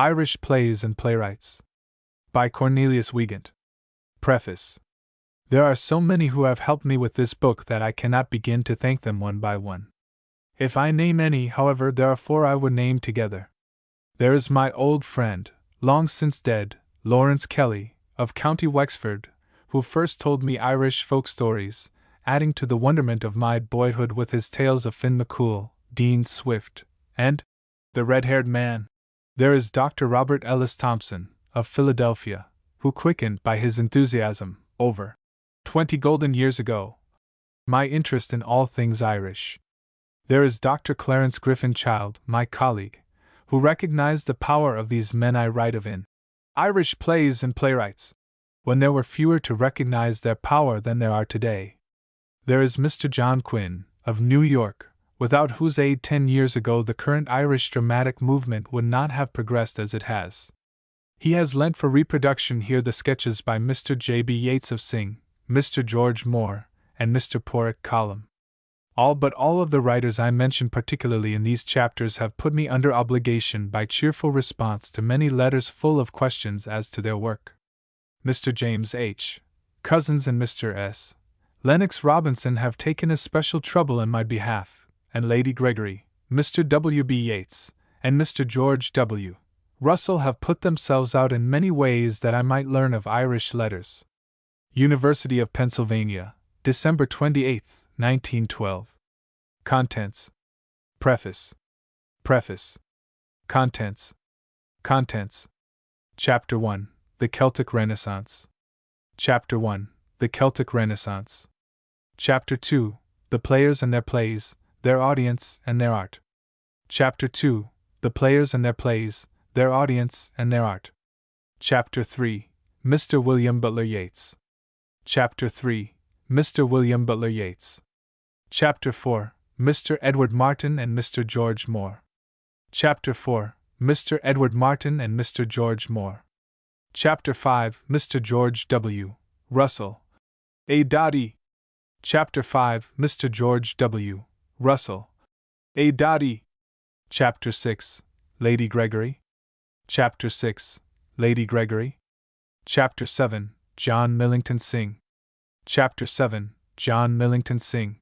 Irish Plays and Playwrights. By Cornelius Weygandt. Preface. There are so many who have helped me with this book that I cannot begin to thank them one by one. If I name any, however, there are four I would name together. There is my old friend, long since dead, Lawrence Kelly, of County Wexford, who first told me Irish folk stories, adding to the wonderment of my boyhood with his tales of Finn McCool, Dean Swift, and the red-haired man. There is Dr. Robert Ellis Thompson, of Philadelphia, who quickened by his enthusiasm, over 20 golden years ago, my interest in all things Irish. There is Dr. Clarence Griffin Child, my colleague, who recognized the power of these men I write of in Irish Plays and Playwrights, when there were fewer to recognize their power than there are today. There is Mr. John Quinn, of New York, without whose aid 10 years ago the current Irish dramatic movement would not have progressed as it has. He has lent for reproduction here the sketches by Mr. J. B. Yeats of Sing, Mr. George Moore, and Mr. Porrick Colum. All of the writers I mention particularly in these chapters have put me under obligation by cheerful response to many letters full of questions as to their work. Mr. James H. Cousins and Mr. S. Lennox Robinson have taken especial trouble in my behalf, and Lady Gregory, Mr. W. B. Yeats, and Mr. George W. Russell have put themselves out in many ways that I might learn of Irish letters. University of Pennsylvania, December 28, 1912. Contents. Preface. Preface. Contents. Contents. Chapter 1. The Celtic Renaissance. Chapter 1. The Celtic Renaissance. Chapter 2. The Players and Their Plays, Their Audience and Their Art. Chapter 2. The Players and Their Plays, Their Audience and Their Art. Chapter 3. Mr. William Butler Yeats. Chapter 3. Mr. William Butler Yeats. Chapter 4. Mr. Edward Martyn and Mr. George Moore. Chapter 4. Mr. Edward Martyn and Mr. George Moore. Chapter 5. Mr. George W. Russell. A.E. Chapter 5. Mr. George W. Russell. A.E. Chapter 6. Lady Gregory. Chapter 6. Lady Gregory. Chapter 7. John Millington Synge. Chapter 7. John Millington Synge.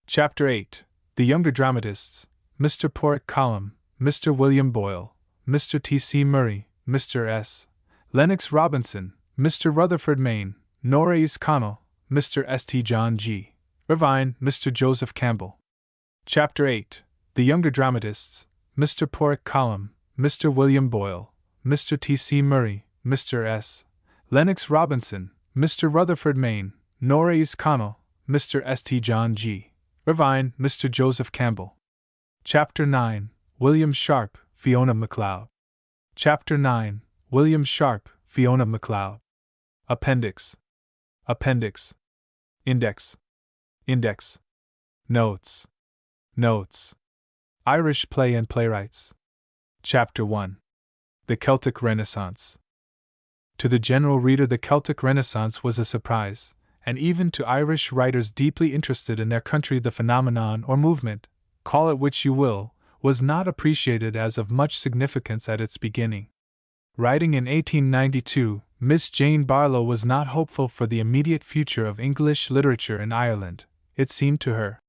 Chapter 8. The Younger Dramatists, Mr. Porrick Colum, Mr. William Boyle, Mr. T. C. Murray, Mr. S. Lennox Robinson, Mr. Rutherford Maine, Norreys Connell, Mr. S. T. John G. Irvine, Mr. Joseph Campbell. Chapter 8. The Younger Dramatists, Mr. Porrick Colum, Mr. William Boyle, Mr. T. C. Murray, Mr. S. Lennox Robinson, Mr. Rutherford Maine, Norreys Connell, Mr. S. T. John G. Irvine, Mr. Joseph Campbell. Chapter 9. William Sharp, Fiona MacLeod. Chapter 9. William Sharp, Fiona MacLeod. Appendix. Appendix. Index. Index. Notes. Notes. Irish Play and Playwrights. Chapter 1. The Celtic Renaissance. To the general reader, the Celtic Renaissance was a surprise, and even to Irish writers deeply interested in their country, the phenomenon or movement, call it which you will, was not appreciated as of much significance at its beginning. Writing in 1892, Miss Jane Barlow was not hopeful for the immediate future of English literature in Ireland. It seemed to her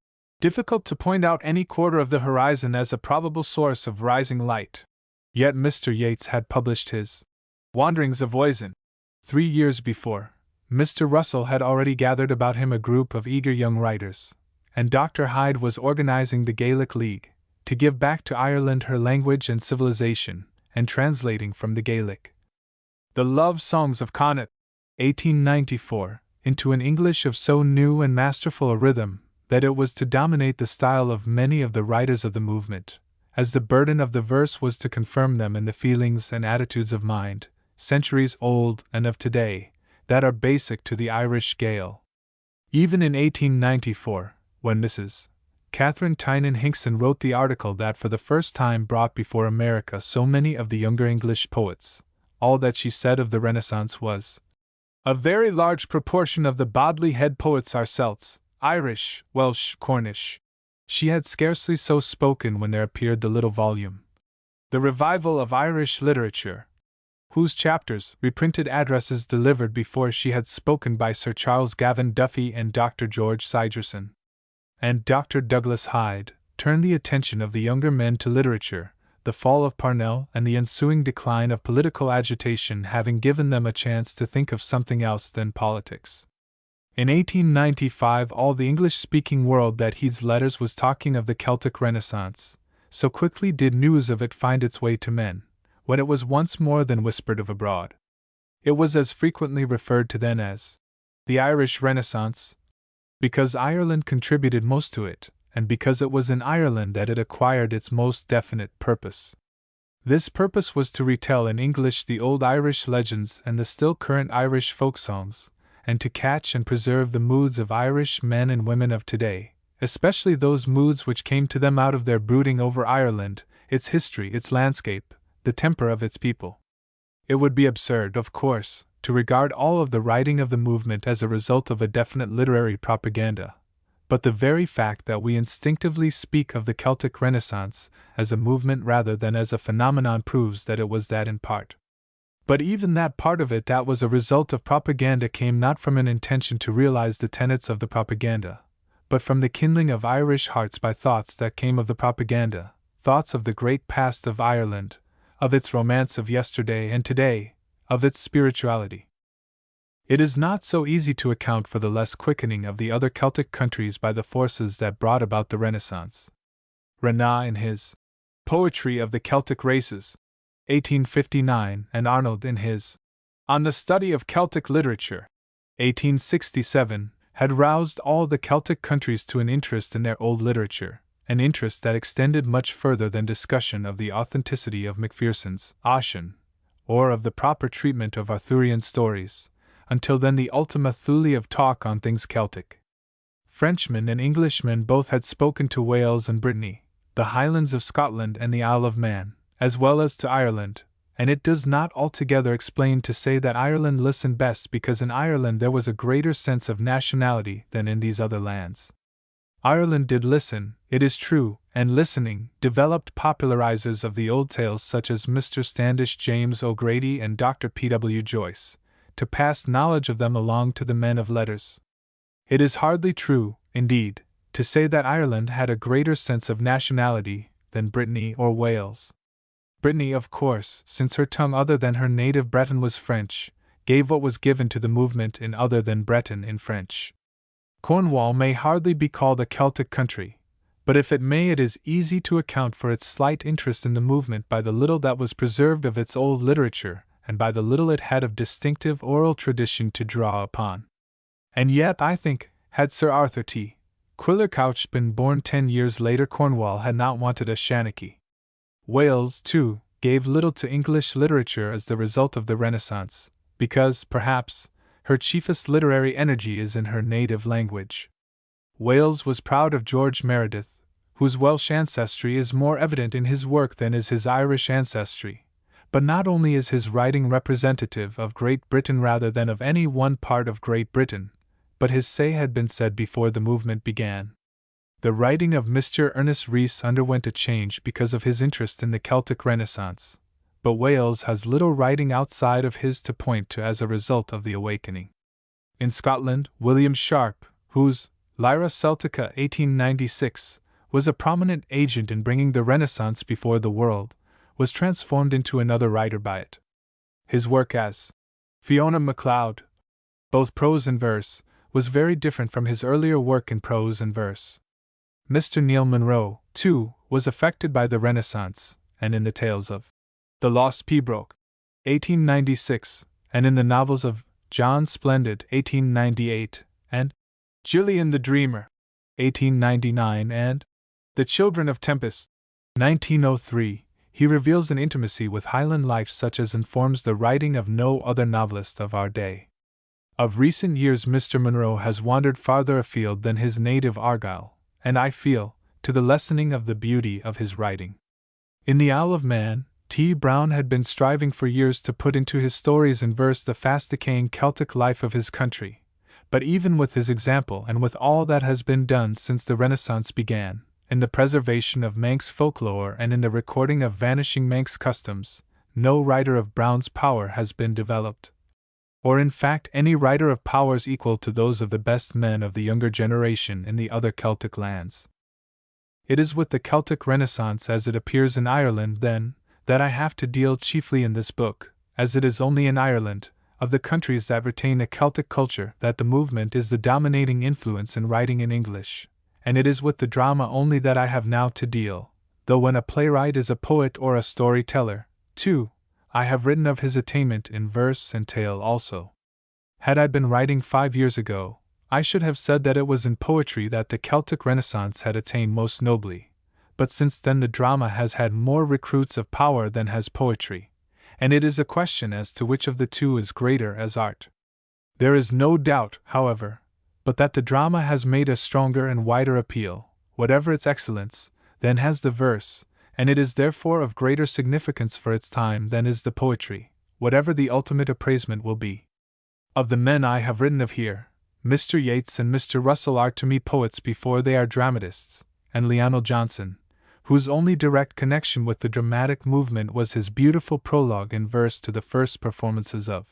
difficult to point out any quarter of the horizon as a probable source of rising light. Yet Mr. Yeats had published his Wanderings of Oisin 3 years before. Mr. Russell had already gathered about him a group of eager young writers, and Dr. Hyde was organizing the Gaelic League, to give back to Ireland her language and civilization, and translating from the Gaelic the Love Songs of Connacht, 1894, into an English of so new and masterful a rhythm that it was to dominate the style of many of the writers of the movement, as the burden of the verse was to confirm them in the feelings and attitudes of mind, centuries old and of today, that are basic to the Irish Gael. Even in 1894, when Mrs. Catherine Tynan Hinkson wrote the article that for the first time brought before America so many of the younger English poets, all that she said of the Renaissance was, "A very large proportion of the Bodley Head poets are Celts, Irish, Welsh, Cornish." She had scarcely so spoken when there appeared the little volume, The Revival of Irish Literature, whose chapters, reprinted addresses delivered before she had spoken by Sir Charles Gavan Duffy and Dr. George Sigerson, and Dr. Douglas Hyde, turned the attention of the younger men to literature, the fall of Parnell and the ensuing decline of political agitation having given them a chance to think of something else than politics. In 1895 all the English-speaking world that heeds letters was talking of the Celtic Renaissance, so quickly did news of it find its way to men, when it was once more than whispered of abroad. It was as frequently referred to then as the Irish Renaissance, because Ireland contributed most to it, and because it was in Ireland that it acquired its most definite purpose. This purpose was to retell in English the old Irish legends and the still current Irish folk songs, and to catch and preserve the moods of Irish men and women of today, especially those moods which came to them out of their brooding over Ireland, its history, its landscape, the temper of its people. It would be absurd, of course, to regard all of the writing of the movement as a result of a definite literary propaganda, but the very fact that we instinctively speak of the Celtic Renaissance as a movement rather than as a phenomenon proves that it was that in part. But even that part of it that was a result of propaganda came not from an intention to realize the tenets of the propaganda, but from the kindling of Irish hearts by thoughts that came of the propaganda, thoughts of the great past of Ireland, of its romance of yesterday and today, of its spirituality. It is not so easy to account for the less quickening of the other Celtic countries by the forces that brought about the Renaissance. Renan in his Poetry of the Celtic Races, 1859, and Arnold in his On the Study of Celtic Literature, 1867, had roused all the Celtic countries to an interest in their old literature, an interest that extended much further than discussion of the authenticity of Macpherson's Ossian, or of the proper treatment of Arthurian stories, until then the ultima thule of talk on things Celtic. Frenchmen and Englishmen both had spoken to Wales and Brittany, the Highlands of Scotland and the Isle of Man, as well as to Ireland, and it does not altogether explain to say that Ireland listened best because in Ireland there was a greater sense of nationality than in these other lands. Ireland did listen, it is true, and listening developed popularizers of the old tales such as Mr. Standish James O'Grady and Dr. P.W. Joyce, to pass knowledge of them along to the men of letters. It is hardly true, indeed, to say that Ireland had a greater sense of nationality than Brittany or Wales. Brittany, of course, since her tongue other than her native Breton was French, gave what was given to the movement in other than Breton in French. Cornwall may hardly be called a Celtic country, but if it may, it is easy to account for its slight interest in the movement by the little that was preserved of its old literature, and by the little it had of distinctive oral tradition to draw upon. And yet, I think, had Sir Arthur T. Quiller Couch been born 10 years later, Cornwall had not wanted a Shanachie. Wales, too, gave little to English literature as the result of the Renaissance, because, perhaps, her chiefest literary energy is in her native language. Wales was proud of George Meredith, whose Welsh ancestry is more evident in his work than is his Irish ancestry, but not only is his writing representative of Great Britain rather than of any one part of Great Britain, but his say had been said before the movement began. The writing of Mr. Ernest Rhys underwent a change because of his interest in the Celtic Renaissance, but Wales has little writing outside of his to point to as a result of the awakening. In Scotland, William Sharp, whose Lyra Celtica 1896 was a prominent agent in bringing the Renaissance before the world, was transformed into another writer by it. His work as Fiona MacLeod, both prose and verse, was very different from his earlier work in prose and verse. Mr. Neil Munro, too, was affected by the Renaissance, and in the tales of The Lost Pibroch, 1896, and in the novels of John Splendid, 1898, and Gillian the Dreamer, 1899, and The Children of Tempest, 1903, he reveals an intimacy with Highland life such as informs the writing of no other novelist of our day. Of recent years, Mr. Munro has wandered farther afield than his native Argyll, and I feel, to the lessening of the beauty of his writing. In The Isle of Man, T. Browne had been striving for years to put into his stories in verse the fast-decaying Celtic life of his country, but even with his example and with all that has been done since the Renaissance began, in the preservation of Manx folklore and in the recording of vanishing Manx customs, no writer of Browne's power has been developed, or in fact any writer of powers equal to those of the best men of the younger generation in the other Celtic lands. It is with the Celtic Renaissance as it appears in Ireland, then, that I have to deal chiefly in this book, as it is only in Ireland, of the countries that retain a Celtic culture, that the movement is the dominating influence in writing in English, and it is with the drama only that I have now to deal, though when a playwright is a poet or a storyteller, too, I have written of his attainment in verse and tale also. Had I been writing 5 years ago, I should have said that it was in poetry that the Celtic Renaissance had attained most nobly, but since then the drama has had more recruits of power than has poetry, and it is a question as to which of the two is greater as art. There is no doubt, however, but that the drama has made a stronger and wider appeal, whatever its excellence, than has the verse, and it is therefore of greater significance for its time than is the poetry, whatever the ultimate appraisement will be. Of the men I have written of here, Mr. Yeats and Mr. Russell are to me poets before they are dramatists, and Lionel Johnson, whose only direct connection with the dramatic movement was his beautiful prologue in verse to the first performances of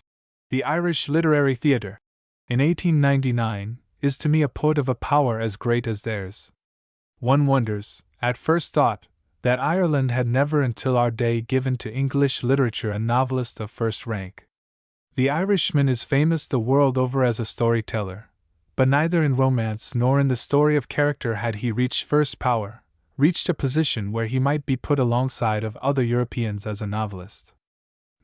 the Irish Literary Theatre, in 1899, is to me a poet of a power as great as theirs. One wonders, at first thought, that Ireland had never until our day given to English literature a novelist of first rank. The Irishman is famous the world over as a storyteller, but neither in romance nor in the story of character had he reached first power, reached a position where he might be put alongside of other Europeans as a novelist.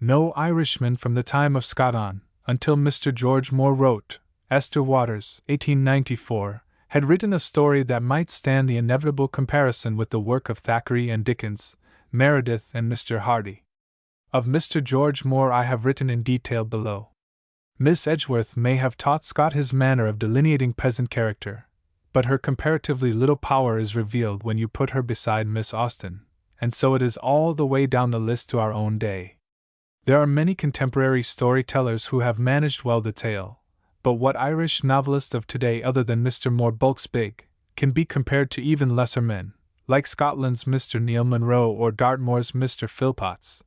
No Irishman from the time of Scott on, until Mr. George Moore wrote, Esther Waters, 1894, had written a story that might stand the inevitable comparison with the work of Thackeray and Dickens, Meredith and Mr. Hardy. Of Mr. George Moore I have written in detail below. Miss Edgeworth may have taught Scott his manner of delineating peasant character, but her comparatively little power is revealed when you put her beside Miss Austen, and so it is all the way down the list to our own day. There are many contemporary storytellers who have managed well the tale, but what Irish novelist of today other than Mr. Moore bulks big, can be compared to even lesser men, like Scotland's Mr. Neil Munro or Dartmoor's Mr. Philpotts.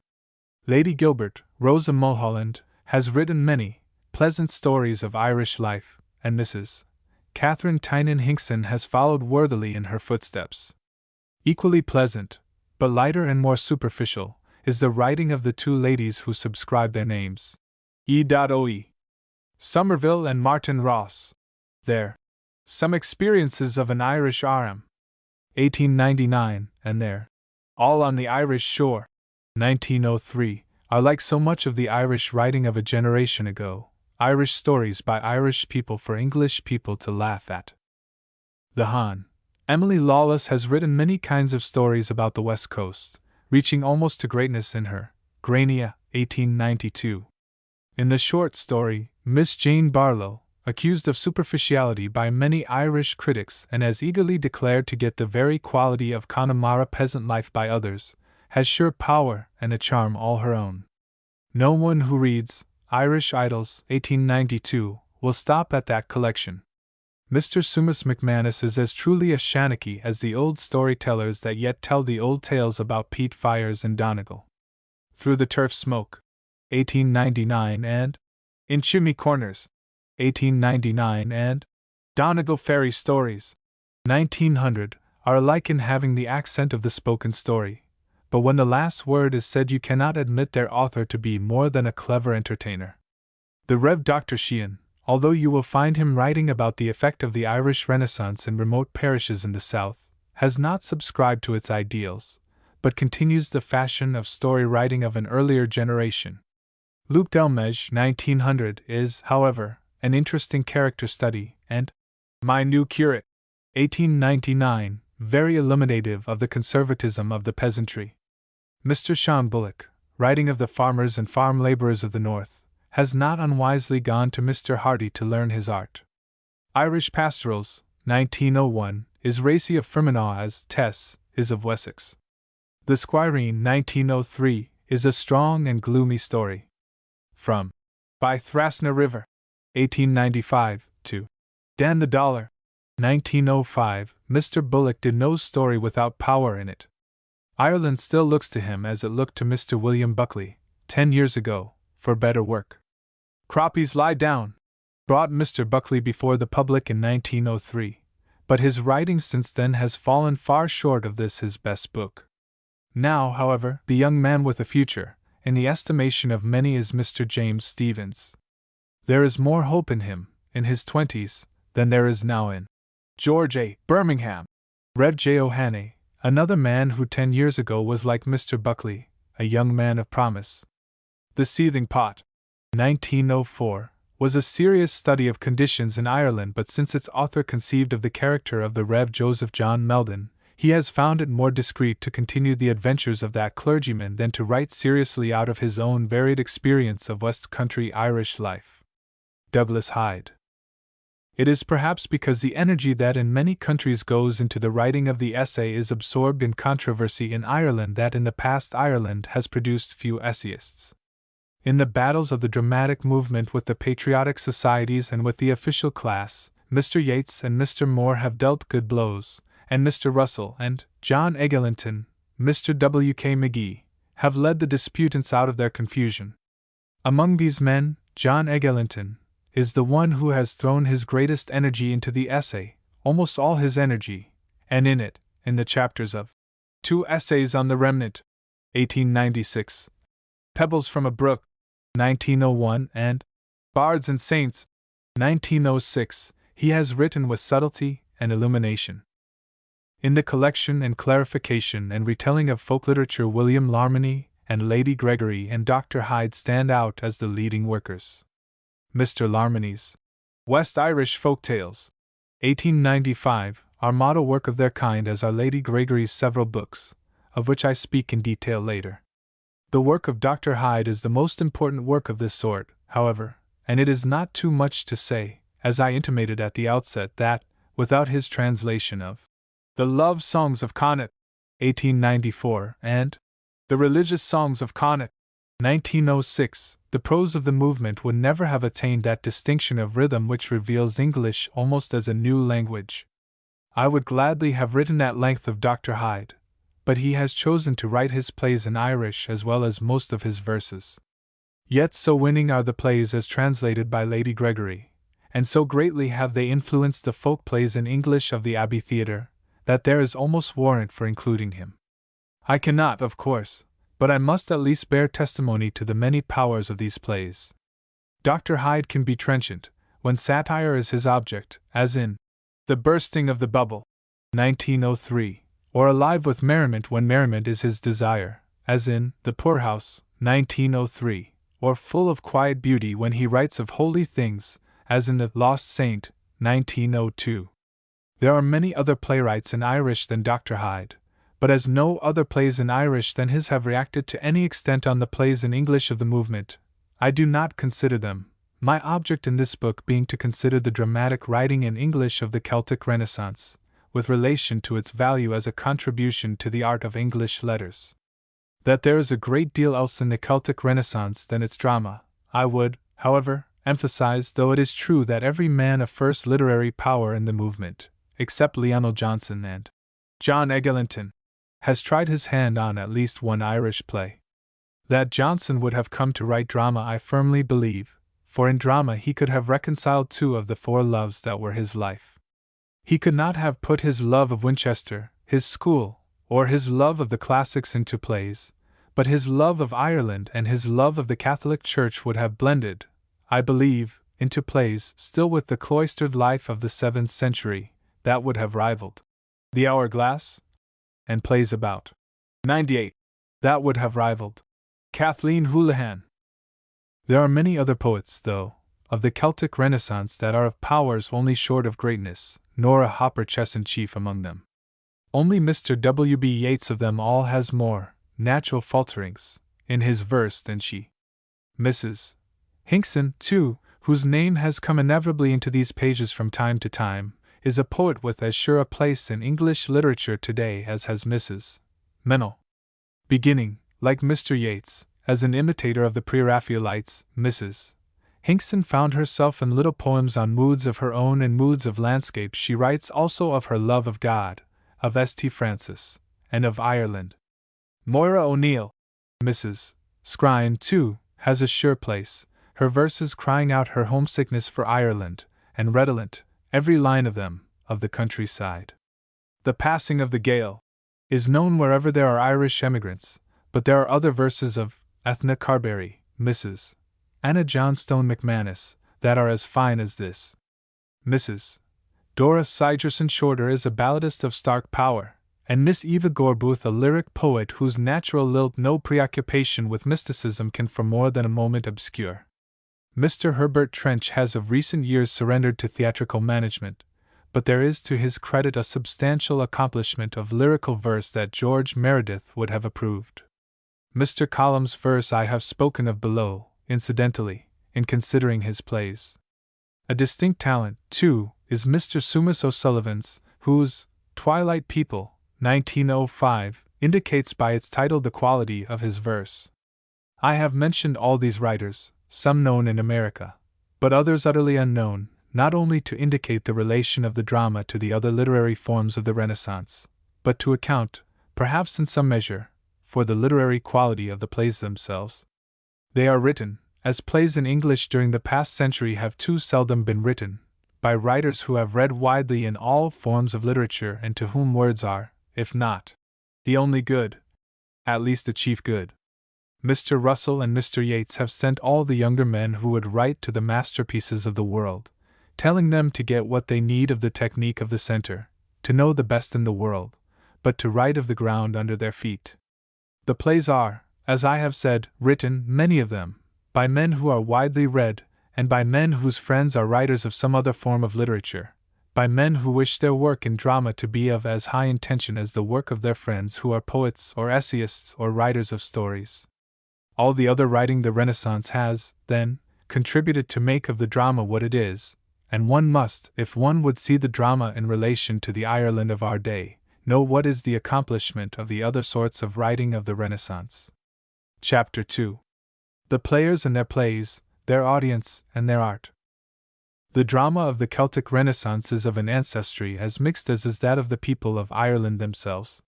Lady Gilbert, Rosa Mulholland, has written many pleasant stories of Irish life, and Mrs. Catherine Tynan Hinkson has followed worthily in her footsteps. Equally pleasant, but lighter and more superficial, is the writing of the two ladies who subscribe their names, E.O.E. Somerville and Martin Ross. Their Some Experiences of an Irish R.M. 1899, and their All on the Irish Shore, 1903, are like so much of the Irish writing of a generation ago, Irish stories by Irish people for English people to laugh at. The Hon. Emily Lawless has written many kinds of stories about the West Coast, reaching almost to greatness in her Grania, 1892. In the short story, Miss Jane Barlow, accused of superficiality by many Irish critics and as eagerly declared to get the very quality of Connemara peasant life by others, has sure power and a charm all her own. No one who reads Irish Idylls, 1892, will stop at that collection. Mr. Sumas McManus is as truly a Shanachie as the old storytellers that yet tell the old tales about peat fires in Donegal. Through the Turf Smoke, 1899, and In Chimney Corners, 1899, and Donegal Fairy Stories, 1900, are alike in having the accent of the spoken story, but when the last word is said you cannot admit their author to be more than a clever entertainer. The Rev. Dr. Sheehan, although you will find him writing about the effect of the Irish Renaissance in remote parishes in the South, has not subscribed to its ideals, but continues the fashion of story writing of an earlier generation. Luke Delmege, 1900, is, however, an interesting character study, and My New Curate, 1899, very illuminative of the conservatism of the peasantry. Mr. Sean Bullock, writing of the farmers and farm laborers of the North, has not unwisely gone to Mr. Hardy to learn his art. Irish Pastorals, 1901, is racy of Fermanagh as Tess is of Wessex. The Squireen, 1903, is a strong and gloomy story. From By Thrasna River, 1895, to Dan the Dollar, 1905, Mr. Bullock did no story without power in it. Ireland still looks to him as it looked to Mr. William Buckley, 10 years ago, for better work. Croppies Lie Down brought Mr. Buckley before the public in 1903, but his writing since then has fallen far short of this his best book. Now, however, the young man with a future, in the estimation of many, is Mr. James Stephens. There is more hope in him, in his 20s, than there is now in George A. Birmingham. Rev. J. O'Haney, another man who 10 years ago was like Mr. Buckley, a young man of promise. The Seething Pot, 1904, was a serious study of conditions in Ireland, but since its author conceived of the character of the Rev. Joseph John Meldon, he has found it more discreet to continue the adventures of that clergyman than to write seriously out of his own varied experience of West Country Irish life. Douglas Hyde. It is perhaps because the energy that in many countries goes into the writing of the essay is absorbed in controversy in Ireland that in the past Ireland has produced few essayists. In the battles of the dramatic movement with the patriotic societies and with the official class, Mr. Yeats and Mr. Moore have dealt good blows, and Mr. Russell and John Eglinton, Mr. W. K. McGee, have led the disputants out of their confusion. Among these men, John Eglinton is the one who has thrown his greatest energy into the essay, almost all his energy, and in it, in the chapters of Two Essays on the Remnant, 1896, Pebbles from a Brook, 1901, and Bards and Saints, 1906, he has written with subtlety and illumination. In the collection and clarification and retelling of folk literature, William Larminie and Lady Gregory and Dr. Hyde stand out as the leading workers. Mr. Larminie's West Irish Folk Tales, 1895, are model work of their kind, as are Lady Gregory's several books, of which I speak in detail later. The work of Dr. Hyde is the most important work of this sort, however, and it is not too much to say, as I intimated at the outset, that, without his translation of The Love Songs of Connacht, 1894, and The Religious Songs of Connacht, 1906, the prose of the movement would never have attained that distinction of rhythm which reveals English almost as a new language. I would gladly have written at length of Dr. Hyde, but he has chosen to write his plays in Irish as well as most of his verses. Yet so winning are the plays as translated by Lady Gregory, and so greatly have they influenced the folk plays in English of the Abbey Theatre, that there is almost warrant for including him. I cannot, of course, but I must at least bear testimony to the many powers of these plays. Dr. Hyde can be trenchant, when satire is his object, as in The Bursting of the Bubble, 1903, or alive with merriment when merriment is his desire, as in The Poorhouse, 1903, or full of quiet beauty when he writes of holy things, as in The Lost Saint, 1902. There are many other playwrights in Irish than Dr. Hyde, but as no other plays in Irish than his have reacted to any extent on the plays in English of the movement, I do not consider them, my object in this book being to consider the dramatic writing in English of the Celtic Renaissance, with relation to its value as a contribution to the art of English letters. That there is a great deal else in the Celtic Renaissance than its drama, I would, however, emphasize, though it is true that every man of first literary power in the movement, except Lionel Johnson and John Eglinton, has tried his hand on at least one Irish play. That Johnson would have come to write drama I firmly believe, for in drama he could have reconciled two of the four loves that were his life. He could not have put his love of Winchester, his school, or his love of the classics into plays, but his love of Ireland and his love of the Catholic Church would have blended, I believe, into plays still with the cloistered life of the 7th century, that would have rivaled The Hourglass, and plays about 98, that would have rivaled Kathleen Houlihan. There are many other poets, though, of the Celtic Renaissance that are of powers only short of greatness, nor a Hopper Chesson chief among them. Only Mr. W. B. Yeats of them all has more natural falterings in his verse than she. Mrs. Hinkson, too, whose name has come inevitably into these pages from time to time, is a poet with as sure a place in English literature today as has Mrs. Meynell. Beginning, like Mr. Yeats, as an imitator of the Pre-Raphaelites, Mrs. Hinkson found herself in little poems on moods of her own and moods of landscape. She writes also of her love of God, of St. Francis, and of Ireland. Moira O'Neill, Mrs. Scrine, too, has a sure place, her verses crying out her homesickness for Ireland, and redolent, every line of them, of the countryside. The Passing of the Gale is known wherever there are Irish emigrants, but there are other verses of Ethna Carberry, Mrs. Anna Johnstone McManus, that are as fine as this. Mrs. Dora Sigerson Shorter is a balladist of stark power, and Miss Eva Gorbooth a lyric poet whose natural lilt no preoccupation with mysticism can for more than a moment obscure. Mr. Herbert Trench has of recent years surrendered to theatrical management, but there is to his credit a substantial accomplishment of lyrical verse that George Meredith would have approved. Mr. Column's verse I have spoken of below, incidentally, in considering his plays. A distinct talent, too, is Mr. Sumas O'Sullivan's, whose Twilight People, 1905, indicates by its title the quality of his verse. I have mentioned all these writers, some known in America, but others utterly unknown, not only to indicate the relation of the drama to the other literary forms of the Renaissance, but to account, perhaps in some measure, for the literary quality of the plays themselves. They are written, as plays in English during the past century have too seldom been written, by writers who have read widely in all forms of literature and to whom words are, if not the only good, at least the chief good. Mr. Russell and Mr. Yeats have sent all the younger men who would write to the masterpieces of the world, telling them to get what they need of the technique of the center, to know the best in the world, but to write of the ground under their feet. The plays are, as I have said, written, many of them, by men who are widely read, and by men whose friends are writers of some other form of literature, by men who wish their work in drama to be of as high intention as the work of their friends who are poets or essayists or writers of stories. All the other writing the Renaissance has, then, contributed to make of the drama what it is, and one must, if one would see the drama in relation to the Ireland of our day, know what is the accomplishment of the other sorts of writing of the Renaissance. Chapter 2. The Players and their Plays, their Audience, and their Art. The drama of the Celtic Renaissance is of an ancestry as mixed as is that of the people of Ireland themselves.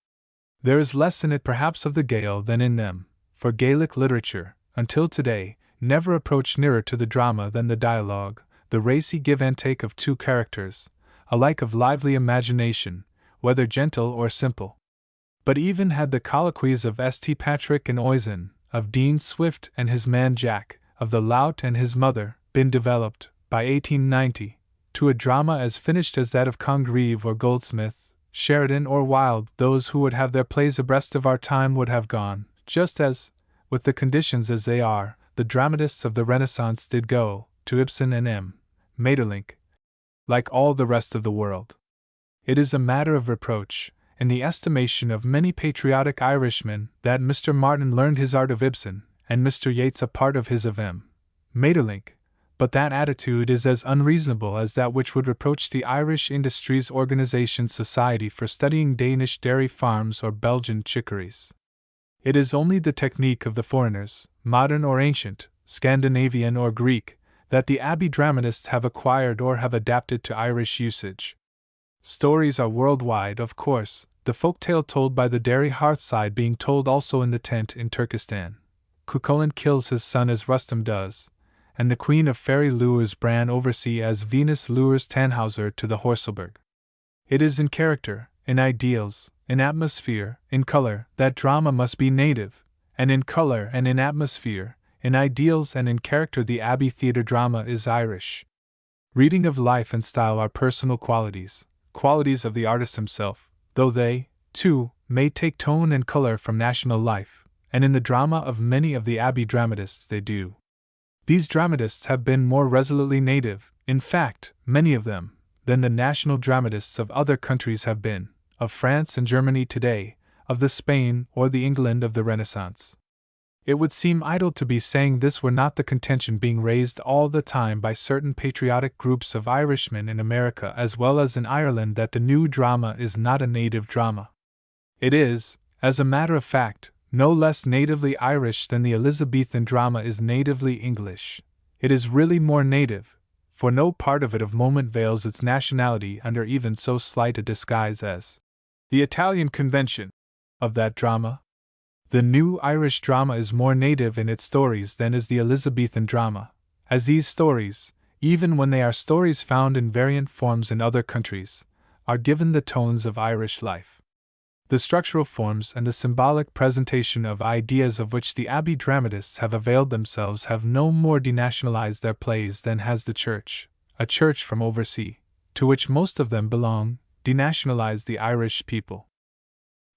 There is less in it perhaps of the Gael than in them, for Gaelic literature, until today, never approached nearer to the drama than the dialogue, the racy give and take of two characters, alike of lively imagination, whether gentle or simple. But even had the colloquies of St. Patrick and Oisin, of Dean Swift and his man Jack, of the lout and his mother, been developed, by 1890, to a drama as finished as that of Congreve or Goldsmith, Sheridan or Wilde, those who would have their plays abreast of our time would have gone, just as, with the conditions as they are, the dramatists of the Renaissance did go, to Ibsen and M. Maeterlinck, like all the rest of the world. It is a matter of reproach, in the estimation of many patriotic Irishmen, that Mr. Martin learned his art of Ibsen, and Mr. Yeats a part of his of M. Maeterlinck, but that attitude is as unreasonable as that which would reproach the Irish Industries Organization Society for studying Danish dairy farms or Belgian chicories. It is only the technique of the foreigners, modern or ancient, Scandinavian or Greek, that the Abbey dramatists have acquired or have adapted to Irish usage. Stories are worldwide, of course, the folktale told by the dairy hearthside being told also in the tent in Turkestan. Cuchulainn kills his son as Rustum does, and the Queen of Fairy lures Bran oversea as Venus lures Tannhauser to the Horselberg. It is in character, in ideals, in atmosphere, in color, that drama must be native, and in color and in atmosphere, in ideals and in character the Abbey theatre drama is Irish. Reading of life and style are personal qualities, qualities of the artist himself, though they, too, may take tone and color from national life, and in the drama of many of the Abbey dramatists they do. These dramatists have been more resolutely native, in fact, many of them, than the national dramatists of other countries have been, of France and Germany today, of the Spain or the England of the Renaissance. It would seem idle to be saying this were not the contention being raised all the time by certain patriotic groups of Irishmen in America as well as in Ireland that the new drama is not a native drama. It is, as a matter of fact, no less natively Irish than the Elizabethan drama is natively English. It is really more native, for no part of it of moment veils its nationality under even so slight a disguise as the Italian convention of that drama. The new Irish drama is more native in its stories than is the Elizabethan drama, as these stories, even when they are stories found in variant forms in other countries, are given the tones of Irish life. The structural forms and the symbolic presentation of ideas of which the Abbey dramatists have availed themselves have no more denationalized their plays than has the Church, a church from oversea, to which most of them belong, denationalized the Irish people.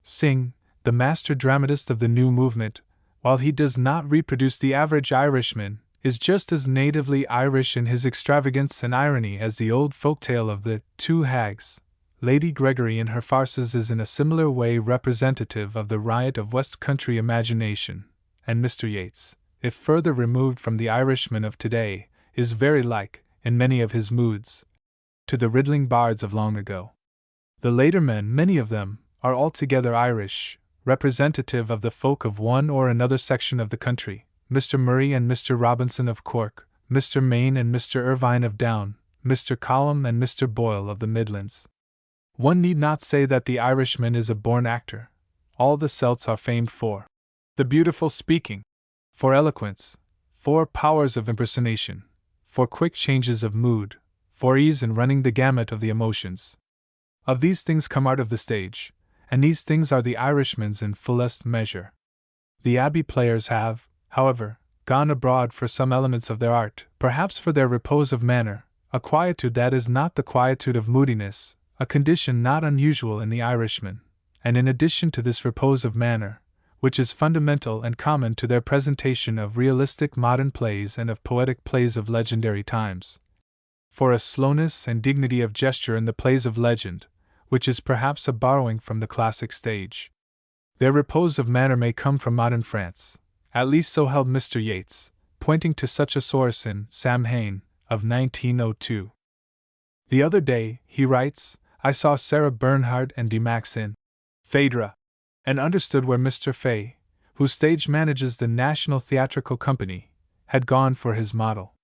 Synge, the master dramatist of the new movement, while he does not reproduce the average Irishman, is just as natively Irish in his extravagance and irony as the old folktale of the Two Hags. Lady Gregory in her farces is in a similar way representative of the riot of West Country imagination, and Mr. Yeats, if further removed from the Irishman of today, is very like, in many of his moods, to the riddling bards of long ago. The later men, many of them, are altogether Irish, representative of the folk of one or another section of the country, Mr. Murray and Mr. Robinson of Cork, Mr. Main and Mr. Irvine of Down, Mr. Colum and Mr. Boyle of the Midlands. One need not say that the Irishman is a born actor. All the Celts are famed for the beautiful speaking, for eloquence, for powers of impersonation, for quick changes of mood, for ease in running the gamut of the emotions. Of these things come art of the stage, and these things are the Irishman's in fullest measure. The Abbey players have, however, gone abroad for some elements of their art, perhaps for their repose of manner, a quietude that is not the quietude of moodiness, a condition not unusual in the Irishman, and in addition to this repose of manner, which is fundamental and common to their presentation of realistic modern plays and of poetic plays of legendary times, for a slowness and dignity of gesture in the plays of legend, which is perhaps a borrowing from the classic stage. Their repose of manner may come from modern France, at least so held Mr. Yeats, pointing to such a source in Samhain of 1902. The other day, he writes, I saw Sarah Bernhardt and D. Max in Phaedra, and understood where Mr. Fay, who stage manages the National Theatrical Company, had gone for his model.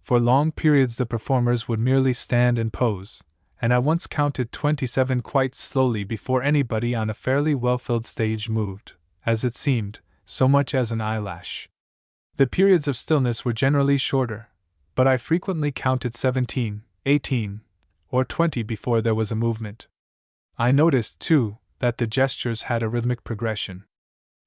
For long periods the performers would merely stand and pose, and I once counted 27 quite slowly before anybody on a fairly well-filled stage moved, as it seemed, so much as an eyelash. The periods of stillness were generally shorter, but I frequently counted 17, 18, or 20 before there was a movement. I noticed, too, that the gestures had a rhythmic progression.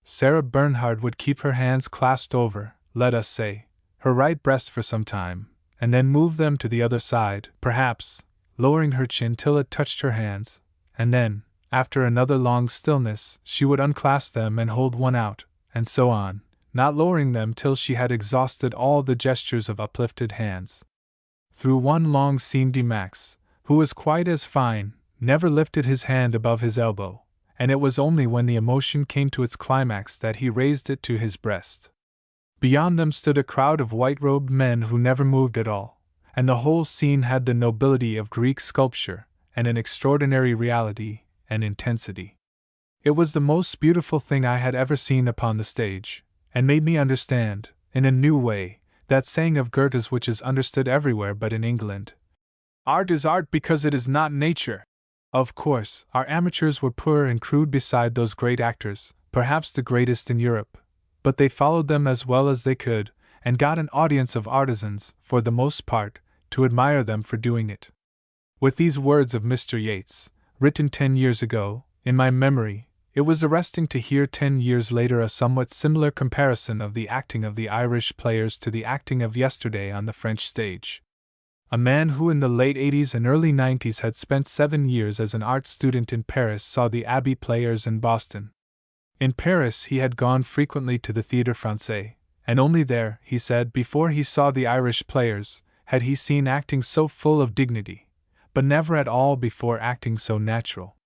Sarah Bernhardt would keep her hands clasped over, let us say, her right breast for some time, and then move them to the other side, perhaps, lowering her chin till it touched her hands, and then, after another long stillness, she would unclasp them and hold one out, and so on, not lowering them till she had exhausted all the gestures of uplifted hands. Through one long scene D. Max, who was quite as fine, never lifted his hand above his elbow, and it was only when the emotion came to its climax that he raised it to his breast. Beyond them stood a crowd of white-robed men who never moved at all, and the whole scene had the nobility of Greek sculpture, and an extraordinary reality and intensity. It was the most beautiful thing I had ever seen upon the stage, and made me understand, in a new way, that saying of Goethe's which is understood everywhere but in England. Art is art because it is not nature. Of course, our amateurs were poor and crude beside those great actors, perhaps the greatest in Europe, but they followed them as well as they could, and got an audience of artisans, for the most part, to admire them for doing it. With these words of Mr. Yeats, written 10 years ago, in my memory, it was arresting to hear 10 years later a somewhat similar comparison of the acting of the Irish players to the acting of yesterday on the French stage. A man who in the late 80s and early 90s had spent 7 years as an art student in Paris saw the Abbey players in Boston. In Paris he had gone frequently to the Théâtre Français, and only there, he said, before he saw the Irish players, had he seen acting so full of dignity, but never at all before acting so natural.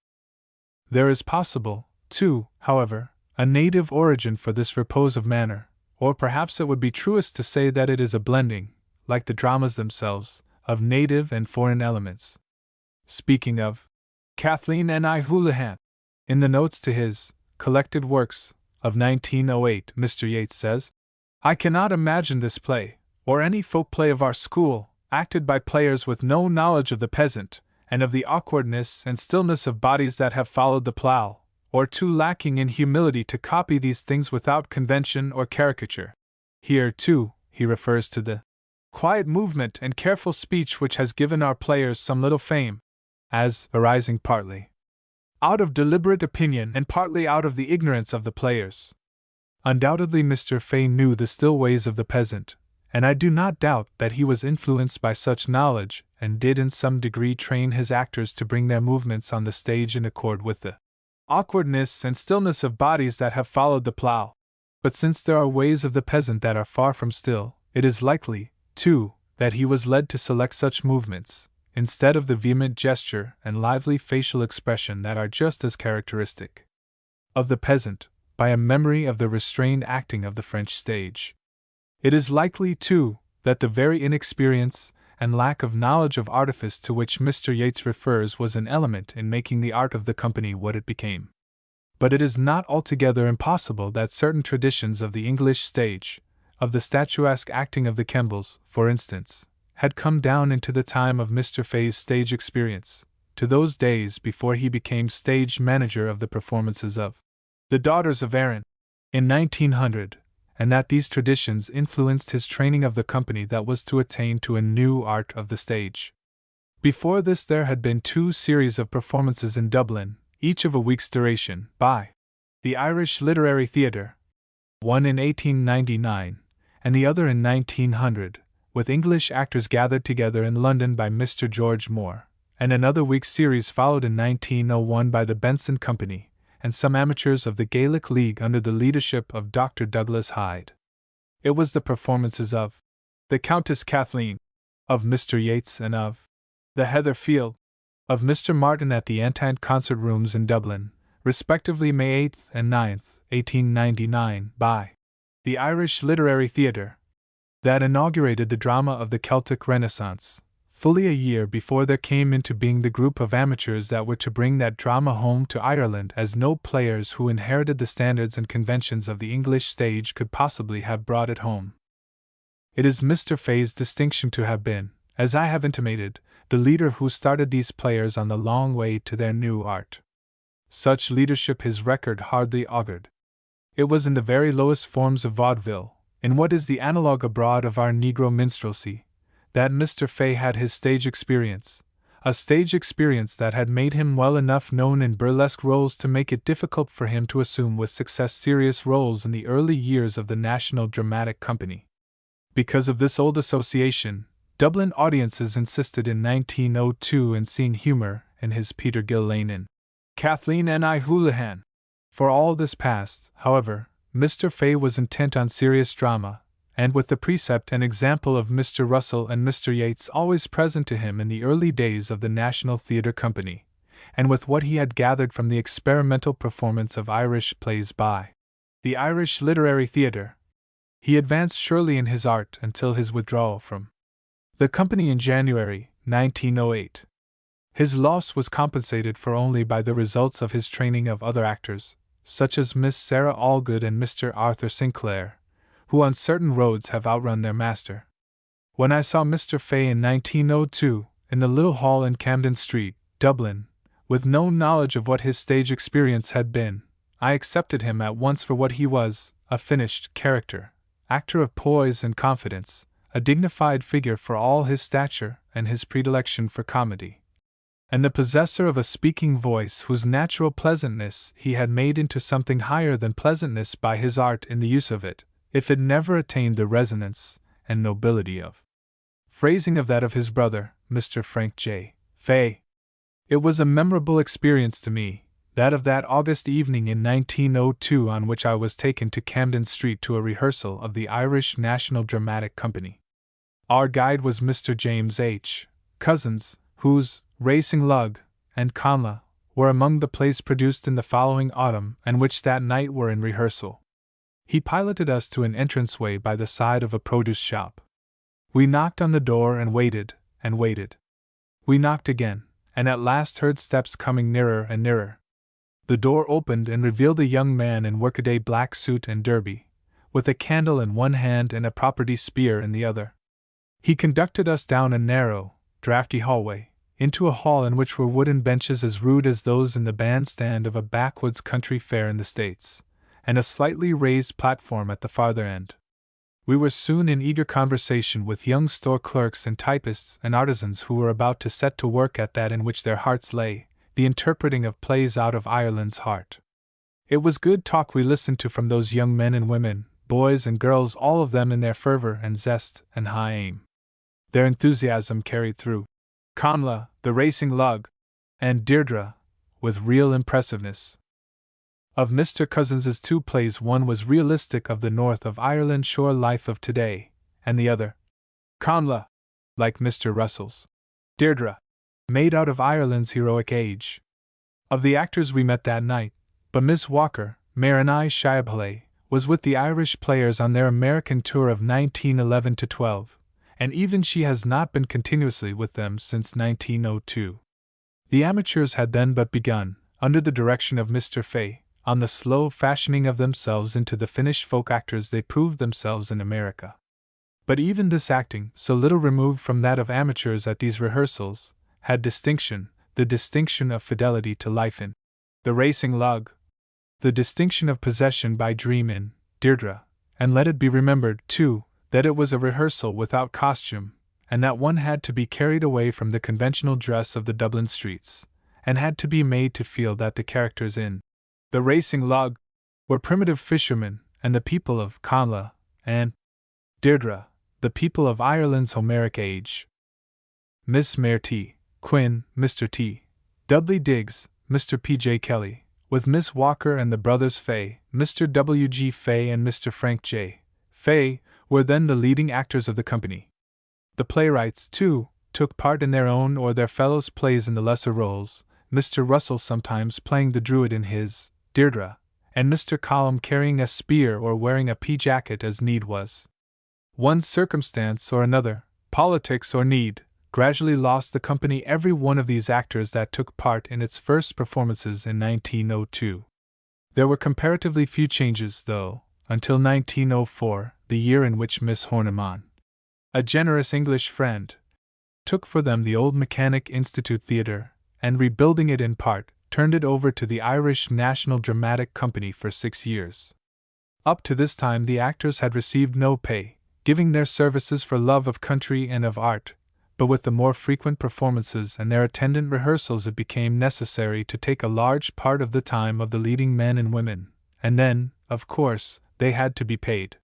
There is possible, too, however, a native origin for this repose of manner, or perhaps it would be truest to say that it is a blending, like the dramas themselves, of native and foreign elements. Speaking of Kathleen N. I. Houlihan, in the notes to his Collected Works of 1908, Mr. Yeats says, I cannot imagine this play, or any folk play of our school, acted by players with no knowledge of the peasant, and of the awkwardness and stillness of bodies that have followed the plough, or too lacking in humility to copy these things without convention or caricature. Here, too, he refers to the quiet movement and careful speech which has given our players some little fame, as arising partly out of deliberate opinion and partly out of the ignorance of the players. Undoubtedly Mr. Fay knew the still ways of the peasant, and I do not doubt that he was influenced by such knowledge and did in some degree train his actors to bring their movements on the stage in accord with the awkwardness and stillness of bodies that have followed the plough. But since there are ways of the peasant that are far from still, it is likely, too, that he was led to select such movements, instead of the vehement gesture and lively facial expression that are just as characteristic of the peasant, by a memory of the restrained acting of the French stage. It is likely, too, that the very inexperience and lack of knowledge of artifice to which Mr. Yeats refers was an element in making the art of the company what it became. But it is not altogether impossible that certain traditions of the English stage, of the statuesque acting of the Kembles, for instance, had come down into the time of Mr. Fay's stage experience, to those days before he became stage manager of the performances of The Daughters of Erin in 1900, and that these traditions influenced his training of the company that was to attain to a new art of the stage. Before this there had been 2 series of performances in Dublin, each of a week's duration, by the Irish Literary Theatre, one in 1899, and the other in 1900, with English actors gathered together in London by Mr. George Moore, and another week's series followed in 1901 by the Benson Company, and some amateurs of the Gaelic League under the leadership of Dr. Douglas Hyde. It was the performances of the Countess Kathleen, of Mr. Yeats, and of the Heather Field, of Mr. Martin at the Entente Concert Rooms in Dublin, respectively May 8th and 9th, 1899, by the Irish Literary Theatre, that inaugurated the drama of the Celtic Renaissance, fully a year before there came into being the group of amateurs that were to bring that drama home to Ireland, as no players who inherited the standards and conventions of the English stage could possibly have brought it home. It is Mr. Fay's distinction to have been, as I have intimated, the leader who started these players on the long way to their new art. Such leadership his record hardly augured. It was in the very lowest forms of vaudeville, in what is the analogue abroad of our Negro minstrelsy, that Mr. Fay had his stage experience, a stage experience that had made him well enough known in burlesque roles to make it difficult for him to assume with success serious roles in the early years of the National Dramatic Company. Because of this old association, Dublin audiences insisted in 1902 in seeing humour in his Peter Gillane in Kathleen and I Houlihan. For all this past, however, Mr. Fay was intent on serious drama, and with the precept and example of Mr. Russell and Mr. Yeats always present to him in the early days of the National Theatre Company, and with what he had gathered from the experimental performance of Irish plays by the Irish Literary Theatre, he advanced surely in his art until his withdrawal from the company in January 1908. His loss was compensated for only by the results of his training of other actors, such as Miss Sarah Allgood and Mr. Arthur Sinclair, who on certain roads have outrun their master. When I saw Mr. Fay in 1902, in the little hall in Camden Street, Dublin, with no knowledge of what his stage experience had been, I accepted him at once for what he was, a finished character, actor of poise and confidence, a dignified figure for all his stature and his predilection for comedy, and the possessor of a speaking voice whose natural pleasantness he had made into something higher than pleasantness by his art in the use of it, if it never attained the resonance and nobility of phrasing of that of his brother, Mr. Frank J. Fay. It was a memorable experience to me, that of that August evening in 1902 on which I was taken to Camden Street to a rehearsal of the Irish National Dramatic Company. Our guide was Mr. James H. Cousins, whose Racing Lug and Conla were among the plays produced in the following autumn and which that night were in rehearsal. He piloted us to an entranceway by the side of a produce shop. We knocked on the door and waited, and waited. We knocked again, and at last heard steps coming nearer and nearer. The door opened and revealed a young man in workaday black suit and derby, with a candle in one hand and a property spear in the other. He conducted us down a narrow, draughty hallway, into a hall in which were wooden benches as rude as those in the bandstand of a backwoods country fair in the States, and a slightly raised platform at the farther end. We were soon in eager conversation with young store clerks and typists and artisans who were about to set to work at that in which their hearts lay, the interpreting of plays out of Ireland's heart. It was good talk we listened to from those young men and women, boys and girls, all of them in their fervor and zest and high aim. Their enthusiasm carried through Connla, the Racing Lug, and Deirdre, with real impressiveness. Of Mr. Cousins's two plays, one was realistic of the north of Ireland shore life of today, and the other, Connla, like Mr. Russell's Deirdre, made out of Ireland's heroic age. Of the actors we met that night, but Miss Walker, Marinai Shiabhale, was with the Irish players on their American tour of 1911-12, and even she has not been continuously with them since 1902. The amateurs had then but begun, under the direction of Mr. Fay, on the slow fashioning of themselves into the finished folk actors they proved themselves in America. But even this acting, so little removed from that of amateurs at these rehearsals, had distinction, the distinction of fidelity to life in The Racing Lug, the distinction of possession by dream in Deirdre, and let it be remembered, too, that it was a rehearsal without costume, and that one had to be carried away from the conventional dress of the Dublin streets, and had to be made to feel that the characters in The Racing Lug were primitive fishermen, and the people of Connla, and Deirdre, the people of Ireland's Homeric age. Miss Mayor T. Quinn, Mr. T. W. Diggs, Mr. P. J. Kelly, with Miss Walker and the brothers Fay, Mr. W. G. Fay and Mr. Frank J. Fay, were then the leading actors of the company. The playwrights, too, took part in their own or their fellows' plays in the lesser roles, Mr. Russell sometimes playing the Druid in his Deirdre, and Mr. Collum carrying a spear or wearing a pea-jacket as need was. One circumstance or another, politics or need, gradually lost the company every one of these actors that took part in its first performances in 1902. There were comparatively few changes, though, until 1904, the year in which Miss Horniman, a generous English friend, took for them the old Mechanic Institute Theatre, and rebuilding it in part, turned it over to the Irish National Dramatic Company for 6 years. Up to this time the actors had received no pay, giving their services for love of country and of art, but with the more frequent performances and their attendant rehearsals it became necessary to take a large part of the time of the leading men and women, and then, of course, they had to be paid.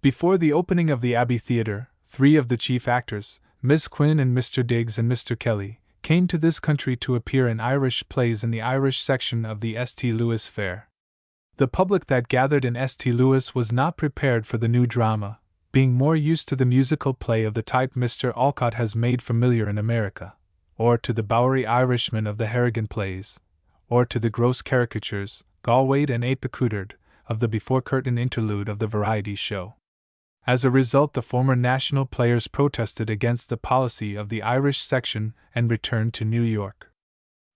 Before the opening of the Abbey Theatre, 3 of the chief actors, Miss Quinn and Mr. Diggs and Mr. Kelly, came to this country to appear in Irish plays in the Irish section of the St. Louis Fair. The public that gathered in St. Louis was not prepared for the new drama, being more used to the musical play of the type Mr. Alcott has made familiar in America, or to the Bowery Irishman of the Harrigan plays, or to the gross caricatures, Galwade and Eight Becutard, of the before-curtain interlude of the variety show. As a result, the former national players protested against the policy of the Irish section and returned to New York.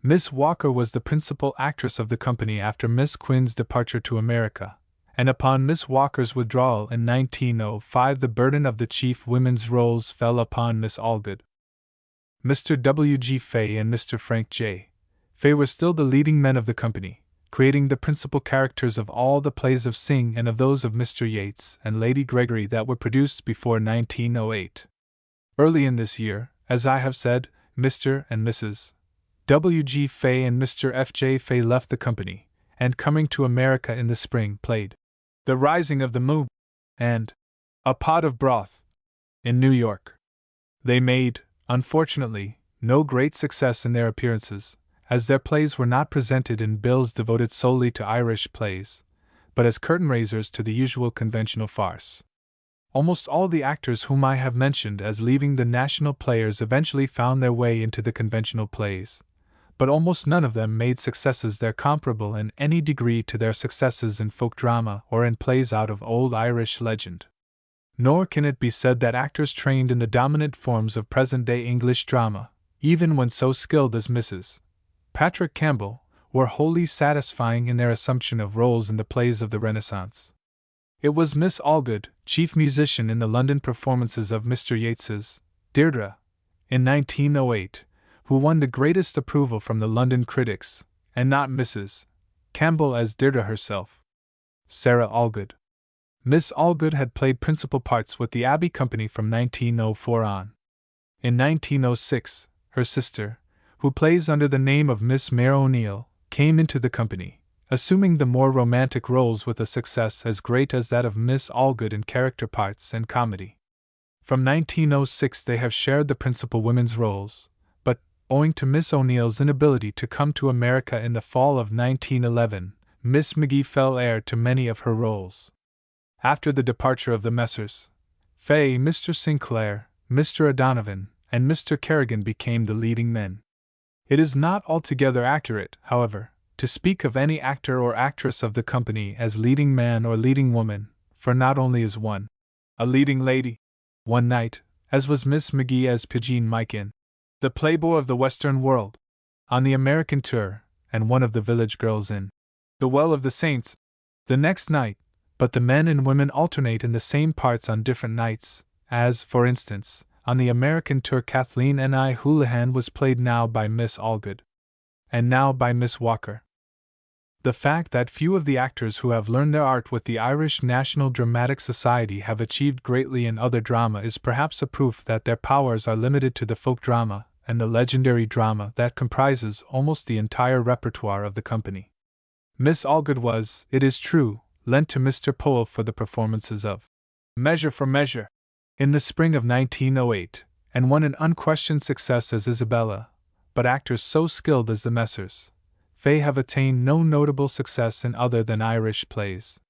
Miss Walker was the principal actress of the company after Miss Quinn's departure to America, and upon Miss Walker's withdrawal in 1905 the burden of the chief women's roles fell upon Miss Allgood. Mr. W. G. Fay and Mr. Frank J. Fay were still the leading men of the company, creating the principal characters of all the plays of Synge and of those of Mr. Yeats and Lady Gregory that were produced before 1908. Early in this year, as I have said, Mr. and Mrs. W. G. Fay and Mr. F. J. Fay left the company, and coming to America in the spring played The Rising of the Moon and A Pot of Broth in New York. They made, unfortunately, no great success in their appearances, as their plays were not presented in bills devoted solely to Irish plays, but as curtain-raisers to the usual conventional farce. Almost all the actors whom I have mentioned as leaving the national players eventually found their way into the conventional plays, but almost none of them made successes there comparable in any degree to their successes in folk drama or in plays out of old Irish legend. Nor can it be said that actors trained in the dominant forms of present-day English drama, even when so skilled as Mrs. Patrick Campbell, were wholly satisfying in their assumption of roles in the plays of the Renaissance. It was Miss Allgood, chief musician in the London performances of Mr. Yeats's Deirdre, in 1908, who won the greatest approval from the London critics, and not Mrs. Campbell as Deirdre herself. Sarah Allgood. Miss Allgood had played principal parts with the Abbey Company from 1904 on. In 1906, her sister, who plays under the name of Miss Mare O'Neill, came into the company, assuming the more romantic roles with a success as great as that of Miss Allgood in character parts and comedy. From 1906 they have shared the principal women's roles, but, owing to Miss O'Neill's inability to come to America in the fall of 1911, Miss McGee fell heir to many of her roles. After the departure of the Messrs. Fay, Mr. Sinclair, Mr. O'Donovan, and Mr. Kerrigan became the leading men. It is not altogether accurate, however, to speak of any actor or actress of the company as leading man or leading woman, for not only is one a leading lady, one night, as was Miss McGee as Pigeon Mykin, the playboy of the Western world, on the American tour, and one of the village girls in The Well of the Saints, the next night, but the men and women alternate in the same parts on different nights, as, for instance, on the American tour Kathleen N.I. Houlihan was played now by Miss Allgood, and now by Miss Walker. The fact that few of the actors who have learned their art with the Irish National Dramatic Society have achieved greatly in other drama is perhaps a proof that their powers are limited to the folk drama and the legendary drama that comprises almost the entire repertoire of the company. Miss Allgood was, it is true, lent to Mr. Powell for the performances of Measure for Measure in the spring of 1908, and won an unquestioned success as Isabella, but actors so skilled as the Messrs. Fay have attained no notable success in other than Irish plays.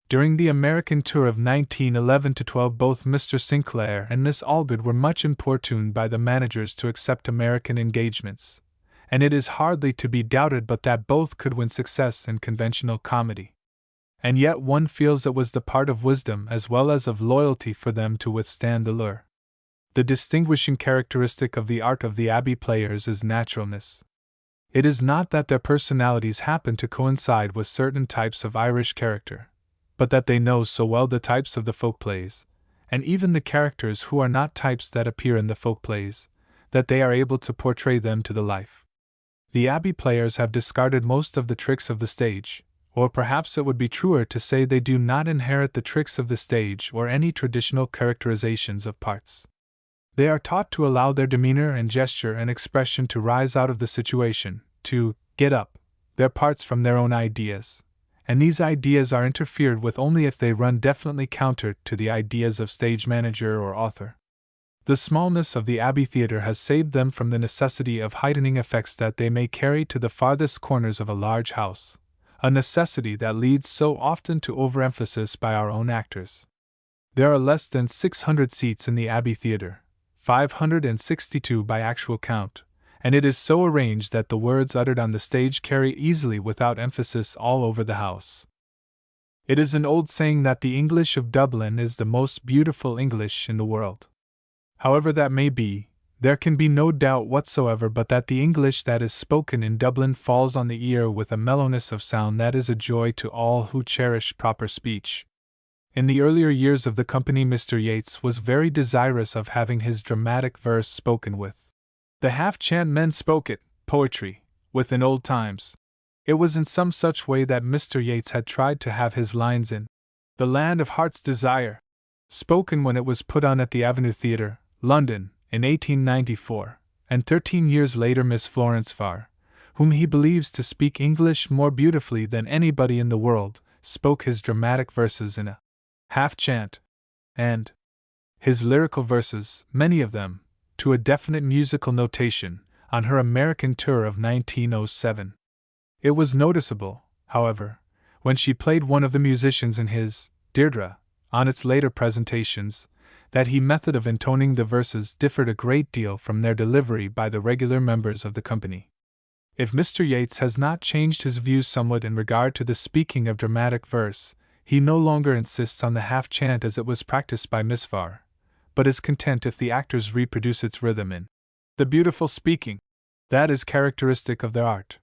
During the American tour of 1911-12, both Mr. Sinclair and Miss Allgood were much importuned by the managers to accept American engagements, and it is hardly to be doubted but that both could win success in conventional comedy. And yet one feels it was the part of wisdom as well as of loyalty for them to withstand the lure. The distinguishing characteristic of the art of the Abbey players is naturalness. It is not that their personalities happen to coincide with certain types of Irish character, but that they know so well the types of the folk plays, and even the characters who are not types that appear in the folk plays, that they are able to portray them to the life. The Abbey players have discarded most of the tricks of the stage, or perhaps it would be truer to say they do not inherit the tricks of the stage or any traditional characterizations of parts. They are taught to allow their demeanor and gesture and expression to rise out of the situation, to get up their parts from their own ideas, and these ideas are interfered with only if they run definitely counter to the ideas of stage manager or author. The smallness of the Abbey Theatre has saved them from the necessity of heightening effects that they may carry to the farthest corners of a large house, a necessity that leads so often to overemphasis by our own actors. There are less than 600 seats in the Abbey Theatre, 562 by actual count, and it is so arranged that the words uttered on the stage carry easily without emphasis all over the house. It is an old saying that the English of Dublin is the most beautiful English in the world. However that may be, there can be no doubt whatsoever but that the English that is spoken in Dublin falls on the ear with a mellowness of sound that is a joy to all who cherish proper speech. In the earlier years of the company, Mr. Yeats was very desirous of having his dramatic verse spoken with the half-chant men spoke it, poetry, with in old times. It was in some such way that Mr. Yeats had tried to have his lines in The Land of Heart's Desire spoken when it was put on at the Avenue Theatre, London, in 1894, and 13 years later Miss Florence Farr, whom he believes to speak English more beautifully than anybody in the world, spoke his dramatic verses in a half-chant, and his lyrical verses, many of them, to a definite musical notation, on her American tour of 1907. It was noticeable, however, when she played one of the musicians in his Deirdre, on its later presentations, that his method of intoning the verses differed a great deal from their delivery by the regular members of the company. If Mr. Yeats has not changed his views somewhat in regard to the speaking of dramatic verse, he no longer insists on the half-chant as it was practiced by Miss Farr, but is content if the actors reproduce its rhythm in the beautiful speaking that is characteristic of their art.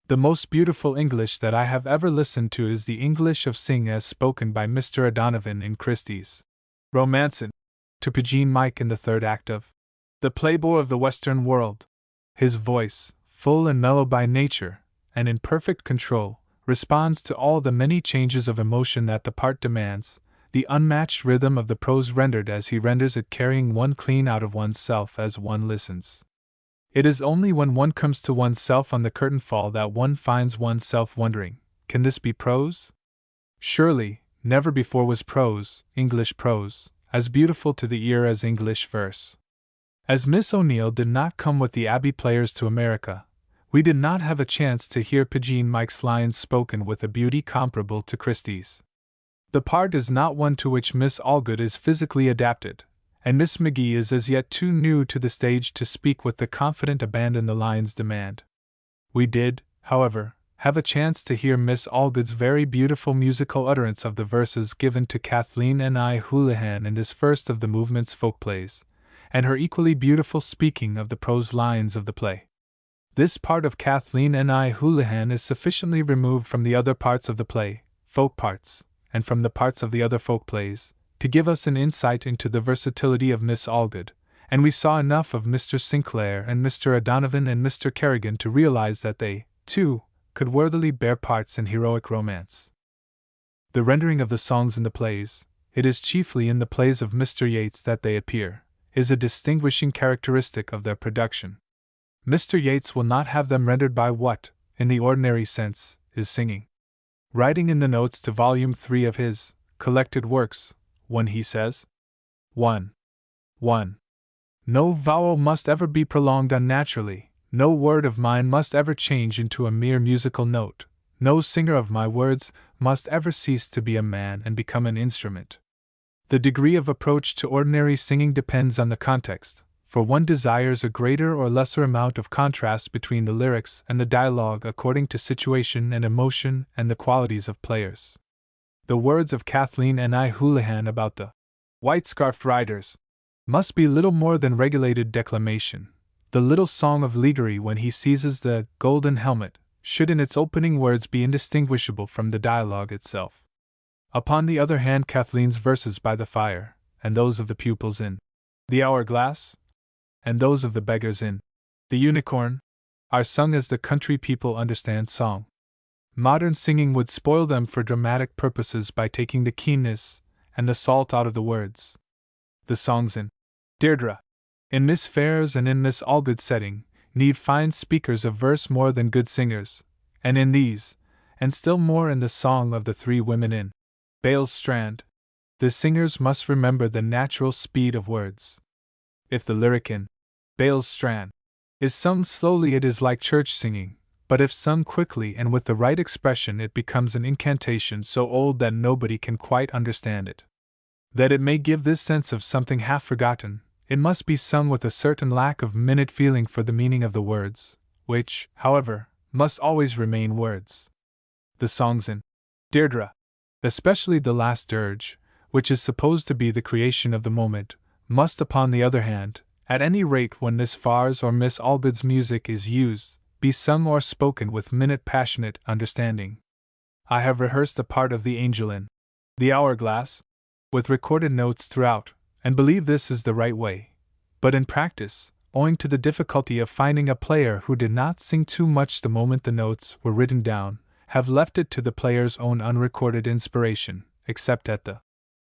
The most beautiful English that I have ever listened to is the English of Sing as spoken by Mr. O'Donovan in Christie's Romancin' to Pigeon Mike in the third act of The Playboy of the Western World. His voice, full and mellow by nature, and in perfect control, responds to all the many changes of emotion that the part demands, the unmatched rhythm of the prose rendered as he renders it carrying one clean out of one's self as one listens. It is only when one comes to one's self on the curtain fall that one finds one's self wondering, can this be prose? Surely, never before was prose, English prose, as beautiful to the ear as English verse. As Miss O'Neill did not come with the Abbey players to America, we did not have a chance to hear Pigeon Mike's lines spoken with a beauty comparable to Christie's. The part is not one to which Miss Allgood is physically adapted, and Miss McGee is as yet too new to the stage to speak with the confident abandon the lines demand. We did, however, have a chance to hear Miss Allgood's very beautiful musical utterance of the verses given to Kathleen N. I. Houlihan in this first of the movement's folk plays, and her equally beautiful speaking of the prose lines of the play. This part of Kathleen N. I. Houlihan is sufficiently removed from the other parts of the play, folk parts, and from the parts of the other folk plays, to give us an insight into the versatility of Miss Allgood, and we saw enough of Mr. Sinclair and Mr. O'Donovan and Mr. Kerrigan to realize that they, too, could worthily bear parts in heroic romance. The rendering of the songs in the plays, it is chiefly in the plays of Mr. Yeats that they appear, is a distinguishing characteristic of their production. Mr. Yeats will not have them rendered by what, in the ordinary sense, is singing. Writing in the notes to Volume 3 of his Collected Works, when he says, 1. No vowel must ever be prolonged unnaturally, no word of mine must ever change into a mere musical note, no singer of my words must ever cease to be a man and become an instrument. The degree of approach to ordinary singing depends on the context, for one desires a greater or lesser amount of contrast between the lyrics and the dialogue according to situation and emotion and the qualities of players. The words of Kathleen N. I. Houlihan about the white-scarfed riders must be little more than regulated declamation. The little song of Leagery when he seizes the golden helmet should in its opening words be indistinguishable from the dialogue itself. Upon the other hand, Kathleen's verses by the fire, and those of the pupils in The Hourglass, and those of the beggars in The Unicorn, are sung as the country people understand song. Modern singing would spoil them for dramatic purposes by taking the keenness and the salt out of the words. The songs in Deirdre, in Miss Fair's and in Miss Allgood's setting, need fine speakers of verse more than good singers, and in these, and still more in the Song of the Three Women in Bale's Strand, the singers must remember the natural speed of words. If the lyric in Bale's Strand is sung slowly, it is like church singing, but if sung quickly and with the right expression, it becomes an incantation so old that nobody can quite understand it. That it may give this sense of something half forgotten, it must be sung with a certain lack of minute feeling for the meaning of the words, which, however, must always remain words. The songs in Deirdre, especially the last dirge, which is supposed to be the creation of the moment, must, upon the other hand, at any rate when Miss Farr's or Miss Allgood's music is used, be sung or spoken with minute passionate understanding. I have rehearsed a part of the angel in The Hourglass, with recorded notes throughout, and believe this is the right way, but in practice, owing to the difficulty of finding a player who did not sing too much the moment the notes were written down, have left it to the player's own unrecorded inspiration, except at the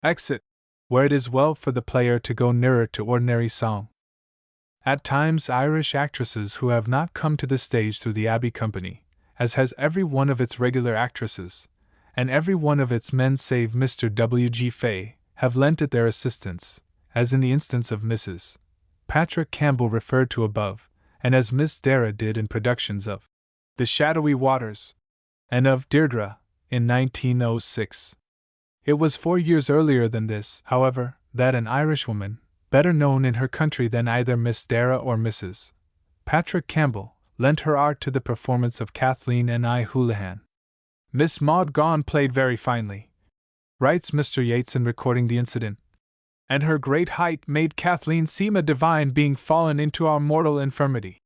exit, where it is well for the player to go nearer to ordinary song. At times Irish actresses who have not come to the stage through the Abbey Company, as has every one of its regular actresses, and every one of its men save Mr. W. G. Fay, have lent it their assistance, as in the instance of Mrs. Patrick Campbell referred to above, and as Miss Dara did in productions of The Shadowy Waters and of Deirdre in 1906. It was 4 years earlier than this, however, that an Irishwoman, better known in her country than either Miss Dara or Mrs. Patrick Campbell, lent her art to the performance of Kathleen N. I. Houlihan. Miss Maud Gonne played very finely, writes Mr. Yeats in recording the incident, and her great height made Kathleen seem a divine being fallen into our mortal infirmity.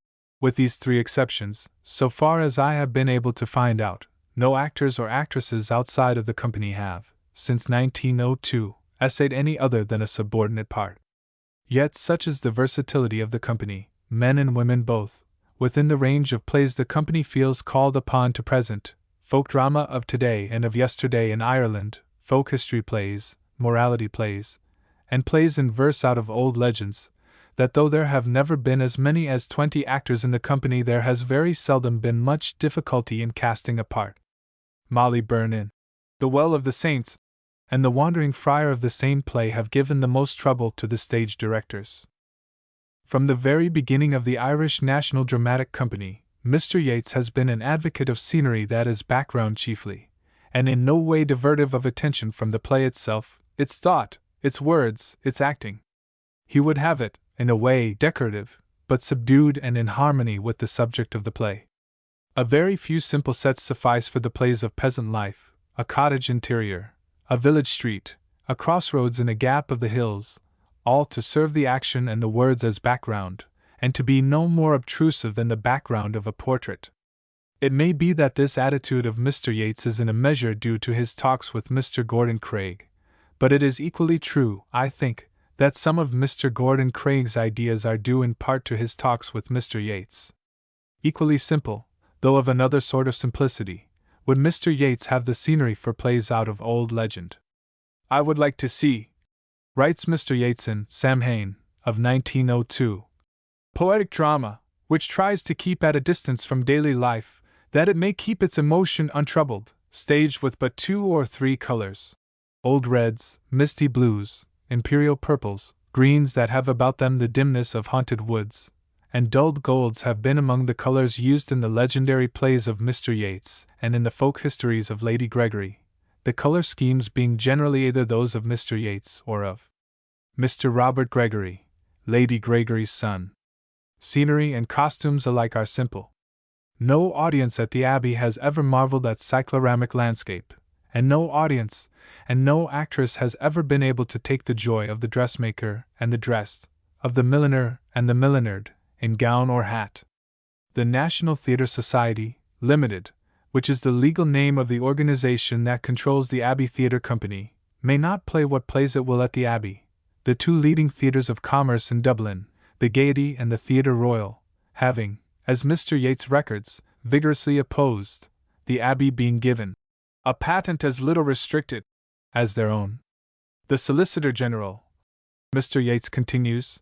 With these three exceptions, so far as I have been able to find out, no actors or actresses outside of the company have, since 1902, essayed any other than a subordinate part. Yet such is the versatility of the company, men and women both, within the range of plays the company feels called upon to present, folk drama of today and of yesterday in Ireland, folk history plays, morality plays, and plays in verse out of old legends, that though there have never been as many as 20 actors in the company, there has very seldom been much difficulty in casting a part. Molly Byrne, The Well of the Saints, and The Wandering Friar of the same play have given the most trouble to the stage directors. From the very beginning of the Irish National Dramatic Company, Mr. Yeats has been an advocate of scenery that is background chiefly, and in no way divertive of attention from the play itself, its thought, its words, its acting. He would have it, in a way, decorative, but subdued and in harmony with the subject of the play. A very few simple sets suffice for the plays of peasant life, a cottage interior, a village street, a crossroads in a gap of the hills, all to serve the action and the words as background, and to be no more obtrusive than the background of a portrait. It may be that this attitude of Mr. Yeats is in a measure due to his talks with Mr. Gordon Craig, but it is equally true, I think, that some of Mr. Gordon Craig's ideas are due in part to his talks with Mr. Yeats. Equally simple, though of another sort of simplicity, would Mr. Yeats have the scenery for plays out of old legend. I would like to see, writes Mr. Yeats in Samhain, of 1902, poetic drama, which tries to keep at a distance from daily life, that it may keep its emotion untroubled, staged with but 2 or 3 colors: old reds, misty blues, imperial purples, greens that have about them the dimness of haunted woods, and dulled golds have been among the colors used in the legendary plays of Mr. Yeats and in the folk histories of Lady Gregory, the color schemes being generally either those of Mr. Yeats or of Mr. Robert Gregory, Lady Gregory's son. Scenery and costumes alike are simple. No audience at the Abbey has ever marveled at cycloramic landscape, and no audience and no actress has ever been able to take the joy of the dressmaker and the dressed, of the milliner and the millinered, in gown or hat. The National Theatre Society, Limited, which is the legal name of the organization that controls the Abbey Theatre Company, may not play what plays it will at the Abbey. The 2 leading theatres of commerce in Dublin, the Gaiety and the Theatre Royal, having, as Mr. Yeats records, vigorously opposed, the Abbey being given a patent as little restricted as their own. The Solicitor General, Mr. Yeats continues,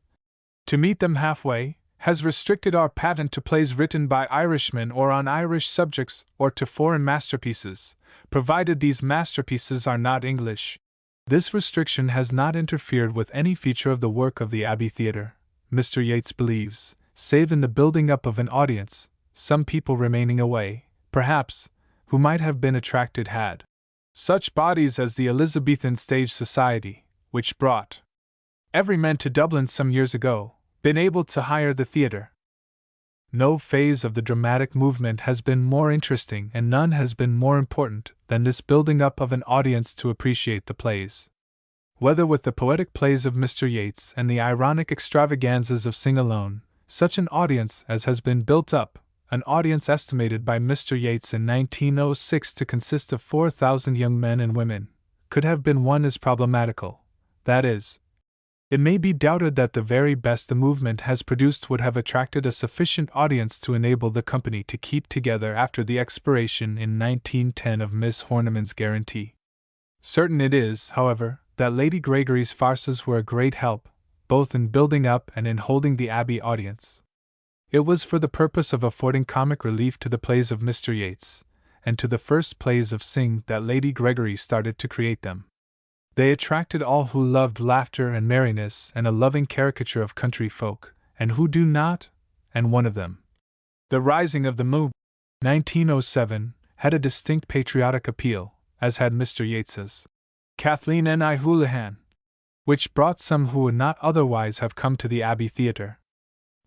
to meet them halfway, has restricted our patent to plays written by Irishmen or on Irish subjects or to foreign masterpieces, provided these masterpieces are not English. This restriction has not interfered with any feature of the work of the Abbey Theatre, Mr. Yeats believes, save in the building up of an audience, some people remaining away, perhaps, who might have been attracted had such bodies as the Elizabethan Stage Society, which brought Everyman to Dublin some years ago, been able to hire the theatre. No phase of the dramatic movement has been more interesting and none has been more important than this building up of an audience to appreciate the plays. Whether with the poetic plays of Mr. Yeats and the ironic extravaganzas of Sing Alone, such an audience as has been built up, an audience estimated by Mr. Yeats in 1906 to consist of 4,000 young men and women, could have been one is problematical. That is, it may be doubted that the very best the movement has produced would have attracted a sufficient audience to enable the company to keep together after the expiration in 1910 of Miss Horniman's guarantee. Certain it is, however, that Lady Gregory's farces were a great help, both in building up and in holding the Abbey audience. It was for the purpose of affording comic relief to the plays of Mr. Yeats, and to the first plays of Synge that Lady Gregory started to create them. They attracted all who loved laughter and merriness and a loving caricature of country folk, and who do not, and one of them, The Rising of the Moon, 1907, had a distinct patriotic appeal, as had Mr. Yeats's Kathleen and I Houlihan, which brought some who would not otherwise have come to the Abbey Theatre.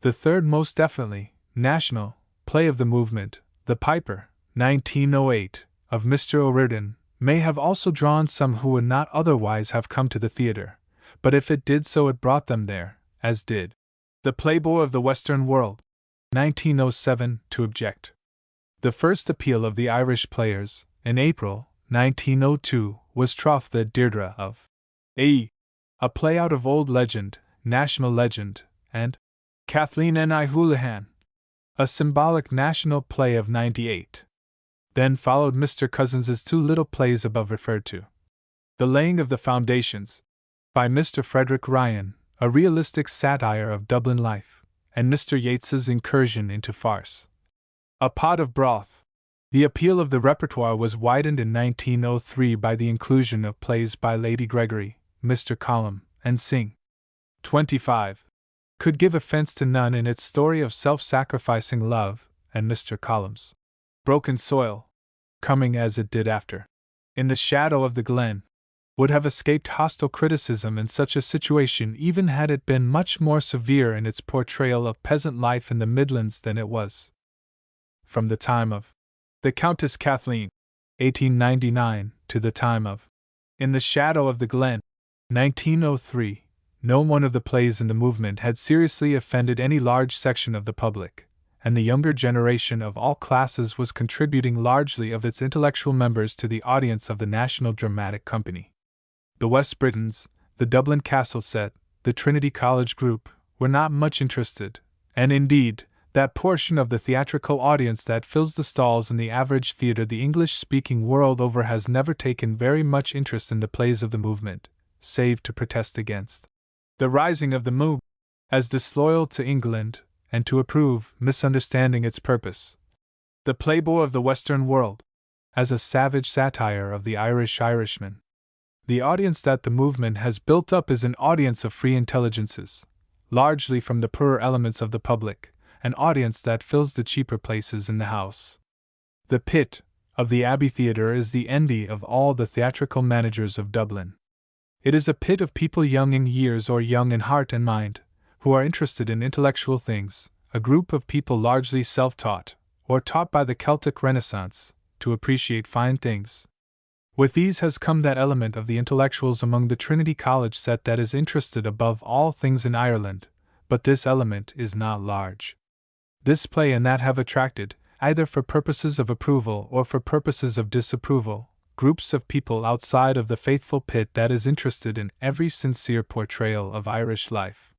The third most definitely national play of the movement, The Piper, 1908, of Mr. O'Riordan, may have also drawn some who would not otherwise have come to the theatre, but if it did so it brought them there, as did The Playboy of the Western World, 1907, to object. The first appeal of the Irish players, in April 1902, was Troth the Deirdre of A, a play out of old legend, national legend, and Kathleen and I Houlihan, a symbolic national play of 98. Then followed Mr. Cousins's two little plays above referred to. The Laying of the Foundations, by Mr. Frederick Ryan, a realistic satire of Dublin life, and Mr. Yeats's incursion into farce. A Pot of Broth. The appeal of the repertoire was widened in 1903 by the inclusion of plays by Lady Gregory, Mr. Column, and Synge. 25. Could give offense to none in its story of self-sacrificing love, and Mr. Column's Broken Soil, coming as it did after In the Shadow of the Glen, would have escaped hostile criticism in such a situation even had it been much more severe in its portrayal of peasant life in the Midlands than it was. From the time of The Countess Kathleen, 1899, to the time of In the Shadow of the Glen, 1903, no one of the plays in the movement had seriously offended any large section of the public, and the younger generation of all classes was contributing largely of its intellectual members to the audience of the National Dramatic Company. The West Britons, the Dublin Castle set, the Trinity College group, were not much interested, and indeed, that portion of the theatrical audience that fills the stalls in the average theatre the English-speaking world over has never taken very much interest in the plays of the movement, save to protest against the rising of the movement as disloyal to England, and to approve, misunderstanding its purpose, the Playboy of the Western world, as a savage satire of the Irish Irishman. The audience that the movement has built up is an audience of free intelligences, largely from the poorer elements of the public, an audience that fills the cheaper places in the house. The pit of the Abbey Theatre is the envy of all the theatrical managers of Dublin. It is a pit of people young in years or young in heart and mind, who are interested in intellectual things, a group of people largely self-taught, or taught by the Celtic Renaissance, to appreciate fine things. With these has come that element of the intellectuals among the Trinity College set that is interested above all things in Ireland, but this element is not large. This play and that have attracted, either for purposes of approval or for purposes of disapproval, groups of people outside of the faithful pit that is interested in every sincere portrayal of Irish life.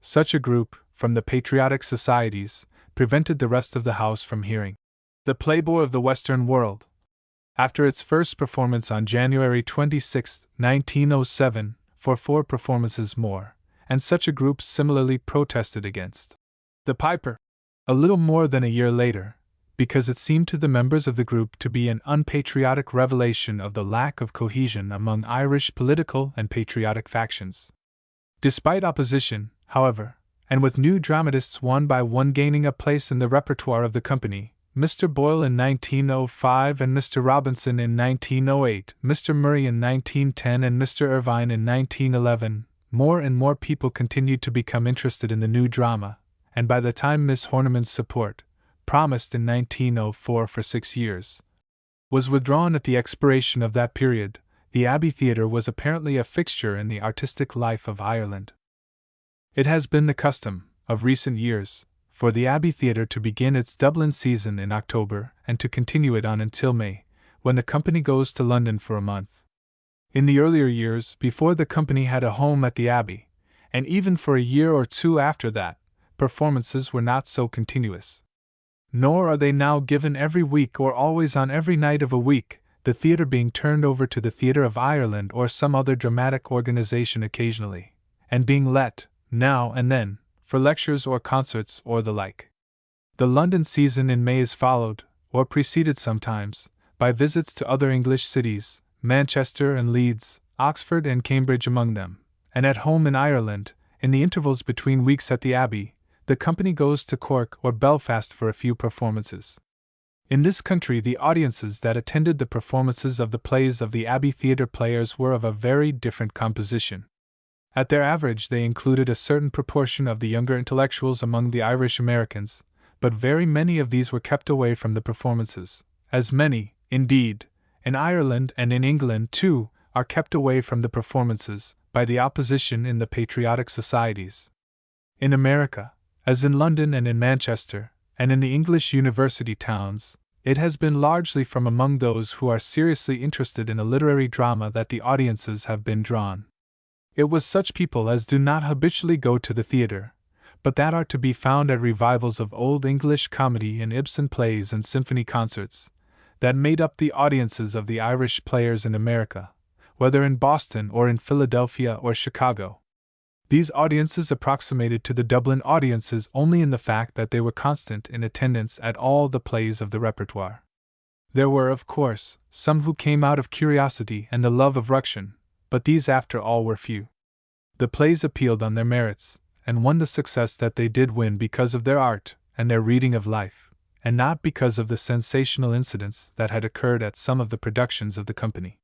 Such a group, from the patriotic societies, prevented the rest of the house from hearing The Playboy of the Western World, after its first performance on January 26, 1907, for 4 performances more, and such a group similarly protested against The Piper, a little more than a year later, because it seemed to the members of the group to be an unpatriotic revelation of the lack of cohesion among Irish political and patriotic factions. Despite opposition, however, and with new dramatists one by one gaining a place in the repertoire of the company, Mr. Boyle in 1905 and Mr. Robinson in 1908, Mr. Murray in 1910 and Mr. Irvine in 1911, more and more people continued to become interested in the new drama, and by the time Miss Horniman's support, promised in 1904 for 6 years, was withdrawn at the expiration of that period, the Abbey Theatre was apparently a fixture in the artistic life of Ireland. It has been the custom, of recent years, for the Abbey Theatre to begin its Dublin season in October and to continue it on until May, when the company goes to London for a month. In the earlier years, before the company had a home at the Abbey, and even for a year or two after that, performances were not so continuous. Nor are they now given every week or always on every night of a week, the theatre being turned over to the Theatre of Ireland or some other dramatic organization occasionally, and being let, now and then, for lectures or concerts or the like. The London season in May is followed, or preceded sometimes, by visits to other English cities, Manchester and Leeds, Oxford and Cambridge among them, and at home in Ireland, in the intervals between weeks at the Abbey, the company goes to Cork or Belfast for a few performances. In this country the audiences that attended the performances of the plays of the Abbey Theatre players were of a very different composition. At their average they included a certain proportion of the younger intellectuals among the Irish Americans, but very many of these were kept away from the performances, as many, indeed, in Ireland and in England too, are kept away from the performances, by the opposition in the patriotic societies. In America, As in London and in Manchester, and in the English university towns, it has been largely from among those who are seriously interested in a literary drama that the audiences have been drawn. It was such people as do not habitually go to the theatre, but that are to be found at revivals of old English comedy and Ibsen plays and symphony concerts, that made up the audiences of the Irish players in America, whether in Boston or in Philadelphia or Chicago. These audiences approximated to the Dublin audiences only in the fact that they were constant in attendance at all the plays of the repertoire. There were, of course, some who came out of curiosity and the love of ruction, but these after all were few. The plays appealed on their merits, and won the success that they did win because of their art and their reading of life, and not because of the sensational incidents that had occurred at some of the productions of the company.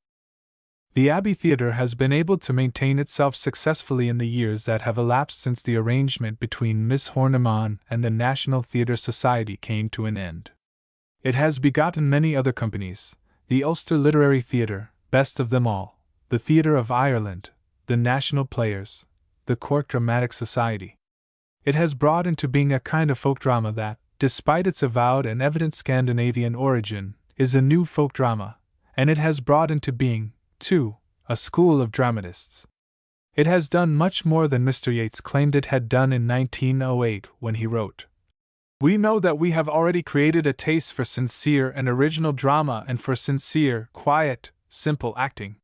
The Abbey Theatre has been able to maintain itself successfully in the years that have elapsed since the arrangement between Miss Horniman and the National Theatre Society came to an end. It has begotten many other companies: the Ulster Literary Theatre, best of them all, the Theatre of Ireland, the National Players, the Cork Dramatic Society. It has brought into being a kind of folk drama that, despite its avowed and evident Scandinavian origin, is a new folk drama, and it has brought into being, too, a school of dramatists. It has done much more than Mr. Yeats claimed it had done in 1908 when he wrote, "We know that we have already created a taste for sincere and original drama and for sincere, quiet, simple acting.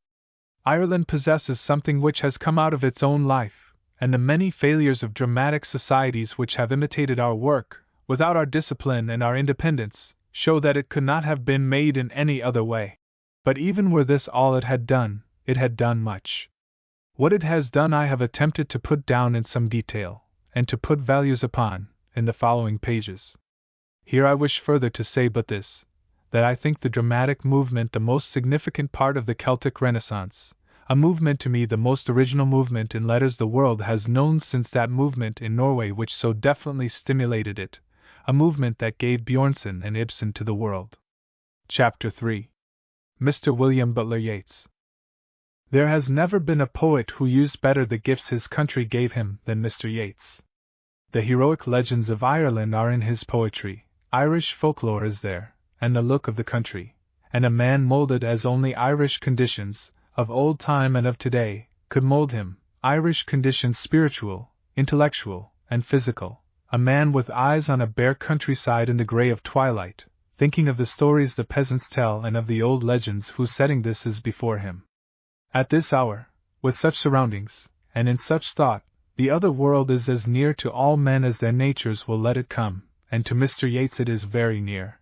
Ireland possesses something which has come out of its own life, and the many failures of dramatic societies which have imitated our work, without our discipline and our independence, show that it could not have been made in any other way. But even were this all it had done much. What it has done I have attempted to put down in some detail, and to put values upon, in the following pages. Here I wish further to say but this, that I think the dramatic movement the most significant part of the Celtic Renaissance, a movement to me the most original movement in letters the world has known since that movement in Norway which so definitely stimulated it, a movement that gave Bjornson and Ibsen to the world." Chapter 3. Mr. William Butler Yeats. There has never been a poet who used better the gifts his country gave him than Mr. Yeats. The heroic legends of Ireland are in his poetry, Irish folklore is there, and the look of the country, and a man molded as only Irish conditions, of old time and of today, could mold him, Irish conditions spiritual, intellectual, and physical, a man with eyes on a bare countryside in the grey of twilight, thinking of the stories the peasants tell and of the old legends whose setting this is before him. At this hour, with such surroundings, and in such thought, the other world is as near to all men as their natures will let it come, and to Mr. Yeats it is very near.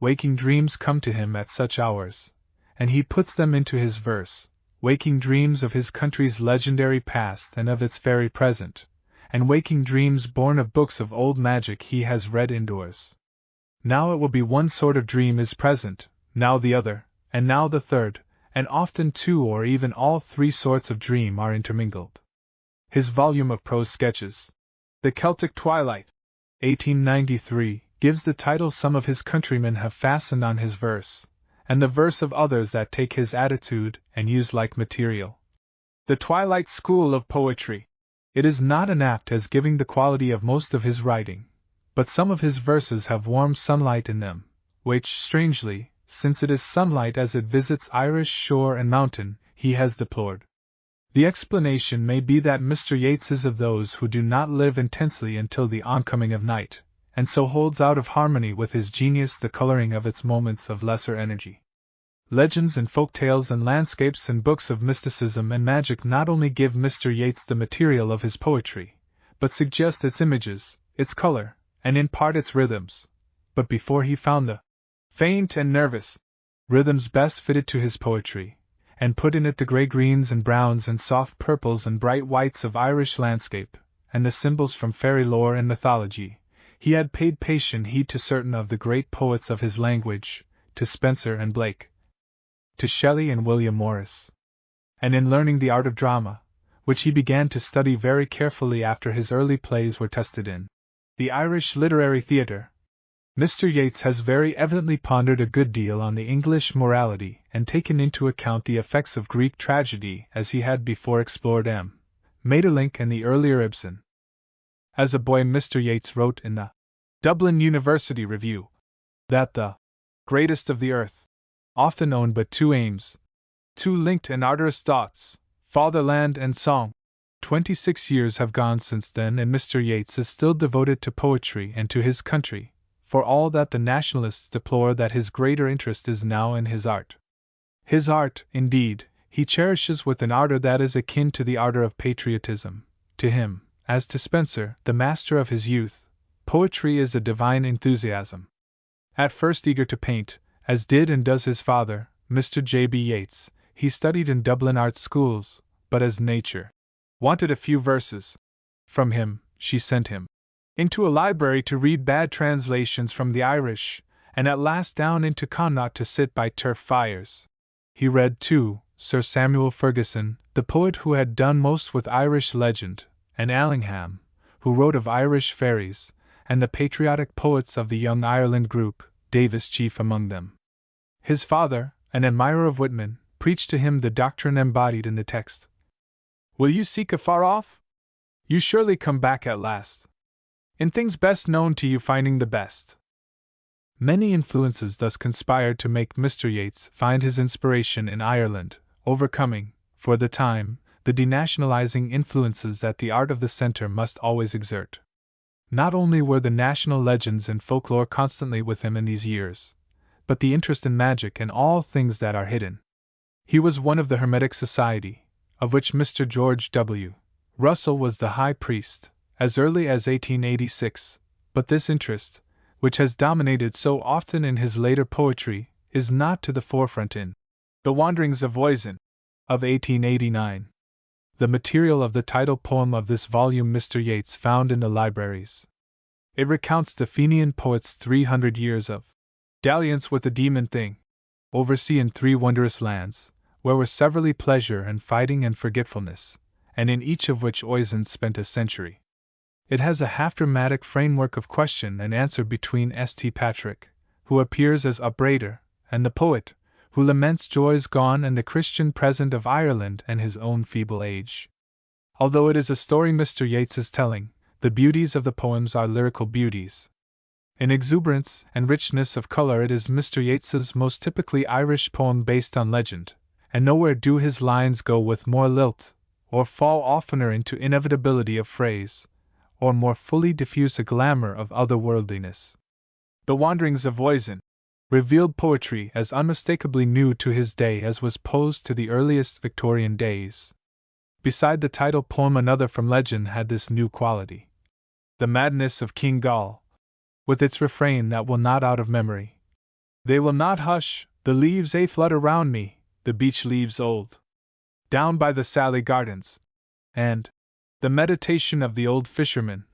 Waking dreams come to him at such hours, and he puts them into his verse, waking dreams of his country's legendary past and of its fairy present, and waking dreams born of books of old magic he has read indoors. Now it will be one sort of dream is present, now the other, and now the third, and often two or even all three sorts of dream are intermingled. His volume of prose sketches, The Celtic Twilight, 1893, gives the title some of his countrymen have fastened on his verse, and the verse of others that take his attitude and use like material. The Twilight School of Poetry. It is not inapt as giving the quality of most of his writing, but some of his verses have warm sunlight in them, which, strangely, since it is sunlight as it visits Irish shore and mountain, he has deplored. The explanation may be that Mr. Yeats is of those who do not live intensely until the oncoming of night, and so holds out of harmony with his genius the coloring of its moments of lesser energy. Legends and folk tales and landscapes and books of mysticism and magic not only give Mr. Yeats the material of his poetry, but suggest its images, its color, and in part its rhythms. But before he found the faint and nervous rhythms best fitted to his poetry, and put in it the grey-greens and browns and soft purples and bright whites of Irish landscape, and the symbols from fairy lore and mythology, he had paid patient heed to certain of the great poets of his language, to Spenser and Blake, to Shelley and William Morris. And in learning the art of drama, which he began to study very carefully after his early plays were tested in the Irish Literary Theatre, Mr. Yeats has very evidently pondered a good deal on the English morality and taken into account the effects of Greek tragedy as he had before explored Maeterlinck and the earlier Ibsen. As a boy, Mr. Yeats wrote in the Dublin University Review that the greatest of the earth often owned but two aims, two linked and ardorous thoughts, fatherland and song. 26 years have gone since then, and Mr. Yeats is still devoted to poetry and to his country, for all that the nationalists deplore that his greater interest is now in his art. His art, indeed, he cherishes with an ardor that is akin to the ardor of patriotism. To him, as to Spenser, the master of his youth, poetry is a divine enthusiasm. At first eager to paint, as did and does his father, Mr. J.B. Yeats, he studied in Dublin art schools, but as nature wanted a few verses from him, she sent him into a library to read bad translations from the Irish, and at last down into Connaught to sit by turf fires. He read, too, Sir Samuel Fergusson, the poet who had done most with Irish legend, and Allingham, who wrote of Irish fairies, and the patriotic poets of the Young Ireland group, Davis chief among them. His father, an admirer of Whitman, preached to him the doctrine embodied in the text. Will you seek afar off? You surely come back at last. In things best known to you finding the best. Many influences thus conspired to make Mr. Yeats find his inspiration in Ireland, overcoming, for the time, the denationalizing influences that the art of the centre must always exert. Not only were the national legends and folklore constantly with him in these years, but the interest in magic and all things that are hidden. He was one of the Hermetic Society, of which Mr. George W. Russell was the high priest, as early as 1886, but this interest, which has dominated so often in his later poetry, is not to the forefront in The Wanderings of Oisin, of 1889. The material of the title poem of this volume Mr. Yeats found in the libraries. It recounts the Fenian poet's 300 years of dalliance with the demon thing, oversea in three wondrous lands, where were severally pleasure and fighting and forgetfulness, and in each of which Oisin spent a century. It has a half-dramatic framework of question and answer between St. Patrick, who appears as upbraider, and the poet, who laments joys gone and the Christian present of Ireland and his own feeble age. Although it is a story Mr. Yeats is telling, the beauties of the poems are lyrical beauties. In exuberance and richness of color it is Mr. Yeats's most typically Irish poem based on legend, and nowhere do his lines go with more lilt, or fall oftener into inevitability of phrase, or more fully diffuse a glamour of otherworldliness. The Wanderings of Oisin revealed poetry as unmistakably new to his day as was posed to the earliest Victorian days. Beside the title poem, another from legend had this new quality. The Madness of King Gall, with its refrain that will not out of memory. They will not hush, the leaves a flutter round me, the beech leaves old, down by the Sally Gardens, and The Meditation of the Old Fisherman,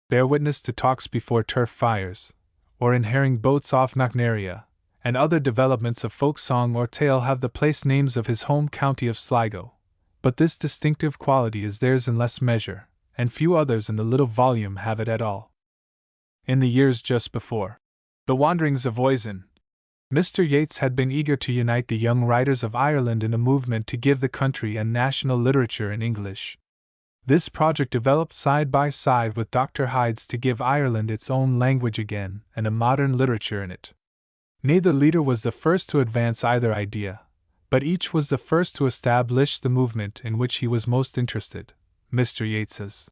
bear witness to talks before turf fires, or in herring boats off Knocknarea, and other developments of folk song or tale have the place names of his home county of Sligo, but this distinctive quality is theirs in less measure, and few others in the little volume have it at all. In the years just before The Wanderings of Oisin, Mr. Yeats had been eager to unite the young writers of Ireland in a movement to give the country and national literature in English. This project developed side by side with Dr. Hyde's to give Ireland its own language again and a modern literature in it. Neither leader was the first to advance either idea, but each was the first to establish the movement in which he was most interested. Mr. Yeats's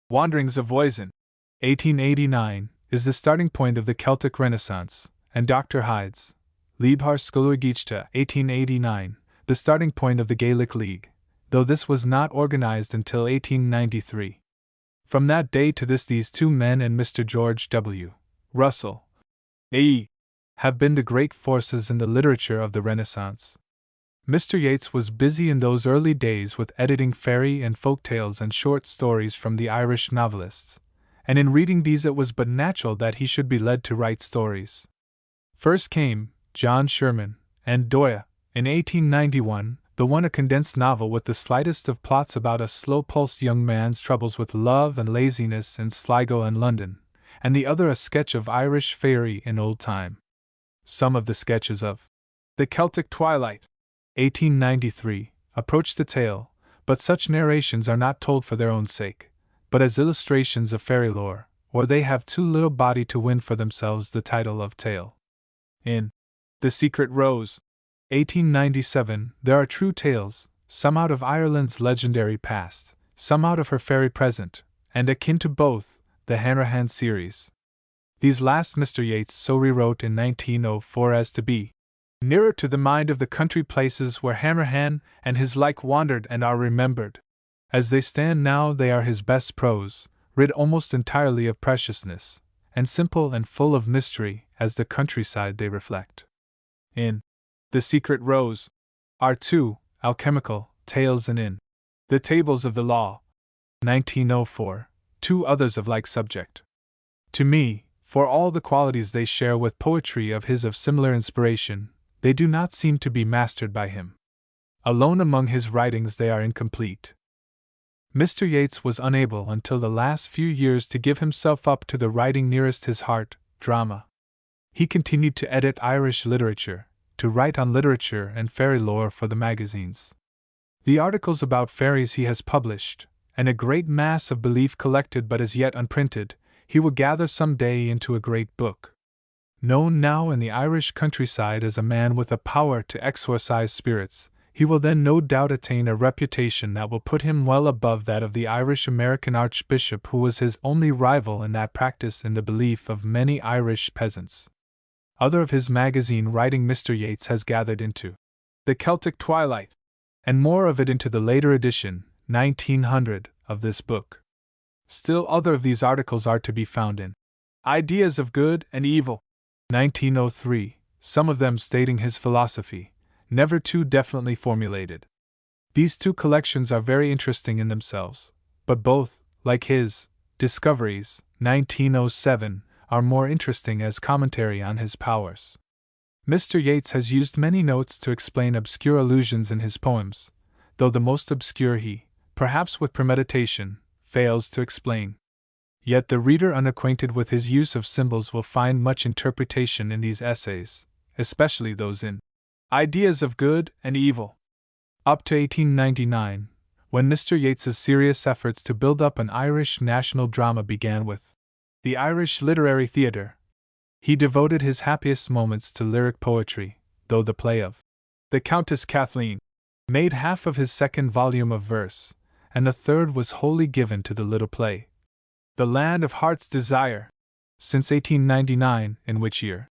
Wanderings of Oisin, 1889, is the starting point of the Celtic Renaissance, and Dr. Hyde's Liebhar Scoilgeachta, 1889, the starting point of the Gaelic League, though this was not organized until 1893. From that day to this, these two men and Mr. George W. Russell, A.E., have been the great forces in the literature of the Renaissance. Mr. Yeats was busy in those early days with editing fairy and folk tales and short stories from the Irish novelists, and in reading these it was but natural that he should be led to write stories. First came John Sherman and Doya, in 1891, the one a condensed novel with the slightest of plots about a slow-pulsed young man's troubles with love and laziness in Sligo and London, and the other a sketch of Irish faery in old time. Some of the sketches of The Celtic Twilight, 1893, approach the tale, but such narrations are not told for their own sake. but as illustrations of fairy lore, or they have too little body to win for themselves the title of tale. In The Secret Rose, 1897, there are true tales, some out of Ireland's legendary past, some out of her fairy present, and akin to both, the Hanrahan series. These last Mr. Yeats so rewrote in 1904 as to be nearer to the mind of the country places where Hanrahan and his like wandered and are remembered. As they stand now, they are his best prose, rid almost entirely of preciousness, and simple and full of mystery as the countryside they reflect. In The Secret Rose are two alchemical tales, and in The Tables of the Law, 1904, two others of like subject. To me, for all the qualities they share with poetry of his of similar inspiration, they do not seem to be mastered by him. Alone among his writings they are incomplete. Mr. Yeats was unable until the last few years to give himself up to the writing nearest his heart, drama. He continued to edit Irish literature, to write on literature and fairy lore for the magazines. The articles about fairies he has published, and a great mass of belief collected but as yet unprinted, he will gather some day into a great book. Known now in the Irish countryside as a man with a power to exorcise spirits, he will then no doubt attain a reputation that will put him well above that of the Irish-American archbishop who was his only rival in that practice in the belief of many Irish peasants. Other of his magazine writing Mr. Yeats has gathered into The Celtic Twilight, and more of it into the later edition, 1900, of this book. Still other of these articles are to be found in Ideas of Good and Evil, 1903, some of them stating his philosophy, never too definitely formulated. These two collections are very interesting in themselves, but both, like his Discoveries, 1907, are more interesting as commentary on his powers. Mr. Yeats has used many notes to explain obscure allusions in his poems, though the most obscure he, perhaps with premeditation, fails to explain. Yet the reader unacquainted with his use of symbols will find much interpretation in these essays, especially those in Ideas of Good and Evil. Up to 1899, when Mr. Yeats's serious efforts to build up an Irish national drama began with the Irish Literary Theatre, he devoted his happiest moments to lyric poetry, though the play of The Countess Kathleen made half of his second volume of verse, and the third was wholly given to the little play, The Land of Heart's Desire, since 1899, in which year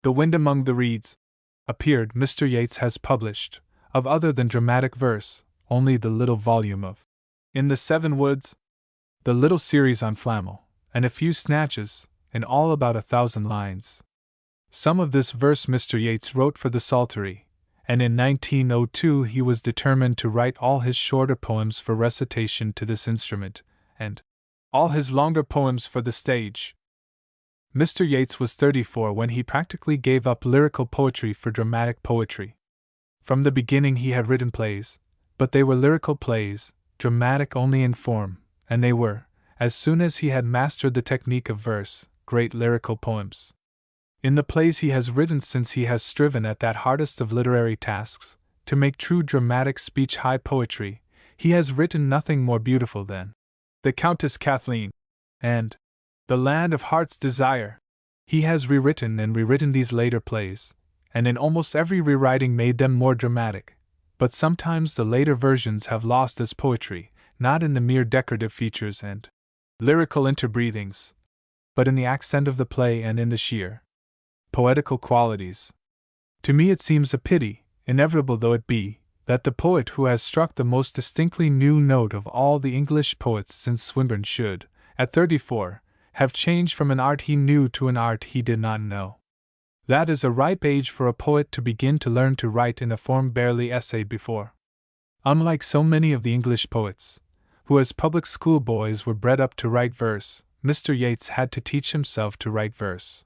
The Wind Among the Reeds appeared. Mr. Yeats has published, of other than dramatic verse, only the little volume of In the Seven Woods, the little series on Flamel, and a few snatches, in all about 1,000 lines. Some of this verse Mr. Yeats wrote for the Psaltery, and in 1902 he was determined to write all his shorter poems for recitation to this instrument, and all his longer poems for the stage. Mr. Yeats was 34 when he practically gave up lyrical poetry for dramatic poetry. From the beginning he had written plays, but they were lyrical plays, dramatic only in form, and they were, as soon as he had mastered the technique of verse, great lyrical poems. In the plays he has written since he has striven at that hardest of literary tasks, to make true dramatic speech high poetry, he has written nothing more beautiful than The Countess Kathleen and The Land of Heart's Desire. He has rewritten and rewritten these later plays, and in almost every rewriting made them more dramatic, but sometimes the later versions have lost as poetry, not in the mere decorative features and lyrical interbreathings, but in the accent of the play and in the sheer poetical qualities. To me it seems a pity, inevitable though it be, that the poet who has struck the most distinctly new note of all the English poets since Swinburne should, at 34, have changed from an art he knew to an art he did not know. That is a ripe age for a poet to begin to learn to write in a form barely essayed before. Unlike so many of the English poets, who as public school boys were bred up to write verse, Mr. Yeats had to teach himself to write verse.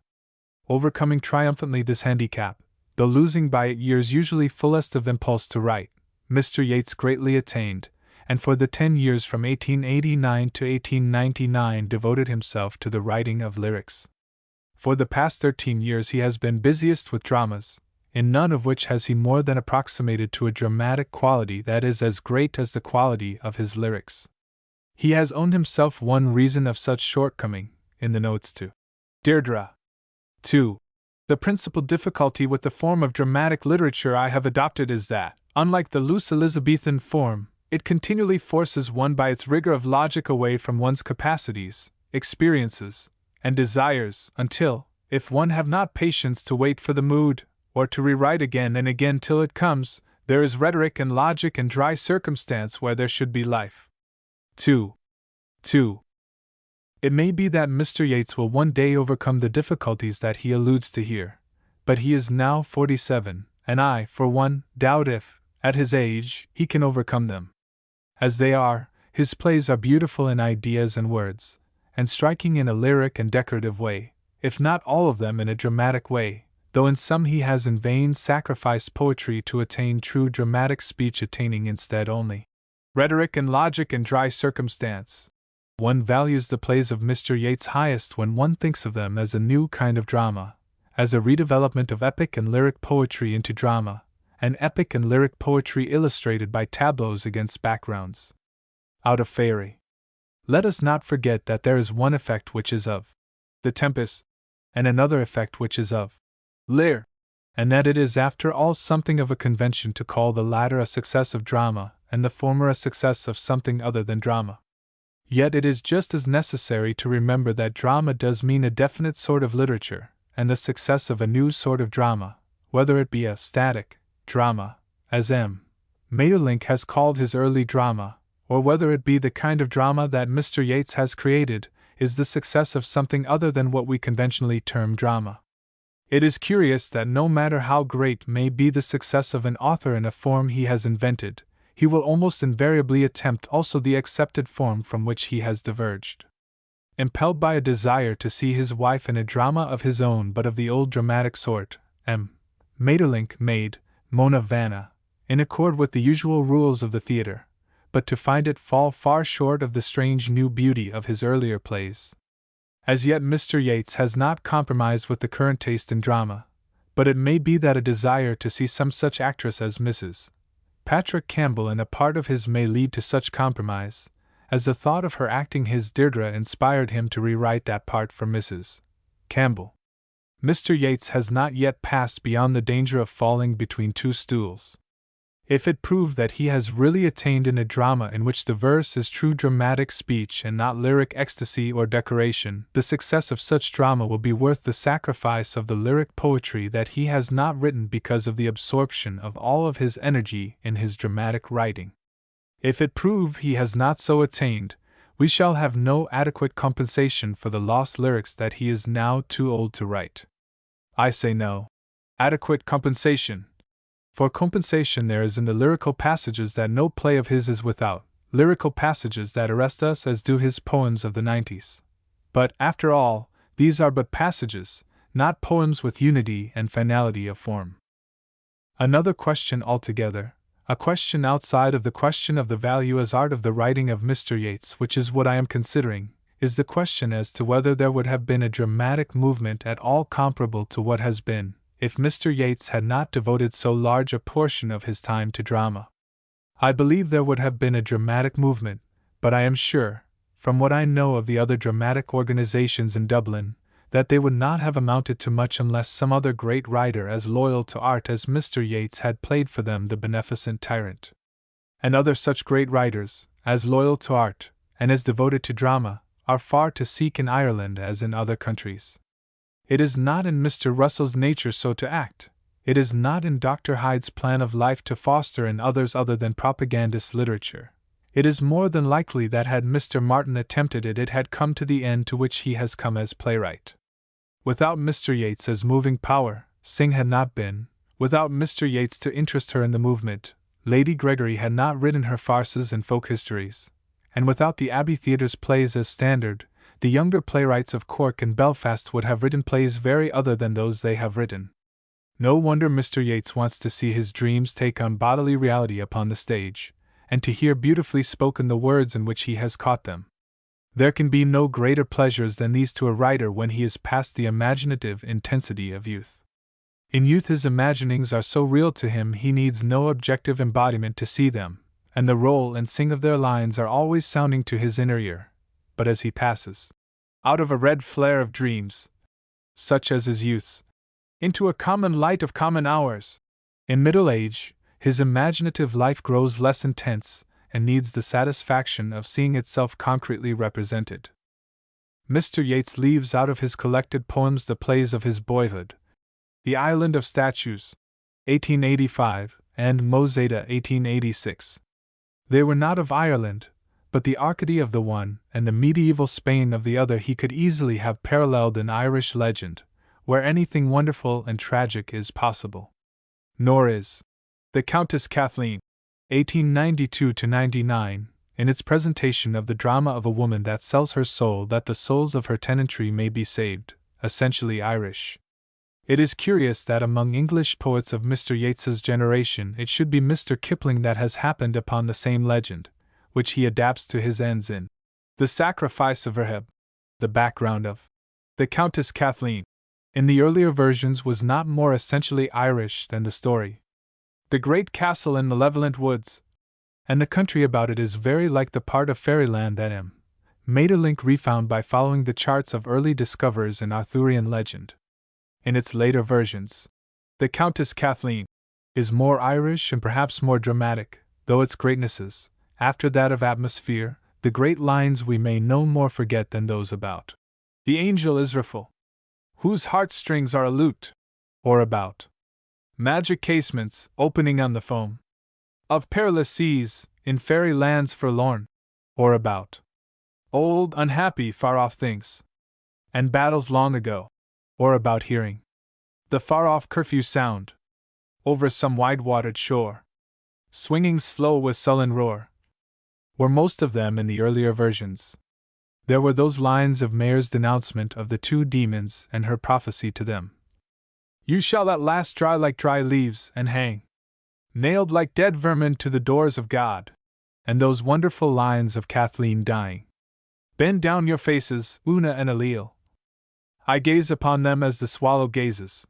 Overcoming triumphantly this handicap, though losing by it years usually fullest of impulse to write, Mr. Yeats greatly attained, and for the 10 years from 1889 to 1899 devoted himself to the writing of lyrics. For the past 13 years he has been busiest with dramas, in none of which has he more than approximated to a dramatic quality that is as great as the quality of his lyrics. He has owned himself one reason of such shortcoming, in the notes to Deirdre. 2. The principal difficulty with the form of dramatic literature I have adopted is that, unlike the loose Elizabethan form, it continually forces one by its rigor of logic away from one's capacities, experiences, and desires until, if one have not patience to wait for the mood, or to rewrite again and again till it comes, there is rhetoric and logic and dry circumstance where there should be life. 2. It may be that Mr. Yeats will one day overcome the difficulties that he alludes to here, but he is now 47, and I, for one, doubt if, at his age, he can overcome them. As they are, his plays are beautiful in ideas and words, and striking in a lyric and decorative way, if not all of them in a dramatic way, though in some he has in vain sacrificed poetry to attain true dramatic speech, attaining instead only rhetoric and logic and dry circumstance. One values the plays of Mr. Yeats highest when one thinks of them as a new kind of drama, as a redevelopment of epic and lyric poetry into drama, and epic and lyric poetry illustrated by tableaus against backgrounds. Out of Fairy. Let us not forget that there is one effect which is of The Tempest, and another effect which is of Lear, and that it is after all something of a convention to call the latter a success of drama, and the former a success of something other than drama. Yet it is just as necessary to remember that drama does mean a definite sort of literature, and the success of a new sort of drama, whether it be a static drama, as M. Maeterlinck has called his early drama, or whether it be the kind of drama that Mr. Yeats has created, is the success of something other than what we conventionally term drama. It is curious that no matter how great may be the success of an author in a form he has invented, he will almost invariably attempt also the accepted form from which he has diverged. Impelled by a desire to see his wife in a drama of his own but of the old dramatic sort, M. Maeterlinck made Monna Vanna, in accord with the usual rules of the theatre, but to find it fall far short of the strange new beauty of his earlier plays. As yet Mr. Yeats has not compromised with the current taste in drama, but it may be that a desire to see some such actress as Mrs. Patrick Campbell in a part of his may lead to such compromise, as the thought of her acting his Deirdre inspired him to rewrite that part for Mrs. Campbell. Mr. Yeats has not yet passed beyond the danger of falling between two stools. If it prove that he has really attained in a drama in which the verse is true dramatic speech and not lyric ecstasy or decoration, the success of such drama will be worth the sacrifice of the lyric poetry that he has not written because of the absorption of all of his energy in his dramatic writing. If it prove he has not so attained, we shall have no adequate compensation for the lost lyrics that he is now too old to write. I say no adequate compensation. For compensation there is in the lyrical passages that no play of his is without, lyrical passages that arrest us as do his poems of the 90s. But, after all, these are but passages, not poems with unity and finality of form. Another question altogether, a question outside of the question of the value as art of the writing of Mr. Yeats, which is what I am considering, is the question as to whether there would have been a dramatic movement at all comparable to what has been, if Mr. Yeats had not devoted so large a portion of his time to drama. I believe there would have been a dramatic movement, but I am sure, from what I know of the other dramatic organizations in Dublin, that they would not have amounted to much unless some other great writer as loyal to art as Mr. Yeats had played for them the beneficent tyrant. And other such great writers, as loyal to art, and as devoted to drama, are far to seek in Ireland as in other countries. It is not in Mr. Russell's nature so to act. It is not in Dr. Hyde's plan of life to foster in others other than propagandist literature. It is more than likely that had Mr. Martin attempted it, it had come to the end to which he has come as playwright. Without Mr. Yeats as moving power, Synge had not been. Without Mr. Yeats to interest her in the movement, Lady Gregory had not written her farces and folk histories. And without the Abbey Theatre's plays as standard, the younger playwrights of Cork and Belfast would have written plays very other than those they have written. No wonder Mr. Yeats wants to see his dreams take on bodily reality upon the stage, and to hear beautifully spoken the words in which he has caught them. There can be no greater pleasures than these to a writer when he is past the imaginative intensity of youth. In youth his imaginings are so real to him he needs no objective embodiment to see them, and the roll and sing of their lines are always sounding to his inner ear, but as he passes out of a red flare of dreams, such as his youth's, into a common light of common hours, in middle age, his imaginative life grows less intense and needs the satisfaction of seeing itself concretely represented. Mr. Yeats leaves out of his collected poems the plays of his boyhood, The Island of Statues, 1885, and Moseda, 1886. They were not of Ireland, but the Arcady of the one and the medieval Spain of the other he could easily have paralleled in Irish legend, where anything wonderful and tragic is possible. Nor is The Countess Kathleen, 1892-99, in its presentation of the drama of a woman that sells her soul that the souls of her tenantry may be saved, essentially Irish. It is curious that among English poets of Mr. Yeats's generation it should be Mr. Kipling that has happened upon the same legend, which he adapts to his ends in The Sacrifice of Rahab. The background of The Countess Kathleen, in the earlier versions, was not more essentially Irish than the story. The great castle in malevolent woods, and the country about it is very like the part of fairyland that M. Maeterlinck refound by following the charts of early discoverers in Arthurian legend. In its later versions, The Countess Kathleen is more Irish and perhaps more dramatic, though its greatnesses, after that of atmosphere, the great lines we may no more forget than those about the angel Israfel, whose heartstrings are a lute, or about magic casements opening on the foam of perilous seas in fairy lands forlorn, or about old, unhappy, far-off things and battles long ago, or about hearing the far-off curfew sound over some wide-watered shore, swinging slow with sullen roar. Were most of them in the earlier versions. There were those lines of Mayer's denouncement of the two demons and her prophecy to them. You shall at last dry like dry leaves and hang, nailed like dead vermin to the doors of God, and those wonderful lines of Kathleen dying. Bend down your faces, Una and Alil. I gaze upon them as the swallow gazes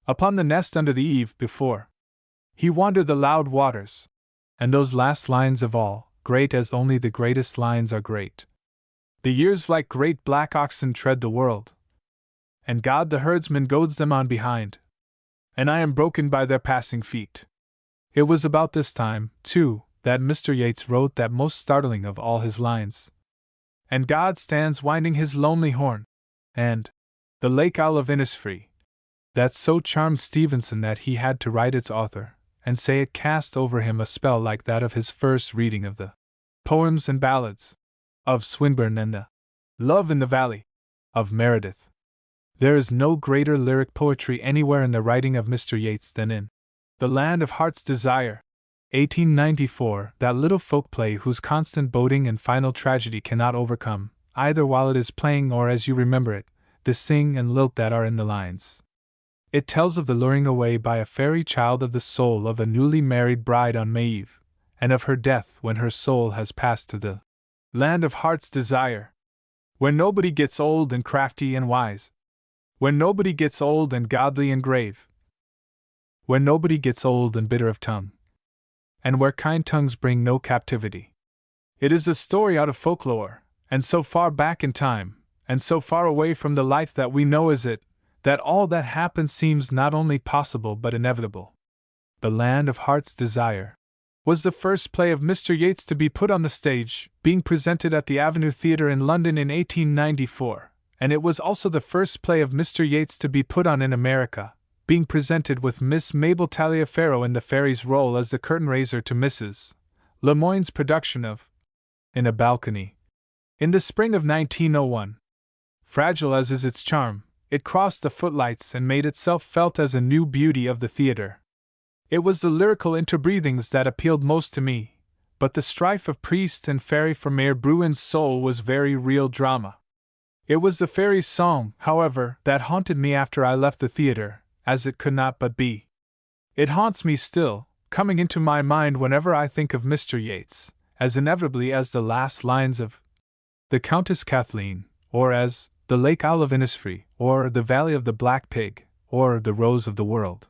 upon the nest under the eave before he wandered the loud waters, and those last lines of all, great as only the greatest lines are great. The years like great black oxen tread the world, and God the herdsman goads them on behind, and I am broken by their passing feet. It was about this time, too, that Mr. Yeats wrote that most startling of all his lines. And God stands winding his lonely horn, and the Lake Owl of Innisfree, that so charmed Stevenson that he had to write its author, and say it cast over him a spell like that of his first reading of the poems and ballads of Swinburne and the Love in the Valley of Meredith. There is no greater lyric poetry anywhere in the writing of Mr. Yeats than in The Land of Heart's Desire, 1894, that little folk play whose constant boding and final tragedy cannot overcome, either while it is playing or as you remember it, the sing and lilt that are in the lines. It tells of the luring away by a fairy child of the soul of a newly married bride on May Eve, and of her death when her soul has passed to the Land of Heart's Desire, where nobody gets old and crafty and wise, where nobody gets old and godly and grave, where nobody gets old and bitter of tongue, and where kind tongues bring no captivity. It is a story out of folklore, and so far back in time, and so far away from the life that we know as it, that all that happens seems not only possible but inevitable. The Land of Heart's Desire was the first play of Mr. Yeats to be put on the stage, being presented at the Avenue Theatre in London in 1894, and it was also the first play of Mr. Yeats to be put on in America, being presented with Miss Mabel Taliaferro in the fairy's role as the curtain raiser to Mrs. Lemoyne's production of In a Balcony, in the spring of 1901. Fragile as is its charm, it crossed the footlights and made itself felt as a new beauty of the theatre. It was the lyrical interbreathings that appealed most to me, but the strife of priest and fairy for Mayor Bruin's soul was very real drama. It was the fairy's song, however, that haunted me after I left the theatre, as it could not but be. It haunts me still, coming into my mind whenever I think of Mr. Yeats, as inevitably as the last lines of The Countess Kathleen, or as The Lake Owl of Innisfree, or The Valley of the Black Pig, or The Rose of the World,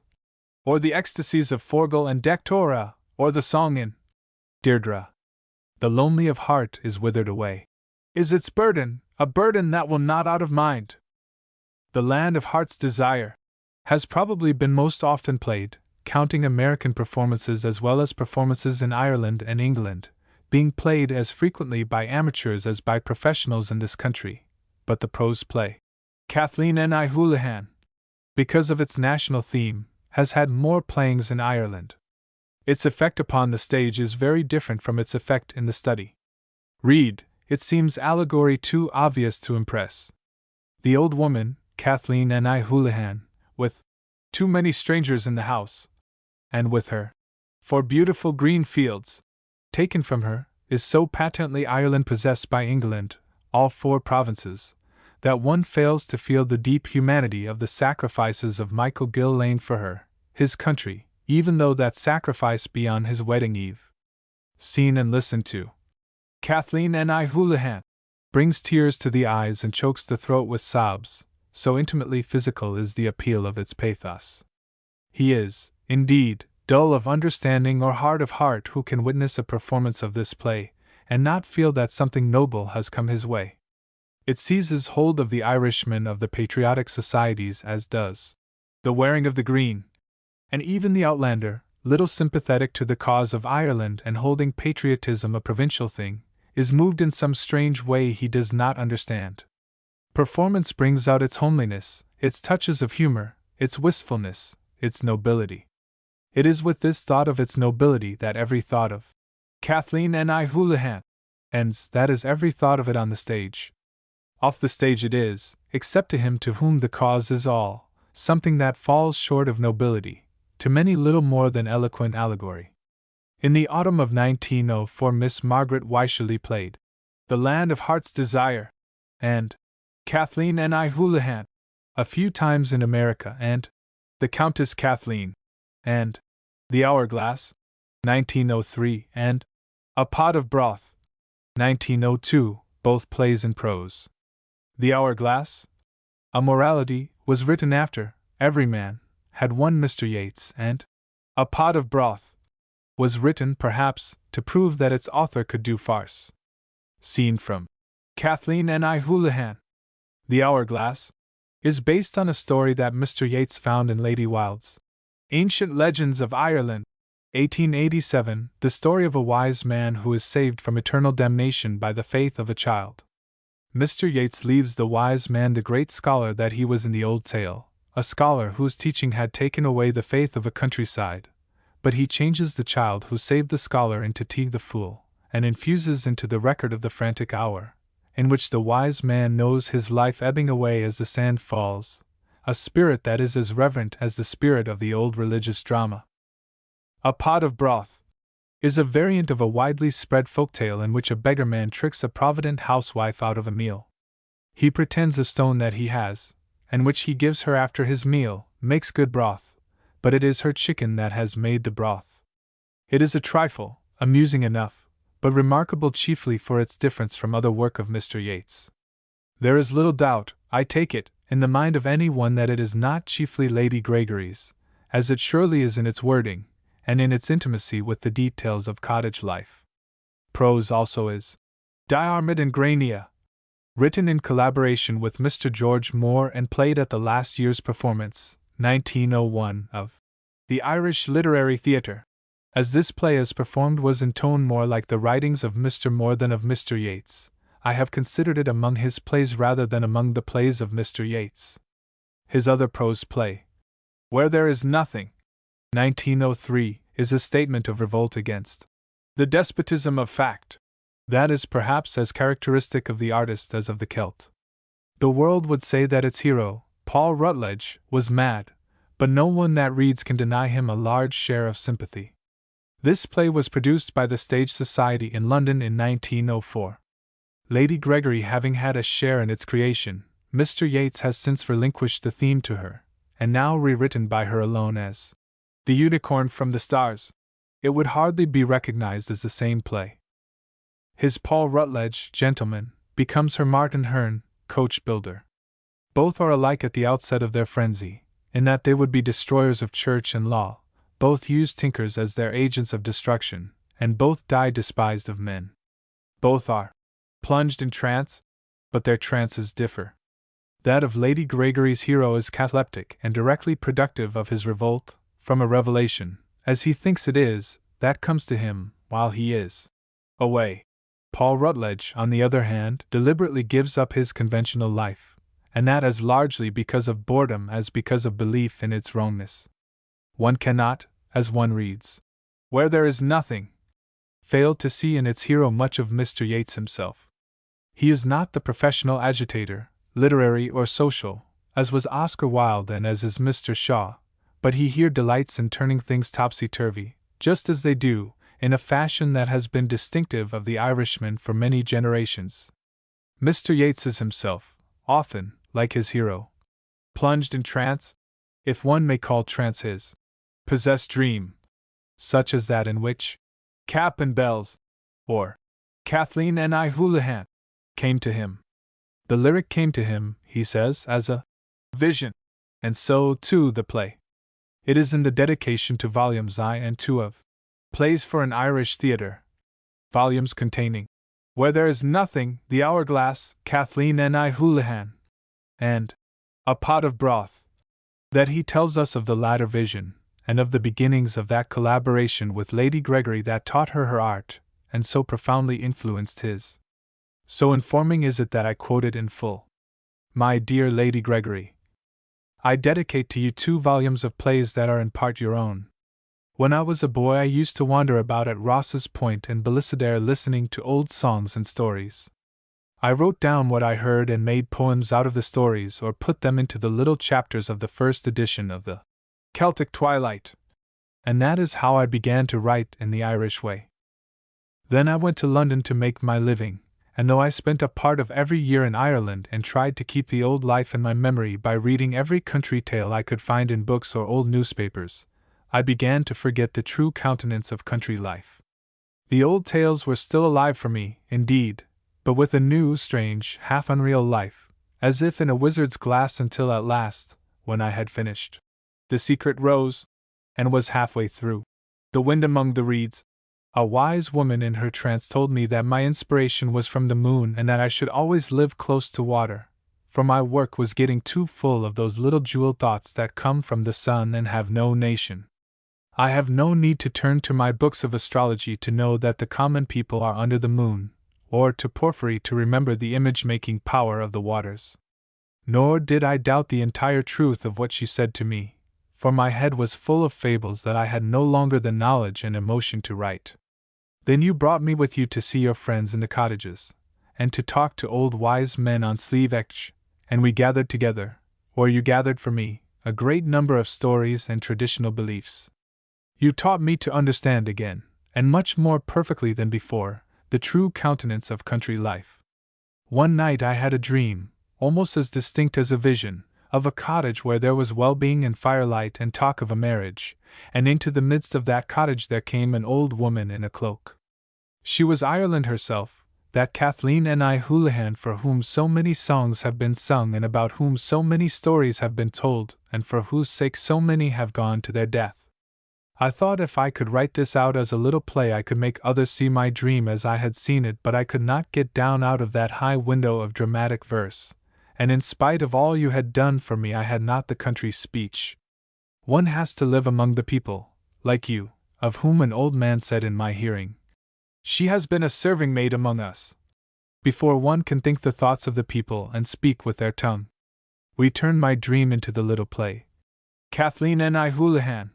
or the ecstasies of Forgall and Dectora, or the song in Deirdre. The lonely of heart is withered away. Is its burden, a burden that will not out of mind? The Land of Heart's Desire has probably been most often played, counting American performances as well as performances in Ireland and England, being played as frequently by amateurs as by professionals in this country, but the prose play, Kathleen and I Houlihan, because of its national theme, has had more playings in Ireland. Its effect upon the stage is very different from its effect in the study. Read, it seems allegory too obvious to impress. The old woman, Kathleen and I Houlihan, with too many strangers in the house, and with her, for beautiful green fields, taken from her, is so patently Ireland possessed by England, all four provinces, that one fails to feel the deep humanity of the sacrifices of Michael Gillane for her, his country, even though that sacrifice be on his wedding eve. Seen and listened to. Kathleen and I Houlihan brings tears to the eyes and chokes the throat with sobs, so intimately physical is the appeal of its pathos. He is, indeed, dull of understanding or hard of heart who can witness a performance of this play, and not feel that something noble has come his way. It seizes hold of the Irishman of the patriotic societies as does the Wearing of the Green, and even the Outlander, little sympathetic to the cause of Ireland and holding patriotism a provincial thing, is moved in some strange way he does not understand. Performance brings out its homeliness, its touches of humor, its wistfulness, its nobility. It is with this thought of its nobility that every thought of Kathleen and I Houlihan ends, that is, every thought of it on the stage. Off the stage it is, except to him to whom the cause is all, something that falls short of nobility, to many little more than eloquent allegory. In the autumn of 1904 Miss Margaret Wycherley played The Land of Heart's Desire and Kathleen and I Houlihan a few times in America, and The Countess Kathleen and The Hourglass 1903 and A Pot of Broth 1902, both plays in prose. The Hourglass, a morality, was written after Every Man had won Mr. Yeats, and A Pot of Broth was written, perhaps, to prove that its author could do farce. Scene from Kathleen and I Houlihan. The Hourglass is based on a story that Mr. Yeats found in Lady Wilde's Ancient Legends of Ireland, 1887, the story of a wise man who is saved from eternal damnation by the faith of a child. Mr. Yeats leaves the wise man the great scholar that he was in the old tale, a scholar whose teaching had taken away the faith of a countryside, but he changes the child who saved the scholar into Teague the fool, and infuses into the record of the frantic hour, in which the wise man knows his life ebbing away as the sand falls, a spirit that is as reverent as the spirit of the old religious drama. A Pot of Broth is a variant of a widely spread folktale in which a beggarman tricks a provident housewife out of a meal. He pretends a stone that he has, and which he gives her after his meal, makes good broth, but it is her chicken that has made the broth. It is a trifle, amusing enough, but remarkable chiefly for its difference from other work of Mr. Yeats. There is little doubt, I take it, in the mind of any one that it is not chiefly Lady Gregory's, as it surely is in its wording, and in its intimacy with the details of cottage life. Prose also is Diarmid and Grania, written in collaboration with Mr. George Moore and played at the last year's performance, 1901, of the Irish Literary Theatre. As this play as performed was in tone more like the writings of Mr. Moore than of Mr. Yeats, I have considered it among his plays rather than among the plays of Mr. Yeats. His other prose play, Where There Is Nothing, 1903, is a statement of revolt against the despotism of fact. That is perhaps as characteristic of the artist as of the Celt. The world would say that its hero, Paul Rutledge, was mad, but no one that reads can deny him a large share of sympathy. This play was produced by the Stage Society in London in 1904. Lady Gregory having had a share in its creation, Mr. Yeats has since relinquished the theme to her, and now rewritten by her alone as The Unicorn from the Stars. It would hardly be recognized as the same play. His Paul Rutledge, gentleman, becomes her Martin Hearn, coach builder. Both are alike at the outset of their frenzy, in that they would be destroyers of church and law, both use tinkers as their agents of destruction, and both die despised of men. Both are plunged in trance, but their trances differ. That of Lady Gregory's hero is cataleptic and directly productive of his revolt from a revelation, as he thinks it is, that comes to him while he is away. Paul Rutledge, on the other hand, deliberately gives up his conventional life, and that as largely because of boredom as because of belief in its wrongness. One cannot, as one reads, Where There Is Nothing, fail to see in its hero much of Mr. Yeats himself. He is not the professional agitator, literary or social, as was Oscar Wilde and as is Mr. Shaw, but he here delights in turning things topsy-turvy, just as they do, in a fashion that has been distinctive of the Irishman for many generations. Mr. Yeats is himself, often, like his hero, plunged in trance, if one may call trance his possessed dream, such as that in which Cap and Bells, or Kathleen and I Houlihan, came to him. The lyric came to him, he says, as a vision, and so, too, the play. It is in the dedication to volumes I and II of Plays for an Irish Theatre, volumes containing Where There Is Nothing, The Hourglass, Kathleen and I Houlihan, and A Pot of Broth, that he tells us of the latter vision, and of the beginnings of that collaboration with Lady Gregory that taught her her art, and so profoundly influenced his. So informing is it that I quote it in full. My dear Lady Gregory, I dedicate to you 2 volumes of plays that are in part your own. When I was a boy I used to wander about at Ross's Point and Bellisadere listening to old songs and stories. I wrote down what I heard and made poems out of the stories or put them into the little chapters of the first edition of the Celtic Twilight, and that is how I began to write in the Irish way. Then I went to London to make my living, and though I spent a part of every year in Ireland and tried to keep the old life in my memory by reading every country tale I could find in books or old newspapers, I began to forget the true countenance of country life. The old tales were still alive for me, indeed, but with a new, strange, half unreal life, as if in a wizard's glass until at last, when I had finished The Secret Rose, and was halfway through The Wind Among the Reeds, a wise woman in her trance told me that my inspiration was from the moon and that I should always live close to water, for my work was getting too full of those little jewel thoughts that come from the sun and have no nation. I have no need to turn to my books of astrology to know that the common people are under the moon, or to Porphyry to remember the image-making power of the waters. Nor did I doubt the entire truth of what she said to me, for my head was full of fables that I had no longer the knowledge and emotion to write. Then you brought me with you to see your friends in the cottages, and to talk to old wise men on Slieve Echtch, and we gathered together, or you gathered for me, a great number of stories and traditional beliefs. You taught me to understand again, and much more perfectly than before, the true countenance of country life. One night I had a dream, almost as distinct as a vision, of a cottage where there was well-being and firelight and talk of a marriage, and into the midst of that cottage there came an old woman in a cloak. She was Ireland herself, that Kathleen and I Houlihan for whom so many songs have been sung and about whom so many stories have been told and for whose sake so many have gone to their death. I thought if I could write this out as a little play I could make others see my dream as I had seen it, but I could not get down out of that high window of dramatic verse, and in spite of all you had done for me I had not the country speech. One has to live among the people, like you, of whom an old man said in my hearing, "She has been a serving maid among us," before one can think the thoughts of the people and speak with their tongue. We turned my dream into the little play, Kathleen and I Houlihan,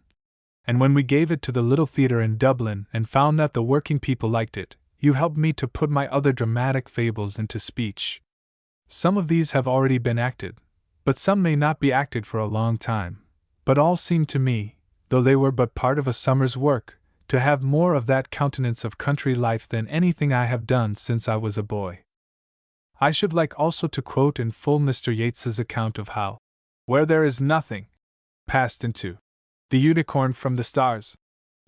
and when we gave it to the little theatre in Dublin and found that the working people liked it, you helped me to put my other dramatic fables into speech. Some of these have already been acted, but some may not be acted for a long time, but all seem to me, though they were but part of a summer's work, to have more of that countenance of country life than anything I have done since I was a boy. I should like also to quote in full Mr. Yeats's account of how Where There Is Nothing passed into The Unicorn from the Stars,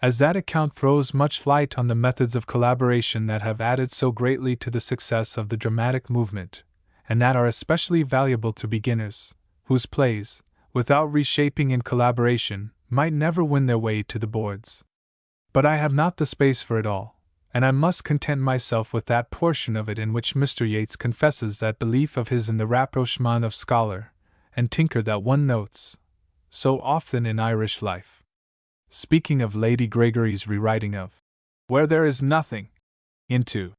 as that account throws much light on the methods of collaboration that have added so greatly to the success of the dramatic movement, and that are especially valuable to beginners, whose plays, without reshaping in collaboration, might never win their way to the boards. But I have not the space for it all, and I must content myself with that portion of it in which Mr. Yeats confesses that belief of his in the rapprochement of scholar and tinker that one notes so often in Irish life. Speaking of Lady Gregory's rewriting of Where There Is Nothing into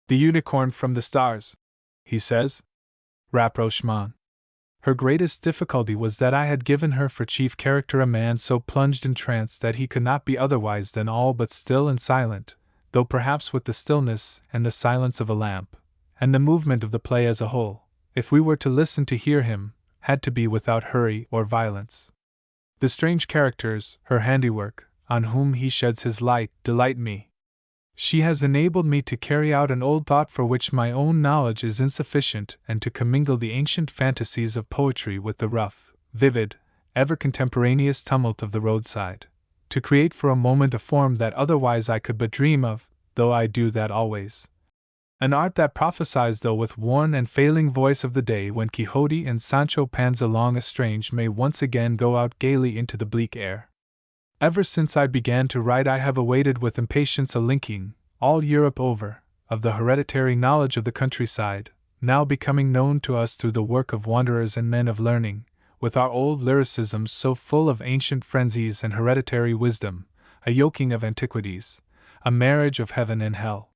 The Unicorn from the Stars, he says, rapprochement. Her greatest difficulty was that I had given her for chief character a man so plunged in trance that he could not be otherwise than all but still and silent, though perhaps with the stillness and the silence of a lamp, and the movement of the play as a whole, if we were to listen to hear him, had to be without hurry or violence. The strange characters, her handiwork, on whom he sheds his light, delight me. She has enabled me to carry out an old thought for which my own knowledge is insufficient, and to commingle the ancient fantasies of poetry with the rough, vivid, ever contemporaneous tumult of the roadside, to create for a moment a form that otherwise I could but dream of, though I do that always. An art that prophesies, though with worn and failing voice, of the day when Quixote and Sancho Panza long estranged may once again go out gaily into the bleak air. Ever since I began to write I have awaited with impatience a linking, all Europe over, of the hereditary knowledge of the countryside, now becoming known to us through the work of wanderers and men of learning, with our old lyricisms so full of ancient frenzies and hereditary wisdom, a yoking of antiquities, a marriage of heaven and hell.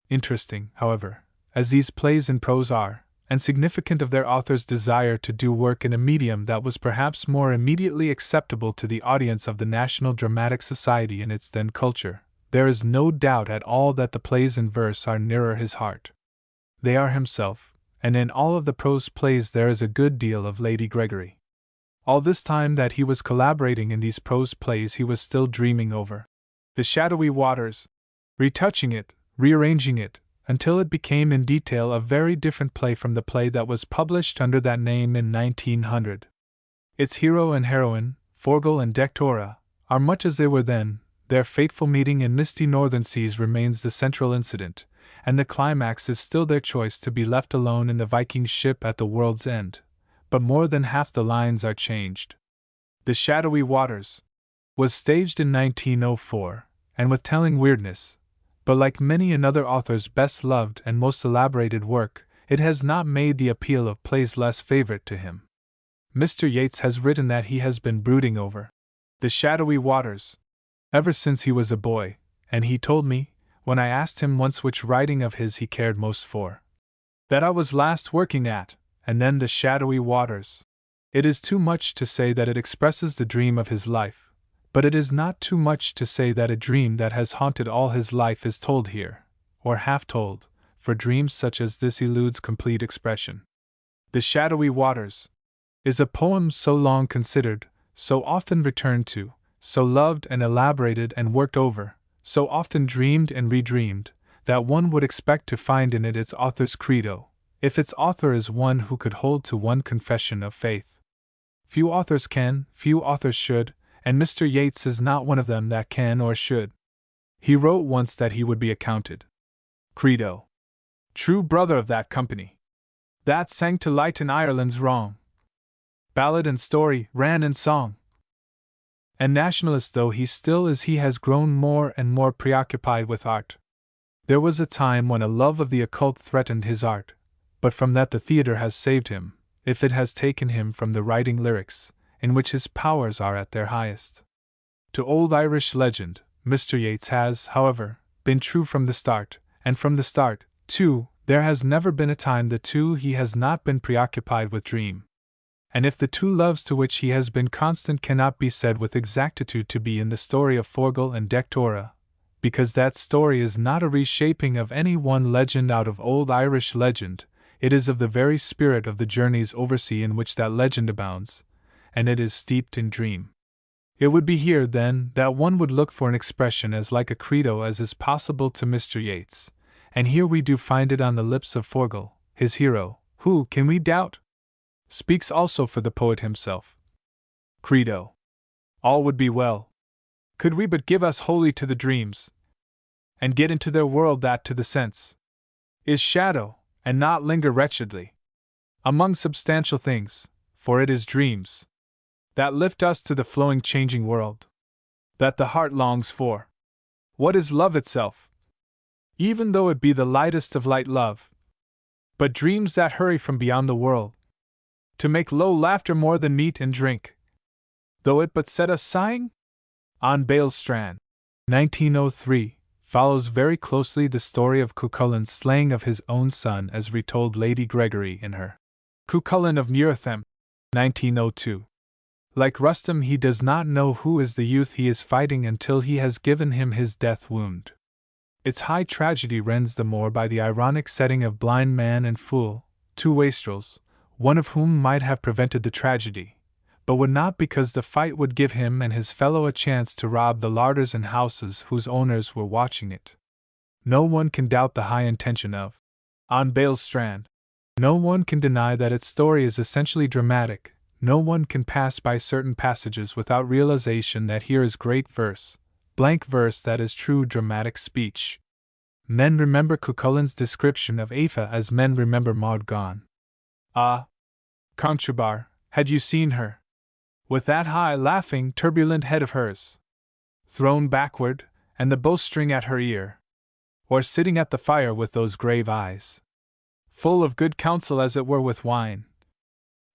Interesting, however, as these plays in prose are, and significant of their author's desire to do work in a medium that was perhaps more immediately acceptable to the audience of the National Dramatic Society in its then culture, there is no doubt at all that the plays in verse are nearer his heart. They are himself, and in all of the prose plays there is a good deal of Lady Gregory. All this time that he was collaborating in these prose plays he was still dreaming over The Shadowy Waters, retouching it, rearranging it, until it became in detail a very different play from the play that was published under that name in 1900. Its hero and heroine, Forgall and Dectora, are much as they were then. Their fateful meeting in misty northern seas remains the central incident, and the climax is still their choice to be left alone in the Viking ship at the world's end, but more than half the lines are changed. The Shadowy Waters was staged in 1904, and with telling weirdness, but like many another author's best loved and most elaborated work, it has not made the appeal of plays less favorite to him. Mr. Yeats has written that he has been brooding over The Shadowy Waters ever since he was a boy, and he told me, when I asked him once which writing of his he cared most for, that I was last working at, and then The Shadowy Waters. It is too much to say that it expresses the dream of his life, but it is not too much to say that a dream that has haunted all his life is told here, or half told, for dreams such as this eludes complete expression. The Shadowy Waters is a poem so long considered, so often returned to, so loved and elaborated and worked over, so often dreamed and redreamed, that one would expect to find in it its author's credo, if its author is one who could hold to one confession of faith. Few authors can, few authors should, and Mr. Yeats is not one of them that can or should. He wrote once that he would be accounted credo, true brother of that company that sang to lighten Ireland's wrong. Ballad and story, ran and song. And nationalist though he still is, he has grown more and more preoccupied with art. There was a time when a love of the occult threatened his art, but from that the theatre has saved him, if it has taken him from the writing lyrics, in which his powers are at their highest. To old Irish legend, Mr. Yeats has, however, been true from the start, and from the start, too, there has never been a time he has not been preoccupied with dream. And if the two loves to which he has been constant cannot be said with exactitude to be in the story of Forgall and Dectora, because that story is not a reshaping of any one legend out of old Irish legend, it is of the very spirit of the journeys oversea in which that legend abounds, and it is steeped in dream. It would be here, then, that one would look for an expression as like a credo as is possible to Mr. Yeats, and here we do find it on the lips of Forgall, his hero, who, can we doubt, speaks also for the poet himself. Credo. All would be well, could we but give us wholly to the dreams, and get into their world that to the sense is shadow, and not linger wretchedly among substantial things, for it is dreams that lift us to the flowing changing world that the heart longs for. What is love itself? Even though it be the lightest of light love, but dreams that hurry from beyond the world, to make low laughter more than meat and drink, though it but set us sighing? On Bale's Strand, 1903, follows very closely the story of Cuchulain's slaying of his own son as retold Lady Gregory in her Cuchulain of Muirthemne, 1902. Like Rustum, he does not know who is the youth he is fighting until he has given him his death wound. Its high tragedy rends the more by the ironic setting of blind man and fool, two wastrels, one of whom might have prevented the tragedy, but would not because the fight would give him and his fellow a chance to rob the larders and houses whose owners were watching it. No one can doubt the high intention of On Bale's Strand. No one can deny that its story is essentially dramatic. No one can pass by certain passages without realization that here is great verse, blank verse that is true dramatic speech. Men remember Cuchulain's description of Aoife as men remember Maud Gonne. Ah, Conchobar, had you seen her? With that high, laughing, turbulent head of hers, thrown backward, and the bowstring at her ear, or sitting at the fire with those grave eyes, full of good counsel as it were with wine,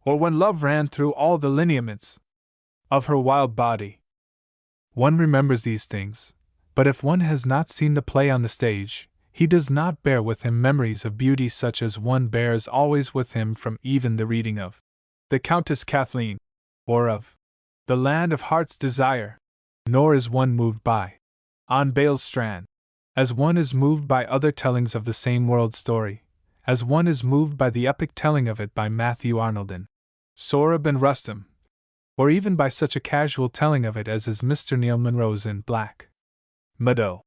or when love ran through all the lineaments of her wild body. One remembers these things, but if one has not seen the play on the stage, he does not bear with him memories of beauty such as one bears always with him from even the reading of the Countess Kathleen, or of The Land of Heart's Desire, nor is one moved by On Bale's Strand, as one is moved by other tellings of the same world story, as one is moved by the epic telling of it by Matthew Arnold in Sohrab and Rustum, or even by such a casual telling of it as is Mr. Neil Munro's in Black Meadow,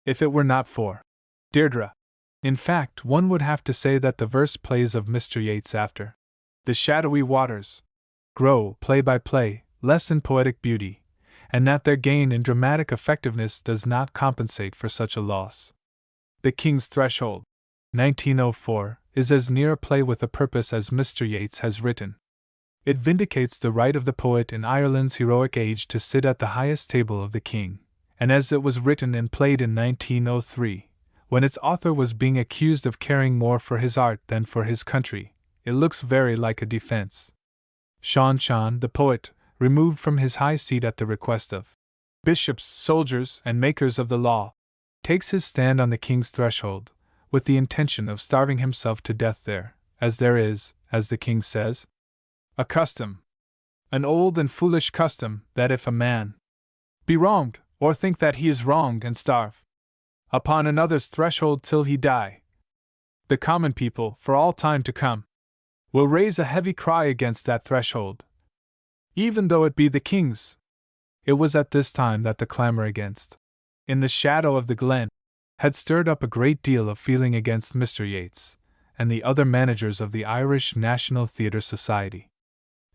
if it were not for Deirdre. In fact, one would have to say that the verse plays of Mr. Yeats after The Shadowy Waters grow, play by play, less in poetic beauty, and that their gain in dramatic effectiveness does not compensate for such a loss. The King's Threshold, 1904, is as near a play with a purpose as Mr. Yeats has written. It vindicates the right of the poet in Ireland's heroic age to sit at the highest table of the king, and as it was written and played in 1903, when its author was being accused of caring more for his art than for his country, it looks very like a defense. Sean Sean, the poet, removed from his high seat at the request of bishops, soldiers, and makers of the law, takes his stand on the king's threshold, with the intention of starving himself to death there, as there is, as the king says, a custom, an old and foolish custom, that if a man be wronged, or think that he is wronged and starve upon another's threshold till he die, the common people, for all time to come, will raise a heavy cry against that threshold, even though it be the king's. It was at this time that the clamor against, in the shadow of the glen, had stirred up a great deal of feeling against Mr. Yeats and the other managers of the Irish National Theatre Society.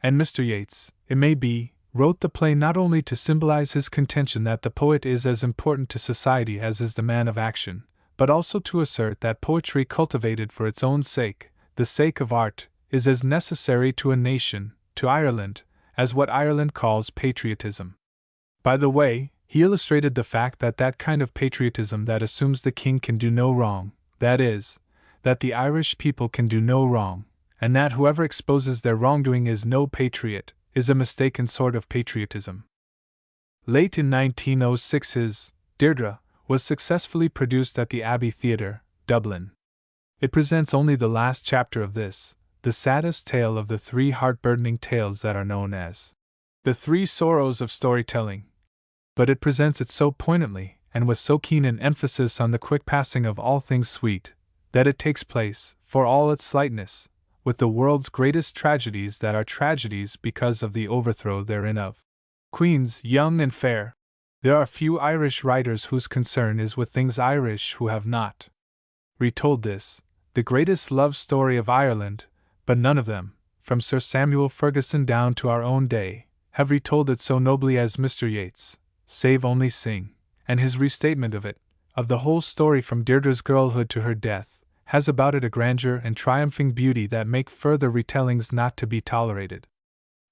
And Mr. Yeats, it may be, wrote the play not only to symbolize his contention that the poet is as important to society as is the man of action, but also to assert that poetry cultivated for its own sake, the sake of art, is as necessary to a nation, to Ireland, as what Ireland calls patriotism. By the way, he illustrated the fact that that kind of patriotism that assumes the king can do no wrong, that is, that the Irish people can do no wrong, and that whoever exposes their wrongdoing is no patriot, is a mistaken sort of patriotism. Late in 1906 his Deirdre was successfully produced at the Abbey Theatre, Dublin. It presents only the last chapter of this, the saddest tale of the three heart-burdening tales that are known as the Three Sorrows of Storytelling. But it presents it so poignantly, and with so keen an emphasis on the quick passing of all things sweet, that it takes place, for all its slightness, with the world's greatest tragedies that are tragedies because of the overthrow therein of queens young and fair. There are few Irish writers whose concern is with things Irish who have not retold this, the greatest love story of Ireland, but none of them, from Sir Samuel Ferguson down to our own day, have retold it so nobly as Mr. Yeats, save only Synge, and his restatement of it, of the whole story from Deirdre's girlhood to her death, has about it a grandeur and triumphing beauty that make further retellings not to be tolerated.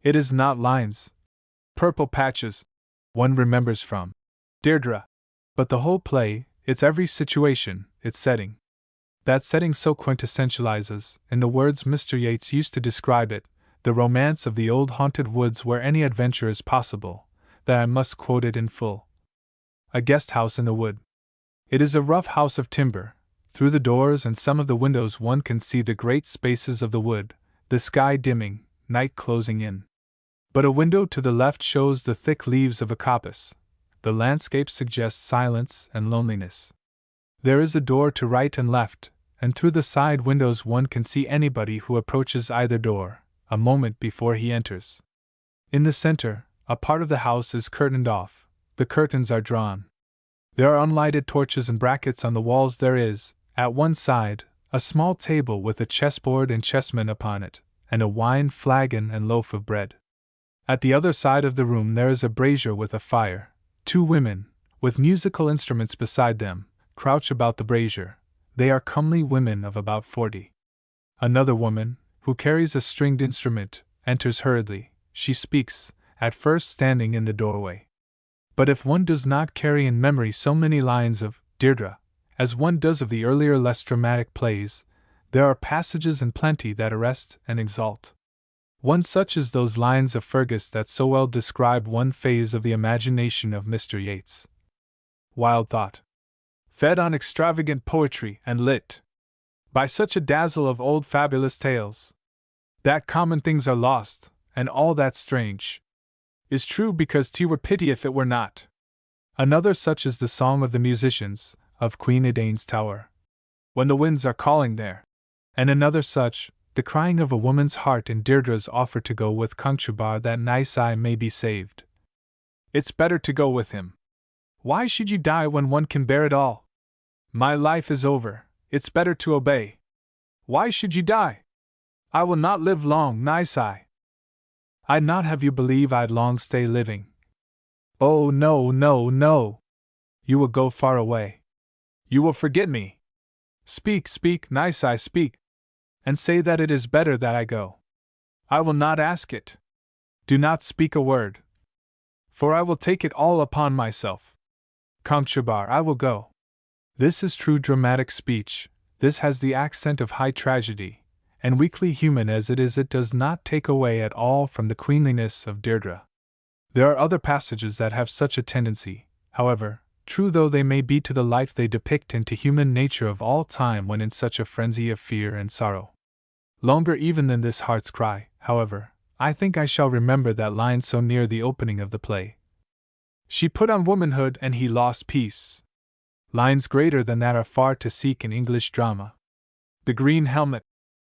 It is not lines, purple patches, one remembers from Deirdre, but the whole play, its every situation, its setting. That setting so quintessentializes, in the words Mr. Yeats used to describe it, the romance of the old haunted woods where any adventure is possible, that I must quote it in full. A guest house in the wood. It is a rough house of timber. Through the doors and some of the windows one can see the great spaces of the wood, the sky dimming, night closing in. But a window to the left shows the thick leaves of a coppice. The landscape suggests silence and loneliness. There is a door to right and left, and through the side windows one can see anybody who approaches either door, a moment before he enters. In the center, a part of the house is curtained off. The curtains are drawn. There are unlighted torches and brackets on the walls. There is, at one side, a small table with a chessboard and chessmen upon it, and a wine flagon and loaf of bread. At the other side of the room there is a brazier with a fire. 2 women, with musical instruments beside them, crouch about the brazier. They are comely women of about 40. Another woman, who carries a stringed instrument, enters hurriedly. She speaks, at first standing in the doorway. But if one does not carry in memory so many lines of Deirdre, as one does of the earlier less dramatic plays, there are passages in plenty that arrest and exalt. One such is those lines of Fergus that so well describe one phase of the imagination of Mr. Yeats. Wild thought. Fed on extravagant poetry and lit by such a dazzle of old fabulous tales, that common things are lost, and all that's strange is true, because 'twere pity if it were not. Another such is the song of the musicians, of Queen Edane's tower, when the winds are calling there. And another such, the crying of a woman's heart in Deirdre's offer to go with Conchubar that Nici may be saved. It's better to go with him. Why should you die when one can bear it all? My life is over, it's better to obey. Why should you die? I will not live long, Nici. I'd not have you believe I'd long stay living. Oh, no, no, no. You will go far away. You will forget me. Speak, speak, Nici, speak, and say that it is better that I go. I will not ask it. Do not speak a word, for I will take it all upon myself. Conchubar, I will go. This is true dramatic speech. This has the accent of high tragedy, and weakly human as it is, it does not take away at all from the queenliness of Deirdre. There are other passages that have such a tendency, however, true though they may be to the life they depict and to human nature of all time when in such a frenzy of fear and sorrow. Longer even than this heart's cry, however, I think I shall remember that line so near the opening of the play. She put on womanhood and he lost peace. Lines greater than that are far to seek in English drama. The Green Helmet,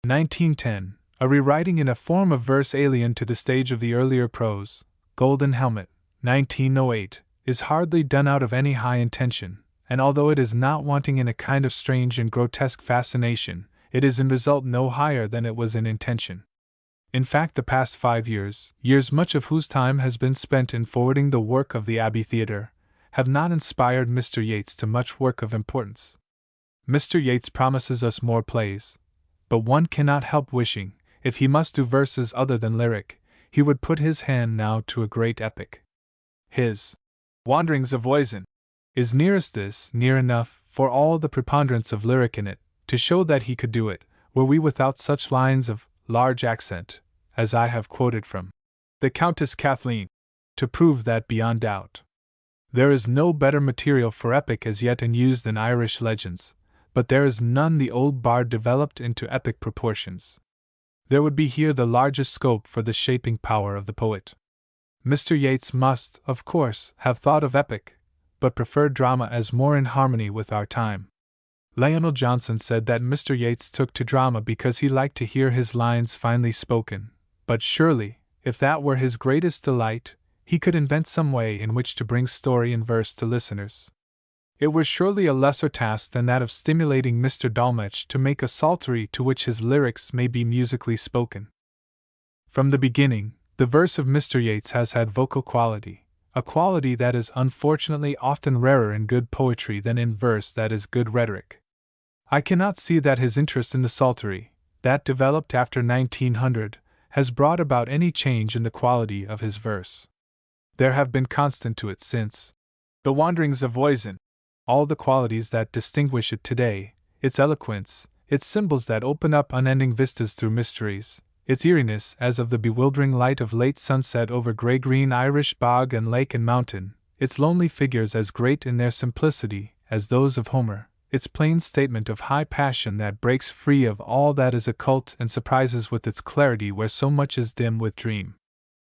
1910, a rewriting in a form of verse alien to the stage of the earlier prose. Golden Helmet, 1908, is hardly done out of any high intention, and although it is not wanting in a kind of strange and grotesque fascination, it is in result no higher than it was in intention. In fact, the past 5 years, much of whose time has been spent in forwarding the work of the Abbey Theatre, have not inspired Mr. Yeats to much work of importance. Mr. Yeats promises us more plays, but one cannot help wishing, if he must do verses other than lyric, he would put his hand now to a great epic. His Wanderings of Weygandt is nearest this, near enough, for all the preponderance of lyric in it, to show that he could do it, were we without such lines of large accent, as I have quoted from the Countess Kathleen, to prove that beyond doubt. There is no better material for epic as yet in use than Irish legends, but there is none the old bard developed into epic proportions. There would be here the largest scope for the shaping power of the poet. Mr. Yeats must, of course, have thought of epic, but preferred drama as more in harmony with our time. Lionel Johnson said that Mr. Yeats took to drama because he liked to hear his lines finely spoken, but surely, if that were his greatest delight, he could invent some way in which to bring story in verse to listeners. It were surely a lesser task than that of stimulating Mr. Dolmetsch to make a psaltery to which his lyrics may be musically spoken. From the beginning, the verse of Mr. Yeats has had vocal quality, a quality that is unfortunately often rarer in good poetry than in verse that is good rhetoric. I cannot see that his interest in the psaltery, that developed after 1900, has brought about any change in the quality of his verse. There have been constant to it since The Wanderings of Weygandt, all the qualities that distinguish it today, its eloquence, its symbols that open up unending vistas through mysteries, its eeriness as of the bewildering light of late sunset over gray-green Irish bog and lake and mountain, its lonely figures as great in their simplicity as those of Homer, its plain statement of high passion that breaks free of all that is occult and surprises with its clarity where so much is dim with dream.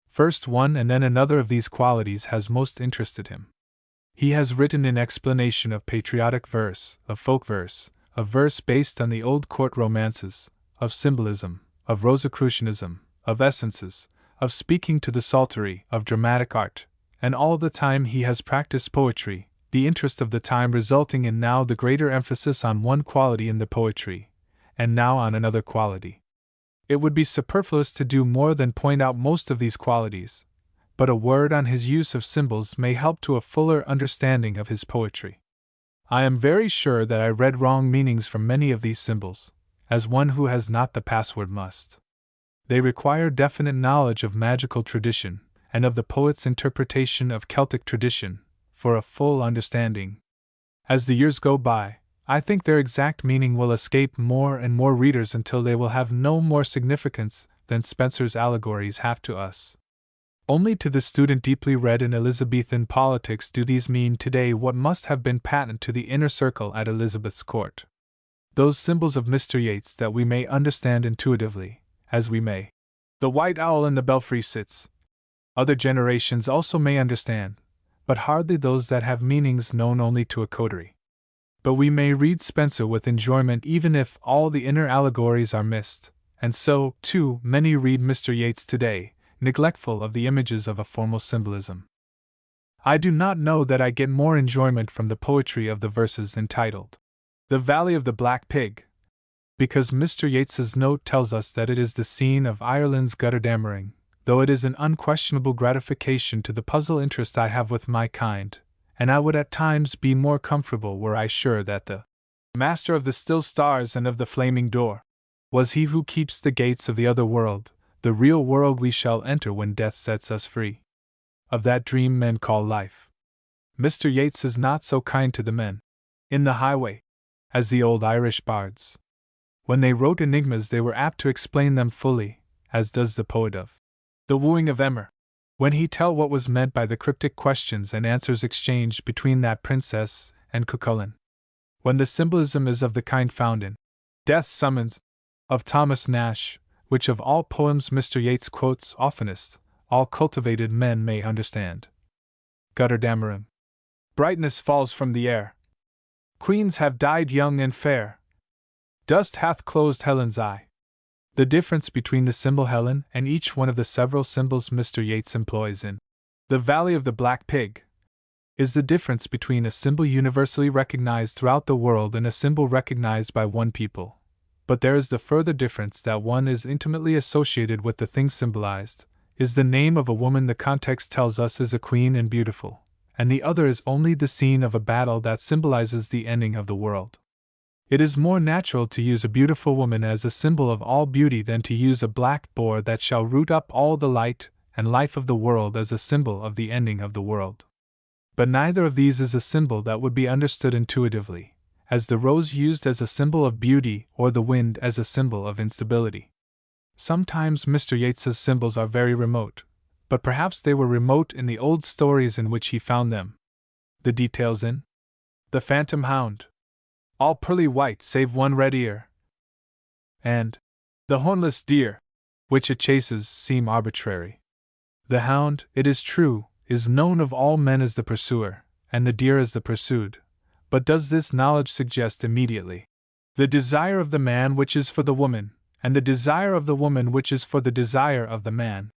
First one and then another of these qualities has most interested him. He has written in explanation of patriotic verse, of folk verse, of verse based on the old court romances, of symbolism, of Rosicrucianism, of essences, of speaking to the psaltery, of dramatic art, and all the time he has practiced poetry, the interest of the time resulting in now the greater emphasis on one quality in the poetry, and now on another quality. It would be superfluous to do more than point out most of these qualities, but a word on his use of symbols may help to a fuller understanding of his poetry. I am very sure that I read wrong meanings from many of these symbols, as one who has not the password must. They require definite knowledge of magical tradition, and of the poet's interpretation of Celtic tradition, for a full understanding. As the years go by, I think their exact meaning will escape more and more readers until they will have no more significance than Spenser's allegories have to us. Only to the student deeply read in Elizabethan politics do these mean today what must have been patent to the inner circle at Elizabeth's court. Those symbols of Mr. Yeats that we may understand intuitively, as we may. The white owl in the belfry sits. Other generations also may understand, but hardly those that have meanings known only to a coterie. But we may read Spenser with enjoyment even if all the inner allegories are missed, and so, too, many read Mr. Yeats today, neglectful of the images of a formal symbolism. I do not know that I get more enjoyment from the poetry of the verses entitled The Valley of the Black Pig, because Mr. Yeats's note tells us that it is the scene of Ireland's gutter-dammering, though it is an unquestionable gratification to the puzzle interest I have with my kind, and I would at times be more comfortable were I sure that the Master of the still stars and of the flaming door was he who keeps the gates of the other world, the real world we shall enter when death sets us free. Of that dream men call life. Mr. Yeats is not so kind to the men in the highway as the old Irish bards. When they wrote enigmas they were apt to explain them fully, as does the poet of The Wooing of Emer, when he tell what was meant by the cryptic questions and answers exchanged between that princess and Cucullin. When the symbolism is of the kind found in Death's Summons, of Thomas Nash, which of all poems Mr. Yeats quotes oftenest, all cultivated men may understand. Gutter-dammering. Brightness falls from the air. Queens have died young and fair. Dust hath closed Helen's eye. The difference between the symbol Helen and each one of the several symbols Mr. Yeats employs in The Valley of the Black Pig is the difference between a symbol universally recognized throughout the world and a symbol recognized by one people. But there is the further difference that one is intimately associated with the thing symbolized, is the name of a woman the context tells us is a queen and beautiful, and the other is only the scene of a battle that symbolizes the ending of the world. It is more natural to use a beautiful woman as a symbol of all beauty than to use a black boar that shall root up all the light and life of the world as a symbol of the ending of the world. But neither of these is a symbol that would be understood intuitively, as the rose used as a symbol of beauty or the wind as a symbol of instability. Sometimes Mr. Yeats's symbols are very remote, but perhaps they were remote in the old stories in which he found them. The details in The Phantom Hound, all pearly white save one red ear, and The Hornless Deer, which it chases, seem arbitrary. The hound, it is true, is known of all men as the pursuer, and the deer as the pursued, but does this knowledge suggest immediately the desire of the man which is for the woman, and the desire of the woman which is for the desire of the man?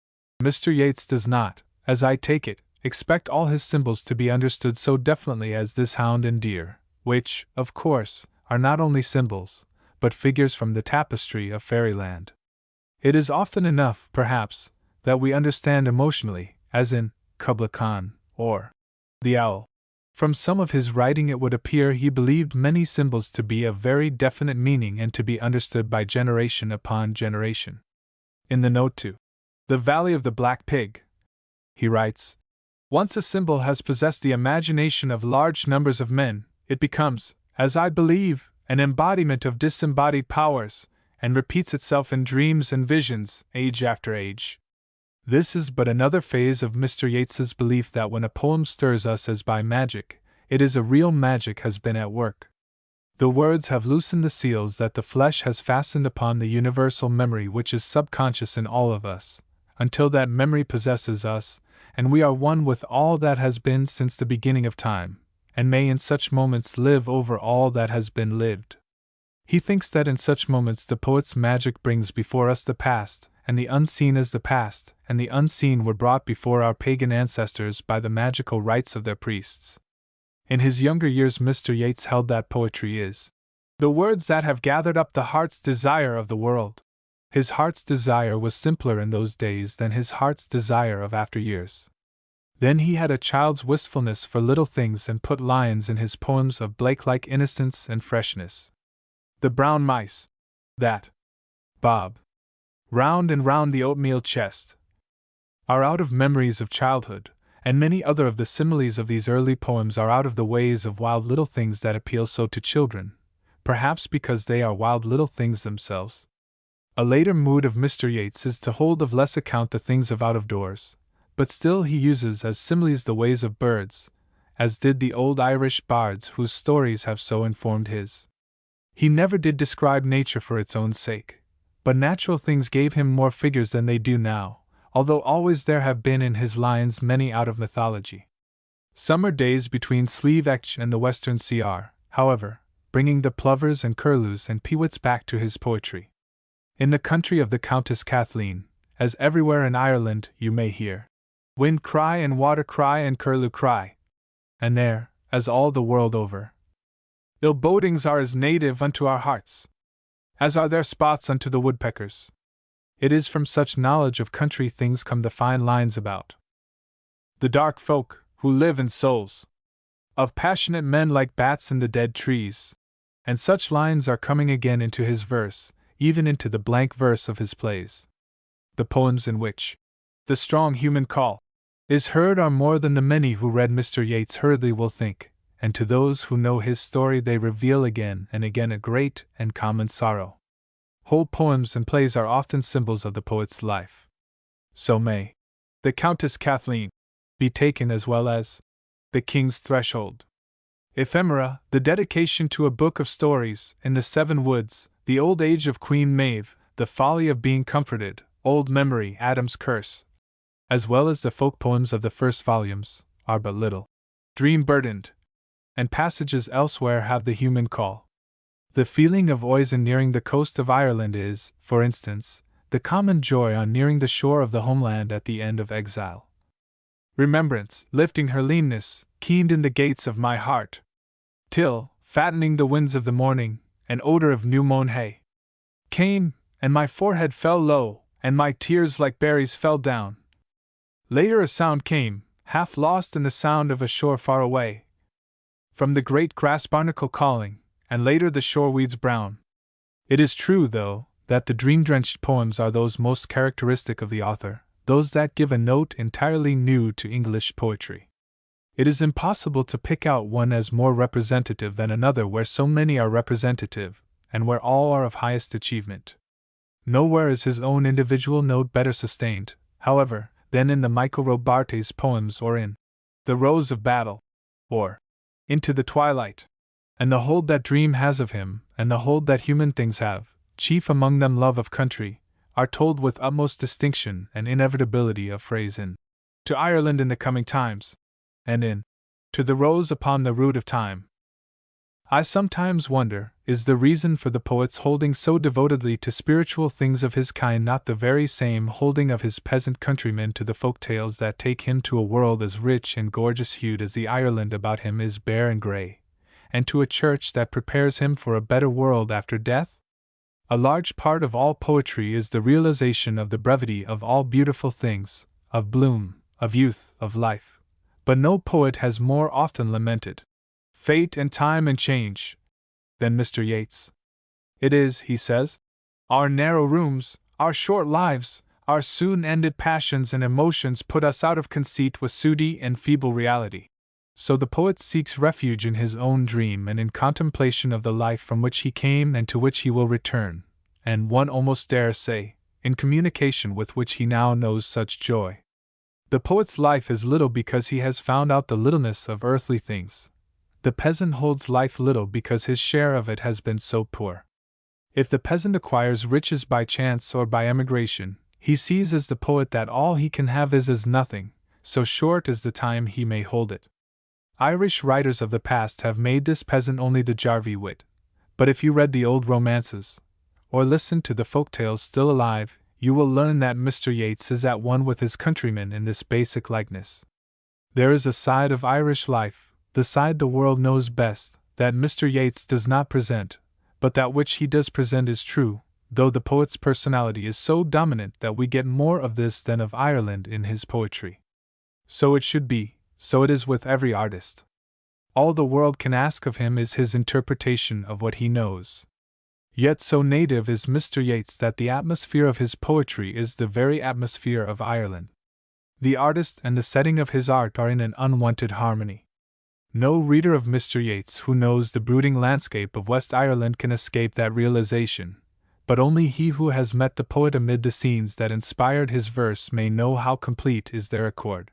Mr. Yeats does not, as I take it, expect all his symbols to be understood so definitely as this hound and deer, which, of course, are not only symbols, but figures from the tapestry of fairyland. It is often enough, perhaps, that we understand emotionally, as in Kubla Khan, or The Owl. From some of his writing it would appear he believed many symbols to be of very definite meaning and to be understood by generation upon generation. In the note to The Valley of the Black Pig, he writes, Once a symbol has possessed the imagination of large numbers of men, it becomes, as I believe, an embodiment of disembodied powers, and repeats itself in dreams and visions, age after age. This is but another phase of Mr. Yeats's belief that when a poem stirs us as by magic, it is a real magic has been at work. The words have loosened the seals that the flesh has fastened upon the universal memory which is subconscious in all of us, until that memory possesses us, and we are one with all that has been since the beginning of time, and may in such moments live over all that has been lived. He thinks that in such moments the poet's magic brings before us the past, and the unseen as the past, and the unseen were brought before our pagan ancestors by the magical rites of their priests. In his younger years, Mr. Yeats held that poetry is the words that have gathered up the heart's desire of the world. His heart's desire was simpler in those days than his heart's desire of after years. Then he had a child's wistfulness for little things and put lines in his poems of Blake-like innocence and freshness. The brown mice that bob round and round the oatmeal chest are out of memories of childhood, and many other of the similes of these early poems are out of the ways of wild little things that appeal so to children, perhaps because they are wild little things themselves. A later mood of Mr. Yeats is to hold of less account the things of out of doors, but still he uses as similes the ways of birds, as did the old Irish bards whose stories have so informed his. He never did describe nature for its own sake, but natural things gave him more figures than they do now, although always there have been in his lines many out of mythology. Summer days between Slieve-Etch and the Western Sea are, however, bringing the plovers and curlews and peewits back to his poetry. In the country of the Countess Kathleen, as everywhere in Ireland, you may hear wind cry and water cry and curlew cry, and there, as all the world over, ill bodings are as native unto our hearts, as are their spots unto the woodpeckers. It is from such knowledge of country things come the fine lines about the dark folk who live in souls of passionate men like bats in the dead trees, and such lines are coming again into his verse, even into the blank verse of his plays. The poems in which the strong human call is heard are more than the many who read Mr. Yeats hurriedly will think, and to those who know his story they reveal again and again a great and common sorrow. Whole poems and plays are often symbols of the poet's life. So may the Countess Kathleen be taken as well as the King's Threshold, Ephemera, the dedication to a book of stories, in the Seven Woods, the old age of Queen Maeve, the folly of being comforted, old memory, Adam's curse, as well as the folk poems of the first volumes, are but little dream-burdened, and passages elsewhere have the human call. The feeling of oison nearing the coast of Ireland is, for instance, the common joy on nearing the shore of the homeland at the end of exile. Remembrance, lifting her leanness, keened in the gates of my heart, till, fattening the winds of the morning, an odor of new-mown hay came, and my forehead fell low, and my tears like berries fell down. Later a sound came, half lost in the sound of a shore far away, from the great grass barnacle calling, and later the shore weeds brown. It is true, though, that the dream-drenched poems are those most characteristic of the author, those that give a note entirely new to English poetry. It is impossible to pick out one as more representative than another where so many are representative, and where all are of highest achievement. Nowhere is his own individual note better sustained, however, than in the Michael Robartes poems or in The Rose of Battle, or Into the Twilight. And the hold that dream has of him, and the hold that human things have, chief among them love of country, are told with utmost distinction and inevitability of phrase in To Ireland in the Coming Times, and in To the Rose upon the Root of Time. I sometimes wonder, is the reason for the poet's holding so devotedly to spiritual things of his kind not the very same holding of his peasant countrymen to the folk tales that take him to a world as rich and gorgeous-hued as the Ireland about him is bare and grey, and to a church that prepares him for a better world after death? A large part of all poetry is the realization of the brevity of all beautiful things, of bloom, of youth, of life. But no poet has more often lamented fate and time and change than Mr. Yeats. It is, he says, our narrow rooms, our short lives, our soon-ended passions and emotions put us out of conceit with sooty and feeble reality. So the poet seeks refuge in his own dream and in contemplation of the life from which he came and to which he will return, and one almost dare say, in communication with which he now knows such joy. The poet's life is little because he has found out the littleness of earthly things. The peasant holds life little because his share of it has been so poor. If the peasant acquires riches by chance or by emigration, he sees as the poet that all he can have is as nothing, so short is the time he may hold it. Irish writers of the past have made this peasant only the jarvey wit, but if you read the old romances, or listen to the folk tales still alive, you will learn that Mr. Yeats is at one with his countrymen in this basic likeness. There is a side of Irish life, the side the world knows best, that Mr. Yeats does not present, but that which he does present is true, though the poet's personality is so dominant that we get more of this than of Ireland in his poetry. So it should be, so it is with every artist. All the world can ask of him is his interpretation of what he knows. Yet so native is Mr. Yeats that the atmosphere of his poetry is the very atmosphere of Ireland. The artist and the setting of his art are in an unwonted harmony. No reader of Mr. Yeats who knows the brooding landscape of West Ireland can escape that realization, but only he who has met the poet amid the scenes that inspired his verse may know how complete is their accord.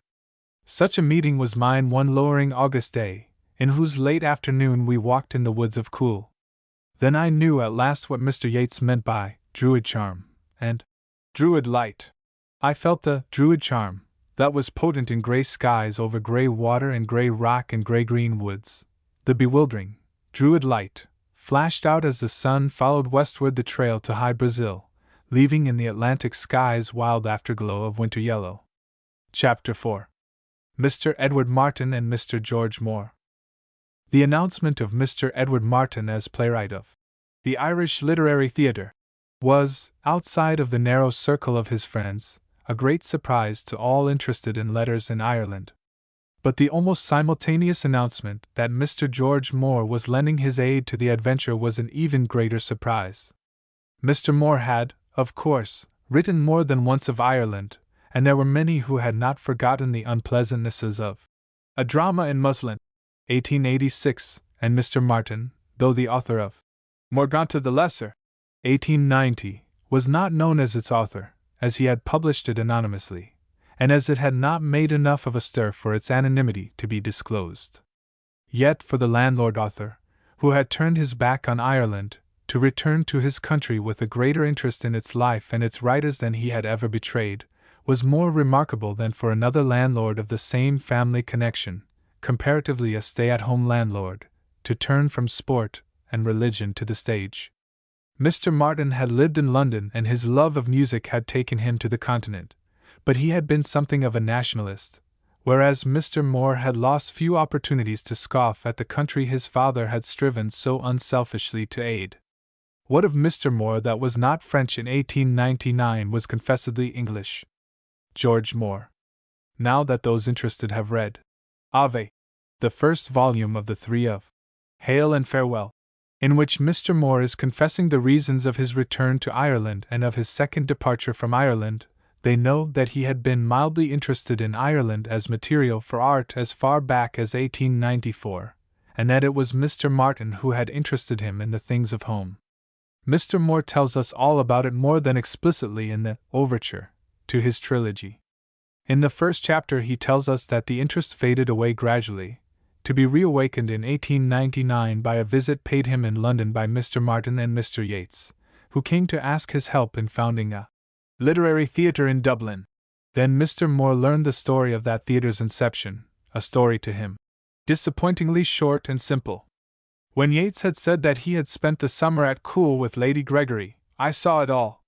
Such a meeting was mine one lowering August day, in whose late afternoon we walked in the woods of Cool. Then I knew at last what Mr. Yeats meant by Druid charm and Druid light. I felt the Druid charm, that was potent in grey skies over grey water and grey rock and grey-green woods. The bewildering Druid light flashed out as the sun followed westward the trail to high Brazil, leaving in the Atlantic skies wild afterglow of winter yellow. Chapter 4. Mr. Edward Martyn and Mr. George Moore. The announcement of Mr. Edward Martyn as playwright of the Irish Literary Theatre was, outside of the narrow circle of his friends, a great surprise to all interested in letters in Ireland. But the almost simultaneous announcement that Mr. George Moore was lending his aid to the adventure was an even greater surprise. Mr. Moore had, of course, written more than once of Ireland, and there were many who had not forgotten the unpleasantnesses of A Drama in Muslin, 1886, and Mr. Martyn, though the author of Morgante the Lesser, 1890, was not known as its author, as he had published it anonymously, and as it had not made enough of a stir for its anonymity to be disclosed. Yet for the landlord author, who had turned his back on Ireland, to return to his country with a greater interest in its life and its writers than he had ever betrayed, was more remarkable than for another landlord of the same family connection, comparatively a stay-at-home landlord, to turn from sport and religion to the stage. Mr. Martyn had lived in London and his love of music had taken him to the continent, but he had been something of a nationalist, whereas Mr. Moore had lost few opportunities to scoff at the country his father had striven so unselfishly to aid. What of Mr. Moore that was not French in 1899 was confessedly English? George Moore. Now that those interested have read Ave, the first volume of the three of Hail and Farewell, in which Mr. Moore is confessing the reasons of his return to Ireland and of his second departure from Ireland, they know that he had been mildly interested in Ireland as material for art as far back as 1894, and that it was Mr. Martyn who had interested him in the things of home. Mr. Moore tells us all about it more than explicitly in the overture to his trilogy. In the first chapter he tells us that the interest faded away gradually, to be reawakened in 1899 by a visit paid him in London by Mr. Martyn and Mr. Yeats, who came to ask his help in founding a literary theatre in Dublin. Then Mr. Moore learned the story of that theatre's inception, a story to him disappointingly short and simple. When Yeats had said that he had spent the summer at Cool with Lady Gregory, I saw it all.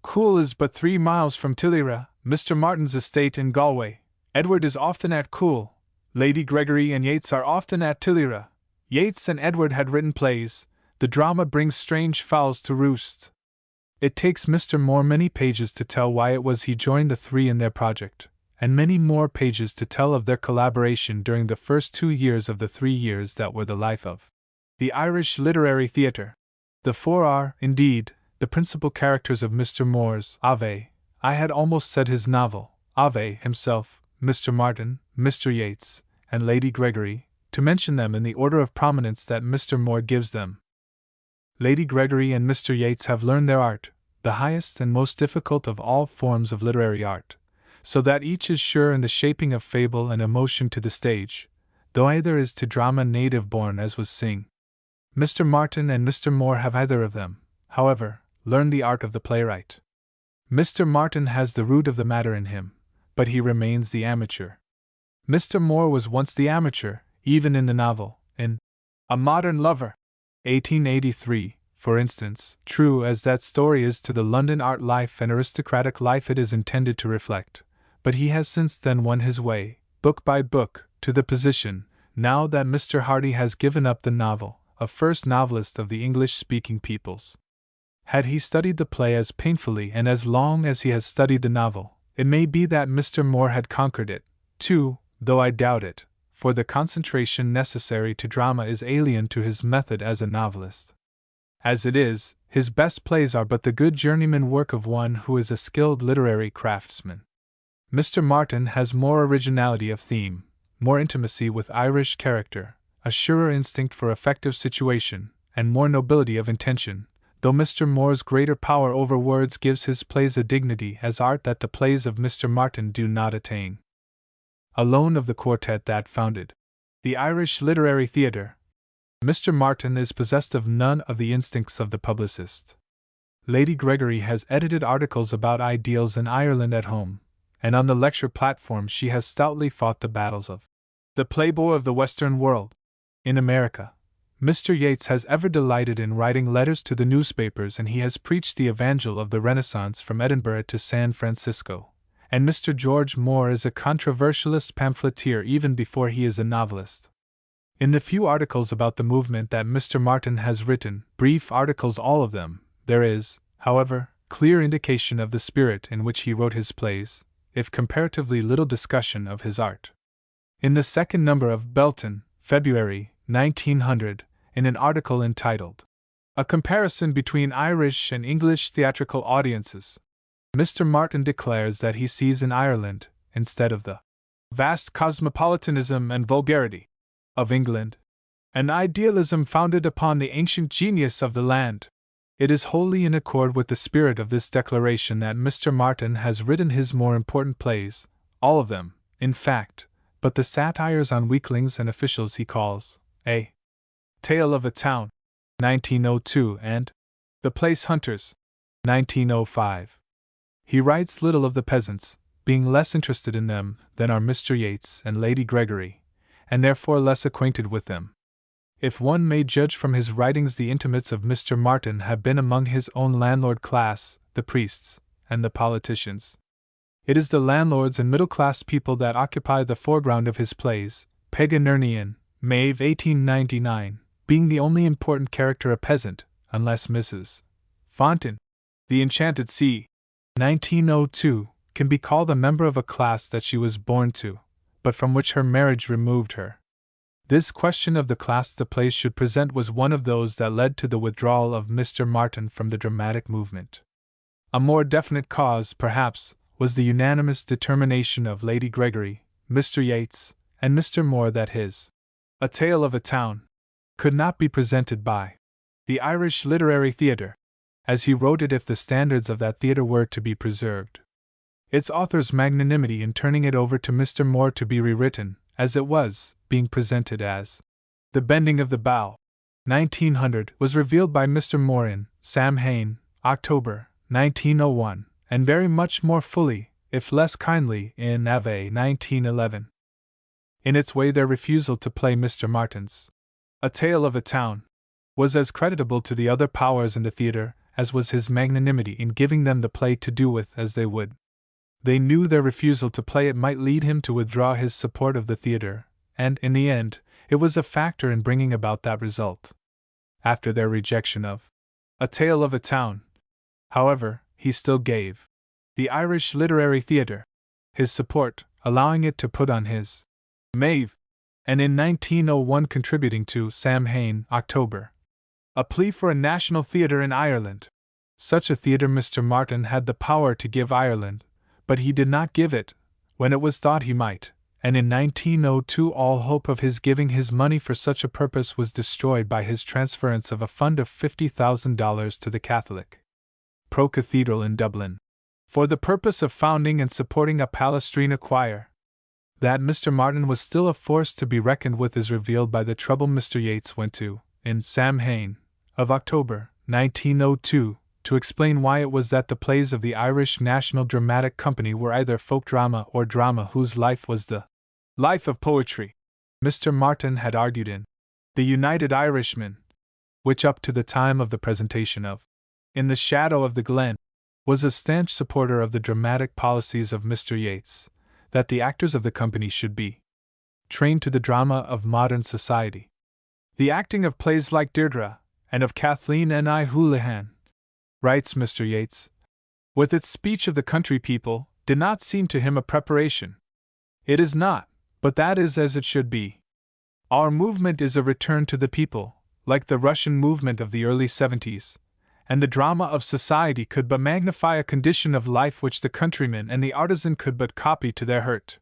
Cool is but 3 miles from Tillira, Mr. Martyn's estate in Galway. Edward is often at Cool. Lady Gregory and Yeats are often at Tillira. Yeats and Edward had written plays. The drama brings strange fowls to roost. It takes Mr. Moore many pages to tell why it was he joined the three in their project, and many more pages to tell of their collaboration during the first 2 years of the 3 years that were the life of the Irish Literary Theatre. The four are, indeed, the principal characters of Mr. Moore's Ave, I had almost said his novel, Ave himself, Mr. Martyn, Mr. Yeats, and Lady Gregory, to mention them in the order of prominence that Mr. Moore gives them. Lady Gregory and Mr. Yeats have learned their art, the highest and most difficult of all forms of literary art, so that each is sure in the shaping of fable and emotion to the stage, though either is to drama native born as was Synge. Mr. Martin and Mr. Moore have either of them, however, learned the art of the playwright. Mr. Martin has the root of the matter in him, but he remains the amateur. Mr. Moore was once the amateur, even in the novel, in A Modern Lover, 1883, for instance, true as that story is to the London art life and aristocratic life it is intended to reflect, but he has since then won his way, book by book, to the position, now that Mr. Hardy has given up the novel, of first novelist of the English-speaking peoples. Had he studied the play as painfully and as long as he has studied the novel, it may be that Mr. Moore had conquered it, too, though I doubt it, for the concentration necessary to drama is alien to his method as a novelist. As it is, his best plays are but the good journeyman work of one who is a skilled literary craftsman. Mr. Martin has more originality of theme, more intimacy with Irish character, a surer instinct for effective situation, and more nobility of intention, though Mr. Moore's greater power over words gives his plays a dignity as art that the plays of Mr. Martin do not attain. Alone of the quartet that founded the Irish Literary Theatre, Mr. Martin is possessed of none of the instincts of the publicist. Lady Gregory has edited articles about ideals in Ireland at home, and on the lecture platform she has stoutly fought the battles of the playboy of the Western world. In America, Mr. Yeats has ever delighted in writing letters to the newspapers, and he has preached the evangel of the Renaissance from Edinburgh to San Francisco. And Mr. George Moore is a controversialist pamphleteer even before he is a novelist. In the few articles about the movement that Mr. Martin has written, brief articles all of them, there is, however, clear indication of the spirit in which he wrote his plays, if comparatively little discussion of his art. In the second number of Belton, February, 1900, in an article entitled, A Comparison Between Irish and English Theatrical Audiences, Mr. Martin declares that he sees in Ireland, instead of the vast cosmopolitanism and vulgarity of England, an idealism founded upon the ancient genius of the land. It is wholly in accord with the spirit of this declaration that Mr. Martin has written his more important plays, all of them, in fact, but the satires on weaklings and officials he calls A Tale of a Town, 1902, and The Place Hunters, 1905. He writes little of the peasants, being less interested in them than are Mr. Yeats and Lady Gregory, and therefore less acquainted with them. If one may judge from his writings, the intimates of Mr. Martin have been among his own landlord class, the priests, and the politicians. It is the landlords and middle-class people that occupy the foreground of his plays, Paganirnian, Maeve 1899, being the only important character a peasant, unless Mrs. Fontaine, The Enchanted Sea, 1902, can be called a member of a class that she was born to, but from which her marriage removed her. This question of the class the plays should present was one of those that led to the withdrawal of Mr. Martin from the dramatic movement. A more definite cause, perhaps, was the unanimous determination of Lady Gregory, Mr. Yeats, and Mr. Moore that his A Tale of a Town could not be presented by the Irish Literary Theatre, as he wrote it, if the standards of that theatre were to be preserved. Its author's magnanimity in turning it over to Mr. Moore to be rewritten, as it was, being presented as The Bending of the Bow, 1900, was revealed by Mr. Moore in Samhain, October, 1901, and very much more fully, if less kindly, in Ave, 1911. In its way, their refusal to play Mr. Martin's A Tale of a Town was as creditable to the other powers in the theatre as was his magnanimity in giving them the play to do with as they would. They knew their refusal to play it might lead him to withdraw his support of the theatre, and, in the end, it was a factor in bringing about that result. After their rejection of A Tale of a Town, however, he still gave the Irish Literary Theatre his support, allowing it to put on his Maeve, and in 1901 contributing to Samhain, October, a plea for a national theatre in Ireland. Such a theatre Mr. Martin had the power to give Ireland, but he did not give it, when it was thought he might, and in 1902 all hope of his giving his money for such a purpose was destroyed by his transference of a fund of $50,000 to the Catholic Pro Cathedral in Dublin, for the purpose of founding and supporting a Palestrina choir. That Mr. Martin was still a force to be reckoned with is revealed by the trouble Mr. Yeats went to, in Samhain, of October, 1902, to explain why it was that the plays of the Irish National Dramatic Company were either folk drama or drama whose life was the life of poetry. Mr. Martin had argued in The United Irishmen, which up to the time of the presentation of In the Shadow of the Glen, was a stanch supporter of the dramatic policies of Mr. Yeats, that the actors of the company should be trained to the drama of modern society. The acting of plays like Deirdre, and of Kathleen N.I. Houlihan, writes Mr. Yeats, with its speech of the country people, did not seem to him a preparation. It is not, but that is as it should be. Our movement is a return to the people, like the Russian movement of the early 70s, and the drama of society could but magnify a condition of life which the countryman and the artisan could but copy to their hurt.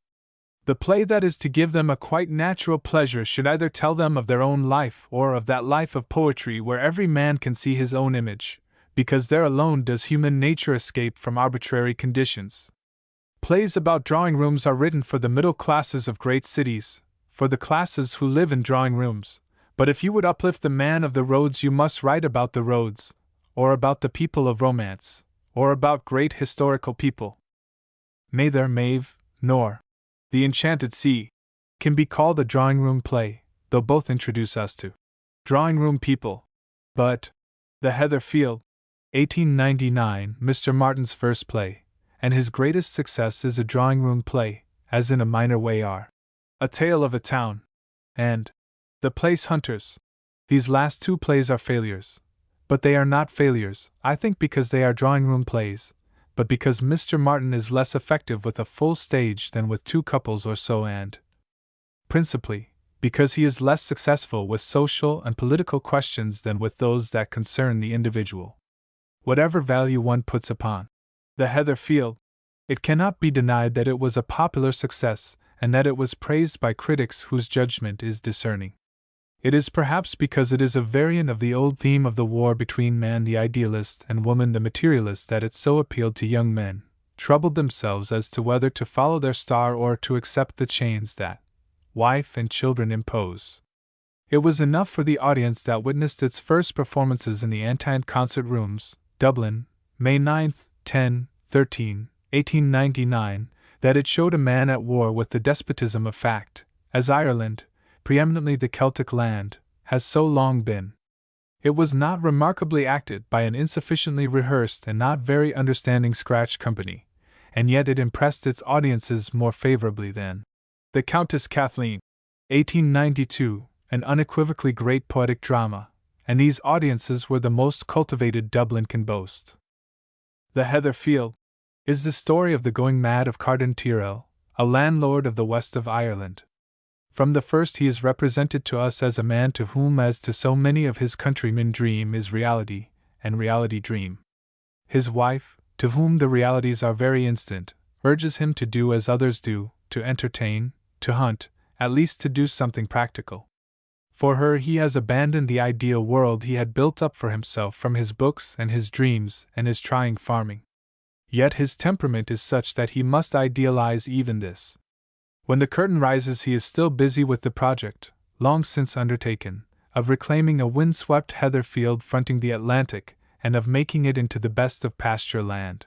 The play that is to give them a quite natural pleasure should either tell them of their own life or of that life of poetry where every man can see his own image, because there alone does human nature escape from arbitrary conditions. Plays about drawing rooms are written for the middle classes of great cities, for the classes who live in drawing rooms, but if you would uplift the man of the roads you must write about the roads, or about the people of romance, or about great historical people. Neither Maeve, nor The Enchanted Sea can be called a drawing-room play, though both introduce us to drawing-room people. But The Heather Field, 1899, Mr. Martin's first play, and his greatest success is a drawing-room play, as in a minor way are A Tale of a Town and The Place Hunters. These last two plays are failures. But they are not failures, I think, because they are drawing-room plays, but because Mr. Martin is less effective with a full stage than with two couples or so, and principally because he is less successful with social and political questions than with those that concern the individual. Whatever value one puts upon The Heather Field, it cannot be denied that it was a popular success, and that it was praised by critics whose judgment is discerning. It is perhaps because it is a variant of the old theme of the war between man the idealist and woman the materialist that it so appealed to young men, troubled themselves as to whether to follow their star or to accept the chains that wife and children impose. It was enough for the audience that witnessed its first performances in the Antient Concert Rooms, Dublin, May 9, 10, 13, 1899, that it showed a man at war with the despotism of fact, as Ireland, preeminently the Celtic land, has so long been. It was not remarkably acted by an insufficiently rehearsed and not very understanding scratch company, and yet it impressed its audiences more favorably than The Countess Kathleen, 1892, an unequivocally great poetic drama, and these audiences were the most cultivated Dublin can boast. The Heather Field is the story of the going mad of Carden Tyrrell, a landlord of the west of Ireland. From the first he is represented to us as a man to whom, as to so many of his countrymen, dream is reality, and reality dream. His wife, to whom the realities are very instant, urges him to do as others do, to entertain, to hunt, at least to do something practical. For her he has abandoned the ideal world he had built up for himself from his books and his dreams and his trying farming. Yet his temperament is such that he must idealize even this. When the curtain rises he is still busy with the project, long since undertaken, of reclaiming a wind-swept heather field fronting the Atlantic, and of making it into the best of pasture land.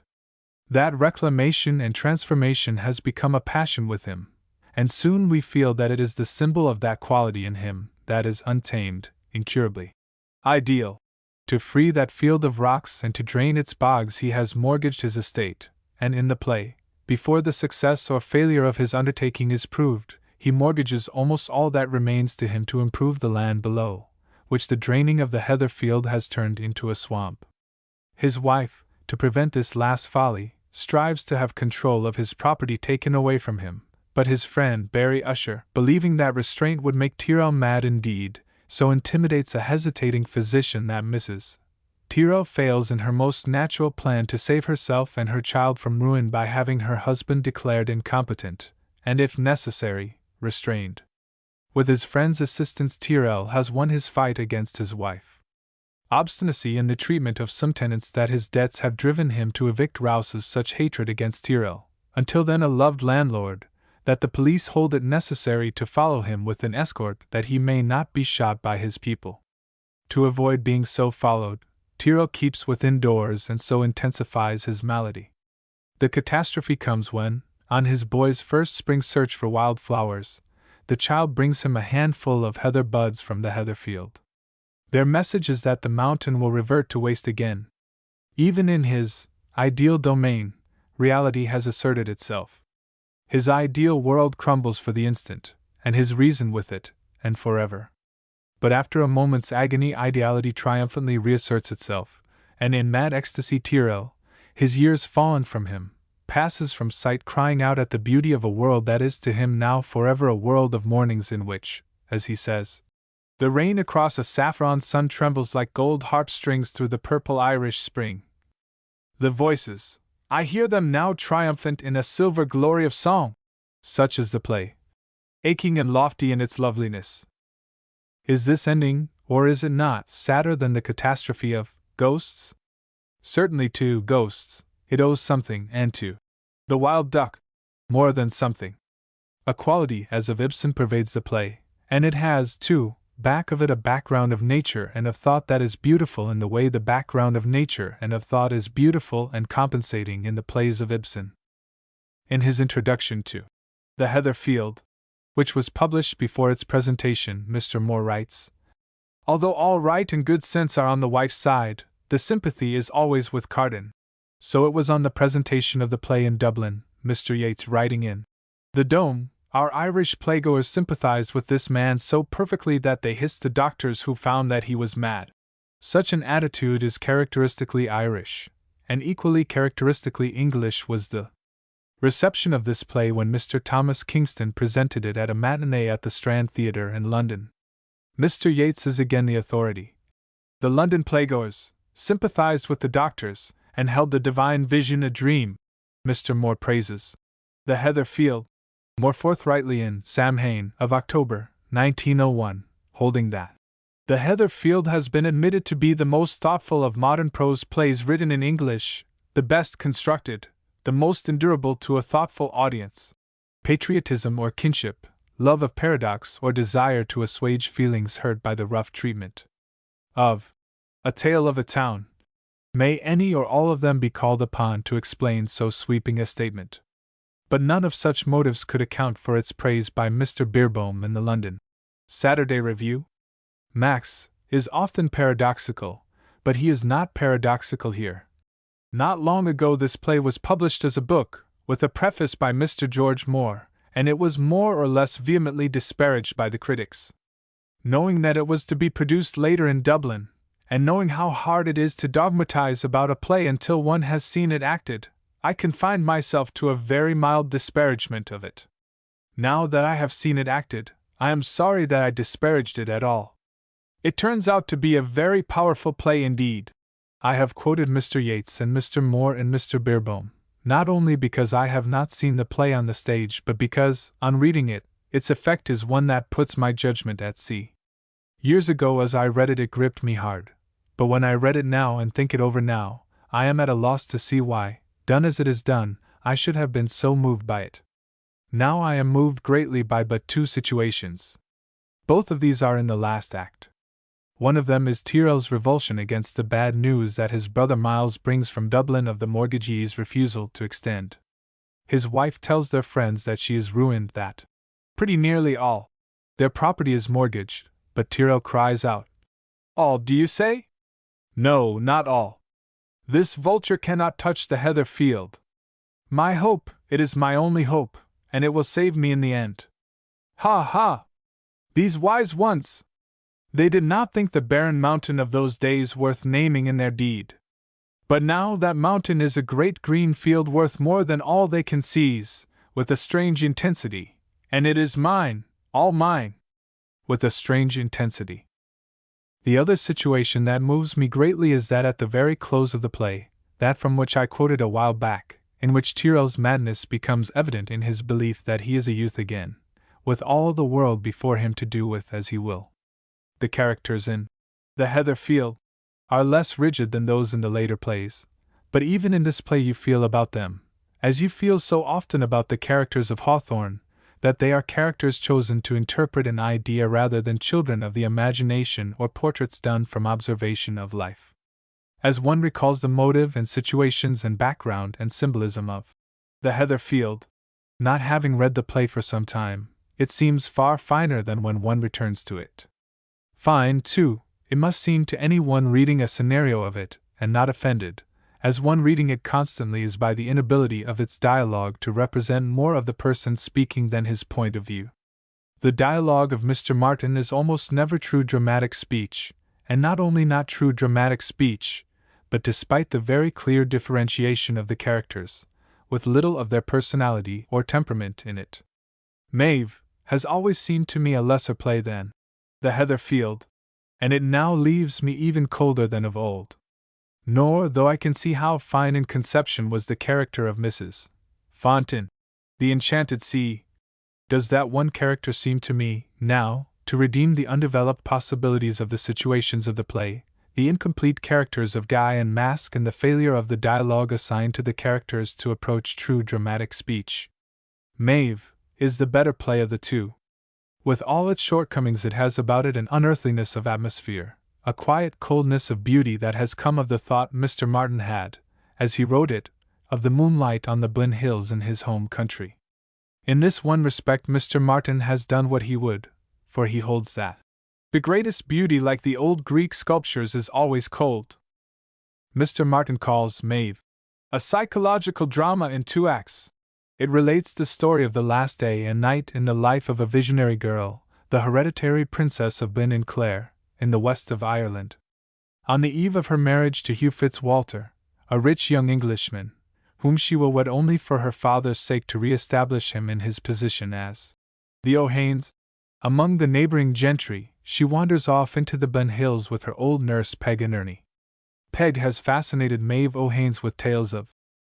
That reclamation and transformation has become a passion with him, and soon we feel that it is the symbol of that quality in him that is untamed, incurably ideal. To free that field of rocks and to drain its bogs he has mortgaged his estate, and in the play, before the success or failure of his undertaking is proved, he mortgages almost all that remains to him to improve the land below, which the draining of the heather field has turned into a swamp. His wife, to prevent this last folly, strives to have control of his property taken away from him, but his friend Barry Usher, believing that restraint would make Tyrrell mad indeed, so intimidates a hesitating physician that Mrs. Tyrrell fails in her most natural plan to save herself and her child from ruin by having her husband declared incompetent, and if necessary, restrained. With his friend's assistance, Tyrrell has won his fight against his wife. Obstinacy in the treatment of some tenants that his debts have driven him to evict rouses such hatred against Tyrrell, until then a loved landlord, that the police hold it necessary to follow him with an escort that he may not be shot by his people. To avoid being so followed, Tyrrell keeps within doors and so intensifies his malady. The catastrophe comes when, on his boy's first spring search for wild flowers, the child brings him a handful of heather buds from the heather field. Their message is that the mountain will revert to waste again. Even in his ideal domain, reality has asserted itself. His ideal world crumbles for the instant, and his reason with it, and forever. But after a moment's agony, ideality triumphantly reasserts itself, and in mad ecstasy Tyrrell, his years fallen from him, passes from sight, crying out at the beauty of a world that is to him now forever a world of mornings in which, as he says, the rain across a saffron sun trembles like gold harp strings through the purple Irish spring. The voices, I hear them now triumphant in a silver glory of song. Such is the play, aching and lofty in its loveliness. Is this ending, or is it not, sadder than the catastrophe of ghosts? Certainly to ghosts, it owes something, and to the wild duck, more than something. A quality as of Ibsen pervades the play, and it has, too, back of it a background of nature and of thought that is beautiful in the way the background of nature and of thought is beautiful and compensating in the plays of Ibsen. In his introduction to The Heather Field, which was published before its presentation, Mr. Moore writes, although all right and good sense are on the wife's side, the sympathy is always with Carden. So it was on the presentation of the play in Dublin, Mr. Yeats writing in The Dome, our Irish playgoers sympathized with this man so perfectly that they hissed the doctors who found that he was mad. Such an attitude is characteristically Irish, and equally characteristically English was the reception of this play when Mr. Thomas Kingston presented it at a matinee at the Strand Theatre in London. Mr. Yeats is again the authority. The London playgoers sympathized with the doctors, and held the divine vision a dream. Mr. Moore praises The Heather Field more forthrightly in Samhain of October, 1901, holding that The Heather Field has been admitted to be the most thoughtful of modern prose plays written in English, the best constructed, the most endurable to a thoughtful audience. Patriotism or kinship, love of paradox or desire to assuage feelings hurt by the rough treatment of A Tale of a Town. May any or all of them be called upon to explain so sweeping a statement. But none of such motives could account for its praise by Mr. Beerbohm in the London Saturday Review. Max is often paradoxical, but he is not paradoxical here. Not long ago this play was published as a book, with a preface by Mr. George Moore, and it was more or less vehemently disparaged by the critics. Knowing that it was to be produced later in Dublin, and knowing how hard it is to dogmatize about a play until one has seen it acted, I confined myself to a very mild disparagement of it. Now that I have seen it acted, I am sorry that I disparaged it at all. It turns out to be a very powerful play indeed. I have quoted Mr. Yeats and Mr. Moore and Mr. Beerbohm, not only because I have not seen the play on the stage, but because, on reading it, its effect is one that puts my judgment at sea. Years ago as I read it, it gripped me hard. But when I read it now and think it over now, I am at a loss to see why, done as it is done, I should have been so moved by it. Now I am moved greatly by but two situations. Both of these are in the last act. One of them is Tyrrell's revulsion against the bad news that his brother Miles brings from Dublin of the mortgagee's refusal to extend. His wife tells their friends that she is ruined, that pretty nearly all their property is mortgaged, but Tyrrell cries out, "All, do you say? No, not all. This vulture cannot touch the heather field. My hope, it is my only hope, and it will save me in the end." Ha ha! These wise ones! They did not think the barren mountain of those days worth naming in their deed. But now that mountain is a great green field worth more than all they can seize, with a strange intensity, and it is mine, all mine, with a strange intensity. The other situation that moves me greatly is that at the very close of the play, that from which I quoted a while back, in which Tyrrell's madness becomes evident in his belief that he is a youth again, with all the world before him to do with as he will. The characters in The Heather Field are less rigid than those in the later plays, but even in this play you feel about them, as you feel so often about the characters of Hawthorne, that they are characters chosen to interpret an idea rather than children of the imagination or portraits done from observation of life. As one recalls the motive and situations and background and symbolism of The Heather Field, not having read the play for some time, it seems far finer than when one returns to it. Fine, too, it must seem to any one reading a scenario of it, and not offended, as one reading it constantly is by the inability of its dialogue to represent more of the person speaking than his point of view. The dialogue of Mr. Martin is almost never true dramatic speech, and not only not true dramatic speech, but despite the very clear differentiation of the characters, with little of their personality or temperament in it. Maeve has always seemed to me a lesser play than The Heather Field, and it now leaves me even colder than of old. Nor, though I can see how fine in conception was the character of Mrs. Fontaine, the Enchanted Sea, does that one character seem to me, now, to redeem the undeveloped possibilities of the situations of the play, the incomplete characters of Guy and Mask, and the failure of the dialogue assigned to the characters to approach true dramatic speech. Maeve is the better play of the two. With all its shortcomings, it has about it an unearthliness of atmosphere, a quiet coldness of beauty that has come of the thought Mr. Martin had, as he wrote it, of the moonlight on the Blin Hills in his home country. In this one respect Mr. Martin has done what he would, for he holds that the greatest beauty, like the old Greek sculptures, is always cold. Mr. Martin calls Maeve a psychological drama in 2 acts. It relates the story of the last day and night in the life of a visionary girl, the hereditary princess of Blin in Clare, in the west of Ireland. On the eve of her marriage to Hugh Fitzwalter, a rich young Englishman, whom she will wed only for her father's sake to re-establish him in his position as the O'Haines, among the neighboring gentry, she wanders off into the Blin Hills with her old nurse Peg and Ernie. Peg has fascinated Maeve O'Haines with tales of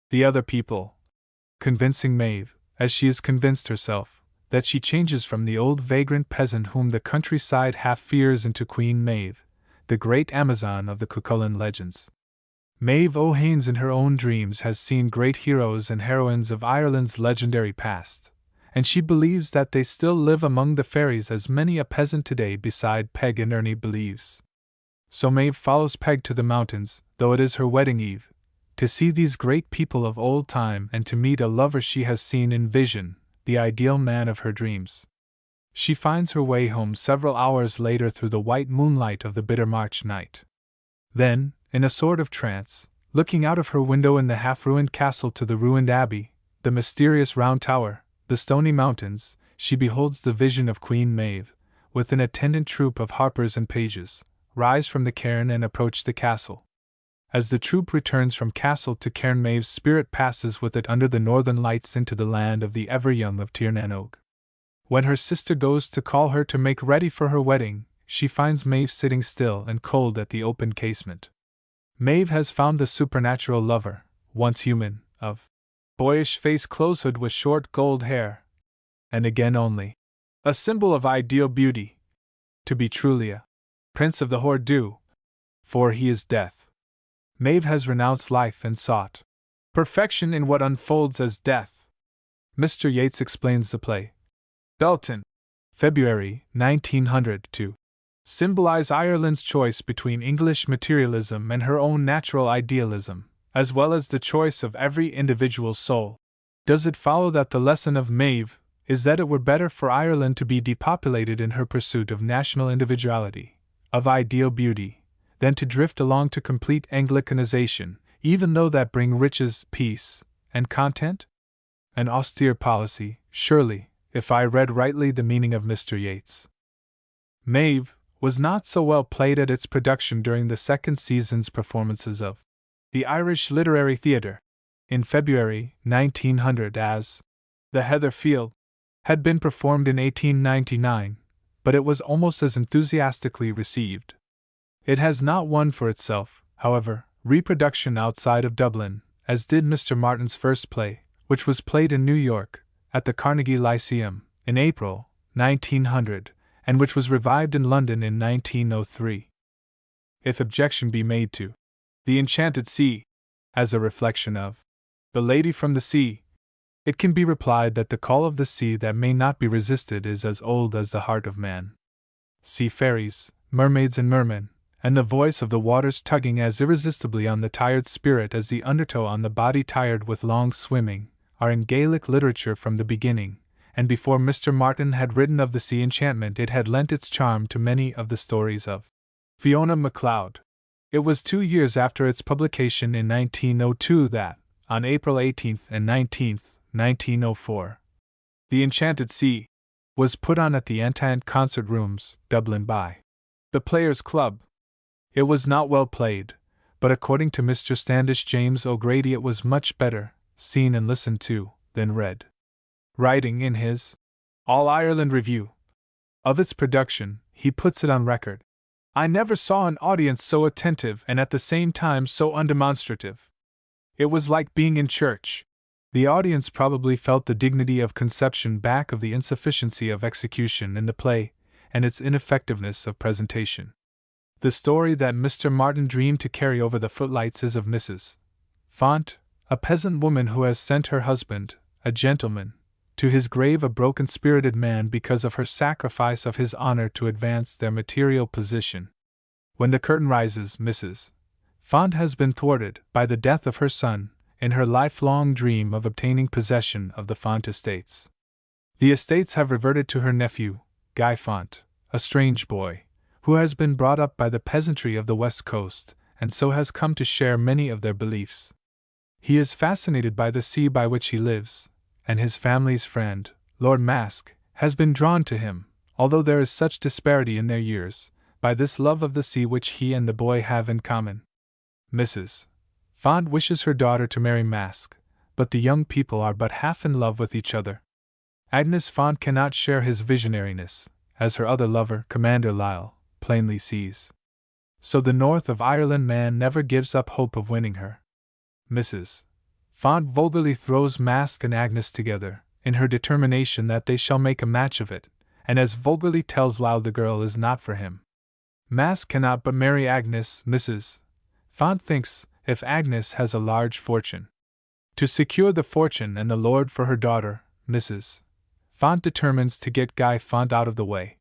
the other people, convincing Maeve, as she is convinced herself, that she changes from the old vagrant peasant whom the countryside half fears into Queen Maeve, the great Amazon of the Cuchulainn legends. Maeve O'Haines in her own dreams has seen great heroes and heroines of Ireland's legendary past, and she believes that they still live among the fairies, as many a peasant today beside Peg and Ernie believes. So Maeve follows Peg to the mountains, though it is her wedding eve, to see these great people of old time and to meet a lover she has seen in vision, the ideal man of her dreams. She finds her way home several hours later through the white moonlight of the bitter March night. Then, in a sort of trance, looking out of her window in the half-ruined castle to the ruined abbey, the mysterious round tower, the stony mountains, she beholds the vision of Queen Maeve, with an attendant troop of harpers and pages, rise from the cairn and approach the castle. As the troop returns from castle to cairn, Maeve's spirit passes with it under the northern lights into the land of the ever-young of Tir nan Og. When her sister goes to call her to make ready for her wedding, she finds Maeve sitting still and cold at the open casement. Maeve has found the supernatural lover, once human, of boyish face close-hood with short gold hair, and again only a symbol of ideal beauty, to be truly a prince of the Hors-d'oeuvre, for he is death. Maeve has renounced life and sought perfection in what unfolds as death. Mr. Yeats explains the play. Belton, February, 1900, to symbolize Ireland's choice between English materialism and her own natural idealism, as well as the choice of every individual soul. Does it follow that the lesson of Maeve is that it were better for Ireland to be depopulated in her pursuit of national individuality, of ideal beauty, than to drift along to complete Anglicanization, even though that bring riches, peace, and content? An austere policy, surely, if I read rightly the meaning of Mr. Yeats. Maeve was not so well played at its production during the second season's performances of the Irish Literary Theatre, in February 1900, as The Heather Field had been performed in 1899, but it was almost as enthusiastically received. It has not won for itself, however, reproduction outside of Dublin, as did Mr. Martin's first play, which was played in New York, at the Carnegie Lyceum, in April, 1900, and which was revived in London in 1903. If objection be made to The Enchanted Sea, as a reflection of The Lady from the Sea, it can be replied that the call of the sea that may not be resisted is as old as the heart of man. Sea fairies, mermaids and mermen, and the voice of the waters tugging as irresistibly on the tired spirit as the undertow on the body tired with long swimming, are in Gaelic literature from the beginning, and before Mr. Martin had written of the sea enchantment it had lent its charm to many of the stories of Fiona Macleod. It was 2 years after its publication in 1902 that, on April 18th and 19th, 1904, The Enchanted Sea was put on at the Antient Concert Rooms, Dublin by the Players' Club. It was not well played, but according to Mr. Standish James O'Grady it was much better seen and listened to than read. Writing in his All Ireland Review of its production, he puts it on record: "I never saw an audience so attentive and at the same time so undemonstrative. It was like being in church." The audience probably felt the dignity of conception back of the insufficiency of execution in the play and its ineffectiveness of presentation. The story that Mr. Martin dreamed to carry over the footlights is of Mrs. Font, a peasant woman who has sent her husband, a gentleman, to his grave a broken-spirited man because of her sacrifice of his honor to advance their material position. When the curtain rises, Mrs. Font has been thwarted by the death of her son in her lifelong dream of obtaining possession of the Font estates. The estates have reverted to her nephew, Guy Font, a strange boy, who has been brought up by the peasantry of the West Coast, and so has come to share many of their beliefs. He is fascinated by the sea by which he lives, and his family's friend, Lord Mask, has been drawn to him, although there is such disparity in their years, by this love of the sea which he and the boy have in common. Mrs. Font wishes her daughter to marry Mask, but the young people are but half in love with each other. Agnes Font cannot share his visionariness, as her other lover, Commander Lisle, plainly sees. So the North of Ireland man never gives up hope of winning her. Mrs. Font vulgarly throws Mask and Agnes together, in her determination that they shall make a match of it, and as vulgarly tells Lisle the girl is not for him. Mask cannot but marry Agnes, Mrs. Font thinks, if Agnes has a large fortune. To secure the fortune and the lord for her daughter, Mrs. Font determines to get Guy Font out of the way.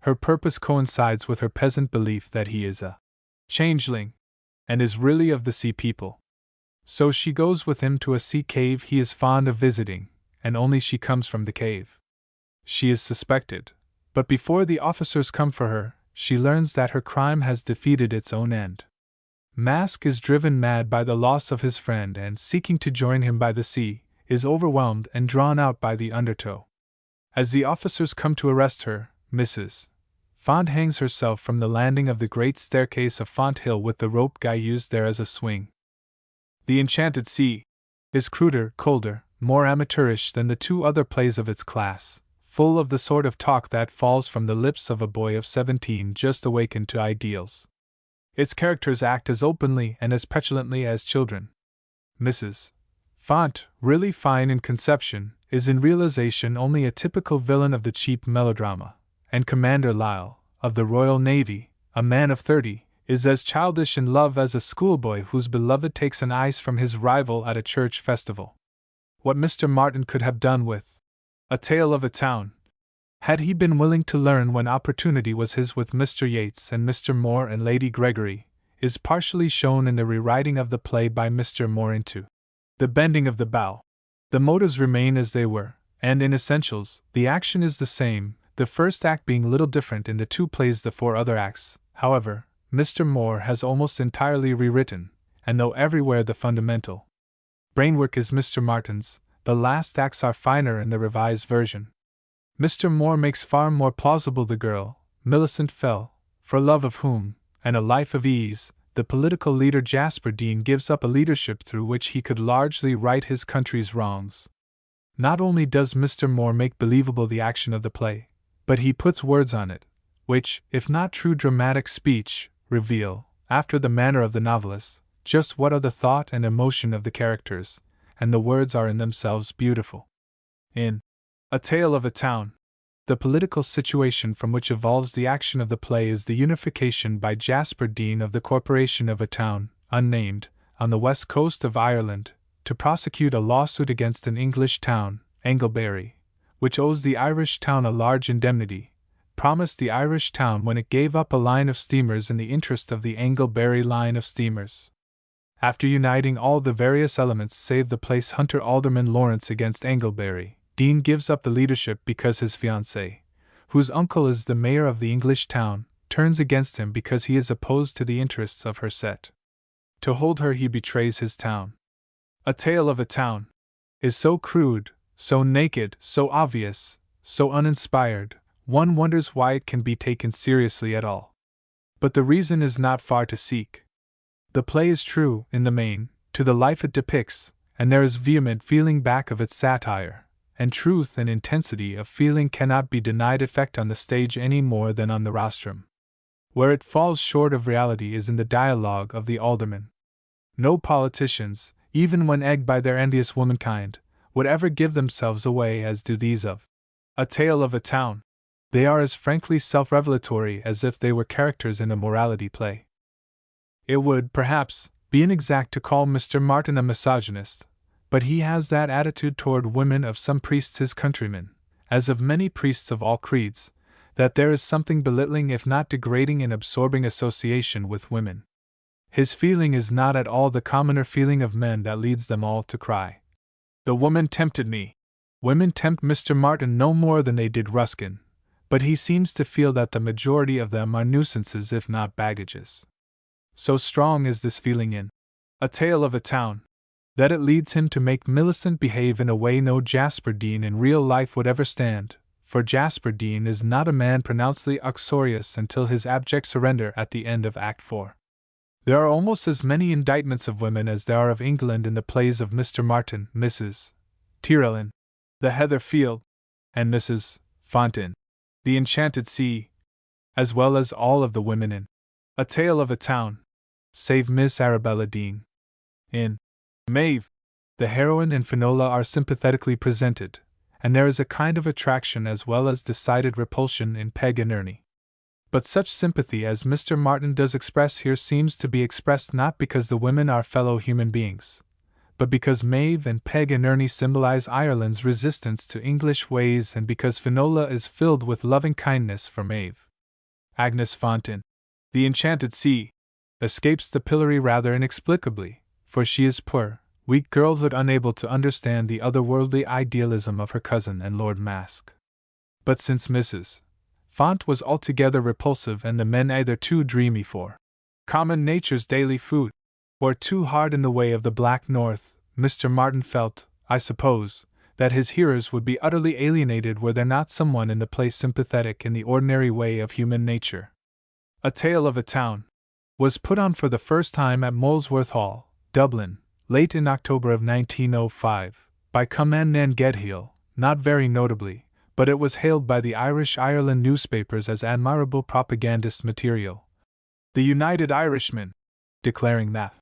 Her purpose coincides with her peasant belief that he is a changeling, and is really of the sea people. So she goes with him to a sea cave he is fond of visiting, and only she comes from the cave. She is suspected, but before the officers come for her, she learns that her crime has defeated its own end. Mask is driven mad by the loss of his friend and, seeking to join him by the sea, is overwhelmed and drawn out by the undertow. As the officers come to arrest her, Mrs. Font hangs herself from the landing of the great staircase of Font Hill with the rope Guy used there as a swing. The Enchanted Sea is cruder, colder, more amateurish than the 2 other plays of its class, full of the sort of talk that falls from the lips of a boy of 17 just awakened to ideals. Its characters act as openly and as petulantly as children. Mrs. Font, really fine in conception, is in realization only a typical villain of the cheap melodrama, and Commander Lisle, of the Royal Navy, a man of 30, is as childish in love as a schoolboy whose beloved takes an ice from his rival at a church festival. What Mr. Martin could have done with A Tale of a Town, had he been willing to learn when opportunity was his with Mr. Yeats and Mr. Moore and Lady Gregory, is partially shown in the rewriting of the play by Mr. Moore into The Bending of the Bow. The motives remain as they were, and in essentials, the action is the same, the first act being little different in the 2 plays. The 4 other acts, however, Mr. Moore has almost entirely rewritten, and though everywhere the fundamental brainwork is Mr. Martin's, the last acts are finer in the revised version. Mr. Moore makes far more plausible the girl, Millicent Fell, for love of whom, and a life of ease, the political leader Jasper Dean gives up a leadership through which he could largely right his country's wrongs. Not only does Mr. Moore make believable the action of the play, but he puts words on it, which, if not true dramatic speech, reveal, after the manner of the novelist, just what are the thought and emotion of the characters, and the words are in themselves beautiful. In A Tale of a Town, the political situation from which evolves the action of the play is the unification by Jasper Dean of the corporation of a town, unnamed, on the west coast of Ireland, to prosecute a lawsuit against an English town, Anglebury, which owes the Irish town a large indemnity, promised the Irish town when it gave up a line of steamers in the interest of the Anglebury line of steamers. After uniting all the various elements save the place hunter Alderman Lawrence against Anglebury, Dean gives up the leadership because his fiancée, whose uncle is the mayor of the English town, turns against him because he is opposed to the interests of her set. To hold her he betrays his town. A Tale of a Town is so crude, so naked, so obvious, so uninspired, one wonders why it can be taken seriously at all. But the reason is not far to seek. The play is true, in the main, to the life it depicts, and there is vehement feeling back of its satire, and truth and intensity of feeling cannot be denied effect on the stage any more than on the rostrum. Where it falls short of reality is in the dialogue of the aldermen. No politicians, even when egged by their envious womankind, would ever give themselves away as do these of A Tale of a Town. They are as frankly self-revelatory as if they were characters in a morality play. It would, perhaps, be inexact to call Mr. Martin a misogynist, but he has that attitude toward women of some priests his countrymen, as of many priests of all creeds, that there is something belittling if not degrading in absorbing association with women. His feeling is not at all the commoner feeling of men that leads them all to cry, "The woman tempted me." Women tempt Mr. Martin no more than they did Ruskin, but he seems to feel that the majority of them are nuisances if not baggages. So strong is this feeling in A Tale of a Town, that it leads him to make Millicent behave in a way no Jasper Dean in real life would ever stand, for Jasper Dean is not a man pronouncedly uxorious until his abject surrender at the end of Act 4. There are almost as many indictments of women as there are of England in the plays of Mr. Martin, Mrs. Tyrrell in The Heather Field, and Mrs. Font in The Enchanted Sea, as well as all of the women in A Tale of a Town, save Miss Arabella Dean. In Maeve, the heroine and Finola are sympathetically presented, and there is a kind of attraction as well as decided repulsion in Peg and Ernie. But such sympathy as Mr. Martin does express here seems to be expressed not because the women are fellow human beings, but because Maeve and Peg and Ernie symbolize Ireland's resistance to English ways and because Finola is filled with loving kindness for Maeve. Agnes Font in The Enchanted Sea escapes the pillory rather inexplicably, for she is poor, weak girlhood unable to understand the otherworldly idealism of her cousin and Lord Mask. But since Mrs. Font was altogether repulsive and the men either too dreamy for common nature's daily food, or too hard in the way of the Black North, Mr. Martin felt, I suppose, that his hearers would be utterly alienated were there not someone in the play sympathetic in the ordinary way of human nature. A Tale of a Town was put on for the first time at Molesworth Hall, Dublin, late in October of 1905, by Cumman nan Gedhill, not very notably, but it was hailed by the Irish Ireland newspapers as admirable propagandist material. The United Irishmen declaring that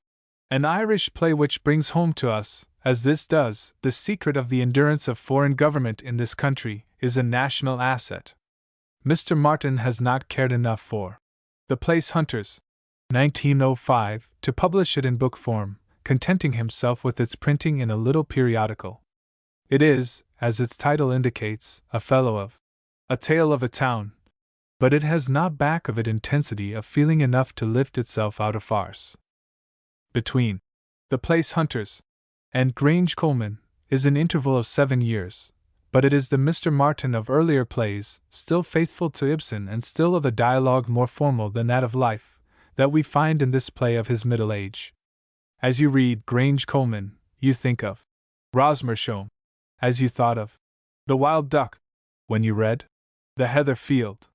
an Irish play which brings home to us, as this does, the secret of the endurance of foreign government in this country, is a national asset. Mr. Martin has not cared enough for The Place Hunters, 1905, to publish it in book form, contenting himself with its printing in a little periodical. It is, as its title indicates, a fellow of A Tale of a Town, but it has not back of it intensity of feeling enough to lift itself out of farce. Between The Place Hunters and Grange Coleman is an interval of 7 years, but it is the Mr. Martin of earlier plays, still faithful to Ibsen and still of a dialogue more formal than that of life, that we find in this play of his middle age. As you read Grange Coleman, you think of Rosmersholm, as you thought of The Wild Duck when you read The Heather Field.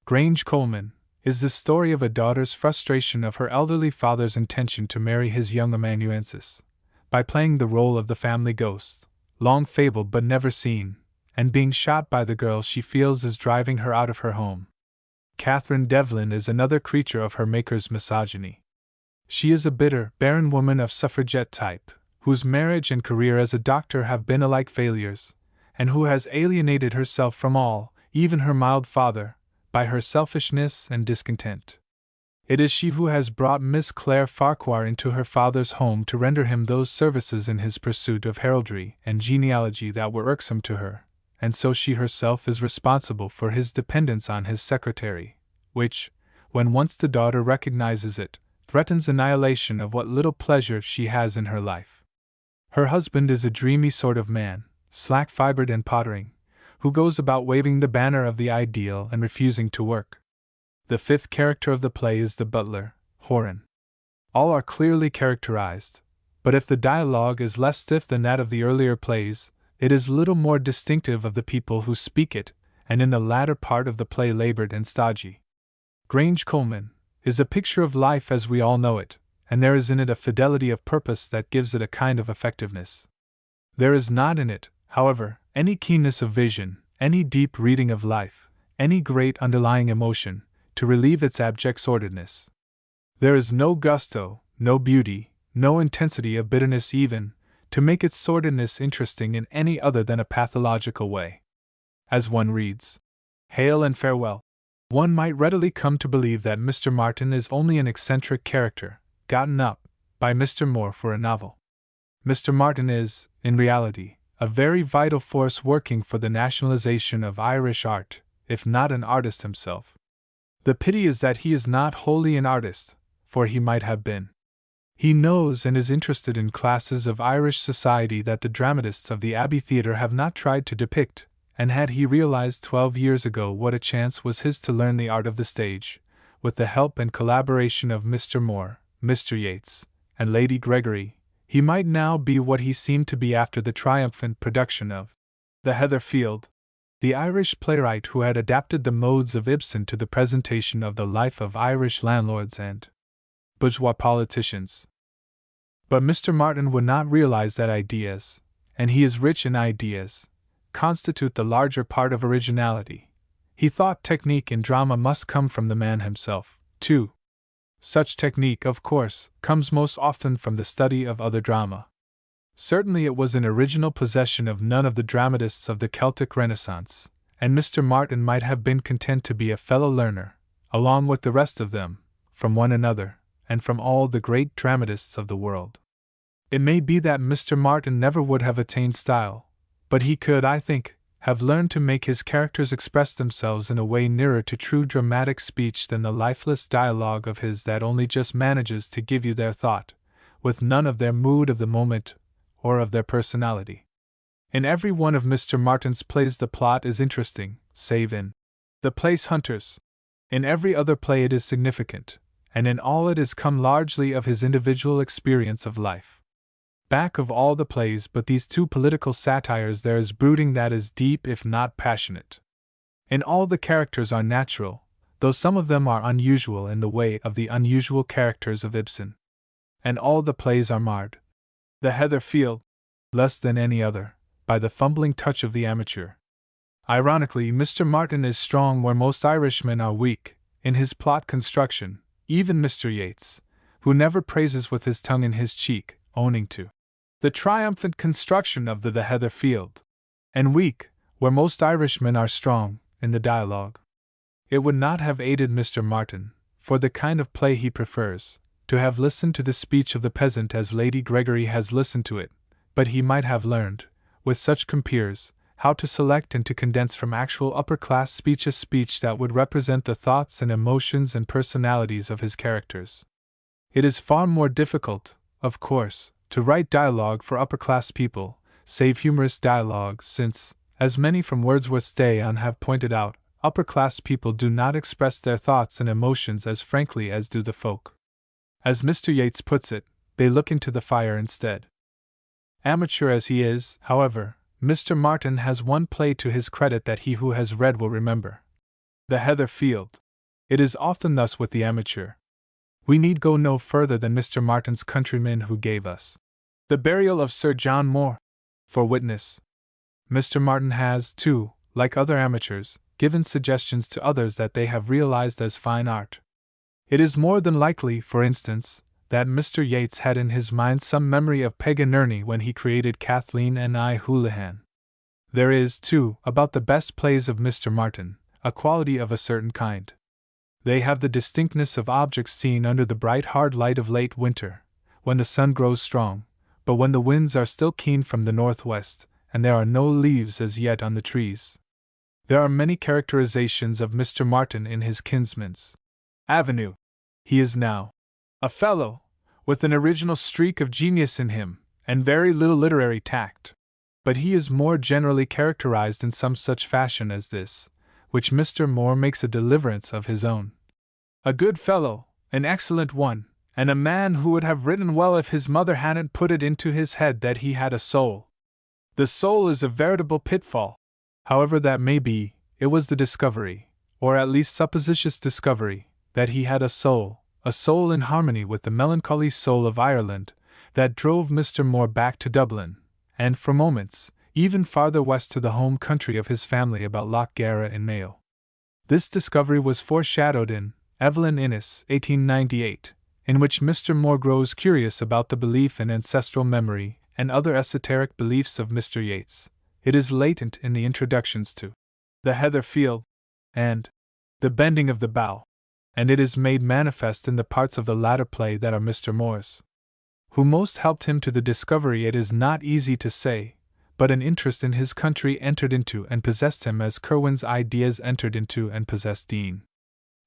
Grange Coleman is the story of a daughter's frustration of her elderly father's intention to marry his young amanuensis, by playing the role of the family ghost, long fabled but never seen, and being shot by the girl she feels is driving her out of her home. Catherine Devlin is another creature of her maker's misogyny. She is a bitter, barren woman of suffragette type, whose marriage and career as a doctor have been alike failures, and who has alienated herself from all, even her mild father, by her selfishness and discontent. It is she who has brought Miss Claire Farquhar into her father's home to render him those services in his pursuit of heraldry and genealogy that were irksome to her, and so she herself is responsible for his dependence on his secretary, which, when once the daughter recognizes it, threatens annihilation of what little pleasure she has in her life. Her husband is a dreamy sort of man, slack-fibered and pottering, who goes about waving the banner of the ideal and refusing to work. The fifth character of the play is the butler, Horan. All are clearly characterized, but if the dialogue is less stiff than that of the earlier plays, it is little more distinctive of the people who speak it, and in the latter part of the play labored and stodgy. Grange Coleman is a picture of life as we all know it, and there is in it a fidelity of purpose that gives it a kind of effectiveness. There is not in it, however, any keenness of vision, any deep reading of life, any great underlying emotion, to relieve its abject sordidness. There is no gusto, no beauty, no intensity of bitterness even, to make its sordidness interesting in any other than a pathological way. As one reads Hail and Farewell, one might readily come to believe that Mr. Martin is only an eccentric character, gotten up by Mr. Moore for a novel. Mr. Martin is, in reality, a very vital force working for the nationalization of Irish art, if not an artist himself. The pity is that he is not wholly an artist, for he might have been. He knows and is interested in classes of Irish society that the dramatists of the Abbey Theatre have not tried to depict, and had he realized 12 years ago what a chance was his to learn the art of the stage, with the help and collaboration of Mr. Moore, Mr. Yeats, and Lady Gregory, he might now be what he seemed to be after the triumphant production of The Heather Field, the Irish playwright who had adapted the modes of Ibsen to the presentation of the life of Irish landlords and bourgeois politicians. But Mr. Martin would not realize that ideas, and he is rich in ideas, constitute the larger part of originality. He thought technique in drama must come from the man himself, too. Such technique, of course, comes most often from the study of other drama. Certainly it was an original possession of none of the dramatists of the Celtic Renaissance, and Mr. Martin might have been content to be a fellow learner, along with the rest of them, from one another, and from all the great dramatists of the world. It may be that Mr. Martin never would have attained style, but he could, I think, have learned to make his characters express themselves in a way nearer to true dramatic speech than the lifeless dialogue of his that only just manages to give you their thought, with none of their mood of the moment, or of their personality. In every one of Mr. Martin's plays the plot is interesting, save in The Place Hunters. In every other play it is significant, and in all it has come largely of his individual experience of life. Back of all the plays but these two political satires there is brooding that is deep if not passionate. In all the characters are natural, though some of them are unusual in the way of the unusual characters of Ibsen. And all the plays are marred, The Heather Field, less than any other, by the fumbling touch of the amateur. Ironically, Mr. Martin is strong where most Irishmen are weak, in his plot construction, even Mr. Yeats, who never praises with his tongue in his cheek, owning to the triumphant construction of the Heather Field, and weak, where most Irishmen are strong, in the dialogue. It would not have aided Mr. Martin, for the kind of play he prefers, to have listened to the speech of the peasant as Lady Gregory has listened to it, but he might have learned, with such compeers, how to select and to condense from actual upper-class speech a speech that would represent the thoughts and emotions and personalities of his characters. It is far more difficult, of course, to write dialogue for upper-class people, save humorous dialogue, since, as many from Wordsworth's day on have pointed out, upper-class people do not express their thoughts and emotions as frankly as do the folk. As Mr. Yeats puts it, they look into the fire instead. Amateur as he is, however, Mr. Martin has one play to his credit that he who has read will remember. The Heather Field. It is often thus with the amateur. We need go no further than Mr. Martin's countryman who gave us The Burial of Sir John Moore for witness. Mr. Martin has, too, like other amateurs, given suggestions to others that they have realized as fine art. It is more than likely, for instance, that Mr. Yeats had in his mind some memory of Paganini when he created Kathleen and I. Houlihan. There is, too, about the best plays of Mr. Martin, a quality of a certain kind. They have the distinctness of objects seen under the bright hard light of late winter, when the sun grows strong, but when the winds are still keen from the northwest, and there are no leaves as yet on the trees. There are many characterizations of Mr. Martin in his Kinsman's Avenue. He is now a fellow, with an original streak of genius in him, and very little literary tact. But he is more generally characterized in some such fashion as this, which Mr. Moore makes a deliverance of his own. A good fellow, an excellent one, and a man who would have written well if his mother hadn't put it into his head that he had a soul. The soul is a veritable pitfall. However that may be, it was the discovery, or at least supposititious discovery, that he had a soul in harmony with the melancholy soul of Ireland, that drove Mr. Moore back to Dublin, and for moments, even farther west to the home country of his family about Lough Gara in Mayo. This discovery was foreshadowed in Evelyn Innes, 1898, in which Mr. Moore grows curious about the belief in ancestral memory and other esoteric beliefs of Mr. Yeats. It is latent in the introductions to The Heather Field and The Bending of the Bough, and it is made manifest in the parts of the latter play that are Mr. Moore's. Who most helped him to the discovery it is not easy to say, but an interest in his country entered into and possessed him as Curwen's ideas entered into and possessed Dean.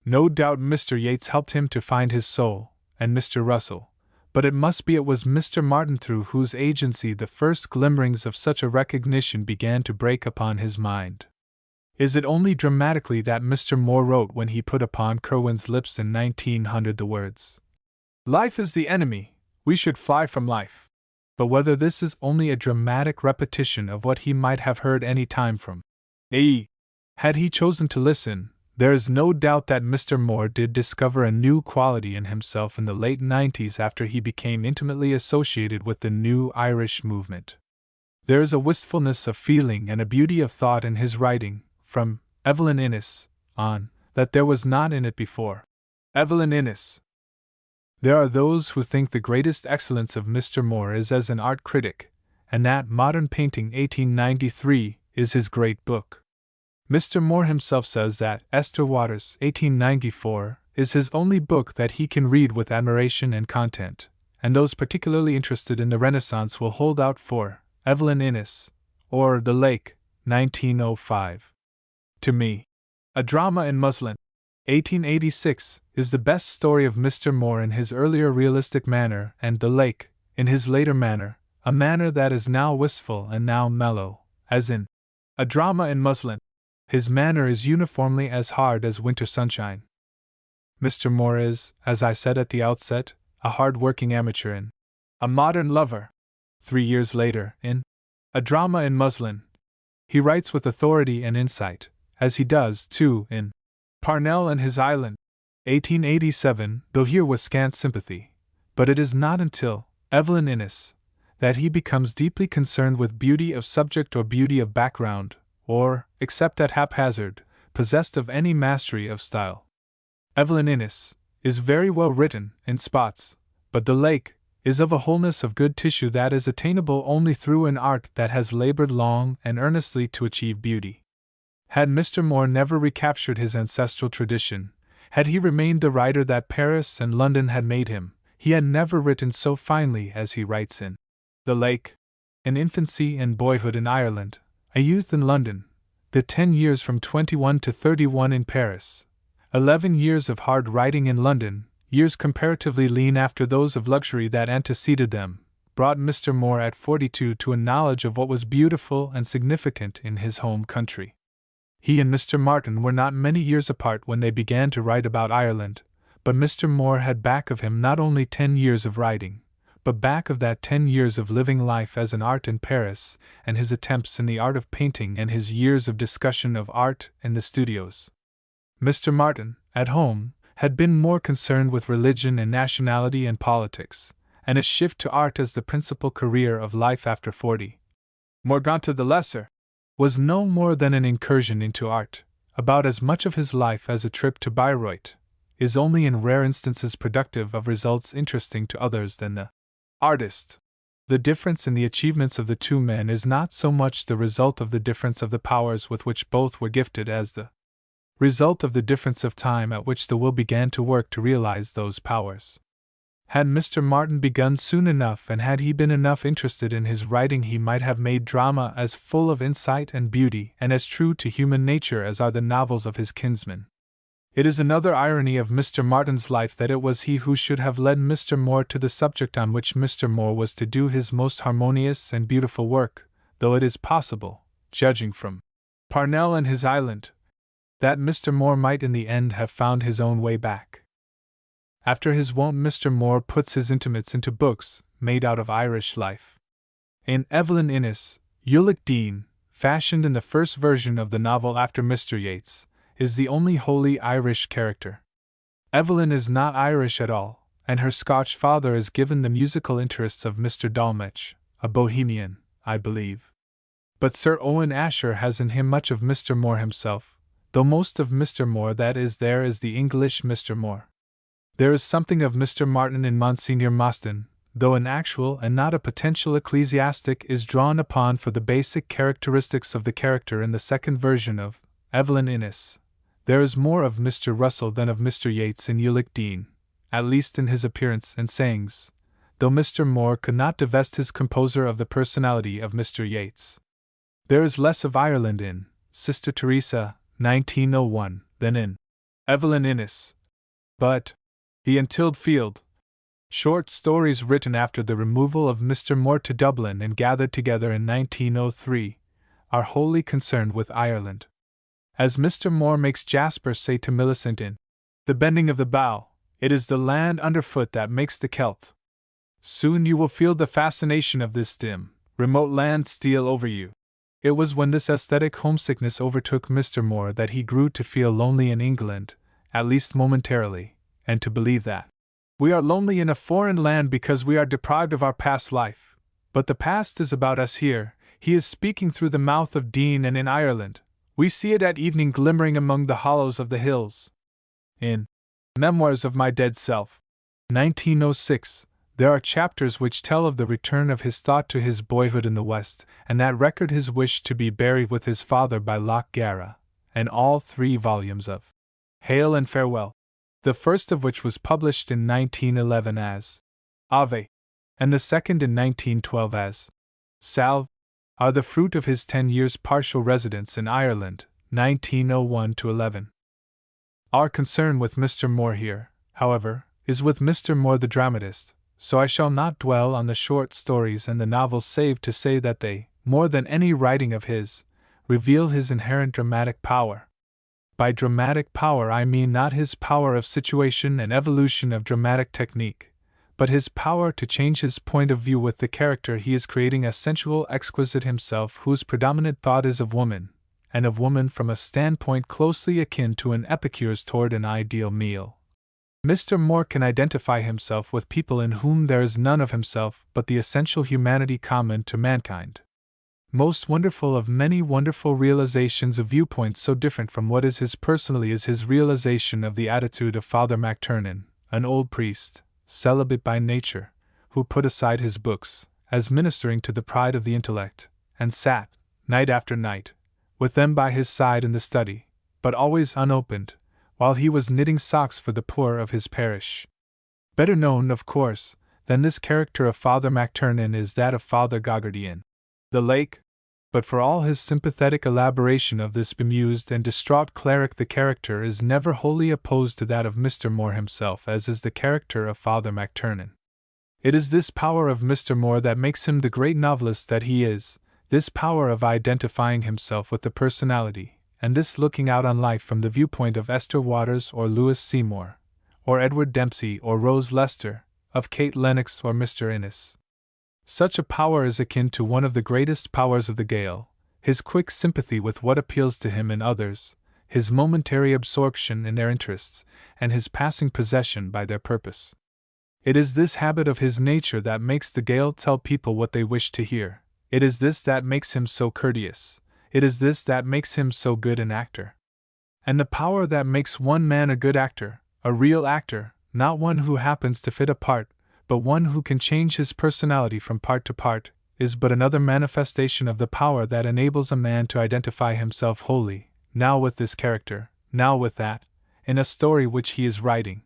No doubt Mr. Yeats helped him to find his soul, and Mr. Russell, but it must be it was Mr. Martin through whose agency the first glimmerings of such a recognition began to break upon his mind. Is it only dramatically that Mr. Moore wrote when he put upon Curwen's lips in 1900 the words, "Life is the enemy, we should fly from life"? But whether this is only a dramatic repetition of what he might have heard any time from A. Had he chosen to listen, there is no doubt that Mr. Moore did discover a new quality in himself in the late 90s after he became intimately associated with the new Irish movement. There is a wistfulness of feeling and a beauty of thought in his writing, from Evelyn Innes on, that there was not in it before. Evelyn Innes. There are those who think the greatest excellence of Mr. Moore is as an art critic, and that Modern Painting 1893 is his great book. Mr. Moore himself says that Esther Waters 1894 is his only book that he can read with admiration and content, and those particularly interested in the Renaissance will hold out for Evelyn Innes, or The Lake, 1905. To me, A Drama in Muslin, 1886, is the best story of Mr. Moore in his earlier realistic manner, and The Lake, in his later manner, a manner that is now wistful and now mellow, as in A Drama in Muslin. His manner is uniformly as hard as winter sunshine. Mr. Moore is, as I said at the outset, a hard-working amateur in A Modern Lover. 3 years later, in A Drama in Muslin, he writes with authority and insight, as he does, too, in Parnell and His Island, 1887, though here with scant sympathy. But it is not until Evelyn Innes that he becomes deeply concerned with beauty of subject or beauty of background, or, except at haphazard, possessed of any mastery of style. Evelyn Innes is very well written, in spots, but The Lake is of a wholeness of good tissue that is attainable only through an art that has labored long and earnestly to achieve beauty. Had Mr. Moore never recaptured his ancestral tradition, had he remained the writer that Paris and London had made him, he had never written so finely as he writes in The Lake. An infancy and boyhood in Ireland, a youth in London, the 10 years from 21 to 31 in Paris, 11 years of hard writing in London, years comparatively lean after those of luxury that anteceded them, brought Mr. Moore at 42 to a knowledge of what was beautiful and significant in his home country. He and Mr. Martin were not many years apart when they began to write about Ireland, but Mr. Moore had back of him not only 10 years of writing, but back of that 10 years of living life as an art in Paris, and his attempts in the art of painting and his years of discussion of art in the studios. Mr. Martin, at home, had been more concerned with religion and nationality and politics, and a shift to art as the principal career of life after 40. Morgante the Lesser was no more than an incursion into art, about as much of his life as a trip to Bayreuth is only in rare instances productive of results interesting to others than the artist. The difference in the achievements of the two men is not so much the result of the difference of the powers with which both were gifted as the result of the difference of time at which the will began to work to realize those powers. Had Mr. Martin begun soon enough and had he been enough interested in his writing, he might have made drama as full of insight and beauty and as true to human nature as are the novels of his kinsmen. It is another irony of Mr. Martin's life that it was he who should have led Mr. Moore to the subject on which Mr. Moore was to do his most harmonious and beautiful work, though it is possible, judging from Parnell and his island, that Mr. Moore might in the end have found his own way back. After his wont, Mr. Moore puts his intimates into books made out of Irish life. In Evelyn Innes, Ulick Dean, fashioned in the first version of the novel after Mr. Yeats, is the only wholly Irish character. Evelyn is not Irish at all, and her Scotch father is given the musical interests of Mr. Dolmetsch, a Bohemian, I believe. But Sir Owen Asher has in him much of Mr. Moore himself, though most of Mr. Moore that is there is the English Mr. Moore. There is something of Mr. Martin in Monsignor Mostyn, though an actual and not a potential ecclesiastic is drawn upon for the basic characteristics of the character in the second version of Evelyn Innes. There is more of Mr. Russell than of Mr. Yeats in Ulick Dean, at least in his appearance and sayings, though Mr. Moore could not divest his composer of the personality of Mr. Yeats. There is less of Ireland in Sister Teresa, 1901, than in Evelyn Innes. But The Untilled Field, short stories written after the removal of Mr. Moore to Dublin and gathered together in 1903, are wholly concerned with Ireland. As Mr. Moore makes Jasper say to Millicent in The Bending of the Bow, it is the land underfoot that makes the Celt. Soon you will feel the fascination of this dim, remote land steal over you. It was when this aesthetic homesickness overtook Mr. Moore that he grew to feel lonely in England, at least momentarily, and to believe that we are lonely in a foreign land because we are deprived of our past life. But the past is about us here. He is speaking through the mouth of Dean, and in Ireland we see it at evening glimmering among the hollows of the hills. In Memoirs of My Dead Self, 1906, there are chapters which tell of the return of his thought to his boyhood in the West, and that record his wish to be buried with his father by Loch Garra, and all 3 volumes of Hail and Farewell, the first of which was published in 1911 as Ave, and the second in 1912 as Salve, are the fruit of his 10 years' partial residence in Ireland, 1901–11. Our concern with Mr. Moore here, however, is with Mr. Moore the dramatist, so I shall not dwell on the short stories and the novels save to say that they, more than any writing of his, reveal his inherent dramatic power. By dramatic power I mean not his power of situation and evolution of dramatic technique, but his power to change his point of view with the character he is creating, a sensual exquisite himself whose predominant thought is of woman, and of woman from a standpoint closely akin to an epicure's toward an ideal meal. Mr. Moore can identify himself with people in whom there is none of himself but the essential humanity common to mankind. Most wonderful of many wonderful realizations of viewpoints so different from what is his personally is his realization of the attitude of Father MacTurnan, an old priest, celibate by nature, who put aside his books, as ministering to the pride of the intellect, and sat, night after night, with them by his side in the study, but always unopened, while he was knitting socks for the poor of his parish. Better known, of course, than this character of Father MacTurnan is that of Father Goggarty in The Lake, but for all his sympathetic elaboration of this bemused and distraught cleric, the character is never wholly opposed to that of Mr. Moore himself, as is the character of Father MacTurnan. It is this power of Mr. Moore that makes him the great novelist that he is, this power of identifying himself with the personality, and this looking out on life from the viewpoint of Esther Waters or Louis Seymour, or Edward Dempsey or Rose Lester, of Kate Lennox or Mr. Innes. Such a power is akin to one of the greatest powers of the Gael, his quick sympathy with what appeals to him in others, his momentary absorption in their interests, and his passing possession by their purpose. It is this habit of his nature that makes the Gael tell people what they wish to hear. It is this that makes him so courteous. It is this that makes him so good an actor. And the power that makes one man a good actor, A real actor, not one who happens to fit a part, but one who can change his personality from part to part, is but another manifestation of the power that enables a man to identify himself wholly, now with this character, now with that, in a story which he is writing.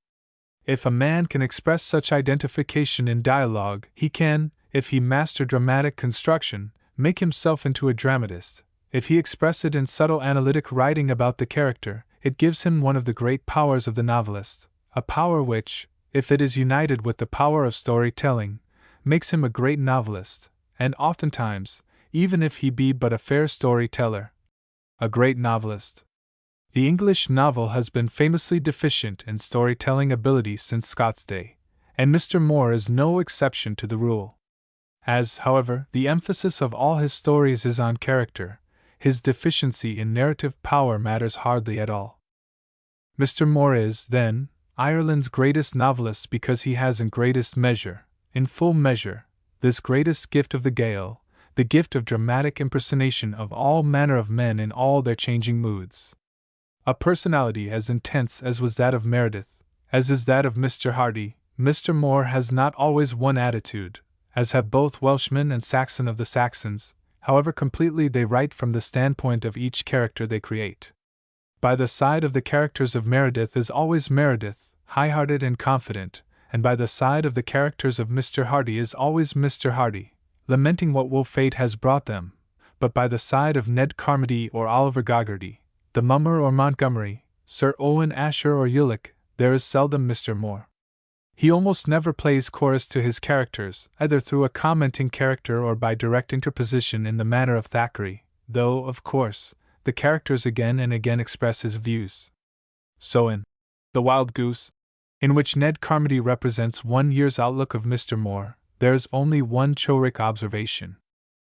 If a man can express such identification in dialogue, he can, if he master dramatic construction, make himself into a dramatist. If he express it in subtle analytic writing about the character, it gives him one of the great powers of the novelist, a power which, if it is united with the power of storytelling, makes him a great novelist, and oftentimes, even if he be but a fair storyteller, a great novelist. The English novel has been famously deficient in storytelling ability since Scott's day, and Mr. Moore is no exception to the rule. As, however, the emphasis of all his stories is on character, his deficiency in narrative power matters hardly at all. Mr. Moore is, then, Ireland's greatest novelist because he has in greatest measure, in full measure, this greatest gift of the Gael, the gift of dramatic impersonation of all manner of men in all their changing moods. A personality as intense as was that of Meredith, as is that of Mr. Hardy, Mr. Moore has not always one attitude, as have both Welshman and Saxon of the Saxons, however completely they write from the standpoint of each character they create. By the side of the characters of Meredith is always Meredith, high-hearted and confident, and by the side of the characters of Mr. Hardy is always Mr. Hardy, lamenting what woe fate has brought them, but by the side of Ned Carmody or Oliver Goggarty, the Mummer or Montgomery, Sir Owen Asher or Ulick, there is seldom Mr. Moore. He almost never plays chorus to his characters, either through a commenting character or by direct interposition in the manner of Thackeray, though, of course, the characters again and again express his views. So in The Wild Goose, in which Ned Carmody represents 1 year's outlook of Mr. Moore, there is only one Chorrick observation.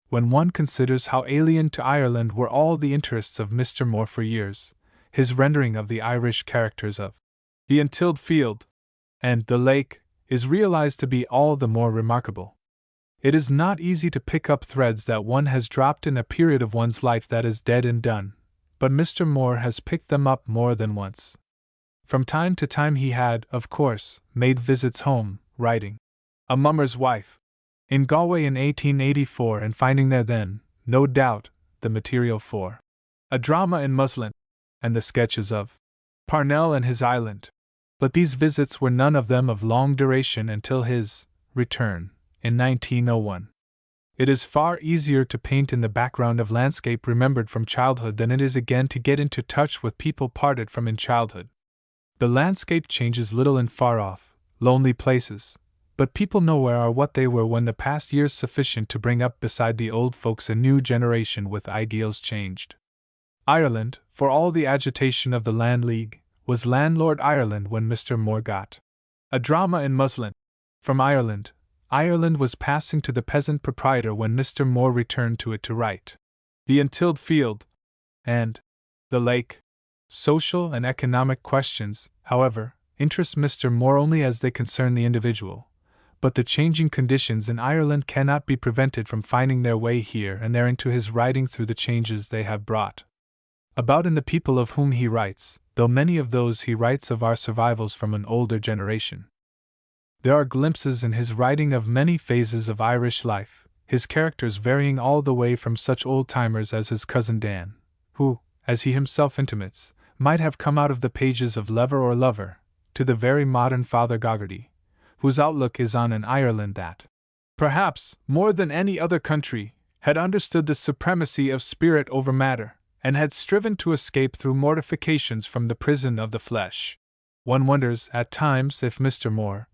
When one considers how alien to Ireland were all the interests of Mr. Moore for years, his rendering of the Irish characters of the untilled field and the lake is realized to be all the more remarkable. It is not easy to pick up threads that one has dropped in a period of one's life that is dead and done, but Mr. Moore has picked them up more than once. From time to time he had, of course, made visits home, writing A Mummer's Wife in Galway in 1884 and finding there then, no doubt, the material for a drama in muslin, and the sketches of Parnell and his island. But these visits were none of them of long duration until his return, in 1901. It is far easier to paint in the background of landscape remembered from childhood than it is again to get into touch with people parted from in childhood. The landscape changes little in far-off, lonely places, but people nowhere are what they were when the past years sufficient to bring up beside the old folks a new generation with ideals changed. Ireland, for all the agitation of the Land League, was landlord Ireland when Mr. Moore got a drama in muslin from Ireland. Ireland was passing to the peasant proprietor when Mr. Moore returned to it to write The Untilled Field and The Lake. Social and economic questions, however, interest Mr. Moore only as they concern the individual, but the changing conditions in Ireland cannot be prevented from finding their way here and there into his writing through the changes they have brought about in the people of whom he writes, though many of those he writes of are survivals from an older generation. There are glimpses in his writing of many phases of Irish life, his characters varying all the way from such old-timers as his cousin Dan, who, as he himself intimates, might have come out of the pages of Lever or Lover, to the very modern Father Goggarty, whose outlook is on an Ireland that, perhaps, more than any other country, had understood the supremacy of spirit over matter, and had striven to escape through mortifications from the prison of the flesh. One wonders, at times, if Mr. Moore,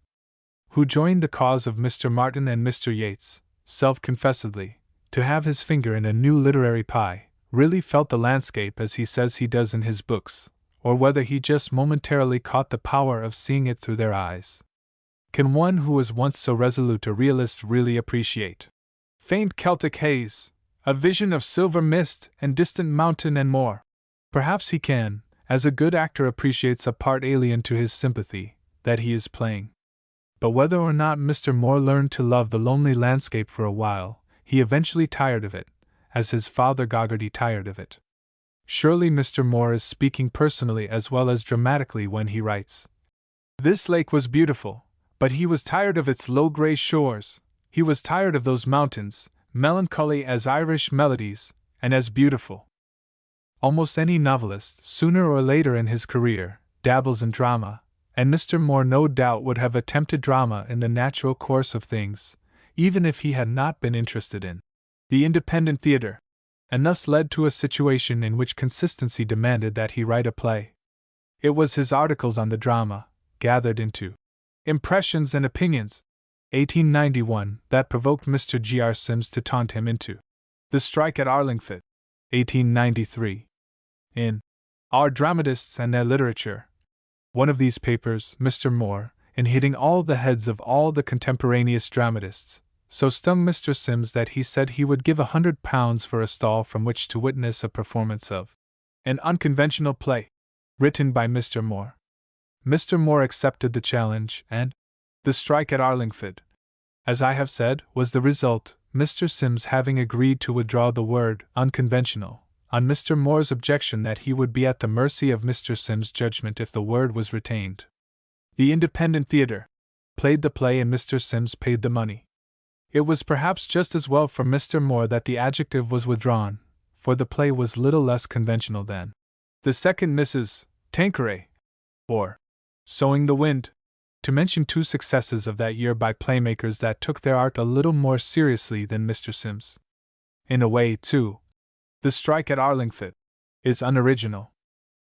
who joined the cause of Mr. Martin and Mr. Yeats, self-confessedly, to have his finger in a new literary pie, really felt the landscape as he says he does in his books, or whether he just momentarily caught the power of seeing it through their eyes. Can one who was once so resolute a realist really appreciate faint Celtic haze, a vision of silver mist and distant mountain and more? Perhaps he can, as a good actor appreciates a part alien to his sympathy, that he is playing. But whether or not Mr. Moore learned to love the lonely landscape for a while, he eventually tired of it, as his father Goggarty tired of it. Surely Mr. Moore is speaking personally as well as dramatically when he writes This lake was beautiful, but he was tired of its low gray shores. He was tired of those mountains, melancholy as Irish melodies, and as beautiful. Almost any novelist, sooner or later in his career, dabbles in drama, and Mr. Moore no doubt would have attempted drama in the natural course of things, even if he had not been interested in the independent theater, and thus led to a situation in which consistency demanded that he write a play. It was his articles on the drama, gathered into Impressions and Opinions, 1891, that provoked Mr. G.R. Sims to taunt him into The Strike at Arlingford, 1893. In Our Dramatists and Their Literature, one of these papers, Mr. Moore, in hitting all the heads of all the contemporaneous dramatists, so stung Mr. Sims that he said he would give £100 for a stall from which to witness a performance of an unconventional play, written by Mr. Moore. Mr. Moore accepted the challenge, and The Strike at Arlingford, as I have said, was the result, Mr. Sims having agreed to withdraw the word unconventional, on Mr. Moore's objection that he would be at the mercy of Mr. Sims' judgment if the word was retained. The independent theater played the play and Mr. Sims paid the money. It was perhaps just as well for Mr. Moore that the adjective was withdrawn, for the play was little less conventional than the second Mrs. Tanqueray, or Sowing the Wind, to mention two successes of that year by playmakers that took their art a little more seriously than Mr. Sims. In a way, too, The Strike at Arlingford is unoriginal.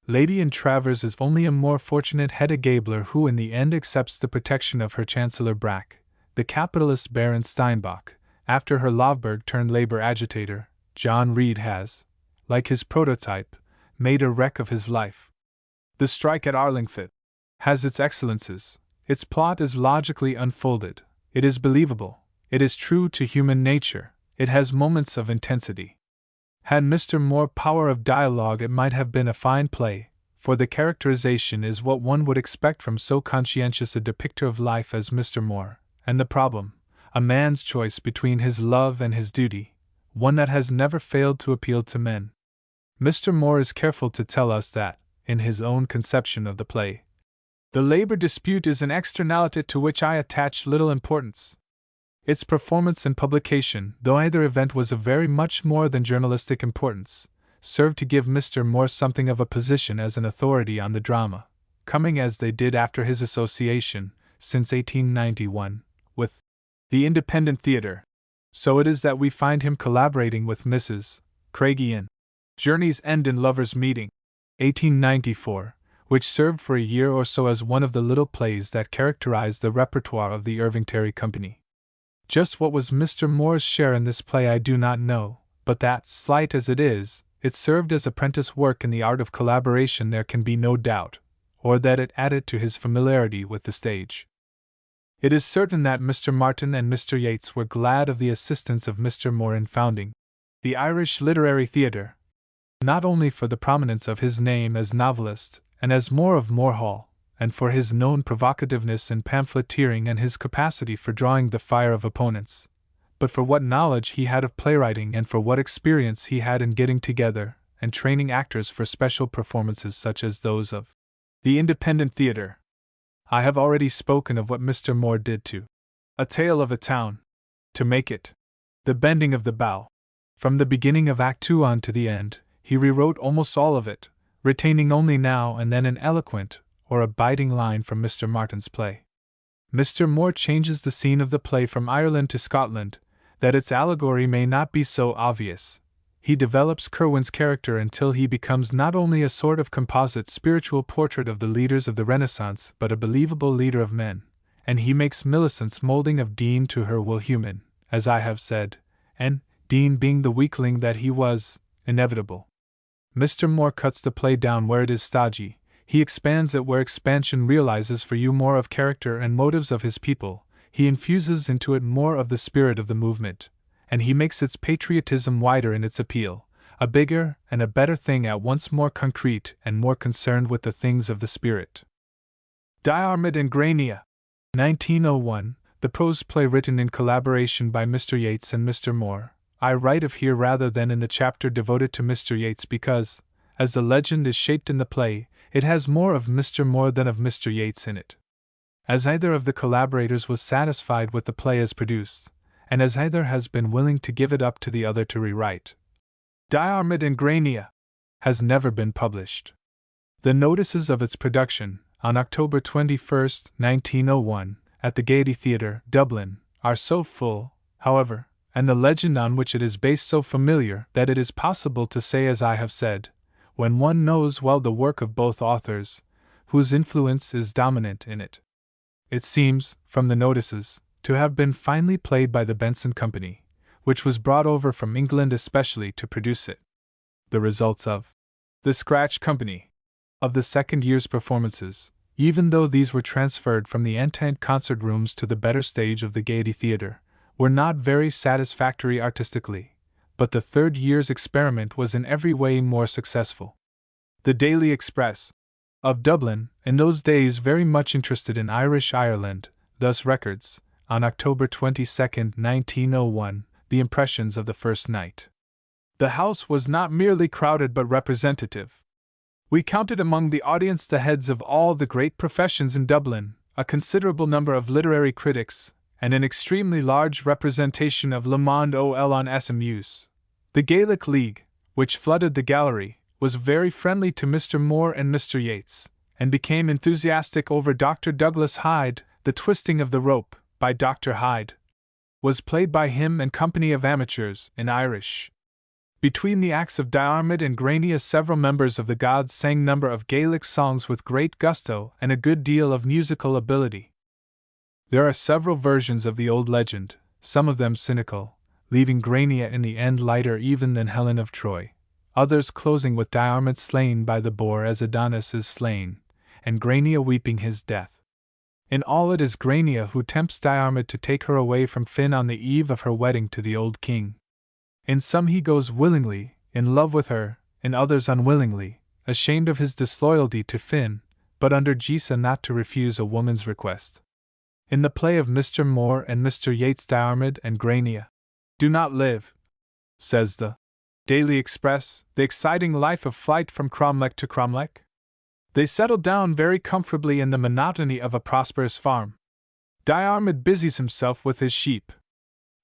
Lady and Travers is only a more fortunate Hedda Gabler who in the end accepts the protection of her Chancellor Brack, the capitalist Baron Steinbach, after her Lovberg-turned-labor agitator, John Reed has, like his prototype, made a wreck of his life. The Strike at Arlingford has its excellences. Its plot is logically unfolded, it is believable, it is true to human nature, it has moments of intensity. Had Mr. Moore power of dialogue, it might have been a fine play, for the characterization is what one would expect from so conscientious a depictor of life as Mr. Moore, and the problem, a man's choice between his love and his duty, one that has never failed to appeal to men. Mr. Moore is careful to tell us that, in his own conception of the play, the labor dispute is an externality to which I attach little importance. Its performance and publication, though either event was of very much more than journalistic importance, served to give Mr. Moore something of a position as an authority on the drama, coming as they did after his association, since 1891, with the independent theater. So it is that we find him collaborating with Mrs. Craigie in Journey's End and Lover's Meeting, 1894, which served for a year or so as one of the little plays that characterized the repertoire of the Irving Terry Company. Just what was Mr. Moore's share in this play I do not know, but that, slight as it is, it served as apprentice work in the art of collaboration there can be no doubt, or that it added to his familiarity with the stage. It is certain that Mr. Martin and Mr. Yeats were glad of the assistance of Mr. Moore in founding the Irish Literary Theatre, not only for the prominence of his name as novelist and as Moore of Moore Hall, and for his known provocativeness in pamphleteering and his capacity for drawing the fire of opponents, but for what knowledge he had of playwriting and for what experience he had in getting together and training actors for special performances such as those of the independent theater. I have already spoken of what Mr. Moore did to A Tale of a Town, to make it The Bending of the Bow. From the beginning of Act 2 on to the end, he rewrote almost all of it, retaining only now and then an eloquent or a biting line from Mr. Martin's play. Mr. Moore changes the scene of the play from Ireland to Scotland, that its allegory may not be so obvious. He develops Curwen's character until he becomes not only a sort of composite spiritual portrait of the leaders of the Renaissance but a believable leader of men, and he makes Millicent's molding of Dean to her will human, as I have said, and, Dean being the weakling that he was, inevitable. Mr. Moore cuts the play down where it is stodgy. He expands it where expansion realizes for you more of character and motives of his people, he infuses into it more of the spirit of the movement, and he makes its patriotism wider in its appeal, a bigger and a better thing at once more concrete and more concerned with the things of the spirit. Diarmid and Grania, 1901, the prose play written in collaboration by Mr. Yeats and Mr. Moore. I write of here rather than in the chapter devoted to Mr. Yeats because, as the legend is shaped in the play, it has more of Mr. Moore than of Mr. Yeats in it. As neither of the collaborators was satisfied with the play as produced, and as neither has been willing to give it up to the other to rewrite, Diarmid and Grania has never been published. The notices of its production, on October 21, 1901, at the Gaiety Theatre, Dublin, are so full, however, and the legend on which it is based so familiar, that it is possible to say as I have said, when one knows well the work of both authors, whose influence is dominant in it. It seems, from the notices, to have been finely played by the Benson Company, which was brought over from England especially to produce it. The results of the Scratch Company, of the second year's performances, even though these were transferred from the Entente concert rooms to the better stage of the Gaiety Theatre, were not very satisfactory artistically, but the third year's experiment was in every way more successful. The Daily Express of Dublin, in those days very much interested in Irish Ireland, thus records, on October 22, 1901, the impressions of the first night. The house was not merely crowded but representative. We counted among the audience the heads of all the great professions in Dublin, a considerable number of literary critics, and an extremely large representation of Le Monde OL on SMUs. The Gaelic League, which flooded the gallery, was very friendly to Mr. Moore and Mr. Yeats, and became enthusiastic over Dr. Douglas Hyde. The Twisting of the Rope, by Dr. Hyde, was played by him and company of amateurs, in Irish. Between the acts of Diarmid and Grania several members of the gods sang number of Gaelic songs with great gusto and a good deal of musical ability. There are several versions of the old legend, some of them cynical, leaving Grania in the end lighter even than Helen of Troy, others closing with Diarmid slain by the boar as Adonis is slain, and Grania weeping his death. In all it is Grania who tempts Diarmid to take her away from Finn on the eve of her wedding to the old king. In some he goes willingly, in love with her, in others unwillingly, ashamed of his disloyalty to Finn, but under Gisa not to refuse a woman's request. In the play of Mr. Moore and Mr. Yeats, Diarmid and Grania do not live, says the Daily Express, the exciting life of flight from cromlech to cromlech. They settle down very comfortably in the monotony of a prosperous farm. Diarmid busies himself with his sheep.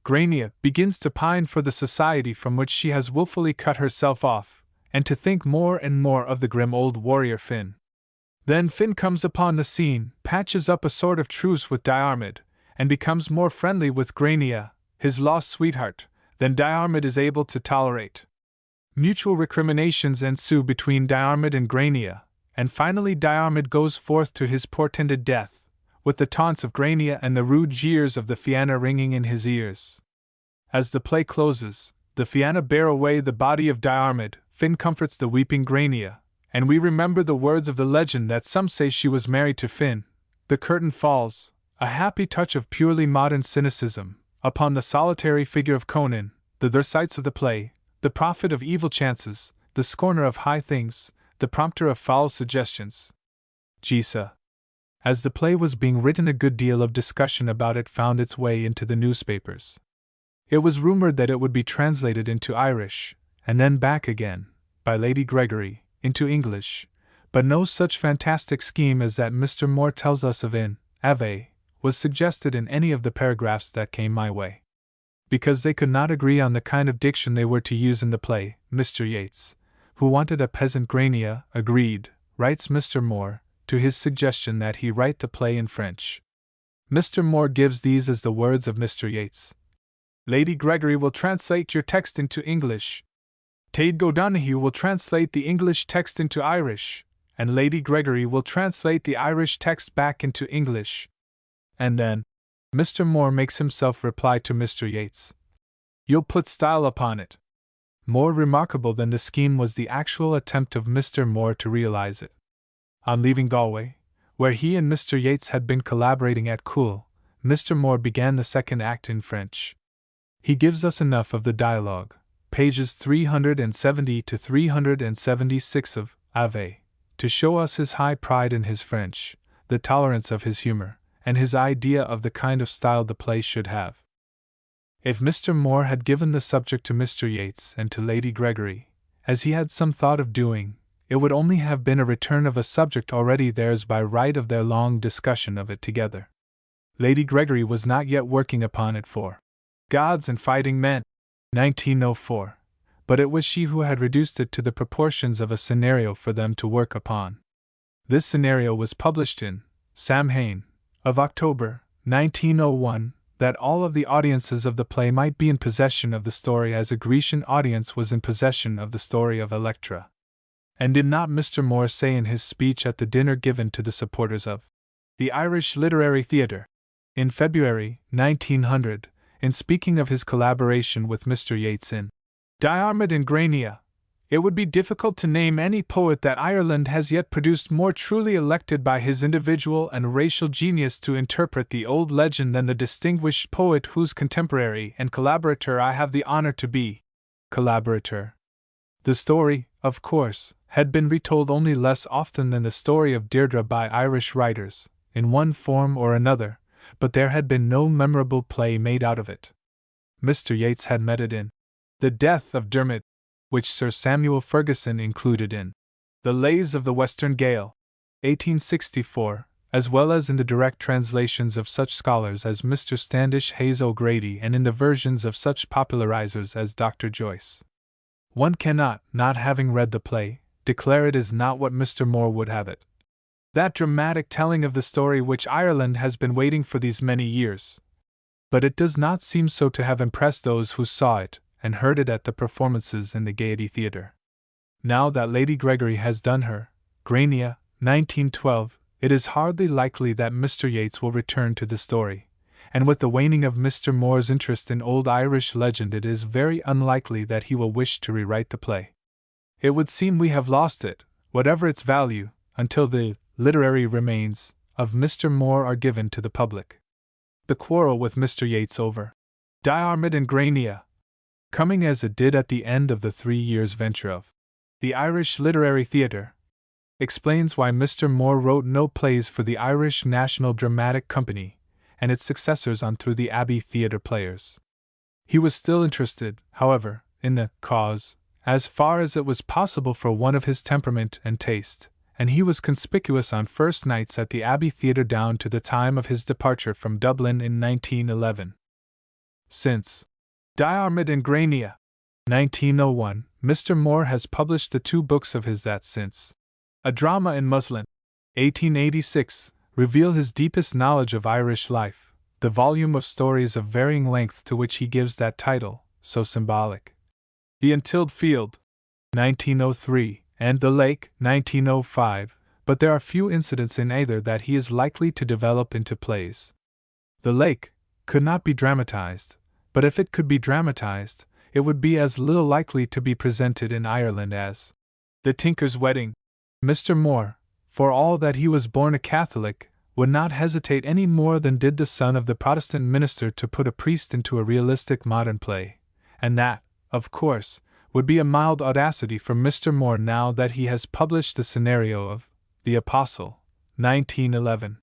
Grania begins to pine for the society from which she has wilfully cut herself off, and to think more and more of the grim old warrior Finn. Then Finn comes upon the scene, patches up a sort of truce with Diarmid, and becomes more friendly with Grania, his lost sweetheart, than Diarmid is able to tolerate. Mutual recriminations ensue between Diarmid and Grania, and finally Diarmid goes forth to his portended death, with the taunts of Grania and the rude jeers of the Fianna ringing in his ears. As the play closes, the Fianna bear away the body of Diarmid, Finn comforts the weeping Grania, and we remember the words of the legend that some say she was married to Finn. The curtain falls, a happy touch of purely modern cynicism, upon the solitary figure of Conan, the Thersites of the play, the prophet of evil chances, the scorner of high things, the prompter of foul suggestions. Gisa. As the play was being written, a good deal of discussion about it found its way into the newspapers. It was rumored that it would be translated into Irish, and then back again, by Lady Gregory, into English, but no such fantastic scheme as that Mr. Moore tells us of in Ave was suggested in any of the paragraphs that came my way. Because they could not agree on the kind of diction they were to use in the play, Mr. Yeats, who wanted a peasant Grania, agreed, writes Mr. Moore, to his suggestion that he write the play in French. Mr. Moore gives these as the words of Mr. Yeats. Lady Gregory will translate your text into English. Taid O'Donoghue will translate the English text into Irish, and Lady Gregory will translate the Irish text back into English. And then, Mr. Moore makes himself reply to Mr. Yeats. You'll put style upon it. More remarkable than the scheme was the actual attempt of Mr. Moore to realize it. On leaving Galway, where he and Mr. Yeats had been collaborating at Cool, Mr. Moore began the second act in French. He gives us enough of the dialogue, pages 370 to 376 of Ave, to show us his high pride in his French, the tolerance of his humor, and his idea of the kind of style the play should have. If Mr. Moore had given the subject to Mr. Yeats and to Lady Gregory, as he had some thought of doing, it would only have been a return of a subject already theirs by right of their long discussion of it together. Lady Gregory was not yet working upon it for Gods and Fighting Men, 1904, but it was she who had reduced it to the proportions of a scenario for them to work upon. This scenario was published in Samhain, of October, 1901, that all of the audiences of the play might be in possession of the story as a Grecian audience was in possession of the story of Electra. And did not Mr. Moore say in his speech at the dinner given to the supporters of the Irish Literary Theatre, in February, 1900, in speaking of his collaboration with Mr. Yeats in Diarmid and Grania, it would be difficult to name any poet that Ireland has yet produced more truly elected by his individual and racial genius to interpret the old legend than the distinguished poet whose contemporary and collaborator I have the honor to be. Collaborator. The story, of course, had been retold only less often than the story of Deirdre by Irish writers, in one form or another, but there had been no memorable play made out of it. Mr. Yeats had met it in The Death of Dermot, which Sir Samuel Fergusson included in The Lays of the Western Gael, 1864, as well as in the direct translations of such scholars as Mr. Standish Hayes O'Grady and in the versions of such popularizers as Dr. Joyce. One cannot, not having read the play, declare it is not what Mr. Moore would have it. That dramatic telling of the story which Ireland has been waiting for these many years. But it does not seem so to have impressed those who saw it and heard it at the performances in the Gaiety Theatre. Now that Lady Gregory has done her Grania, 1912, it is hardly likely that Mr. Yeats will return to the story, and with the waning of Mr. Moore's interest in old Irish legend it is very unlikely that he will wish to rewrite the play. It would seem we have lost it, whatever its value, until the literary remains of Mr. Moore are given to the public. The quarrel with Mr. Yeats over Diarmid and Grania, coming as it did at the end of the 3 years' venture of the Irish Literary Theatre, explains why Mr. Moore wrote no plays for the Irish National Dramatic Company and its successors on through the Abbey Theatre players. He was still interested, however, in the cause, as far as it was possible for one of his temperament and taste, and he was conspicuous on first nights at the Abbey Theatre down to the time of his departure from Dublin in 1911. Since Diarmid and Grania, 1901, Mr. Moore has published the 2 books of his that since A Drama in Muslin, 1886, reveal his deepest knowledge of Irish life, the volume of stories of varying length to which he gives that title, so symbolic. The Untilled Field, 1903, and The Lake, 1905, but there are few incidents in either that he is likely to develop into plays. The Lake could not be dramatized, but if it could be dramatized, it would be as little likely to be presented in Ireland as The Tinker's Wedding. Mr. Moore, for all that he was born a Catholic, would not hesitate any more than did the son of the Protestant minister to put a priest into a realistic modern play, and that, of course, would be a mild audacity for Mr. Moore now that he has published the scenario of The Apostle, 1911.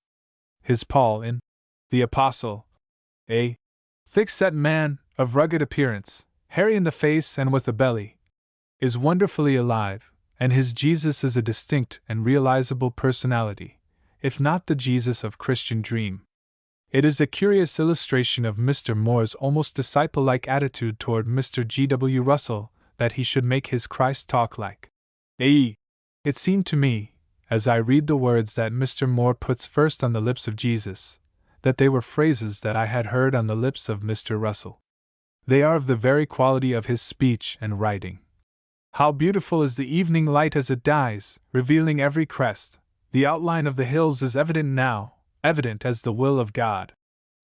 His Paul in The Apostle, a thick-set man, of rugged appearance, hairy in the face and with a belly, is wonderfully alive, and his Jesus is a distinct and realizable personality, if not the Jesus of Christian Dream. It is a curious illustration of Mr. Moore's almost disciple-like attitude toward Mr. G. W. Russell that he should make his Christ talk like a. It seemed to me, as I read the words that Mr. Moore puts first on the lips of Jesus, that they were phrases that I had heard on the lips of Mr. Russell. They are of the very quality of his speech and writing. How beautiful is the evening light as it dies, revealing every crest. The outline of the hills is evident now, evident as the will of God.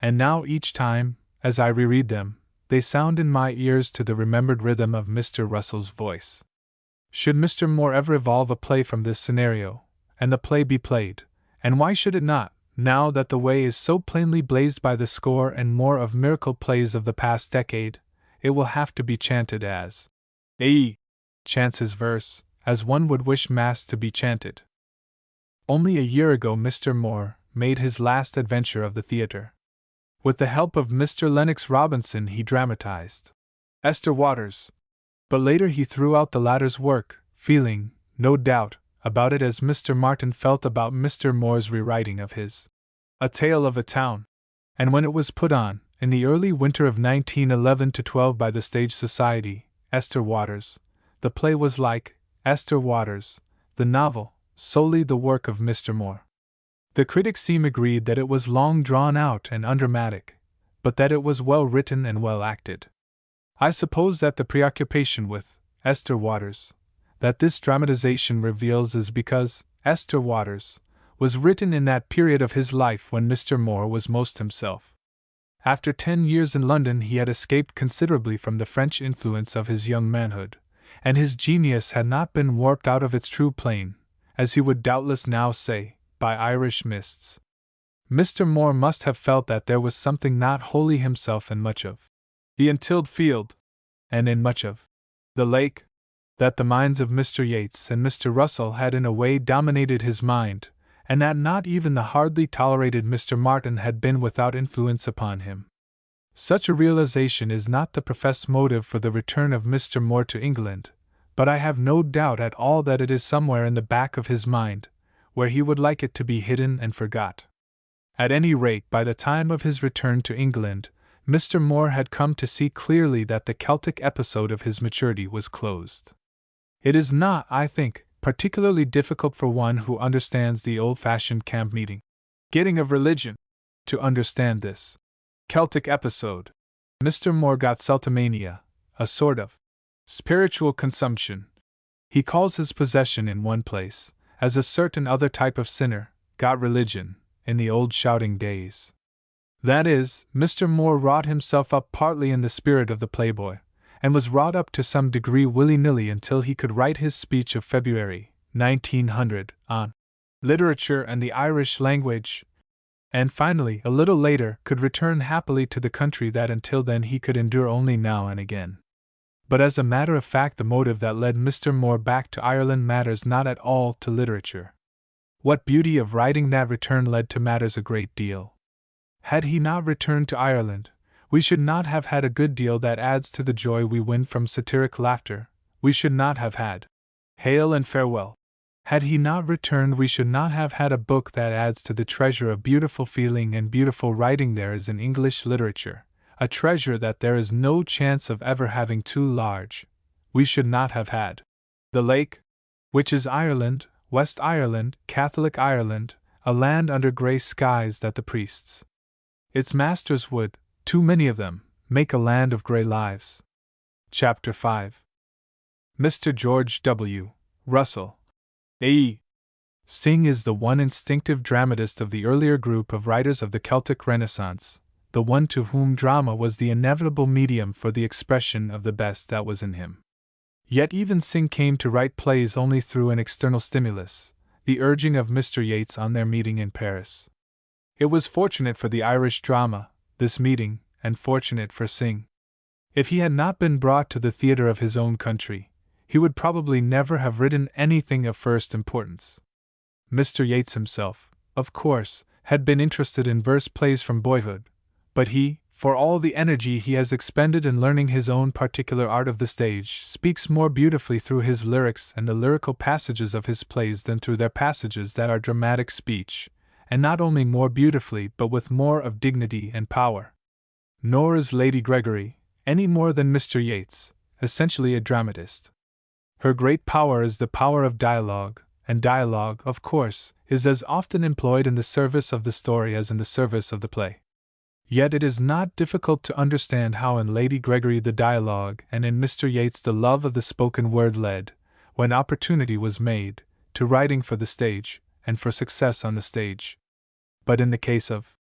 And now each time, as I reread them, they sound in my ears to the remembered rhythm of Mr. Russell's voice. Should Mr. Moore ever evolve a play from this scenario, and the play be played, and why should it not, now that the way is so plainly blazed by the score and more of miracle plays of the past decade, it will have to be chanted as a. Chants his verse, as one would wish Mass to be chanted. Only a year ago Mr. Moore made his last adventure of the theatre. With the help of Mr. Lennox Robinson he dramatized Esther Waters, but later he threw out the latter's work, feeling, no doubt, about it as Mr. Martin felt about Mr. Moore's rewriting of his A Tale of a Town, and when it was put on, in the early winter of 1911-12 by the Stage Society, Esther Waters, the play was like Esther Waters, the novel, solely the work of Mr. Moore. The critics seem agreed that it was long drawn out and undramatic, but that it was well written and well acted. I suppose that the preoccupation with Esther Waters, that this dramatization reveals, is because Esther Waters was written in that period of his life when Mr. Moore was most himself. After 10 years in London, he had escaped considerably from the French influence of his young manhood, and his genius had not been warped out of its true plane, as he would doubtless now say, by Irish mists. Mr. Moore must have felt that there was something not wholly himself in much of the untilled field, and in much of the lake, that the minds of Mr. Yeats and Mr. Russell had in a way dominated his mind, and that not even the hardly tolerated Mr. Martin had been without influence upon him. Such a realization is not the professed motive for the return of Mr. Moore to England, but I have no doubt at all that it is somewhere in the back of his mind, where he would like it to be hidden and forgot. At any rate, by the time of his return to England, Mr. Moore had come to see clearly that the Celtic episode of his maturity was closed. It is not, I think, particularly difficult for one who understands the old-fashioned camp meeting getting of religion to understand this Celtic episode. Mr. Moore got Celtomania, a sort of spiritual consumption. He calls his possession in one place, as a certain other type of sinner got religion, in the old shouting days. That is, Mr. Moore wrought himself up partly in the spirit of the playboy, and was wrought up to some degree willy-nilly until he could write his speech of February, 1900, on literature and the Irish language, and finally, a little later, could return happily to the country that until then he could endure only now and again. But as a matter of fact, the motive that led Mr. Moore back to Ireland matters not at all to literature. What beauty of writing that return led to matters a great deal. Had he not returned to Ireland, we should not have had a good deal that adds to the joy we win from satiric laughter. We should not have had Hail and Farewell. Had he not returned, we should not have had a book that adds to the treasure of beautiful feeling and beautiful writing there is in English literature, a treasure that there is no chance of ever having too large. We should not have had The Lake, which is Ireland, West Ireland, Catholic Ireland, a land under grey skies that the priests, its masters, would, too many of them, make a land of grey lives. Chapter 5. Mr. George W. Russell, A.E. Synge is the one instinctive dramatist of the earlier group of writers of the Celtic Renaissance, the one to whom drama was the inevitable medium for the expression of the best that was in him. Yet even Synge came to write plays only through an external stimulus, the urging of Mr. Yeats on their meeting in Paris. It was fortunate for the Irish drama, this meeting, and fortunate for Synge. If he had not been brought to the theatre of his own country, he would probably never have written anything of first importance. Mr. Yeats himself, of course, had been interested in verse plays from boyhood, but he, for all the energy he has expended in learning his own particular art of the stage, speaks more beautifully through his lyrics and the lyrical passages of his plays than through their passages that are dramatic speech, and not only more beautifully but with more of dignity and power. Nor is Lady Gregory, any more than Mr. Yeats, essentially a dramatist. Her great power is the power of dialogue, and dialogue, of course, is as often employed in the service of the story as in the service of the play. Yet it is not difficult to understand how in Lady Gregory the dialogue and in Mr. Yeats the love of the spoken word led, when opportunity was made, to writing for the stage, and for success on the stage. But in the case of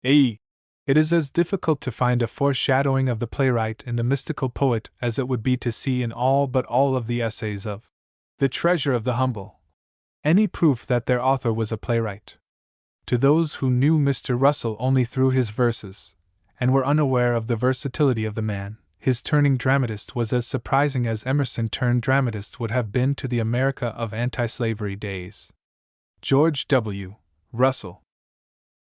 A.E., it is as difficult to find a foreshadowing of the playwright in the mystical poet as it would be to see in all but all of the essays of The Treasure of the Humble any proof that their author was a playwright. To those who knew Mr. Russell only through his verses, and were unaware of the versatility of the man, his turning dramatist was as surprising as Emerson turned dramatist would have been to the America of anti-slavery days. George W. Russell.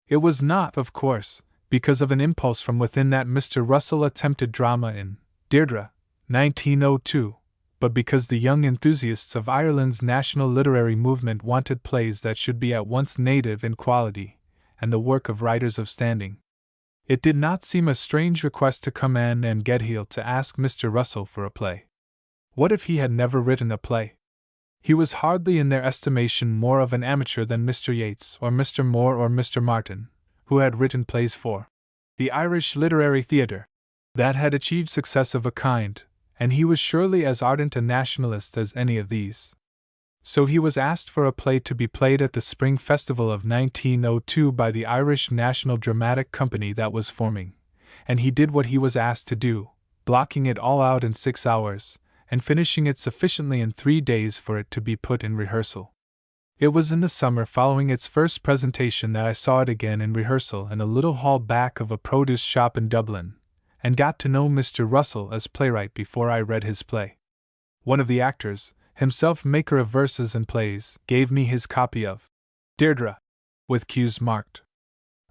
It was not, of course, because of an impulse from within that Mr. Russell attempted drama in Deirdre, 1902, but because the young enthusiasts of Ireland's national literary movement wanted plays that should be at once native in quality and the work of writers of standing. It did not seem a strange request to come in and Gedhiel to ask Mr. Russell for a play. What if he had never written a play? He was hardly in their estimation more of an amateur than Mr. Yeats or Mr. Moore or Mr. Martin, who had written plays for the Irish Literary Theatre that had achieved success of a kind, and he was surely as ardent a nationalist as any of these. So he was asked for a play to be played at the Spring Festival of 1902 by the Irish National Dramatic Company that was forming, and he did what he was asked to do, blocking it all out in 6 hours, and finishing it sufficiently in 3 days for it to be put in rehearsal. It was in the summer following its first presentation that I saw it again in rehearsal in a little hall back of a produce shop in Dublin, and got to know Mr. Russell as playwright before I read his play. One of the actors, himself maker of verses and plays, gave me his copy of Deirdre, with Q's marked.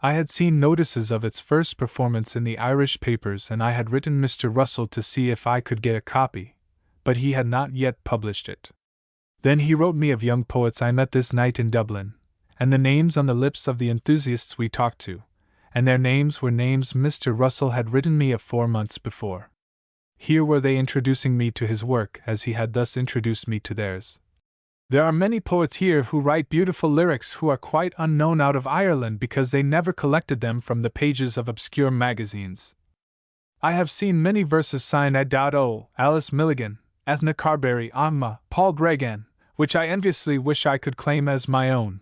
I had seen notices of its first performance in the Irish papers, and I had written Mr. Russell to see if I could get a copy, but he had not yet published it. Then he wrote me of young poets I met this night in Dublin, and the names on the lips of the enthusiasts we talked to, and their names were names Mr. Russell had written me of 4 months before. Here were they introducing me to his work as he had thus introduced me to theirs. There are many poets here who write beautiful lyrics who are quite unknown out of Ireland because they never collected them from the pages of obscure magazines. I have seen many verses signed Adado, Alice Milligan, Ethna Carberry, Amma, Paul Gregan, which I enviously wish I could claim as my own.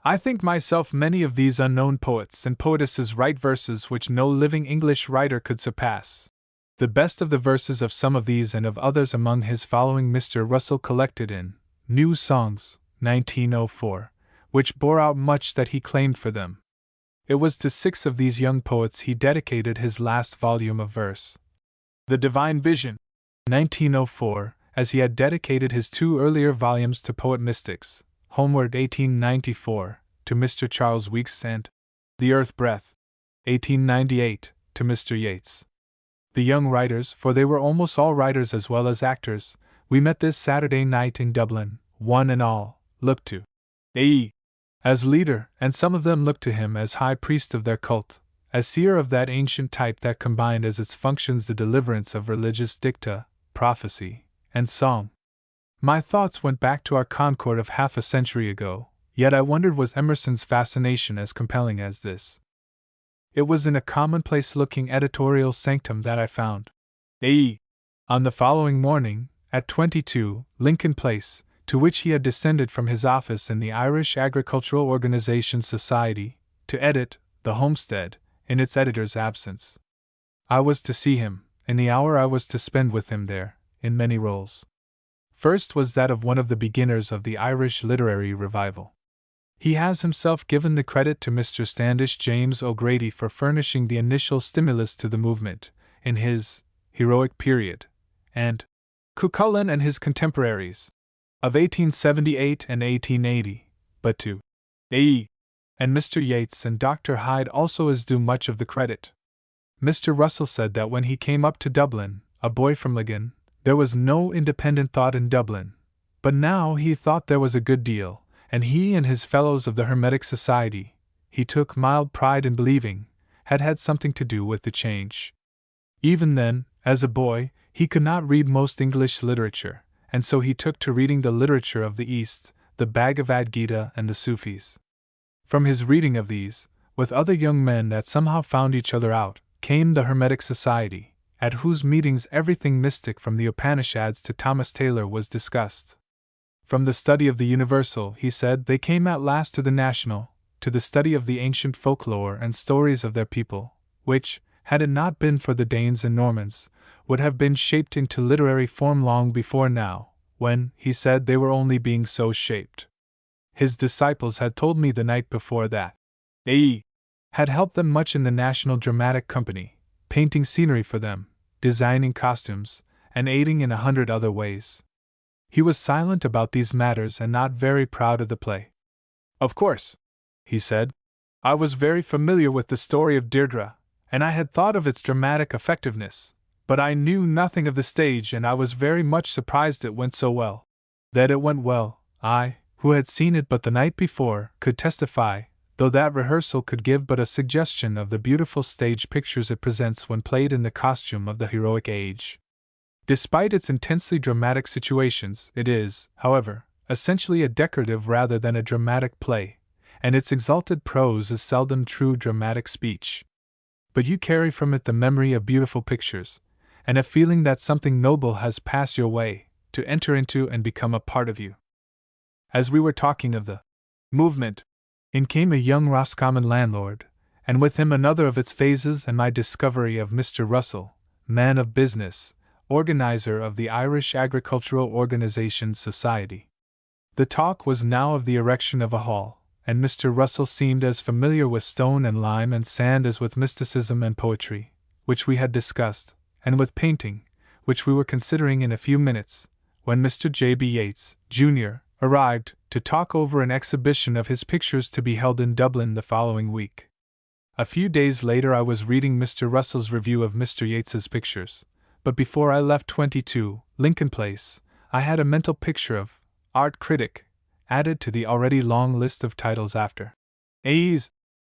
I think myself many of these unknown poets and poetesses write verses which no living English writer could surpass. The best of the verses of some of these and of others among his following Mr. Russell collected in New Songs, 1904, which bore out much that he claimed for them. It was to 6 of these young poets he dedicated his last volume of verse, The Divine Vision, 1904, as he had dedicated his 2 earlier volumes to poet mystics, Homeward 1894, to Mr. Charles Weeks, and The Earth Breath, 1898, to Mr. Yeats. The young writers, for they were almost all writers as well as actors, we met this Saturday night in Dublin, one and all, looked to A.E. as leader, and some of them looked to him as high priest of their cult, as seer of that ancient type that combined as its functions the deliverance of religious dicta, prophecy, and song. My thoughts went back to our Concord of half a century ago, yet I wondered was Emerson's fascination as compelling as this. It was in a commonplace-looking editorial sanctum that I found A.E. on the following morning, at 22, Lincoln Place, to which he had descended from his office in the Irish Agricultural Organization Society, to edit The Homestead, in its editor's absence. I was to see him, in the hour I was to spend with him there, in many roles. First was that of one of the beginners of the Irish literary revival. He has himself given the credit to Mr. Standish James O'Grady for furnishing the initial stimulus to the movement, in his Heroic Period, and Cuchulainn and his contemporaries, of 1878 and 1880, but to A.E. and Mr. Yeats and Dr. Hyde also is due much of the credit. Mr. Russell said that when he came up to Dublin, a boy from Ligan, there was no independent thought in Dublin, but now he thought there was a good deal, and he and his fellows of the Hermetic Society, he took mild pride in believing, had had something to do with the change. Even then, as a boy, he could not read most English literature, and so he took to reading the literature of the East, the Bhagavad Gita and the Sufis. From his reading of these, with other young men that somehow found each other out, came the Hermetic Society, at whose meetings everything mystic from the Upanishads to Thomas Taylor was discussed. From the study of the universal, he said, they came at last to the national, to the study of the ancient folklore and stories of their people, which, had it not been for the Danes and Normans, would have been shaped into literary form long before now, when, he said, they were only being so shaped. His disciples had told me the night before that A.E. had helped them much in the National Dramatic Company, painting scenery for them, designing costumes, and aiding in 100 other ways. He was silent about these matters and not very proud of the play. Of course, he said, I was very familiar with the story of Deirdre, and I had thought of its dramatic effectiveness, But I knew nothing of the stage, and I was very much surprised it went so well. That it went well, I, who had seen it but the night before, could testify, though that rehearsal could give but a suggestion of the beautiful stage pictures it presents when played in the costume of the heroic age. Despite its intensely dramatic situations, it is, however, essentially a decorative rather than a dramatic play, and its exalted prose is seldom true dramatic speech. But you carry from it the memory of beautiful pictures, and a feeling that something noble has passed your way, to enter into and become a part of you. As we were talking of the movement, in came a young Roscommon landlord, and with him another of its phases, and my discovery of Mr. Russell, man of business, organizer of the Irish Agricultural Organization Society. The talk was now of the erection of a hall, and Mr. Russell seemed as familiar with stone and lime and sand as with mysticism and poetry, which we had discussed, and with painting, which we were considering in a few minutes, when Mr. J.B. Yeats, Jr., arrived to talk over an exhibition of his pictures to be held in Dublin the following week. A few days later I was reading Mr. Russell's review of Mr. Yeats's pictures, but before I left 22, Lincoln Place, I had a mental picture of art critic added to the already long list of titles after A.'s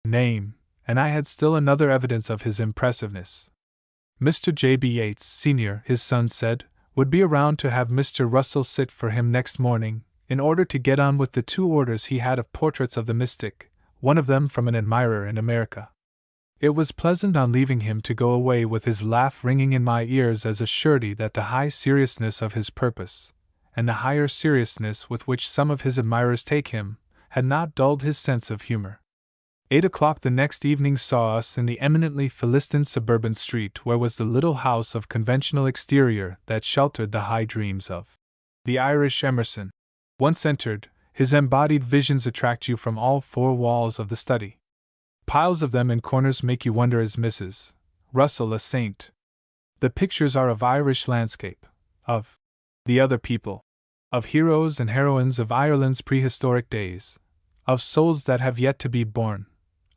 name, and I had still another evidence of his impressiveness. Mr. J.B. Yeats, Sr., his son said, would be around to have Mr. Russell sit for him next morning, in order to get on with the 2 orders he had of portraits of the mystic, one of them from an admirer in America. It was pleasant on leaving him to go away with his laugh ringing in my ears as a surety that the high seriousness of his purpose, and the higher seriousness with which some of his admirers take him, had not dulled his sense of humor. 8 o'clock the next evening saw us in the eminently Philistine suburban street where was the little house of conventional exterior that sheltered the high dreams of the Irish Emerson. Once entered, his embodied visions attract you from all 4 walls of the study. Piles of them in corners make you wonder, is Mrs. Russell a saint? The pictures are of Irish landscape, of the other people, of heroes and heroines of Ireland's prehistoric days, of souls that have yet to be born,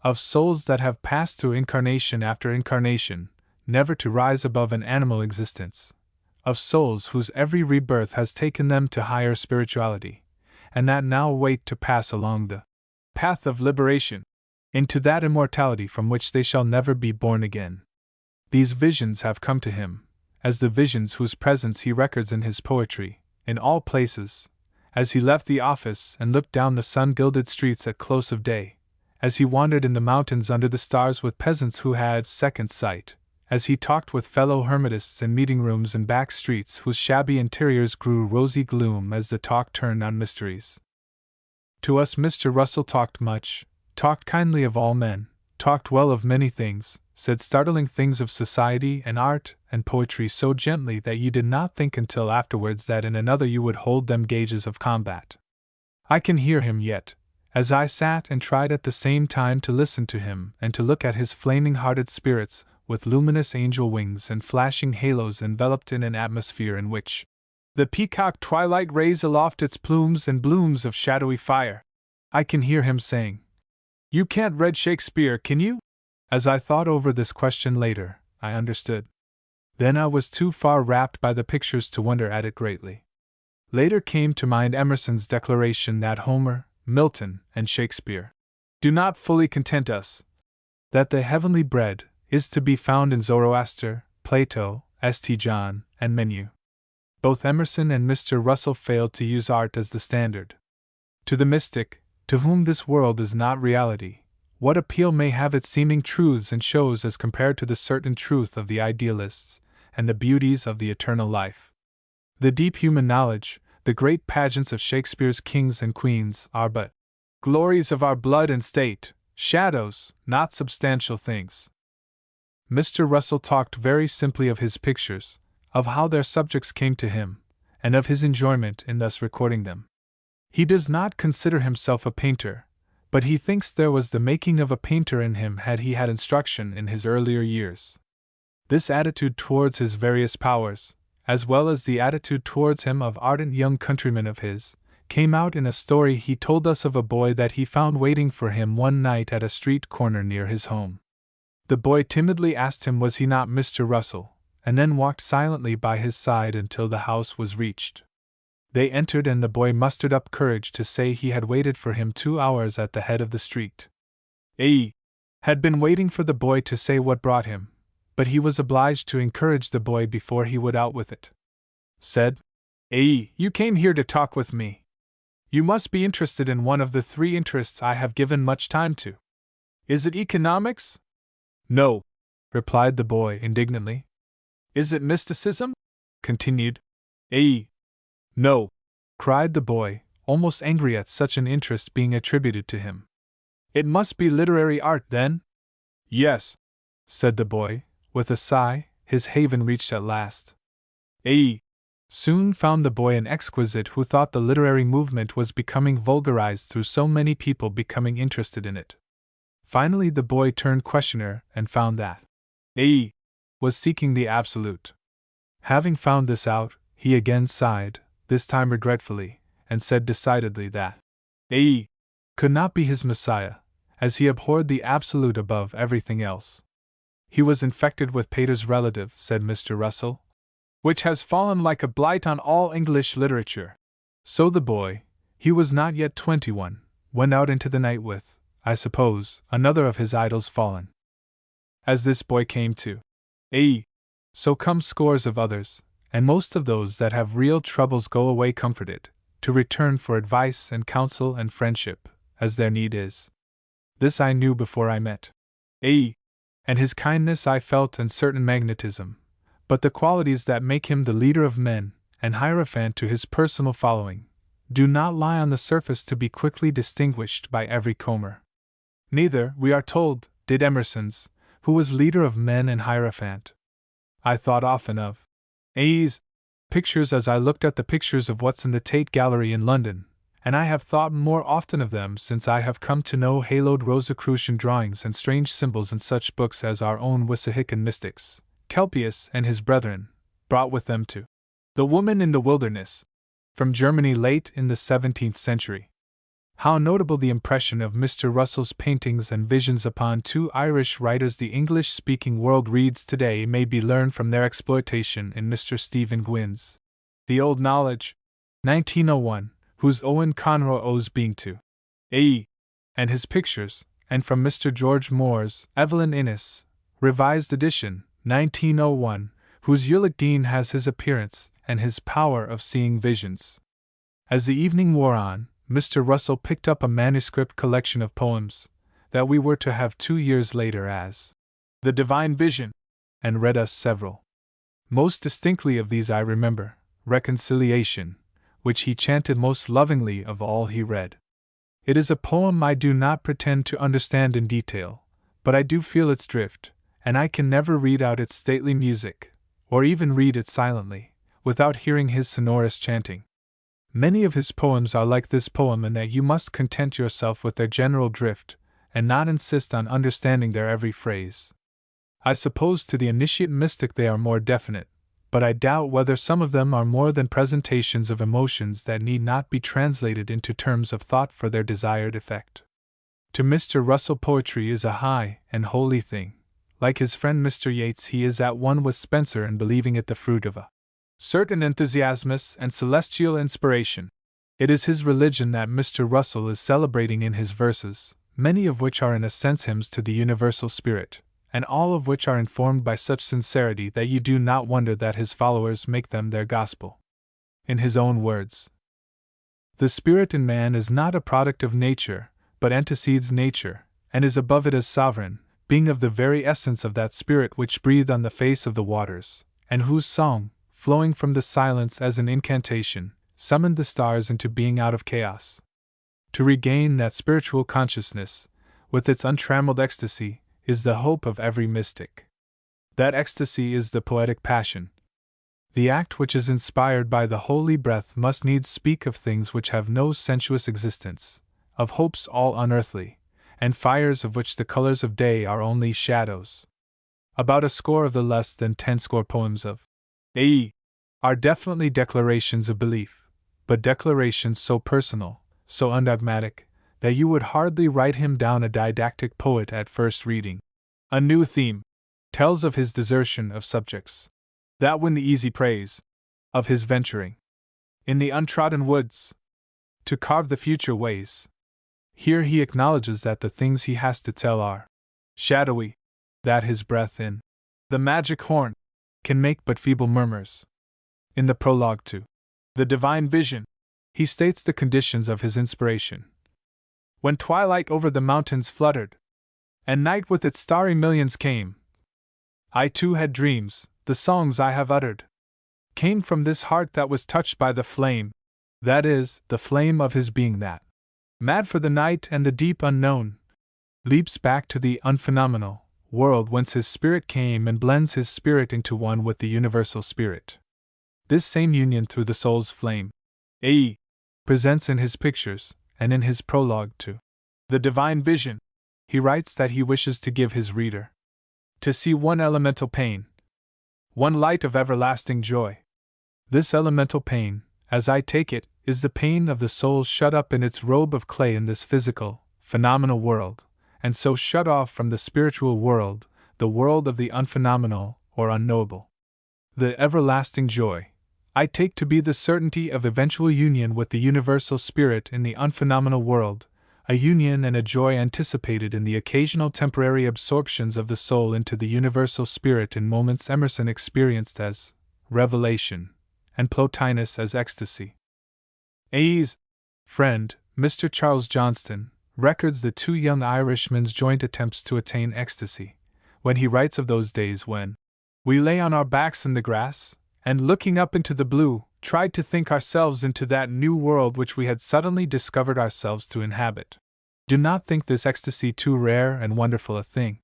of souls that have passed through incarnation after incarnation, never to rise above an animal existence, of souls whose every rebirth has taken them to higher spirituality, and that now wait to pass along the path of liberation into that immortality from which they shall never be born again. These visions have come to him, as the visions whose presence he records in his poetry, in all places, as he left the office and looked down the sun-gilded streets at close of day, as he wandered in the mountains under the stars with peasants who had second sight, as he talked with fellow hermetists in meeting-rooms and back streets whose shabby interiors grew rosy gloom as the talk turned on mysteries. To us Mr. Russell talked much, talked kindly of all men, talked well of many things, said startling things of society and art and poetry so gently that you did not think until afterwards that in another you would hold them gauges of combat. I can hear him yet, as I sat and tried at the same time to listen to him and to look at his flaming-hearted spirits, with luminous angel wings and flashing halos enveloped in an atmosphere in which the peacock twilight raised aloft its plumes and blooms of shadowy fire. I can hear him saying, "You can't read Shakespeare, can you?" As I thought over this question later, I understood. Then I was too far rapt by the pictures to wonder at it greatly. Later came to mind Emerson's declaration that Homer, Milton, and Shakespeare do not fully content us, that the heavenly bread is to be found in Zoroaster, Plato, St. John, and Menu. Both Emerson and Mr. Russell failed to use art as the standard. To the mystic, to whom this world is not reality, what appeal may have its seeming truths and shows as compared to the certain truth of the idealists, and the beauties of the eternal life? The deep human knowledge, the great pageants of Shakespeare's kings and queens, are but glories of our blood and state, shadows, not substantial things. Mr. Russell talked very simply of his pictures, of how their subjects came to him, and of his enjoyment in thus recording them. He does not consider himself a painter, but he thinks there was the making of a painter in him had he had instruction in his earlier years. This attitude towards his various powers, as well as the attitude towards him of ardent young countrymen of his, came out in a story he told us of a boy that he found waiting for him one night at a street corner near his home. The boy timidly asked him was he not Mr. Russell, and then walked silently by his side until the house was reached. They entered, and the boy mustered up courage to say he had waited for him 2 hours at the head of the street. A. had been waiting for the boy to say what brought him, but he was obliged to encourage the boy before he would out with it. Said, A. You came here to talk with me. You must be interested in one of the 3 interests I have given much time to. Is it economics? No, replied the boy indignantly. Is it mysticism? Continued A. No, cried the boy, almost angry at such an interest being attributed to him. It must be literary art, then? Yes, said the boy, with a sigh, his haven reached at last. A. soon found the boy an exquisite who thought the literary movement was becoming vulgarized through so many people becoming interested in it. Finally the boy turned questioner and found that A. was seeking the absolute. Having found this out, he again sighed, this time regretfully, and said decidedly that A. could not be his Messiah, as he abhorred the absolute above everything else. He was infected with Pater's relative, said Mr. Russell, which has fallen like a blight on all English literature. So the boy, he was not yet 21, went out into the night with, I suppose, another of his idols fallen. As this boy came to A. so come scores of others, and most of those that have real troubles go away comforted, to return for advice and counsel and friendship, as their need is. This I knew before I met A. and his kindness I felt and certain magnetism, but the qualities that make him the leader of men, and hierophant to his personal following, do not lie on the surface to be quickly distinguished by every comber. Neither, we are told, did Emerson's, who was leader of men and hierophant. I thought often of A.'s pictures as I looked at the pictures of what's in the Tate Gallery in London, and I have thought more often of them since I have come to know haloed Rosicrucian drawings and strange symbols in such books as our own Wissahickon mystics, Kelpius and his brethren, brought with them to The Woman in the Wilderness, from Germany late in the 17th century. How notable the impression of Mr. Russell's paintings and visions upon 2 Irish writers the English-speaking world reads today may be learned from their exploitation in Mr. Stephen Gwynn's The Old Knowledge, 1901, whose Owen Conroy owes being to A. and his pictures, and from Mr. George Moore's Evelyn Innes, revised edition, 1901, whose Ulick Dean has his appearance and his power of seeing visions. As the evening wore on, Mr. Russell picked up a manuscript collection of poems that we were to have 2 years later as The Divine Vision, and read us several. Most distinctly of these I remember Reconciliation, which he chanted most lovingly of all he read. It is a poem I do not pretend to understand in detail, but I do feel its drift, and I can never read out its stately music, or even read it silently, without hearing his sonorous chanting. Many of his poems are like this poem in that you must content yourself with their general drift, and not insist on understanding their every phrase. I suppose to the initiate mystic they are more definite, but I doubt whether some of them are more than presentations of emotions that need not be translated into terms of thought for their desired effect. To Mr. Russell poetry is a high and holy thing. Like his friend Mr. Yeats, he is at one with Spencer in believing it the fruit of a certain enthusiasmus and celestial inspiration. It is his religion that Mr. Russell is celebrating in his verses, many of which are in a sense hymns to the universal spirit, and all of which are informed by such sincerity that you do not wonder that his followers make them their gospel. In his own words, the spirit in man is not a product of nature, but antecedes nature, and is above it as sovereign, being of the very essence of that spirit which breathed on the face of the waters, and whose song, flowing from the silence as an incantation, summoned the stars into being out of chaos. To regain that spiritual consciousness, with its untrammeled ecstasy, is the hope of every mystic. That ecstasy is the poetic passion. The act which is inspired by the holy breath must needs speak of things which have no sensuous existence, of hopes all unearthly, and fires of which the colors of day are only shadows. About a score of the less than 10 poems of A. are definitely declarations of belief, but declarations so personal, so undogmatic, that you would hardly write him down a didactic poet at first reading. A New Theme tells of his desertion of subjects. that win the easy praise of his venturing in the untrodden woods to carve the future ways. Here he acknowledges that the things he has to tell are shadowy, that his breath in the magic horn can make but feeble murmurs. In the prologue to The Divine Vision, he states the conditions of his inspiration. When twilight over the mountains fluttered, and night with its starry millions came, I too had dreams. The songs I have uttered came from this heart that was touched by the flame, that is, the flame of his being that, mad for the night and the deep unknown, leaps back to the unphenomenal world whence his spirit came and blends his spirit into one with the universal spirit. This same union through the soul's flame, A.E. presents in his pictures, and in his prologue to The Divine Vision, he writes that he wishes to give his reader to see one elemental pain, one light of everlasting joy. This elemental pain, as I take it, is the pain of the soul shut up in its robe of clay in this physical, phenomenal world, and so shut off from the spiritual world, the world of the unphenomenal or unknowable. The everlasting joy I take to be the certainty of eventual union with the universal spirit in the unphenomenal world, a union and a joy anticipated in the occasional temporary absorptions of the soul into the universal spirit in moments Emerson experienced as revelation, and Plotinus as ecstasy. A.E.'s friend, Mr. Charles Johnston, records the two young Irishmen's joint attempts to attain ecstasy, when he writes of those days when we lay on our backs in the grass, and looking up into the blue, tried to think ourselves into that new world which we had suddenly discovered ourselves to inhabit. Do not think this ecstasy too rare and wonderful a thing.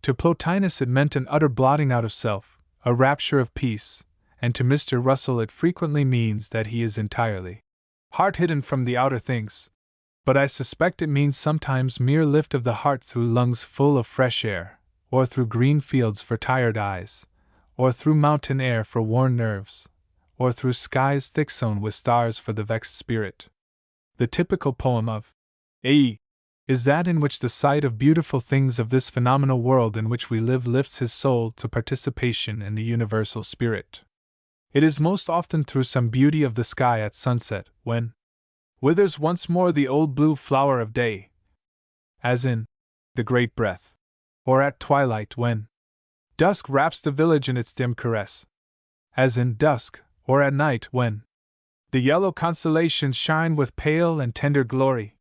To Plotinus it meant an utter blotting out of self, a rapture of peace, and to Mr. Russell it frequently means that he is entirely heart-hidden from the outer things, but I suspect it means sometimes mere lift of the heart through lungs full of fresh air, or through green fields for tired eyes, or through mountain air for worn nerves, or through skies thick sown with stars for the vexed spirit. The typical poem of A.E. is that in which the sight of beautiful things of this phenomenal world in which we live lifts his soul to participation in the universal spirit. It is most often through some beauty of the sky at sunset, when withers once more the old blue flower of day, as in The Great Breath, or at twilight when dusk wraps the village in its dim caress, as in Dusk, or at night when the yellow constellations shine with pale and tender glory,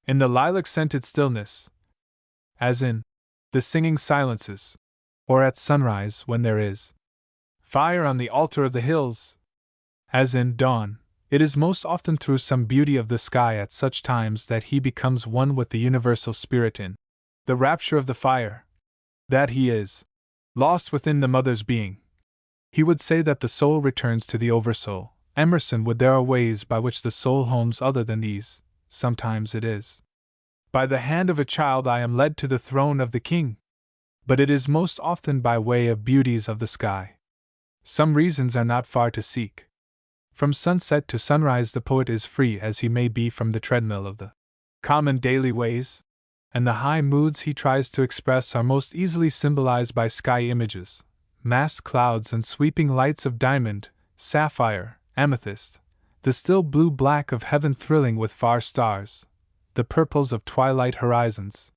in the lilac-scented stillness, as in The Singing Silences, or at sunrise when there is fire on the altar of the hills, as in Dawn. It is most often through some beauty of the sky at such times that he becomes one with the universal spirit in the rapture of the fire, that he is lost within the mother's being. He would say that the soul returns to the oversoul. Emerson would there are ways by which the soul homes other than these. Sometimes it is by the hand of a child I am led to the throne of the king, but it is most often by way of beauties of the sky. Some reasons are not far to seek. From sunset to sunrise the poet is free as he may be from the treadmill of the common daily ways, and the high moods he tries to express are most easily symbolized by sky images, massed clouds and sweeping lights of diamond, sapphire, amethyst, the still blue-black of heaven thrilling with far stars, the purples of twilight horizons.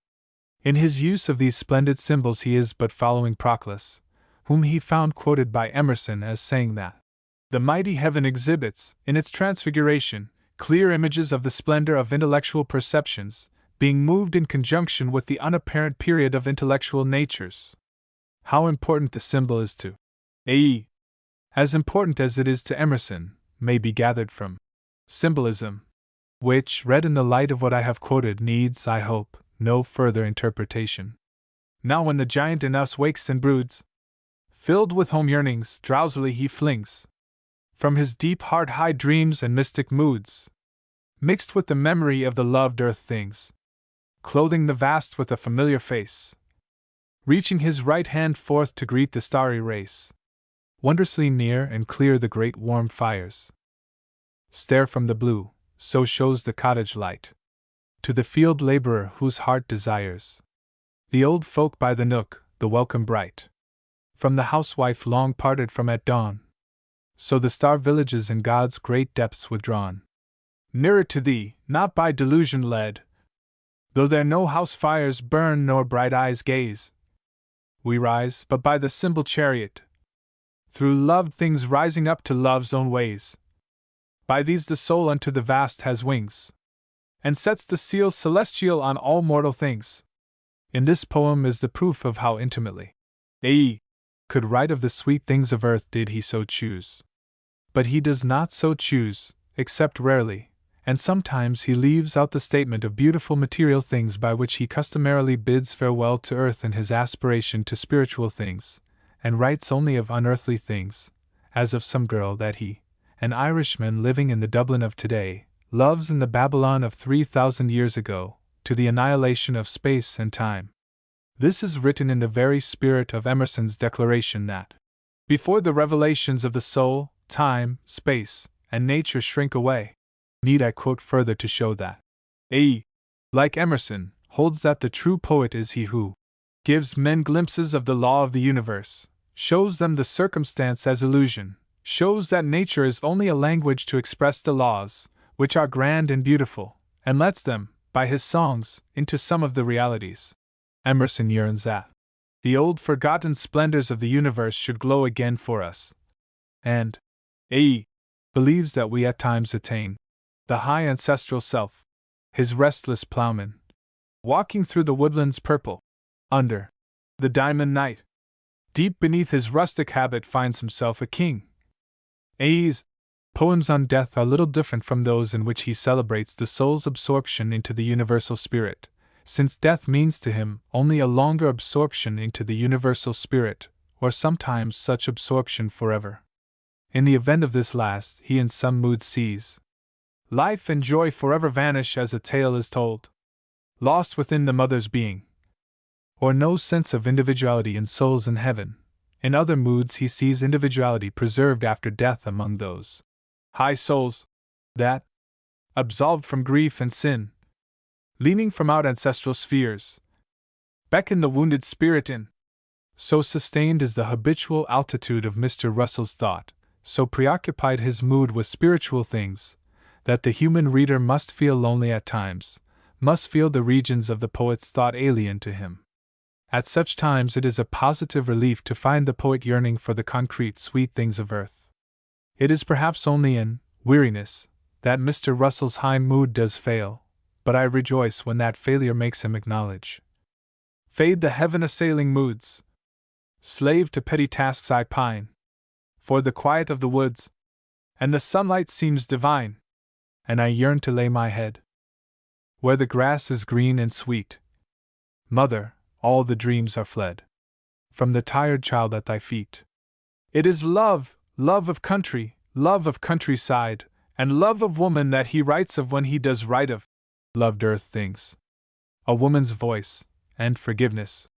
In his use of these splendid symbols he is but following Proclus, whom he found quoted by Emerson as saying that the mighty heaven exhibits, in its transfiguration, clear images of the splendor of intellectual perceptions, being moved in conjunction with the unapparent period of intellectual natures. How important the symbol is to A.E., as important as it is to Emerson, may be gathered from symbolism, which, read in the light of what I have quoted, needs, I hope, no further interpretation. Now when the giant in us wakes and broods, filled with home yearnings, drowsily he flings from his deep heart high dreams and mystic moods, mixed with the memory of the loved earth things, clothing the vast with a familiar face, reaching his right hand forth to greet the starry race. Wondrously near and clear the great warm fires stare from the blue, so shows the cottage light to the field laborer whose heart desires the old folk by the nook, the welcome bright from the housewife long parted from at dawn. So the star villages in God's great depths withdrawn. Nearer to thee, not by delusion led, though there no house fires burn nor bright eyes gaze, we rise, but by the symbol chariot, through loved things rising up to love's own ways. By these the soul unto the vast has wings, and sets the seal celestial on all mortal things. In this poem is the proof of how intimately A. could write of the sweet things of earth did he so choose. But he does not so choose, except rarely, and sometimes he leaves out the statement of beautiful material things by which he customarily bids farewell to earth in his aspiration to spiritual things, and writes only of unearthly things, as of some girl that he, an Irishman living in the Dublin of today, loves in the Babylon of 3,000 years ago, to the annihilation of space and time. This is written in the very spirit of Emerson's declaration that, before the revelations of the soul, time, space, and nature shrink away. Need I quote further to show that A. like Emerson, holds that the true poet is he who gives men glimpses of the law of the universe, shows them the circumstance as illusion, shows that nature is only a language to express the laws, which are grand and beautiful, and lets them, by his songs, into some of the realities. Emerson yearns that the old forgotten splendors of the universe should glow again for us. And A. believes that we at times attain the high ancestral self, his restless plowman, walking through the woodlands purple, under the diamond night, deep beneath his rustic habit finds himself a king. A.'s poems on death are little different from those in which he celebrates the soul's absorption into the universal spirit, since death means to him only a longer absorption into the universal spirit, or sometimes such absorption forever. In the event of this last, he in some moods sees life and joy forever vanish as a tale is told, lost within the mother's being, or no sense of individuality in souls in heaven. In other moods he sees individuality preserved after death among those high souls that, absolved from grief and sin, leaning from out ancestral spheres, beckon the wounded spirit in. So sustained is the habitual altitude of Mr. Russell's thought, so preoccupied his mood with spiritual things, that the human reader must feel lonely at times, must feel the regions of the poet's thought alien to him. At such times it is a positive relief to find the poet yearning for the concrete sweet things of earth. It is perhaps only in weariness that Mr. Russell's high mood does fail, but I rejoice when that failure makes him acknowledge. Fade the heaven-assailing moods. Slave to petty tasks I pine, for the quiet of the woods, and the sunlight seems divine, and I yearn to lay my head where the grass is green and sweet. Mother, all the dreams are fled from the tired child at thy feet. It is love, love of country, love of countryside, and love of woman that he writes of when he does write of loved earth things. A woman's voice, and forgiveness,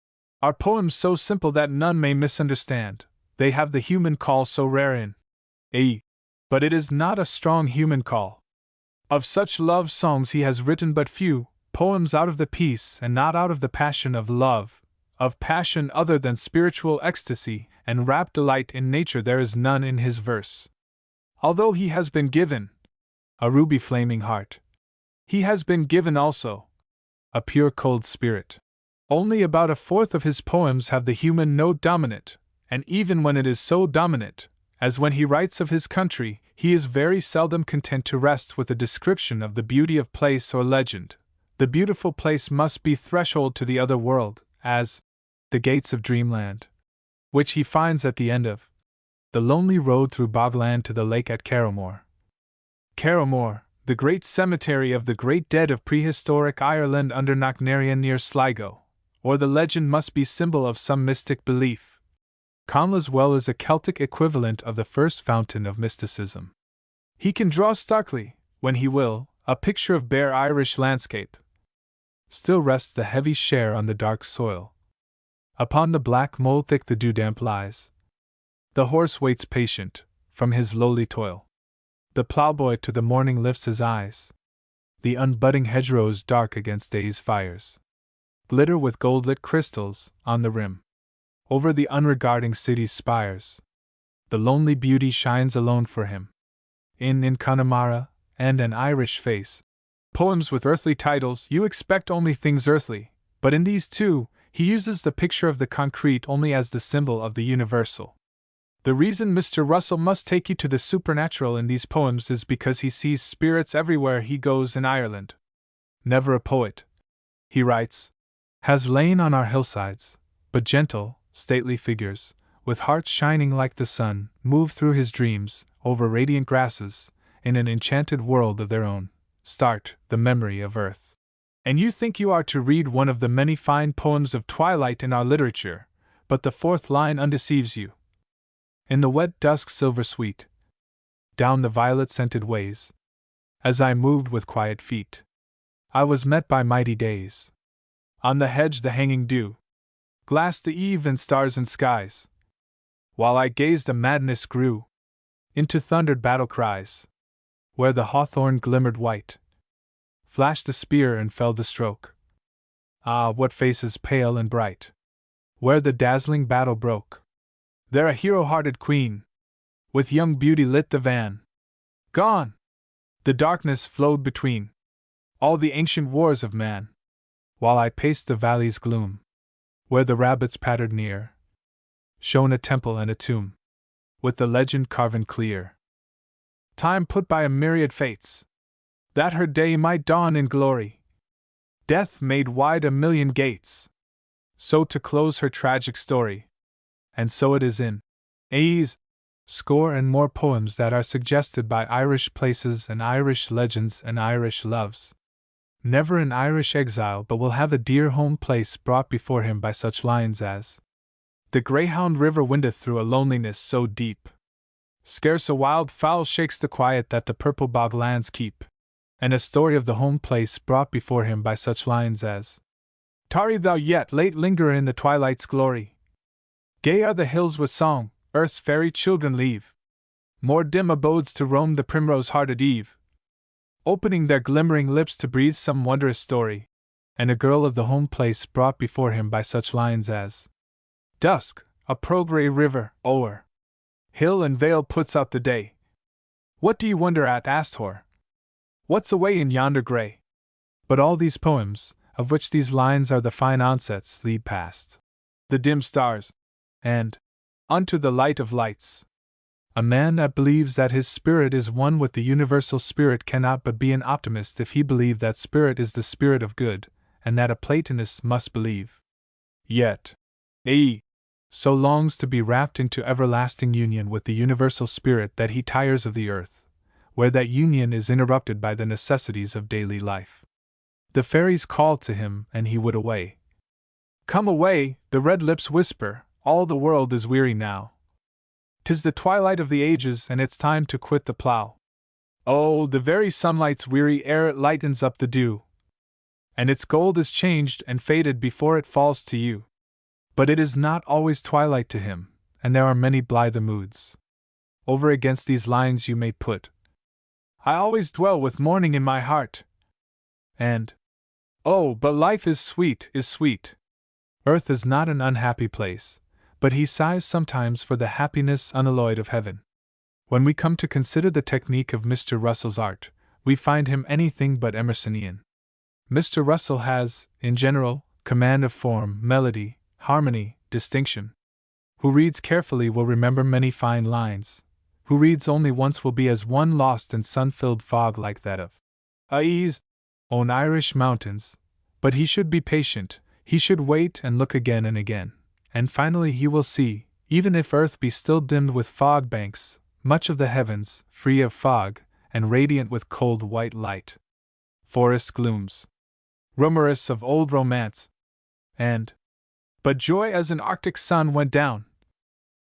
are poems so simple that none may misunderstand. They have the human call so rare in A. But it is not a strong human call. Of such love songs he has written but few, poems out of the peace and not out of the passion of love, of passion other than spiritual ecstasy and rapt delight in nature there is none in his verse. Although he has been given a ruby flaming heart, he has been given also a pure cold spirit. Only about a fourth of his poems have the human note dominant, and even when it is so dominant, as when he writes of his country, he is very seldom content to rest with a description of the beauty of place or legend. The beautiful place must be threshold to the other world, as the gates of dreamland, which he finds at the end of the lonely road through bogland to the lake at Carrowmore. Carrowmore, the great cemetery of the great dead of prehistoric Ireland under Knocknarea near Sligo, or the legend must be symbol of some mystic belief. Conla's Well is a Celtic equivalent of the first fountain of mysticism. He can draw starkly, when he will, a picture of bare Irish landscape. Still rests the heavy share on the dark soil. Upon the black mold thick the dewdamp lies. The horse waits patient, from his lowly toil. The ploughboy to the morning lifts his eyes. The unbudding hedgerows dark against day's fires glitter with gold-lit crystals on the rim. over the unregarding city's spires. The lonely beauty shines alone for him. In Connemara and An Irish Face, poems with earthly titles, you expect only things earthly, but in these two, he uses the picture of the concrete only as the symbol of the universal. The reason Mr. Russell must take you to the supernatural in these poems is because he sees spirits everywhere he goes in Ireland. Never a poet, he writes, has lain on our hillsides, but gentle, stately figures, with hearts shining like the sun, move through his dreams, over radiant grasses, in an enchanted world of their own. Start, the memory of earth. And you think you are to read one of the many fine poems of twilight in our literature, but the fourth line undeceives you. In the wet dusk silver sweet, down the violet-scented ways, as I moved with quiet feet, I was met by mighty days. On the hedge the hanging dew glassed the eve and stars and skies. While I gazed a madness grew into thundered battle cries. Where the hawthorn glimmered white, flashed the spear and fell the stroke. Ah, what faces pale and bright! Where the dazzling battle broke, there a hero-hearted queen, with young beauty lit the van. Gone! The darkness flowed between all the ancient wars of man. While I paced the valley's gloom, where the rabbits pattered near, shone a temple and a tomb, with the legend carven clear. Time put by a myriad fates, that her day might dawn in glory. Death made wide a million gates, so to close her tragic story. And so it is in A's score and more poems that are suggested by Irish places and Irish legends and Irish loves. Never an Irish exile but will have a dear home place brought before him by such lines as the Greyhound River windeth through a loneliness so deep, scarce a wild fowl shakes the quiet that the purple bog lands keep, and a story of the home place brought before him by such lines as tarry thou yet, late linger in the twilight's glory. Gay are the hills with song, earth's fairy children leave more dim abodes to roam the primrose-hearted eve, opening their glimmering lips to breathe some wondrous story, and a girl of the home place brought before him by such lines as dusk, a pearl-grey river, o'er hill and vale puts out the day. What do you wonder at? Asked Hor. What's away in yonder grey? But all these poems, of which these lines are the fine onsets, lead past the dim stars, and unto the light of lights. A man that believes that his spirit is one with the universal spirit cannot but be an optimist if he believe that spirit is the spirit of good, and that a Platonist must believe. Yet, he so longs to be wrapped into everlasting union with the universal spirit that he tires of the earth, where that union is interrupted by the necessities of daily life. The fairies call to him, and he would away. Come away, the red lips whisper, all the world is weary now. 'Tis the twilight of the ages, and it's time to quit the plough. Oh, the very sunlight's weary ere it lightens up the dew, and its gold is changed and faded before it falls to you. But it is not always twilight to him, and there are many blithe moods. Over against these lines you may put, I always dwell with morning in my heart, and oh, but life is sweet, is sweet. Earth is not an unhappy place, but he sighs sometimes for the happiness unalloyed of heaven. When we come to consider the technique of Mr. Russell's art, we find him anything but Emersonian. Mr. Russell has, in general, command of form, melody, harmony, distinction. Who reads carefully will remember many fine lines. Who reads only once will be as one lost in sun-filled fog like that of A's own Irish mountains. But he should be patient, he should wait and look again and again, and finally he will see, even if earth be still dimmed with fog banks, much of the heavens, free of fog, and radiant with cold white light. Forest glooms, rumorous of old romance, and but joy as an Arctic sun went down.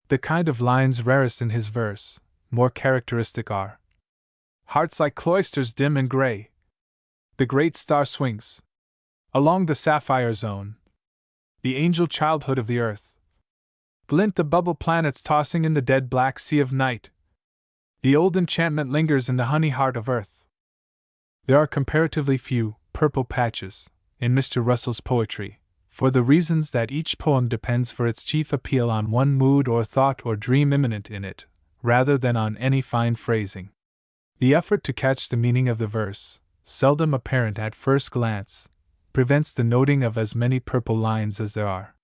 The kind of lines rarest in his verse, more characteristic are hearts like cloisters dim and grey. The great star swings along the sapphire zone. The angel childhood of the earth. Glint the bubble planets tossing in the dead black sea of night. The old enchantment lingers in the honey heart of earth. There are comparatively few purple patches in Mr. Russell's poetry, for the reasons that each poem depends for its chief appeal on one mood or thought or dream immanent in it, rather than on any fine phrasing. The effort to catch the meaning of the verse, seldom apparent at first glance, prevents the noting of as many purple lines as there are.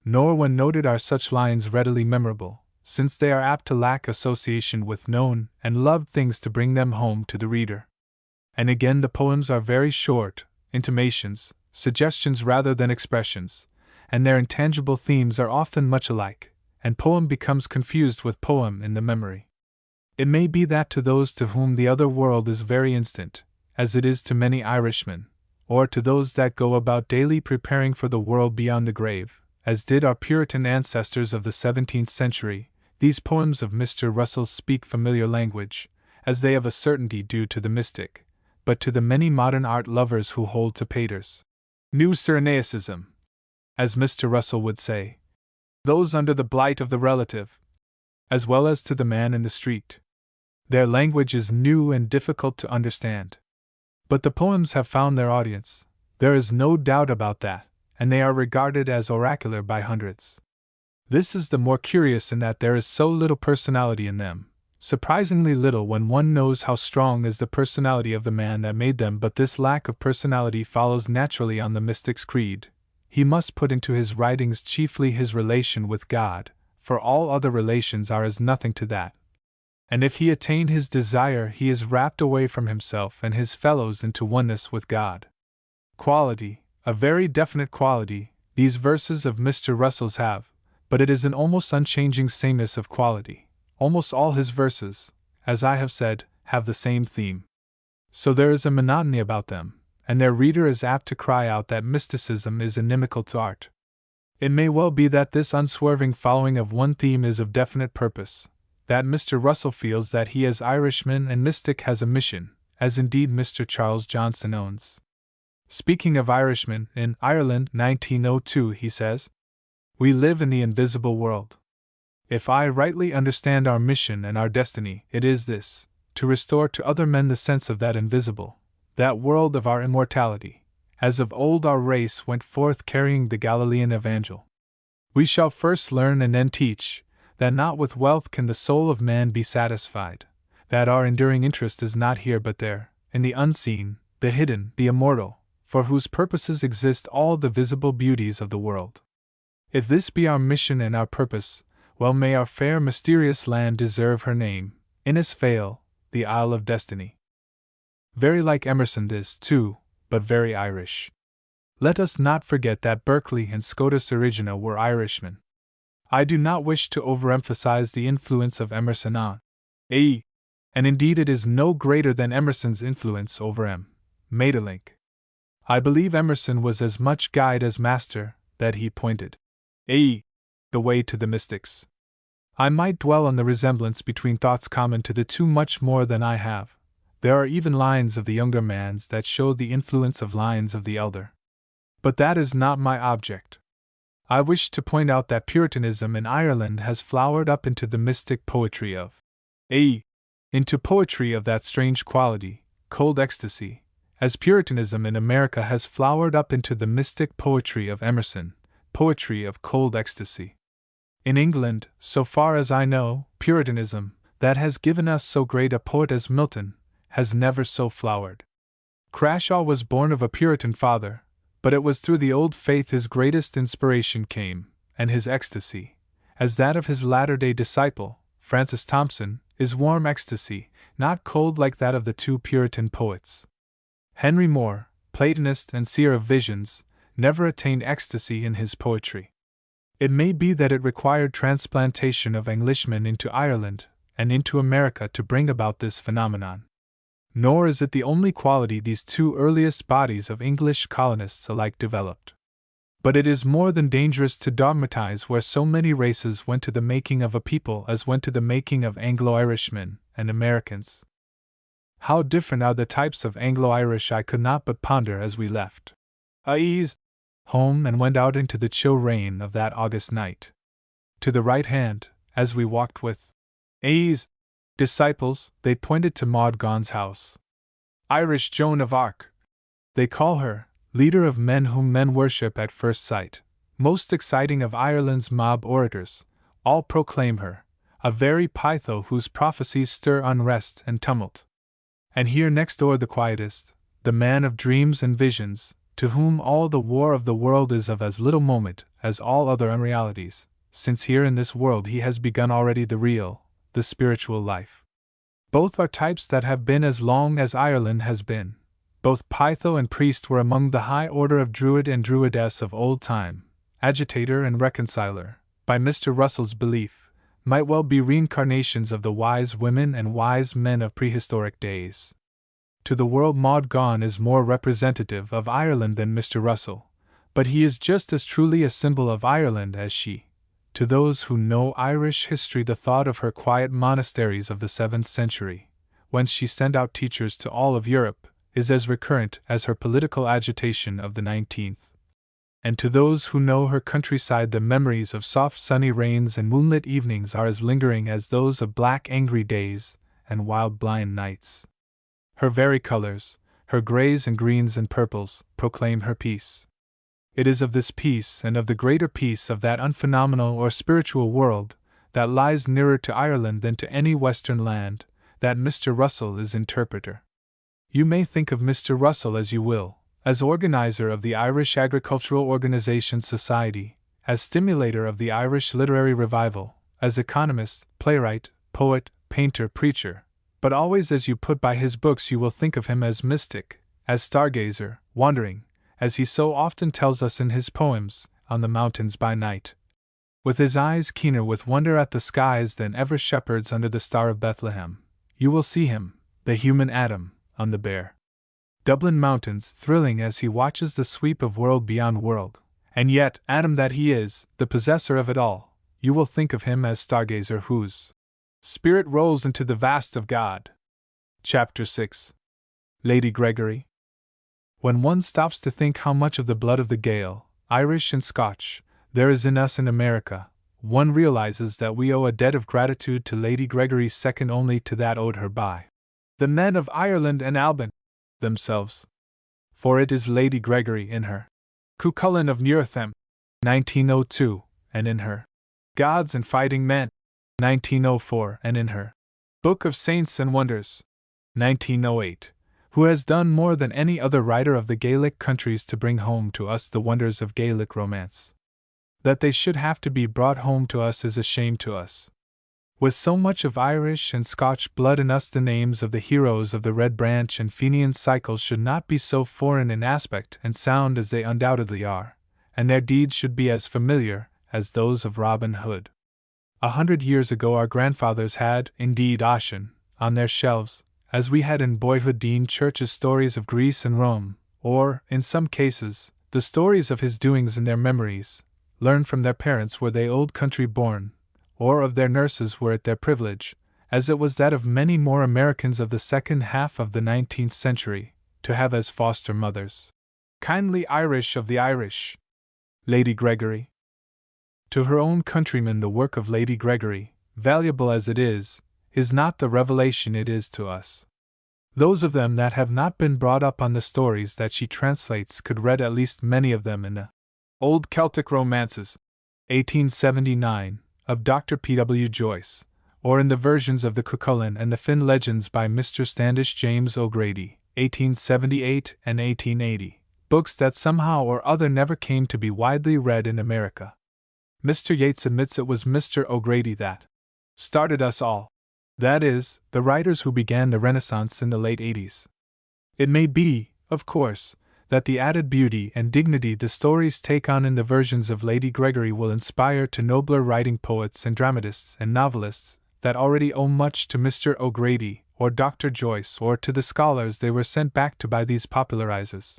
Nor when noted are such lines readily memorable, since they are apt to lack association with known and loved things to bring them home to the reader. And again the poems are very short, intimations, suggestions rather than expressions, and their intangible themes are often much alike, and poem becomes confused with poem in the memory. It may be that to those to whom the other world is very instant, as it is to many Irishmen, or to those that go about daily preparing for the world beyond the grave, as did our Puritan ancestors of the 17th century, these poems of Mr. Russell speak familiar language, as they of a certainty do to the mystic, but to the many modern art lovers who hold to Pater's new Cyrenaicism, as Mr. Russell would say, those under the blight of the relative, as well as to the man in the street. Their language is new and difficult to understand. But the poems have found their audience, there is no doubt about that, and they are regarded as oracular by hundreds. This is the more curious in that there is so little personality in them, surprisingly little when one knows how strong is the personality of the man that made them, but this lack of personality follows naturally on the mystic's creed. He must put into his writings chiefly his relation with God, for all other relations are as nothing to that. And if he attain his desire, he is rapt away from himself and his fellows into oneness with God. Quality, a very definite quality, these verses of Mr. Russell's have, but it is an almost unchanging sameness of quality. Almost all his verses, as I have said, have the same theme. So there is a monotony about them, and their reader is apt to cry out that mysticism is inimical to art. It may well be that this unswerving following of one theme is of definite purpose, that Mr. Russell feels that he as Irishman and mystic has a mission, as indeed Mr. Charles Johnson owns. Speaking of Irishmen, in Ireland 1902 he says, "We live in the invisible world. If I rightly understand our mission and our destiny, it is this, to restore to other men the sense of that invisible, that world of our immortality, as of old our race went forth carrying the Galilean evangel. We shall first learn and then teach, that not with wealth can the soul of man be satisfied, that our enduring interest is not here but there, in the unseen, the hidden, the immortal, for whose purposes exist all the visible beauties of the world. If this be our mission and our purpose, well may our fair mysterious land deserve her name, Innis Fail, the Isle of Destiny." Very like Emerson this, too, but very Irish. Let us not forget that Berkeley and Scotus Erigena were Irishmen. I do not wish to overemphasize the influence of Emerson on A. And indeed it is no greater than Emerson's influence over M. Maeterlinck. I believe Emerson was as much guide as master, that he pointed A. the way to the mystics. I might dwell on the resemblance between thoughts common to the two much more than I have. There are even lines of the younger man's that show the influence of lines of the elder. But that is not my object. I wish to point out that Puritanism in Ireland has flowered up into the mystic poetry of A. into poetry of that strange quality, cold ecstasy, as Puritanism in America has flowered up into the mystic poetry of Emerson, poetry of cold ecstasy. In England, so far as I know, Puritanism, that has given us so great a poet as Milton, has never so flowered. Crashaw was born of a Puritan father, but it was through the old faith his greatest inspiration came, and his ecstasy, as that of his latter-day disciple, Francis Thompson, is warm ecstasy, not cold like that of the two Puritan poets. Henry Moore, Platonist and seer of visions, never attained ecstasy in his poetry. It may be that it required transplantation of Englishmen into Ireland and into America to bring about this phenomenon. Nor is it the only quality these two earliest bodies of English colonists alike developed. But it is more than dangerous to dogmatize where so many races went to the making of a people as went to the making of Anglo-Irishmen and Americans. How different are the types of Anglo-Irish I could not but ponder as we left A.'s home and went out into the chill rain of that August night. To the right hand, as we walked with A.'s disciples, they pointed to Maud Gonne's house. Irish Joan of Arc, they call her, leader of men whom men worship at first sight, most exciting of Ireland's mob orators, all proclaim her, a very Pytho whose prophecies stir unrest and tumult. And here next door the quietist, the man of dreams and visions, to whom all the war of the world is of as little moment as all other unrealities, since here in this world he has begun already the real, the spiritual life. Both are types that have been as long as Ireland has been. Both Pytho and priest were among the high order of Druid and Druidess of old time, agitator and reconciler, by Mr. Russell's belief, might well be reincarnations of the wise women and wise men of prehistoric days. To the world Maud Gonne is more representative of Ireland than Mr. Russell, but he is just as truly a symbol of Ireland as she. To those who know Irish history, the thought of her quiet monasteries of the 7th century, whence she sent out teachers to all of Europe, is as recurrent as her political agitation of the 19th. And to those who know her countryside, the memories of soft sunny rains and moonlit evenings are as lingering as those of black angry days and wild blind nights. Her very colors, her grays and greens and purples, proclaim her peace. It is of this peace and of the greater peace of that unphenomenal or spiritual world that lies nearer to Ireland than to any Western land that Mr. Russell is interpreter. You may think of Mr. Russell as you will, as organizer of the Irish Agricultural Organization Society, as stimulator of the Irish literary revival, as economist, playwright, poet, painter, preacher, but always as you put by his books you will think of him as mystic, as stargazer, wandering, as he so often tells us in his poems, on the mountains by night, with his eyes keener with wonder at the skies than ever shepherds under the star of Bethlehem. You will see him, the human Adam, on the bare Dublin mountains, thrilling as he watches the sweep of world beyond world. And yet, Adam that he is, the possessor of it all, you will think of him as stargazer whose spirit rolls into the vast of God. Chapter 6. Lady Gregory. When one stops to think how much of the blood of the Gael, Irish and Scotch, there is in us in America, one realizes that we owe a debt of gratitude to Lady Gregory second only to that owed her by the men of Ireland and Alban themselves. For it is Lady Gregory in her Cuchulainn of Nuirtham, 1902, and in her Gods and Fighting Men, 1904, and in her Book of Saints and Wonders, 1908, who has done more than any other writer of the Gaelic countries to bring home to us the wonders of Gaelic romance. That they should have to be brought home to us is a shame to us. With so much of Irish and Scotch blood in us, the names of the heroes of the Red Branch and Fenian cycles should not be so foreign in aspect and sound as they undoubtedly are, and their deeds should be as familiar as those of Robin Hood. 100 years ago our grandfathers had, indeed, Ossian on their shelves, as we had in boyhood Dean Church's stories of Greece and Rome, or, in some cases, the stories of his doings in their memories, learned from their parents were they old country born, or of their nurses were it their privilege, as it was that of many more Americans of the second half of the 19th century, to have as foster mothers kindly Irish of the Irish. Lady Gregory. To her own countrymen the work of Lady Gregory, valuable as it is not the revelation it is to us. Those of them that have not been brought up on the stories that she translates could read at least many of them in the Old Celtic Romances, 1879, of Dr. P.W. Joyce, or in the versions of the Cuchulainn and the Finn Legends by Mr. Standish James O'Grady, 1878 and 1880, books that somehow or other never came to be widely read in America. Mr. Yeats admits it was Mr. O'Grady that started us all. That is, the writers who began the Renaissance in the late 80s. It may be, of course, that the added beauty and dignity the stories take on in the versions of Lady Gregory will inspire to nobler writing poets and dramatists and novelists that already owe much to Mr. O'Grady or Dr. Joyce or to the scholars they were sent back to by these popularizers.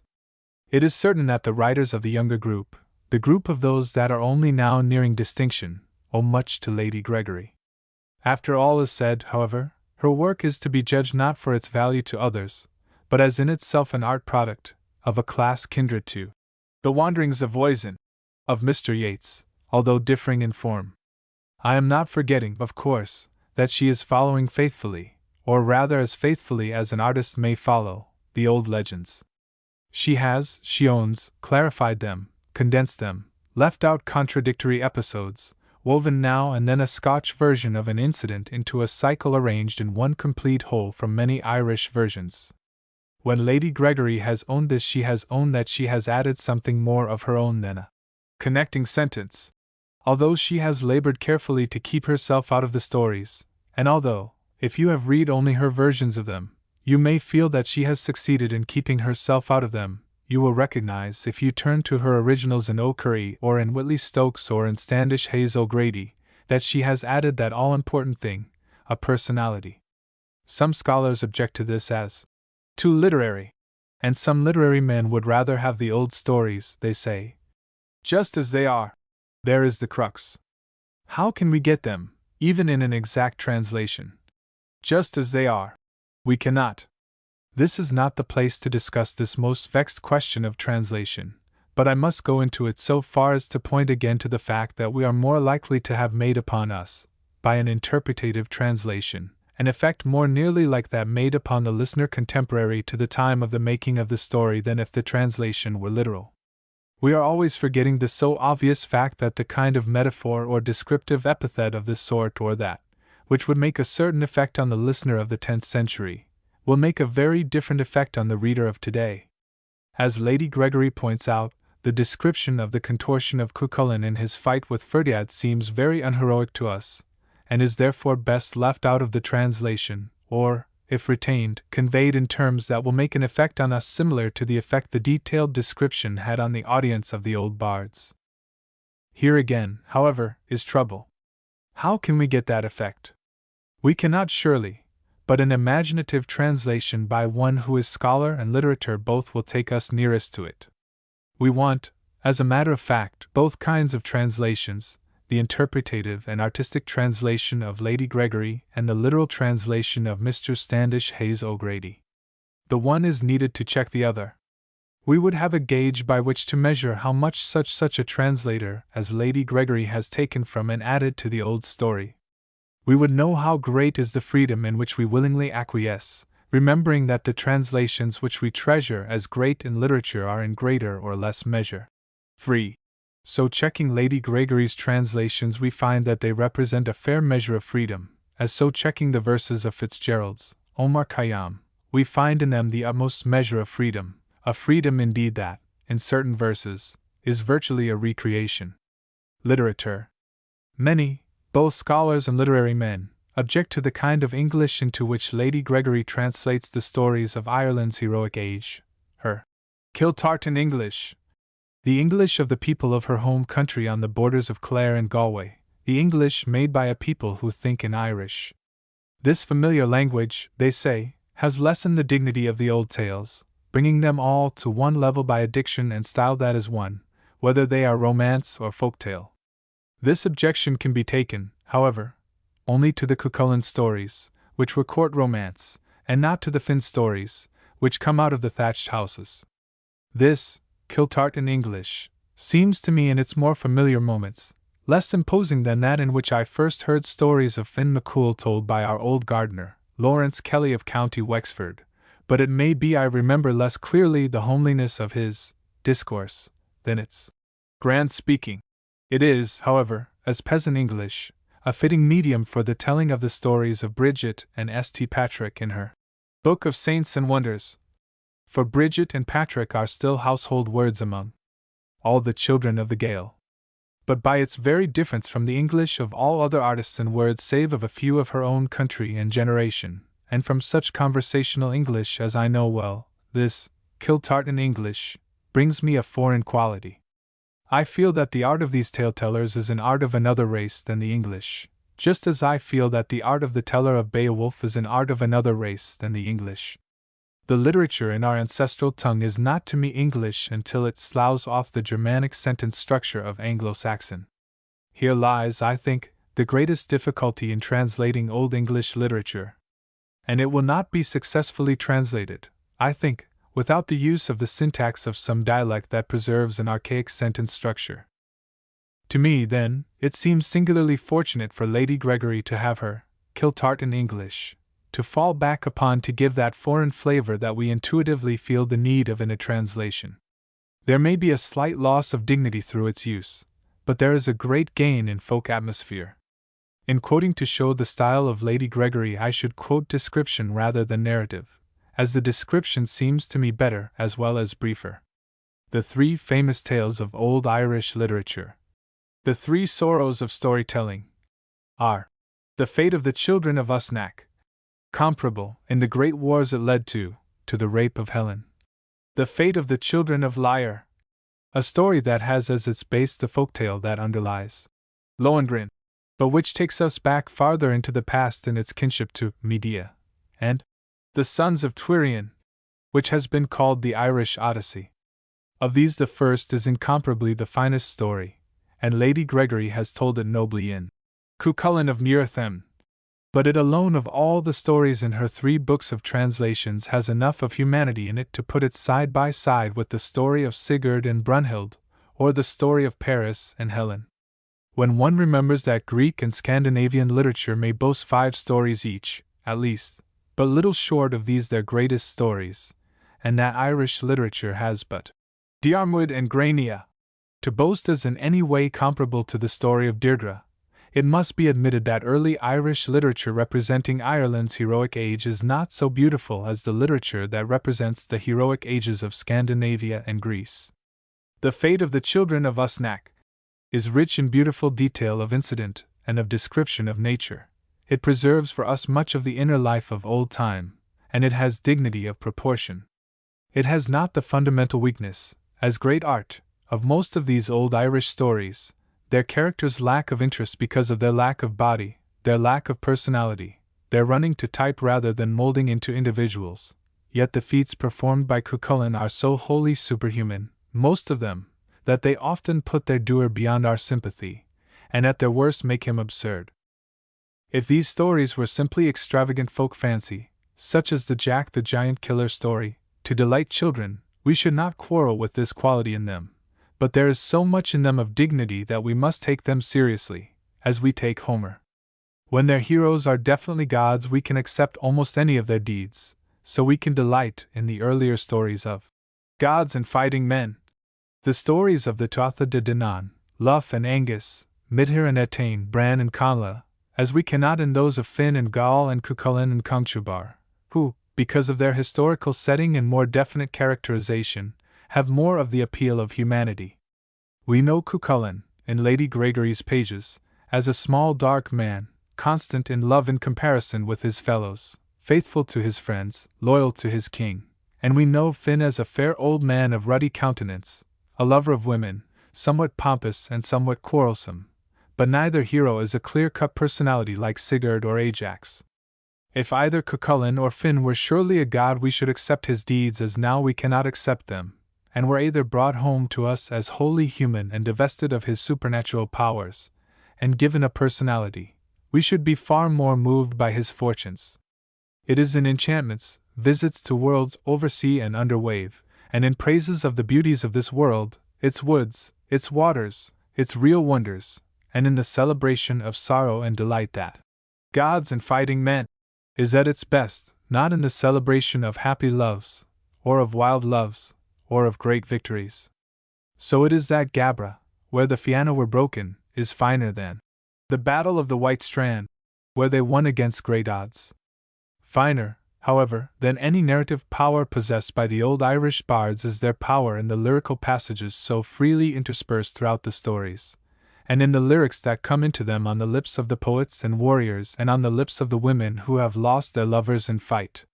It is certain that the writers of the younger group, the group of those that are only now nearing distinction, owe much to Lady Gregory. After all is said, however, her work is to be judged not for its value to others, but as in itself an art product, of a class kindred to the wanderings of Oisin, of Mr. Yeats, although differing in form. I am not forgetting, of course, that she is following faithfully, or rather as faithfully as an artist may follow, the old legends. She has, she owns, clarified them, condensed them, left out contradictory episodes, woven now and then a Scotch version of an incident into a cycle arranged in one complete whole from many Irish versions. When Lady Gregory has owned this, she has owned that she has added something more of her own than a connecting sentence. Although she has labored carefully to keep herself out of the stories, and although, if you have read only her versions of them, you may feel that she has succeeded in keeping herself out of them, you will recognize, if you turn to her originals in O'Curry or in Whitley Stokes or in Standish Hayes O'Grady, that she has added that all-important thing, a personality. Some scholars object to this as too literary, and some literary men would rather have the old stories, they say, just as they are. There is the crux. How can we get them, even in an exact translation, just as they are? We cannot. This is not the place to discuss this most vexed question of translation, but I must go into it so far as to point again to the fact that we are more likely to have made upon us, by an interpretative translation, an effect more nearly like that made upon the listener contemporary to the time of the making of the story than if the translation were literal. We are always forgetting the so obvious fact that the kind of metaphor or descriptive epithet of this sort or that, which would make a certain effect on the listener of the 10th century, will make a very different effect on the reader of today. As Lady Gregory points out, the description of the contortion of Cuchulainn in his fight with Ferdiad seems very unheroic to us, and is therefore best left out of the translation, or, if retained, conveyed in terms that will make an effect on us similar to the effect the detailed description had on the audience of the old bards. Here again, however, is trouble. How can we get that effect? We cannot surely, but an imaginative translation by one who is scholar and literature both will take us nearest to it. We want, as a matter of fact, both kinds of translations, the interpretative and artistic translation of Lady Gregory and the literal translation of Mr. Standish Hayes O'Grady. The one is needed to check the other. We would have a gauge by which to measure how much such a translator as Lady Gregory has taken from and added to the old story. We would know how great is the freedom in which we willingly acquiesce, remembering that the translations which we treasure as great in literature are in greater or less measure free. So checking Lady Gregory's translations we find that they represent a fair measure of freedom, as so checking the verses of Fitzgerald's Omar Khayyam, we find in them the utmost measure of freedom, a freedom indeed that, in certain verses, is virtually a recreation. Literature. Many, both scholars and literary men, object to the kind of English into which Lady Gregory translates the stories of Ireland's heroic age, her Kiltartan English, the English of the people of her home country on the borders of Clare and Galway, the English made by a people who think in Irish. This familiar language, they say, has lessened the dignity of the old tales, bringing them all to one level by a diction and style that is one, whether they are romance or folktale. This objection can be taken, however, only to the Cuchulainn stories, which were court romance, and not to the Finn stories, which come out of the thatched houses. This, Kiltartan English, seems to me in its more familiar moments, less imposing than that in which I first heard stories of Finn MacCool told by our old gardener, Lawrence Kelly of County Wexford, but it may be I remember less clearly the homeliness of his discourse than its grand speaking. It is, however, as peasant English, a fitting medium for the telling of the stories of Bridget and St. Patrick in her Book of Saints and Wonders. For Bridget and Patrick are still household words among all the children of the Gael. But by its very difference from the English of all other artists and words save of a few of her own country and generation, and from such conversational English as I know well, this Kiltartan English brings me a foreign quality. I feel that the art of these tale-tellers is an art of another race than the English, just as I feel that the art of the teller of Beowulf is an art of another race than the English. The literature in our ancestral tongue is not to me English until it sloughs off the Germanic sentence structure of Anglo-Saxon. Here lies, I think, the greatest difficulty in translating Old English literature. And it will not be successfully translated, I think, without the use of the syntax of some dialect that preserves an archaic sentence structure. To me, then, it seems singularly fortunate for Lady Gregory to have her Kiltartan English to fall back upon to give that foreign flavor that we intuitively feel the need of in a translation. There may be a slight loss of dignity through its use, but there is a great gain in folk atmosphere. In quoting to show the style of Lady Gregory, I should quote description rather than narrative, as the description seems to me better as well as briefer. The three famous tales of old Irish literature. The three sorrows of storytelling are the fate of the children of Usnack, comparable, in the great wars it led to the rape of Helen. The fate of the children of Lyre, a story that has as its base the folktale that underlies Lohengrin, but which takes us back farther into the past in its kinship to Medea, and the Sons of Twirion, which has been called the Irish Odyssey. Of these the first is incomparably the finest story, and Lady Gregory has told it nobly in Cuchulainn of Muirthemne. But it alone of all the stories in her 3 books of translations has enough of humanity in it to put it side by side with the story of Sigurd and Brunhild, or the story of Paris and Helen. When one remembers that Greek and Scandinavian literature may boast 5 stories each, at least, but little short of these their greatest stories, and that Irish literature has but Diarmuid and Grania to boast as in any way comparable to the story of Deirdre, it must be admitted that early Irish literature representing Ireland's heroic age is not so beautiful as the literature that represents the heroic ages of Scandinavia and Greece. The fate of the children of Usnack is rich in beautiful detail of incident and of description of nature. It preserves for us much of the inner life of old time, and it has dignity of proportion. It has not the fundamental weakness, as great art, of most of these old Irish stories. Their characters lack of interest because of their lack of body, their lack of personality, their running to type rather than molding into individuals. Yet the feats performed by Cuchulainn are so wholly superhuman, most of them, that they often put their doer beyond our sympathy, and at their worst make him absurd. If these stories were simply extravagant folk fancy, such as the Jack the Giant Killer story, to delight children, we should not quarrel with this quality in them. But there is so much in them of dignity that we must take them seriously, as we take Homer. When their heroes are definitely gods, we can accept almost any of their deeds, so we can delight in the earlier stories of gods and fighting men. The stories of the Tuatha de Danann, Luff and Angus, Midhir and Etain, Bran and Conla, as we cannot in those of Finn and Gaul and Cuchulainn and Conchubar, who, because of their historical setting and more definite characterization, have more of the appeal of humanity. We know Cuchulainn, in Lady Gregory's pages, as a small dark man, constant in love in comparison with his fellows, faithful to his friends, loyal to his king, and we know Finn as a fair old man of ruddy countenance, a lover of women, somewhat pompous and somewhat quarrelsome, but neither hero is a clear-cut personality like Sigurd or Ajax. If either Cuchulainn or Finn were surely a god, we should accept his deeds as now we cannot accept them, and were either brought home to us as wholly human and divested of his supernatural powers, and given a personality, we should be far more moved by his fortunes. It is in enchantments, visits to worlds over sea and under wave, and in praises of the beauties of this world, its woods, its waters, its real wonders, and in the celebration of sorrow and delight that gods and fighting men is at its best, not in the celebration of happy loves, or of wild loves, or of great victories. So it is that Gabra, where the Fianna were broken, is finer than the Battle of the White Strand, where they won against great odds. Finer, however, than any narrative power possessed by the old Irish bards is their power in the lyrical passages so freely interspersed throughout the stories, and in the lyrics that come into them on the lips of the poets and warriors and on the lips of the women who have lost their lovers in fight.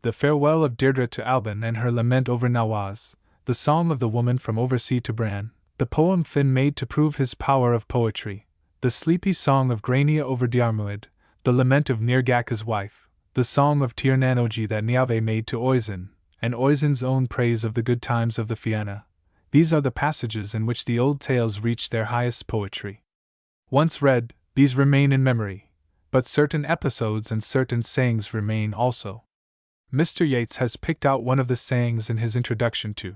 The farewell of Deirdre to Alban and her lament over Nawaz, the song of the woman from oversea to Bran, the poem Finn made to prove his power of poetry, the sleepy song of Grania over Diarmuid, the lament of Nergac's wife, the song of Tir Nanogi that Niamh made to Oisin, and Oisin's own praise of the good times of the Fianna. These are the passages in which the old tales reach their highest poetry. Once read, these remain in memory, but certain episodes and certain sayings remain also. Mr. Yeats has picked out one of the sayings in his introduction to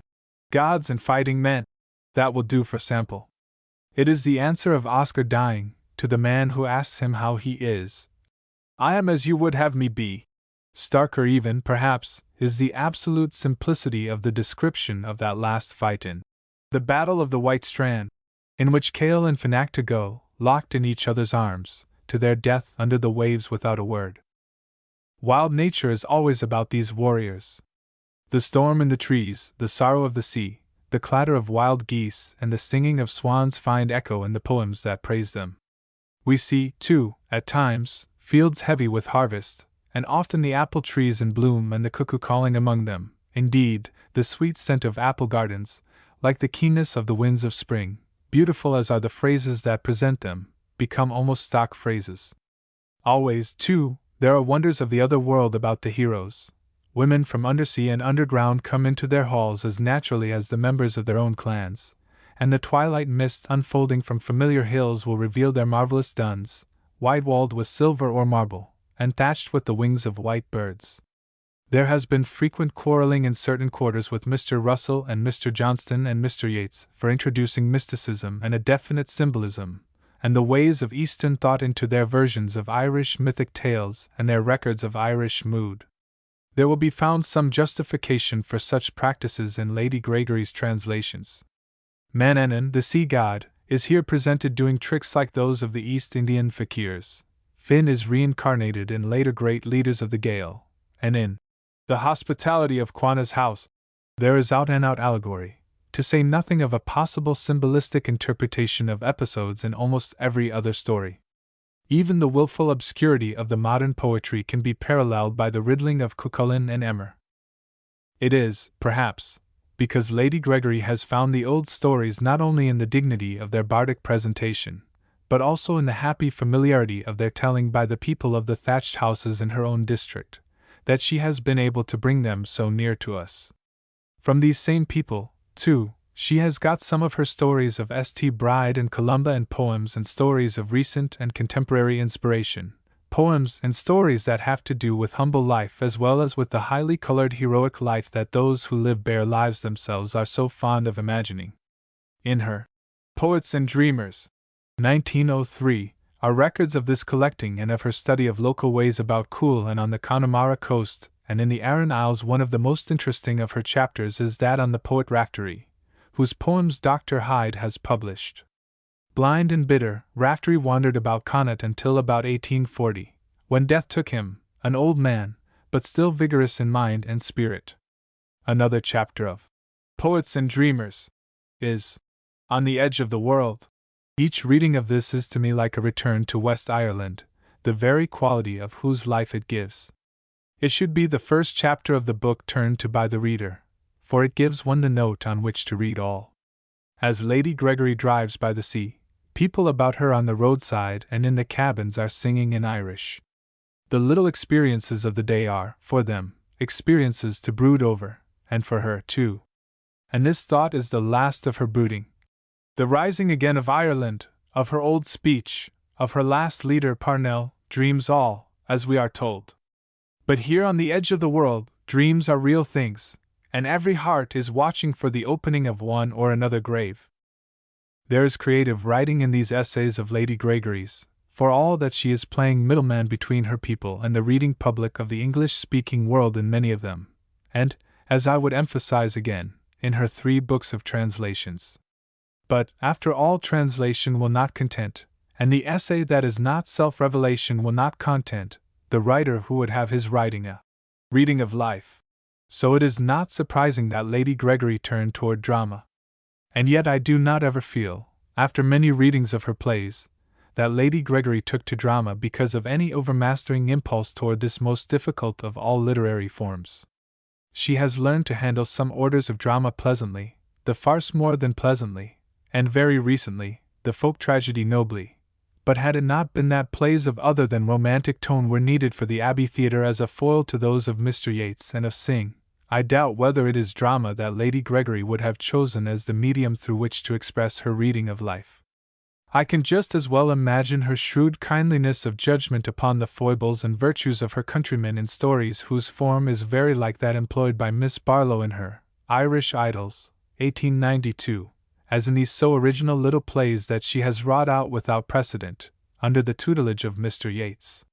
Gods and Fighting Men. That will do for sample. It is the answer of Oscar dying, to the man who asks him how he is. I am as you would have me be, Starker even, perhaps, is the absolute simplicity of the description of that last fight in the Battle of the White Strand, in which Cale and Finacta go, locked in each other's arms, to their death under the waves without a word. Wild nature is always about these warriors. The storm in the trees, the sorrow of the sea, the clatter of wild geese, and the singing of swans find echo in the poems that praise them. We see, too, at times, fields heavy with harvest, and often the apple trees in bloom and the cuckoo calling among them. Indeed, the sweet scent of apple gardens, like the keenness of the winds of spring, beautiful as are the phrases that present them, become almost stock phrases. Always, too, there are wonders of the other world about the heroes. Women from undersea and underground come into their halls as naturally as the members of their own clans, and the twilight mists unfolding from familiar hills will reveal their marvelous duns, wide-walled with silver or marble, and thatched with the wings of white birds. There has been frequent quarreling in certain quarters with Mr. Russell and Mr. Johnston and Mr. Yeats for introducing mysticism and a definite symbolism, and the ways of Eastern thought into their versions of Irish mythic tales and their records of Irish mood. There will be found some justification for such practices in Lady Gregory's translations. Manannán, the sea god, is here presented doing tricks like those of the East Indian fakirs. Finn is reincarnated in later great leaders of the Gael, and in the hospitality of Quanna's house, there is out-and-out allegory, to say nothing of a possible symbolistic interpretation of episodes in almost every other story. Even the willful obscurity of the modern poetry can be paralleled by the riddling of Cuchulainn and Emer. It is, perhaps, because Lady Gregory has found the old stories not only in the dignity of their bardic presentation, but also in the happy familiarity of their telling by the people of the thatched houses in her own district, that she has been able to bring them so near to us. From these same people, too, she has got some of her stories of St. Bride and Columba and poems and stories of recent and contemporary inspiration, poems and stories that have to do with humble life as well as with the highly colored heroic life that those who live bare lives themselves are so fond of imagining. In her Poets and Dreamers, 1903, are records of this collecting and of her study of local ways about Cool and on the Connemara coast, and in the Aran Isles one of the most interesting of her chapters is that on the poet Raftery, whose poems Dr. Hyde has published. Blind and bitter, Raftery wandered about Connaught until about 1840, when death took him, an old man, but still vigorous in mind and spirit. Another chapter of Poets and Dreamers is On the Edge of the World. Each reading of this is to me like a return to West Ireland, the very quality of whose life it gives. It should be the first chapter of the book turned to by the reader, for it gives one the note on which to read all. As Lady Gregory drives by the sea, people about her on the roadside and in the cabins are singing in Irish. The little experiences of the day are, for them, experiences to brood over, and for her, too. And this thought is the last of her brooding. The rising again of Ireland, of her old speech, of her last leader Parnell, dreams all, as we are told. But here on the edge of the world, dreams are real things, and every heart is watching for the opening of one or another grave. There is creative writing in these essays of Lady Gregory's, for all that she is playing middleman between her people and the reading public of the English-speaking world in many of them, and, as I would emphasize again, in her 3 books of translations. But, after all, translation will not content, and the essay that is not self-revelation will not content, the writer who would have his writing a reading of life. So it is not surprising that Lady Gregory turned toward drama. And yet I do not ever feel, after many readings of her plays, that Lady Gregory took to drama because of any overmastering impulse toward this most difficult of all literary forms. She has learned to handle some orders of drama pleasantly, the farce more than pleasantly, and very recently, the folk tragedy nobly. But had it not been that plays of other than romantic tone were needed for the Abbey Theatre as a foil to those of Mr. Yeats and of Synge, I doubt whether it is drama that Lady Gregory would have chosen as the medium through which to express her reading of life. I can just as well imagine her shrewd kindliness of judgment upon the foibles and virtues of her countrymen in stories whose form is very like that employed by Miss Barlow in her Irish Idylls, 1892, as in these so original little plays that she has wrought out without precedent, under the tutelage of Mr. Yeats.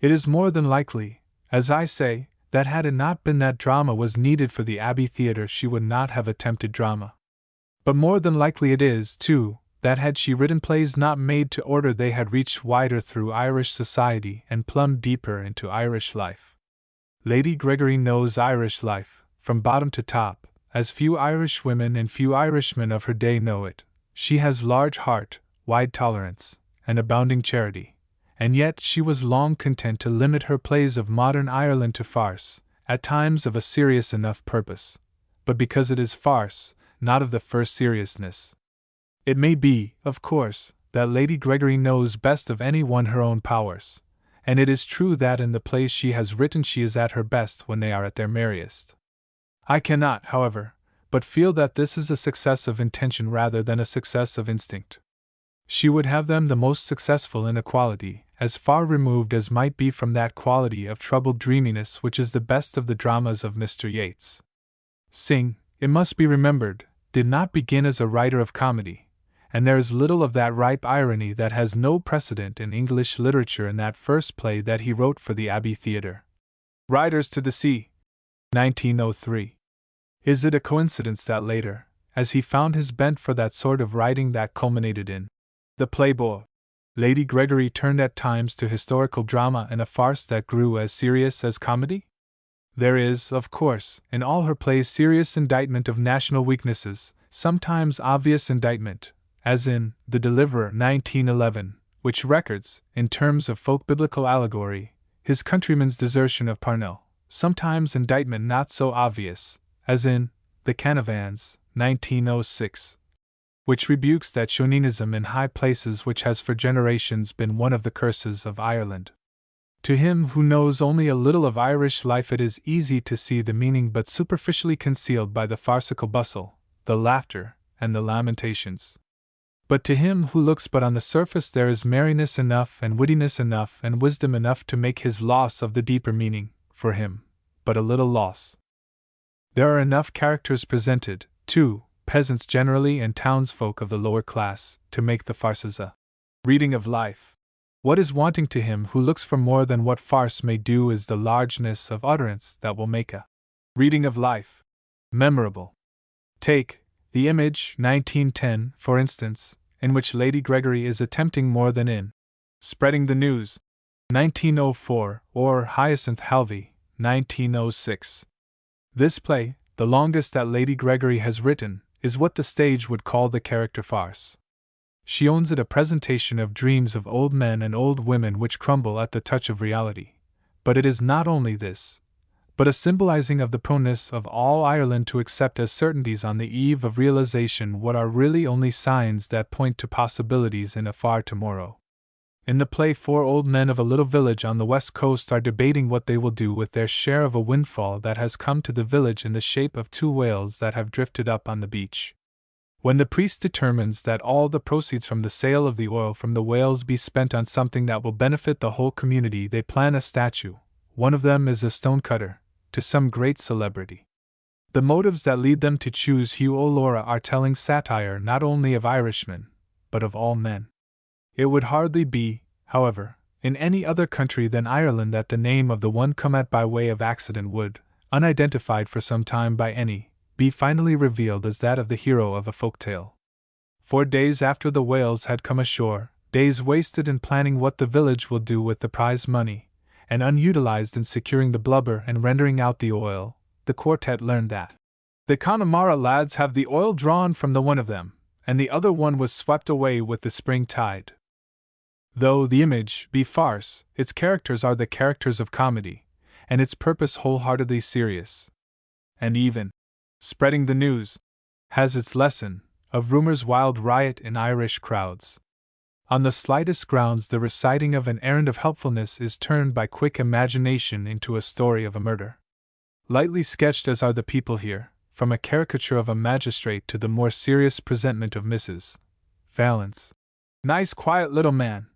It is more than likely, As I say, that had it not been that drama was needed for the Abbey Theatre, she would not have attempted drama. But more than likely it is, too, that had she written plays not made to order, they had reached wider through Irish society and plumbed deeper into Irish life. Lady Gregory knows Irish life, from bottom to top, as few Irish women and few Irishmen of her day know it. She has large heart, wide tolerance, and abounding charity, and yet she was long content to limit her plays of modern Ireland to farce, at times of a serious enough purpose, but because it is farce, not of the first seriousness. It may be, of course, that Lady Gregory knows best of any one her own powers, and it is true that in the plays she has written she is at her best when they are at their merriest. I cannot, however, but feel that this is a success of intention rather than a success of instinct. She would have them the most successful in a quality, as far removed as might be from that quality of troubled dreaminess which is the best of the dramas of Mr. Yeats. Synge, it must be remembered, did not begin as a writer of comedy, and there is little of that ripe irony that has no precedent in English literature in that first play that he wrote for the Abbey Theatre. Riders to the Sea, 1903. Is it a coincidence that later, as he found his bent for that sort of writing that culminated in The Playboy, Lady Gregory turned at times to historical drama and a farce that grew as serious as comedy? There is, of course, in all her plays serious indictment of national weaknesses, sometimes obvious indictment, as in The Deliverer 1911, which records, in terms of folk biblical allegory, his countrymen's desertion of Parnell, sometimes indictment not so obvious, as in The Canavans 1906, which rebukes that chauvinism in high places which has for generations been one of the curses of Ireland. To him who knows only a little of Irish life it is easy to see the meaning but superficially concealed by the farcical bustle, the laughter, and the lamentations. But to him who looks but on the surface there is merriness enough and wittiness enough and wisdom enough to make his loss of the deeper meaning, for him, but a little loss. There are enough characters presented, too, peasants generally and townsfolk of the lower class, to make the farces a reading of life. What is wanting to him who looks for more than what farce may do is the largeness of utterance that will make a reading of life memorable. Take The Image 1910, for instance, in which Lady Gregory is attempting more than in Spreading the News 1904 or Hyacinth Halvey 1906. This play, the longest that Lady Gregory has written, is what the stage would call the character farce. She owns it a presentation of dreams of old men and old women which crumble at the touch of reality, but it is not only this, but a symbolizing of the proneness of all Ireland to accept as certainties on the eve of realization what are really only signs that point to possibilities in a far tomorrow. In the play 4 old men of a little village on the west coast are debating what they will do with their share of a windfall that has come to the village in the shape of 2 whales that have drifted up on the beach. When the priest determines that all the proceeds from the sale of the oil from the whales be spent on something that will benefit the whole community, they plan a statue. One of them is a stonecutter, to some great celebrity. The motives that lead them to choose Hugh O'Lora are telling satire not only of Irishmen, but of all men. It would hardly be, however, in any other country than Ireland that the name of the one come at by way of accident would, unidentified for some time by any, be finally revealed as that of the hero of a folk tale. 4 days after the whales had come ashore, days wasted in planning what the village will do with the prize money, and unutilized in securing the blubber and rendering out the oil, the quartet learned that the Connemara lads have the oil drawn from the one of them, and the other one was swept away with the spring tide. Though The Image be farce, its characters are the characters of comedy, and its purpose wholeheartedly serious. And even Spreading the News has its lesson of rumor's wild riot in Irish crowds. On the slightest grounds, the reciting of an errand of helpfulness is turned by quick imagination into a story of a murder. Lightly sketched as are the people here, from a caricature of a magistrate to the more serious presentment of Mrs. Valence. Nice quiet little man.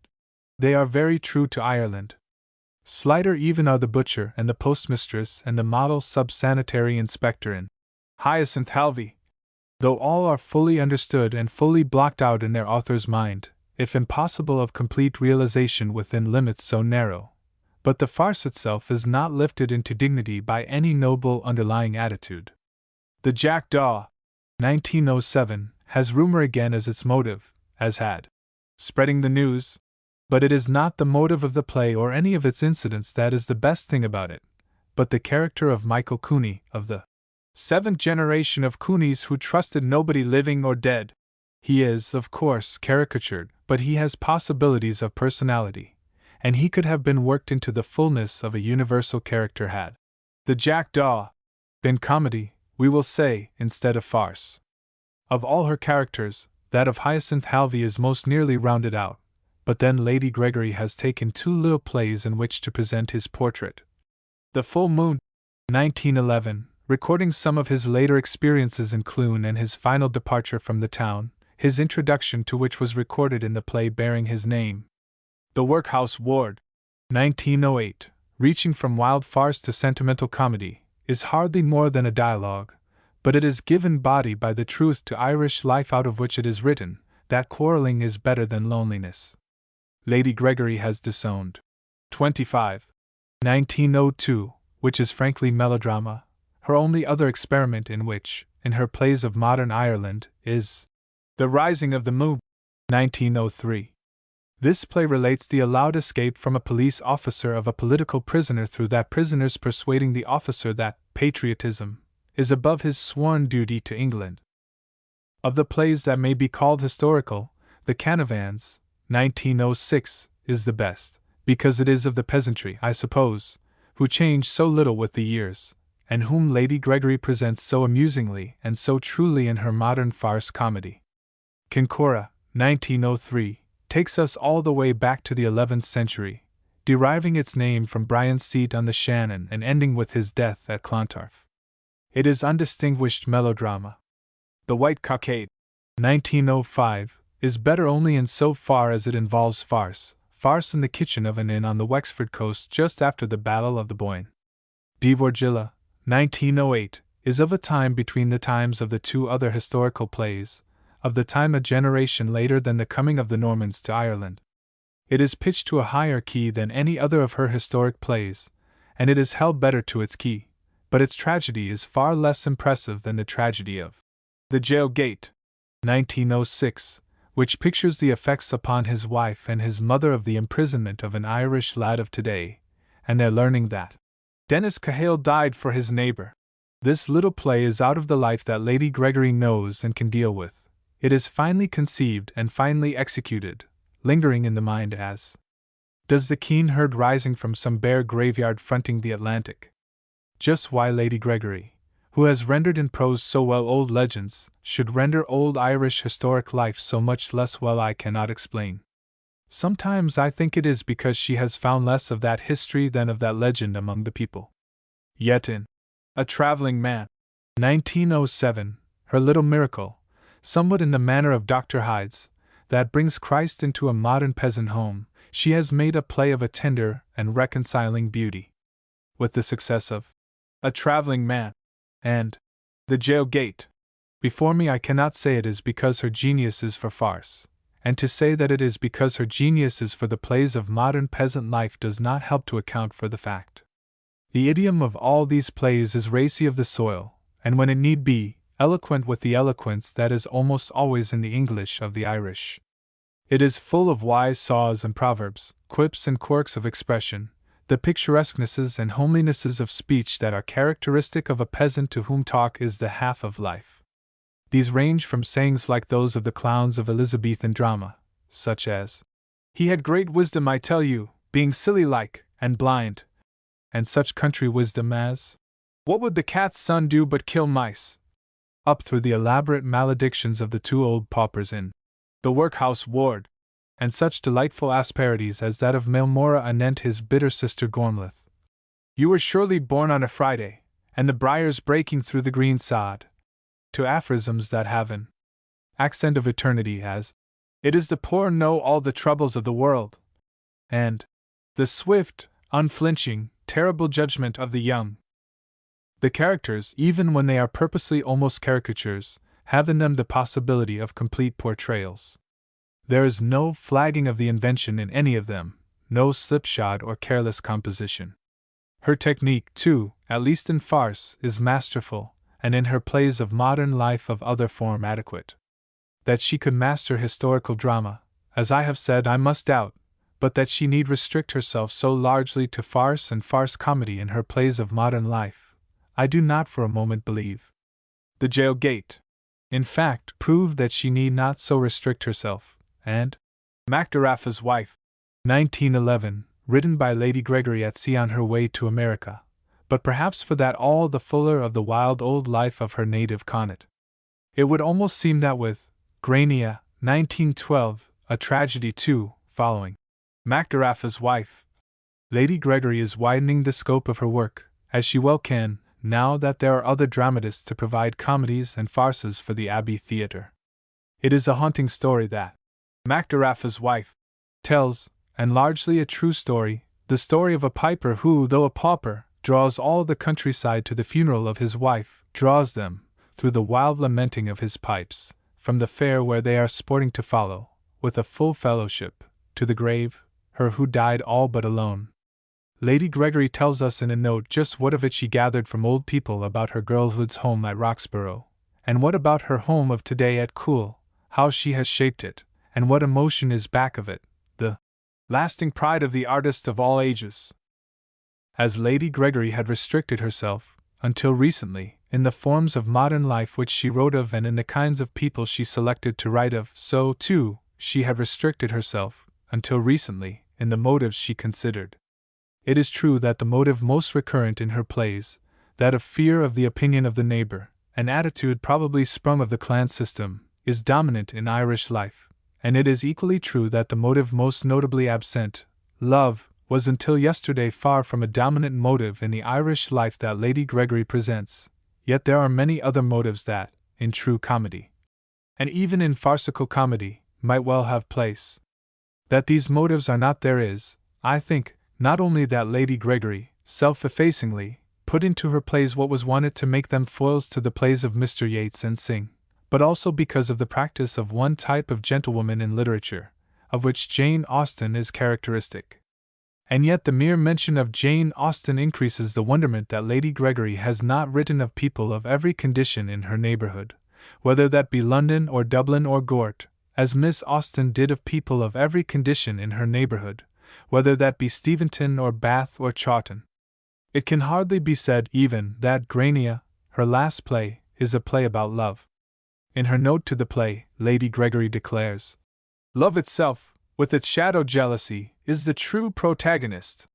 They are very true to Ireland. Slighter even are the butcher and the postmistress and the model sub-sanitary inspector in Hyacinth Halvey. Though all are fully understood and fully blocked out in their author's mind, if impossible of complete realization within limits so narrow, but the farce itself is not lifted into dignity by any noble underlying attitude. The Jackdaw, 1907, has rumor again as its motive, as had spreading the news, but it is not the motive of the play or any of its incidents that is the best thing about it, but the character of Michael Cooney, of the seventh generation of Cooneys who trusted nobody living or dead. He is, of course, caricatured, but he has possibilities of personality, and he could have been worked into the fullness of a universal character had the Jackdaw been comedy, we will say, instead of farce. Of all her characters, that of Hyacinth Halvey is most nearly rounded out, but then Lady Gregory has taken two little plays in which to present his portrait. The Full Moon, 1911, recording some of his later experiences in Clune and his final departure from the town, his introduction to which was recorded in the play bearing his name. The Workhouse Ward, 1908, reaching from wild farce to sentimental comedy, is hardly more than a dialogue, but it is given body by the truth to Irish life out of which it is written, that quarreling is better than loneliness. Lady Gregory has disowned. 25. 1902, which is frankly melodrama, her only other experiment in which, in her plays of modern Ireland, is The Rising of the Moon, 1903. This play relates the allowed escape from a police officer of a political prisoner through that prisoner's persuading the officer that patriotism is above his sworn duty to England. Of the plays that may be called historical, The Canavans, 1906, is the best, because it is of the peasantry, I suppose, who change so little with the years, and whom Lady Gregory presents so amusingly and so truly in her modern farce comedy. Kincora, 1903, takes us all the way back to the 11th century, deriving its name from Brian's seat on the Shannon and ending with his death at Clontarf. It is undistinguished melodrama. The White Cockade, 1905, is better only in so far as it involves farce in the kitchen of an inn on the Wexford coast just after the Battle of the Boyne. Divorgilla, 1908, is of a time between the times of the two other historical plays, of the time a generation later than the coming of the Normans to Ireland. It is pitched to a higher key than any other of her historic plays, and it is held better to its key, but its tragedy is far less impressive than the tragedy of The Jail Gate, 1906, which pictures the effects upon his wife and his mother of the imprisonment of an Irish lad of today, and their learning that Dennis Cahill died for his neighbor. This little play is out of the life that Lady Gregory knows and can deal with. It is finely conceived and finely executed, lingering in the mind as does the keen herd rising from some bare graveyard fronting the Atlantic. Just why Lady Gregory, who has rendered in prose so well old legends, should render old Irish historic life so much less well I cannot explain. Sometimes I think it is because she has found less of that history than of that legend among the people. Yet in A Traveling Man, 1907, her little miracle, somewhat in the manner of Dr. Hyde's, that brings Christ into a modern peasant home, she has made a play of a tender and reconciling beauty. With the success of A Traveling Man and The Jail Gate before me, I cannot say it is because her genius is for farce, and to say that it is because her genius is for the plays of modern peasant life does not help to account for the fact. The idiom of all these plays is racy of the soil, and when it need be, eloquent with the eloquence that is almost always in the English of the Irish. It is full of wise saws and proverbs, quips and quirks of expression, the picturesquenesses and homelinesses of speech that are characteristic of a peasant to whom talk is the half of life. These range from sayings like those of the clowns of Elizabethan drama, such as, "He had great wisdom, I tell you, being silly-like, and blind," and such country wisdom as, "What would the cat's son do but kill mice?" up through the elaborate maledictions of the two old paupers in The Workhouse Ward, and such delightful asperities as that of Maelmorra anent his bitter sister Gormleth. "You were surely born on a Friday, and the briars breaking through the green sod," to aphorisms that have an accent of eternity as, "It is the poor know all the troubles of the world," and "The swift, unflinching, terrible judgment of the young." The characters, even when they are purposely almost caricatures, have in them the possibility of complete portrayals. There is no flagging of the invention in any of them, no slipshod or careless composition. Her technique, too, at least in farce, is masterful, and in her plays of modern life of other form adequate. That she could master historical drama, as I have said, I must doubt, but that she need restrict herself so largely to farce and farce comedy in her plays of modern life, I do not for a moment believe. The Jail Gate, in fact, proved that she need not so restrict herself, and Macdaraffa's Wife, 1911, written by Lady Gregory at sea on her way to America, but perhaps for that all the fuller of the wild old life of her native Connaught. It would almost seem that with Grania, 1912, a tragedy too, following Macdaraffa's Wife, Lady Gregory is widening the scope of her work, as she well can, now that there are other dramatists to provide comedies and farces for the Abbey Theatre. It is a haunting story that Macdaraffa's Wife tells, and largely a true story, the story of a piper who, though a pauper, draws all the countryside to the funeral of his wife, draws them, through the wild lamenting of his pipes, from the fair where they are sporting to follow, with a full fellowship, to the grave, her who died all but alone. Lady Gregory tells us in a note just what of it she gathered from old people about her girlhood's home at Roxborough, and what about her home of today at Coole, how she has shaped it, and what emotion is back of it, the lasting pride of the artist of all ages. As Lady Gregory had restricted herself, until recently, in the forms of modern life which she wrote of and in the kinds of people she selected to write of, so, too, she had restricted herself, until recently, in the motives she considered. It is true that the motive most recurrent in her plays, that of fear of the opinion of the neighbor, an attitude probably sprung of the clan system, is dominant in Irish life, and it is equally true that the motive most notably absent, love, was until yesterday far from a dominant motive in the Irish life that Lady Gregory presents, yet there are many other motives that, in true comedy, and even in farcical comedy, might well have place. That these motives are not there is, I think, not only that Lady Gregory, self-effacingly, put into her plays what was wanted to make them foils to the plays of Mr. Yeats and Synge, but also because of the practice of one type of gentlewoman in literature, of which Jane Austen is characteristic. And yet the mere mention of Jane Austen increases the wonderment that Lady Gregory has not written of people of every condition in her neighborhood, whether that be London or Dublin or Gort, as Miss Austen did of people of every condition in her neighborhood, whether that be Steventon or Bath or Chawton. It can hardly be said, even, that Grania, her last play, is a play about love. In her note to the play, Lady Gregory declares, "Love itself, with its shadow jealousy, is the true protagonist."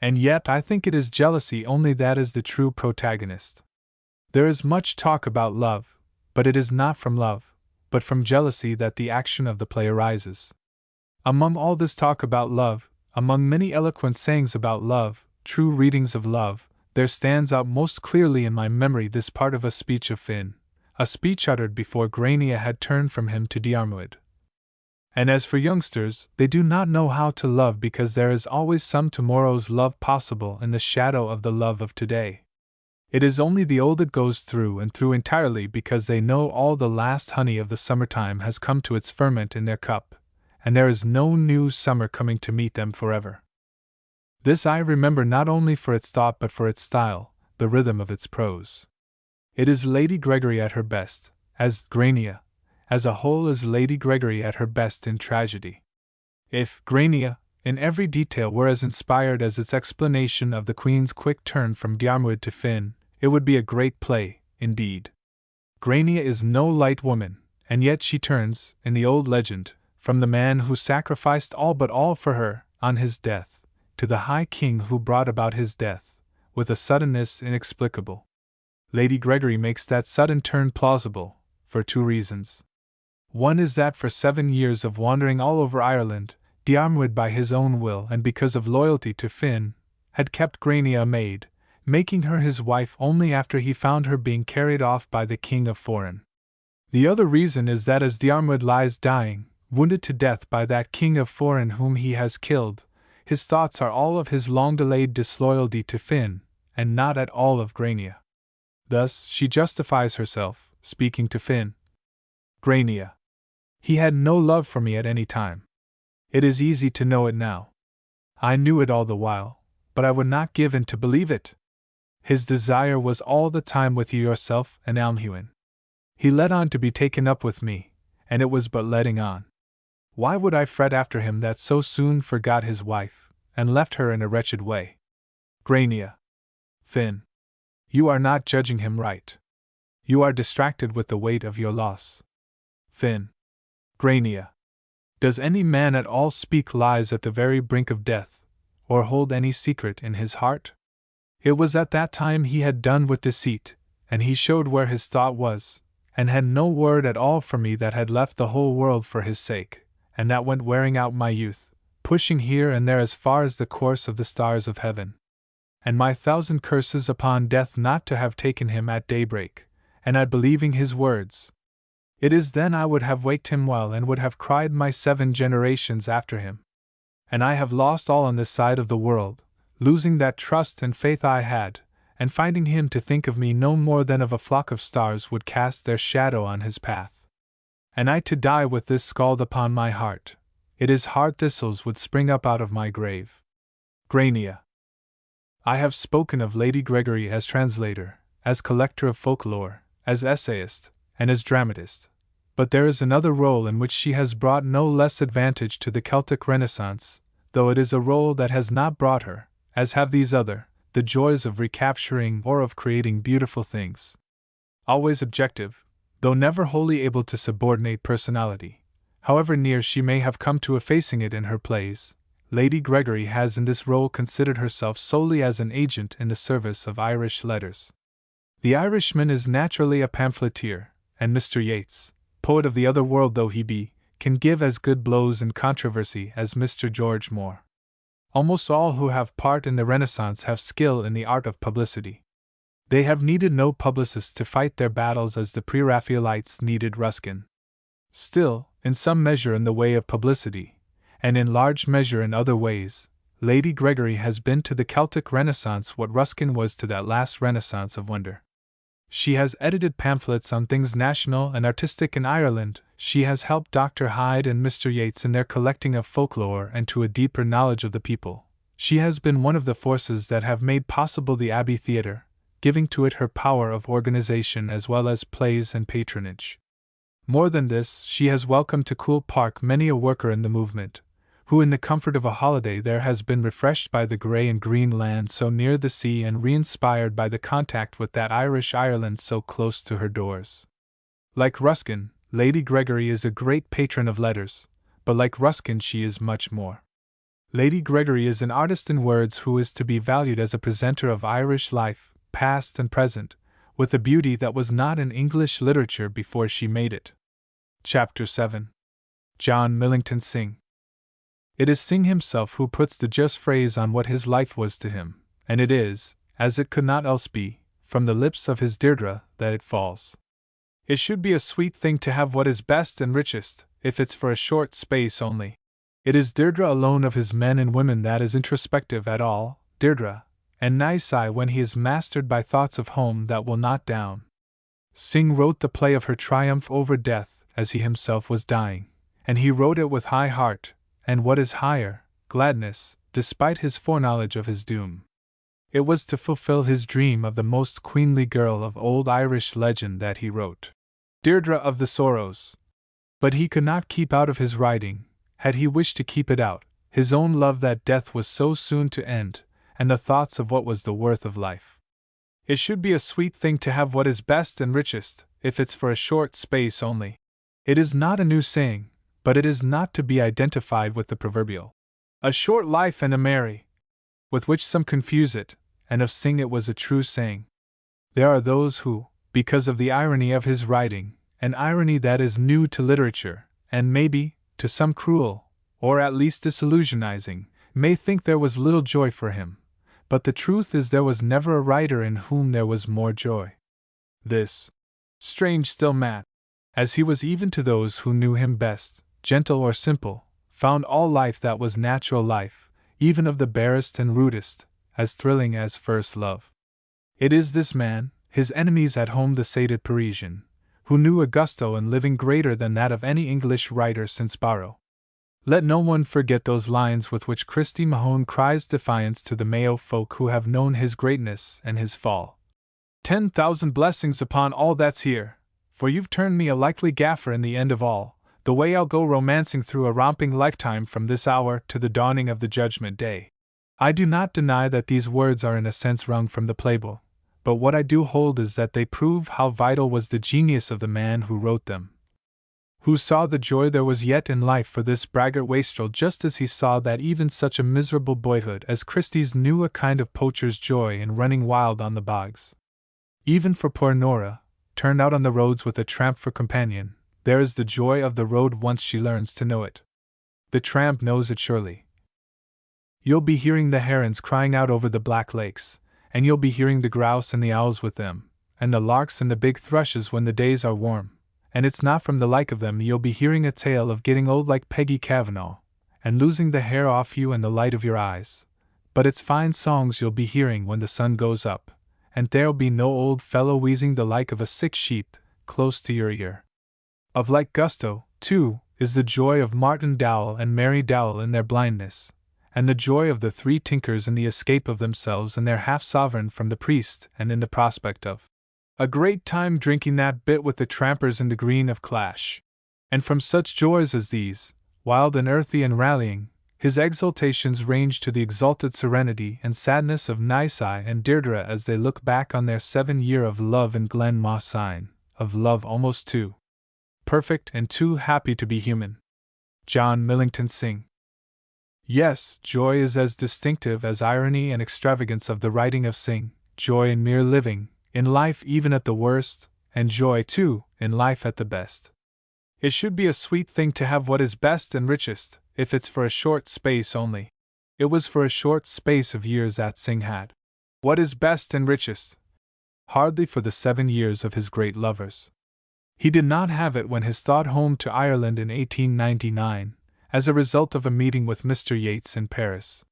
And yet I think it is jealousy only that is the true protagonist. There is much talk about love, but it is not from love, but from jealousy that the action of the play arises. Among all this talk about love, among many eloquent sayings about love, true readings of love, there stands out most clearly in my memory this part of a speech of Finn, a speech uttered before Grania had turned from him to Diarmuid. And as for youngsters, they do not know how to love because there is always some tomorrow's love possible in the shadow of the love of today. It is only the old that goes through and through entirely because they know all the last honey of the summertime has come to its ferment in their cup, and there is no new summer coming to meet them forever. This I remember not only for its thought but for its style, the rhythm of its prose. It is Lady Gregory at her best, as Grania, as a whole is Lady Gregory at her best in tragedy. If Grania, in every detail, were as inspired as its explanation of the Queen's quick turn from Diarmuid to Finn, it would be a great play, indeed. Grania is no light woman, and yet she turns, in the old legend, from the man who sacrificed all but all for her, on his death, to the High King who brought about his death, with a suddenness inexplicable. Lady Gregory makes that sudden turn plausible, for two reasons. One is that for 7 years of wandering all over Ireland, Diarmuid by his own will and because of loyalty to Finn, had kept Grania a maid, making her his wife only after he found her being carried off by the King of Foreign. The other reason is that as Diarmuid lies dying, wounded to death by that King of Foreign whom he has killed, his thoughts are all of his long-delayed disloyalty to Finn, and not at all of Grania. Thus she justifies herself, speaking to Finn. Grania. He had no love for me at any time. It is easy to know it now. I knew it all the while, but I would not give in to believe it. His desire was all the time with you yourself and Almhuin. He led on to be taken up with me, and it was but letting on. Why would I fret after him that so soon forgot his wife, and left her in a wretched way? Grania. Finn. You are not judging him right. You are distracted with the weight of your loss. Finn. Grania. Does any man at all speak lies at the very brink of death, or hold any secret in his heart? It was at that time he had done with deceit, and he showed where his thought was, and had no word at all for me that had left the whole world for his sake, and that went wearing out my youth, pushing here and there as far as the course of the stars of heaven. And my thousand curses upon death not to have taken him at daybreak, and at believing his words. It is then I would have waked him well and would have cried my 7 generations after him. And I have lost all on this side of the world, losing that trust and faith I had, and finding him to think of me no more than of a flock of stars would cast their shadow on his path. And I to die with this scald upon my heart, it is hard thistles would spring up out of my grave. Grania. I have spoken of Lady Gregory as translator, as collector of folklore, as essayist, and as dramatist, but there is another role in which she has brought no less advantage to the Celtic Renaissance, though it is a role that has not brought her, as have these other, the joys of recapturing or of creating beautiful things. Always objective, though never wholly able to subordinate personality, however near she may have come to effacing it in her plays, Lady Gregory has in this role considered herself solely as an agent in the service of Irish letters. The Irishman is naturally a pamphleteer, and Mr. Yeats, poet of the other world though he be, can give as good blows in controversy as Mr. George Moore. Almost all who have part in the Renaissance have skill in the art of publicity. They have needed no publicists to fight their battles as the Pre-Raphaelites needed Ruskin. Still, in some measure in the way of publicity, and in large measure in other ways, Lady Gregory has been to the Celtic Renaissance what Ruskin was to that last Renaissance of wonder. She has edited pamphlets on things national and artistic in Ireland, she has helped Dr. Hyde and Mr. Yeats in their collecting of folklore and to a deeper knowledge of the people. She has been one of the forces that have made possible the Abbey Theatre, giving to it her power of organization as well as plays and patronage. More than this, she has welcomed to Coole Park many a worker in the movement, who in the comfort of a holiday there has been refreshed by the grey and green land so near the sea and re-inspired by the contact with that Irish Ireland so close to her doors. Like Ruskin, Lady Gregory is a great patron of letters, but like Ruskin she is much more. Lady Gregory is an artist in words who is to be valued as a presenter of Irish life, past and present, with a beauty that was not in English literature before she made it. Chapter 7. John Millington Synge. It is Synge himself who puts the just phrase on what his life was to him, and it is, as it could not else be, from the lips of his Deirdre that it falls. It should be a sweet thing to have what is best and richest, if it's for a short space only. It is Deirdre alone of his men and women that is introspective at all, Deirdre, and nigh when he is mastered by thoughts of home that will not down. Synge wrote the play of her triumph over death as he himself was dying, and he wrote it with high heart, and what is higher, gladness, despite his foreknowledge of his doom. It was to fulfill his dream of the most queenly girl of old Irish legend that he wrote Deirdre of the Sorrows. But he could not keep out of his writing, had he wished to keep it out, his own love that death was so soon to end, and the thoughts of what was the worth of life. It should be a sweet thing to have what is best and richest, if it's for a short space only. It is not a new saying, but it is not to be identified with the proverbial a short life and a merry, with which some confuse it, and of Synge it was a true saying. There are those who, because of the irony of his writing, an irony that is new to literature, and maybe, to some cruel, or at least disillusionizing, may think there was little joy for him, but the truth is there was never a writer in whom there was more joy. This, strange still Matt, as he was even to those who knew him best, gentle or simple, found all life that was natural life, even of the barest and rudest, as thrilling as first love. It is this man, his enemies at home the sated Parisian, who knew a gusto in living greater than that of any English writer since Barrow. Let no one forget those lines with which Christy Mahone cries defiance to the Mayo folk who have known his greatness and his fall. 10,000 blessings upon all that's here, for you've turned me a likely gaffer in the end of all, the way I'll go romancing through a romping lifetime from this hour to the dawning of the judgment day. I do not deny that these words are in a sense wrung from the playbill, but what I do hold is that they prove how vital was the genius of the man who wrote them, who saw the joy there was yet in life for this braggart wastrel, just as he saw that even such a miserable boyhood as Christie's knew a kind of poacher's joy in running wild on the bogs. Even for poor Nora, turned out on the roads with a tramp for companion, there is the joy of the road once she learns to know it. The tramp knows it surely. You'll be hearing the herons crying out over the black lakes, and you'll be hearing the grouse and the owls with them, and the larks and the big thrushes when the days are warm, and it's not from the like of them you'll be hearing a tale of getting old like Peggy Cavanaugh, and losing the hair off you and the light of your eyes, but it's fine songs you'll be hearing when the sun goes up, and there'll be no old fellow wheezing the like of a sick sheep close to your ear. Of like gusto, too, is the joy of Martin Dowell and Mary Dowell in their blindness, and the joy of the three tinkers in the escape of themselves and their half-sovereign from the priest, and in the prospect of a great time drinking that bit with the trampers in the green of Clash. And from such joys as these, wild and earthy and rallying, his exultations range to the exalted serenity and sadness of Nisai and Deirdre as they look back on their 7 year of love in Glen Mossine, of love almost too perfect and too happy to be human. John Millington Synge. Yes, joy is as distinctive as irony and extravagance of the writing of Synge, joy in mere living, in life even at the worst, and joy, too, in life at the best. It should be a sweet thing to have what is best and richest, if it's for a short space only. It was for a short space of years that Synge had what is best and richest, hardly for the 7 years of his great lovers. He did not have it when his thought home to Ireland in 1899, as a result of a meeting with Mr. Yeats in Paris.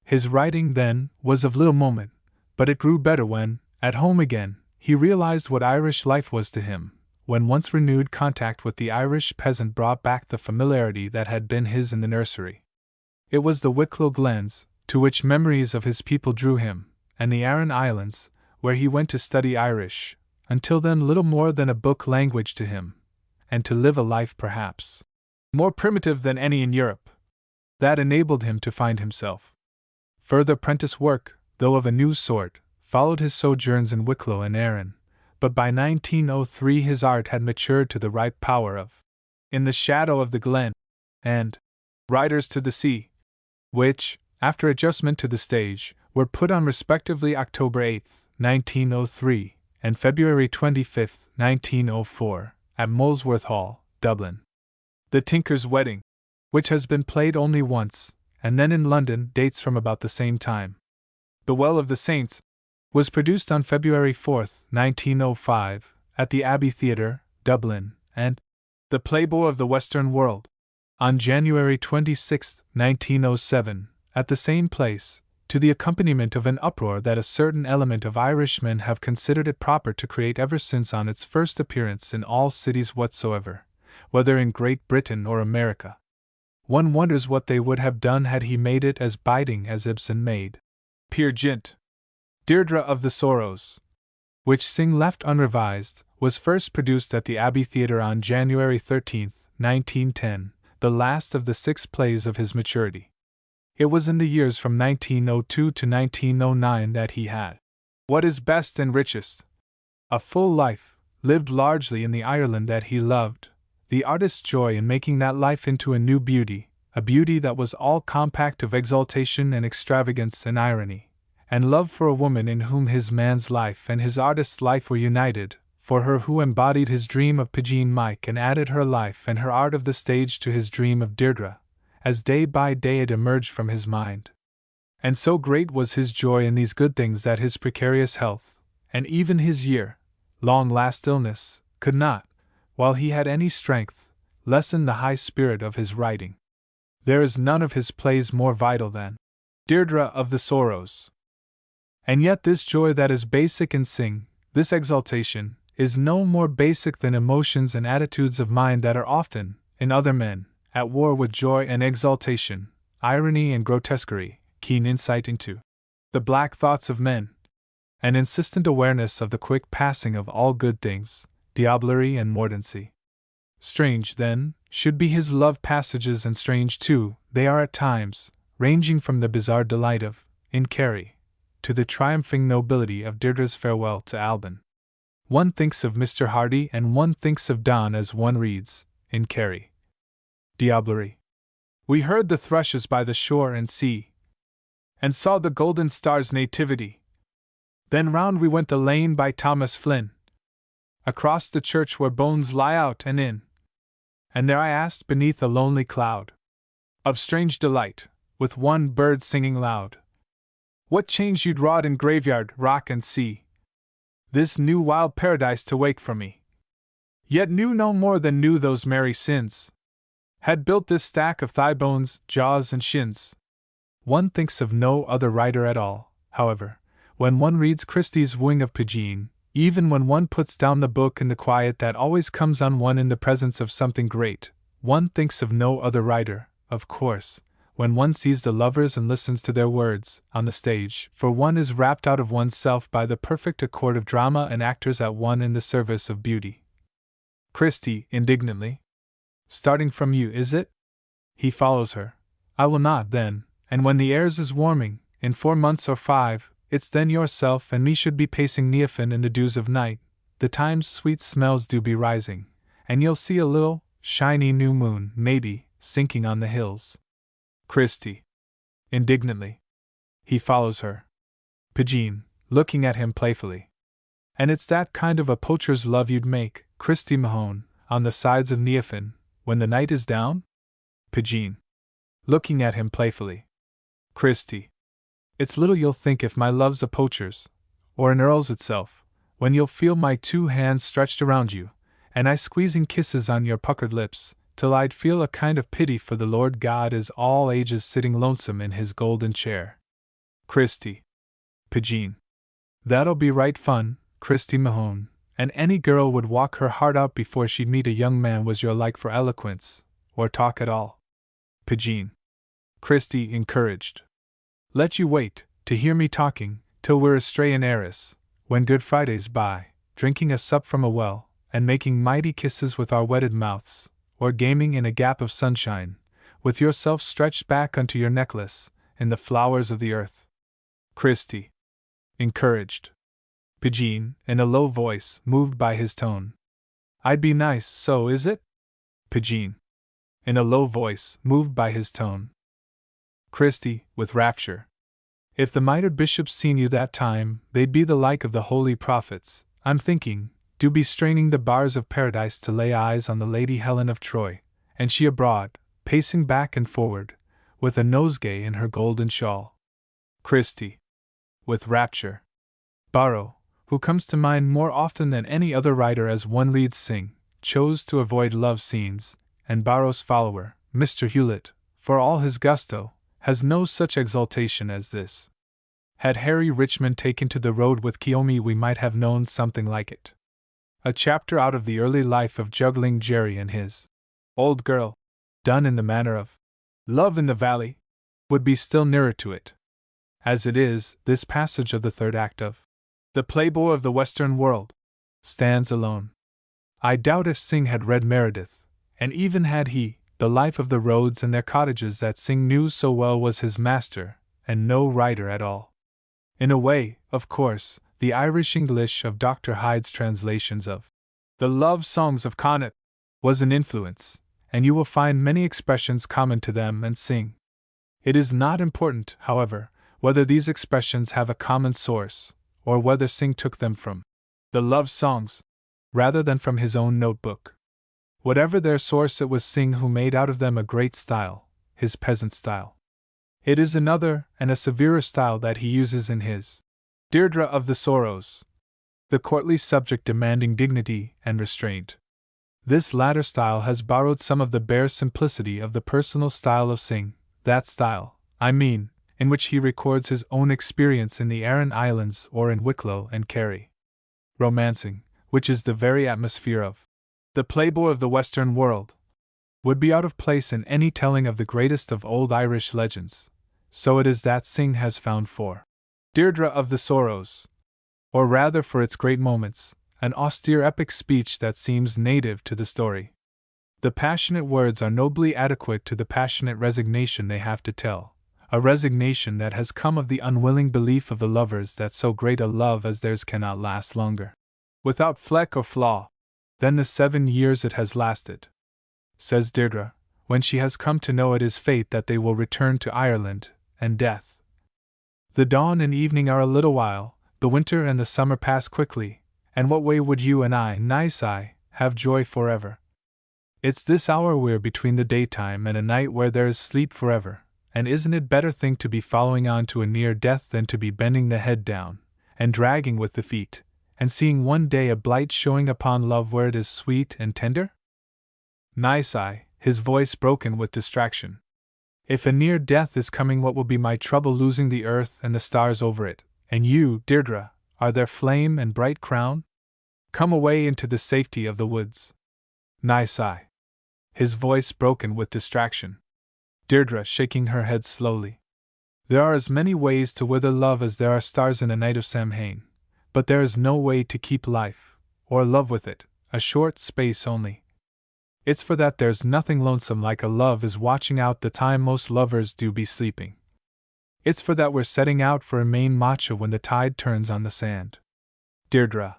His writing, then, was of little moment, but it grew better when, at home again, he realized what Irish life was to him, when once renewed contact with the Irish peasant brought back the familiarity that had been his in the nursery. It was the Wicklow glens, to which memories of his people drew him, and the Aran Islands, where he went to study Irish, until then little more than a book language to him, and to live a life perhaps more primitive than any in Europe, that enabled him to find himself. Further prentice work, though of a new sort, followed his sojourns in Wicklow and Aran, but by 1903 his art had matured to the ripe power of In the Shadow of the Glen and Riders to the Sea, which, after adjustment to the stage, were put on respectively October 8, 1903, and February 25, 1904, at Molesworth Hall, Dublin. The Tinker's Wedding, which has been played only once, and then in London, dates from about the same time. The Well of the Saints was produced on February 4, 1905, at the Abbey Theatre, Dublin, and The Playboy of the Western World, on January 26, 1907, at the same place, to the accompaniment of an uproar that a certain element of Irishmen have considered it proper to create ever since on its first appearance in all cities whatsoever, whether in Great Britain or America. One wonders what they would have done had he made it as biting as Ibsen made Peer Gynt. Deirdre of the Sorrows, which Synge left unrevised, was first produced at the Abbey Theatre on January 13, 1910, the last of the 6 plays of his maturity. It was in the years from 1902 to 1909 that he had what is best and richest, a full life, lived largely in the Ireland that he loved, the artist's joy in making that life into a new beauty, a beauty that was all compact of exaltation and extravagance and irony, and love for a woman in whom his man's life and his artist's life were united, for her who embodied his dream of Pigeon Mike and added her life and her art of the stage to his dream of Deirdre, as day by day it emerged from his mind. And so great was his joy in these good things that his precarious health, and even his long-last illness, could not, while he had any strength, lessen the high spirit of his writing. There is none of his plays more vital than Deirdre of the Sorrows. And yet this joy that is basic in Synge, this exaltation, is no more basic than emotions and attitudes of mind that are often, in other men, at war with joy and exultation, irony and grotesquerie, keen insight into the black thoughts of men, an insistent awareness of the quick passing of all good things, diablerie and mordancy. Strange, then, should be his love passages, and strange, too, they are at times, ranging from the bizarre delight of In Carrie to the triumphing nobility of Deirdre's farewell to Alban. One thinks of Mr. Hardy and one thinks of Donne as one reads In Carrie. Diablerie. We heard the thrushes by the shore and sea, and saw the golden star's nativity. Then round we went the lane by Thomas Flynn, across the church where bones lie out and in. And there I asked beneath a lonely cloud of strange delight, with one bird singing loud, what change you'd wrought in graveyard, rock and sea, this new wild paradise to wake for me. Yet knew no more than knew those merry sins, had built this stack of thigh bones, jaws and shins. One thinks of no other writer at all, however, when one reads Christie's Wing of Pegeen, even when one puts down the book in the quiet that always comes on one in the presence of something great. One thinks of no other writer, of course, when one sees the lovers and listens to their words on the stage, for one is wrapped out of oneself by the perfect accord of drama and actors at one in the service of beauty. Christie, indignantly. Starting from you, is it? He follows her. I will not, then, and when the airs is warming, in 4 months or 5, it's then yourself and me should be pacing Neophan in the dews of night, the time's sweet smells do be rising, and you'll see a little, shiny new moon, maybe, sinking on the hills. Christie. Indignantly. He follows her. Pegeen, looking at him playfully. And it's that kind of a poacher's love you'd make, Christie Mahone, on the sides of Neophan, when the night is down? Pegeen. Looking at him playfully. Christie. It's little you'll think if my love's a poacher's, or an earl's itself, when you'll feel my 2 hands stretched around you, and I squeezing kisses on your puckered lips, till I'd feel a kind of pity for the Lord God as all ages sitting lonesome in his golden chair. Christie. Pegeen. That'll be right fun, Christie Mahone, and any girl would walk her heart out before she'd meet a young man was your like for eloquence, or talk at all. Pegeen. Christie, encouraged. Let you wait, to hear me talking, till we're astray in Eris, when Good Friday's by, drinking a sup from a well, and making mighty kisses with our wedded mouths, or gaming in a gap of sunshine, with yourself stretched back unto your necklace, in the flowers of the earth. Christie. Encouraged. Pegeen, in a low voice, moved by his tone. I'd be nice, so is it? Pegeen. In a low voice, moved by his tone. Christie, with rapture. If the mitred bishops seen you that time, they'd be the like of the holy prophets, I'm thinking, do be straining the bars of paradise to lay eyes on the Lady Helen of Troy, and she abroad, pacing back and forward, with a nosegay in her golden shawl. Christie. With rapture. Borrow, who comes to mind more often than any other writer as one reads Sing, chose to avoid love scenes, and Borrow's follower, Mr. Hewlett, for all his gusto, has no such exaltation as this. Had Harry Richmond taken to the road with Kiyomi, we might have known something like it. A chapter out of the early life of Juggling Jerry and his old girl, done in the manner of Love in the Valley, would be still nearer to it. As it is, this passage of the 3rd act of The Playboy of the Western World stands alone. I doubt if Synge had read Meredith, and even had he, the life of the roads and their cottages that Synge knew so well was his master, and no writer at all. In a way, of course, the Irish English of Dr. Hyde's translations of the love songs of Connaught was an influence, and you will find many expressions common to them and Synge. It is not important, however, whether these expressions have a common source, or whether Synge took them from the love songs, rather than from his own notebook. Whatever their source, it was Synge who made out of them a great style, his peasant style. It is another and a severer style that he uses in his Deirdre of the Sorrows, the courtly subject demanding dignity and restraint. This latter style has borrowed some of the bare simplicity of the personal style of Synge, that style, I mean, in which he records his own experience in the Aran Islands or in Wicklow and Kerry. Romancing, which is the very atmosphere of The Playboy of the Western World. would be out of place in any telling of the greatest of old Irish legends. So it is that Synge has found for Deirdre of the Sorrows, or rather for its great moments, an austere epic speech that seems native to the story. The passionate words are nobly adequate to the passionate resignation they have to tell, a resignation that has come of the unwilling belief of the lovers that so great a love as theirs cannot last longer, without fleck or flaw, than the 7 years it has lasted. Says Deirdre, when she has come to know it is fate that they will return to Ireland, and death. The dawn and evening are a little while, the winter and the summer pass quickly, and what way would you and I, Nicey, have joy forever? It's this hour we're between the daytime and a night where there is sleep forever, and isn't it better thing to be following on to a near death than to be bending the head down, and dragging with the feet, and seeing one day a blight showing upon love where it is sweet and tender? Nicey, his voice broken with distraction. If a near death is coming, what will be my trouble losing the earth and the stars over it, and you, Deirdre, are their flame and bright crown? Come away into the safety of the woods. Nicey, his voice broken with distraction. Deirdre shaking her head slowly. There are as many ways to wither love as there are stars in a night of Samhain, but there is no way to keep life, or love with it, a short space only. It's for that there's nothing lonesome like a love is watching out the time most lovers do be sleeping. It's for that we're setting out for a main matcha when the tide turns on the sand. Deirdre,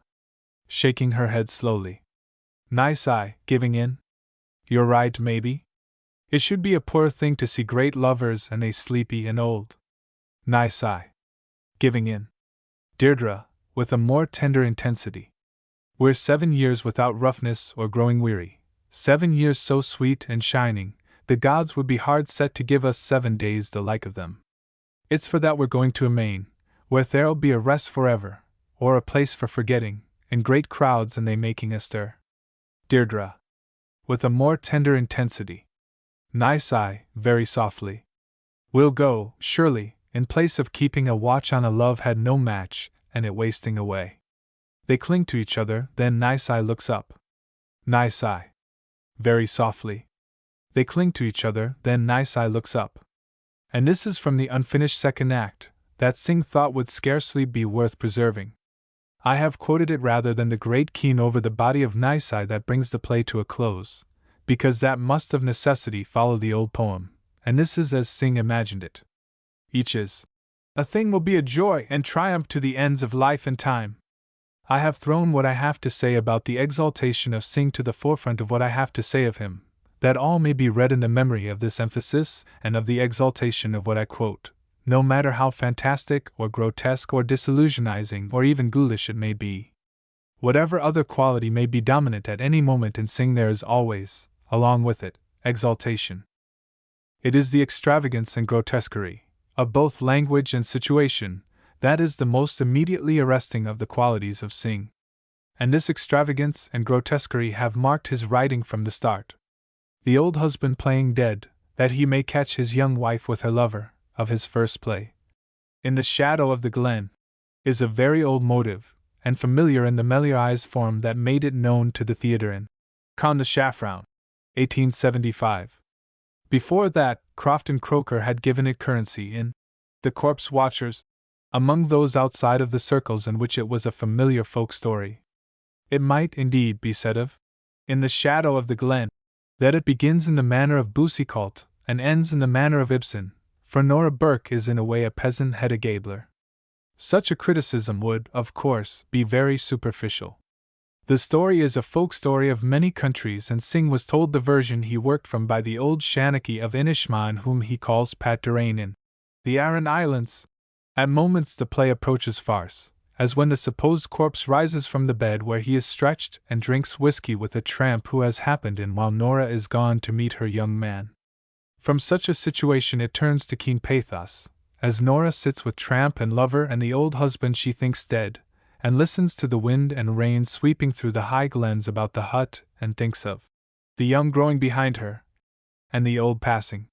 shaking her head slowly. Nicey, giving in? You're right, maybe? It should be a poor thing to see great lovers and they sleepy and old. Nicey, giving in. Deirdre, with a more tender intensity. We're 7 years without roughness or growing weary. 7 years so sweet and shining, the gods would be hard set to give us 7 days the like of them. It's for that we're going to a main, where there'll be a rest forever, or a place for forgetting, and great crowds and they making a stir. Deirdre, with a more tender intensity. Nicey, very softly. We'll go, surely, in place of keeping a watch on a love had no match, and it wasting away. They cling to each other, then Nicey looks up. Nicey, very softly. They cling to each other, then Nicey looks up. And this is from the unfinished second act, that Synge thought would scarcely be worth preserving. I have quoted it rather than the great keen over the body of Nicey that brings the play to a close, because that must of necessity follow the old poem, and this is as Synge imagined it. Each is. A thing will be a joy and triumph to the ends of life and time. I have thrown what I have to say about the exaltation of Synge to the forefront of what I have to say of him, that all may be read in the memory of this emphasis and of the exaltation of what I quote, no matter how fantastic or grotesque or disillusionizing or even ghoulish it may be. Whatever other quality may be dominant at any moment in Synge, there is always, along with it, exaltation. It is the extravagance and grotesquerie of both language and situation that is the most immediately arresting of the qualities of Synge. And this extravagance and grotesquerie have marked his writing from the start. The old husband playing dead, that he may catch his young wife with her lover, of his first play, In the Shadow of the Glen, is a very old motive, and familiar in the meliorized form that made it known to the theatre in Con the Shafrown, 1875. Before that, Croft and Croker had given it currency in The Corpse Watchers, among those outside of the circles in which it was a familiar folk story. It might, indeed, be said of In the Shadow of the Glen that it begins in the manner of Boucicault and ends in the manner of Ibsen, for Nora Burke is in a way a peasant Hedda Gabler. Such a criticism would, of course, be very superficial. The story is a folk story of many countries, and Synge was told the version he worked from by the old Shanachie of Inishmaan whom he calls Pat Doraine in The Aran Islands. At moments the play approaches farce, as when the supposed corpse rises from the bed where he is stretched and drinks whiskey with a tramp who has happened in while Nora is gone to meet her young man. From such a situation it turns to keen pathos, as Nora sits with tramp and lover and the old husband she thinks dead, and listens to the wind and rain sweeping through the high glens about the hut, and thinks of the young growing behind her, and the old passing.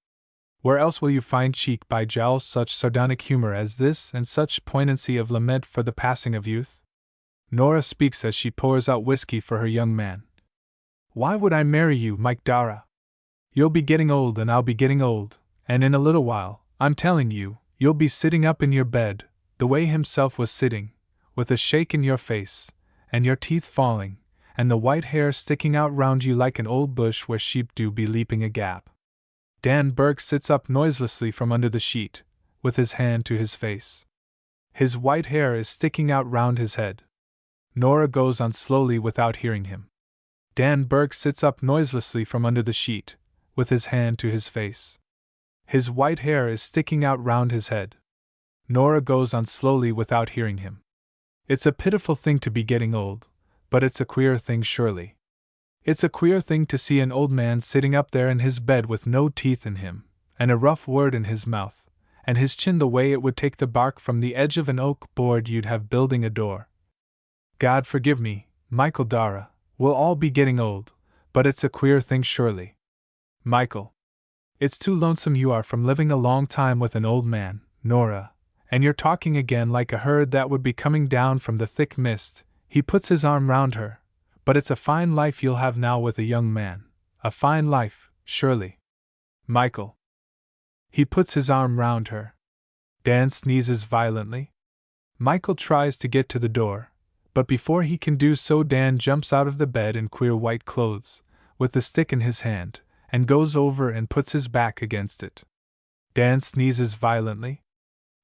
Where else will you find cheek by jowl such sardonic humor as this, and such poignancy of lament for the passing of youth? Nora speaks as she pours out whiskey for her young man. Why would I marry you, Mike Dara? You'll be getting old and I'll be getting old, and in a little while, I'm telling you, you'll be sitting up in your bed, the way himself was sitting, with a shake in your face, and your teeth falling, and the white hair sticking out round you like an old bush where sheep do be leaping a gap. Dan Burke sits up noiselessly from under the sheet, with his hand to his face. His white hair is sticking out round his head. Nora goes on slowly without hearing him. Dan Burke sits up noiselessly from under the sheet, with his hand to his face. His white hair is sticking out round his head. Nora goes on slowly without hearing him. It's a pitiful thing to be getting old, but it's a queer thing surely. It's a queer thing to see an old man sitting up there in his bed with no teeth in him, and a rough word in his mouth, and his chin the way it would take the bark from the edge of an oak board you'd have building a door. God forgive me, Michael Dara, we'll all be getting old, but it's a queer thing surely. Michael. It's too lonesome you are from living a long time with an old man, Nora, and you're talking again like a herd that would be coming down from the thick mist. He puts his arm round her. But it's a fine life you'll have now with a young man. A fine life, surely. Michael. He puts his arm round her. Dan sneezes violently. Michael tries to get to the door, but before he can do so Dan jumps out of the bed in queer white clothes, with the stick in his hand, and goes over and puts his back against it. Dan sneezes violently.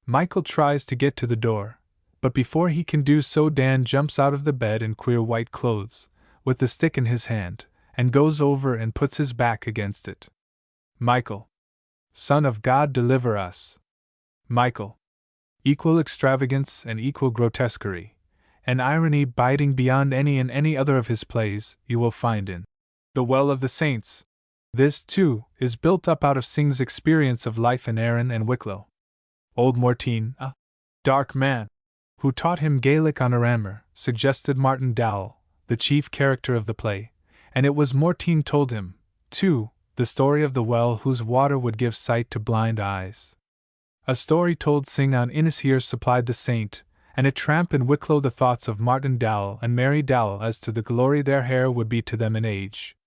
Michael tries to get to the door, but before he can do so Dan jumps out of the bed in queer white clothes, with the stick in his hand, and goes over and puts his back against it. Michael. Son of God, deliver us. Michael. Equal extravagance and equal grotesquerie, and irony biting beyond any and any other of his plays, you will find in The Well of the Saints. This, too, is built up out of Synge's experience of life in Arran and Wicklow. Old Mortine, a dark man, who taught him Gaelic on Aranmer, suggested Martin Dowell, the chief character of the play, and it was Mortine told him, too, the story of the well whose water would give sight to blind eyes. A story told Synge on Innishere supplied the saint, and a tramp in Wicklow the thoughts of Martin Dowell and Mary Dowell as to the glory their hair would be to them in age.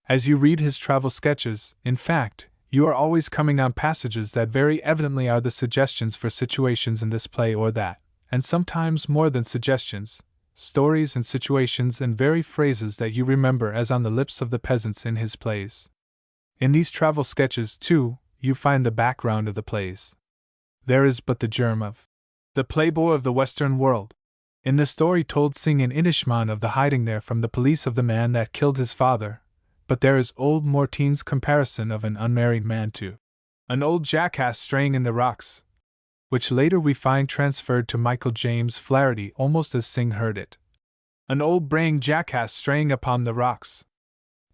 As you read his travel sketches, in fact, you are always coming on passages that very evidently are the suggestions for situations in this play or that, and sometimes more than suggestions, stories and situations and very phrases that you remember as on the lips of the peasants in his plays. In these travel sketches, too, you find the background of the plays. There is but the germ of the playboy of the Western world. In the story told Synge in Inishmaan of the hiding there from the police of the man that killed his father, but there is old Mortine's comparison of an unmarried man to an old jackass straying in the rocks, which later we find transferred to Michael James Flaherty almost as Synge heard it. An old braying jackass straying upon the rocks.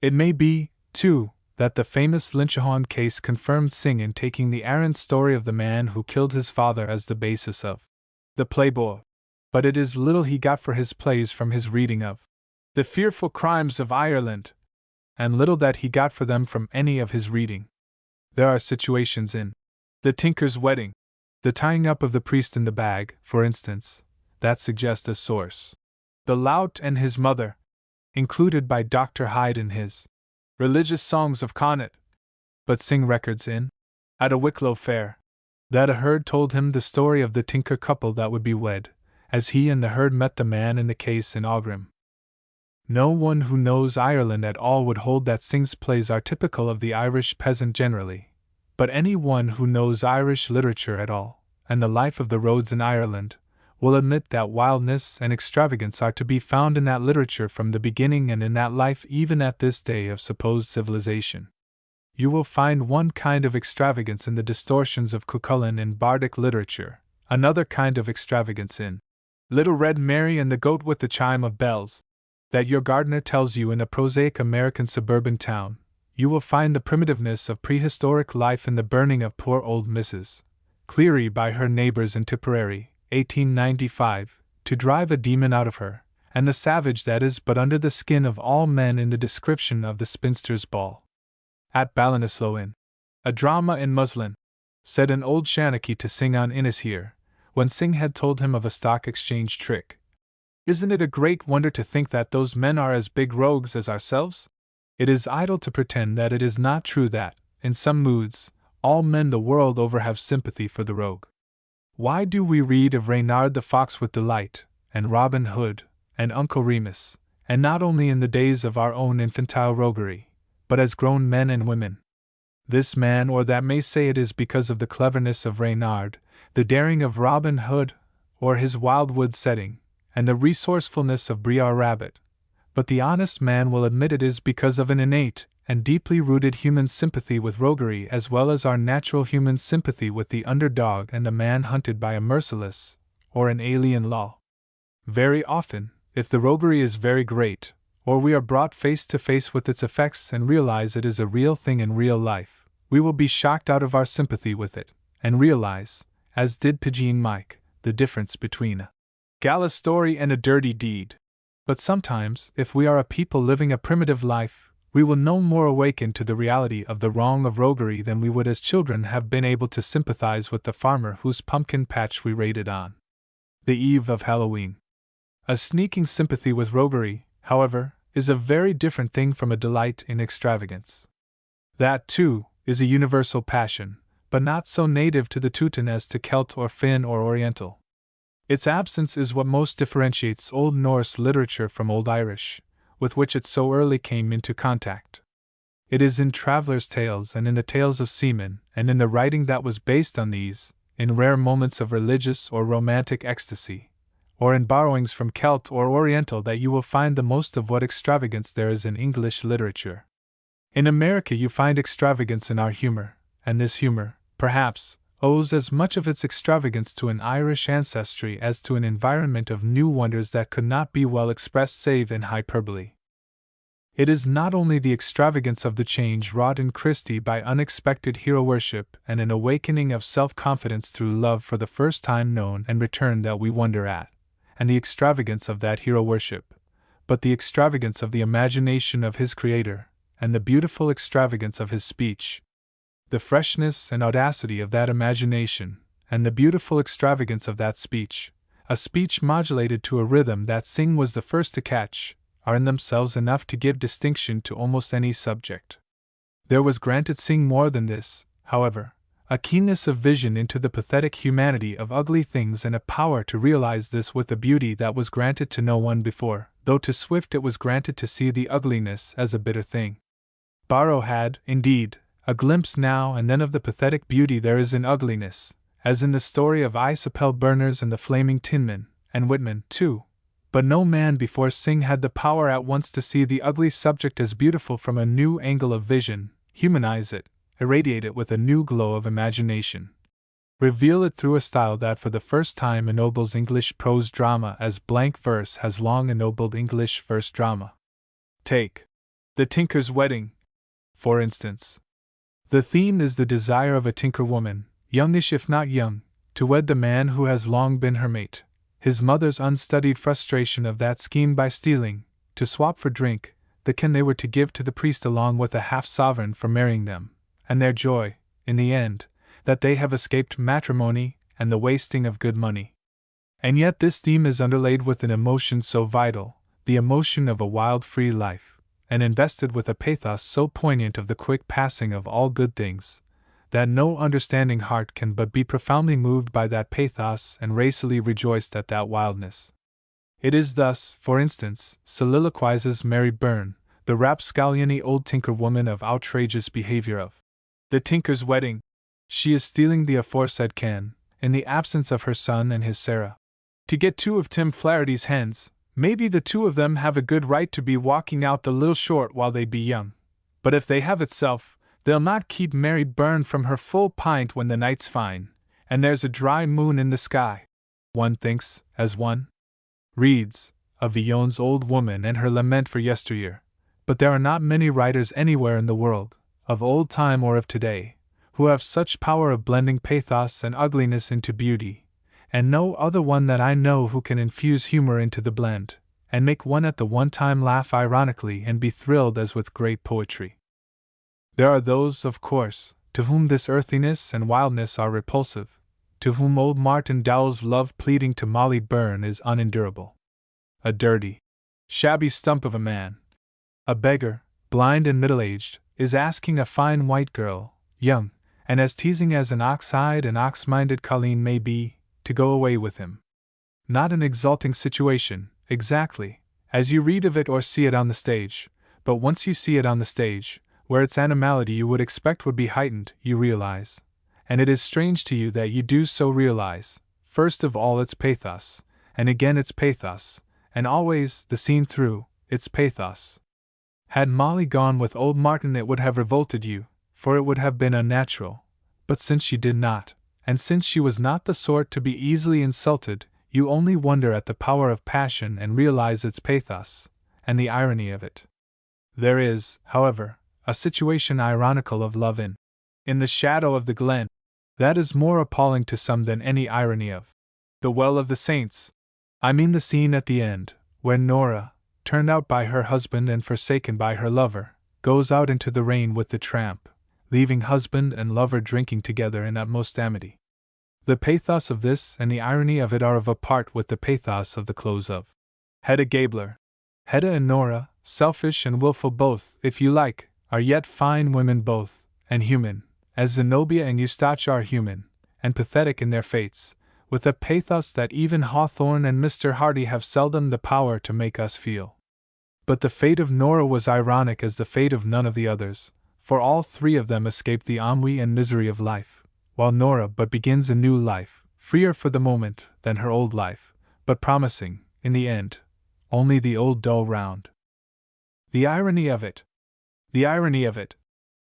It may be, too, that the famous Lynchahon case confirmed Synge in taking the Arran story of the man who killed his father as the basis of the playboy, but it is little he got for his plays from his reading of The Fearful Crimes of Ireland, and little that he got for them from any of his reading. There are situations in The Tinker's Wedding, the tying up of the priest in the bag, for instance, that suggest a source. The Lout and His Mother, included by Dr. Hyde in his Religious Songs of Connaught, but Synge records in At a Wicklow Fair, that a herd told him the story of the tinker couple that would be wed, as he and the herd met the man in the case in Aughrim. No one who knows Ireland at all would hold that Synge's plays are typical of the Irish peasant generally, but any one who knows Irish literature at all, and the life of the roads in Ireland, will admit that wildness and extravagance are to be found in that literature from the beginning and in that life even at this day of supposed civilization. You will find one kind of extravagance in the distortions of Cuchulainn in bardic literature, another kind of extravagance in Little Red Mary and the Goat with the Chime of Bells, that your gardener tells you in a prosaic American suburban town. You will find the primitiveness of prehistoric life in the burning of poor old Mrs. Cleary by her neighbors in Tipperary, 1895, to drive a demon out of her, and the savage that is but under the skin of all men in the description of the spinster's ball at Ballinasloe Inn. A drama in muslin, said an old Shanachie to Synge on Innishere, when Synge had told him of a stock exchange trick. Isn't it a great wonder to think that those men are as big rogues as ourselves? It is idle to pretend that it is not true that, in some moods, all men the world over have sympathy for the rogue. Why do we read of Reynard the Fox with delight, and Robin Hood, and Uncle Remus, and not only in the days of our own infantile roguery, but as grown men and women? This man or that may say it is because of the cleverness of Reynard, the daring of Robin Hood, or his wildwood setting, and the resourcefulness of Briar Rabbit, but the honest man will admit it is because of an innate and deeply rooted human sympathy with roguery, as well as our natural human sympathy with the underdog and the man hunted by a merciless or an alien law. Very often, if the roguery is very great, or we are brought face to face with its effects and realize it is a real thing in real life, we will be shocked out of our sympathy with it, and realize, as did Pigeon Mike, the difference between a gala story and a dirty deed. But sometimes, if we are a people living a primitive life, we will no more awaken to the reality of the wrong of roguery than we would as children have been able to sympathize with the farmer whose pumpkin patch we raided on the eve of Halloween. A sneaking sympathy with roguery, however, is a very different thing from a delight in extravagance. That, too, is a universal passion, but not so native to the Teuton as to Celt or Finn or Oriental. Its absence is what most differentiates Old Norse literature from Old Irish, with which it so early came into contact. It is in travelers' tales and in the tales of seamen, and in the writing that was based on these, in rare moments of religious or romantic ecstasy, or in borrowings from Celt or Oriental, that you will find the most of what extravagance there is in English literature. In America you find extravagance in our humor, and this humor, perhaps, owes as much of its extravagance to an Irish ancestry as to an environment of new wonders that could not be well expressed save in hyperbole. It is not only the extravagance of the change wrought in Christie by unexpected hero worship and an awakening of self-confidence through love for the first time known and returned that we wonder at, and the extravagance of that hero worship, but the extravagance of the imagination of his Creator, and the beautiful extravagance of his speech. The freshness and audacity of that imagination, and the beautiful extravagance of that speech, a speech modulated to a rhythm that Synge was the first to catch, are in themselves enough to give distinction to almost any subject. There was granted Synge more than this, however, a keenness of vision into the pathetic humanity of ugly things and a power to realize this with a beauty that was granted to no one before, though to Swift it was granted to see the ugliness as a bitter thing. Borrow had, indeed, a glimpse now and then of the pathetic beauty there is in ugliness, as in the story of Isabel Berners and the Flaming Tinman, and Whitman, too, but no man before Synge had the power at once to see the ugly subject as beautiful from a new angle of vision, humanize it, irradiate it with a new glow of imagination, reveal it through a style that for the first time ennobles English prose drama as blank verse has long ennobled English verse drama. Take The Tinker's Wedding, for instance. The theme is the desire of a tinker woman, youngish if not young, to wed the man who has long been her mate, his mother's unstudied frustration of that scheme by stealing, to swap for drink, the kin they were to give to the priest along with a half-sovereign for marrying them, and their joy, in the end, that they have escaped matrimony and the wasting of good money. And yet this theme is underlaid with an emotion so vital, the emotion of a wild free life, and invested with a pathos so poignant of the quick passing of all good things, that no understanding heart can but be profoundly moved by that pathos and racily rejoiced at that wildness. It is thus, for instance, soliloquizes Mary Byrne, the rapscalliony old tinker woman of outrageous behavior of The Tinker's Wedding. She is stealing the aforesaid can, in the absence of her son and his Sarah, to get two of Tim Flaherty's hens. Maybe the two of them have a good right to be walking out the little short while they be young, but if they have itself, they'll not keep Mary Byrne from her full pint when the night's fine, and there's a dry moon in the sky. One thinks, as one reads, of Villon's old woman and her lament for yesteryear, but there are not many writers anywhere in the world, of old time or of today, who have such power of blending pathos and ugliness into beauty, and no other one that I know who can infuse humor into the blend, and make one at the one time laugh ironically and be thrilled as with great poetry. There are those, of course, to whom this earthiness and wildness are repulsive, to whom old Martin Dowell's love pleading to Molly Byrne is unendurable. A dirty, shabby stump of a man, a beggar, blind and middle-aged, is asking a fine white girl, young, and as teasing as an ox-eyed and ox-minded colleen may be, to go away with him. Not an exalting situation, exactly, as you read of it or see it on the stage, but once you see it on the stage, where its animality you would expect would be heightened, you realize, and it is strange to you that you do so realize, first of all its pathos, and again its pathos, and always, the scene through, its pathos. Had Molly gone with old Martin it would have revolted you, for it would have been unnatural, but since she did not, and since she was not the sort to be easily insulted, you only wonder at the power of passion and realize its pathos, and the irony of it. There is, however, a situation ironical of love in the shadow of the glen, that is more appalling to some than any irony of the Well of the Saints. I mean the scene at the end, when Nora, turned out by her husband and forsaken by her lover, goes out into the rain with the tramp, leaving husband and lover drinking together in utmost amity. The pathos of this and the irony of it are of a part with the pathos of the close of Hedda Gabler. Hedda and Nora, selfish and willful both, if you like, are yet fine women both, and human, as Zenobia and Eustache are human, and pathetic in their fates, with a pathos that even Hawthorne and Mr. Hardy have seldom the power to make us feel. But the fate of Nora was ironic as the fate of none of the others, for all three of them escaped the ennui and misery of life, while Nora but begins a new life, freer for the moment than her old life, but promising, in the end, only the old dull round. The irony of it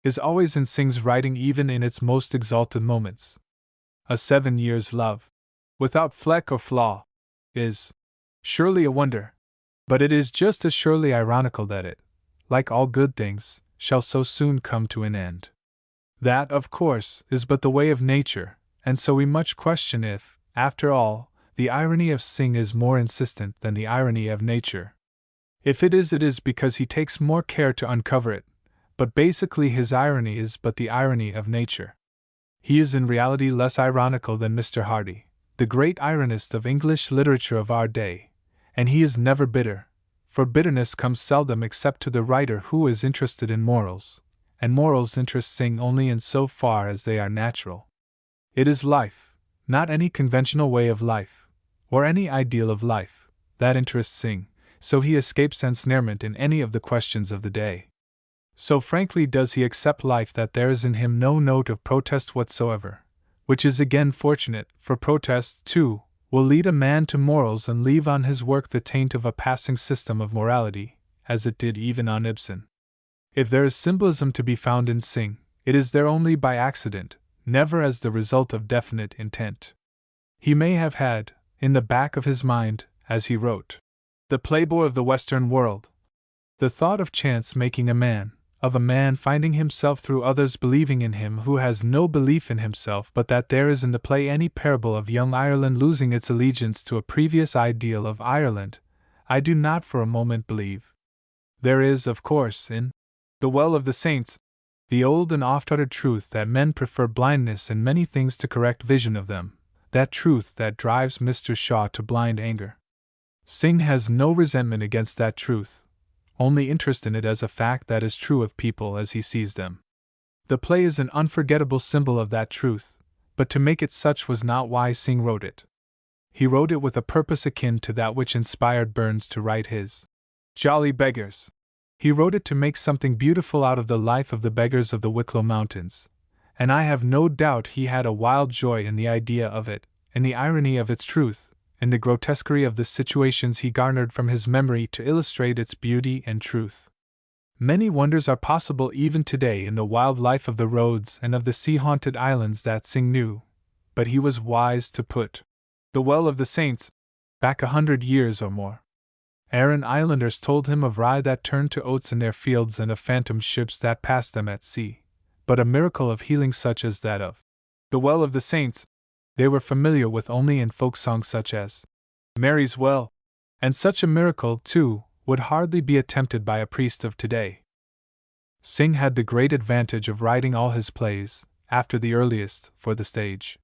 is always in Synge's writing, even in its most exalted moments. A 7 years' love, without fleck or flaw, is surely a wonder, but it is just as surely ironical that it, like all good things, shall so soon come to an end. That, of course, is but the way of nature, and so we much question if, after all, the irony of Synge is more insistent than the irony of nature. If it is because he takes more care to uncover it, but basically his irony is but the irony of nature. He is in reality less ironical than Mr. Hardy, the great ironist of English literature of our day, and he is never bitter, for bitterness comes seldom except to the writer who is interested in morals, and morals interest Synge only in so far as they are natural. It is life, not any conventional way of life, or any ideal of life, that interests Synge, so he escapes ensnarement in any of the questions of the day. So frankly does he accept life that there is in him no note of protest whatsoever, which is again fortunate, for protest, too, will lead a man to morals and leave on his work the taint of a passing system of morality, as it did even on Ibsen. If there is symbolism to be found in Synge, it is there only by accident, never as the result of definite intent. He may have had, in the back of his mind, as he wrote The Playboy of the Western World, the thought of chance making a man, of a man finding himself through others believing in him who has no belief in himself, but that there is in the play any parable of young Ireland losing its allegiance to a previous ideal of Ireland, I do not for a moment believe. There is, of course, in The Well of the Saints, the old and oft-uttered truth that men prefer blindness in many things to correct vision of them, that truth that drives Mr. Shaw to blind anger. Synge has no resentment against that truth, only interest in it as a fact that is true of people as he sees them. The play is an unforgettable symbol of that truth, but to make it such was not why Synge wrote it. He wrote it with a purpose akin to that which inspired Burns to write his Jolly Beggars. He wrote it to make something beautiful out of the life of the beggars of the Wicklow Mountains, and I have no doubt he had a wild joy in the idea of it, in the irony of its truth, in the grotesquerie of the situations he garnered from his memory to illustrate its beauty and truth. Many wonders are possible even today in the wild life of the roads and of the sea-haunted islands that Synge knew, but he was wise to put The Well of the Saints back 100 years or more. Aran Islanders told him of rye that turned to oats in their fields and of phantom ships that passed them at sea, but a miracle of healing such as that of The Well of the Saints they were familiar with only in folk songs such as Mary's Well, and such a miracle, too, would hardly be attempted by a priest of today. Synge had the great advantage of writing all his plays, after the earliest, for the stage.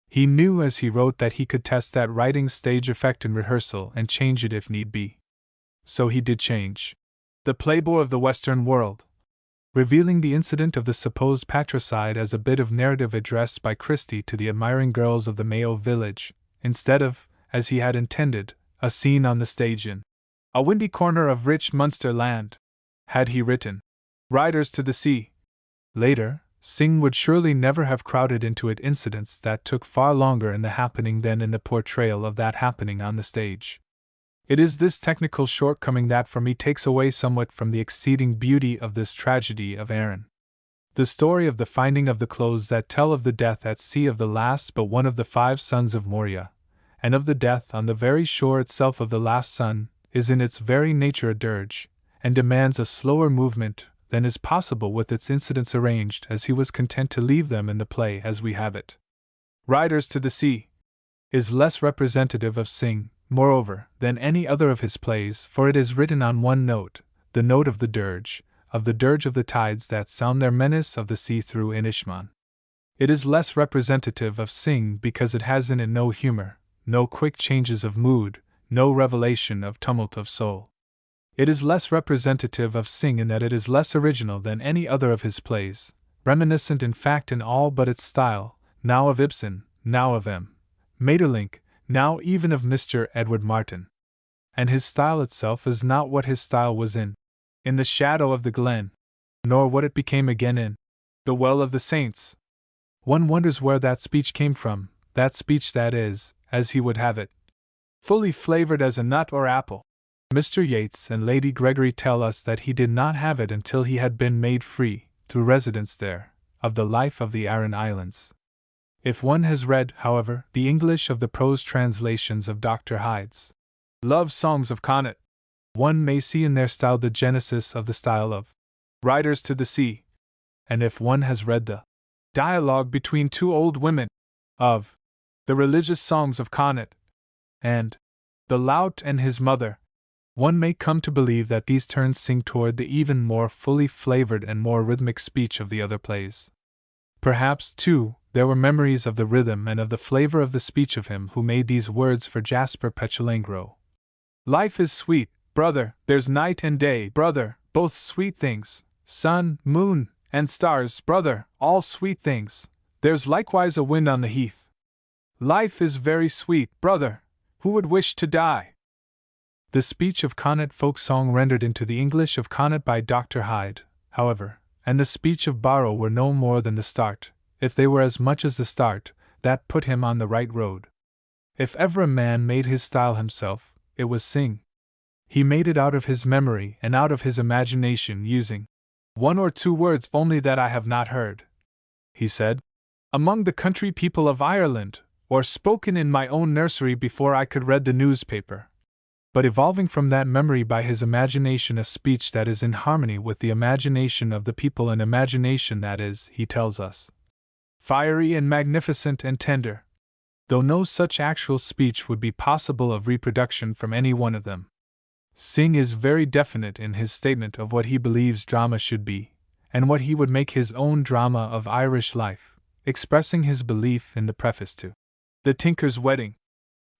He knew as he wrote that he could test that writing's stage effect in rehearsal and change it if need be. So he did change. The playboy of the Western world, revealing the incident of the supposed patricide as a bit of narrative addressed by Christie to the admiring girls of the Mayo village, instead of, as he had intended, a scene on the stage in a windy corner of rich Munster land. Had he written Riders to the Sea later, Synge would surely never have crowded into it incidents that took far longer in the happening than in the portrayal of that happening on the stage. It is this technical shortcoming that for me takes away somewhat from the exceeding beauty of this tragedy of Erin. The story of the finding of the clothes that tell of the death at sea of the last but one of the 5 sons of Moria, and of the death on the very shore itself of the last son, is in its very nature a dirge, and demands a slower movement than is possible with its incidents arranged as he was content to leave them in the play as we have it. Riders to the Sea is less representative of Synge, moreover, than any other of his plays, for it is written on one note, the note of the dirge of the tides that sound their menace of the sea through Inishmaan. It is less representative of Synge because it has in it no humor, no quick changes of mood, no revelation of tumult of soul. It is less representative of Synge in that it is less original than any other of his plays, reminiscent in fact in all but its style, now of Ibsen, now of M. Maeterlinck, now even of Mr. Edward Martyn. And his style itself is not what his style was in The Shadow of the Glen, nor what it became again in The Well of the Saints. One wonders where that speech came from, that speech that is, as he would have it, fully flavored as a nut or apple. Mr. Yeats and Lady Gregory tell us that he did not have it until he had been made free, through residence there, of the life of the Aran Islands. If one has read, however, the English of the prose translations of Dr. Hyde's Love Songs of Connaught, one may see in their style the genesis of the style of Riders to the Sea, and if one has read the dialogue between 2 old women of the religious songs of Connaught and the lout and his mother, one may come to believe that these turns Synge toward the even more fully flavored and more rhythmic speech of the other plays. Perhaps, too, there were memories of the rhythm and of the flavor of the speech of him who made these words for Jasper Petulengro. Life is sweet, brother, there's night and day, brother, both sweet things, sun, moon, and stars, brother, all sweet things, there's likewise a wind on the heath. Life is very sweet, brother, who would wish to die? The speech of Connaught folk song rendered into the English of Connaught by Dr. Hyde, however, and the speech of Barrow were no more than the start, if they were as much as the start, that put him on the right road. If ever a man made his style himself, it was Synge. He made it out of his memory and out of his imagination, using 1 or 2 words only that I have not heard, he said, among the country people of Ireland, or spoken in my own nursery before I could read the newspaper, but evolving from that memory by his imagination a speech that is in harmony with the imagination of the people, an imagination that is, he tells us, fiery and magnificent and tender, though no such actual speech would be possible of reproduction from any one of them. Synge is very definite in his statement of what he believes drama should be, and what he would make his own drama of Irish life, expressing his belief in the preface to The Tinker's Wedding.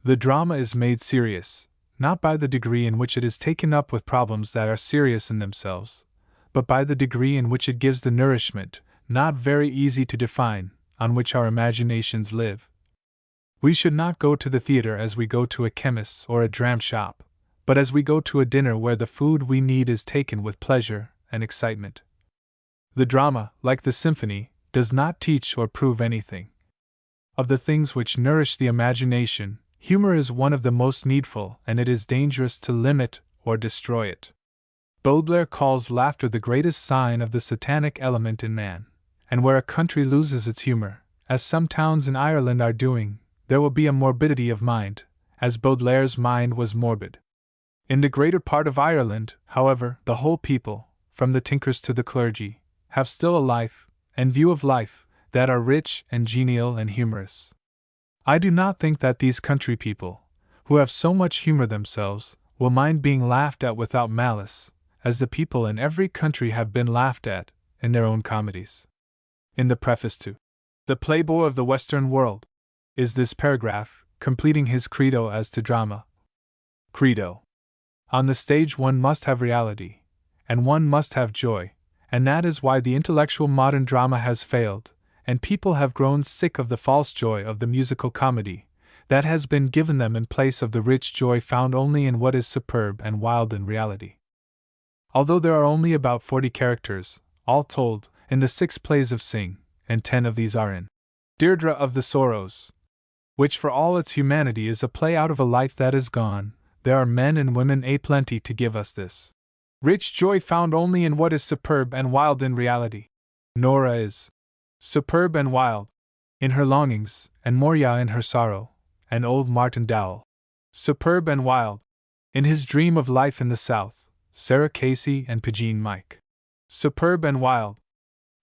The drama is made serious, not by the degree in which it is taken up with problems that are serious in themselves, but by the degree in which it gives the nourishment, not very easy to define, on which our imaginations live. We should not go to the theatre as we go to a chemist's or a dram shop, but as we go to a dinner where the food we need is taken with pleasure and excitement. The drama, like the symphony, does not teach or prove anything. Of the things which nourish the imagination, humor is one of the most needful, and it is dangerous to limit or destroy it. Baudelaire calls laughter the greatest sign of the satanic element in man, and where a country loses its humor, as some towns in Ireland are doing, there will be a morbidity of mind, as Baudelaire's mind was morbid. In the greater part of Ireland, however, the whole people, from the tinkers to the clergy, have still a life, and view of life, that are rich and genial and humorous. I do not think that these country people, who have so much humor themselves, will mind being laughed at without malice, as the people in every country have been laughed at, in their own comedies. In the preface to The Playboy of the Western World is this paragraph, completing his credo as to drama. Credo. On the stage one must have reality, and one must have joy, and that is why the intellectual modern drama has failed, and people have grown sick of the false joy of the musical comedy that has been given them in place of the rich joy found only in what is superb and wild in reality. Although there are only about 40 characters, all told, in the 6 plays of Synge, and 10 of these are in Deirdre of the Sorrows, which for all its humanity is a play out of a life that is gone, there are men and women a-plenty to give us this rich joy found only in what is superb and wild in reality. Nora is superb and wild in her longings, and Moria in her sorrow, and old Martin Dowell superb and wild in his dream of life in the South, Sarah Casey and Pigeon Mike superb and wild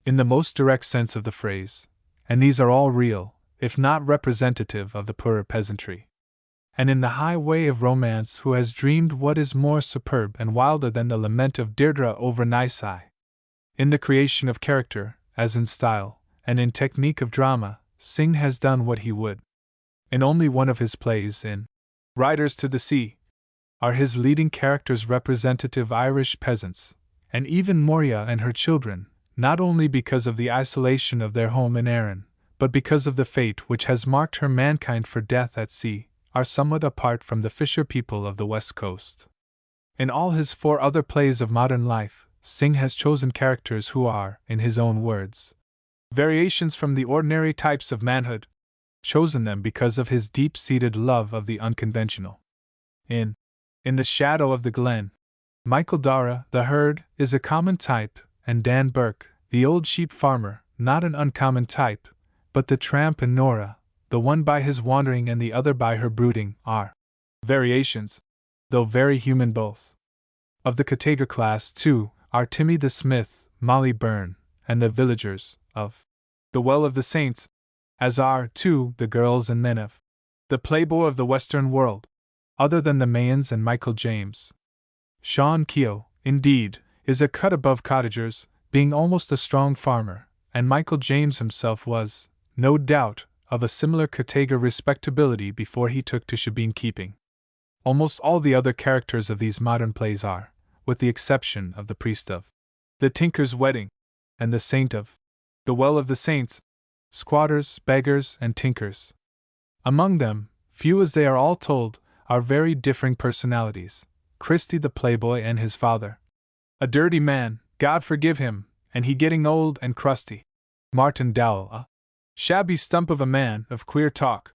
in the most direct sense of the phrase, and these are all real, if not representative of the poorer peasantry. And in the high way of romance, who has dreamed what is more superb and wilder than the lament of Deirdre over Nisai? In the creation of character, as in style, and in technique of drama, Synge has done what he would. In only one of his plays, in Riders to the Sea, are his leading characters representative Irish peasants, and even Moria and her children, not only because of the isolation of their home in Erin, but because of the fate which has marked her mankind for death at sea, are somewhat apart from the fisher people of the West Coast. In all his 4 other plays of modern life, Synge has chosen characters who are, in his own words, variations from the ordinary types of manhood, chosen them because of his deep-seated love of the unconventional. In the Shadow of the Glen, Michael Dara, the herd, is a common type, and Dan Burke, the old sheep farmer, not an uncommon type, but the tramp and Nora, the one by his wandering and the other by her brooding, are variations, though very human both. Of the Catega class, too, are Timmy the Smith, Molly Byrne, and the villagers of The Well of the Saints, as are, too, the girls and men of the Playboy of the Western world, other than the Mayans and Michael James. Sean Keogh, indeed, is a cut above cottagers, being almost a strong farmer, and Michael James himself was, no doubt, of a similar Catega respectability before he took to shebeen keeping. Almost all the other characters of these modern plays are, with the exception of the priest of The Tinker's Wedding, and the saint of The Well of the Saints, squatters, beggars, and tinkers. Among them, few as they are all told, are very differing personalities. Christy the playboy and his father, a dirty man, God forgive him, and he getting old and crusty. Martin Dowell, a shabby stump of a man, of queer talk,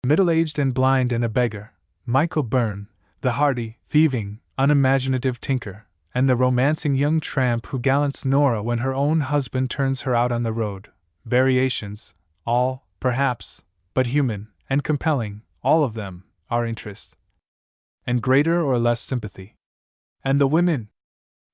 middle-aged and blind and a beggar. Michael Byrne, the hardy, thieving, unimaginative tinker, and the romancing young tramp who gallants Nora when her own husband turns her out on the road. Variations, all, perhaps, but human, and compelling, all of them, our interest, and greater or less sympathy. And the women?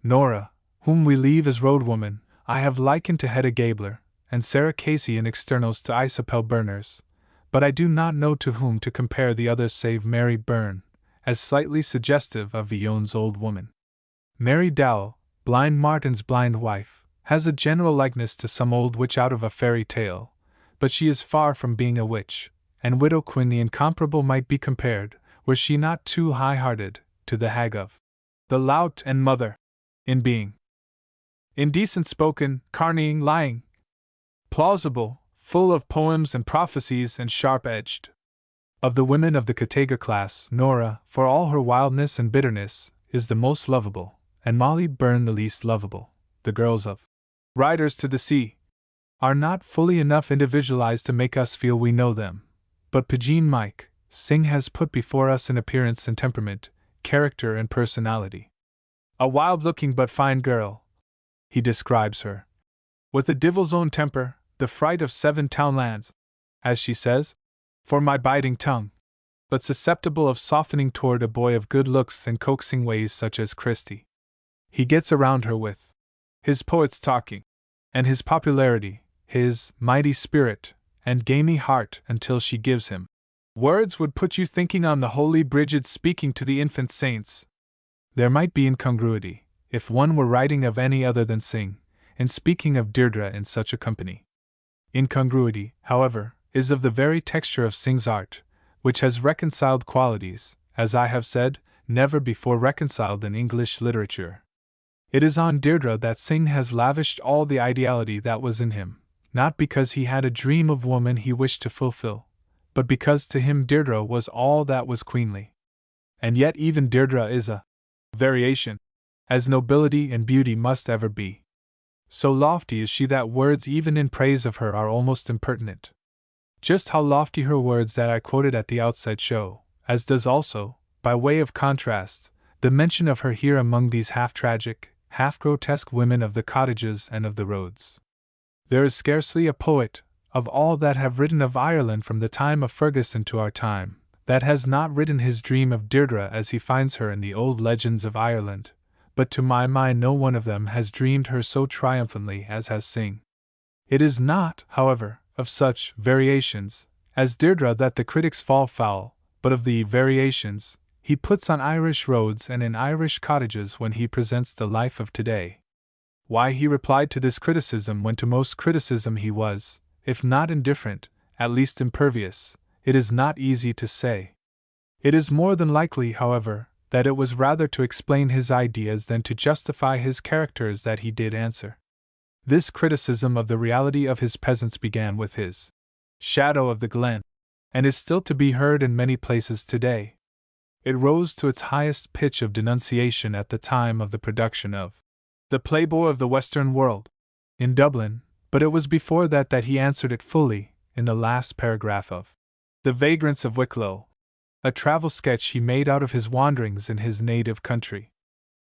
Nora, whom we leave as road woman, I have likened to Hedda Gabler, and Sarah Casey in externals to Isabel Berners, but I do not know to whom to compare the others save Mary Byrne, as slightly suggestive of Villon's old woman. Mary Dowell, blind Martin's blind wife, has a general likeness to some old witch out of a fairy tale, but she is far from being a witch, and Widow Quinn the incomparable might be compared, were she not too high-hearted, to the hag of The Lout and Mother, in being indecent spoken, carneying, lying, plausible, full of poems and prophecies and sharp-edged. Of the women of the Catega class, Nora, for all her wildness and bitterness, is the most lovable, and Molly Byrne the least lovable. The girls of Riders to the Sea are not fully enough individualized to make us feel we know them, but Pigeon Mike, Synge has put before us in appearance and temperament, character and personality. A wild-looking but fine girl, he describes her, with the divil's own temper, the fright of 7 townlands, as she says, for my biting tongue, but susceptible of softening toward a boy of good looks and coaxing ways such as Christy. He gets around her with his poets talking, and his popularity, his mighty spirit, and gamey heart until she gives him words would put you thinking on the holy Bridget speaking to the infant saints. There might be incongruity, if one were writing of any other than Synge, in speaking of Deirdre in such a company. Incongruity, however, is of the very texture of Synge's art, which has reconciled qualities, as I have said, never before reconciled in English literature. It is on Deirdre that Synge has lavished all the ideality that was in him, not because he had a dream of woman he wished to fulfill, but because to him Deirdre was all that was queenly. And yet even Deirdre is a variation, as nobility and beauty must ever be. So lofty is she that words even in praise of her are almost impertinent. Just how lofty her words that I quoted at the outset show, as does also, by way of contrast, the mention of her here among these half-tragic, half-grotesque women of the cottages and of the roads. There is scarcely a poet, of all that have written of Ireland from the time of Ferguson to our time, that has not written his dream of Deirdre as he finds her in the old legends of Ireland, but to my mind no one of them has dreamed her so triumphantly as has Synge. It is not, however, of such variations as Deirdre that the critics fall foul, but of the variations he puts on Irish roads and in Irish cottages when he presents the life of today. Why he replied to this criticism when to most criticism he was, if not indifferent, at least impervious, it is not easy to say. It is more than likely, however, that it was rather to explain his ideas than to justify his characters that he did answer. This criticism of the reality of his peasants began with his Shadow of the Glen, and is still to be heard in many places today. It rose to its highest pitch of denunciation at the time of the production of The Playboy of the Western World, in Dublin, but it was before that he answered it fully, in the last paragraph of The Vagrants of Wicklow, a travel sketch he made out of his wanderings in his native country.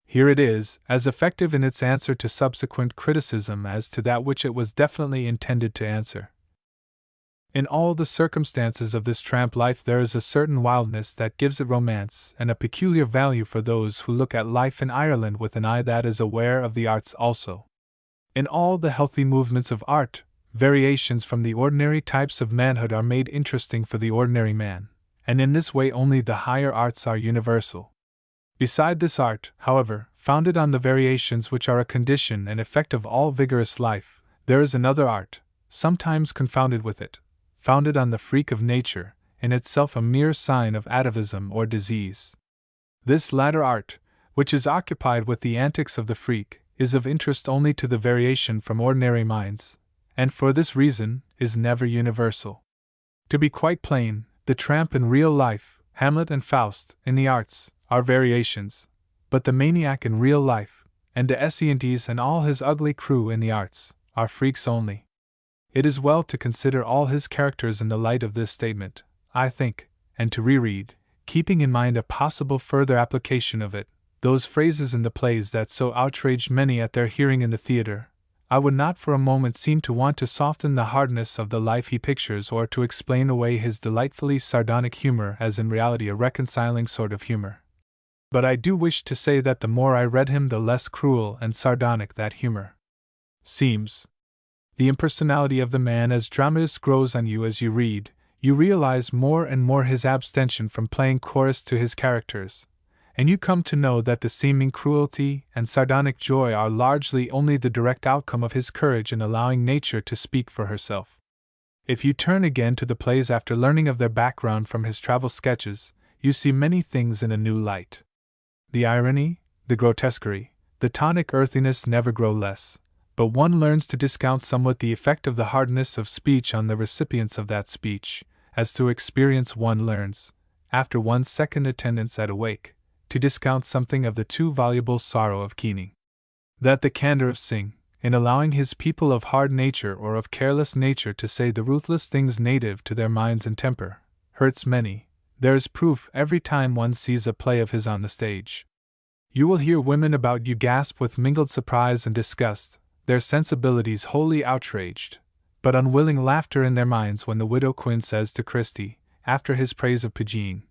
Here it is, as effective in its answer to subsequent criticism as to that which it was definitely intended to answer. In all the circumstances of this tramp life there is a certain wildness that gives it romance and a peculiar value for those who look at life in Ireland with an eye that is aware of the arts also. In all the healthy movements of art, variations from the ordinary types of manhood are made interesting for the ordinary man, and in this way only the higher arts are universal. Beside this art, however, founded on the variations which are a condition and effect of all vigorous life, there is another art, sometimes confounded with it, founded on the freak of nature, in itself a mere sign of atavism or disease. This latter art, which is occupied with the antics of the freak, is of interest only to the variation from ordinary minds, and for this reason is never universal. To be quite plain, the tramp in real life, Hamlet and Faust, in the arts, are variations, but the maniac in real life, and de Essientes and all his ugly crew in the arts, are freaks only. It is well to consider all his characters in the light of this statement, I think, and to reread, keeping in mind a possible further application of it, those phrases in the plays that so outraged many at their hearing in the theatre. I would not for a moment seem to want to soften the hardness of the life he pictures or to explain away his delightfully sardonic humor as in reality a reconciling sort of humor. But I do wish to say that the more I read him the less cruel and sardonic that humor seems. The impersonality of the man as dramatist grows on you as you read, you realize more and more his abstention from playing chorus to his characters, and you come to know that the seeming cruelty and sardonic joy are largely only the direct outcome of his courage in allowing nature to speak for herself. If you turn again to the plays after learning of their background from his travel sketches, you see many things in a new light. The irony, the grotesquerie, the tonic earthiness never grow less, but one learns to discount somewhat the effect of the hardness of speech on the recipients of that speech, as through experience one learns, after one's second attendance at a wake, to discount something of the too voluble sorrow of Keening. That the candor of Synge, in allowing his people of hard nature or of careless nature to say the ruthless things native to their minds and temper, hurts many, there is proof every time one sees a play of his on the stage. You will hear women about you gasp with mingled surprise and disgust, their sensibilities wholly outraged, but unwilling laughter in their minds when the widow Quinn says to Christie, after his praise of Pugin,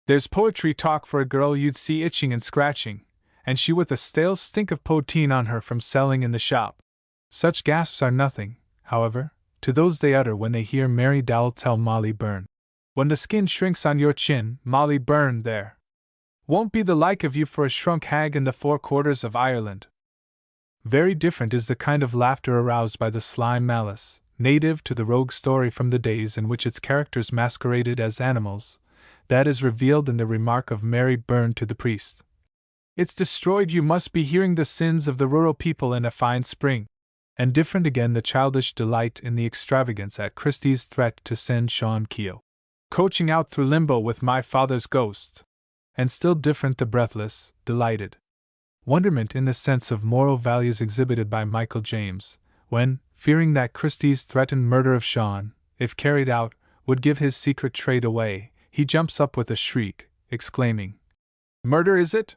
"There's poetry talk for a girl you'd see itching and scratching, and she with a stale stink of poteen on her from selling in the shop." Such gasps are nothing, however, to those they utter when they hear Mary Dowell tell Molly Byrne, "When the skin shrinks on your chin, Molly Byrne, there won't be the like of you for a shrunk hag in the four quarters of Ireland." Very different is the kind of laughter aroused by the sly malice, native to the rogue story from the days in which its characters masqueraded as animals, that is revealed in the remark of Mary Byrne to the priest. It's destroyed. You must be hearing the sins of the rural people in a fine spring. And different again the childish delight in the extravagance at Christie's threat to send Sean Keel coaching out through limbo with my father's ghost. And still different the breathless, delighted wonderment in the sense of moral values exhibited by Michael James, when, fearing that Christie's threatened murder of Sean, if carried out, would give his secret trade away, he jumps up with a shriek, exclaiming, "Murder is it?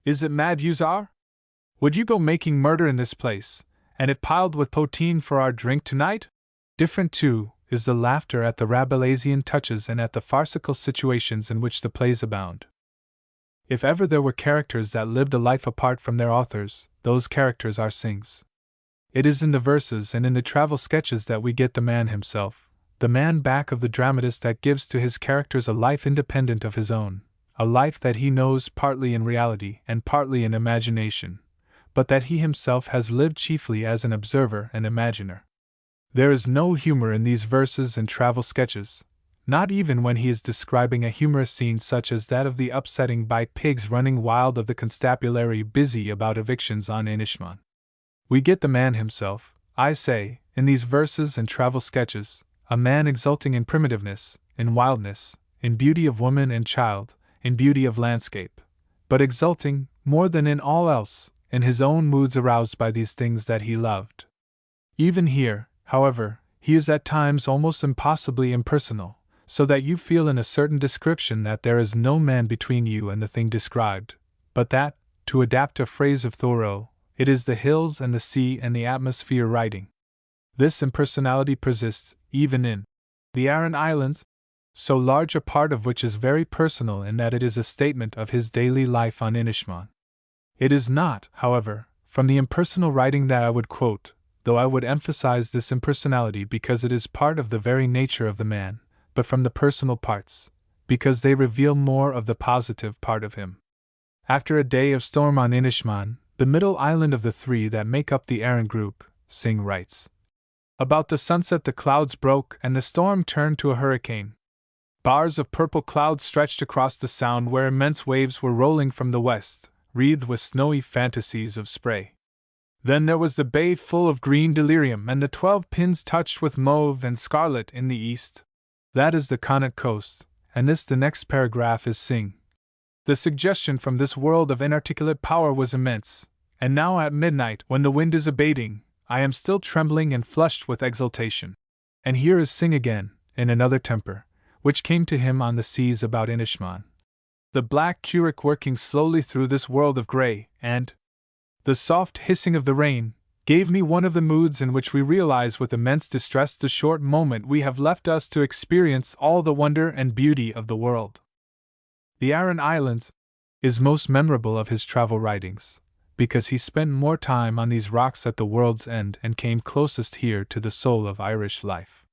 Is it mad yous are? Would you go making murder in this place, and it piled with poteen for our drink tonight?" Different, too, is the laughter at the Rabelaisian touches and at the farcical situations in which the plays abound. If ever there were characters that lived a life apart from their authors, those characters are Synge's. It is in the verses and in the travel sketches that we get the man himself, the man back of the dramatist that gives to his characters a life independent of his own, a life that he knows partly in reality and partly in imagination, but that he himself has lived chiefly as an observer and imaginer. There is no humor in these verses and travel sketches, not even when he is describing a humorous scene such as that of the upsetting by pigs running wild of the constabulary busy about evictions on Inishmaan. We get the man himself, I say, in these verses and travel sketches, a man exulting in primitiveness, in wildness, in beauty of woman and child, in beauty of landscape, but exulting, more than in all else, in his own moods aroused by these things that he loved. Even here, however, he is at times almost impossibly impersonal, so that you feel in a certain description that there is no man between you and the thing described, but that, to adapt a phrase of Thoreau, it is the hills and the sea and the atmosphere writing. This impersonality persists, even in the Aran Islands, so large a part of which is very personal in that it is a statement of his daily life on Inishmaan. It is not, however, from the impersonal writing that I would quote, though I would emphasize this impersonality because it is part of the very nature of the man, but from the personal parts, because they reveal more of the positive part of him. After a day of storm on Inishmaan, the middle island of the three that make up the Aran group, Synge writes, "About the sunset the clouds broke and the storm turned to a hurricane. Bars of purple clouds stretched across the sound where immense waves were rolling from the west, wreathed with snowy fantasies of spray. Then there was the bay full of green delirium and the 12 pins touched with mauve and scarlet in the east. That is the Connaught coast, and this the next paragraph is Synge. The suggestion from this world of inarticulate power was immense, and now at midnight, when the wind is abating, I am still trembling and flushed with exultation." And here is Synge again, in another temper, which came to him on the seas about Inishmaan. "The black currach working slowly through this world of grey, and the soft hissing of the rain, gave me one of the moods in which we realize with immense distress the short moment we have left us to experience all the wonder and beauty of the world." The Aran Islands is most memorable of his travel writings, because he spent more time on these rocks at the world's end and came closest here to the soul of Irish life.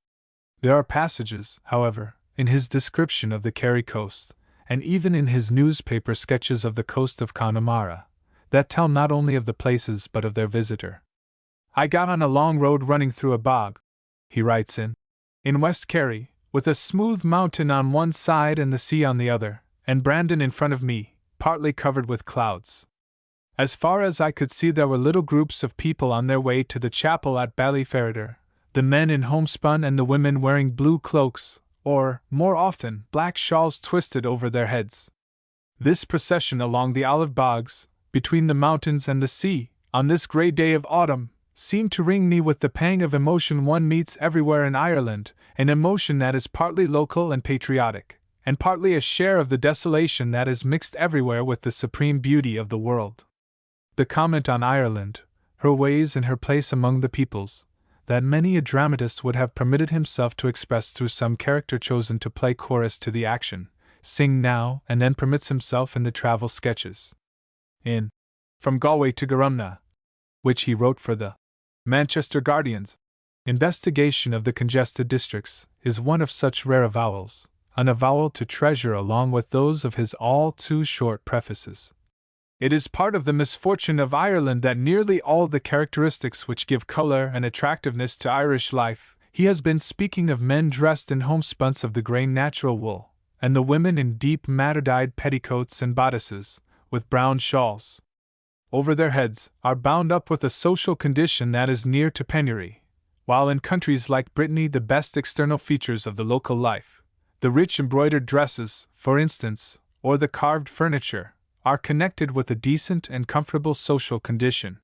There are passages, however, in his description of the Kerry coast, and even in his newspaper sketches of the coast of Connemara, that tell not only of the places but of their visitor. "I got on a long road running through a bog," he writes in West Kerry, "with a smooth mountain on one side and the sea on the other, and Brandon in front of me, partly covered with clouds. As far as I could see there were little groups of people on their way to the chapel at Ballyferriter, the men in homespun and the women wearing blue cloaks, or, more often, black shawls twisted over their heads. This procession along the olive bogs, between the mountains and the sea, on this grey day of autumn, seemed to wring me with the pang of emotion one meets everywhere in Ireland, an emotion that is partly local and patriotic, and partly a share of the desolation that is mixed everywhere with the supreme beauty of the world." The comment on Ireland, her ways and her place among the peoples, that many a dramatist would have permitted himself to express through some character chosen to play chorus to the action, Synge now and then permits himself in the travel sketches. In From Galway to Garumna, which he wrote for the Manchester Guardian's investigation of the congested districts, is one of such rare avowals, an avowal to treasure along with those of his all too short prefaces. It is part of the misfortune of Ireland that nearly all the characteristics which give color and attractiveness to Irish life, he has been speaking of men dressed in homespuns of the grey natural wool, and the women in deep madder-dyed petticoats and bodices, with brown shawls over their heads, are bound up with a social condition that is near to penury, while in countries like Brittany the best external features of the local life, the rich embroidered dresses, for instance, or the carved furniture, are connected with a decent and comfortable social condition.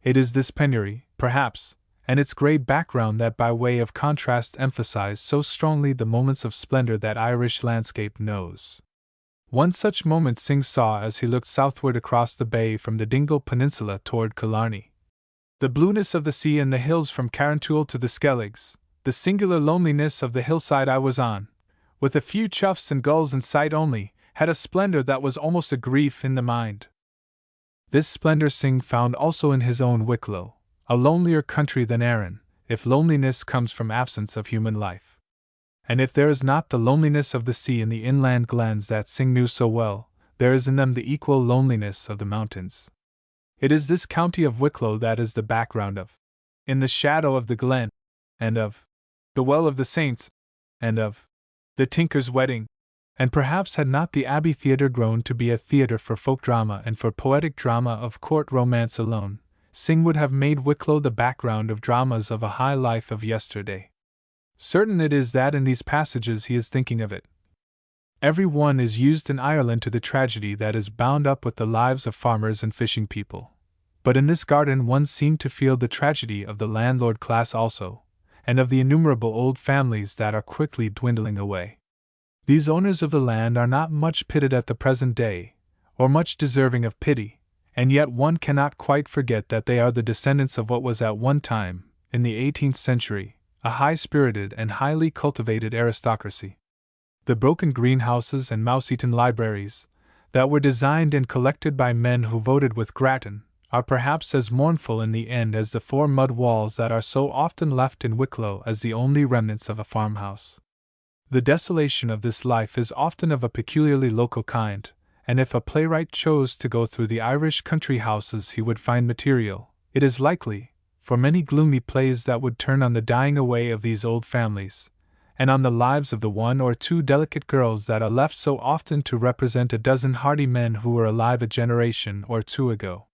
It is this penury, perhaps, and its grey background that by way of contrast emphasize so strongly the moments of splendor that Irish landscape knows. One such moment Synge saw as he looked southward across the bay from the Dingle Peninsula toward Killarney. The blueness of the sea and the hills from Carrantoul to the Skelligs, the singular loneliness of the hillside I was on, with a few choughs and gulls in sight only, had a splendor that was almost a grief in the mind. This splendor Synge found also in his own Wicklow, a lonelier country than Arran, if loneliness comes from absence of human life. And if there is not the loneliness of the sea in the inland glens that Synge knew so well, there is in them the equal loneliness of the mountains. It is this county of Wicklow that is the background of In the Shadow of the Glen, and of The Well of the Saints, and of The Tinker's Wedding, and perhaps had not the Abbey Theatre grown to be a theatre for folk drama and for poetic drama of court romance alone, Synge would have made Wicklow the background of dramas of a high life of yesterday. Certain it is that in these passages he is thinking of it. Every one is used in Ireland to the tragedy that is bound up with the lives of farmers and fishing people. But in this garden one seemed to feel the tragedy of the landlord class also, and of the innumerable old families that are quickly dwindling away. These owners of the land are not much pitied at the present day, or much deserving of pity, and yet one cannot quite forget that they are the descendants of what was at one time, in the 18th century, a high-spirited and highly cultivated aristocracy. The broken greenhouses and mouse-eaten libraries, that were designed and collected by men who voted with Grattan, are perhaps as mournful in the end as the 4 mud walls that are so often left in Wicklow as the only remnants of a farmhouse. The desolation of this life is often of a peculiarly local kind, and if a playwright chose to go through the Irish country houses he would find material, it is likely, for many gloomy plays that would turn on the dying away of these old families, and on the lives of the 1 or 2 delicate girls that are left so often to represent a dozen hardy men who were alive a generation or 2 ago.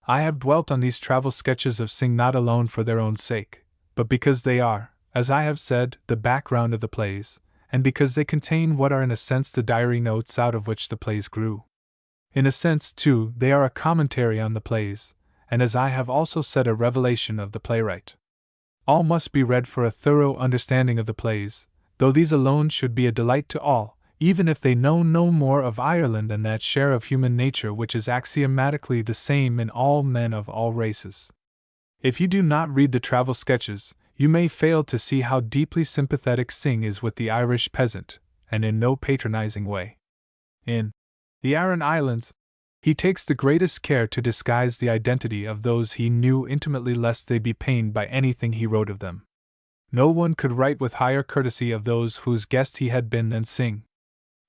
I have dwelt on these travel sketches of Synge not alone for their own sake, but because they are, as I have said, the background of the plays, and because they contain what are in a sense the diary notes out of which the plays grew. In a sense, too, they are a commentary on the plays, and as I have also said, a revelation of the playwright. All must be read for a thorough understanding of the plays, though these alone should be a delight to all, even if they know no more of Ireland than that share of human nature which is axiomatically the same in all men of all races. If you do not read the travel sketches, you may fail to see how deeply sympathetic Synge is with the Irish peasant, and in no patronizing way. In The Aran Islands, he takes the greatest care to disguise the identity of those he knew intimately lest they be pained by anything he wrote of them. No one could write with higher courtesy of those whose guest he had been than Synge.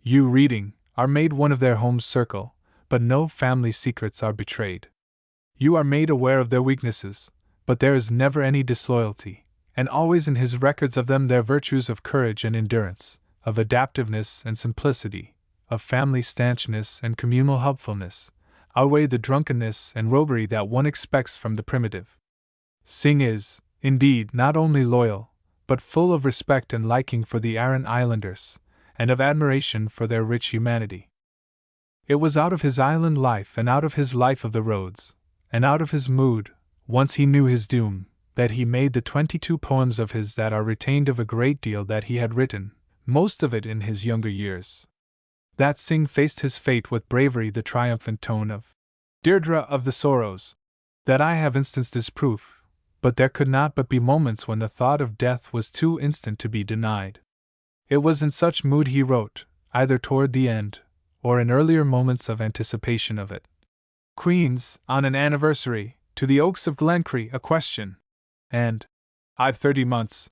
You, reading, are made one of their home's circle, but no family secrets are betrayed. You are made aware of their weaknesses, but there is never any disloyalty, and always in his records of them their virtues of courage and endurance, of adaptiveness and simplicity, of family stanchness and communal helpfulness, outweigh the drunkenness and roguery that one expects from the primitive. Synge is, indeed, not only loyal, but full of respect and liking for the Aran Islanders, and of admiration for their rich humanity. It was out of his island life and out of his life of the roads, and out of his mood, once he knew his doom, that he made the 22 poems of his that are retained of a great deal that he had written, most of it in his younger years. That Synge faced his fate with bravery, the triumphant tone of Deirdre of the Sorrows, that I have instanced is proof, but there could not but be moments when the thought of death was too instant to be denied. It was in such mood he wrote, either toward the end, or in earlier moments of anticipation of it. Queen's, on an anniversary, to the Oaks of Glencree, a question, and I've 30 months.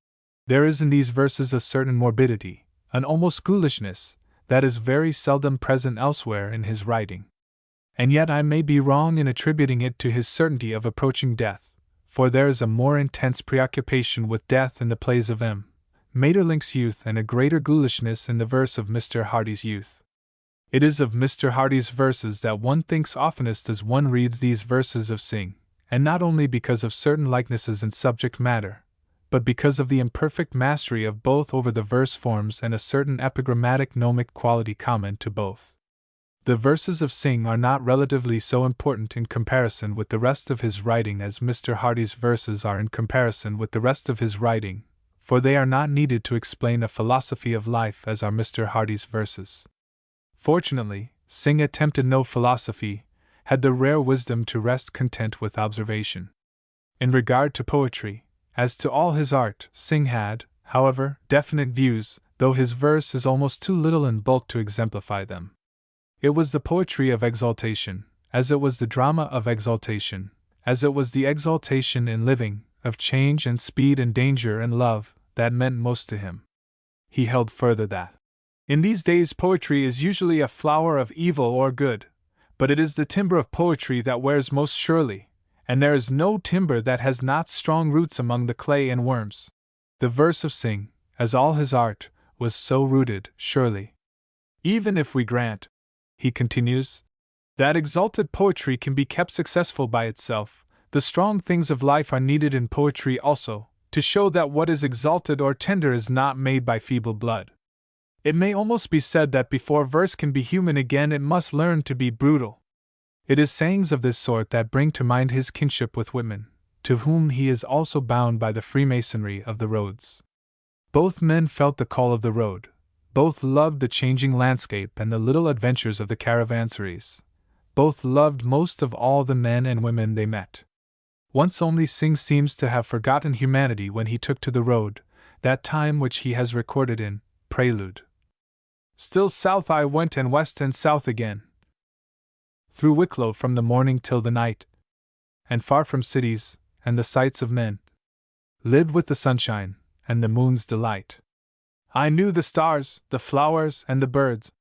There is in these verses a certain morbidity, an almost ghoulishness, that is very seldom present elsewhere in his writing. And yet I may be wrong in attributing it to his certainty of approaching death, for there is a more intense preoccupation with death in the plays of M. Maeterlinck's youth and a greater ghoulishness in the verse of Mr. Hardy's youth. It is of Mr. Hardy's verses that one thinks oftenest as one reads these verses of Synge, and not only because of certain likenesses in subject matter, but because of the imperfect mastery of both over the verse forms and a certain epigrammatic gnomic quality common to both. The verses of Synge are not relatively so important in comparison with the rest of his writing as Mr. Hardy's verses are in comparison with the rest of his writing, for they are not needed to explain a philosophy of life as are Mr. Hardy's verses. Fortunately, Synge attempted no philosophy, had the rare wisdom to rest content with observation. In regard to poetry, as to all his art, Synge had, however, definite views, though his verse is almost too little in bulk to exemplify them. It was the poetry of exaltation, as it was the drama of exaltation, as it was the exaltation in living, of change and speed and danger and love, that meant most to him. He held further that, in these days poetry is usually a flower of evil or good, but it is the timber of poetry that wears most surely, and there is no timber that has not strong roots among the clay and worms. The verse of Synge, as all his art, was so rooted, surely. Even if we grant, he continues, that exalted poetry can be kept successful by itself, the strong things of life are needed in poetry also, to show that what is exalted or tender is not made by feeble blood. It may almost be said that before verse can be human again it must learn to be brutal. It is sayings of this sort that bring to mind his kinship with Whitman, to whom he is also bound by the freemasonry of the roads. Both men felt the call of the road. Both loved the changing landscape and the little adventures of the caravansaries. Both loved most of all the men and women they met. Once only Synge seems to have forgotten humanity when he took to the road, that time which he has recorded in Prelude. Still south I went and west and south again, through Wicklow from the morning till the night, and far from cities and the sights of men, lived with the sunshine and the moon's delight. I knew the stars, the flowers, and the birds,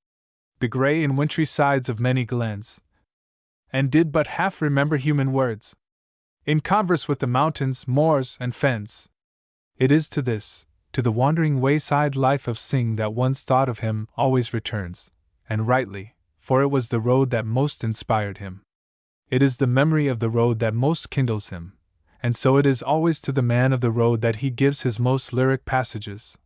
the grey and wintry sides of many glens, and did but half remember human words, in converse with the mountains, moors, and fens. It is to this, to the wandering wayside life of Synge that one's thought of him always returns, and rightly, for it was the road that most inspired him. It is the memory of the road that most kindles him, and so it is always to the man of the road that he gives his most lyric passages.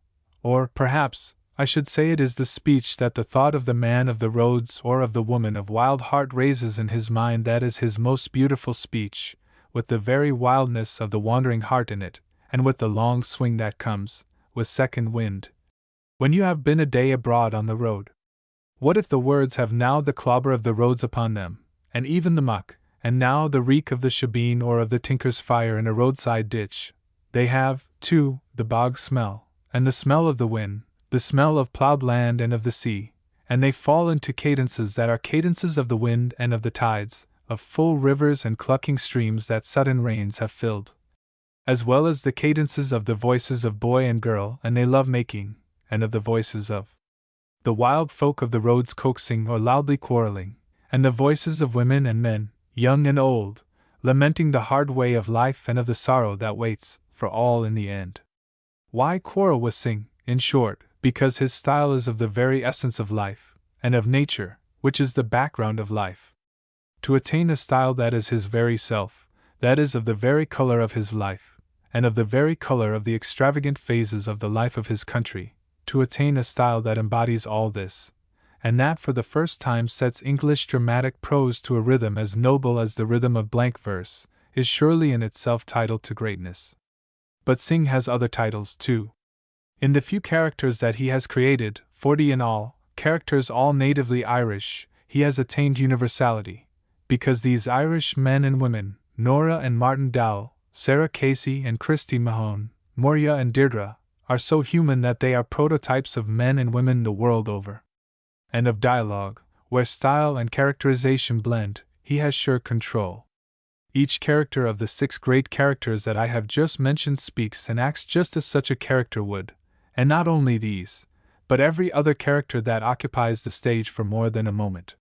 Or, perhaps, I should say it is the speech that the thought of the man of the roads or of the woman of wild heart raises in his mind that is his most beautiful speech, with the very wildness of the wandering heart in it, and with the long swing that comes, with second wind, when you have been a day abroad on the road. What if the words have now the clobber of the roads upon them, and even the muck, and now the reek of the shebeen or of the tinker's fire in a roadside ditch? They have, too, the bog smell, and the smell of the wind, the smell of ploughed land and of the sea, and they fall into cadences that are cadences of the wind and of the tides, of full rivers and clucking streams that sudden rains have filled, as well as the cadences of the voices of boy and girl and they love making, and of the voices of the wild folk of the roads coaxing or loudly quarreling, and the voices of women and men, young and old, lamenting the hard way of life and of the sorrow that waits for all in the end. Why quarrel with Synge, in short, because his style is of the very essence of life, and of nature, which is the background of life. To attain a style that is his very self, that is of the very color of his life, and of the very color of the extravagant phases of the life of his country, to attain a style that embodies all this, and that for the first time sets English dramatic prose to a rhythm as noble as the rhythm of blank verse, is surely in itself title to greatness. But Synge has other titles too. In the few characters that he has created, 40 in all, characters all natively Irish, he has attained universality, because these Irish men and women, Nora and Martin Dowell, Sarah Casey and Christy Mahone, Moria and Deirdre, are so human that they are prototypes of men and women the world over. And of dialogue, where style and characterization blend, he has sure control. Each character of the 6 great characters that I have just mentioned speaks and acts just as such a character would, and not only these, but every other character that occupies the stage for more than a moment.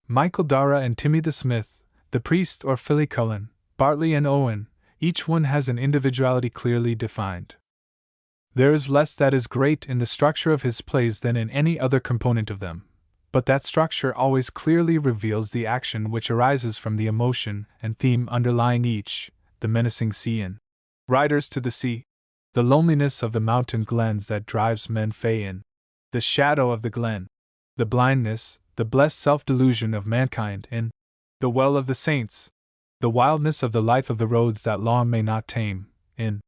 Michael Dara and Timmy the Smith, the priest or Philly Cullen, Bartley and Owen, each one has an individuality clearly defined. There is less that is great in the structure of his plays than in any other component of them, but that structure always clearly reveals the action which arises from the emotion and theme underlying each, the menacing sea in Riders to the Sea, the loneliness of the mountain glens that drives men fey in the shadow of the glen, the blindness, the blessed self-delusion of mankind in the Well of the Saints, the wildness of the life of the roads that law may not tame, in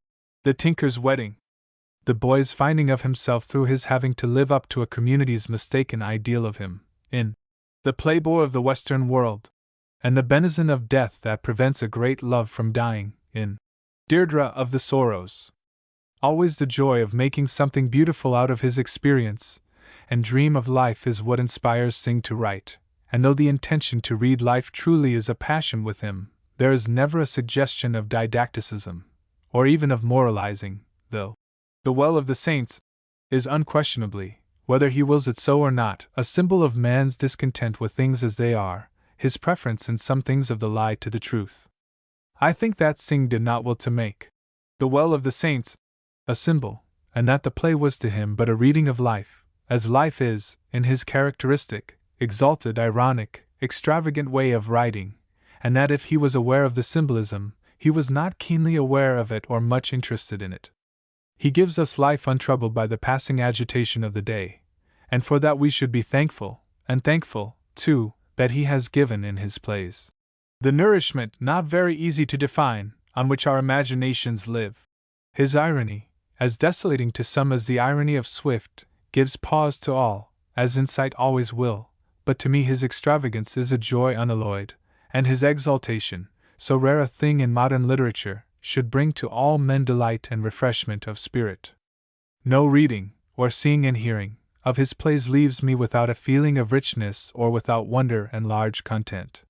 the Tinker's Wedding, the boy's finding of himself through his having to live up to a community's mistaken ideal of him, in the Playboy of the Western World, and the benison of death that prevents a great love from dying, in Deirdre of the Sorrows. Always the joy of making something beautiful out of his experience and dream of life is what inspires Synge to write, and though the intention to read life truly is a passion with him, there is never a suggestion of didacticism, or even of moralizing, though The Well of the Saints is unquestionably, whether he wills it so or not, a symbol of man's discontent with things as they are, his preference in some things of the lie to the truth. I think that Synge did not will to make The Well of the Saints a symbol, and that the play was to him but a reading of life, as life is, in his characteristic, exalted, ironic, extravagant way of writing, and that if he was aware of the symbolism, he was not keenly aware of it or much interested in it. He gives us life untroubled by the passing agitation of the day, and for that we should be thankful, and thankful, too, that he has given in his plays the nourishment, not very easy to define, on which our imaginations live. His irony, as desolating to some as the irony of Swift, gives pause to all, as insight always will, but to me his extravagance is a joy unalloyed, and his exaltation, so rare a thing in modern literature, should bring to all men delight and refreshment of spirit. No reading, or seeing and hearing, of his plays leaves me without a feeling of richness or without wonder and large content.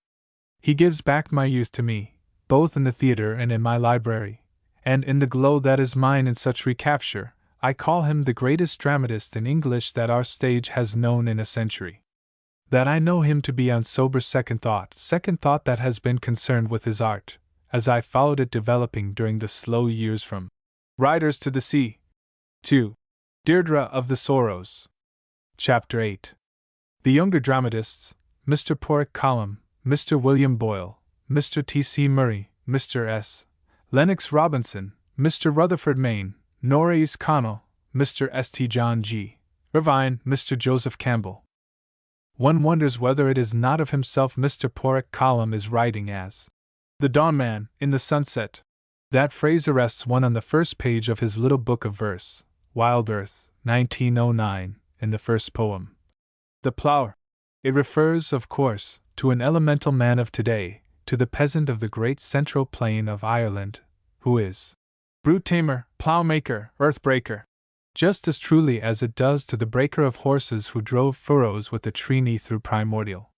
He gives back my youth to me, both in the theatre and in my library, and in the glow that is mine in such recapture, I call him the greatest dramatist in English that our stage has known in a century. That I know him to be on sober second thought that has been concerned with his art, as I followed it developing during the slow years from Riders to the Sea to Deirdre of the Sorrows. Chapter 8. The younger dramatists, Mr. Porrick Colum, Mr. William Boyle, Mr. T.C. Murray, Mr. S. Lennox Robinson, Mr. Rutherford Maine, Norreys Connell, Mr. St. John G. Irvine, Mr. Joseph Campbell. One wonders whether it is not of himself Mr. Porrick Colum is writing as the dawn man in the sunset. That phrase arrests one on the first page of his little book of verse, Wild Earth, 1909, in the first poem, The Plougher. It refers, of course, to an elemental man of today, to the peasant of the great central plain of Ireland, who is brute tamer, ploughmaker, earth-breaker, just as truly as it does to the breaker of horses who drove furrows with the treeney through primordial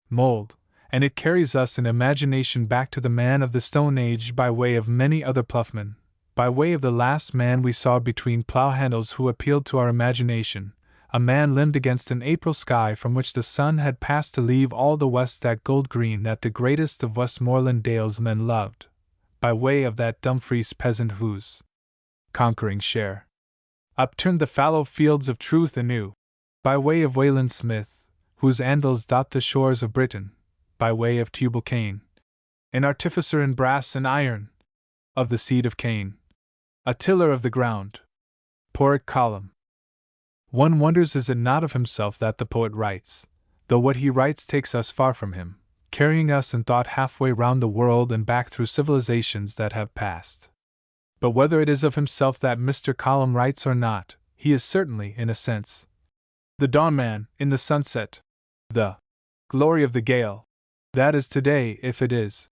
mold, and it carries us in imagination back to the man of the Stone Age by way of many other ploughmen, by way of the last man we saw between plough handles who appealed to our imagination, a man limned against an April sky from which the sun had passed to leave all the west that gold green that the greatest of Westmoreland Dales men loved, by way of that Dumfries peasant whose conquering share upturned the fallow fields of truth anew, by way of Wayland Smith, whose anvils dot the shores of Britain, by way of Tubal Cain, an artificer in brass and iron, of the seed of Cain, a tiller of the ground. Porrick Colum. One wonders is it not of himself that the poet writes, though what he writes takes us far from him, carrying us in thought halfway round the world and back through civilizations that have passed. But whether it is of himself that Mr. Colum writes or not, he is certainly, in a sense, the dawn man in the sunset, the glory of the gale. That is today, if it is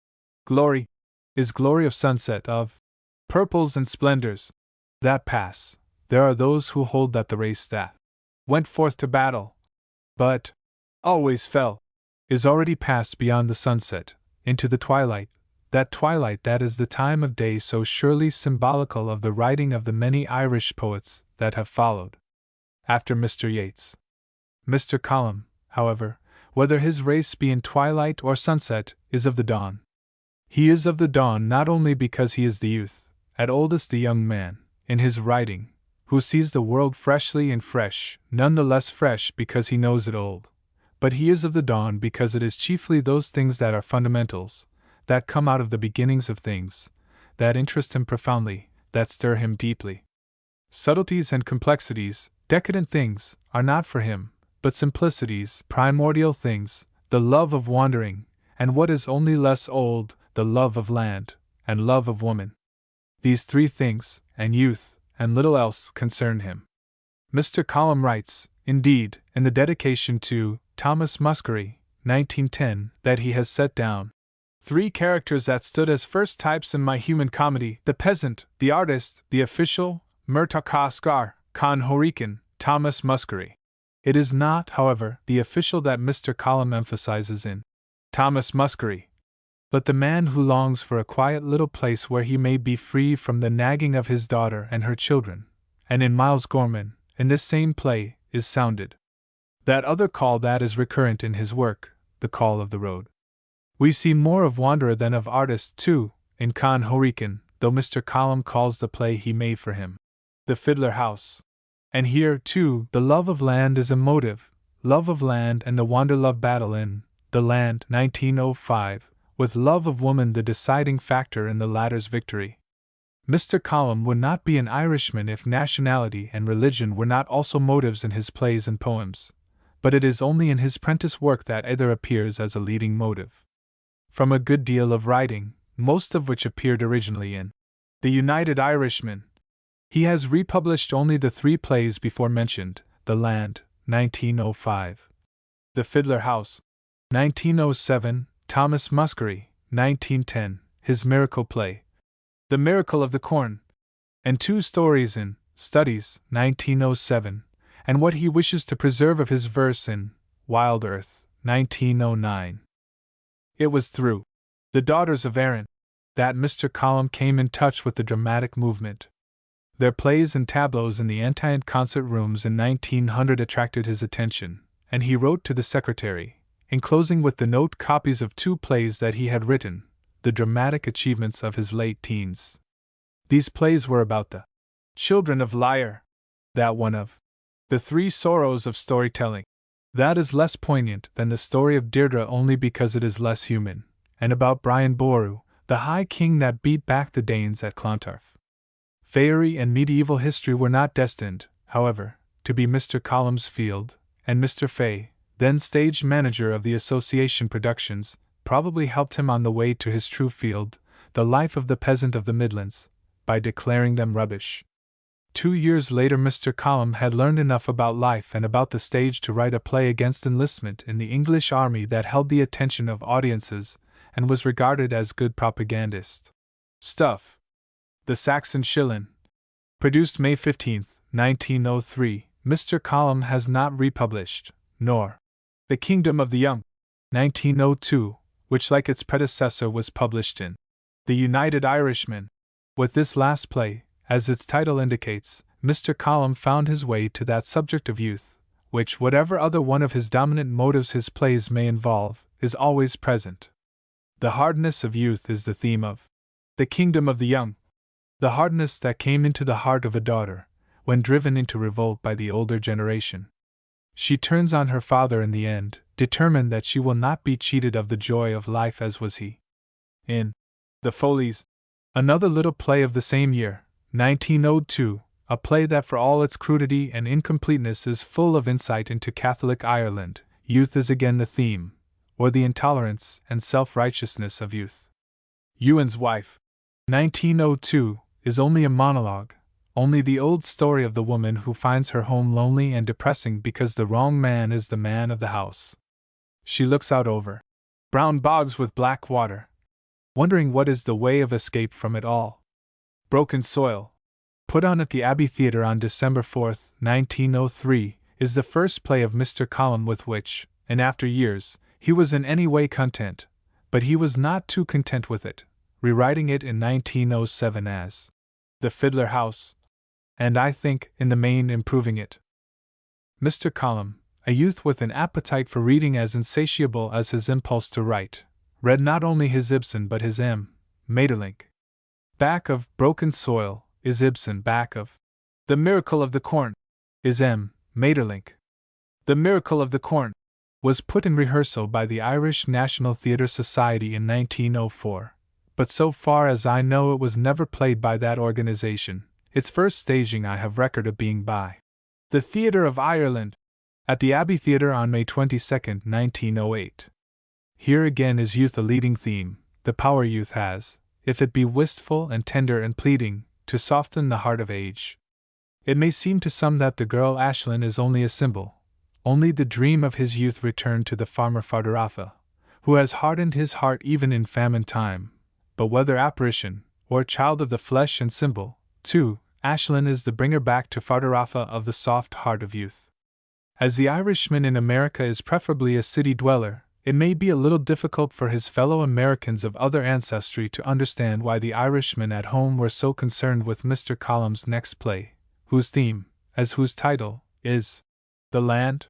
glory, is glory of sunset, of purples and splendors that pass. There are those who hold that the race that went forth to battle, but always fell, is already passed beyond the sunset, into the twilight, that is the time of day so surely symbolical of the writing of the many Irish poets that have followed after Mr. Yeats. Mr. Colum, however, whether his race be in twilight or sunset, is of the dawn. He is of the dawn not only because he is the youth, at oldest the young man, in his writing, who sees the world freshly and fresh, none the less fresh because he knows it old, but he is of the dawn because it is chiefly those things that are fundamentals, that come out of the beginnings of things, that interest him profoundly, that stir him deeply. Subtleties and complexities, decadent things, are not for him, but simplicities, primordial things, the love of wandering, and what is only less old, the love of land, and love of woman. These three things, and youth, and little else, concern him. Mr. Column writes, indeed, in the dedication to Thomas Muskerry, 1910, that he has set down three characters that stood as first types in my human comedy: the peasant, the artist, the official, Murtakaskar, Khan Horikan, Thomas Muskerry. It is not, however, the official that Mr. Column emphasizes in Thomas Muskerry, but the man who longs for a quiet little place where he may be free from the nagging of his daughter and her children, and in Miles Gorman, in this same play, is sounded that other call that is recurrent in his work, the call of the road. We see more of wanderer than of artist, too, in Khan Horikan, though Mr. Column calls the play he made for him The Fiddler House. And here, too, the love of land is a motive, love of land and the wanderlove battle in The Land, 1905, with love of woman the deciding factor in the latter's victory. Mr. Column would not be an Irishman if nationality and religion were not also motives in his plays and poems, but it is only in his prentice work that either appears as a leading motive. From a good deal of writing, most of which appeared originally in The United Irishman, he has republished only the three plays before mentioned: The Land, 1905, The Fiddler House, 1907, Thomas Muskerry, 1910, his miracle play, The Miracle of the Corn, and two stories in Studies, 1907, and what he wishes to preserve of his verse in Wild Earth, 1909. It was through The Daughters of Erin that Mr. Column came in touch with the dramatic movement. Their plays and tableaux in the Antient concert rooms in 1900 attracted his attention, and he wrote to the secretary, enclosing with the note copies of two plays that he had written, the dramatic achievements of his late teens. These plays were about the children of Lyre, that one of The Three Sorrows of Storytelling. That is less poignant than the story of Deirdre only because it is less human, and about Brian Boru, the high king that beat back the Danes at Clontarf. Faerie and medieval history were not destined, however, to be Mr. Column's field, and Mr. Fay, then stage manager of the Association Productions, probably helped him on the way to his true field, the life of the peasant of the Midlands, by declaring them rubbish. 2 years later Mr. Column had learned enough about life and about the stage to write a play against enlistment in the English army that held the attention of audiences and was regarded as good propagandist stuff. The Saxon Shillin, produced May 15, 1903, Mr. Column has not republished, nor The Kingdom of the Young, 1902, which like its predecessor was published in The United Irishman. With this last play, as its title indicates, Mr. Column found his way to that subject of youth, which, whatever other one of his dominant motives his plays may involve, is always present. The hardness of youth is the theme of The Kingdom of the Young. The hardness that came into the heart of a daughter, when driven into revolt by the older generation. She turns on her father in the end, determined that she will not be cheated of the joy of life as was he. In The Follies, another little play of the same year, 1902, a play that for all its crudity and incompleteness is full of insight into Catholic Ireland, youth is again the theme, or the intolerance and self-righteousness of youth. Ewan's Wife, 1902, is only a monologue, only the old story of the woman who finds her home lonely and depressing because the wrong man is the man of the house. She looks out over brown bogs with black water, wondering what is the way of escape from it all. Broken Soil, put on at the Abbey Theatre on December 4, 1903, is the first play of Mr. Column with which, in after years, he was in any way content, but he was not too content with it, rewriting it in 1907 as The Fiddler House, and I think, in the main, improving it. Mr. Column, a youth with an appetite for reading as insatiable as his impulse to write, read not only his Ibsen but his M. Maeterlinck. Back of Broken Soil is Ibsen, back of The Miracle of the Corn is M. Maeterlinck. The Miracle of the Corn was put in rehearsal by the Irish National Theatre Society in 1904, but so far as I know it was never played by that organization. Its first staging I have record of being by the Theatre of Ireland, at the Abbey Theatre on May 22, 1908. Here again is youth a leading theme, the power youth has, if it be wistful and tender and pleading, to soften the heart of age. It may seem to some that the girl Aisling is only a symbol, only the dream of his youth returned to the farmer Fardarafa, who has hardened his heart even in famine time, but whether apparition, or child of the flesh and symbol, too, Aisling is the bringer back to Fardarafa of the soft heart of youth. As the Irishman in America is preferably a city dweller, it may be a little difficult for his fellow Americans of other ancestry to understand why the Irishmen at home were so concerned with Mr. Column's next play, whose theme, as whose title, is the land.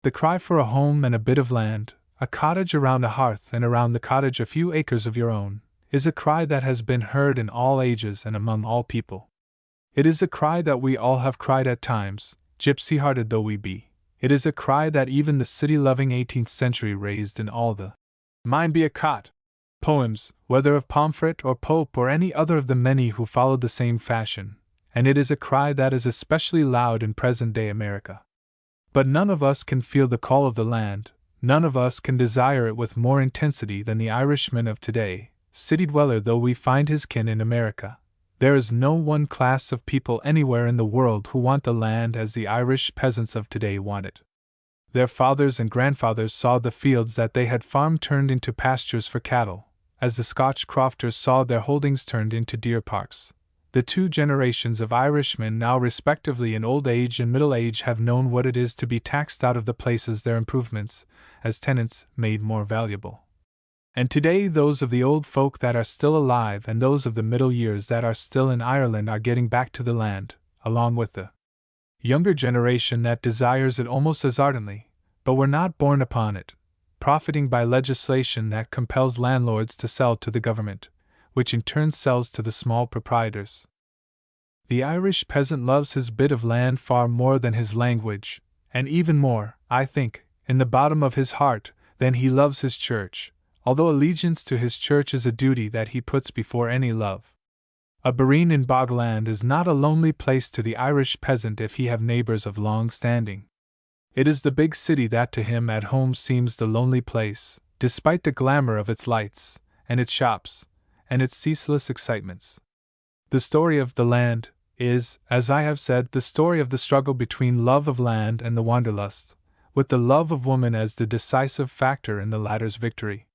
The cry for a home and a bit of land, a cottage around a hearth and around the cottage a few acres of your own, is a cry that has been heard in all ages and among all people. It is a cry that we all have cried at times, gypsy-hearted though we be. It is a cry that even the city-loving 18th century raised in all the Mine be a cot poems, whether of Pomfret or Pope or any other of the many who followed the same fashion, and it is a cry that is especially loud in present-day America. But none of us can feel the call of the land, none of us can desire it with more intensity than the Irishman of today, city-dweller though we find his kin in America. There is no one class of people anywhere in the world who want the land as the Irish peasants of today want it. Their fathers and grandfathers saw the fields that they had farmed turned into pastures for cattle, as the Scotch crofters saw their holdings turned into deer parks. The two generations of Irishmen now respectively in old age and middle age have known what it is to be taxed out of the places their improvements, as tenants, made more valuable. And today those of the old folk that are still alive and those of the middle years that are still in Ireland are getting back to the land, along with the younger generation that desires it almost as ardently, but were not born upon it, profiting by legislation that compels landlords to sell to the government, which in turn sells to the small proprietors. The Irish peasant loves his bit of land far more than his language, and even more, I think, in the bottom of his heart, than he loves his church, although allegiance to his church is a duty that he puts before any love. A bareen in bogland is not a lonely place to the Irish peasant if he have neighbors of long standing. It is the big city that to him at home seems the lonely place, despite the glamour of its lights, and its shops, and its ceaseless excitements. The story of the land is, as I have said, the story of the struggle between love of land and the wanderlust, with the love of woman as the decisive factor in the latter's victory.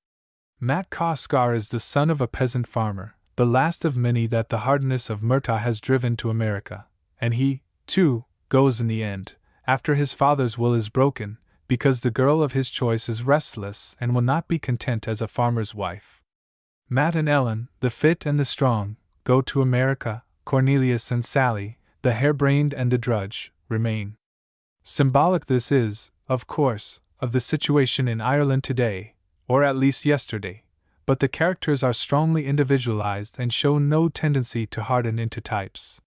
Mat Coscar is the son of a peasant farmer, the last of many that the hardness of Murtagh has driven to America, and he, too, goes in the end, after his father's will is broken, because the girl of his choice is restless and will not be content as a farmer's wife. Mat and Ellen, the fit and the strong, go to America. Cornelius and Sally, the harebrained and the drudge, remain. Symbolic this is, of course, of the situation in Ireland today, or at least yesterday, but the characters are strongly individualized and show no tendency to harden into types.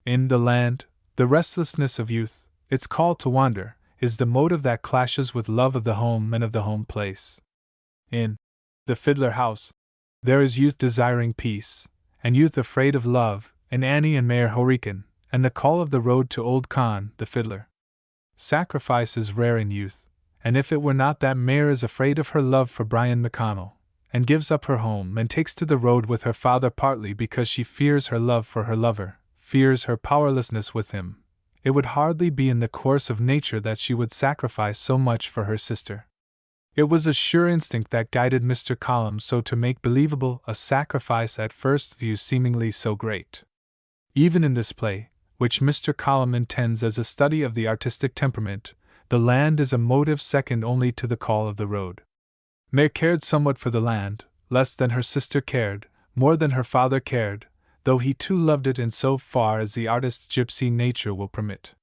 In the land, the restlessness of youth, its call to wander, is the motive that clashes with love of the home and of the home place. In the Fiddler House, there is youth desiring peace, and youth afraid of love, in Annie and Mayor Horican, and the call of the road to Old Con, the fiddler. Sacrifice is rare in youth, and if it were not that Mayor is afraid of her love for Brian McConnell, and gives up her home and takes to the road with her father partly because she fears her love for her lover, fears her powerlessness with him, it would hardly be in the course of nature that she would sacrifice so much for her sister. It was a sure instinct that guided Mr. Column so to make believable a sacrifice at first view seemingly so great. Even in this play, which Mr. Column intends as a study of the artistic temperament, the land is a motive second only to the call of the road. Mare cared somewhat for the land, less than her sister cared, more than her father cared, though he too loved it in so far as the artist's gypsy nature will permit.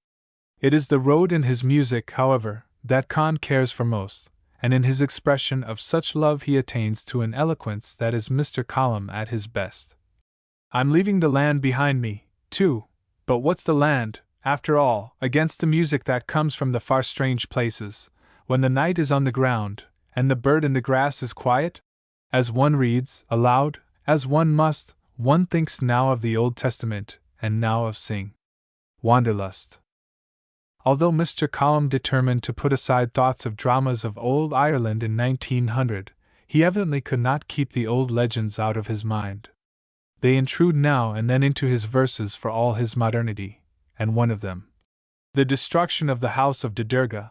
It is the road in his music, however, that Con cares for most, and in his expression of such love he attains to an eloquence that is Mr. Column at his best. I'm leaving the land behind me, too, but what's the land, after all, against the music that comes from the far strange places, when the night is on the ground, and the bird in the grass is quiet? As one reads, aloud, as one must, one thinks now of the Old Testament, and now of Sing. Wanderlust. Although Mr. Column determined to put aside thoughts of dramas of old Ireland in 1900, he evidently could not keep the old legends out of his mind. They intrude now and then into his verses for all his modernity, and one of them, the destruction of the house of Dodurga,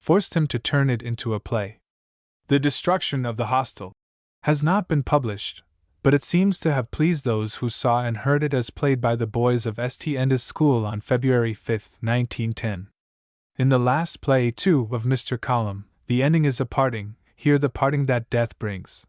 forced him to turn it into a play. The destruction of the hostel has not been published, but it seems to have pleased those who saw and heard it as played by the boys of St. Enda's School on February 5, 1910. In the last play, too, of Mr. Column, the ending is a parting, here the parting that death brings.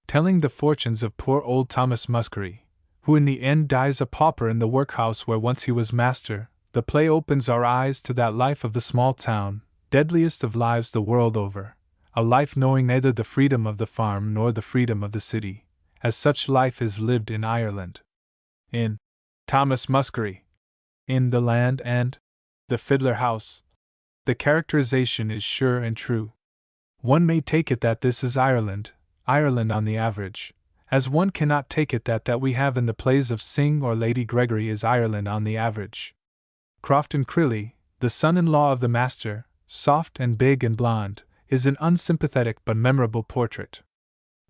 Telling the fortunes of poor old Thomas Muskerry, who in the end dies a pauper in the workhouse where once he was master, the play opens our eyes to that life of the small town, deadliest of lives the world over, a life knowing neither the freedom of the farm nor the freedom of the city, as such life is lived in Ireland. In Thomas Muskerry, in The Land and The Fiddler House, the characterization is sure and true. One may take it that this is Ireland, Ireland on the average, as one cannot take it that we have in the plays of Synge or Lady Gregory is Ireland on the average. Crofton Crilly, the son-in-law of the master, soft and big and blond, is an unsympathetic but memorable portrait.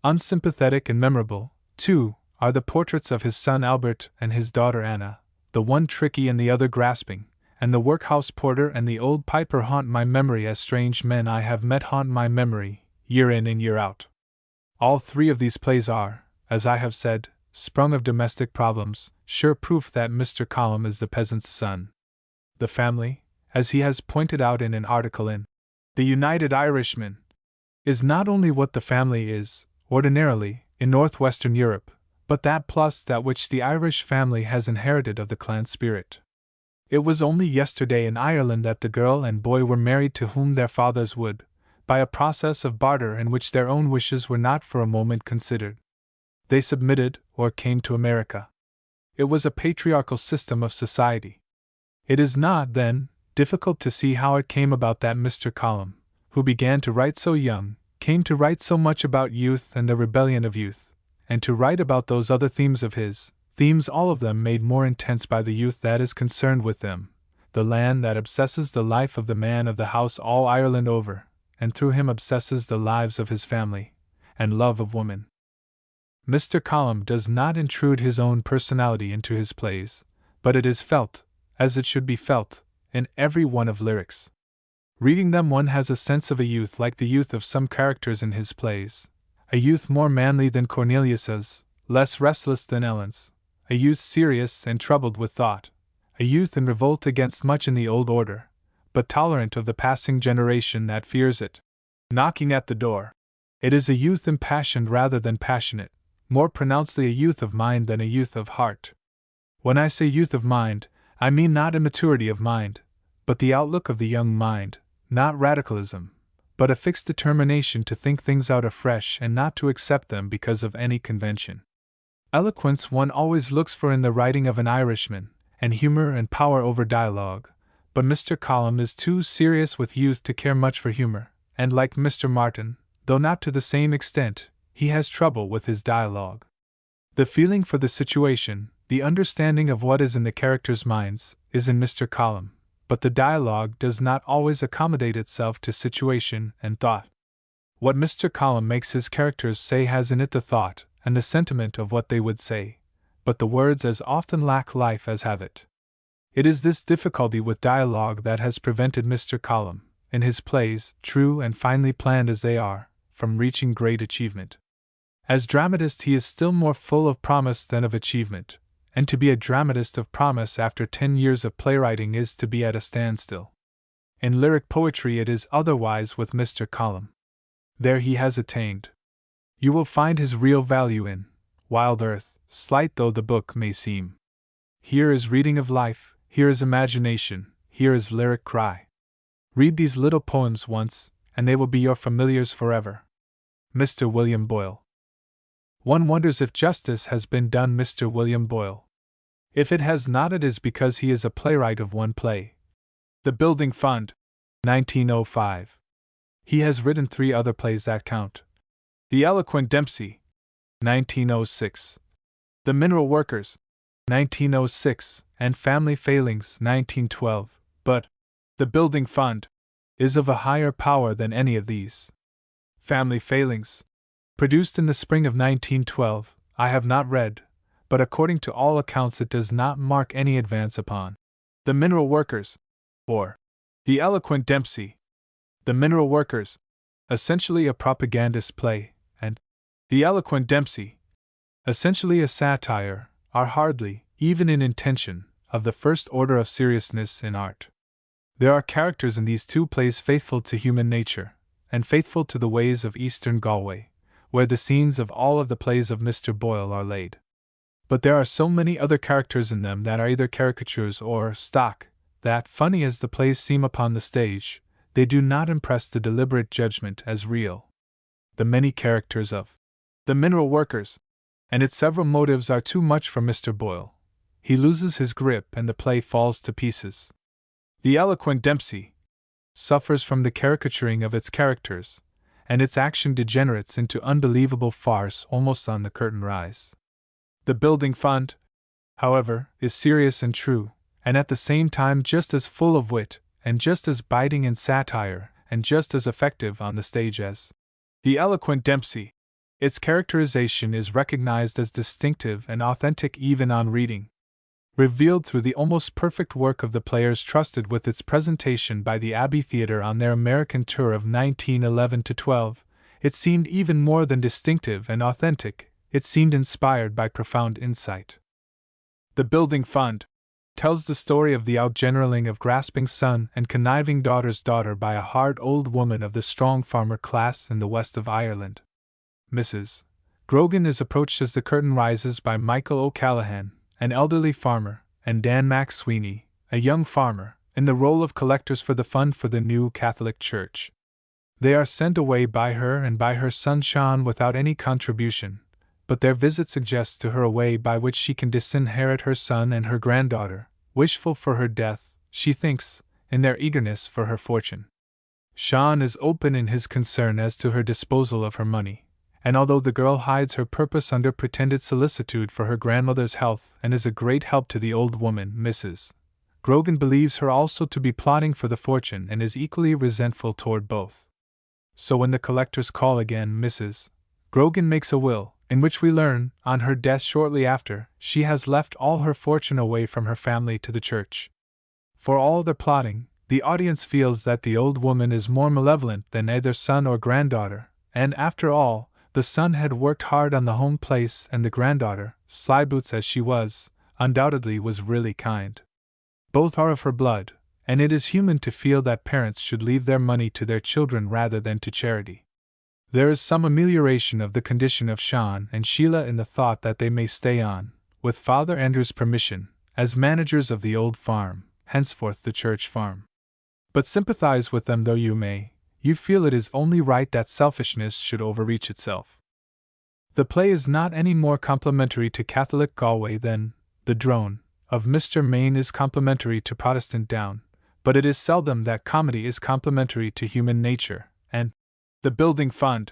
Unsympathetic and memorable, too, are the portraits of his son Albert and his daughter Anna, the one tricky and the other grasping, and the workhouse porter and the old piper haunt my memory as strange men I have met haunt my memory, year in and year out. All three of these plays are, as I have said, sprung of domestic problems, sure proof that Mr. Column is the peasant's son. The family, as he has pointed out in an article in The United Irishman, is not only what the family is, ordinarily, in northwestern Europe, but that plus that which the Irish family has inherited of the clan spirit. It was only yesterday in Ireland that the girl and boy were married to whom their fathers would, by a process of barter in which their own wishes were not for a moment considered. They submitted, or came to America. It was a patriarchal system of society. It is not, then, difficult to see how it came about that Mr. Column, who began to write so young, came to write so much about youth and the rebellion of youth, and to write about those other themes of his, themes all of them made more intense by the youth that is concerned with them, the land that obsesses the life of the man of the house all Ireland over, and through him obsesses the lives of his family, and love of woman. Mr. Column does not intrude his own personality into his plays, but it is felt, as it should be felt, in every one of lyrics. Reading them one has a sense of a youth like the youth of some characters in his plays, a youth more manly than Cornelius's, less restless than Ellen's, a youth serious and troubled with thought, a youth in revolt against much in the old order, but tolerant of the passing generation that fears it. Knocking at the door. It is a youth impassioned rather than passionate, more pronouncedly a youth of mind than a youth of heart. When I say youth of mind, I mean not immaturity of mind, but the outlook of the young mind, not radicalism, but a fixed determination to think things out afresh and not to accept them because of any convention. Eloquence one always looks for in the writing of an Irishman, and humor and power over dialogue, but Mr. Column is too serious with youth to care much for humor, and like Mr. Martin, though not to the same extent, he has trouble with his dialogue. The feeling for the situation, the understanding of what is in the characters' minds, is in Mr. Column, but the dialogue does not always accommodate itself to situation and thought. What Mr. Column makes his characters say has in it the thought and the sentiment of what they would say, but the words as often lack life as have it. It is this difficulty with dialogue that has prevented Mr. Column, in his plays, true and finely planned as they are, from reaching great achievement. As dramatist he is still more full of promise than of achievement, and to be a dramatist of promise after 10 years of playwriting is to be at a standstill. In lyric poetry it is otherwise with Mr. Column. There he has attained. You will find his real value in Wild Earth, slight though the book may seem. Here is reading of life, here is imagination, here is lyric cry. Read these little poems once, and they will be your familiars forever. Mr. William Boyle. One wonders if justice has been done Mr. William Boyle. If it has not, it is because he is a playwright of one play. The Building Fund, 1905. He has written 3 other plays that count. The Eloquent Dempsey, 1906. The Mineral Workers, 1906, and Family Failings, 1912, but The Building Fund is of a higher power than any of these. Family Failings, produced in the spring of 1912, I have not read, but according to all accounts it does not mark any advance upon The Mineral Workers, or The Eloquent Dempsey. The Mineral Workers, essentially a propagandist play, and The Eloquent Dempsey, essentially a satire, are hardly, even in intention, of the first order of seriousness in art. There are characters in these 2 plays faithful to human nature, and faithful to the ways of Eastern Galway, where the scenes of all of the plays of Mr. Boyle are laid. But there are so many other characters in them that are either caricatures or stock, that, funny as the plays seem upon the stage, they do not impress the deliberate judgment as real. The many characters of The Mineral Workers and its several motives are too much for Mr. Boyle. He loses his grip and the play falls to pieces. The Eloquent Dempsey suffers from the caricaturing of its characters, and its action degenerates into unbelievable farce almost on the curtain rise. The Building Fund, however, is serious and true, and at the same time just as full of wit, and just as biting in satire, and just as effective on the stage as The Eloquent Dempsey. Its characterization is recognized as distinctive and authentic even on reading. Revealed through the almost perfect work of the players trusted with its presentation by the Abbey Theatre on their American tour of 1911-12, it seemed even more than distinctive and authentic, it seemed inspired by profound insight. The Building Fund tells the story of the outgeneraling of grasping son and conniving daughter's daughter by a hard old woman of the strong farmer class in the west of Ireland. Mrs. Grogan is approached as the curtain rises by Michael O'Callaghan, an elderly farmer, and Dan McSweeney, a young farmer, in the role of collectors for the fund for the new Catholic Church. They are sent away by her and by her son Sean without any contribution, but their visit suggests to her a way by which she can disinherit her son and her granddaughter, wishful for her death, she thinks, in their eagerness for her fortune. Sean is open in his concern as to her disposal of her money, and although the girl hides her purpose under pretended solicitude for her grandmother's health and is a great help to the old woman, Mrs. Grogan believes her also to be plotting for the fortune and is equally resentful toward both. So when the collectors call again, Mrs. Grogan makes a will, in which we learn, on her death shortly after, she has left all her fortune away from her family to the church. For all their plotting, the audience feels that the old woman is more malevolent than either son or granddaughter, and after all, the son had worked hard on the home place and the granddaughter, slyboots as she was, undoubtedly was really kind. Both are of her blood, and it is human to feel that parents should leave their money to their children rather than to charity. There is some amelioration of the condition of Sean and Sheila in the thought that they may stay on, with Father Andrew's permission, as managers of the old farm, henceforth the church farm. But sympathize with them though you may, you feel it is only right that selfishness should overreach itself. The play is not any more complimentary to Catholic Galway than The Drone of Mr. Maine is complimentary to Protestant Down, but it is seldom that comedy is complimentary to human nature, and The Building Fund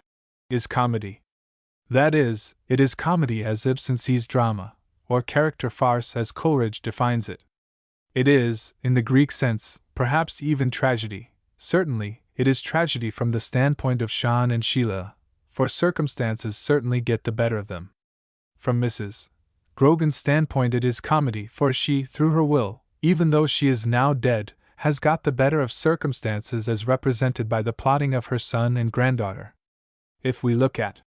is comedy. That is, it is comedy as Ibsen sees drama, or character farce as Coleridge defines it. It is, in the Greek sense, perhaps even tragedy. Certainly, it is tragedy from the standpoint of Sean and Sheila, for circumstances certainly get the better of them. From Mrs. Grogan's standpoint it is comedy, for she, through her will, even though she is now dead, has got the better of circumstances as represented by the plotting of her son and granddaughter. If we look at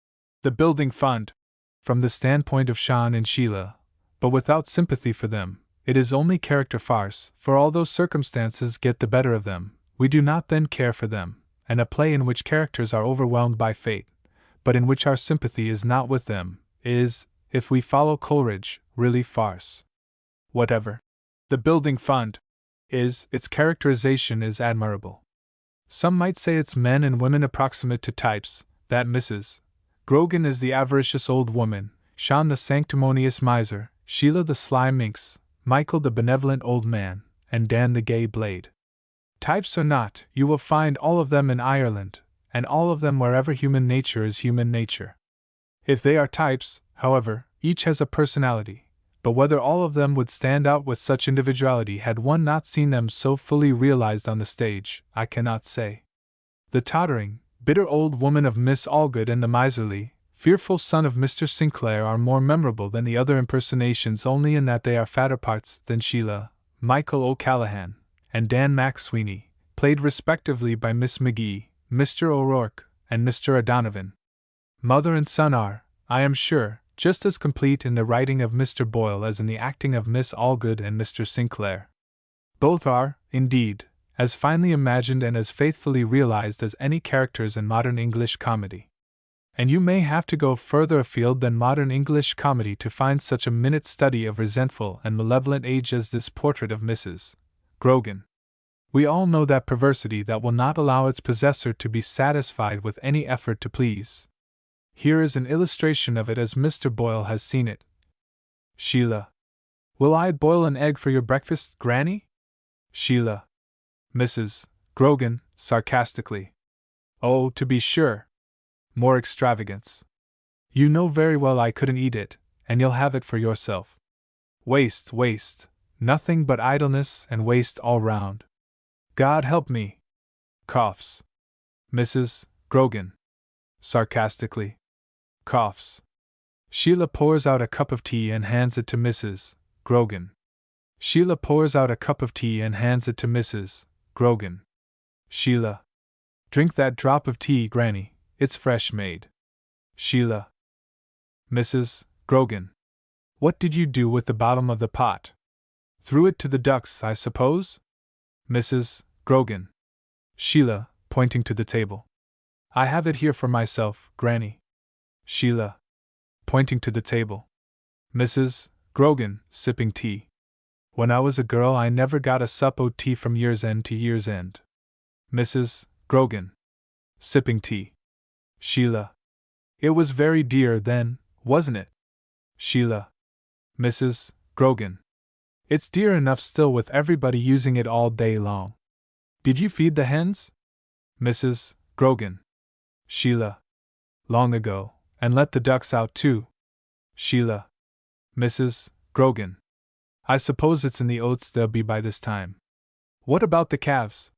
The Building Fund from the standpoint of Sean and Sheila, but without sympathy for them, it is only character farce, for although circumstances get the better of them, we do not then care for them, and a play in which characters are overwhelmed by fate, but in which our sympathy is not with them, is, if we follow Coleridge, really farce. Whatever The Building Fund is, its characterization is admirable. Some might say its men and women approximate to types, that Mrs. Grogan is the avaricious old woman, Sean the sanctimonious miser, Sheila the sly minx, Michael the benevolent old man, and Dan the gay blade. Types or not, you will find all of them in Ireland, and all of them wherever human nature is human nature. If they are types, however, each has a personality, but whether all of them would stand out with such individuality had one not seen them so fully realized on the stage, I cannot say. The tottering, bitter old woman of Miss Allgood and the miserly, fearful son of Mr. Sinclair are more memorable than the other impersonations only in that they are fatter parts than Sheila, Michael O'Callaghan, and Dan McSweeney, played respectively by Miss McGee, Mr. O'Rourke, and Mr. O'Donovan. Mother and son are, I am sure, just as complete in the writing of Mr. Boyle as in the acting of Miss Allgood and Mr. Sinclair. Both are, indeed, as finely imagined and as faithfully realized as any characters in modern English comedy. And you may have to go further afield than modern English comedy to find such a minute study of resentful and malevolent age as this portrait of Mrs. Grogan. We all know that perversity that will not allow its possessor to be satisfied with any effort to please. Here is an illustration of it as Mr. Boyle has seen it. Sheila. Will I boil an egg for your breakfast, Granny? Sheila. Mrs. Grogan, sarcastically. Oh, to be sure. More extravagance. You know very well I couldn't eat it, and you'll have it for yourself. Waste, waste, nothing but idleness and waste all round. God help me. Coughs. Mrs. Grogan. Sarcastically. Coughs. Sheila pours out a cup of tea and hands it to Mrs. Grogan. Sheila pours out a cup of tea and hands it to Mrs. Grogan. Sheila. Drink that drop of tea, Granny. It's fresh made. Sheila. Mrs. Grogan. What did you do with the bottom of the pot? Threw it to the ducks, I suppose? Mrs. Grogan. Sheila, pointing to the table. I have it here for myself, Granny. Sheila. Pointing to the table. Mrs. Grogan, sipping tea. When I was a girl I never got a sup o' tea from year's end to year's end. Mrs. Grogan. Sipping tea. Sheila. It was very dear then, wasn't it? Sheila. Mrs. Grogan. It's dear enough still with everybody using it all day long. Did you feed the hens? Mrs. Grogan. Sheila. Long ago, and let the ducks out too. Sheila. Mrs. Grogan. I suppose it's in the oats they'll be by this time. What about the calves?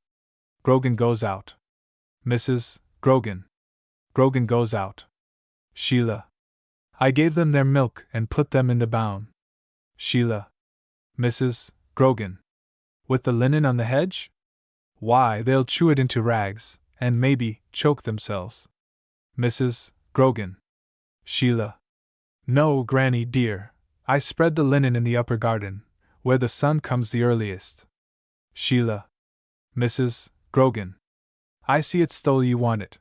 Grogan goes out. Mrs. Grogan. Grogan goes out. Sheila. I gave them their milk and put them in the bown. Sheila. Mrs. Grogan. With the linen on the hedge? Why, they'll chew it into rags, and maybe choke themselves. Mrs. Grogan. Sheila. No, Granny dear, I spread the linen in the upper garden, where the sun comes the earliest. Sheila. Mrs. Grogan. I see it's stole you want it.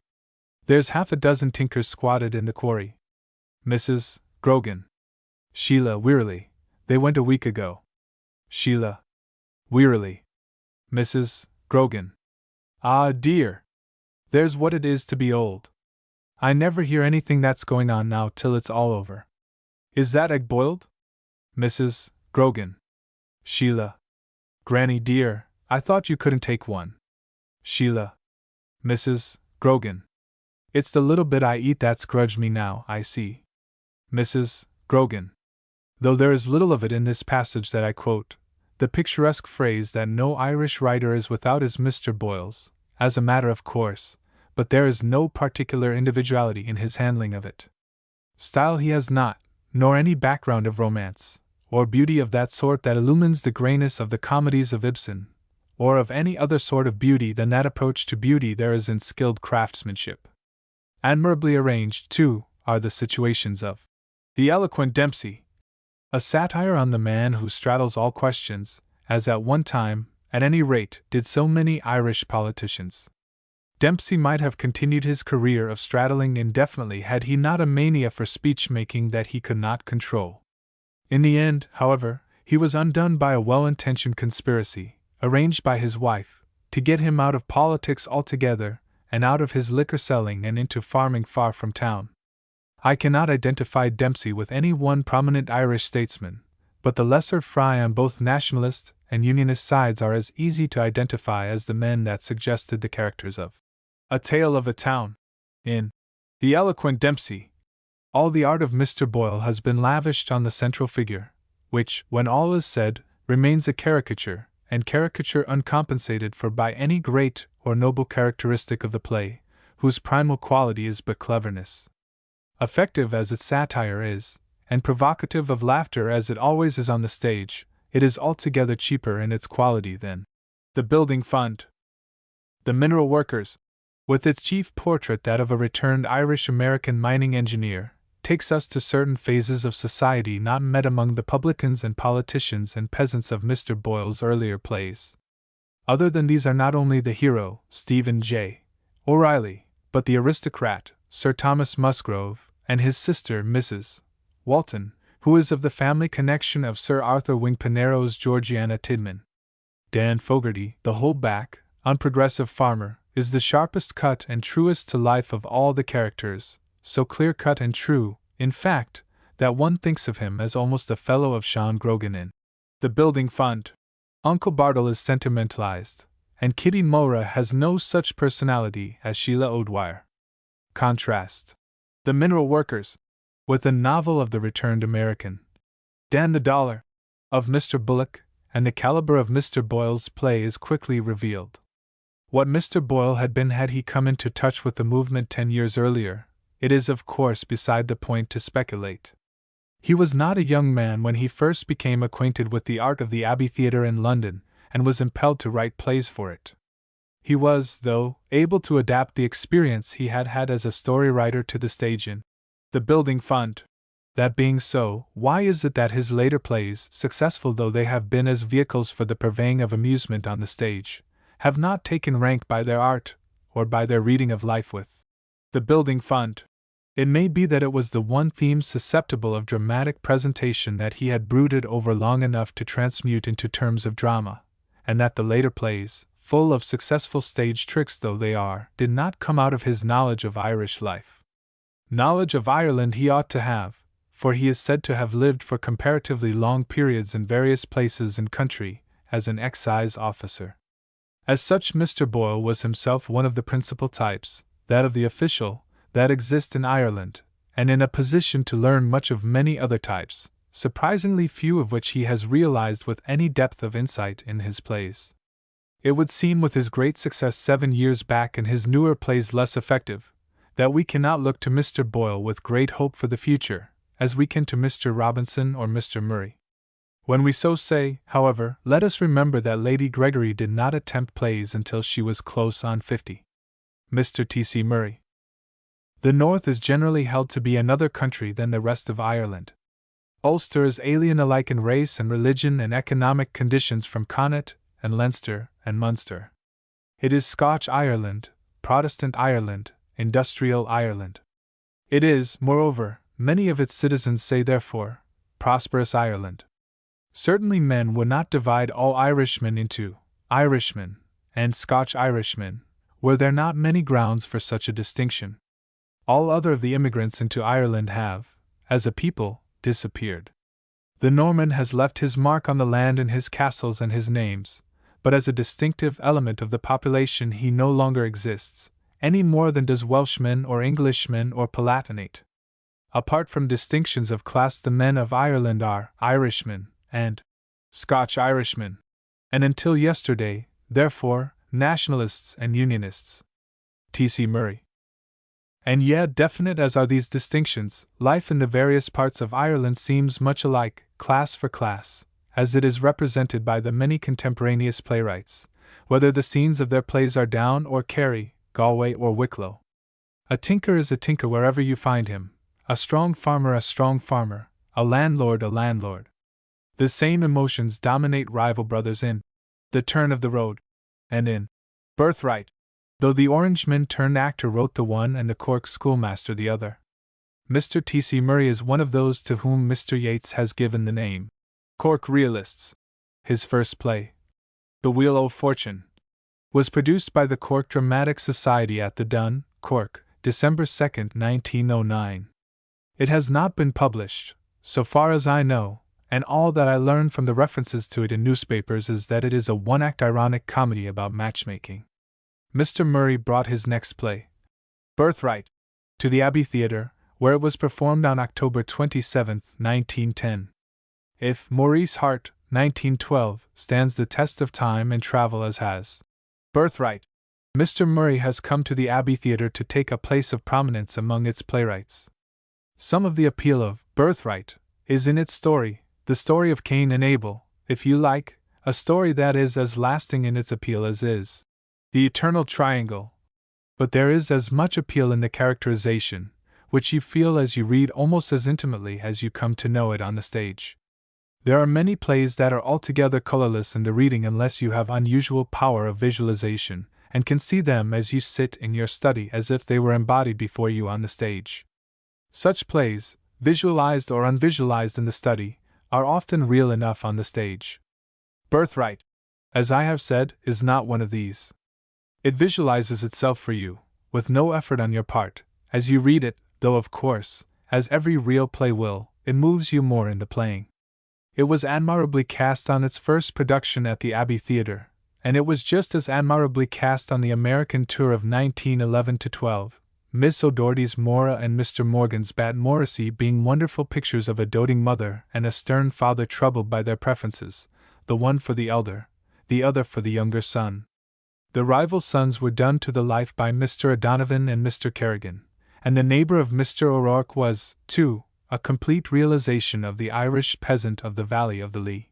There's half a dozen tinkers squatted in the quarry. Mrs. Grogan. Sheila, wearily. They went a week ago. Sheila. Wearily. Mrs. Grogan. Ah, dear! There's what it is to be old. I never hear anything that's going on now till it's all over. Is that egg boiled? Mrs. Grogan. Sheila. Granny dear, I thought you couldn't take one. Sheila. Mrs. Grogan. It's the little bit I eat that's grudged me now, I see. Mrs. Grogan. Though there is little of it in this passage that I quote, the picturesque phrase that no Irish writer is without is Mr. Boyle's, as a matter of course, but there is no particular individuality in his handling of it. Style he has not, nor any background of romance, or beauty of that sort that illumines the grayness of the comedies of Ibsen, or of any other sort of beauty than that approach to beauty there is in skilled craftsmanship. Admirably arranged, too, are the situations of The Eloquent Dempsey, a satire on the man who straddles all questions, as at one time, at any rate, did so many Irish politicians. Dempsey might have continued his career of straddling indefinitely had he not a mania for speech-making that he could not control. In the end, however, he was undone by a well-intentioned conspiracy, arranged by his wife, to get him out of politics altogether, and out of his liquor-selling and into farming far from town. I cannot identify Dempsey with any one prominent Irish statesman, but the lesser fry on both nationalist and unionist sides are as easy to identify as the men that suggested the characters of A Tale of a Town. In The Eloquent Dempsey, all the art of Mr. Boyle has been lavished on the central figure, which, when all is said, remains a caricature, and caricature uncompensated for by any great or noble characteristic of the play, whose primal quality is but cleverness. Effective as its satire is, and provocative of laughter as it always is on the stage, it is altogether cheaper in its quality than The Building Fund. The Mineral Workers, with its chief portrait, that of a returned Irish-American mining engineer, takes us to certain phases of society not met among the publicans and politicians and peasants of Mr. Boyle's earlier plays. Other than these are not only the hero, Stephen J. O'Reilly, but the aristocrat, Sir Thomas Musgrove, and his sister, Mrs. Walton, who is of the family connection of Sir Arthur Wing Pinero's Georgiana Tidman. Dan Fogarty, the holdback, unprogressive farmer, is the sharpest cut and truest to life of all the characters, so clear-cut and true, in fact, that one thinks of him as almost a fellow of Sean Grogan in The Building Fund. Uncle Bartle is sentimentalized, and Kitty Mora has no such personality as Sheila O'Dwyer. Contrast The Mineral Workers with the novel of the returned American, Dan the Dollar, of Mr. Bullock, and the caliber of Mr. Boyle's play is quickly revealed. What Mr. Boyle had been had he come into touch with the movement 10 years earlier, it is of course beside the point to speculate. He was not a young man when he first became acquainted with the art of the Abbey Theatre in London, and was impelled to write plays for it. He was, though, able to adapt the experience he had had as a story writer to the stage in The Building Fund. That being so, why is it that his later plays, successful though they have been as vehicles for the purveying of amusement on the stage, have not taken rank by their art, or by their reading of life with The Building Fund? It may be that it was the one theme susceptible of dramatic presentation that he had brooded over long enough to transmute into terms of drama, and that the later plays, full of successful stage tricks though they are, did not come out of his knowledge of Irish life. Knowledge of Ireland he ought to have, for he is said to have lived for comparatively long periods in various places and country, as an excise officer. As such, Mr. Boyle was himself one of the principal types, that of the official, that exist in Ireland, and in a position to learn much of many other types, surprisingly few of which he has realized with any depth of insight in his plays. It would seem, with his great success 7 years back and his newer plays less effective, that we cannot look to Mr. Boyle with great hope for the future, as we can to Mr. Robinson or Mr. Murray. When we so say, however, let us remember that Lady Gregory did not attempt plays until she was close on 50. Mr. T.C. Murray. The North is generally held to be another country than the rest of Ireland. Ulster is alien alike in race and religion and economic conditions from Connaught and Leinster and Munster. It is Scotch Ireland, Protestant Ireland, industrial Ireland. It is, moreover, many of its citizens say therefore, prosperous Ireland. Certainly men would not divide all Irishmen into Irishmen and Scotch Irishmen, were there not many grounds for such a distinction. All other of the immigrants into Ireland have, as a people, disappeared. The Norman has left his mark on the land in his castles and his names, but as a distinctive element of the population he no longer exists, any more than does Welshman or Englishman or Palatinate. Apart from distinctions of class, the men of Ireland are Irishmen and Scotch Irishmen, and until yesterday, therefore, nationalists and unionists. T.C. Murray. And yet, definite as are these distinctions, life in the various parts of Ireland seems much alike, class for class, as it is represented by the many contemporaneous playwrights, whether the scenes of their plays are Down or Kerry, Galway or Wicklow. A tinker is a tinker wherever you find him, a strong farmer, a landlord, a landlord. The same emotions dominate rival brothers in The Turn of the Road, and in Birthright, though the Orangeman turned actor wrote the one and the Cork schoolmaster the other. Mr. T.C. Murray is one of those to whom Mr. Yeats has given the name Cork Realists. His first play, The Wheel o' Fortune, was produced by the Cork Dramatic Society at the Dun, Cork, December 2, 1909. It has not been published, so far as I know, and all that I learned from the references to it in newspapers is that it is a one-act ironic comedy about matchmaking. Mr. Murray brought his next play, Birthright, to the Abbey Theatre, where it was performed on October 27, 1910. If Maurice Hart, 1912, stands the test of time and travel as has Birthright, Mr. Murray has come to the Abbey Theatre to take a place of prominence among its playwrights. Some of the appeal of Birthright is in its story, the story of Cain and Abel, if you like, a story that is as lasting in its appeal as is the eternal triangle. But there is as much appeal in the characterization, which you feel as you read almost as intimately as you come to know it on the stage. There are many plays that are altogether colorless in the reading unless you have unusual power of visualization, and can see them as you sit in your study as if they were embodied before you on the stage. Such plays, visualized or unvisualized in the study, are often real enough on the stage. Birthright, as I have said, is not one of these. It visualizes itself for you, with no effort on your part, as you read it, though of course, as every real play will, it moves you more in the playing. It was admirably cast on its first production at the Abbey Theatre, and it was just as admirably cast on the American tour of 1911-12, Miss O'Doherty's Mora and Mr. Morgan's Bat Morrissey being wonderful pictures of a doting mother and a stern father troubled by their preferences, the one for the elder, the other for the younger son. The rival sons were done to the life by Mr. O'Donovan and Mr. Kerrigan, and the neighbor of Mr. O'Rourke was, too, a complete realization of the Irish peasant of the Valley of the Lee.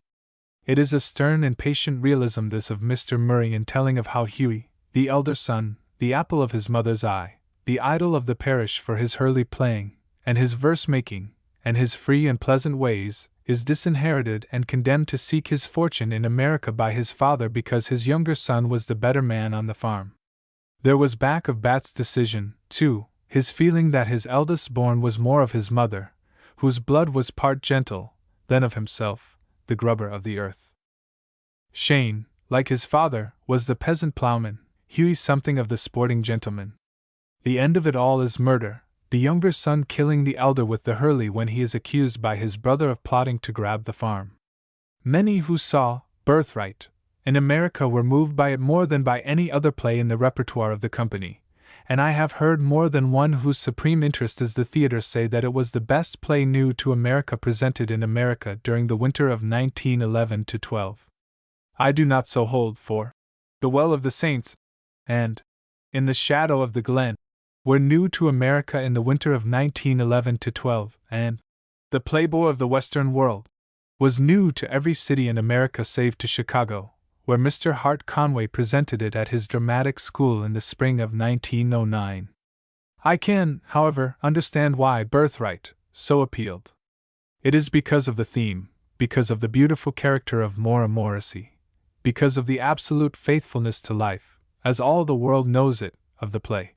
It is a stern and patient realism this of Mr. Murray in telling of how Hughie, the elder son, the apple of his mother's eye, the idol of the parish for his hurley playing, and his verse-making, and his free and pleasant ways, is disinherited and condemned to seek his fortune in America by his father because his younger son was the better man on the farm. There was back of Bat's decision, too, his feeling that his eldest born was more of his mother, whose blood was part gentle, than of himself, the grubber of the earth. Shane, like his father, was the peasant plowman, Hughie something of the sporting gentleman. The end of it all is murder, the younger son killing the elder with the hurley when he is accused by his brother of plotting to grab the farm. Many who saw Birthright in America were moved by it more than by any other play in the repertoire of the company, and I have heard more than one whose supreme interest is the theater say that it was the best play new to America presented in America during the winter of 1911-12. I do not so hold, for The Well of the Saints and In the Shadow of the Glen were new to America in the winter of 1911-12, and The Playboy of the Western World was new to every city in America save to Chicago, where Mr. Hart Conway presented it at his dramatic school in the spring of 1909. I can, however, understand why Birthright so appealed. It is because of the theme, because of the beautiful character of Mora Morrissey, because of the absolute faithfulness to life, as all the world knows it, of the play.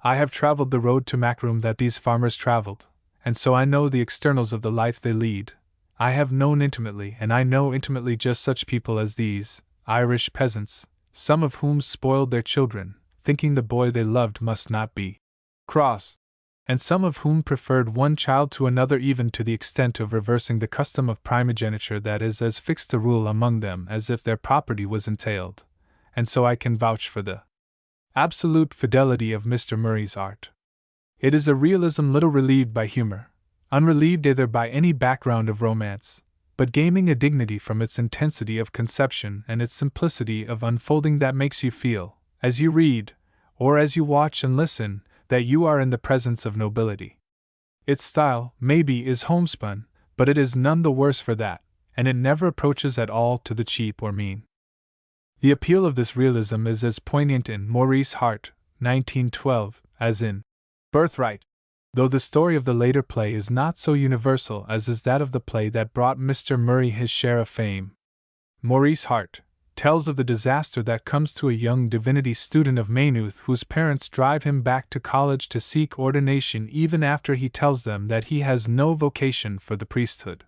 I have traveled the road to Macroom that these farmers traveled, and so I know the externals of the life they lead. I have known intimately, and I know intimately just such people as these Irish peasants, some of whom spoiled their children, thinking the boy they loved must not be cross, and some of whom preferred one child to another even to the extent of reversing the custom of primogeniture that is as fixed a rule among them as if their property was entailed, and so I can vouch for the absolute fidelity of Mr. Murray's art. It is a realism little relieved by humor, unrelieved either by any background of romance, but gaining a dignity from its intensity of conception and its simplicity of unfolding that makes you feel, as you read, or as you watch and listen, that you are in the presence of nobility. Its style, maybe, is homespun, but it is none the worse for that, and it never approaches at all to the cheap or mean. The appeal of this realism is as poignant in Maurice Hart, 1912, as in Birthright, though the story of the later play is not so universal as is that of the play that brought Mr. Murray his share of fame. Maurice Hart tells of the disaster that comes to a young divinity student of Maynooth whose parents drive him back to college to seek ordination even after he tells them that he has no vocation for the priesthood.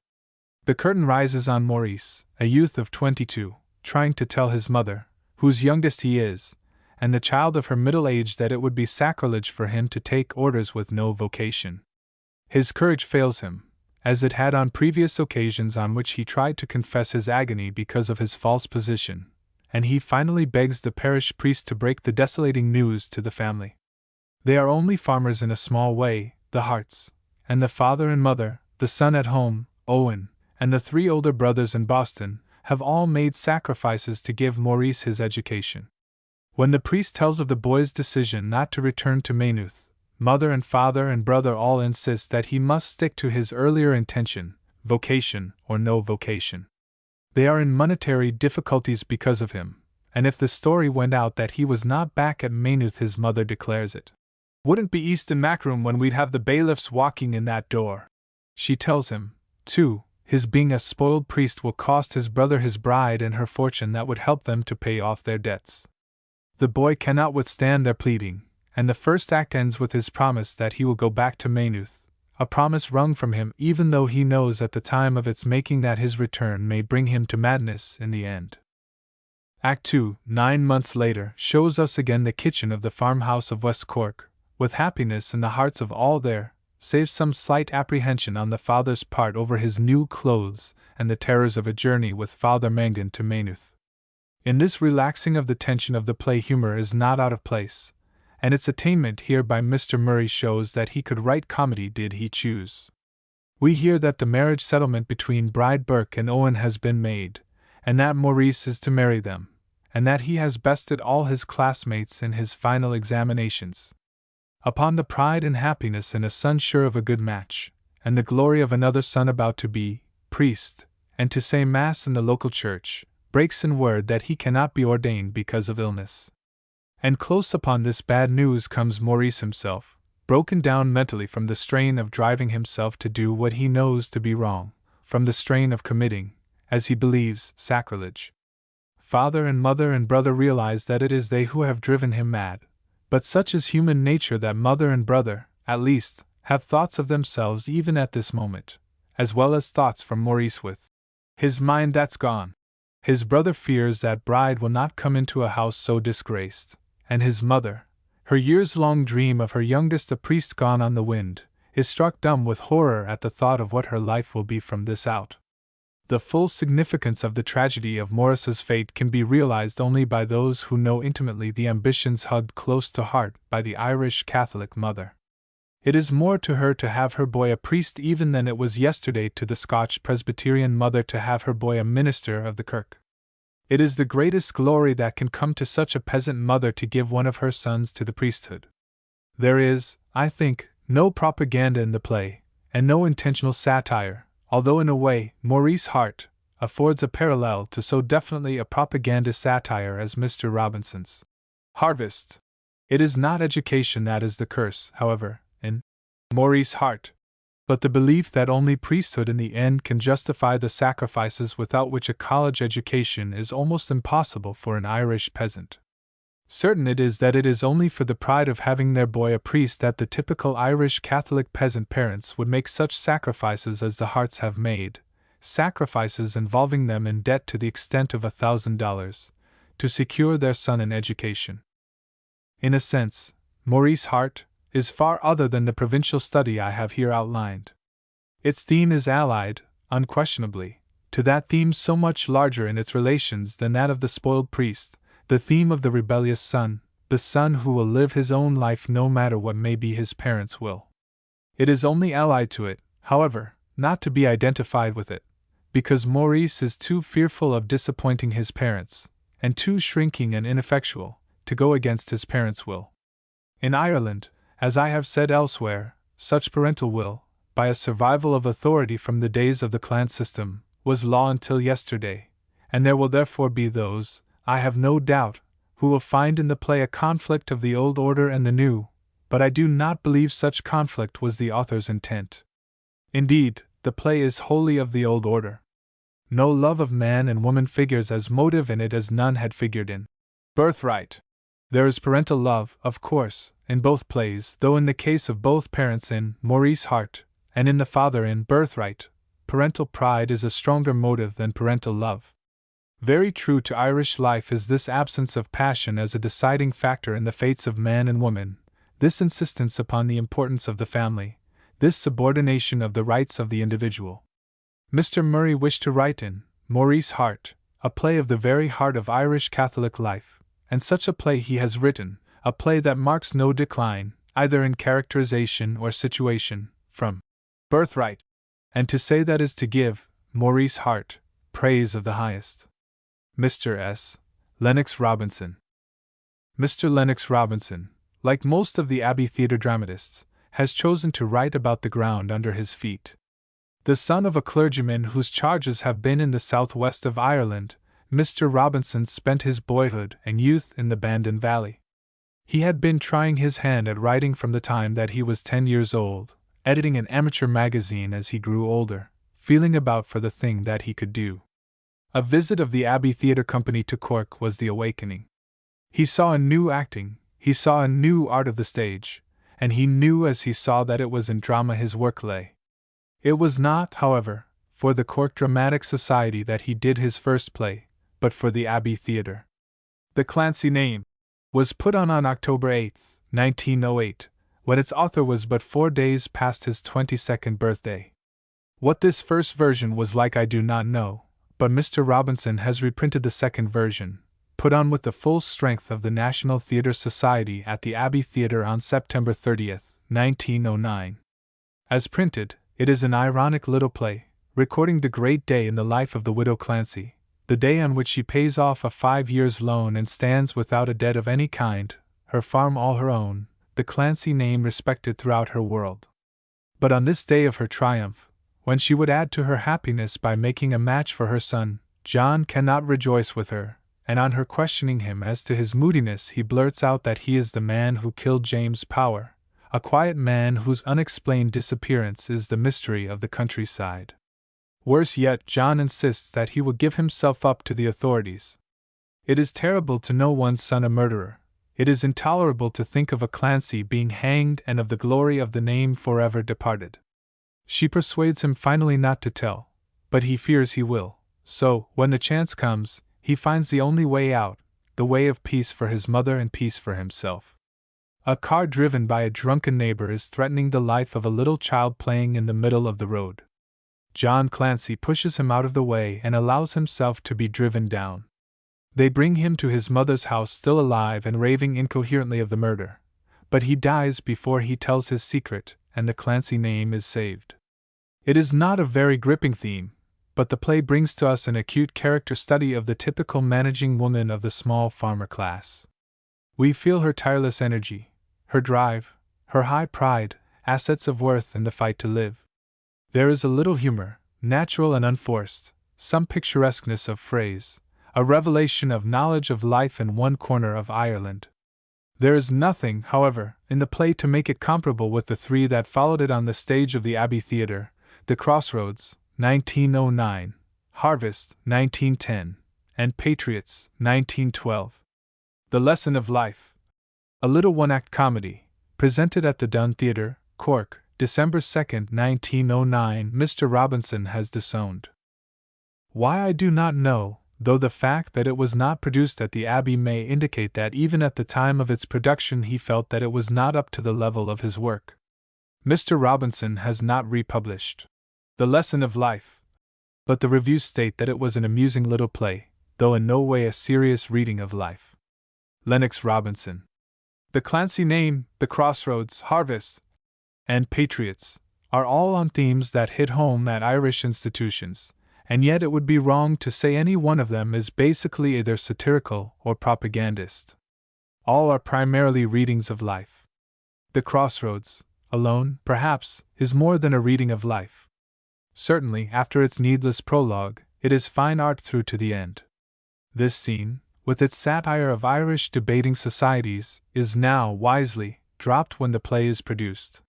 The curtain rises on Maurice, a youth of 22, trying to tell his mother, whose youngest he is, and the child of her middle age, that it would be sacrilege for him to take orders with no vocation. His courage fails him, as it had on previous occasions on which he tried to confess his agony because of his false position, and he finally begs the parish priest to break the desolating news to the family. They are only farmers in a small way, the Harts, and the father and mother, the son at home, Owen, and the 3 older brothers in Boston, have all made sacrifices to give Maurice his education. When the priest tells of the boy's decision not to return to Maynooth, mother and father and brother all insist that he must stick to his earlier intention, vocation or no vocation. They are in monetary difficulties because of him, and if the story went out that he was not back at Maynooth, his mother declares it wouldn't be Easton Macroom when we'd have the bailiffs walking in that door. She tells him, too, his being a spoiled priest will cost his brother his bride and her fortune that would help them to pay off their debts. The boy cannot withstand their pleading, and the first act ends with his promise that he will go back to Maynooth, a promise wrung from him even though he knows at the time of its making that his return may bring him to madness in the end. Act 2, 9 months later, shows us again the kitchen of the farmhouse of West Cork, with happiness in the hearts of all there, save some slight apprehension on the father's part over his new clothes and the terrors of a journey with Father Mangan to Maynooth. In this relaxing of the tension of the play, humor is not out of place, and its attainment here by Mr. Murray shows that he could write comedy did he choose. We hear that the marriage settlement between Bride Burke and Owen has been made, and that Maurice is to marry them, and that he has bested all his classmates in his final examinations. Upon the pride and happiness in a son sure of a good match, and the glory of another son about to be priest, and to say Mass in the local church, breaks in word that he cannot be ordained because of illness. And close upon this bad news comes Maurice himself, broken down mentally from the strain of driving himself to do what he knows to be wrong, from the strain of committing, as he believes, sacrilege. Father and mother and brother realize that it is they who have driven him mad, but such is human nature that mother and brother, at least, have thoughts of themselves even at this moment, as well as thoughts from Maurice with his mind that's gone. His brother fears that Bride will not come into a house so disgraced, and his mother, her years-long dream of her youngest a priest gone on the wind, is struck dumb with horror at the thought of what her life will be from this out. The full significance of the tragedy of Maurice's fate can be realized only by those who know intimately the ambitions hugged close to heart by the Irish Catholic mother. It is more to her to have her boy a priest even than it was yesterday to the Scotch Presbyterian mother to have her boy a minister of the kirk. It is the greatest glory that can come to such a peasant mother to give one of her sons to the priesthood. There is, I think, no propaganda in the play, and no intentional satire, although in a way, Maurice Hart affords a parallel to so definitely a propaganda satire as Mr. Robinson's Harvest. It is not education that is the curse, however, in Maurice Hart, but the belief that only priesthood in the end can justify the sacrifices without which a college education is almost impossible for an Irish peasant. Certain it is that it is only for the pride of having their boy a priest that the typical Irish Catholic peasant parents would make such sacrifices as the Harts have made, sacrifices involving them in debt to the extent of $1,000, to secure their son an education. In a sense, Maurice Hart is far other than the provincial study I have here outlined. Its theme is allied, unquestionably, to that theme so much larger in its relations than that of the spoiled priest, the theme of the rebellious son, the son who will live his own life no matter what may be his parents' will. It is only allied to it, however, not to be identified with it, because Maurice is too fearful of disappointing his parents, and too shrinking and ineffectual, to go against his parents' will. In Ireland, as I have said elsewhere, such parental will, by a survival of authority from the days of the clan system, was law until yesterday, and there will therefore be those, I have no doubt, who will find in the play a conflict of the old order and the new, but I do not believe such conflict was the author's intent. Indeed, the play is wholly of the old order. No love of man and woman figures as motive in it as none had figured in Birthright. There is parental love, of course, in both plays, though in the case of both parents in Maurice Hart, and in the father in Birthright, parental pride is a stronger motive than parental love. Very true to Irish life is this absence of passion as a deciding factor in the fates of man and woman, this insistence upon the importance of the family, this subordination of the rights of the individual. Mr. Murray wished to write in Maurice Hart a play of the very heart of Irish Catholic life, and such a play he has written, a play that marks no decline, either in characterization or situation, from Birthright, and to say that is to give, Maurice Hart, praise of the highest. Mr. S. Lennox Robinson. Mr. Lennox Robinson, like most of the Abbey Theatre dramatists, has chosen to write about the ground under his feet. The son of a clergyman whose charges have been in the southwest of Ireland, Mr. Robinson spent his boyhood and youth in the Bandon Valley. He had been trying his hand at writing from the time that he was 10 years old, editing an amateur magazine as he grew older, feeling about for the thing that he could do. A visit of the Abbey Theatre Company to Cork was the awakening. He saw a new acting, he saw a new art of the stage, and he knew as he saw that it was in drama his work lay. It was not, however, for the Cork Dramatic Society that he did his first play, but for the Abbey Theatre. The Clancy name was put on October 8, 1908, when its author was but 4 days past his 22nd birthday. What this first version was like I do not know, but Mr. Robinson has reprinted the second version, put on with the full strength of the National Theatre Society at the Abbey Theatre on September 30, 1909. As printed, it is an ironic little play, recording the great day in the life of the widow Clancy, the day on which she pays off a 5 years' loan and stands without a debt of any kind, her farm all her own, the Clancy name respected throughout her world. But on this day of her triumph, when she would add to her happiness by making a match for her son, John cannot rejoice with her, and on her questioning him as to his moodiness he blurts out that he is the man who killed James Power, a quiet man whose unexplained disappearance is the mystery of the countryside. Worse yet, John insists that he will give himself up to the authorities. It is terrible to know one's son a murderer. It is intolerable to think of a Clancy being hanged and of the glory of the name forever departed. She persuades him finally not to tell, but he fears he will, so, when the chance comes, he finds the only way out, the way of peace for his mother and peace for himself. A car driven by a drunken neighbor is threatening the life of a little child playing in the middle of the road. John Clancy pushes him out of the way and allows himself to be driven down. They bring him to his mother's house still alive and raving incoherently of the murder, but he dies before he tells his secret, and the Clancy name is saved. It is not a very gripping theme, but the play brings to us an acute character study of the typical managing woman of the small farmer class. We feel her tireless energy, her drive, her high pride, assets of worth in the fight to live. There is a little humor, natural and unforced, some picturesqueness of phrase, a revelation of knowledge of life in one corner of Ireland. There is nothing, however, in the play to make it comparable with the three that followed it on the stage of the Abbey Theatre: The Crossroads, 1909, Harvest, 1910, and Patriots, 1912. The Lesson of Life, a little one-act comedy, presented at the Dun Theatre, Cork, December 2, 1909, Mr. Robinson has disowned. Why I do not know, though the fact that it was not produced at the Abbey may indicate that even at the time of its production he felt that it was not up to the level of his work. Mr. Robinson has not republished The Lesson of Life, but the reviews state that it was an amusing little play, though in no way a serious reading of life. Lennox Robinson. The Clancy name, The Crossroads, Harvest, and Patriots are all on themes that hit home at Irish institutions, and yet it would be wrong to say any one of them is basically either satirical or propagandist. All are primarily readings of life. The Crossroads, alone, perhaps, is more than a reading of life. Certainly, after its needless prologue, it is fine art through to the end. This scene, with its satire of Irish debating societies, is now, wisely, dropped when the play is produced.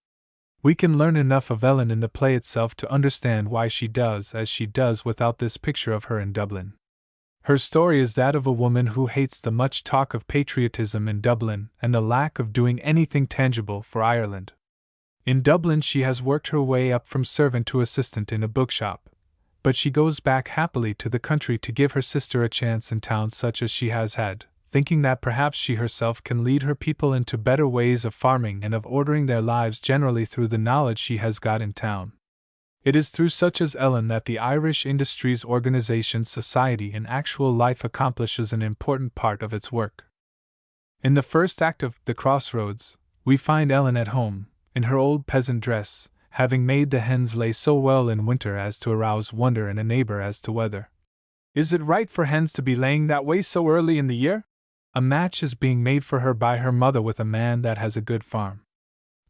We can learn enough of Ellen in the play itself to understand why she does as she does without this picture of her in Dublin. Her story is that of a woman who hates the much talk of patriotism in Dublin and the lack of doing anything tangible for Ireland. In Dublin she has worked her way up from servant to assistant in a bookshop, but she goes back happily to the country to give her sister a chance in town such as she has had, thinking that perhaps she herself can lead her people into better ways of farming and of ordering their lives generally through the knowledge she has got in town. It is through such as Ellen that the Irish Industries Organization Society in actual life accomplishes an important part of its work. In the first act of The Crossroads, we find Ellen at home, in her old peasant dress, having made the hens lay so well in winter as to arouse wonder in a neighbor as to whether "Is it right for hens to be laying that way so early in the year?" A match is being made for her by her mother with a man that has a good farm.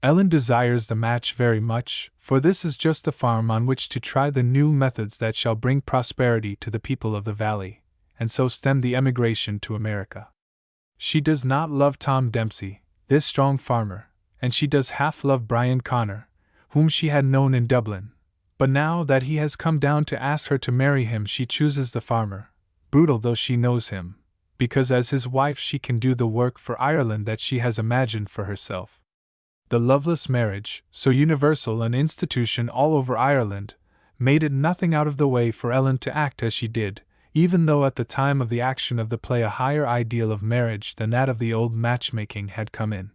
Ellen desires the match very much, for this is just the farm on which to try the new methods that shall bring prosperity to the people of the valley, and so stem the emigration to America. She does not love Tom Dempsey, this strong farmer, and she does half love Brian Connor, whom she had known in Dublin, but now that he has come down to ask her to marry him she chooses the farmer, brutal though she knows him, because as his wife she can do the work for Ireland that she has imagined for herself. The loveless marriage, so universal an institution all over Ireland, made it nothing out of the way for Ellen to act as she did, even though at the time of the action of the play a higher ideal of marriage than that of the old matchmaking had come in.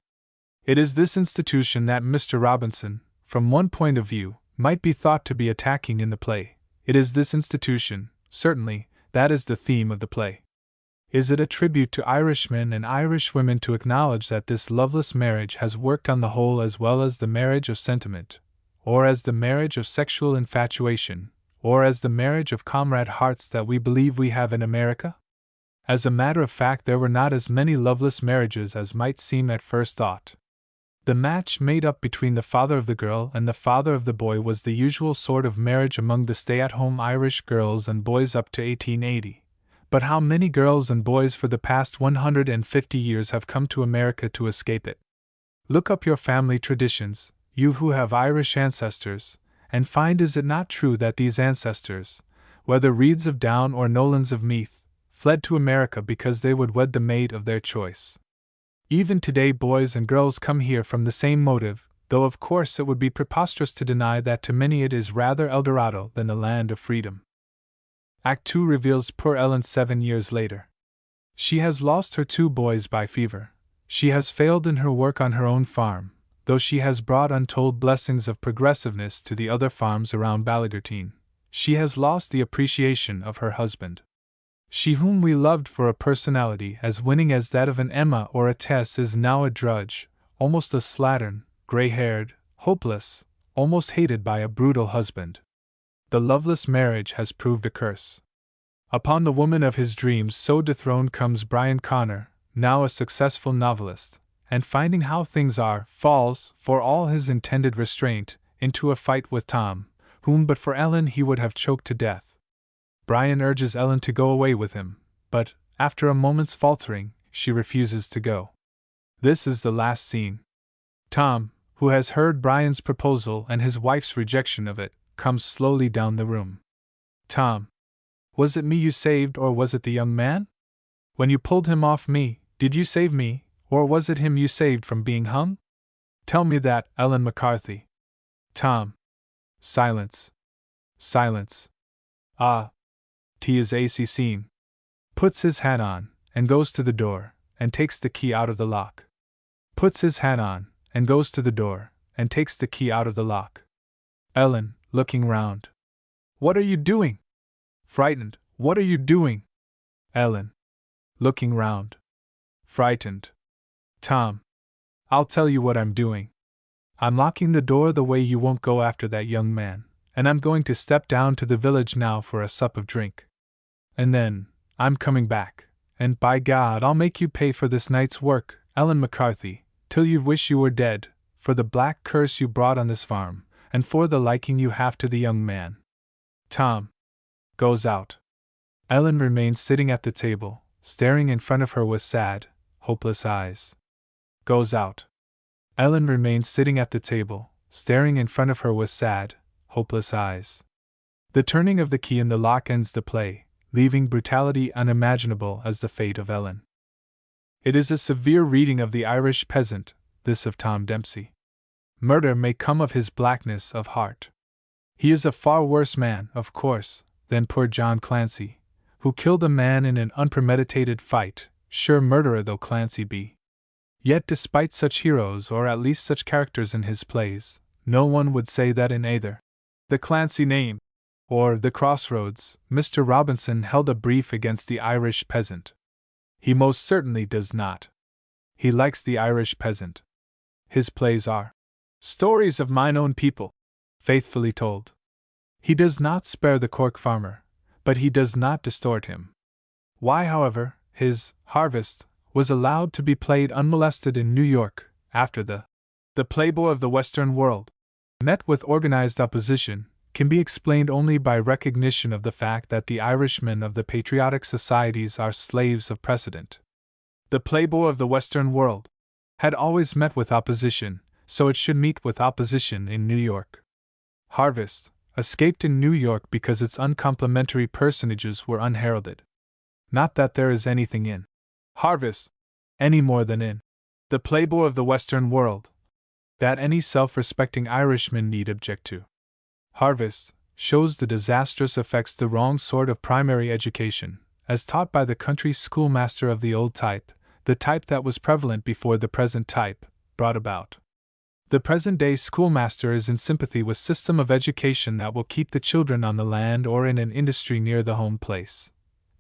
It is this institution that Mr. Robinson, from one point of view, might be thought to be attacking in the play. It is this institution, certainly, that is the theme of the play. Is it a tribute to Irishmen and Irishwomen to acknowledge that this loveless marriage has worked on the whole as well as the marriage of sentiment, or as the marriage of sexual infatuation, or as the marriage of comrade hearts that we believe we have in America? As a matter of fact, there were not as many loveless marriages as might seem at first thought. The match made up between the father of the girl and the father of the boy was the usual sort of marriage among the stay-at-home Irish girls and boys up to 1880. But how many girls and boys for the past 150 years have come to America to escape it? Look up your family traditions, you who have Irish ancestors, and find is it not true that these ancestors, whether Reeds of Down or Nolans of Meath, fled to America because they would wed the mate of their choice. Even today boys and girls come here from the same motive, though of course it would be preposterous to deny that to many it is rather El Dorado than the land of freedom. Act 2 reveals poor Ellen 7 years later. She has lost her 2 boys by fever. She has failed in her work on her own farm, though she has brought untold blessings of progressiveness to the other farms around Ballygerteen. She has lost the appreciation of her husband. She whom we loved for a personality as winning as that of an Emma or a Tess is now a drudge, almost a slattern, gray-haired, hopeless, almost hated by a brutal husband. The loveless marriage has proved a curse. Upon the woman of his dreams so dethroned comes Brian Connor, now a successful novelist, and finding how things are, falls, for all his intended restraint, into a fight with Tom, whom but for Ellen he would have choked to death. Brian urges Ellen to go away with him, but, after a moment's faltering, she refuses to go. This is the last scene. Tom, who has heard Brian's proposal and his wife's rejection of it, comes slowly down the room. Tom, was it me you saved or was it the young man? When you pulled him off me, did you save me, or was it him you saved from being hung? Tell me that, Ellen McCarthy. Tom. Silence. Silence. Ah. 'Tis AC scene. Puts his hat on, and goes to the door, and takes the key out of the lock. Puts his hat on, and goes to the door, and takes the key out of the lock. Ellen, looking round. What are you doing? Frightened, what are you doing? Ellen. Looking round. Frightened. Tom. I'll tell you what I'm doing. I'm locking the door the way you won't go after that young man, and I'm going to step down to the village now for a sup of drink. And then, I'm coming back, and by God I'll make you pay for this night's work, Ellen McCarthy, till you wish you were dead, for the black curse you brought on this farm, and for the liking you have to the young man. Tom. Goes out. Ellen remains sitting at the table, staring in front of her with sad, hopeless eyes. Goes out. Ellen remains sitting at the table, staring in front of her with sad, hopeless eyes. The turning of the key in the lock ends the play, leaving brutality unimaginable as the fate of Ellen. It is a severe reading of the Irish peasant, this of Tom Dempsey. Murder may come of his blackness of heart. He is a far worse man, of course, than poor John Clancy, who killed a man in an unpremeditated fight, sure murderer though Clancy be. Yet despite such heroes or at least such characters in his plays, no one would say that in either The Clancy name, or the crossroads, Mr. Robinson held a brief against the Irish peasant. He most certainly does not. He likes the Irish peasant. His plays are stories of mine own people, faithfully told. He does not spare the Cork farmer, but he does not distort him. Why, however, his Harvest was allowed to be played unmolested in New York after the Playboy of the Western World met with organized opposition can be explained only by recognition of the fact that the Irishmen of the patriotic societies are slaves of precedent. The Playboy of the Western World had always met with opposition, so it should meet with opposition in New York. Harvest escaped in New York because its uncomplimentary personages were unheralded. Not that there is anything in Harvest, any more than in the Playboy of the Western World, that any self-respecting Irishman need object to. Harvest shows the disastrous effects the wrong sort of primary education, as taught by the country schoolmaster of the old type, the type that was prevalent before the present type, brought about. The present-day schoolmaster is in sympathy with system of education that will keep the children on the land or in an industry near the home place.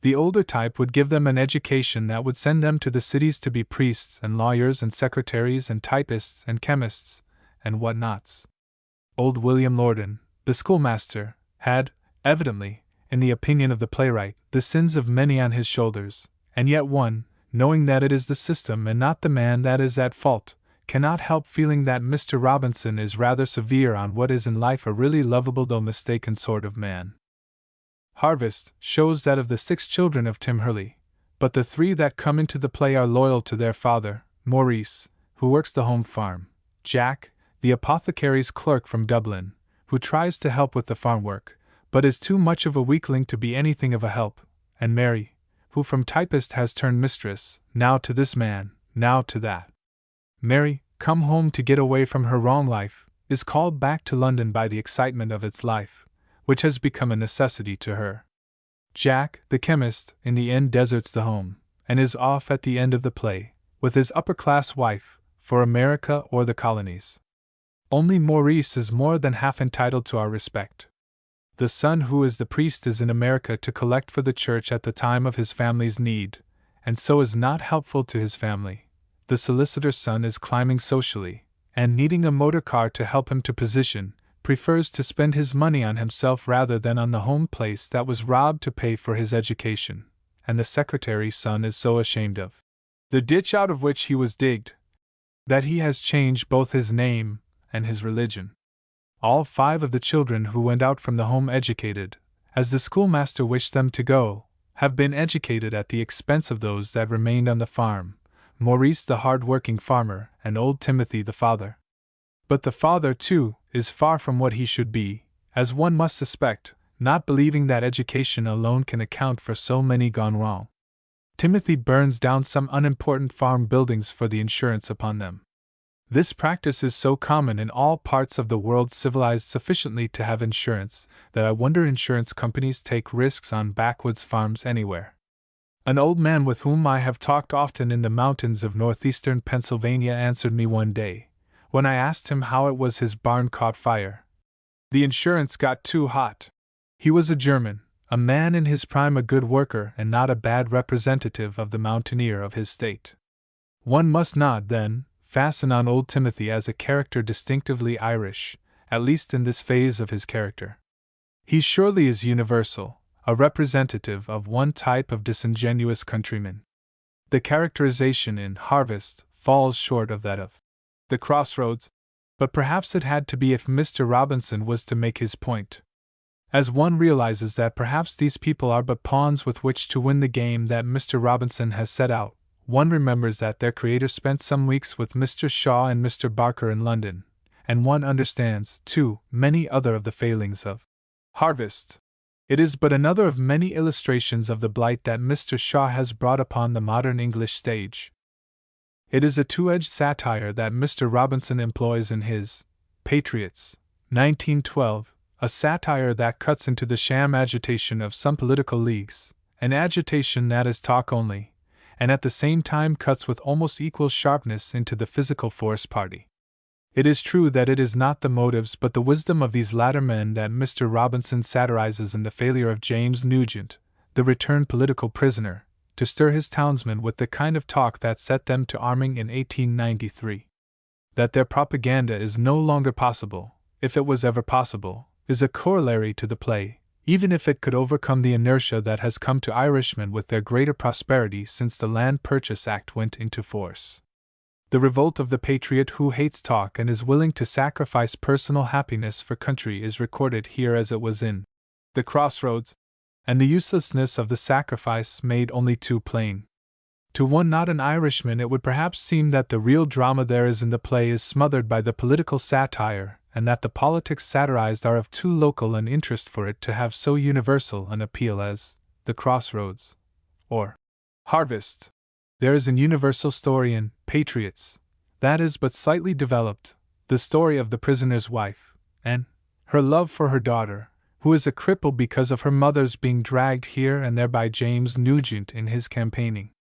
The older type would give them an education that would send them to the cities to be priests and lawyers and secretaries and typists and chemists and what-nots. Old William Lorden, the schoolmaster, had, evidently, in the opinion of the playwright, the sins of many on his shoulders, and yet one, knowing that it is the system and not the man that is at fault, cannot help feeling that Mr. Robinson is rather severe on what is in life a really lovable though mistaken sort of man. Harvest shows that of the 6 children of Tim Hurley, but the 3 that come into the play are loyal to their father, Maurice, who works the home farm, Jack, the apothecary's clerk from Dublin, who tries to help with the farm work, but is too much of a weakling to be anything of a help, and Mary, who from typist has turned mistress, now to this man, now to that. Mary, come home to get away from her wrong life, is called back to London by the excitement of its life, which has become a necessity to her. Jack, the chemist, in the end deserts the home, and is off at the end of the play, with his upper-class wife, for America or the colonies. Only Maurice is more than half entitled to our respect. The son who is the priest is in America to collect for the church at the time of his family's need, and so is not helpful to his family. The solicitor's son is climbing socially, and needing a motor car to help him to position, prefers to spend his money on himself rather than on the home place that was robbed to pay for his education, and the secretary's son is so ashamed of the ditch out of which he was digged, that he has changed both his name and his religion. All 5 of the children who went out from the home educated, as the schoolmaster wished them to go, have been educated at the expense of those that remained on the farm, Maurice the hard-working farmer, and old Timothy the father. But the father, too, is far from what he should be, as one must suspect, not believing that education alone can account for so many gone wrong. Timothy burns down some unimportant farm buildings for the insurance upon them. This practice is so common in all parts of the world civilized sufficiently to have insurance, that I wonder insurance companies take risks on backwoods farms anywhere. An old man with whom I have talked often in the mountains of northeastern Pennsylvania answered me one day, when I asked him how it was his barn caught fire. The insurance got too hot. He was a German, a man in his prime, a good worker and not a bad representative of the mountaineer of his state. One must not, then, fasten on old Timothy as a character distinctively Irish, at least in this phase of his character. He surely is universal, a representative of one type of disingenuous countryman. The characterization in Harvest falls short of that of the Crossroads, but perhaps it had to be if Mr. Robinson was to make his point. As one realizes that perhaps these people are but pawns with which to win the game that Mr. Robinson has set out, one remembers that their creator spent some weeks with Mr. Shaw and Mr. Barker in London, and one understands, too, many other of the failings of Harvest. It is but another of many illustrations of the blight that Mr. Shaw has brought upon the modern English stage. It is a two-edged satire that Mr. Robinson employs in his Patriots, 1912, a satire that cuts into the sham agitation of some political leagues, an agitation that is talk only, and at the same time cuts with almost equal sharpness into the physical force party. It is true that it is not the motives but the wisdom of these latter men that Mr. Robinson satirizes in The Failure of James Nugent, the returned political prisoner, to stir his townsmen with the kind of talk that set them to arming in 1893. That their propaganda is no longer possible, if it was ever possible, is a corollary to the play, even if it could overcome the inertia that has come to Irishmen with their greater prosperity since the Land Purchase Act went into force. The revolt of the patriot who hates talk and is willing to sacrifice personal happiness for country is recorded here as it was in The Crossroads, and the uselessness of the sacrifice made only too plain. To one not an Irishman it would perhaps seem that the real drama there is in the play is smothered by the political satire, and that the politics satirized are of too local an interest for it to have so universal an appeal as The Crossroads or Harvest. There is an universal story in Patriots that is but slightly developed, the story of the prisoner's wife, and her love for her daughter, who is a cripple because of her mother's being dragged here and there by James Nugent in his campaigning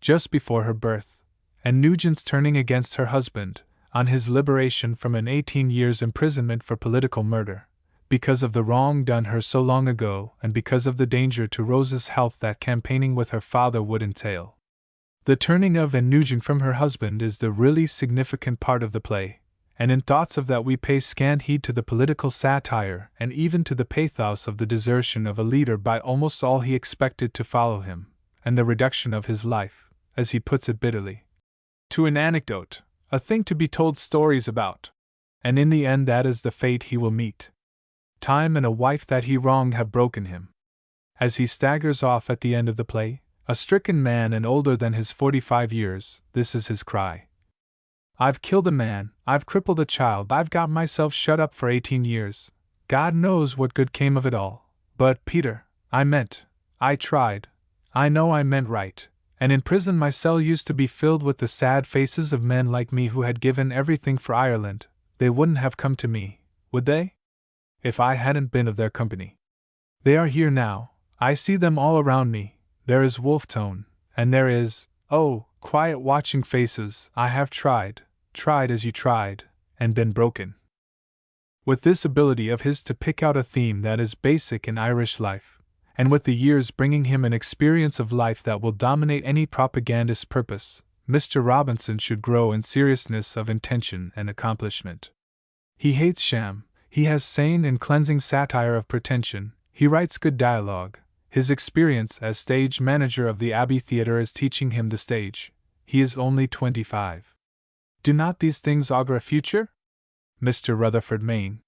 just before her birth, and Nugent's turning against her husband, on his liberation from an 18 years' imprisonment for political murder, because of the wrong done her so long ago and because of the danger to Rose's health that campaigning with her father would entail. The turning of and Nugent from her husband is the really significant part of the play, and in thoughts of that we pay scant heed to the political satire and even to the pathos of the desertion of a leader by almost all he expected to follow him, and the reduction of his life, as he puts it bitterly, to an anecdote, a thing to be told stories about. And in the end that is the fate he will meet. Time and a wife that he wronged have broken him. As he staggers off at the end of the play, a stricken man and older than his 45 years, this is his cry. I've killed a man, I've crippled a child, I've got myself shut up for 18 years. God knows what good came of it all. But, Peter, I tried. I know I meant right. And in prison my cell used to be filled with the sad faces of men like me who had given everything for Ireland. They wouldn't have come to me, would they? If I hadn't been of their company. They are here now, I see them all around me. There is Wolfetone, and there is, oh, quiet watching faces. I have tried as you tried, and been broken. With this ability of his to pick out a theme that is basic in Irish life, and with the years bringing him an experience of life that will dominate any propagandist's purpose, Mr. Robinson should grow in seriousness of intention and accomplishment. He hates sham, he has sane and cleansing satire of pretension, he writes good dialogue. His experience as stage manager of the Abbey Theatre is teaching him the stage. He is only 25. Do not these things augur a future? Mr. Rutherford Mayne.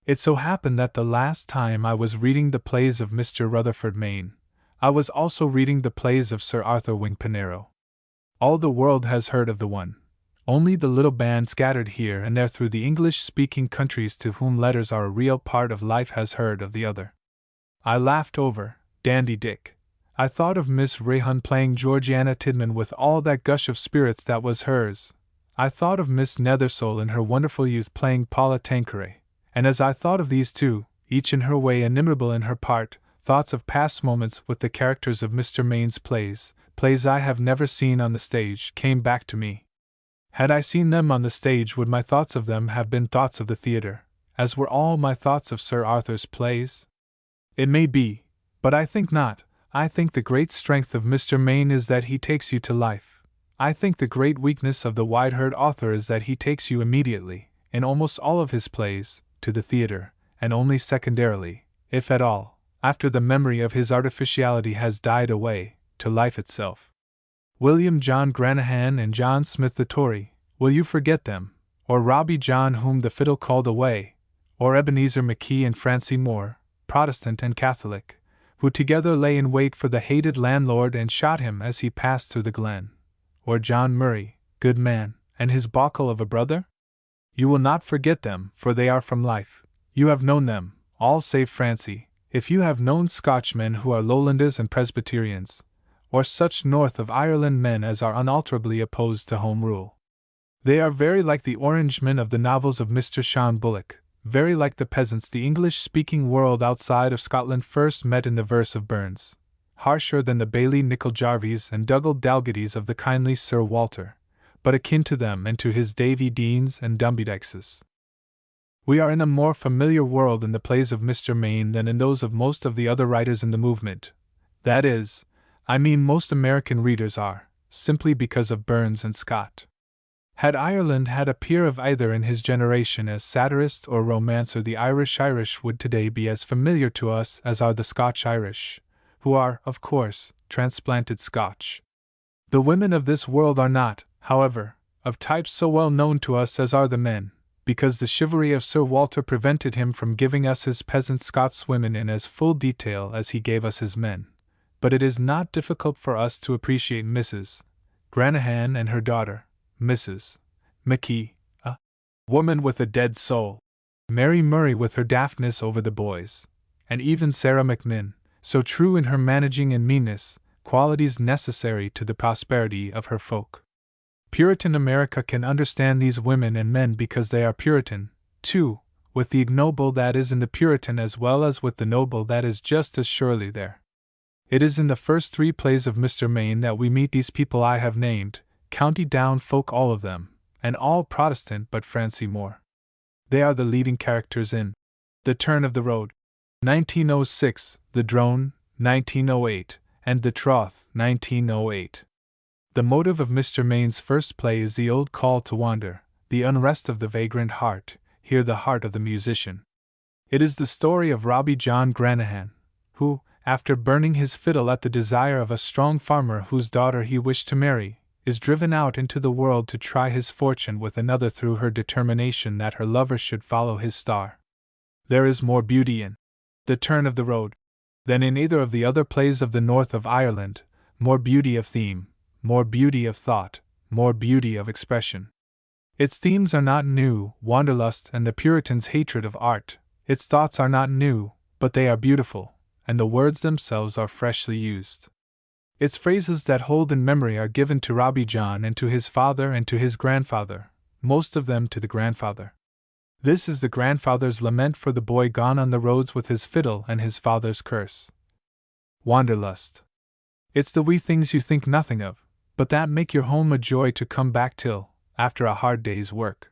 It so happened that the last time I was reading the plays of Mr. Rutherford Mayne, I was also reading the plays of Sir Arthur Wing Pinero. All the world has heard of the one. Only the little band scattered here and there through the English-speaking countries to whom letters are a real part of life has heard of the other. I laughed over Dandy Dick. I thought of Miss Rayhun playing Georgiana Tidman with all that gush of spirits that was hers. I thought of Miss Nethersole in her wonderful youth playing Paula Tanqueray. And as I thought of these two, each in her way inimitable in her part, thoughts of past moments with the characters of Mr. Mayne's plays I have never seen on the stage, came back to me. Had I seen them on the stage would my thoughts of them have been thoughts of the theatre, as were all my thoughts of Sir Arthur's plays? It may be, but I think not. I think the great strength of Mr. Mayne is that he takes you to life. I think the great weakness of the wide-heard author is that he takes you immediately, in almost all of his plays, to the theatre, and only secondarily, if at all, after the memory of his artificiality has died away, to life itself. William John Granahan and John Smith the Tory, will you forget them? Or Robbie John whom the fiddle called away? Or Ebenezer McKee and Francie Moore, Protestant and Catholic, who together lay in wait for the hated landlord and shot him as he passed through the glen? Or John Murray, good man, and his baucle of a brother? You will not forget them, for they are from life. You have known them, all save Francie, if you have known Scotchmen who are Lowlanders and Presbyterians, or such north of Ireland men as are unalterably opposed to Home Rule. They are very like the Orangemen of the novels of Mr. Sean Bullock, very like the peasants the English-speaking world outside of Scotland first met in the verse of Burns, harsher than the Baillie Nicol Jarvies and Dougal Dalgettys of the kindly Sir Walter, but akin to them and to his Davy Deans and Dumbydexes. We are in a more familiar world in the plays of Mr. Mayne than in those of most of the other writers in the movement. That is, I mean most American readers are, simply because of Burns and Scott. Had Ireland had a peer of either in his generation as satirist or romancer, the Irish would today be as familiar to us as are the Scotch-Irish, who are, of course, transplanted Scotch. The women of this world are not, however, of types so well known to us as are the men, because the chivalry of Sir Walter prevented him from giving us his peasant Scots women in as full detail as he gave us his men. But it is not difficult for us to appreciate Mrs. Granahan and her daughter, Mrs. McKee, a woman with a dead soul, Mary Murray with her daftness over the boys, and even Sarah McNinn, so true in her managing and meanness, qualities necessary to the prosperity of her folk. Puritan America can understand these women and men because they are Puritan, too, with the ignoble that is in the Puritan as well as with the noble that is just as surely there. It is in the first 3 plays of Mr. Mayne that we meet these people I have named, county down folk all of them, and all Protestant but Francie Moore. They are the leading characters in The Turn of the Road, 1906, The Drone, 1908, and The Troth, 1908. The motive of Mr. Mayne's first play is the old call to wander, the unrest of the vagrant heart, here the heart of the musician. It is the story of Robbie John Granahan, who, after burning his fiddle at the desire of a strong farmer whose daughter he wished to marry, is driven out into the world to try his fortune with another through her determination that her lover should follow his star. There is more beauty in The Turn of the Road than in either of the other plays of the north of Ireland, more beauty of theme, more beauty of thought, more beauty of expression. Its themes are not new, wanderlust and the Puritan's hatred of art. Its thoughts are not new, but they are beautiful, and the words themselves are freshly used. Its phrases that hold in memory are given to Robbie John and to his father and to his grandfather, most of them to the grandfather. This is the grandfather's lament for the boy gone on the roads with his fiddle and his father's curse. Wanderlust. It's the wee things you think nothing of, but that make your home a joy to come back till, after a hard day's work.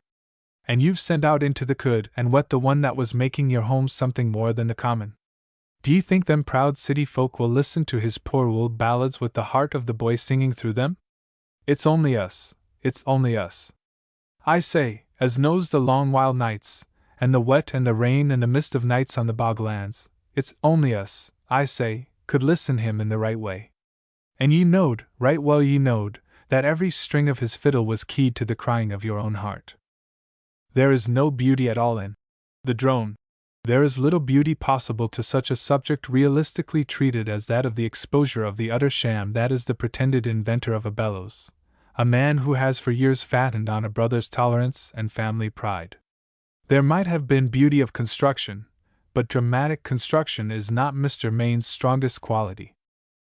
And you've sent out into the could and wet the one that was making your home something more than the common. Do you think them proud city folk will listen to his poor wool ballads with the heart of the boy singing through them? It's only us, it's only us. I say, as knows the long wild nights, and the wet and the rain and the mist of nights on the boglands, it's only us, I say, could listen him in the right way. And ye knowed, right well ye knowed, that every string of his fiddle was keyed to the crying of your own heart. There is no beauty at all in The Drone. There is little beauty possible to such a subject realistically treated as that of the exposure of the utter sham that is the pretended inventor of a bellows, a man who has for years fattened on a brother's tolerance and family pride. There might have been beauty of construction, but dramatic construction is not Mr. Mayne's strongest quality.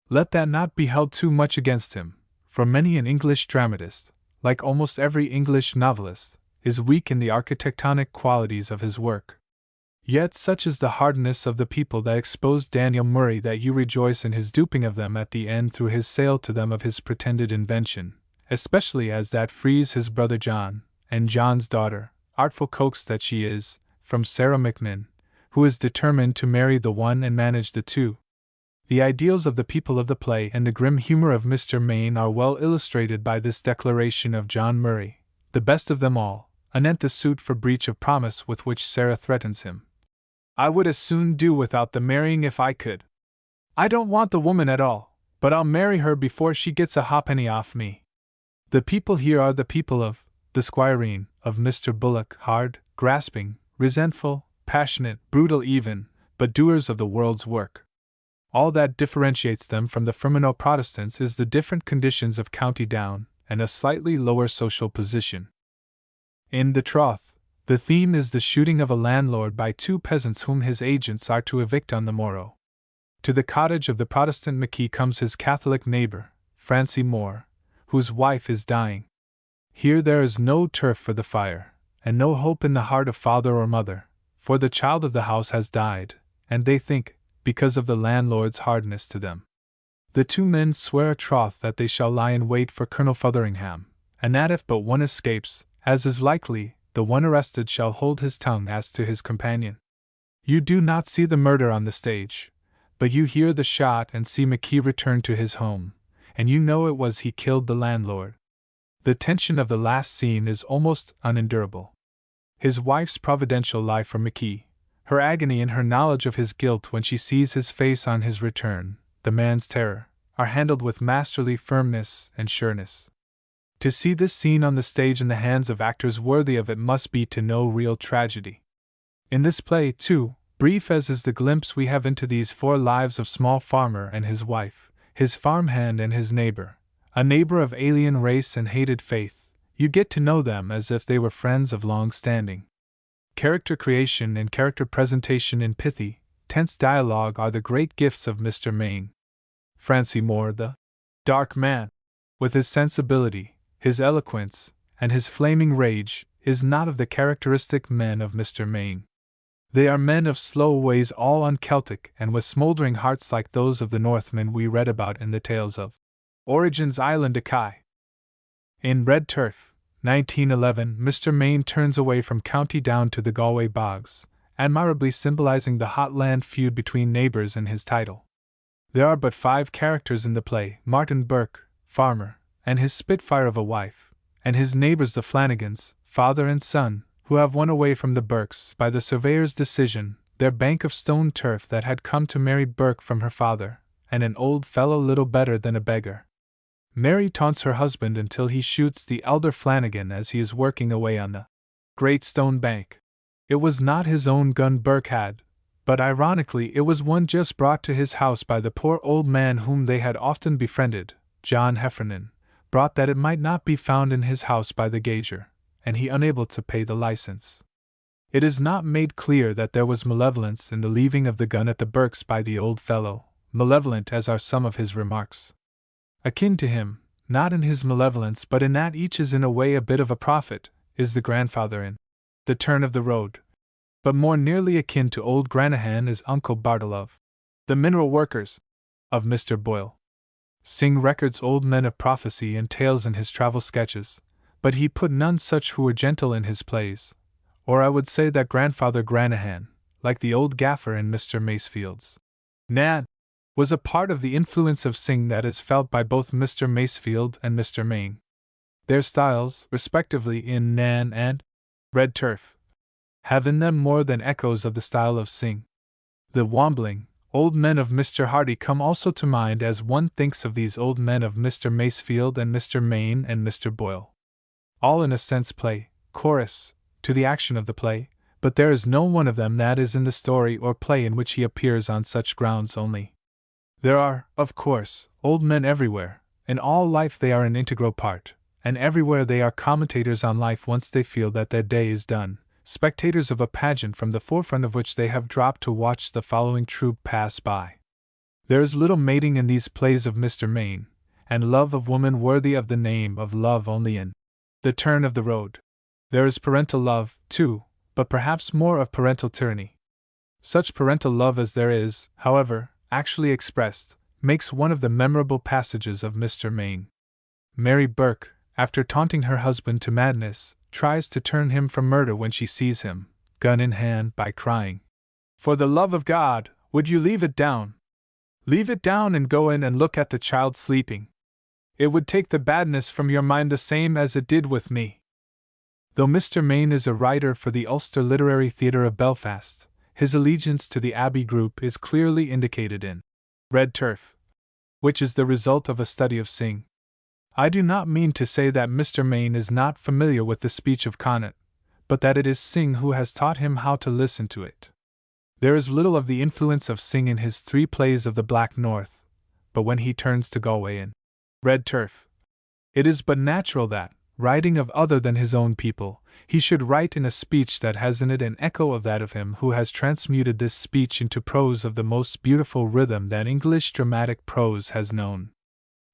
Let that not be held too much against him, for many an English dramatist, like almost every English novelist, is weak in the architectonic qualities of his work. Yet such is the hardness of the people that exposed Daniel Murray that you rejoice in his duping of them at the end through his sale to them of his pretended invention, especially as that frees his brother John, and John's daughter, artful coax that she is, from Sarah McNinn, who is determined to marry the one and manage the two. The ideals of the people of the play and the grim humor of Mr. Mayne are well illustrated by this declaration of John Murray, the best of them all, anent the suit for breach of promise with which Sarah threatens him. I would as soon do without the marrying if I could. I don't want the woman at all, but I'll marry her before she gets a ha'penny off me. The people here are the people of the squireen, of Mr. Bullock, hard, grasping, resentful, passionate, brutal even, but doers of the world's work. All that differentiates them from the Firmino Protestants is the different conditions of County Down, and a slightly lower social position. In The Troth, the theme is the shooting of a landlord by 2 peasants whom his agents are to evict on the morrow. To the cottage of the Protestant McKee comes his Catholic neighbor, Francie Moore, whose wife is dying. Here there is no turf for the fire, and no hope in the heart of father or mother, for the child of the house has died, and they think, because of the landlord's hardness to them. The 2 men swear a troth that they shall lie in wait for Colonel Fotheringham, and that if but one escapes, as is likely, the one arrested shall hold his tongue as to his companion. You do not see the murder on the stage, but you hear the shot and see McKee return to his home, and you know it was he killed the landlord. The tension of the last scene is almost unendurable. His wife's providential lie for McKee, her agony in her knowledge of his guilt when she sees his face on his return, the man's terror, are handled with masterly firmness and sureness. To see this scene on the stage in the hands of actors worthy of it must be to know real tragedy. In this play, too, brief as is the glimpse we have into these 4 lives of small farmer and his wife, his farmhand and his neighbor, a neighbor of alien race and hated faith, you get to know them as if they were friends of long standing. Character creation and character presentation in pithy, tense dialogue are the great gifts of Mr. Maine. Francie Moore, the dark man, with his sensibility, his eloquence, and his flaming rage, is not of the characteristic men of Mr. Maine. They are men of slow ways, all un-Celtic and with smoldering hearts like those of the Northmen we read about in the tales of Origen's Island Akai. In Red Turf, 1911, Mr. Maine turns away from County Down to the Galway bogs, admirably symbolizing the hot land feud between neighbors in his title. There are but 5 characters in the play: Martin Burke, farmer, and his spitfire of a wife, and his neighbors the Flanagans, father and son, who have won away from the Burkes by the surveyor's decision their bank of stone turf that had come to Mary Burke from her father, and an old fellow little better than a beggar. Mary taunts her husband until he shoots the elder Flanagan as he is working away on the great stone bank. It was not his own gun Burke had, but ironically it was one just brought to his house by the poor old man whom they had often befriended, John Heffernan, brought that it might not be found in his house by the gauger, and he unable to pay the license. It is not made clear that there was malevolence in the leaving of the gun at the Burkes by the old fellow, malevolent as are some of his remarks. Akin to him, not in his malevolence but in that each is in a way a bit of a prophet, is the grandfather in The Turn of the Road. But more nearly akin to old Granahan is Uncle Bartlove, the mineral workers, of Mr. Boyle. Synge records old men of prophecy and tales in his travel sketches, but he put none such who were gentle in his plays, or I would say that Grandfather Granahan, like the old gaffer in Mr. Macefield's Nan, was a part of the influence of Synge that is felt by both Mr. Masefield and Mr. Maine. Their styles, respectively in Nan and Red Turf, have in them more than echoes of the style of Synge. The wambling old men of Mr. Hardy come also to mind as one thinks of these old men of Mr. Masefield and Mr. Maine and Mr. Boyle. All in a sense play, chorus, to the action of the play, but there is no one of them that is in the story or play in which he appears on such grounds only. There are, of course, old men everywhere. In all life they are an integral part, and everywhere they are commentators on life once they feel that their day is done, spectators of a pageant from the forefront of which they have dropped to watch the following troupe pass by. There is little mating in these plays of Mr. Maine, and love of woman worthy of the name of love only in The Turn of the Road. There is parental love, too, but perhaps more of parental tyranny. Such parental love as there is, however, actually expressed, makes one of the memorable passages of Mr. Maine. Mary Burke, after taunting her husband to madness, tries to turn him from murder when she sees him, gun in hand, by crying, "For the love of God, would you leave it down? Leave it down and go in and look at the child sleeping. It would take the badness from your mind the same as it did with me." Though Mr. Maine is a writer for the Ulster Literary Theatre of Belfast, his allegiance to the Abbey group is clearly indicated in Red Turf, which is the result of a study of Synge. I do not mean to say that Mr. Maine is not familiar with the speech of Connaught, but that it is Synge who has taught him how to listen to it. There is little of the influence of Synge in his 3 plays of the Black North, but when he turns to Galway in Red Turf, it is but natural that, writing of other than his own people, he should write in a speech that has in it an echo of that of him who has transmuted this speech into prose of the most beautiful rhythm that English dramatic prose has known.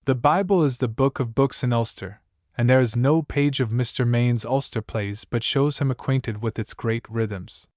The Bible is the book of books in Ulster, and there is no page of Mr. Maine's Ulster plays but shows him acquainted with its great rhythms.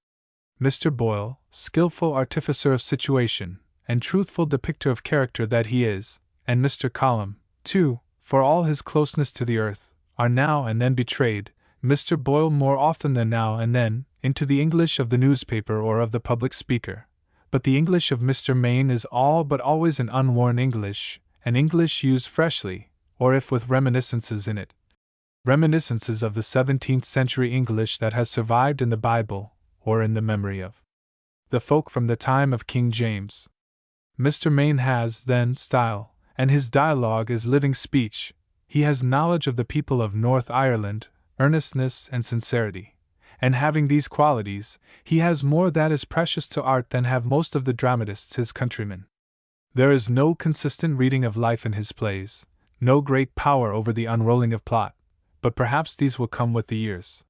Mr. Boyle, skillful artificer of situation, and truthful depictor of character that he is, and Mr. Colum, too, for all his closeness to the earth, are now and then betrayed, Mr. Boyle more often than now and then, into the English of the newspaper or of the public speaker. But the English of Mr. Maine is all but always an unworn English, an English used freshly, or if with reminiscences in it. Reminiscences of the 17th century English that has survived in the Bible, or in the memory of the folk from the time of King James. Mr. Maine has, then, style, and his dialogue is living speech. He has knowledge of the people of North Ireland, earnestness and sincerity. And having these qualities, he has more that is precious to art than have most of the dramatists his countrymen. There is no consistent reading of life in his plays, no great power over the unrolling of plot, but perhaps these will come with the years.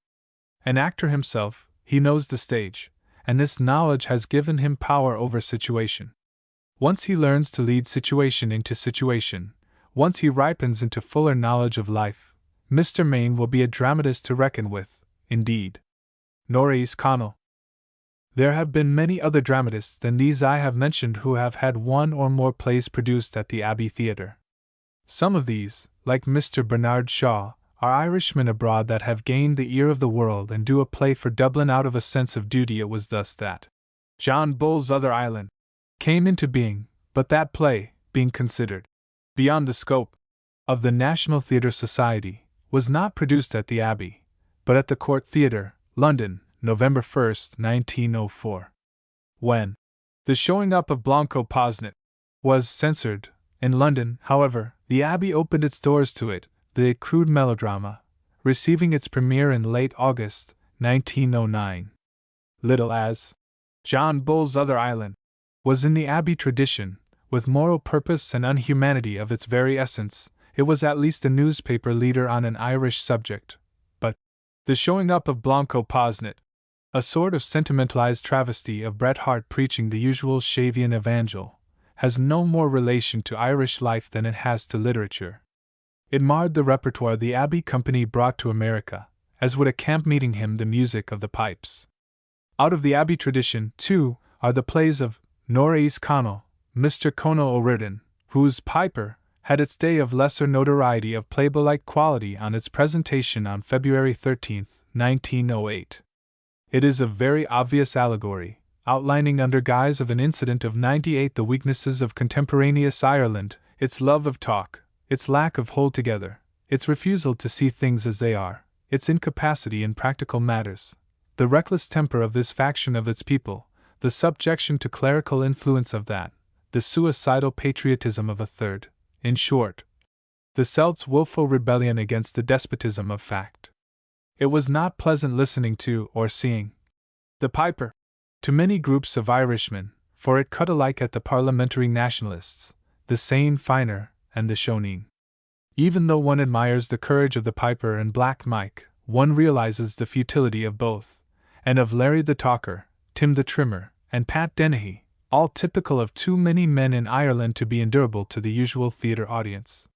An actor himself, he knows the stage, and this knowledge has given him power over situation. Once he learns to lead situation into situation, once he ripens into fuller knowledge of life, Mr. Maine will be a dramatist to reckon with, indeed. Norreys Connell. There have been many other dramatists than these I have mentioned who have had one or more plays produced at the Abbey Theatre. Some of these, like Mr. Bernard Shaw, are Irishmen abroad that have gained the ear of the world and do a play for Dublin out of a sense of duty. It was thus that John Bull's Other Island came into being, but that play, being considered beyond the scope of the National Theatre Society, was not produced at the Abbey, but at the Court Theatre, London, November 1, 1904. When the showing up of Blanco Posnet was censored in London, however, the Abbey opened its doors to it, the crude melodrama, receiving its premiere in late August, 1909. Little as John Bull's Other Island was in the Abbey tradition, with moral purpose and unhumanity of its very essence, it was at least a newspaper leader on an Irish subject. But the showing up of Blanco Posnet, a sort of sentimentalized travesty of Bret Harte preaching the usual Shavian evangel, has no more relation to Irish life than it has to literature. It marred the repertoire the Abbey Company brought to America, as would a camp meeting hymn the music of the pipes. Out of the Abbey tradition, too, are the plays of Norreys Connell, Mr. Conal O'Riordan, whose Piper had its day of lesser notoriety of playbill-like quality on its presentation on February 13, 1908. It is a very obvious allegory, outlining under guise of an incident of '98 the weaknesses of contemporaneous Ireland, its love of talk, its lack of hold together, its refusal to see things as they are, its incapacity in practical matters, the reckless temper of this faction of its people, the subjection to clerical influence of that, the suicidal patriotism of a third, in short, the Celts' willful rebellion against the despotism of fact. It was not pleasant listening to or seeing the Piper to many groups of Irishmen, for it cut alike at the parliamentary nationalists, the Seine Finer, and the Shonin. Even though one admires the courage of the Piper and Black Mike, one realizes the futility of both, and of Larry the Talker, Tim the Trimmer, and Pat Dennehy, all typical of too many men in Ireland to be endurable to the usual theatre audience.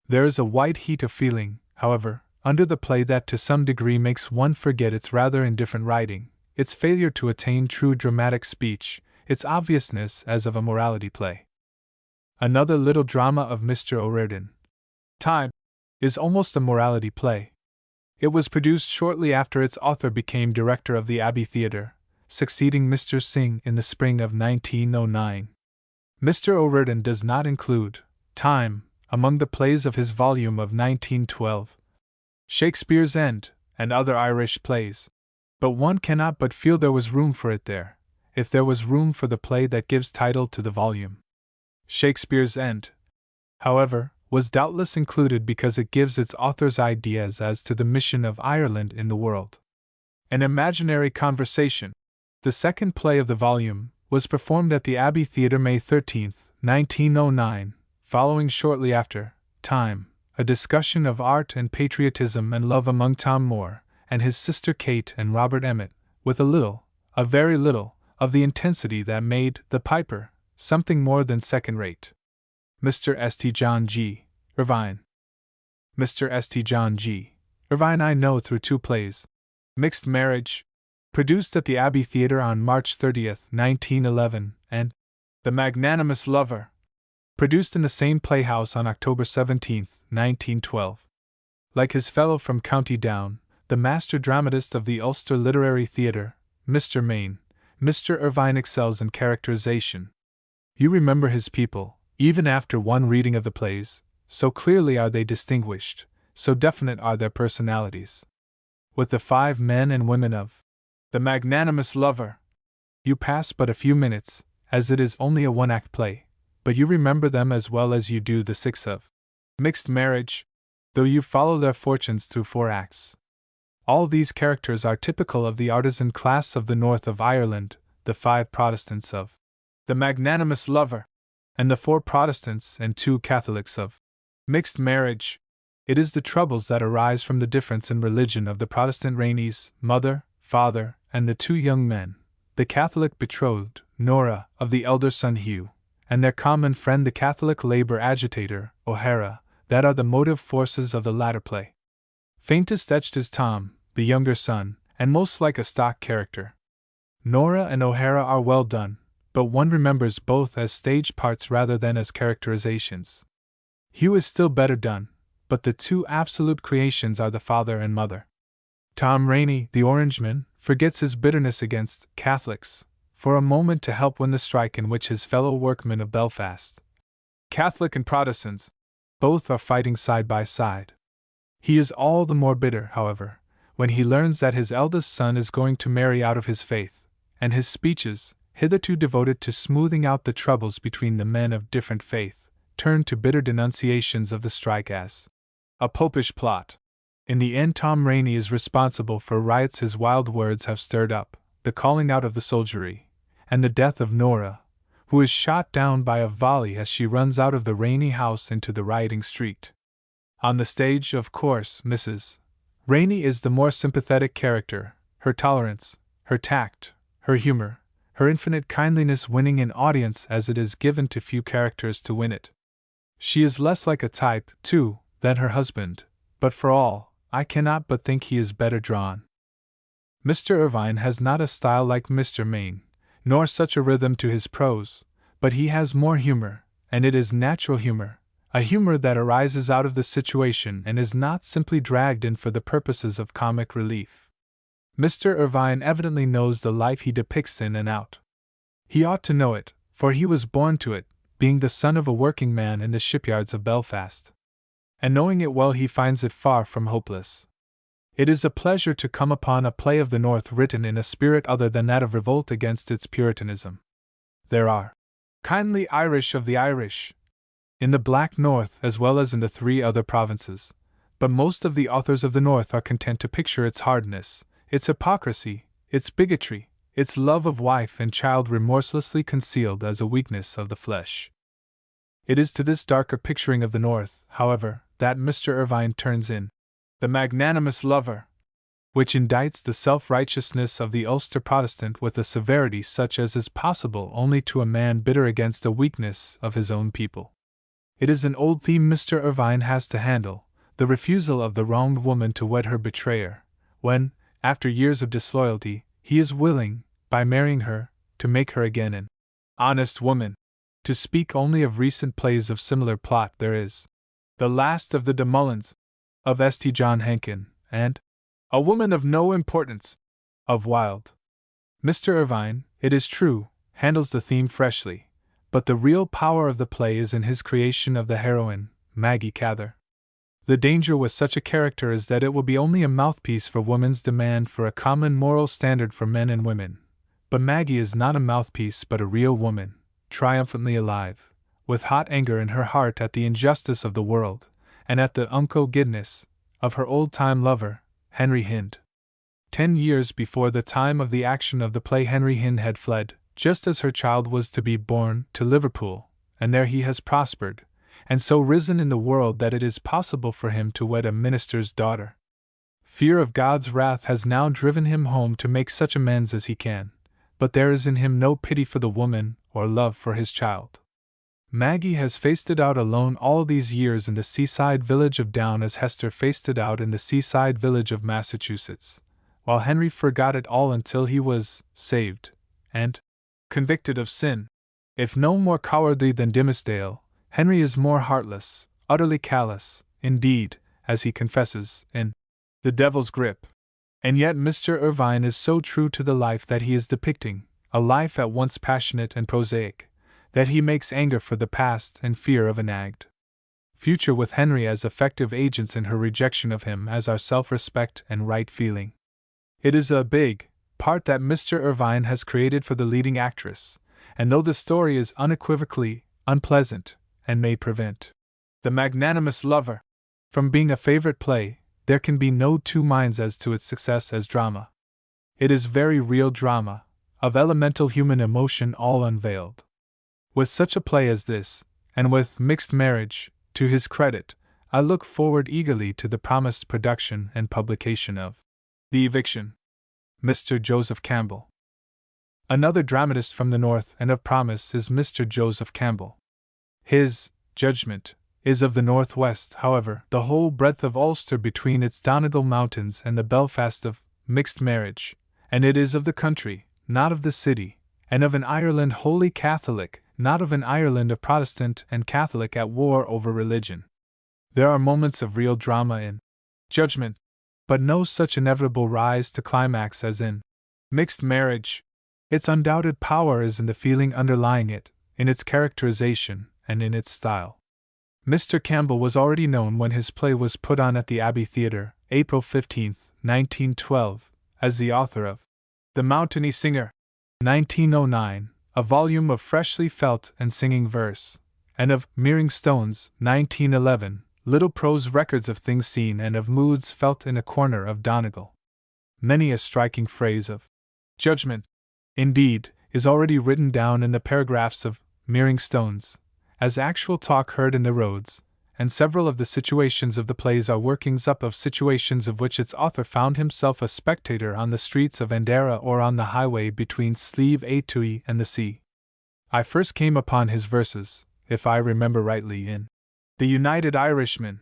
There is a white heat of feeling, however, under the play that to some degree makes one forget its rather indifferent writing, its failure to attain true dramatic speech, its obviousness as of a morality play. Another little drama of Mr. O'Riordan, Time, is almost a morality play. It was produced shortly after its author became director of the Abbey Theatre, succeeding Mr. Synge in the spring of 1909. Mr. O'Riordan does not include Time among the plays of his volume of 1912, Shakespeare's End, and other Irish plays, but one cannot but feel there was room for it there, if there was room for the play that gives title to the volume. Shakespeare's End, however, was doubtless included because it gives its author's ideas as to the mission of Ireland in the world. An Imaginary Conversation, the second play of the volume, was performed at the Abbey Theatre May 13, 1909, following shortly after Time, a discussion of art and patriotism and love among Tom Moore and his sister Kate and Robert Emmet, with a very little, of the intensity that made The Piper something more than second-rate. Mr. St. John G. Irvine. Mr. St. John G. Irvine I know through two plays, Mixed Marriage, produced at the Abbey Theatre on March 30, 1911, and The Magnanimous Lover, produced in the same playhouse on October 17, 1912. Like his fellow from County Down, the master dramatist of the Ulster Literary Theatre, Mr. Main, Mr. Irvine excels in characterization. You remember his people, even after one reading of the plays, so clearly are they distinguished, so definite are their personalities. With the 5 men and women of The Magnanimous Lover, you pass but a few minutes, as it is only a one-act play, but you remember them as well as you do the 6 of Mixed Marriage, though you follow their fortunes through 4 acts. All these characters are typical of the artisan class of the north of Ireland, the 5 Protestants of The Magnanimous Lover, and the 4 Protestants and 2 Catholics of Mixed Marriage. It is the troubles that arise from the difference in religion of the Protestant Rainie's mother, father, and the 2 young men, the Catholic betrothed, Nora, of the elder son Hugh, and their common friend the Catholic labor agitator, O'Hara, that are the motive forces of the latter play. Faintest etched is Tom, the younger son, and most like a stock character. Nora and O'Hara are well done, but one remembers both as stage parts rather than as characterizations. Hugh is still better done, but the 2 absolute creations are the father and mother. Tom Rainey, the Orangeman, forgets his bitterness against Catholics, for a moment to help win the strike in which his fellow workmen of Belfast, Catholic and Protestants, both are fighting side by side. He is all the more bitter, however, when he learns that his eldest son is going to marry out of his faith, and his speeches, hitherto devoted to smoothing out the troubles between the men of different faith, turn to bitter denunciations of the strike as a popish plot. In the end, Tom Rainey is responsible for riots his wild words have stirred up, the calling out of the soldiery, and the death of Nora, who is shot down by a volley as she runs out of the Rainey house into the rioting street. On the stage, of course, Mrs. Rainey is the more sympathetic character, her tolerance, her tact, her humor, her infinite kindliness winning an audience as it is given to few characters to win it. She is less like a type, too, than her husband, but for all, I cannot but think he is better drawn. Mr. Irvine has not a style like Mr. Main, nor such a rhythm to his prose, but he has more humor, and it is natural humor, a humor that arises out of the situation and is not simply dragged in for the purposes of comic relief. Mr. Irvine evidently knows the life he depicts in and out. He ought to know it, for he was born to it, being the son of a working man in the shipyards of Belfast. And knowing it well, he finds it far from hopeless. It is a pleasure to come upon a play of the North written in a spirit other than that of revolt against its Puritanism. There are kindly Irish of the Irish in the Black North as well as in the 3 other provinces, but most of the authors of the North are content to picture its hardness, its hypocrisy, its bigotry, its love of wife and child remorselessly concealed as a weakness of the flesh. It is to this darker picturing of the North, however, that Mr. Irvine turns in The Magnanimous Lover, which indicts the self-righteousness of the Ulster Protestant with a severity such as is possible only to a man bitter against the weakness of his own people. It is an old theme Mr. Irvine has to handle, the refusal of the wronged woman to wed her betrayer, when, after years of disloyalty, he is willing, by marrying her, to make her again an honest woman. To speak only of recent plays of similar plot, there is The Last of the de Mullins, of St. John Hankin, and A Woman of No Importance, of Wilde. Mr. Irvine, it is true, handles the theme freshly, but the real power of the play is in his creation of the heroine, Maggie Cather. The danger with such a character is that it will be only a mouthpiece for woman's demand for a common moral standard for men and women. But Maggie is not a mouthpiece but a real woman, triumphantly alive, with hot anger in her heart at the injustice of the world, and at the unco-goodness of her old-time lover, Henry Hind. 10 years before the time of the action of the play, Henry Hind had fled, just as her child was to be born, to Liverpool, and there he has prospered, and so risen in the world that it is possible for him to wed a minister's daughter. Fear of God's wrath has now driven him home to make such amends as he can, but there is in him no pity for the woman or love for his child. Maggie has faced it out alone all these years in the seaside village of Down as Hester faced it out in the seaside village of Massachusetts, while Henry forgot it all until he was saved, and convicted of sin. If no more cowardly than Dimmesdale, Henry is more heartless, utterly callous, indeed, as he confesses, in The Devil's Grip. And yet Mr. Irvine is so true to the life that he is depicting, a life at once passionate and prosaic, that he makes anger for the past and fear of an nagged future with Henry as effective agents in her rejection of him as our self-respect and right feeling. It is a big part that Mr. Irvine has created for the leading actress, and though the story is unequivocally unpleasant and may prevent The Magnanimous Lover from being a favorite play, there can be no two minds as to its success as drama. It is very real drama, of elemental human emotion all unveiled. With such a play as this, and with Mixed Marriage, to his credit, I look forward eagerly to the promised production and publication of The Eviction. Mr. Joseph Campbell. Another dramatist from the North and of promise is Mr. Joseph Campbell. His judgment is of the Northwest, however, the whole breadth of Ulster between its Donegal mountains and the Belfast of Mixed Marriage, and it is of the country, not of the city, and of an Ireland wholly Catholic, not of an Ireland of Protestant and Catholic at war over religion. There are moments of real drama in Judgment, but no such inevitable rise to climax as in Mixed Marriage. Its undoubted power is in the feeling underlying it, in its characterization, and in its style. Mr. Campbell was already known when his play was put on at the Abbey Theatre, April 15, 1912, as the author of The Mountainy Singer, 1909, a volume of freshly felt and singing verse, and of Mearing Stones, 1911, little prose records of things seen and of moods felt in a corner of Donegal. Many a striking phrase of judgment, indeed, is already written down in the paragraphs of Mearing Stones, as actual talk heard in the roads, and several of the situations of the plays are workings up of situations of which its author found himself a spectator on the streets of Andara or on the highway between Slieve Aitui and the sea. I first came upon his verses, if I remember rightly, in The United Irishmen,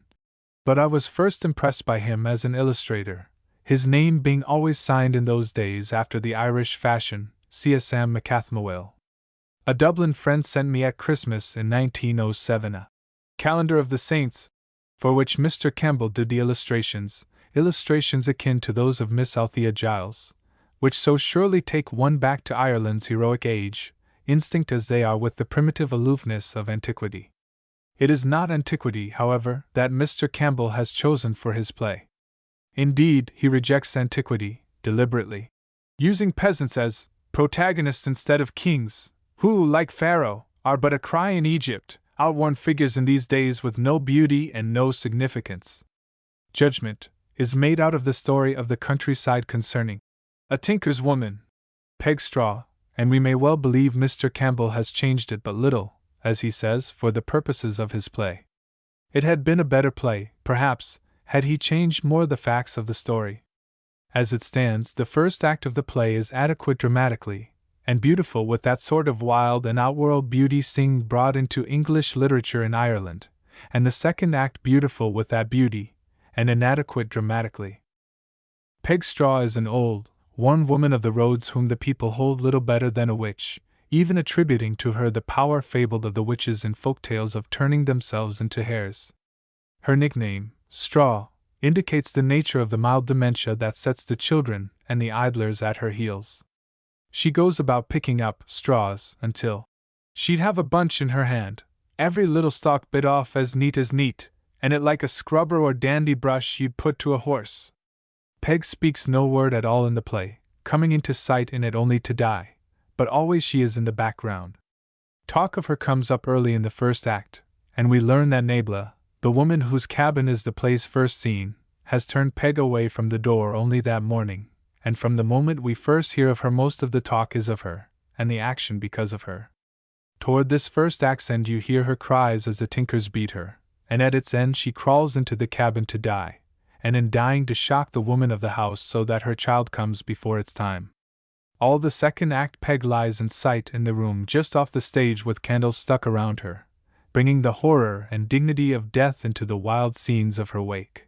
but I was first impressed by him as an illustrator, his name being always signed in those days after the Irish fashion, CSM McCathmawell. A Dublin friend sent me at Christmas in 1907 a Calendar of the Saints, for which Mr. Campbell did the illustrations akin to those of Miss Althea Giles, which so surely take one back to Ireland's heroic age, instinct as they are with the primitive aloofness of antiquity. It is not antiquity, however, that Mr. Campbell has chosen for his play. Indeed, he rejects antiquity, deliberately, using peasants as protagonists instead of kings, who, like Pharaoh, are but a cry in Egypt, outworn figures in these days with no beauty and no significance. Judgment is made out of the story of the countryside concerning a tinker's woman, Peg Straw, and we may well believe Mr. Campbell has changed it but little, as he says, for the purposes of his play. It had been a better play, perhaps, had he changed more the facts of the story. As it stands, the first act of the play is adequate dramatically, and beautiful with that sort of wild and outworld beauty seen brought into English literature in Ireland, and the second act beautiful with that beauty, and inadequate dramatically. Peg Straw is an old, worn woman of the roads whom the people hold little better than a witch, even attributing to her the power fabled of the witches in folk tales of turning themselves into hares. Her nickname, Straw, indicates the nature of the mild dementia that sets the children and the idlers at her heels. She goes about picking up straws until she'd have a bunch in her hand, every little stalk bit off as neat, and it like a scrubber or dandy brush you'd put to a horse. Peg speaks no word at all in the play, coming into sight in it only to die, but always she is in the background. Talk of her comes up early in the first act, and we learn that Nabla, the woman whose cabin is the play's first scene, has turned Peg away from the door only that morning, and from the moment we first hear of her most of the talk is of her, and the action because of her. Toward this first act's end you hear her cries as the tinkers beat her, and at its end she crawls into the cabin to die, and in dying to shock the woman of the house so that her child comes before its time. All the second act Peg lies in sight in the room just off the stage with candles stuck around her, bringing the horror and dignity of death into the wild scenes of her wake.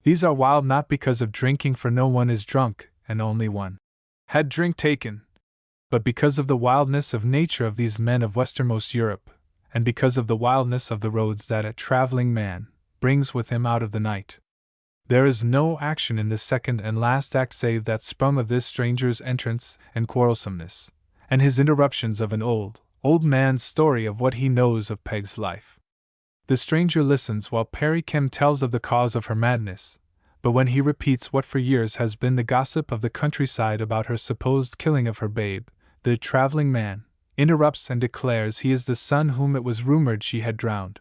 These are wild not because of drinking, for no one is drunk, and only one had drink taken, but because of the wildness of nature of these men of westernmost Europe, and because of the wildness of the roads that a traveling man brings with him out of the night. There is no action in the second and last act save that sprung of this stranger's entrance and quarrelsomeness, and his interruptions of an old man's story of what he knows of Peg's life. The stranger listens while Perry Kim tells of the cause of her madness, but when he repeats what for years has been the gossip of the countryside about her supposed killing of her babe, the traveling man interrupts and declares he is the son whom it was rumored she had drowned.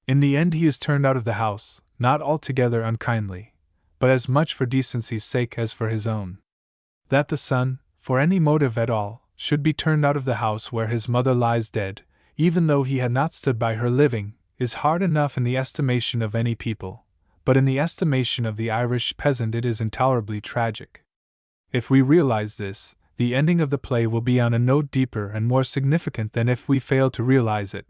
In the end he is turned out of the house, not altogether unkindly, but as much for decency's sake as for his own. That the son, for any motive at all, should be turned out of the house where his mother lies dead, even though he had not stood by her living, is hard enough in the estimation of any people, but in the estimation of the Irish peasant it is intolerably tragic. If we realize this, the ending of the play will be on a note deeper and more significant than if we fail to realize it,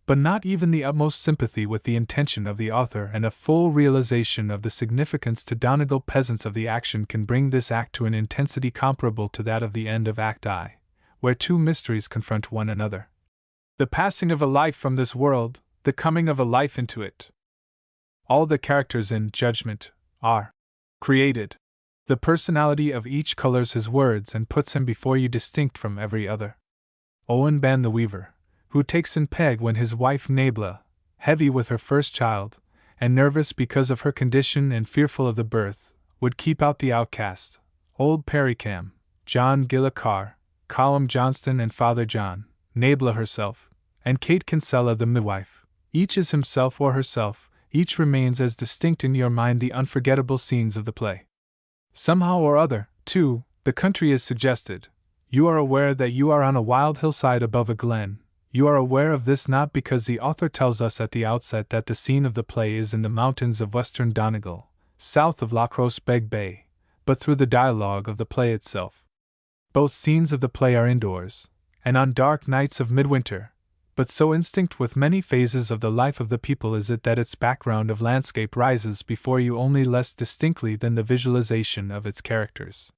but not even the utmost sympathy with the intention of the author and a full realization of the significance to Donegal peasants of the action can bring this act to an intensity comparable to that of the end of Act I, where two mysteries confront one another. The passing of a life from this world, the coming of a life into it. All the characters in Judgment are created. The personality of each colors his words and puts him before you distinct from every other. Owen Ban the weaver, who takes in Peg when his wife Nabla, heavy with her first child, and nervous because of her condition and fearful of the birth, would keep out the outcast, old Perrycam, John Gillicar, Colum Johnston and Father John, Nabla herself, and Kate Kinsella the midwife, each is himself or herself, each remains as distinct in your mind the unforgettable scenes of the play. Somehow or other, too, the country is suggested. You are aware that you are on a wild hillside above a glen. You are aware of this not because the author tells us at the outset that the scene of the play is in the mountains of western Donegal, south of Loch Beg Bay, but through the dialogue of the play itself. Both scenes of the play are indoors, and on dark nights of midwinter, but so instinct with many phases of the life of the people is it that its background of landscape rises before you only less distinctly than the visualization of its characters.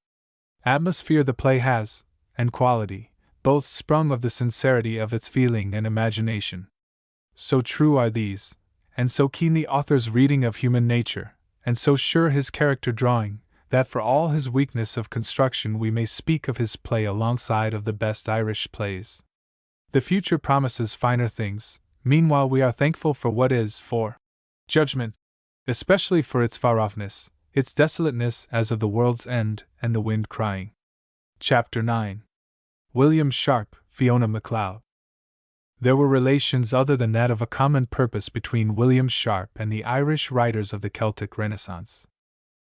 Atmosphere the play has, and quality, both sprung of the sincerity of its feeling and imagination. So true are these, and so keen the author's reading of human nature, and so sure his character drawing, that for all his weakness of construction we may speak of his play alongside of the best Irish plays. The future promises finer things, meanwhile we are thankful for what is, for Judgment, especially for its far-offness, its desolateness as of the world's end, and the wind crying. Chapter 9. William Sharp, Fiona MacLeod. There were relations other than that of a common purpose between William Sharp and the Irish writers of the Celtic Renaissance.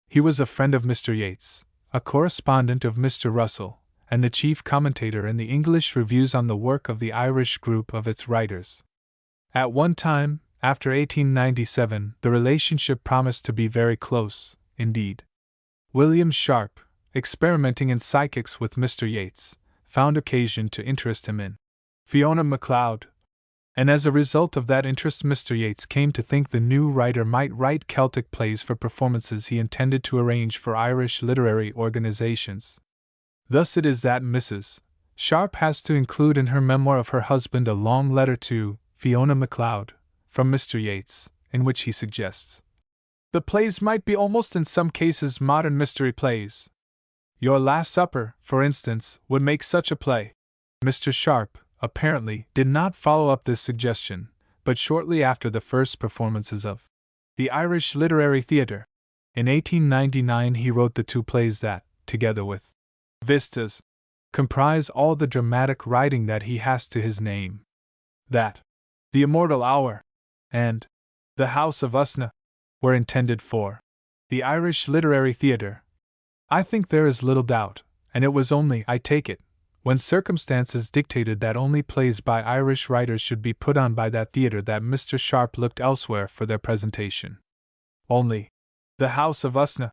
He was a friend of Mr. Yeats, a correspondent of Mr. Russell, and the chief commentator in the English reviews on the work of the Irish group of its writers. At one time, after 1897, the relationship promised to be very close, indeed. William Sharp, experimenting in psychics with Mr. Yeats, found occasion to interest him in Fiona MacLeod, and as a result of that interest Mr. Yeats came to think the new writer might write Celtic plays for performances he intended to arrange for Irish literary organizations. Thus it is that Mrs. Sharp has to include in her memoir of her husband a long letter to Fiona MacLeod, from Mr. Yeats, in which he suggests the plays might be almost in some cases modern mystery plays. Your Last Supper, for instance, would make such a play. Mr. Sharp, apparently, did not follow up this suggestion, but shortly after the first performances of the Irish Literary Theatre, in 1899 he wrote the two plays that, together with Vistas, comprise all the dramatic writing that he has to his name. That The Immortal Hour and The House of Usna were intended for the Irish Literary Theatre. I think there is little doubt, and it was only, I take it, when circumstances dictated that only plays by Irish writers should be put on by that theatre that Mr. Sharp looked elsewhere for their presentation. Only The House of Usna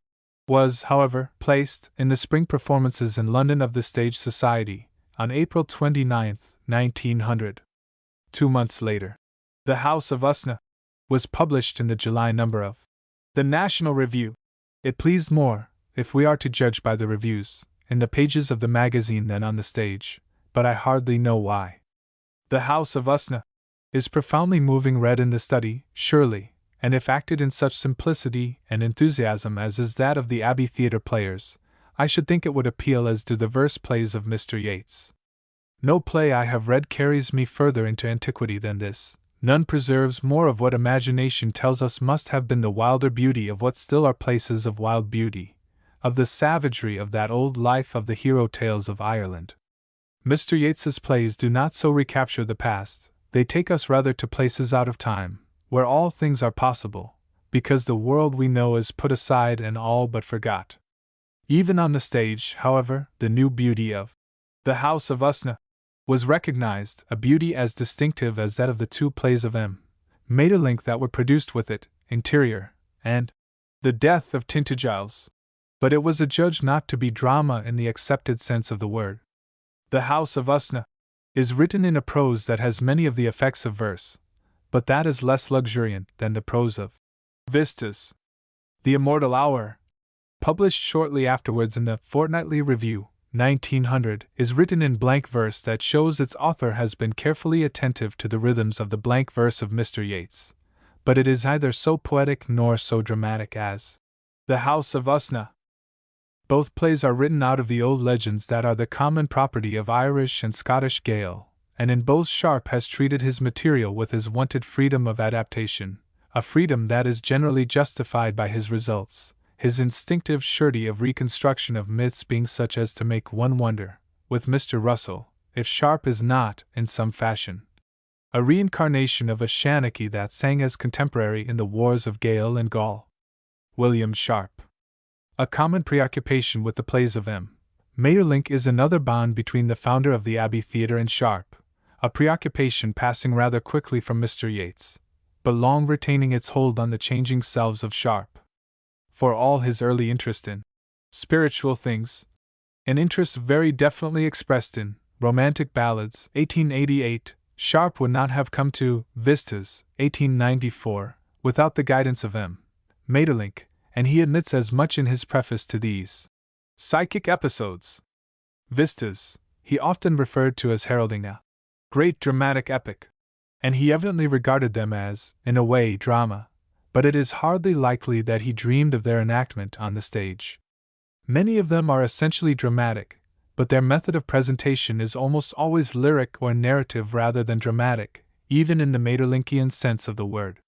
was, however, placed in the spring performances in London of the Stage Society, on April 29, 1900. 2 months later, The House of Usna was published in the July number of the National Review. It pleased more, if we are to judge by the reviews, in the pages of the magazine than on the stage, but I hardly know why. The House of Usna is profoundly moving read in the study, surely, and if acted in such simplicity and enthusiasm as is that of the Abbey Theatre players, I should think it would appeal as do the verse plays of Mr. Yeats. No play I have read carries me further into antiquity than this. None preserves more of what imagination tells us must have been the wilder beauty of what still are places of wild beauty, of the savagery of that old life of the hero tales of Ireland. Mr. Yeats's plays do not so recapture the past, they take us rather to places out of time, where all things are possible, because the world we know is put aside and all but forgot. Even on the stage, however, the new beauty of The House of Usna was recognized, a beauty as distinctive as that of the two plays of M. Maeterlinck that were produced with it, Interior, and The Death of Tintagiles. But it was adjudged not to be drama in the accepted sense of the word. The House of Usna is written in a prose that has many of the effects of verse, but that is less luxuriant than the prose of Vistas. The Immortal Hour, published shortly afterwards in the Fortnightly Review, 1900, is written in blank verse that shows its author has been carefully attentive to the rhythms of the blank verse of Mr. Yeats, but it is neither so poetic nor so dramatic as The House of Usna. Both plays are written out of the old legends that are the common property of Irish and Scottish Gael, and in both Sharp has treated his material with his wonted freedom of adaptation, a freedom that is generally justified by his results, his instinctive surety of reconstruction of myths being such as to make one wonder, with Mr. Russell, if Sharp is not, in some fashion, a reincarnation of a Shanachie that sang as contemporary in the wars of Gael and Gaul. William Sharp. A common preoccupation with the plays of M. Maeterlinck is another bond between the founder of the Abbey Theatre and Sharp, a preoccupation passing rather quickly from Mr. Yeats, but long retaining its hold on the changing selves of Sharp. For all his early interest in spiritual things, an interest very definitely expressed in Romantic Ballads, 1888, Sharp would not have come to Vistas, 1894, without the guidance of M. Maeterlinck, and he admits as much in his preface to these psychic episodes. Vistas, he often referred to as heralding a great dramatic epic, and he evidently regarded them as, in a way, drama, but it is hardly likely that he dreamed of their enactment on the stage. Many of them are essentially dramatic, but their method of presentation is almost always lyric or narrative rather than dramatic, even in the Maeterlinckian sense of the word.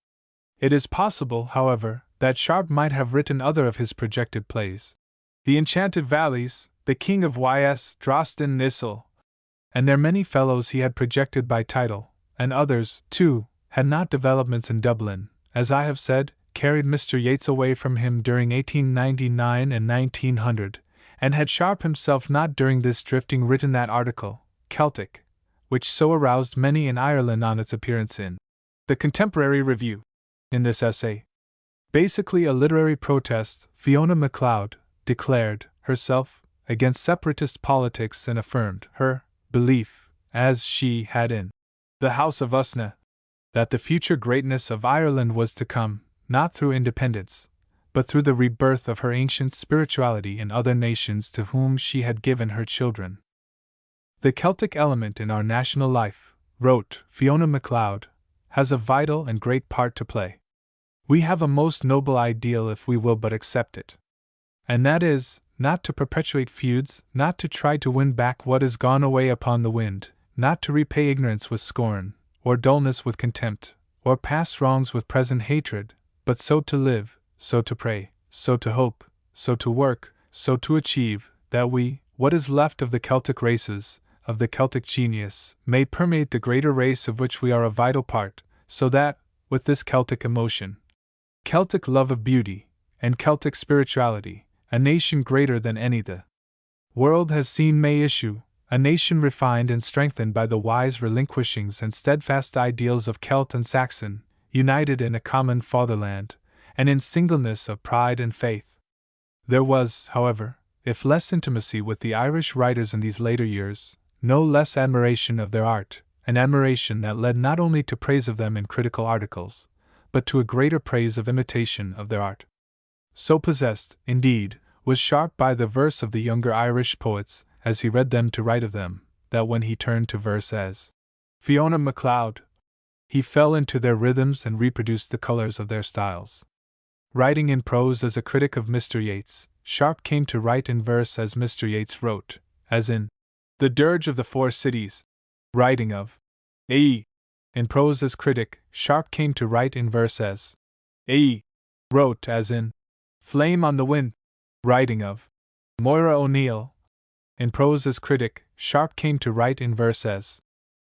It is possible, however, that Sharp might have written other of his projected plays. The Enchanted Valleys, The King of Y.S. Drosten Nissel, and their many fellows he had projected by title, and others, too, had not developments in Dublin, as I have said, carried Mr. Yeats away from him during 1899 and 1900, and had Sharp himself not during this drifting written that article, Celtic, which so aroused many in Ireland on its appearance in the Contemporary Review. In this essay, basically a literary protest, Fiona MacLeod declared herself against separatist politics and affirmed her belief, as she had in The House of Usna, that the future greatness of Ireland was to come, not through independence, but through the rebirth of her ancient spirituality in other nations to whom she had given her children. The Celtic element in our national life, wrote Fiona MacLeod, has a vital and great part to play. We have a most noble ideal if we will but accept it. And that is, not to perpetuate feuds, not to try to win back what is gone away upon the wind, not to repay ignorance with scorn, or dullness with contempt, or past wrongs with present hatred, but so to live, so to pray, so to hope, so to work, so to achieve, that we, what is left of the Celtic races, of the Celtic genius, may permeate the greater race of which we are a vital part, so that, with this Celtic emotion, Celtic love of beauty, and Celtic spirituality, a nation greater than any the world has seen may issue, a nation refined and strengthened by the wise relinquishings and steadfast ideals of Celt and Saxon, united in a common fatherland, and in singleness of pride and faith. There was, however, if less intimacy with the Irish writers in these later years, no less admiration of their art, an admiration that led not only to praise of them in critical articles, but to a greater praise of imitation of their art. So possessed, indeed, was Sharp by the verse of the younger Irish poets, as he read them to write of them, that when he turned to verse as Fiona MacLeod He fell into their rhythms and reproduced the colors of their styles. Writing in prose as a critic of Mr. Yeats, Sharp came to write in verse as Mr. Yeats wrote, as in The Dirge of the Four Cities. Writing of A. In prose as critic, Sharp came to write in verse as A. wrote, as in Flame on the Wind. Writing of Moira O'Neill. In prose as critic, Sharp came to write in verse as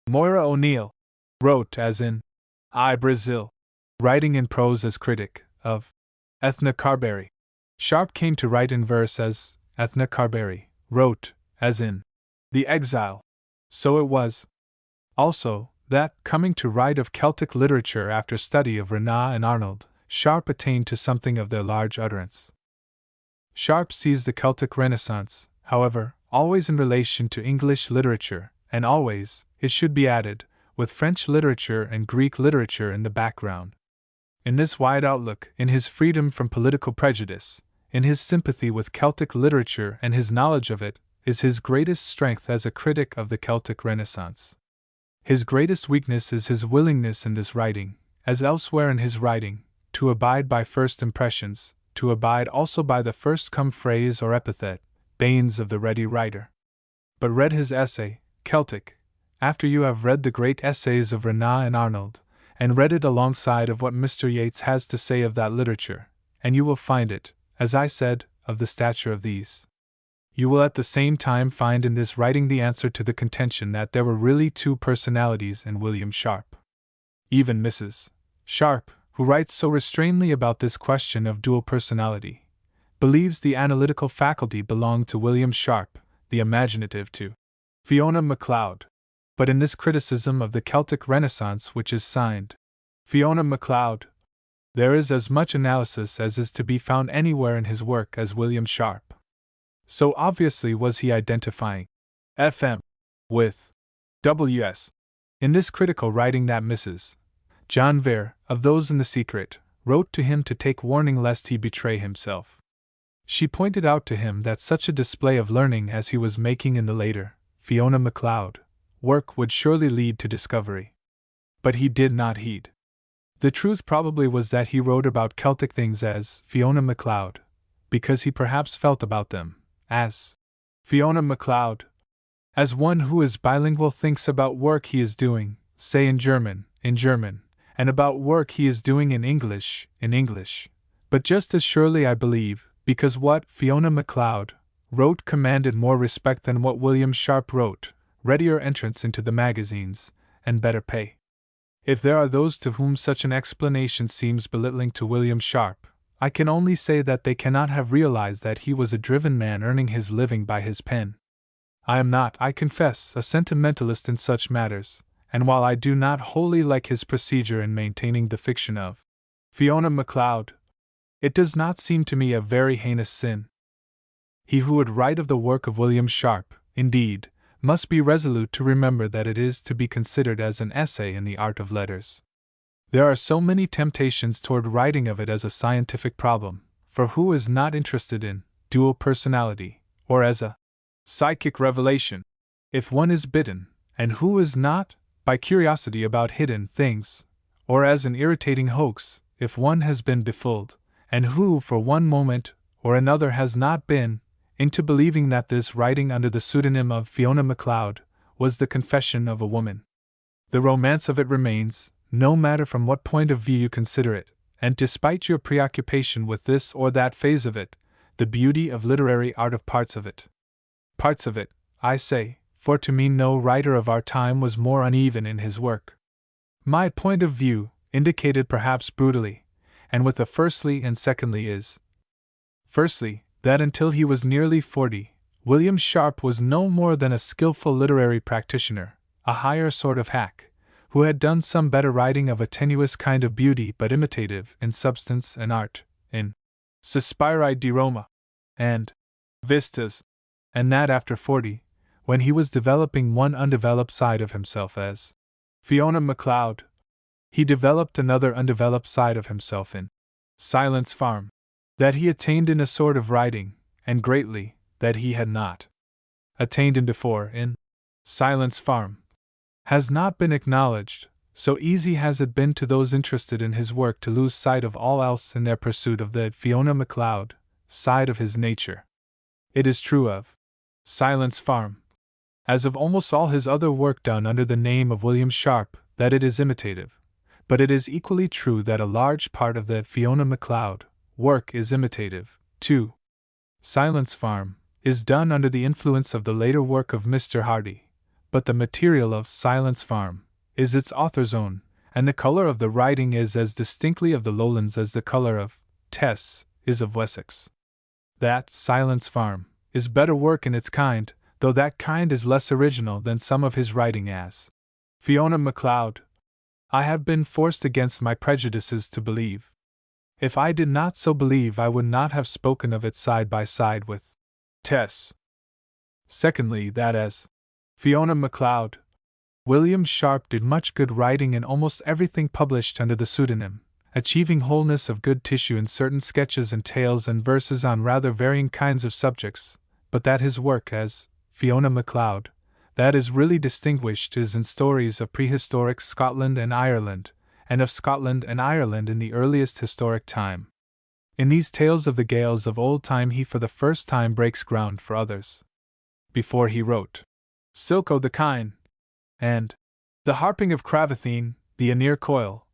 Moira O'Neill wrote, as in I Brazil. Writing in prose as critic of Ethna Carberry, Sharp came to write in verse as Ethna Carberry wrote, as in The Exile. So it was, also, that, coming to write of Celtic literature after study of Renan and Arnold, Sharp attained to something of their large utterance. Sharp sees the Celtic Renaissance, however, always in relation to English literature, and always, it should be added, with French literature and Greek literature in the background. In this wide outlook, in his freedom from political prejudice, in his sympathy with Celtic literature and his knowledge of it, is his greatest strength as a critic of the Celtic Renaissance. His greatest weakness is his willingness in this writing, as elsewhere in his writing, to abide by first impressions, to abide also by the first-come phrase or epithet, banes of the ready writer. But read his essay, Celtic, after you have read the great essays of Renan and Arnold, and read it alongside of what Mr. Yeats has to say of that literature, and you will find it, as I said, of the stature of these. You will at the same time find in this writing the answer to the contention that there were really two personalities in William Sharp. Even Mrs. Sharp, who writes so restrainedly about this question of dual personality, believes the analytical faculty belonged to William Sharp, the imaginative to Fiona Macleod. But in this criticism of the Celtic Renaissance which is signed Fiona Macleod, there is as much analysis as is to be found anywhere in his work as William Sharp. So obviously was he identifying FM with WS in this critical writing that Mrs. John Vere, of those in the secret, wrote to him to take warning lest he betray himself. She pointed out to him that such a display of learning as he was making in the later Fiona Macleod work would surely lead to discovery. But he did not heed. The truth probably was that he wrote about Celtic things as Fiona Macleod, because he perhaps felt about them as Fiona Macleod, as one who is bilingual thinks about work he is doing, say in German, and about work he is doing in English, but just as surely I believe, because what Fiona Macleod wrote commanded more respect than what William Sharp wrote, readier entrance into the magazines, and better pay. If there are those to whom such an explanation seems belittling to William Sharp, I can only say that they cannot have realized that he was a driven man earning his living by his pen. I am not, I confess, a sentimentalist in such matters, and while I do not wholly like his procedure in maintaining the fiction of Fiona Macleod, it does not seem to me a very heinous sin. He who would write of the work of William Sharp, indeed, must be resolute to remember that it is to be considered as an essay in the art of letters. There are so many temptations toward writing of it as a scientific problem, for who is not interested in dual personality, or as a psychic revelation, if one is bitten, and who is not, by curiosity about hidden things, or as an irritating hoax, if one has been befooled, and who for one moment or another has not been, into believing that this writing under the pseudonym of Fiona Macleod was the confession of a woman. The romance of it remains, no matter from what point of view you consider it, and despite your preoccupation with this or that phase of it, the beauty of literary art of parts of it. Parts of it, I say, for to me no writer of our time was more uneven in his work. My point of view, indicated perhaps brutally, and with a firstly and secondly is, firstly, that until he was nearly 40, William Sharp was no more than a skillful literary practitioner, a higher sort of hack, who had done some better writing of a tenuous kind of beauty but imitative in substance and art, in Sospiri di Roma, and Vistas, and that after 40, when he was developing one undeveloped side of himself as Fiona Macleod, he developed another undeveloped side of himself in Silence Farm, that he attained in a sort of writing, and greatly, that he had not attained in before in Silence Farm, has not been acknowledged, So easy has it been to those interested in his work to lose sight of all else in their pursuit of the Fiona MacLeod side of his nature. It is true of Silence Farm, as of almost all his other work done under the name of William Sharp, that it is imitative, but it is equally true that a large part of the Fiona MacLeod work is imitative, too. Silence Farm is done under the influence of the later work of Mr. Hardy, but the material of Silence Farm is its author's own, and the color of the writing is as distinctly of the Lowlands as the color of Tess is of Wessex. That Silence Farm is better work in its kind, though that kind is less original than some of his writing as Fiona MacLeod. I have been forced against my prejudices to believe. If I did not so believe, I would not have spoken of it side by side with Tess. Secondly, that as Fiona MacLeod, William Sharp did much good writing in almost everything published under the pseudonym, achieving wholeness of good tissue in certain sketches and tales and verses on rather varying kinds of subjects, but that his work as Fiona MacLeod, that is really distinguished, is in stories of prehistoric Scotland and Ireland, and of Scotland and Ireland in the earliest historic time. In these tales of the Gaels of old time he for the first time breaks ground for others. Before he wrote Silk o' the Kine, and The Harping of Cravathine, the Aenear Coil,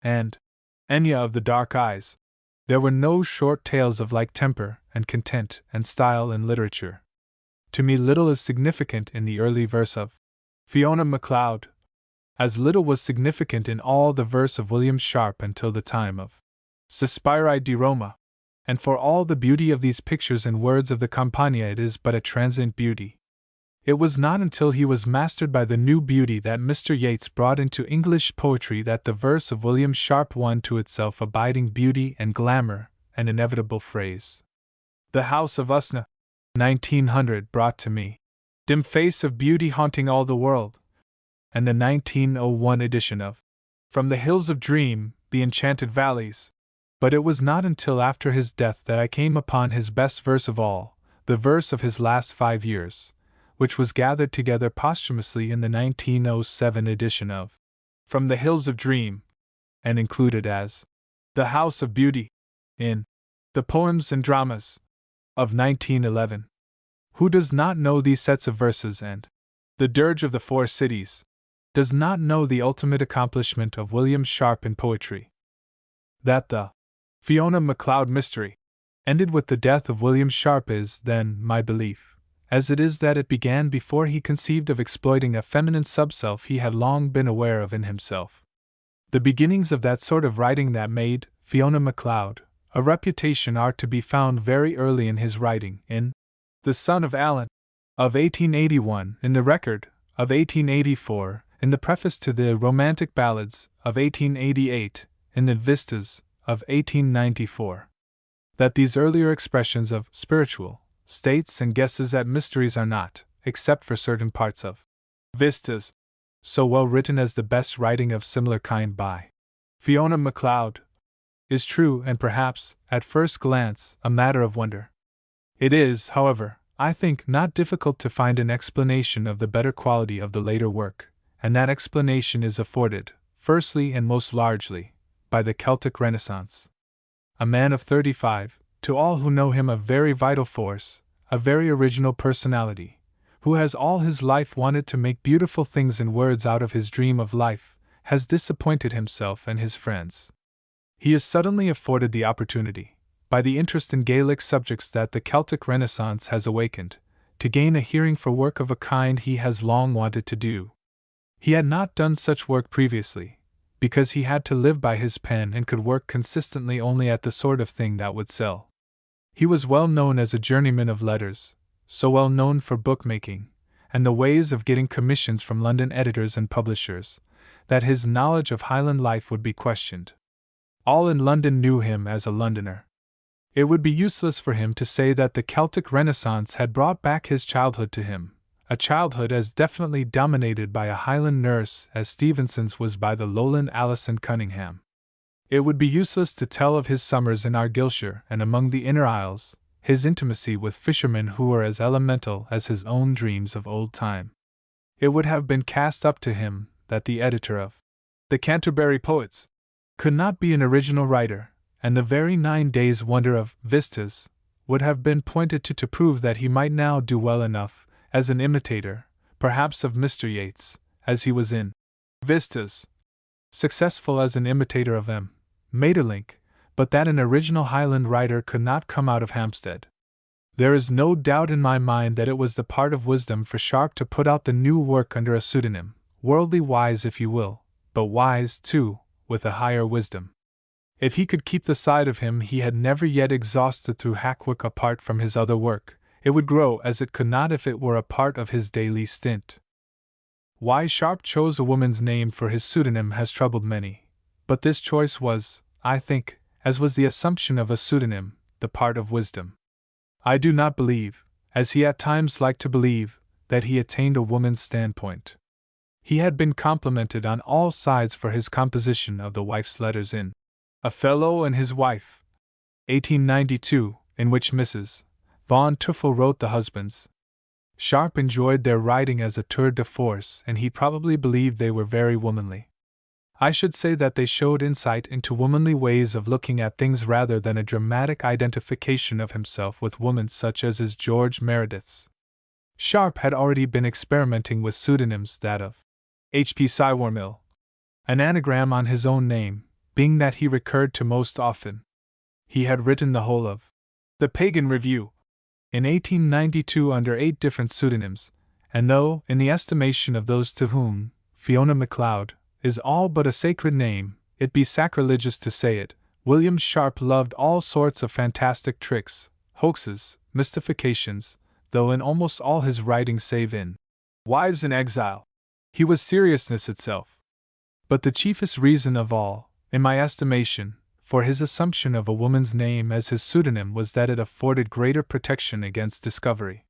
and Enya of the Dark Eyes, there were no short tales of like temper and content and style in literature. To me little is significant in the early verse of Fiona MacLeod, as little was significant in all the verse of William Sharp until the time of Suspiri di Roma, and for all the beauty of these pictures and words of the Campagna it is but a transient beauty. It was not until he was mastered by the new beauty that Mr. Yeats brought into English poetry that the verse of William Sharp won to itself abiding beauty and glamour, an inevitable phrase. The House of Usna, 1900, brought to me Dim Face of Beauty Haunting All the World, and the 1901 edition of From the Hills of Dream, The Enchanted Valleys. But it was not until after his death that I came upon his best verse of all, the verse of his last 5 years, which was gathered together posthumously in the 1907 edition of From the Hills of Dream, and included as The House of Beauty in The Poems and Dramas of 1911. Who does not know these sets of verses and The Dirge of the Four Cities does not know the ultimate accomplishment of William Sharp in poetry? That the Fiona MacLeod mystery ended with the death of William Sharp is, then, my belief, as it is that it began before he conceived of exploiting a feminine subself he had long been aware of in himself. The beginnings of that sort of writing that made Fiona MacLeod a reputation are to be found very early in his writing, in The Son of Alan, of 1881, in the Record, of 1884, in the preface to the Romantic Ballads, of 1888, in the Vistas, of 1894. That these earlier expressions of spiritual states and guesses at mysteries are not, except for certain parts of Vistas, so well written as the best writing of similar kind by Fiona MacLeod, is true and perhaps, at first glance, a matter of wonder. It is, however, I think, not difficult to find an explanation of the better quality of the later work, and that explanation is afforded, firstly and most largely, by the Celtic Renaissance. A man of 35, to all who know him a very vital force, a very original personality, who has all his life wanted to make beautiful things in words out of his dream of life, has disappointed himself and his friends. He is suddenly afforded the opportunity, by the interest in Gaelic subjects that the Celtic Renaissance has awakened, to gain a hearing for work of a kind he has long wanted to do. He had not done such work previously, because he had to live by his pen and could work consistently only at the sort of thing that would sell. He was well known as a journeyman of letters, so well known for bookmaking, and the ways of getting commissions from London editors and publishers, that his knowledge of Highland life would be questioned. All in London knew him as a Londoner. It would be useless for him to say that the Celtic Renaissance had brought back his childhood to him, a childhood as definitely dominated by a Highland nurse as Stevenson's was by the Lowland Alison Cunningham. It would be useless to tell of his summers in Argyllshire and among the Inner Isles, his intimacy with fishermen who were as elemental as his own dreams of old time. It would have been cast up to him that the editor of The Canterbury Poets could not be an original writer, and the very 9 days' wonder of Vistas would have been pointed to prove that he might now do well enough as an imitator, perhaps of Mr. Yeats, as he was in Vistas, successful as an imitator of M. Maeterlinck, but that an original Highland writer could not come out of Hampstead. There is no doubt in my mind that it was the part of wisdom for Sharp to put out the new work under a pseudonym, worldly wise if you will, but wise, too, with a higher wisdom. If he could keep the side of him he had never yet exhausted through Hackwork apart from his other work, it would grow as it could not if it were a part of his daily stint. Why Sharp chose a woman's name for his pseudonym has troubled many, but this choice was, I think, as was the assumption of a pseudonym, the part of wisdom. I do not believe, as he at times liked to believe, that he attained a woman's standpoint. He had been complimented on all sides for his composition of the wife's letters in A Fellow and His Wife, 1892, in which Mrs. Vaughan Tuffle wrote the husbands. Sharp enjoyed their writing as a tour de force, and he probably believed they were very womanly. I should say that they showed insight into womanly ways of looking at things rather than a dramatic identification of himself with women such as his George Meredith's. Sharp had already been experimenting with pseudonyms, that of H.P. Cywarmill, an anagram on his own name, being that he recurred to most often. He had written the whole of The Pagan Review in 1892 under 8 different pseudonyms, and though, in the estimation of those to whom Fiona Macleod is all but a sacred name, it be sacrilegious to say it, William Sharp loved all sorts of fantastic tricks, hoaxes, mystifications, though in almost all his writing save in Wives in Exile, he was seriousness itself. But the chiefest reason of all, in my estimation, for his assumption of a woman's name as his pseudonym was that it afforded greater protection against discovery.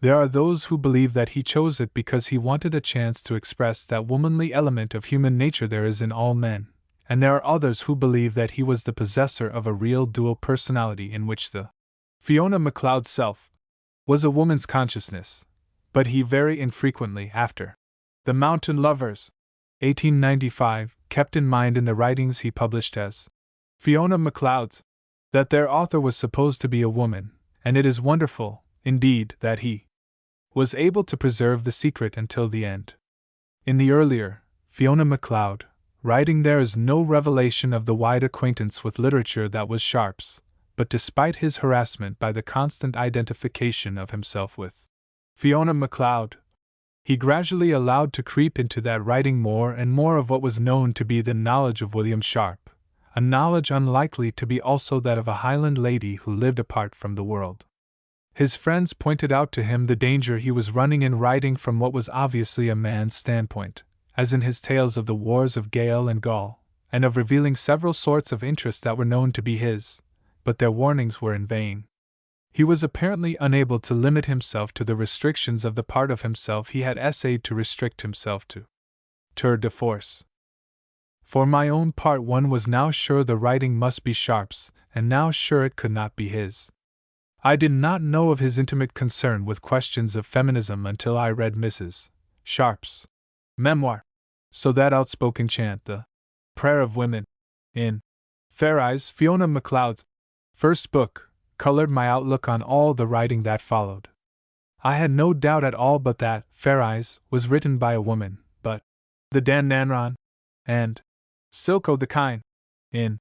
There are those who believe that he chose it because he wanted a chance to express that womanly element of human nature there is in all men, and there are others who believe that he was the possessor of a real dual personality in which the Fiona Macleod's self was a woman's consciousness, but he very infrequently, after The Mountain Lovers, 1895, kept in mind in the writings he published as Fiona Macleod's that their author was supposed to be a woman, and it is wonderful, indeed, that he was able to preserve the secret until the end. In the earlier Fiona Macleod writing there is no revelation of the wide acquaintance with literature that was Sharp's, but despite his harassment by the constant identification of himself with Fiona Macleod, he gradually allowed to creep into that writing more and more of what was known to be the knowledge of William Sharp, a knowledge unlikely to be also that of a Highland lady who lived apart from the world. His friends pointed out to him the danger he was running in writing from what was obviously a man's standpoint, as in his tales of the wars of Gael and Gaul, and of revealing several sorts of interests that were known to be his, but their warnings were in vain. He was apparently unable to limit himself to the restrictions of the part of himself he had essayed to restrict himself to. Tour de force. For my own part, one was now sure the writing must be Sharp's, and now sure it could not be his. I did not know of his intimate concern with questions of feminism until I read Mrs. Sharp's memoir, so that outspoken chant, The Prayer of Women, in Fair Eyes, Fiona Macleod's first book, colored my outlook on all the writing that followed. I had no doubt at all but that Fair Eyes was written by a woman, but The Dan Nanron and Silko the Kine, in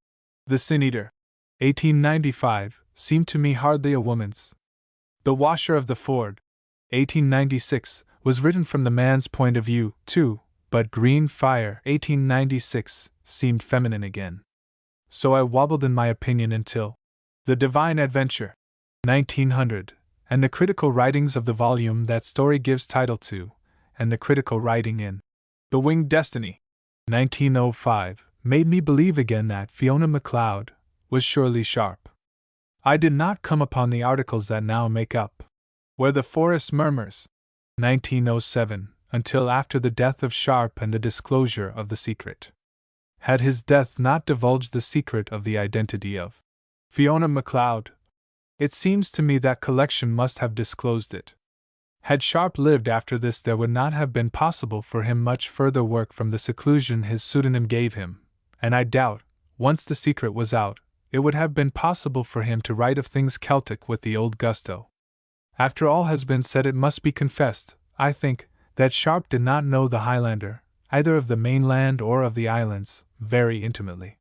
The Sin Eater, 1895, seemed to me hardly a woman's. The Washer of the Ford, 1896, was written from the man's point of view, too, but Green Fire, 1896, seemed feminine again. So I wobbled in my opinion until The Divine Adventure, 1900, and the critical writings of the volume that story gives title to, and the critical writing in The Winged Destiny, 1905, made me believe again that Fiona Macleod was surely Sharp. I did not come upon the articles that now make up Where the Forest Murmurs, 1907, until after the death of Sharp and the disclosure of the secret. Had his death not divulged the secret of the identity of Fiona Macleod? It seems to me that collection must have disclosed it. Had Sharp lived after this, there would not have been possible for him much further work from the seclusion his pseudonym gave him, and I doubt, once the secret was out, it would have been possible for him to write of things Celtic with the old gusto. After all has been said, it must be confessed, I think, that Sharp did not know the Highlander, either of the mainland or of the islands, very intimately.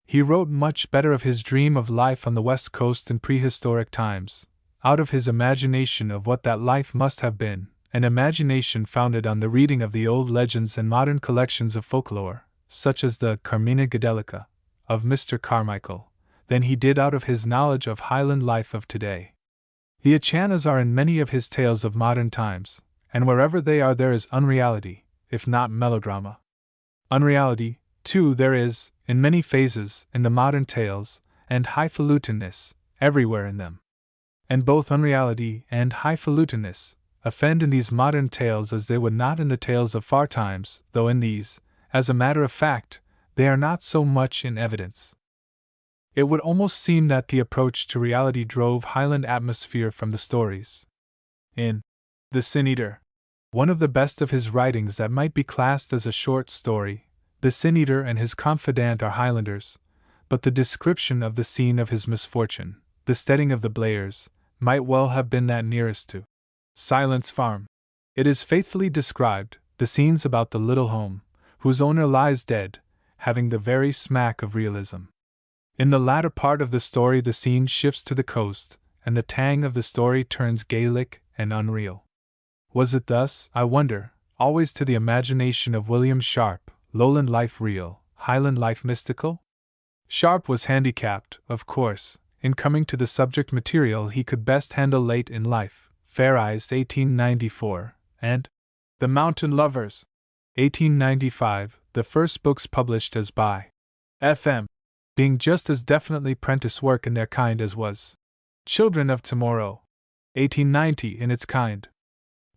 He wrote much better of his dream of life on the west coast in prehistoric times, out of his imagination of what that life must have been, an imagination founded on the reading of the old legends and modern collections of folklore, such as the Carmina Gadelica, of Mr. Carmichael, than he did out of his knowledge of Highland life of today. The Achanas are in many of his tales of modern times, and wherever they are there is unreality, if not melodrama. Unreality, too, there is, in many phases, in the modern tales, and highfalutenness, everywhere in them. And both unreality and highfalutenness offend in these modern tales as they would not in the tales of far times, though in these, as a matter of fact, they are not so much in evidence. It would almost seem that the approach to reality drove Highland atmosphere from the stories. In The Sin-Eater, one of the best of his writings that might be classed as a short story, the Sin-Eater and his confidant are Highlanders, but the description of the scene of his misfortune, the steading of the Blairs, might well have been that nearest to Silence Farm. It is faithfully described, the scenes about the little home, whose owner lies dead, having the very smack of realism. In the latter part of the story the scene shifts to the coast, and the tang of the story turns Gaelic and unreal. Was it thus, I wonder, always to the imagination of William Sharp, lowland life real, Highland life mystical? Sharp was handicapped, of course, in coming to the subject material he could best handle late in life, Fair Eyes 1894, and The Mountain Lovers 1895, the first books published as by F.M. being just as definitely prentice work in their kind as was Children of Tomorrow 1890 in its kind.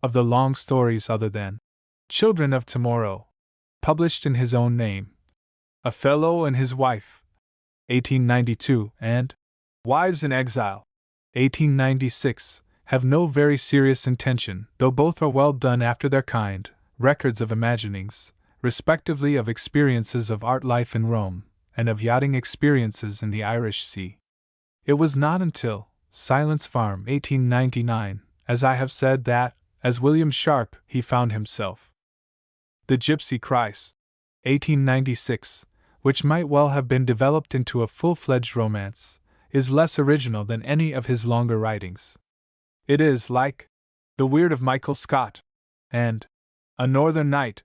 Of the long stories other than Children of Tomorrow, published in his own name, A Fellow and His Wife 1892 and Wives in Exile 1896, have no very serious intention, though both are well done after their kind, records of imaginings, respectively of experiences of art life in Rome, and of yachting experiences in the Irish Sea. It was not until Silence Farm 1899, as I have said, that, as William Sharp, he found himself. The Gypsy Christ 1896, which might well have been developed into a full-fledged romance, is less original than any of his longer writings. It is, like The Weird of Michael Scott and A Northern Night,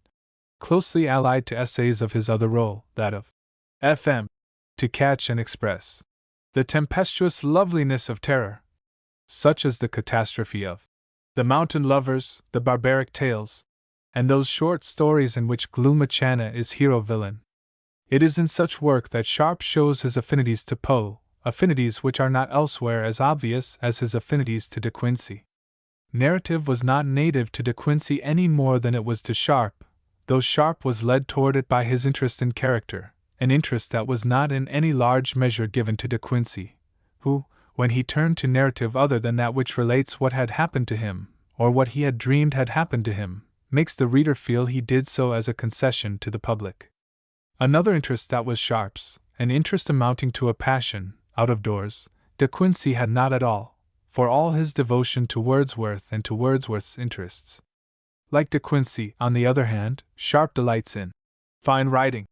closely allied to essays of his other role, that of F.M., to catch and express the tempestuous loveliness of terror, such as the catastrophe of The Mountain Lovers, the Barbaric Tales, and those short stories in which Glumachana is hero-villain. It is in such work that Sharp shows his affinities to Poe, affinities which are not elsewhere as obvious as his affinities to De Quincey. Narrative was not native to De Quincey any more than it was to Sharp, though Sharp was led toward it by his interest in character, an interest that was not in any large measure given to De Quincey, who, when he turned to narrative other than that which relates what had happened to him, or what he had dreamed had happened to him, makes the reader feel he did so as a concession to the public. Another interest that was Sharp's, an interest amounting to a passion, out of doors, De Quincey had not at all, for all his devotion to Wordsworth and to Wordsworth's interests. Like De Quincey, on the other hand, Sharp delights in fine writing,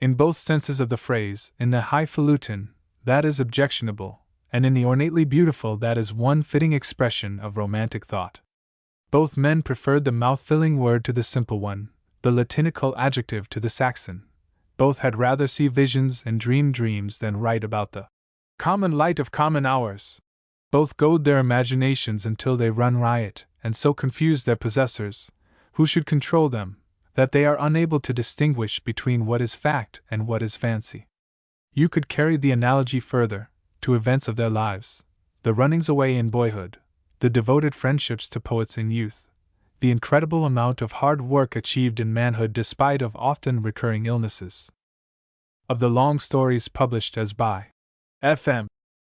in both senses of the phrase, in the highfalutin, that is objectionable, and in the ornately beautiful, that is one fitting expression of romantic thought. Both men preferred the mouth-filling word to the simple one, the Latinical adjective to the Saxon. Both had rather see visions and dream dreams than write about the common light of common hours. Both goad their imaginations until they run riot, and so confuse their possessors, who should control them, that they are unable to distinguish between what is fact and what is fancy. You could carry the analogy further, to events of their lives, the runnings away in boyhood, the devoted friendships to poets in youth, the incredible amount of hard work achieved in manhood despite of often recurring illnesses. Of the long stories published as by F.M.,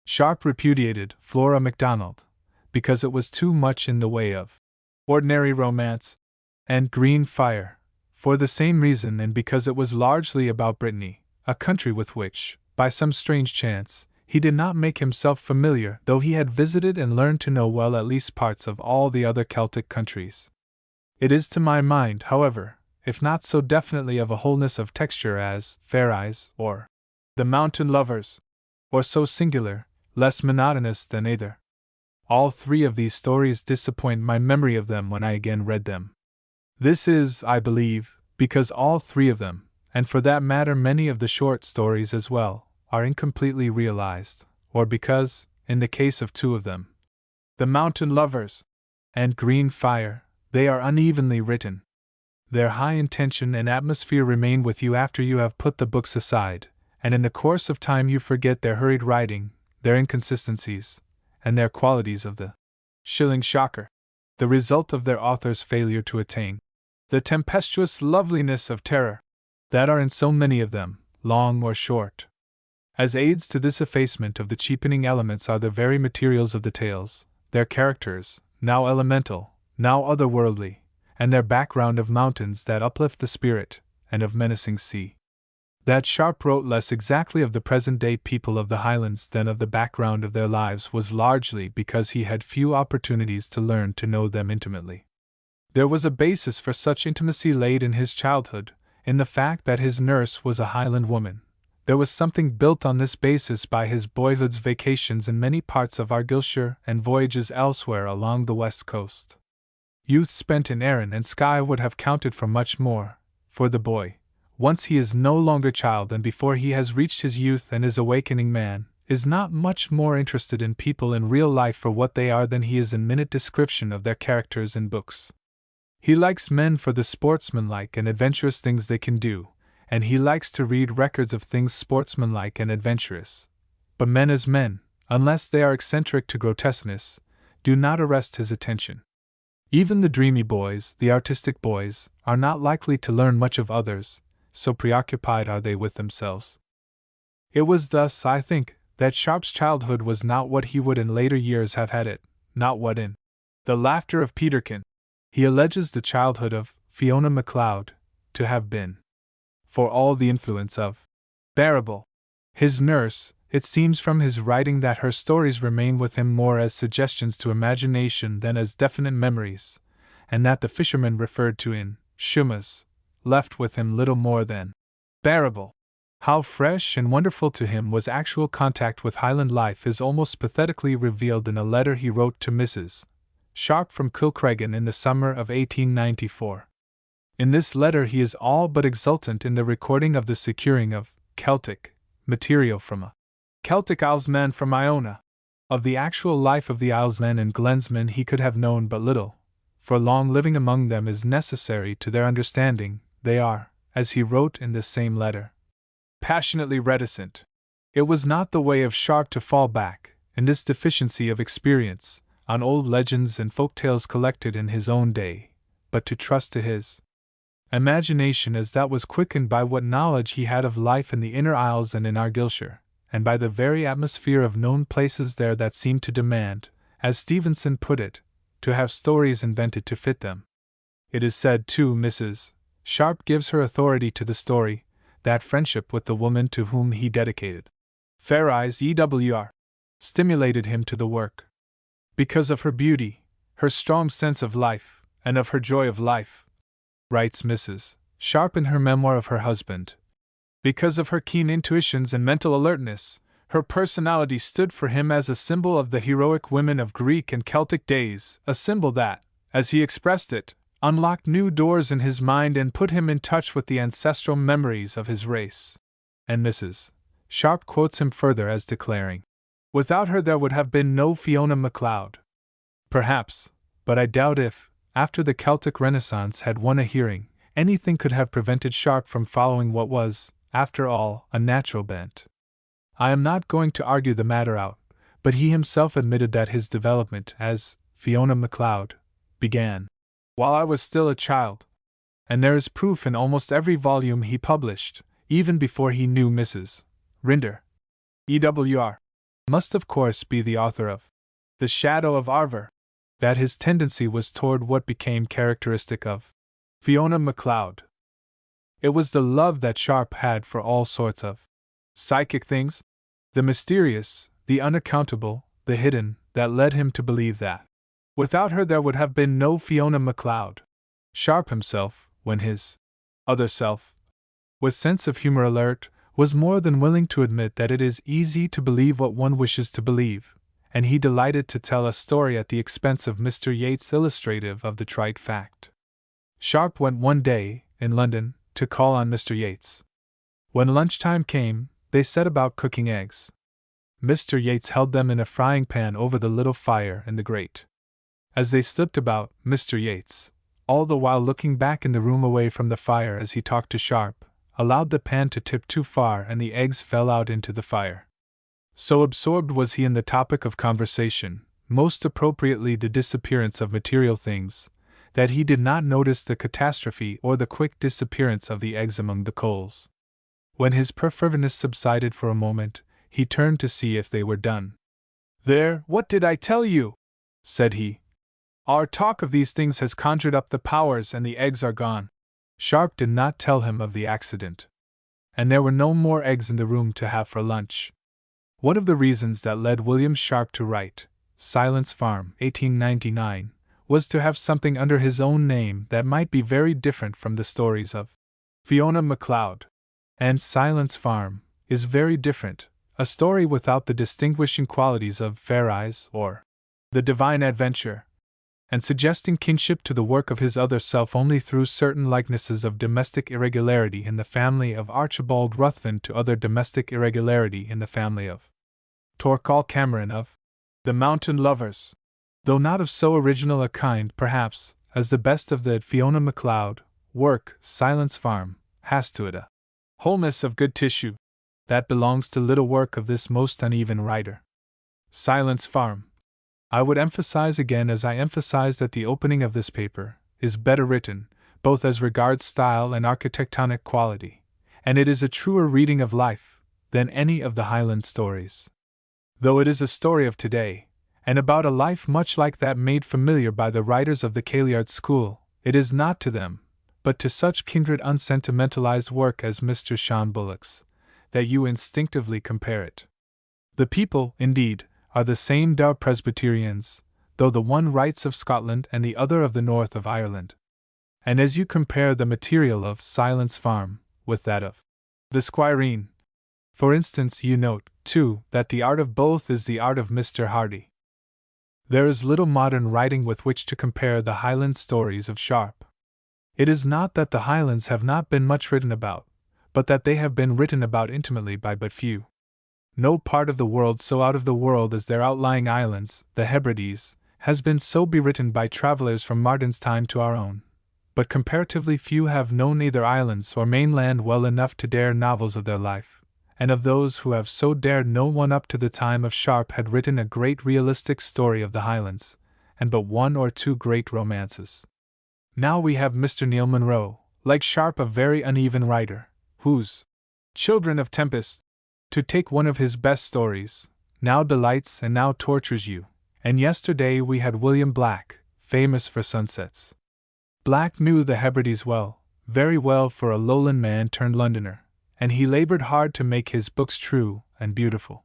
Sharp repudiated Flora MacDonald, because it was too much in the way of ordinary romance, and Green Fire, for the same reason and because it was largely about Brittany, a country with which, by some strange chance, he did not make himself familiar, though he had visited and learned to know well at least parts of all the other Celtic countries. It is to my mind, however, if not so definitely of a wholeness of texture as Fair Eyes or The Mountain Lovers, or so singular, less monotonous than either. All three of these stories disappoint my memory of them when I again read them. This is, I believe, because all three of them, and for that matter many of the short stories as well, are incompletely realized, or because, in the case of two of them, The Mountain Lovers and Green Fire, they are unevenly written. Their high intention and atmosphere remain with you after you have put the books aside, and in the course of time you forget their hurried writing, their inconsistencies, and their qualities of the shilling shocker, the result of their author's failure to attain the tempestuous loveliness of terror that are in so many of them, long or short. As aids to this effacement of the cheapening elements are the very materials of the tales, their characters, now elemental, now otherworldly, and their background of mountains that uplift the spirit, and of menacing sea. That Sharp wrote less exactly of the present-day people of the Highlands than of the background of their lives was largely because he had few opportunities to learn to know them intimately. There was a basis for such intimacy laid in his childhood, in the fact that his nurse was a Highland woman. There was something built on this basis by his boyhood's vacations in many parts of Argyllshire and voyages elsewhere along the west coast. Youth spent in Arran and Skye would have counted for much more, for the boy, once he is no longer child and before he has reached his youth and is awakening man, is not much more interested in people in real life for what they are than he is in minute description of their characters in books. He likes men for the sportsmanlike and adventurous things they can do, and he likes to read records of things sportsmanlike and adventurous. But men as men, unless they are eccentric to grotesqueness, do not arrest his attention. Even the dreamy boys, the artistic boys, are not likely to learn much of others, so preoccupied are they with themselves. It was thus, I think, that Sharp's childhood was not what he would in later years have had it, not what in The Laughter of Peterkin he alleges the childhood of Fiona MacLeod to have been. For all the influence of Bearable, his nurse, it seems from his writing that her stories remain with him more as suggestions to imagination than as definite memories, and that the fisherman referred to in Shumas left with him little more than Bearable. How fresh and wonderful to him was actual contact with Highland life is almost pathetically revealed in a letter he wrote to Mrs. Sharp from Kilcreggan in the summer of 1894. In this letter he is all but exultant in the recording of the securing of Celtic material from a Celtic Islesman from Iona. Of the actual life of the Islesmen and Glensmen he could have known but little, for long living among them is necessary to their understanding. They are, as he wrote in this same letter, passionately reticent. It was not the way of Sharp to fall back, in this deficiency of experience, on old legends and folk tales collected in his own day, but to trust to his imagination as that was quickened by what knowledge he had of life in the Inner Isles and in Argyllshire, and by the very atmosphere of known places there that seemed to demand, as Stevenson put it, to have stories invented to fit them. It is said, too, Mrs. Sharp gives her authority to the story, that friendship with the woman to whom he dedicated Fair Eyes EWR stimulated him to the work. Because of her beauty, her strong sense of life, and of her joy of life, writes Mrs. Sharp in her memoir of her husband. Because of her keen intuitions and mental alertness, her personality stood for him as a symbol of the heroic women of Greek and Celtic days, a symbol that, as he expressed it, unlocked new doors in his mind and put him in touch with the ancestral memories of his race. And Mrs. Sharp quotes him further as declaring, "Without her there would have been no Fiona MacLeod." Perhaps, but I doubt if, after the Celtic Renaissance had won a hearing, anything could have prevented Sharp from following what was, after all, a natural bent. I am not going to argue the matter out, but he himself admitted that his development as Fiona MacLeod began while I was still a child, and there is proof in almost every volume he published, even before he knew Mrs. Rinder. EWR must of course be the author of The Shadow of Arver, that his tendency was toward what became characteristic of Fiona Macleod. It was the love that Sharp had for all sorts of psychic things, the mysterious, the unaccountable, the hidden, that led him to believe that without her there would have been no Fiona Macleod. Sharp himself, when his other self, with sense of humor alert, was more than willing to admit that it is easy to believe what one wishes to believe, and he delighted to tell a story at the expense of Mr. Yeats illustrative of the trite fact. Sharp went one day, in London, to call on Mr. Yeats. When lunchtime came, they set about cooking eggs. Mr. Yeats held them in a frying pan over the little fire in the grate. As they slipped about, Mr. Yeats, all the while looking back in the room away from the fire as he talked to Sharp, allowed the pan to tip too far and the eggs fell out into the fire. So absorbed was he in the topic of conversation, most appropriately the disappearance of material things, that he did not notice the catastrophe or the quick disappearance of the eggs among the coals. When his perfervidness subsided for a moment, he turned to see if they were done. "There, what did I tell you?" said he. "Our talk of these things has conjured up the powers and the eggs are gone." Sharp did not tell him of the accident. And there were no more eggs in the room to have for lunch. One of the reasons that led William Sharp to write Silence Farm, 1899, was to have something under his own name that might be very different from the stories of Fiona Macleod. And Silence Farm is very different, a story without the distinguishing qualities of Fair Eyes or The Divine Adventure, and suggesting kinship to the work of his other self only through certain likenesses of domestic irregularity in the family of Archibald Ruthven to other domestic irregularity in the family of Torquil Cameron of The Mountain Lovers, though not of so original a kind, perhaps, as the best of the Fiona Macleod work, Silence Farm, has to it a wholeness of good tissue that belongs to little work of this most uneven writer. Silence Farm, I would emphasize again as I emphasized at the opening of this paper, is better written, both as regards style and architectonic quality, and it is a truer reading of life than any of the Highland stories. Though it is a story of today, and about a life much like that made familiar by the writers of the Kailyard school, it is not to them, but to such kindred unsentimentalized work as Mr. Sean Bullock's, that you instinctively compare it. The people, indeed, are the same Dour Presbyterians, though the one writes of Scotland and the other of the north of Ireland. And as you compare the material of Silence Farm with that of The Squireen, for instance, you note, too, that the art of both is the art of Mr. Hardy. There is little modern writing with which to compare the Highland stories of Sharp. It is not that the Highlands have not been much written about, but that they have been written about intimately by but few. No part of the world so out of the world as their outlying islands, the Hebrides, has been so bewritten by travelers from Martin's time to our own, but comparatively few have known either islands or mainland well enough to dare novels of their life, and of those who have so dared no one up to the time of Sharp had written a great realistic story of the Highlands, and but one or two great romances. Now we have Mr. Neil Munro, like Sharp a very uneven writer, whose Children of Tempest, to take one of his best stories, now delights and now tortures you, and yesterday we had William Black, famous for sunsets. Black knew the Hebrides well, very well for a lowland man turned Londoner, and he labored hard to make his books true and beautiful.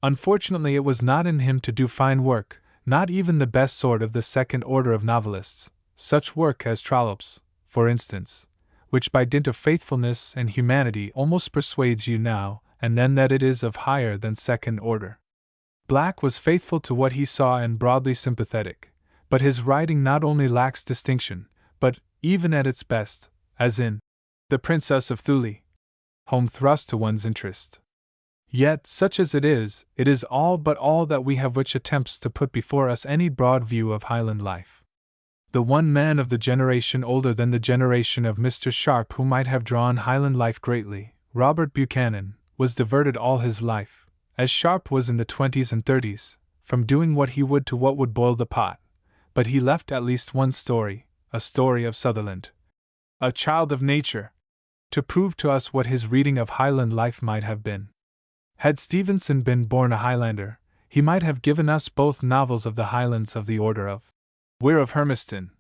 Unfortunately it was not in him to do fine work, not even the best sort of the second order of novelists, such work as Trollope's, for instance, which by dint of faithfulness and humanity almost persuades you now and then that it is of higher than second order. Black was faithful to what he saw and broadly sympathetic, but his writing not only lacks distinction, but, even at its best, as in The Princess of Thule, home thrust to one's interest. Yet, such as it is all but all that we have which attempts to put before us any broad view of Highland life. The one man of the generation older than the generation of Mr. Sharp who might have drawn Highland life greatly, Robert Buchanan, was diverted all his life, as Sharp was in the 20s and 30s, from doing what he would to what would boil the pot, but he left at least one story, a story of Sutherland, a child of nature, to prove to us what his reading of Highland life might have been. Had Stevenson been born a Highlander, he might have given us both novels of the Highlands of the order of We're of Hermiston,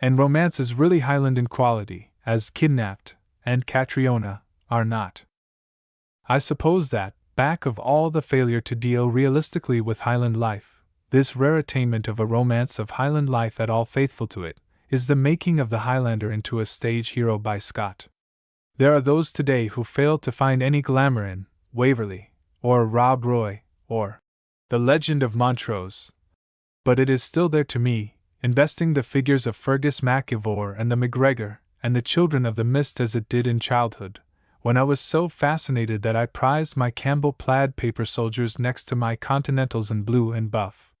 and romance is really Highland in quality, as Kidnapped and Catriona are not. I suppose that, back of all the failure to deal realistically with Highland life, this rare attainment of a romance of Highland life at all faithful to it, is the making of the Highlander into a stage hero by Scott. There are those today who fail to find any glamour in Waverley, or Rob Roy, or The Legend of Montrose. But it is still there to me, investing the figures of Fergus MacIvor and the MacGregor and the Children of the Mist as it did in childhood, when I was so fascinated that I prized my Campbell plaid paper soldiers next to my Continentals in blue and buff.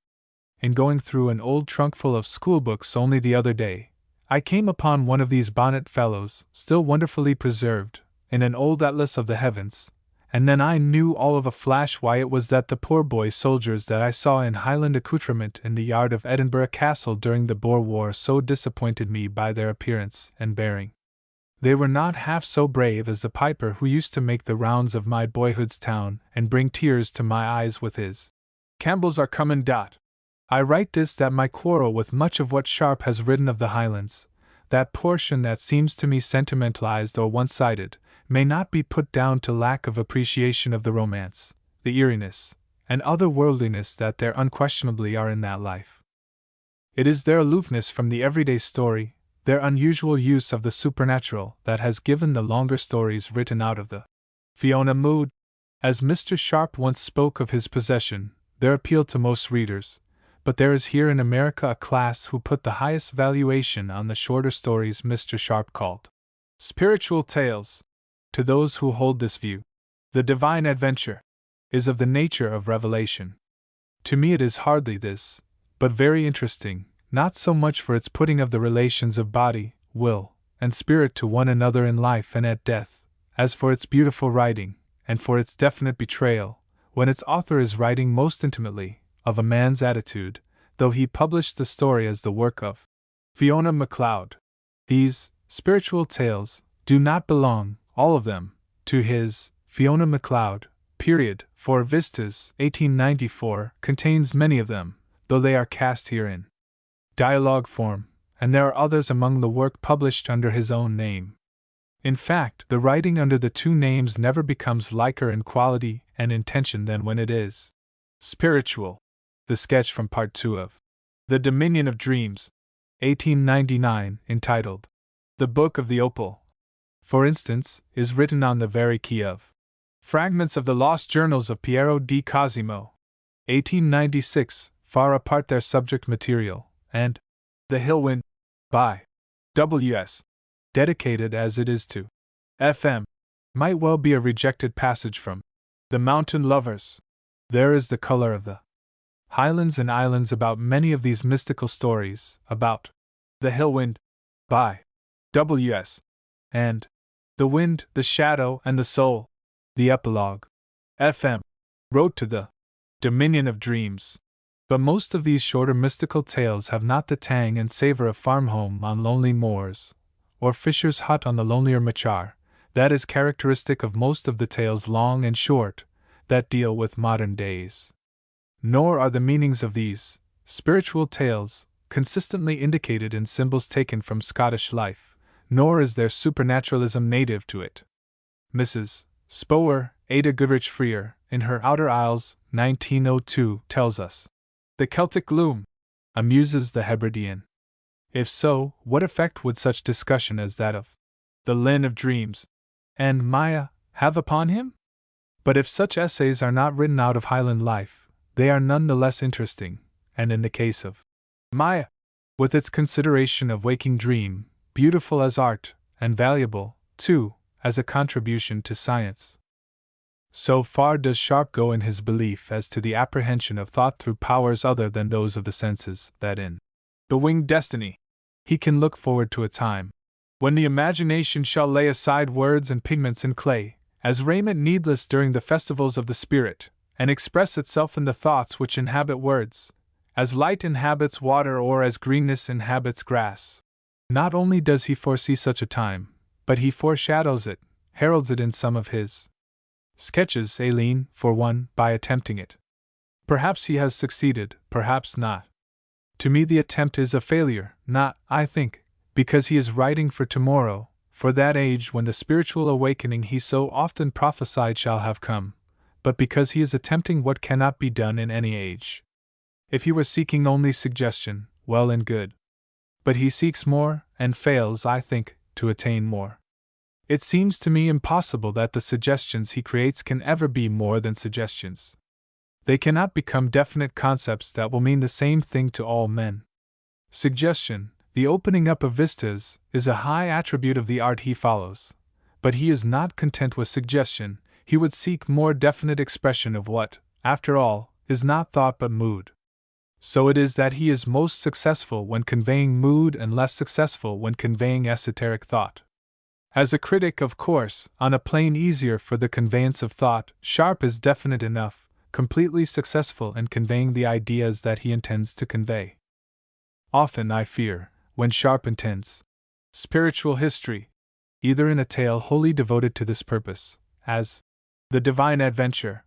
In going through an old trunk full of schoolbooks only the other day, I came upon one of these bonnet fellows, still wonderfully preserved, in an old Atlas of the Heavens, and then I knew all of a flash why it was that the poor boy soldiers that I saw in Highland accoutrement in the yard of Edinburgh Castle during the Boer War so disappointed me by their appearance and bearing. They were not half so brave as the piper who used to make the rounds of my boyhood's town and bring tears to my eyes with his Campbells are comin'. I write this that my quarrel with much of what Sharp has written of the Highlands, that portion that seems to me sentimentalized or one-sided, may not be put down to lack of appreciation of the romance, the eeriness, and otherworldliness that there unquestionably are in that life. It is their aloofness from the everyday story, their unusual use of the supernatural, that has given the longer stories written out of the Fiona mood. As Mr. Sharp once spoke of his possession, their appeal to most readers, but there is here in America a class who put the highest valuation on the shorter stories Mr. Sharp called spiritual tales. To those who hold this view, the divine adventure is of the nature of revelation. To me it is hardly this, but very interesting, not so much for its putting of the relations of body, will, and spirit to one another in life and at death, as for its beautiful writing, and for its definite betrayal, when its author is writing most intimately, of a man's attitude, though he published the story as the work of Fiona MacLeod. These spiritual tales do not belong, all of them, to his Fiona MacLeod, period, for Vistas, 1894, contains many of them, though they are cast here in dialogue form, and there are others among the work published under his own name. In fact, the writing under the two names never becomes liker in quality and intention than when it is spiritual. The sketch from Part 2 of The Dominion of Dreams, 1899, entitled The Book of the Opal, for instance, is written on the very key of Fragments of the Lost Journals of Piero di Cosimo, 1896, far apart their subject material, and The Hill Wind, by W.S., dedicated as it is to F.M., might well be a rejected passage from The Mountain Lovers. There is the color of the Highlands and Islands about many of these mystical stories, about The Hill Wind, by W.S., and The Wind, the Shadow, and the Soul. The epilogue, F.M., wrote to the Dominion of Dreams. But most of these shorter mystical tales have not the tang and savor of farm home on lonely moors, or fisher's hut on the lonelier Machar, that is characteristic of most of the tales long and short, that deal with modern days. Nor are the meanings of these spiritual tales consistently indicated in symbols taken from Scottish life, nor is their supernaturalism native to it. Mrs. Spower, Ada Goodrich Freer, in her Outer Isles, 1902, tells us, "The Celtic gloom amuses the Hebridean." If so, what effect would such discussion as that of The Linn of Dreams and Maya have upon him? But if such essays are not written out of Highland life, they are none the less interesting, and in the case of Maya, with its consideration of waking dream, beautiful as art, and valuable, too, as a contribution to science. So far does Sharp go in his belief as to the apprehension of thought through powers other than those of the senses, that in The Winged Destiny he can look forward to a time when the imagination shall lay aside words and pigments in clay, as raiment needless during the festivals of the spirit, and express itself in the thoughts which inhabit words, as light inhabits water or as greenness inhabits grass. Not only does he foresee such a time, but he foreshadows it, heralds it in some of his sketches, Aileen, for one, by attempting it. Perhaps he has succeeded, perhaps not. To me, the attempt is a failure, not, I think, because he is writing for tomorrow, for that age when the spiritual awakening he so often prophesied shall have come, but because he is attempting what cannot be done in any age. If he were seeking only suggestion, well and good. But he seeks more, and fails, I think, to attain more. It seems to me impossible that the suggestions he creates can ever be more than suggestions. They cannot become definite concepts that will mean the same thing to all men. Suggestion, the opening up of vistas, is a high attribute of the art he follows, but he is not content with suggestion. He would seek more definite expression of what, after all, is not thought but mood. So it is that he is most successful when conveying mood and less successful when conveying esoteric thought. As a critic, of course, on a plane easier for the conveyance of thought, Sharp is definite enough, completely successful in conveying the ideas that he intends to convey. Often, I fear, when Sharp intends spiritual history, either in a tale wholly devoted to this purpose, as The Divine Adventure,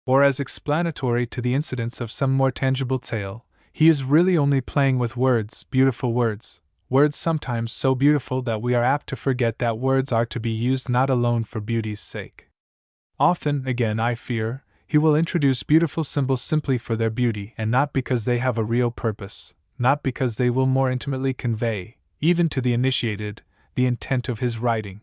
or as explanatory to the incidents of some more tangible tale, he is really only playing with words, beautiful words, words sometimes so beautiful that we are apt to forget that words are to be used not alone for beauty's sake. Often, again, I fear, he will introduce beautiful symbols simply for their beauty and not because they have a real purpose, not because they will more intimately convey, even to the initiated, the intent of his writing.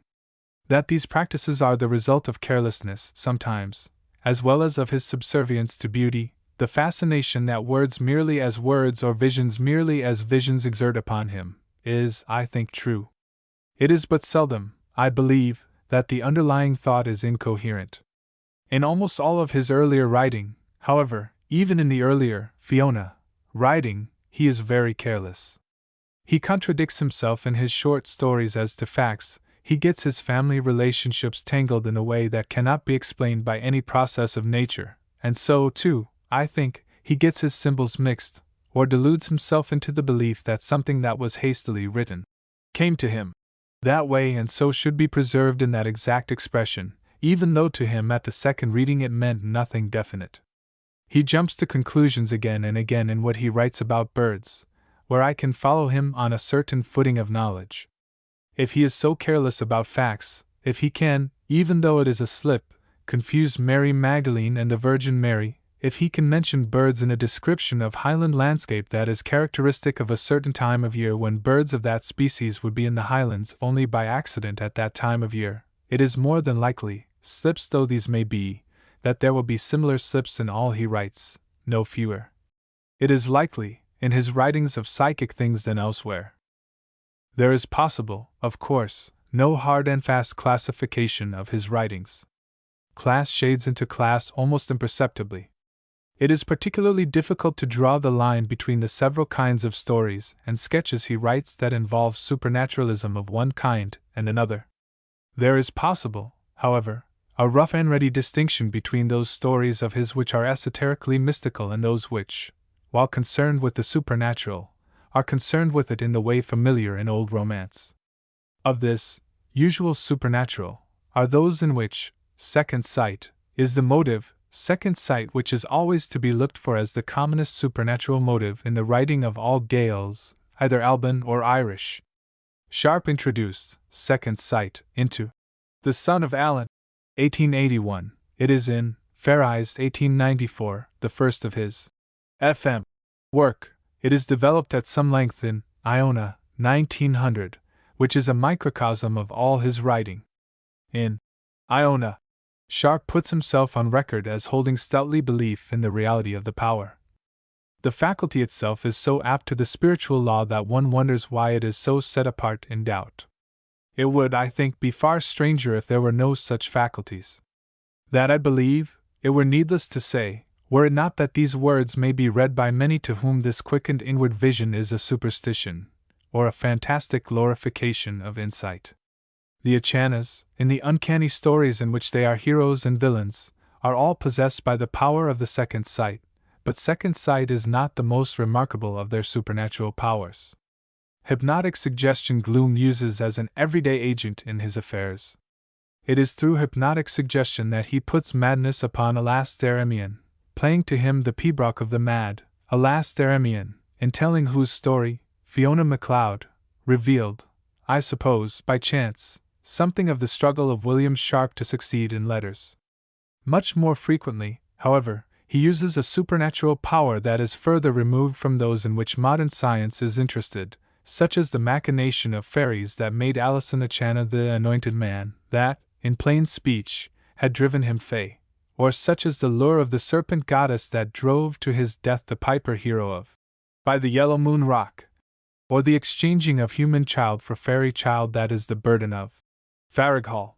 That these practices are the result of carelessness, sometimes, as well as of his subservience to beauty, the fascination that words merely as words or visions merely as visions exert upon him, is, I think, true. It is but seldom, I believe, that the underlying thought is incoherent. In almost all of his earlier writing, however, even in the earlier, Fiona, writing, he is very careless. He contradicts himself in his short stories as to facts. He gets his family relationships tangled in a way that cannot be explained by any process of nature, and so, too, I think, he gets his symbols mixed, or deludes himself into the belief that something that was hastily written came to him that way and so should be preserved in that exact expression, even though to him at the second reading it meant nothing definite. He jumps to conclusions again and again in what he writes about birds, where I can follow him on a certain footing of knowledge. If he is so careless about facts, if he can, even though it is a slip, confuse Mary Magdalene and the Virgin Mary, if he can mention birds in a description of Highland landscape that is characteristic of a certain time of year when birds of that species would be in the Highlands only by accident at that time of year, it is more than likely, slips though these may be, that there will be similar slips in all he writes, no fewer. It is likely, in his writings of psychic things than elsewhere. There is possible, of course, no hard and fast classification of his writings. Class shades into class almost imperceptibly. It is particularly difficult to draw the line between the several kinds of stories and sketches he writes that involve supernaturalism of one kind and another. There is possible, however, a rough and ready distinction between those stories of his which are esoterically mystical and those which, while concerned with the supernatural, are concerned with it in the way familiar in old romance. Of this, usual supernatural, are those in which second sight is the motive, second sight which is always to be looked for as the commonest supernatural motive in the writing of all Gaels, either Alban or Irish. Sharp introduced second sight into The Son of Alan, 1881. It is in Fair Eyes, 1894, the first of his FM work. It is developed at some length in Iona, 1900, which is a microcosm of all his writing. In Iona, Sharp puts himself on record as holding stoutly belief in the reality of the power. The faculty itself is so apt to the spiritual law that one wonders why it is so set apart in doubt. It would, I think, be far stranger if there were no such faculties. That, I believe, it were needless to say, were it not that these words may be read by many to whom this quickened inward vision is a superstition, or a fantastic glorification of insight. The Achanas, in the uncanny stories in which they are heroes and villains, are all possessed by the power of the second sight, but second sight is not the most remarkable of their supernatural powers. Hypnotic suggestion Gloom uses as an everyday agent in his affairs. It is through hypnotic suggestion that he puts madness upon Alas Deremian, playing to him the pibroch of the mad. Alas Deremian in telling whose story, Fiona MacLeod, revealed, I suppose, by chance, something of the struggle of William Sharp to succeed in letters. Much more frequently, however, he uses a supernatural power that is further removed from those in which modern science is interested, such as the machination of fairies that made Alison Achana the anointed man, that, in plain speech, had driven him fey, or such as the lure of the serpent goddess that drove to his death the piper hero of By the Yellow Moon Rock, or the exchanging of human child for fairy child that is the burden of Farraghall.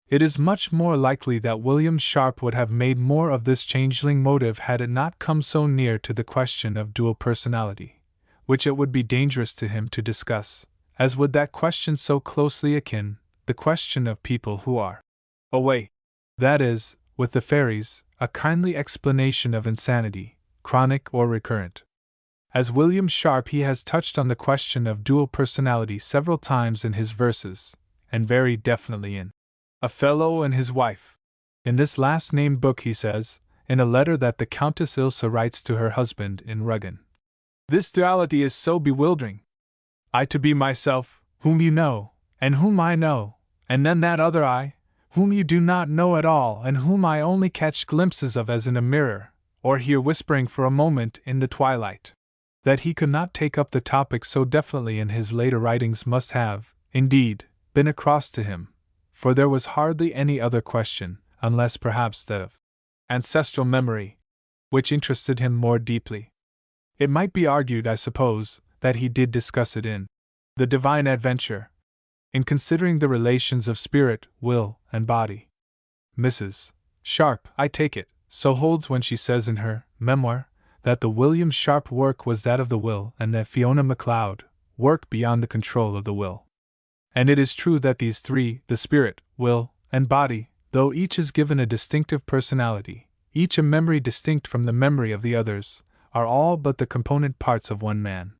It is much more likely that William Sharp would have made more of this changeling motive had it not come so near to the question of dual personality, which it would be dangerous to him to discuss, as would that question so closely akin, the question of people who are away. That is, with the fairies, a kindly explanation of insanity, chronic or recurrent. As William Sharp, he has touched on the question of dual personality several times in his verses, and very definitely in A Fellow and His Wife. In this last named book he says, in a letter that the Countess Ilsa writes to her husband in Ruggan, "This duality is so bewildering. I to be myself, whom you know, and whom I know, and then that other I, whom you do not know at all and whom I only catch glimpses of as in a mirror, or hear whispering for a moment in the twilight." That he could not take up the topic so definitely in his later writings must have, indeed, been a cross to him, for there was hardly any other question, unless perhaps that of ancestral memory, which interested him more deeply. It might be argued, I suppose, that he did discuss it in The Divine Adventure, in considering the relations of spirit, will, and body. Mrs. Sharp, I take it, so holds when she says in her memoir that the William Sharp work was that of the will and that Fiona MacLeod work beyond the control of the will. And it is true that these three, the spirit, will, and body, though each is given a distinctive personality, each a memory distinct from the memory of the others, are all but the component parts of one man.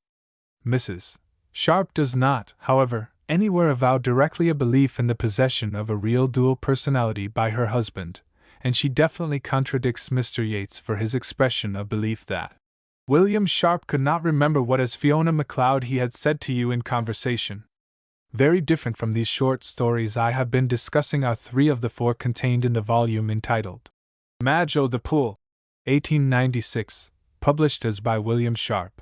Mrs. Sharp does not, however, anywhere avow directly a belief in the possession of a real dual personality by her husband, and she definitely contradicts Mr. Yeats for his expression of belief that William Sharp could not remember what as Fiona MacLeod he had said to you in conversation. Very different from these short stories I have been discussing are three of the four contained in the volume entitled Madge o' the Pool, 1896, published as by William Sharp.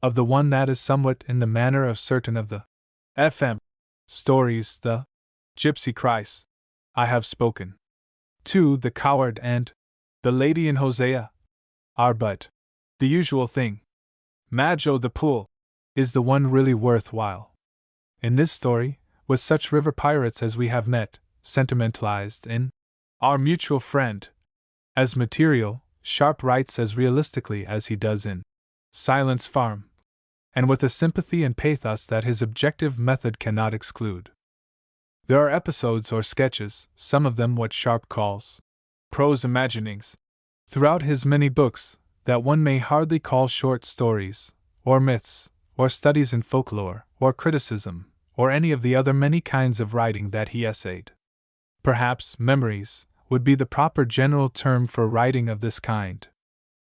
Of the one that is somewhat in the manner of certain of the F.M. stories, the Gypsy Cries, I have spoken. 2. The Coward and The Lady in Hosea are but the usual thing. Madge o' the Pool is the one really worth while. In this story, with such river pirates as we have met, sentimentalized in Our Mutual Friend, as material, Sharp writes as realistically as he does in Silence Farm, and with a sympathy and pathos that his objective method cannot exclude. There are episodes or sketches, some of them what Sharp calls prose imaginings, throughout his many books, that one may hardly call short stories, or myths, or studies in folklore, or criticism, or any of the other many kinds of writing that he essayed. Perhaps memories would be the proper general term for writing of this kind.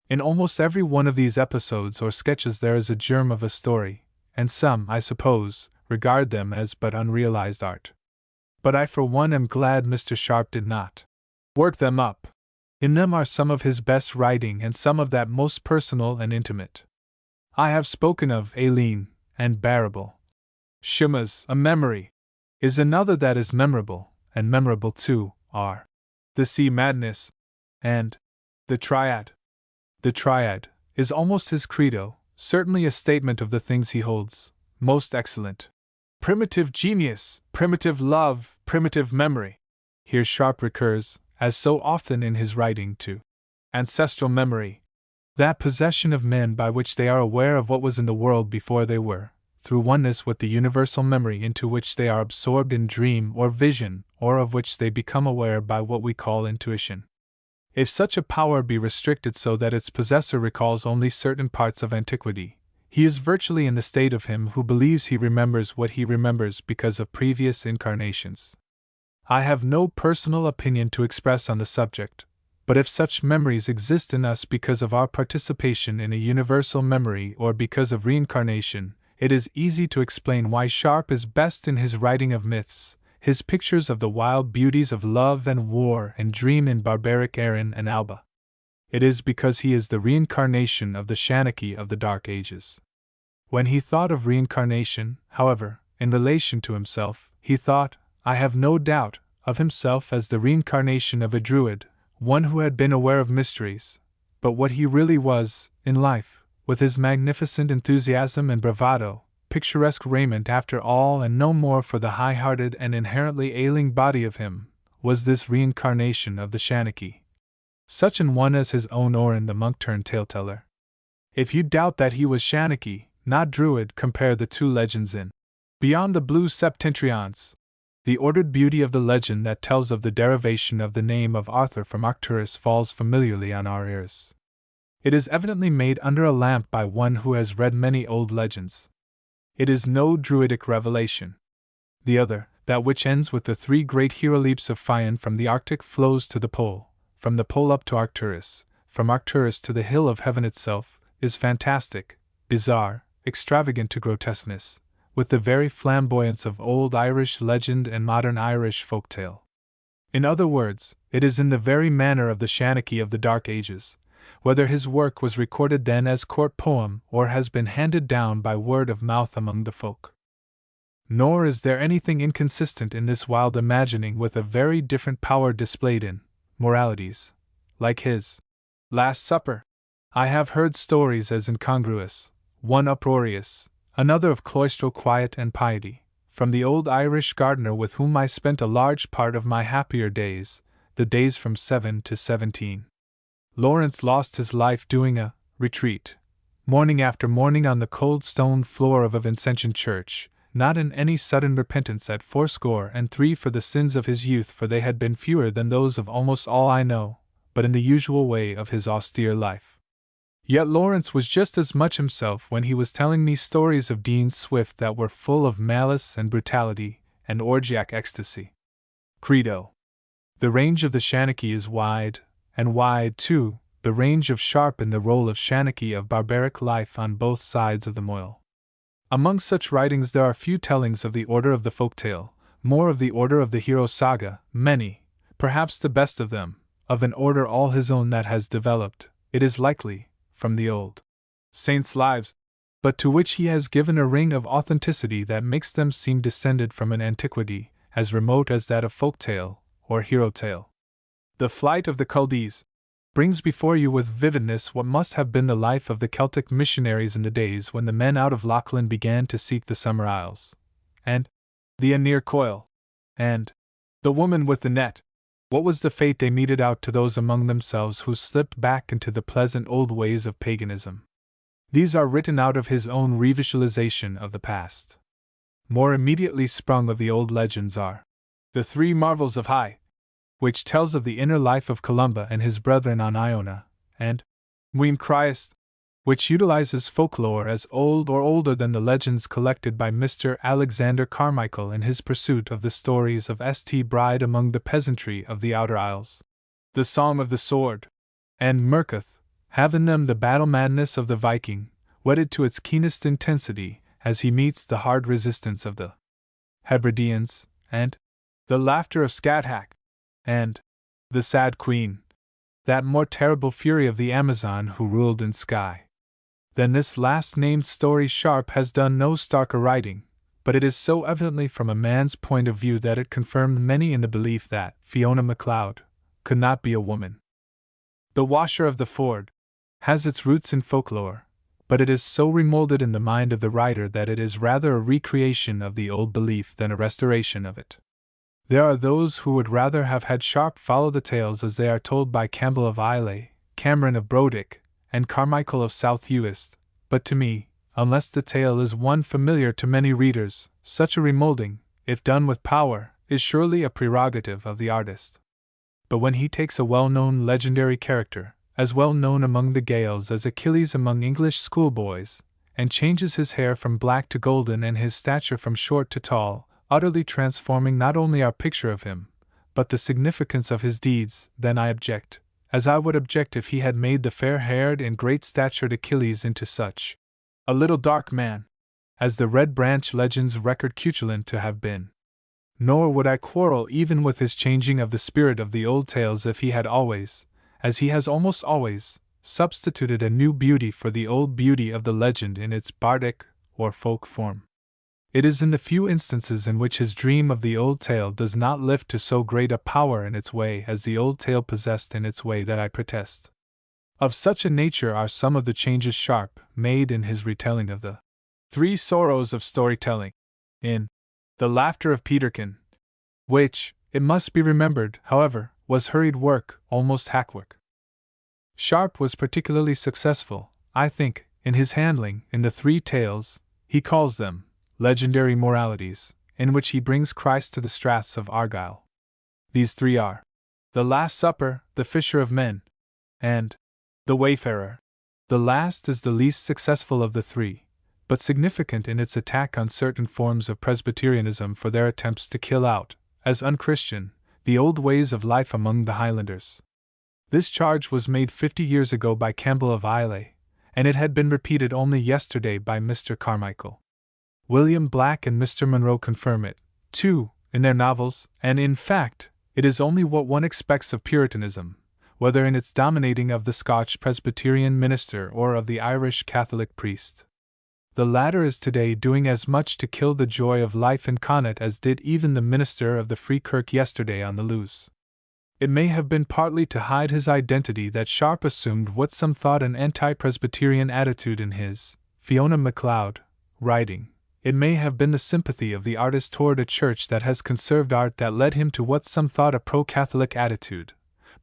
In almost every one of these episodes or sketches there is a germ of a story, and some, I suppose, regard them as but unrealized art. But I for one am glad Mr. Sharp did not work them up. In them are some of his best writing and some of that most personal and intimate. I have spoken of Aileen and Bearable. Shuma's A Memory is another that is memorable, and memorable too are The Sea Madness and The Triad. The Triad is almost his credo, certainly a statement of the things he holds most excellent. Primitive genius, primitive love, primitive memory. Here Sharp recurs, as so often in his writing, to ancestral memory, that possession of men by which they are aware of what was in the world before they were, through oneness with the universal memory into which they are absorbed in dream or vision, or of which they become aware by what we call intuition. If such a power be restricted so that its possessor recalls only certain parts of antiquity, he is virtually in the state of him who believes he remembers what he remembers because of previous incarnations. I have no personal opinion to express on the subject, But if such memories exist in us because of our participation in a universal memory or because of reincarnation, it is easy to explain why Sharp is best in his writing of myths, his pictures of the wild beauties of love and war and dream in barbaric Erin and Alba. It is because he is the reincarnation of the Shanachie of the Dark Ages. When he thought of reincarnation, however, in relation to himself, he thought, I have no doubt, of himself as the reincarnation of a druid, one who had been aware of mysteries, but what he really was, in life, with his magnificent enthusiasm and bravado, picturesque raiment after all and no more for the high-hearted and inherently ailing body of him, was this reincarnation of the Shanachie. Such an one as his own Orin the monk-turned tale-teller. If you doubt that he was Shanachie, not druid, compare the two legends in Beyond the Blue Septentrions. The ordered beauty of the legend that tells of the derivation of the name of Arthur from Arcturus falls familiarly on our ears. It is evidently made under a lamp by one who has read many old legends. It is no druidic revelation. The other, that which ends with the three great hero leaps of Phaon from the Arctic flows to the pole, from the pole up to Arcturus, from Arcturus to the hill of heaven itself, is fantastic, bizarre, extravagant to grotesqueness, with the very flamboyance of old Irish legend and modern Irish folktale. In other words, it is in the very manner of the Shanachie of the Dark Ages, whether his work was recorded then as court poem or has been handed down by word of mouth among the folk. Nor is there anything inconsistent in this wild imagining with a very different power displayed in moralities, like his Last Supper. I have heard stories as incongruous, one uproarious, another of cloistral quiet and piety, from the old Irish gardener with whom I spent a large part of my happier days, the days from 7 to 17. Lawrence lost his life doing a retreat, morning after morning on the cold stone floor of a Vincentian church, not in any sudden repentance at 83 for the sins of his youth, for they had been fewer than those of almost all I know, but in the usual way of his austere life. Yet Lawrence was just as much himself when he was telling me stories of Dean Swift that were full of malice and brutality and orgiac ecstasy. Credo. The range of the Shanachie is wide, and wide, too, the range of Sharp in the role of Shanachie of barbaric life on both sides of the Moyle. Among such writings there are few tellings of the order of the folk tale, more of the order of the hero saga, many, perhaps the best of them, of an order all his own that has developed, it is likely, from the old saints' lives, but to which he has given a ring of authenticity that makes them seem descended from an antiquity as remote as that of folk tale or hero tale. The Flight of the Chaldees brings before you with vividness what must have been the life of the Celtic missionaries in the days when the men out of Lachlan began to seek the Summer Isles, and the Anir Coil, and the Woman with the Net. What was the fate they meted out to those among themselves who slipped back into the pleasant old ways of paganism? These are written out of his own revisualization of the past. More immediately sprung of the old legends are the Three Marvels of High, which tells of the inner life of Columba and his brethren on Iona, and Ween Christ, which utilizes folklore as old or older than the legends collected by Mr. Alexander Carmichael in his pursuit of the stories of St. Bride among the peasantry of the Outer Isles. The Song of the Sword, and Murkoth, have in them the battle madness of the Viking, wedded to its keenest intensity as he meets the hard resistance of the Hebrideans, and the laughter of Scathach, and the Sad Queen, that more terrible fury of the Amazon who ruled in Skye. Then this last-named story Sharp has done no starker writing, but it is so evidently from a man's point of view that it confirmed many in the belief that Fiona MacLeod could not be a woman. The Washer of the Ford has its roots in folklore, but it is so remolded in the mind of the writer that it is rather a recreation of the old belief than a restoration of it. There are those who would rather have had Sharp follow the tales as they are told by Campbell of Islay, Cameron of Brodick, and Carmichael of South Uist, but to me, unless the tale is one familiar to many readers, such a remolding, if done with power, is surely a prerogative of the artist. But when he takes a well-known legendary character, as well known among the Gaels as Achilles among English schoolboys, and changes his hair from black to golden and his stature from short to tall, utterly transforming not only our picture of him, but the significance of his deeds, then I object, as I would object if he had made the fair-haired and great-statured Achilles into such a little dark man as the Red Branch legends record Cuchulain to have been. Nor would I quarrel even with his changing of the spirit of the old tales if he had always, as he has almost always, substituted a new beauty for the old beauty of the legend in its bardic or folk form. It is in the few instances in which his dream of the old tale does not lift to so great a power in its way as the old tale possessed in its way that I protest. Of such a nature are some of the changes Sharp made in his retelling of the Three Sorrows of Storytelling, in The Laughter of Peterkin, which, it must be remembered, however, was hurried work, almost hackwork. Sharp was particularly successful, I think, in his handling, in the three tales, he calls them, legendary moralities, in which he brings Christ to the straths of Argyll. These three are The Last Supper, The Fisher of Men, and The Wayfarer. The last is the least successful of the three, but significant in its attack on certain forms of Presbyterianism for their attempts to kill out, as unchristian, the old ways of life among the Highlanders. This charge was made 50 years ago by Campbell of Islay, and it had been repeated only yesterday by Mr. Carmichael. William Black and Mr. Munro confirm it, too, in their novels, and in fact, it is only what one expects of Puritanism, whether in its dominating of the Scotch Presbyterian minister or of the Irish Catholic priest. The latter is today doing as much to kill the joy of life in Connaught as did even the minister of the Free Kirk yesterday on the Lewes. It may have been partly to hide his identity that Sharp assumed what some thought an anti-Presbyterian attitude in his Fiona MacLeod writing. It may have been the sympathy of the artist toward a church that has conserved art that led him to what some thought a pro-Catholic attitude.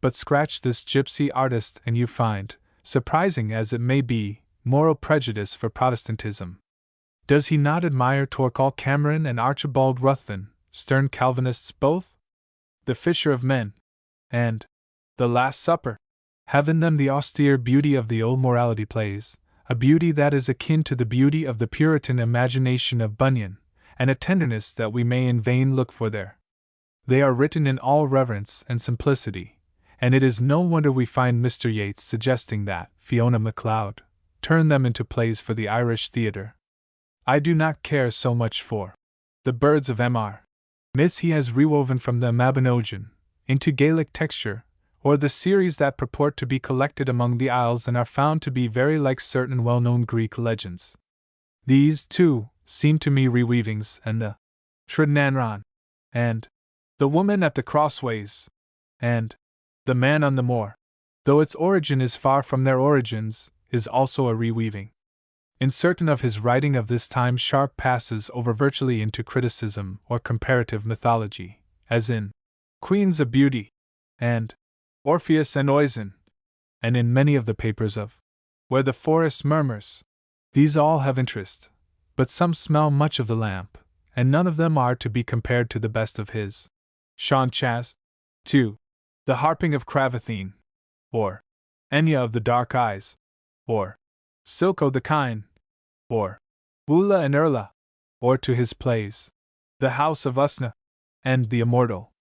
But scratch this gypsy artist and you find, surprising as it may be, moral prejudice for Protestantism. Does he not admire Torquil Cameron and Archibald Ruthven, stern Calvinists both? The Fisher of Men, and The Last Supper, have in them the austere beauty of the old morality plays, a beauty that is akin to the beauty of the Puritan imagination of Bunyan, and a tenderness that we may in vain look for there. They are written in all reverence and simplicity, and it is no wonder we find Mr. Yeats suggesting that Fiona MacLeod turn them into plays for the Irish theatre. I do not care so much for The Birds of M.R. myths he has rewoven from the Mabinogion into Gaelic texture, or the series that purport to be collected among the Isles and are found to be very like certain well-known Greek legends. These, too, seem to me reweavings, and the Tridnanran, and The Woman at the Crossways, and The Man on the Moor, though its origin is far from their origins, is also a reweaving. In certain of his writing of this time Sharp passes over virtually into criticism or comparative mythology, as in Queens of Beauty, and Orpheus and Oisin, and in many of the papers of Where the Forest Murmurs. These all have interest, but some smell much of the lamp, and none of them are to be compared to the best of his Sean Chas, 2. The Harping of Cravathine, or Enya of the Dark Eyes, or Silko the Kine, or Bula and Erla, or to his plays, The House of Usna, and The Immortal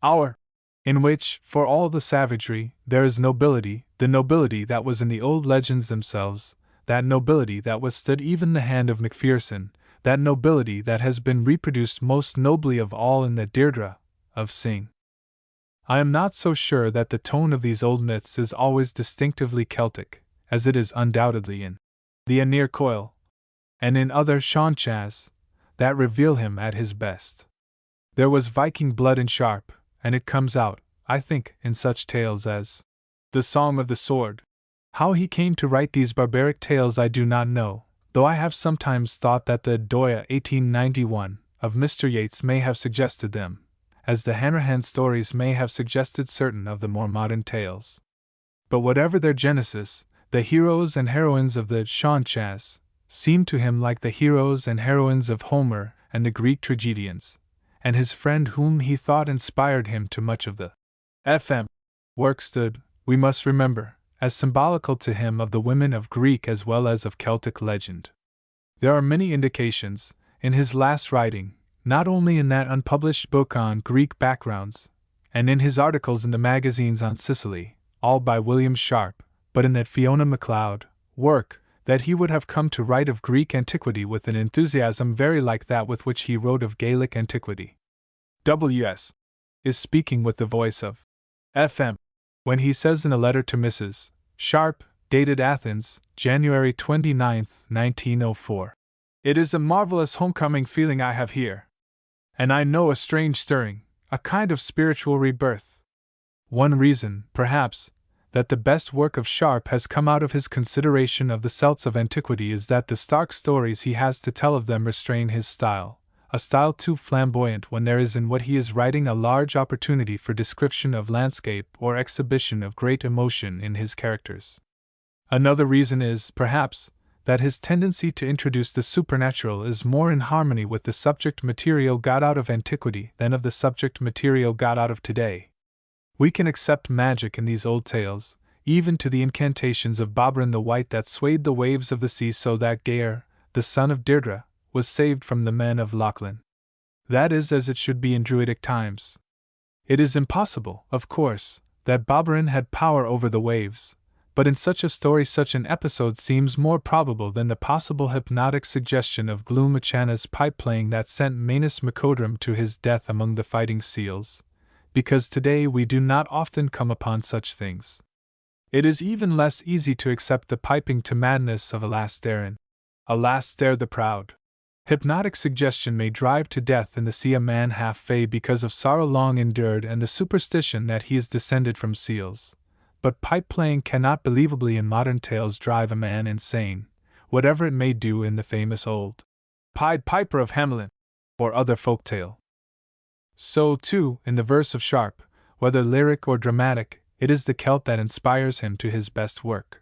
Hour, in which, for all the savagery, there is nobility, the nobility that was in the old legends themselves, that nobility that withstood even the hand of Macpherson, that nobility that has been reproduced most nobly of all in the Deirdre of Synge. I am not so sure that the tone of these old myths is always distinctively Celtic, as it is undoubtedly in The Aenear Coil, and in other Sean Chas, that reveal him at his best. There was Viking blood in Sharp, and it comes out, I think, in such tales as The Song of the Sword. How he came to write these barbaric tales I do not know, though I have sometimes thought that the Doya 1891 of Mr. Yeats may have suggested them, as the Hanrahan stories may have suggested certain of the more modern tales. But whatever their genesis, the heroes and heroines of the Sean Chas seemed to him like the heroes and heroines of Homer and the Greek tragedians, and his friend whom he thought inspired him to much of the FM work stood, we must remember, as symbolical to him of the women of Greek as well as of Celtic legend. There are many indications, in his last writing, not only in that unpublished book on Greek backgrounds, and in his articles in the magazines on Sicily, all by William Sharp, but in that Fiona MacLeod work, that he would have come to write of Greek antiquity with an enthusiasm very like that with which he wrote of Gaelic antiquity. W.S. is speaking with the voice of F.M. when he says in a letter to Mrs. Sharp, dated Athens, January 29, 1904, "It is a marvelous homecoming feeling I have here. And I know a strange stirring, a kind of spiritual rebirth. One reason, perhaps, that the best work of Sharp has come out of his consideration of the Celts of antiquity is that the stark stories he has to tell of them restrain his style, a style too flamboyant when there is in what he is writing a large opportunity for description of landscape or exhibition of great emotion in his characters. Another reason is, perhaps, that his tendency to introduce the supernatural is more in harmony with the subject material got out of antiquity than of the subject material got out of today. We can accept magic in these old tales, even to the incantations of Bobrin the White that swayed the waves of the sea so that Gaer, the son of Deirdre, was saved from the men of Lochlin. That is as it should be in Druidic times. It is impossible, of course, that Bobrin had power over the waves, but in such a story such an episode seems more probable than the possible hypnotic suggestion of Glum Machanna's pipe playing that sent Manus Macodrum to his death among the fighting seals, because today we do not often come upon such things. It is even less easy to accept the piping to madness of Alastair Alastair the Proud. Hypnotic suggestion may drive to death in the sea a man half fey because of sorrow long endured and the superstition that he is descended from seals, but pipe playing cannot believably in modern tales drive a man insane, whatever it may do in the famous old Pied Piper of Hamelin, or other folk tale. So, too, in the verse of Sharp, whether lyric or dramatic, it is the Celt that inspires him to his best work.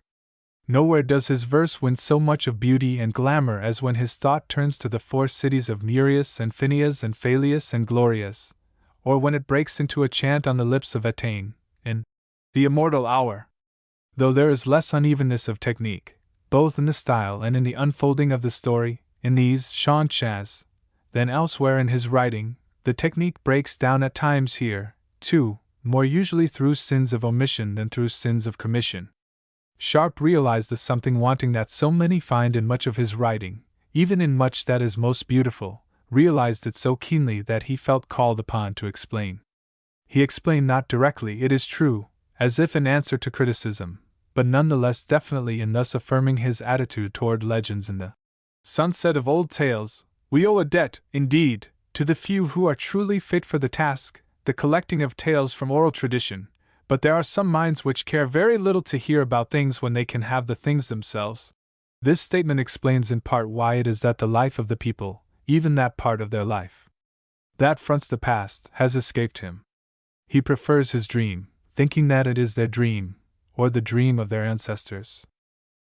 Nowhere does his verse win so much of beauty and glamour as when his thought turns to the four cities of Nereus and Phineas and Phaleus and Glorias, or when it breaks into a chant on the lips of Atene, in the immortal hour. Though there is less unevenness of technique, both in the style and in the unfolding of the story, in these Sean Chas, than elsewhere in his writing, the technique breaks down at times here, too, more usually through sins of omission than through sins of commission. Sharp realized the something wanting that so many find in much of his writing, even in much that is most beautiful, realized it so keenly that he felt called upon to explain. He explained not directly, it is true, as if in answer to criticism, but none the less definitely in thus affirming his attitude toward legends in the sunset of old tales. We owe a debt, indeed, to the few who are truly fit for the task, the collecting of tales from oral tradition, but there are some minds which care very little to hear about things when they can have the things themselves. This statement explains in part why it is that the life of the people, even that part of their life that fronts the past, has escaped him. He prefers his dream, thinking that it is their dream, or the dream of their ancestors.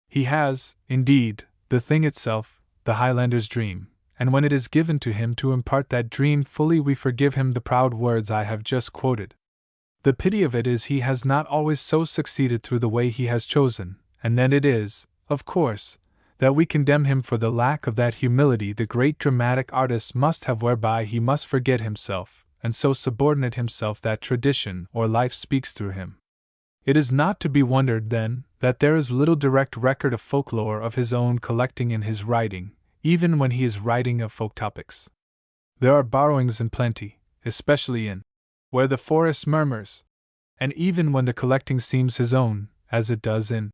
He has, indeed, the thing itself, the Highlander's dream, and when it is given to him to impart that dream fully we forgive him the proud words I have just quoted. The pity of it is he has not always so succeeded through the way he has chosen, and then it is, of course, that we condemn him for the lack of that humility the great dramatic artist must have whereby he must forget himself, and so subordinate himself that tradition or life speaks through him. It is not to be wondered, then, that there is little direct record of folklore of his own collecting in his writing, even when he is writing of folk topics. There are borrowings in plenty, especially in Where the Forest Murmurs, and even when the collecting seems his own, as it does in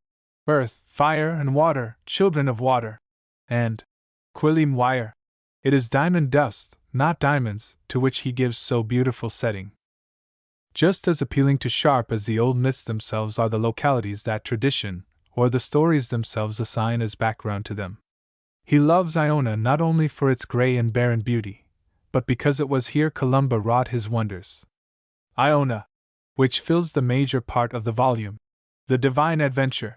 Earth, Fire and Water, Children of Water, and Quillim Wire, it is diamond dust, not diamonds, to which he gives so beautiful setting. Just as appealing to Sharp as the old myths themselves are the localities that tradition, or the stories themselves assign as background to them. He loves Iona not only for its grey and barren beauty, but because it was here Columba wrought his wonders. Iona, which fills the major part of the volume, the divine adventure,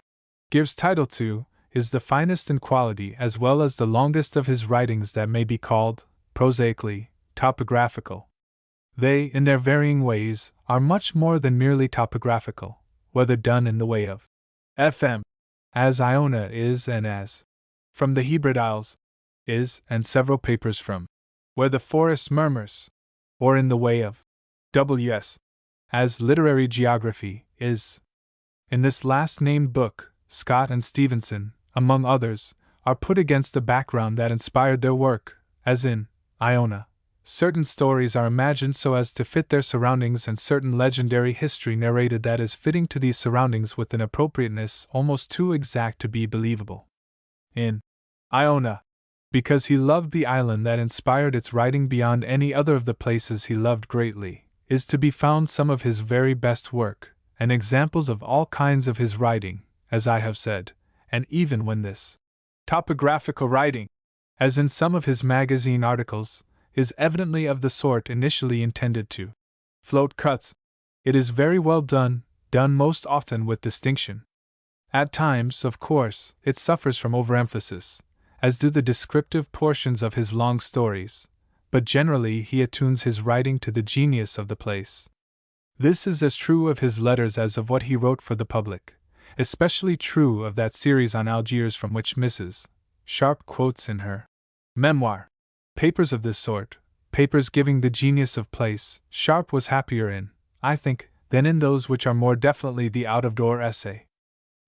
gives title to, is the finest in quality as well as the longest of his writings that may be called, prosaically, topographical. They, in their varying ways, are much more than merely topographical, whether done in the way of FM, as Iona is and as From the Hebrid Isles is, and several papers from Where the Forest Murmurs, or in the way of WS, as literary geography is. In this last named book, Scott and Stevenson, among others, are put against the background that inspired their work, as in Iona. Certain stories are imagined so as to fit their surroundings, and certain legendary history narrated that is fitting to these surroundings with an appropriateness almost too exact to be believable. In Iona, because he loved the island that inspired its writing beyond any other of the places he loved greatly, is to be found some of his very best work, and examples of all kinds of his writing, as I have said, and even when this topographical writing, as in some of his magazine articles, is evidently of the sort initially intended to float cuts, it is very well done most often with distinction. At times, of course, it suffers from overemphasis, as do the descriptive portions of his long stories, but generally he attunes his writing to the genius of the place. This is as true of his letters as of what he wrote for the public, especially true of that series on Algiers from which Mrs. Sharp quotes in her memoir. Papers of this sort, papers giving the genius of place, Sharp was happier in, I think, than in those which are more definitely the out-of-door essay.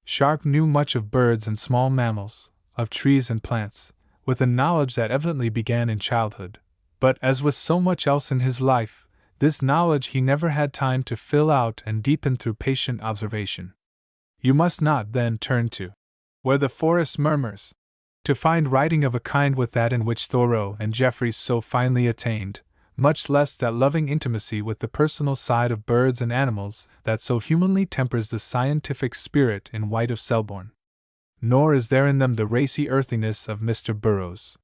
Sharp knew much of birds and small mammals, of trees and plants, with a knowledge that evidently began in childhood, but as with so much else in his life, this knowledge he never had time to fill out and deepen through patient observation. You must not, then, turn to where the forest murmurs, to find writing of a kind with that in which Thoreau and Jeffries so finely attained, much less that loving intimacy with the personal side of birds and animals that so humanly tempers the scientific spirit in White of Selborne. Nor is there in them the racy earthiness of Mr. Burroughs.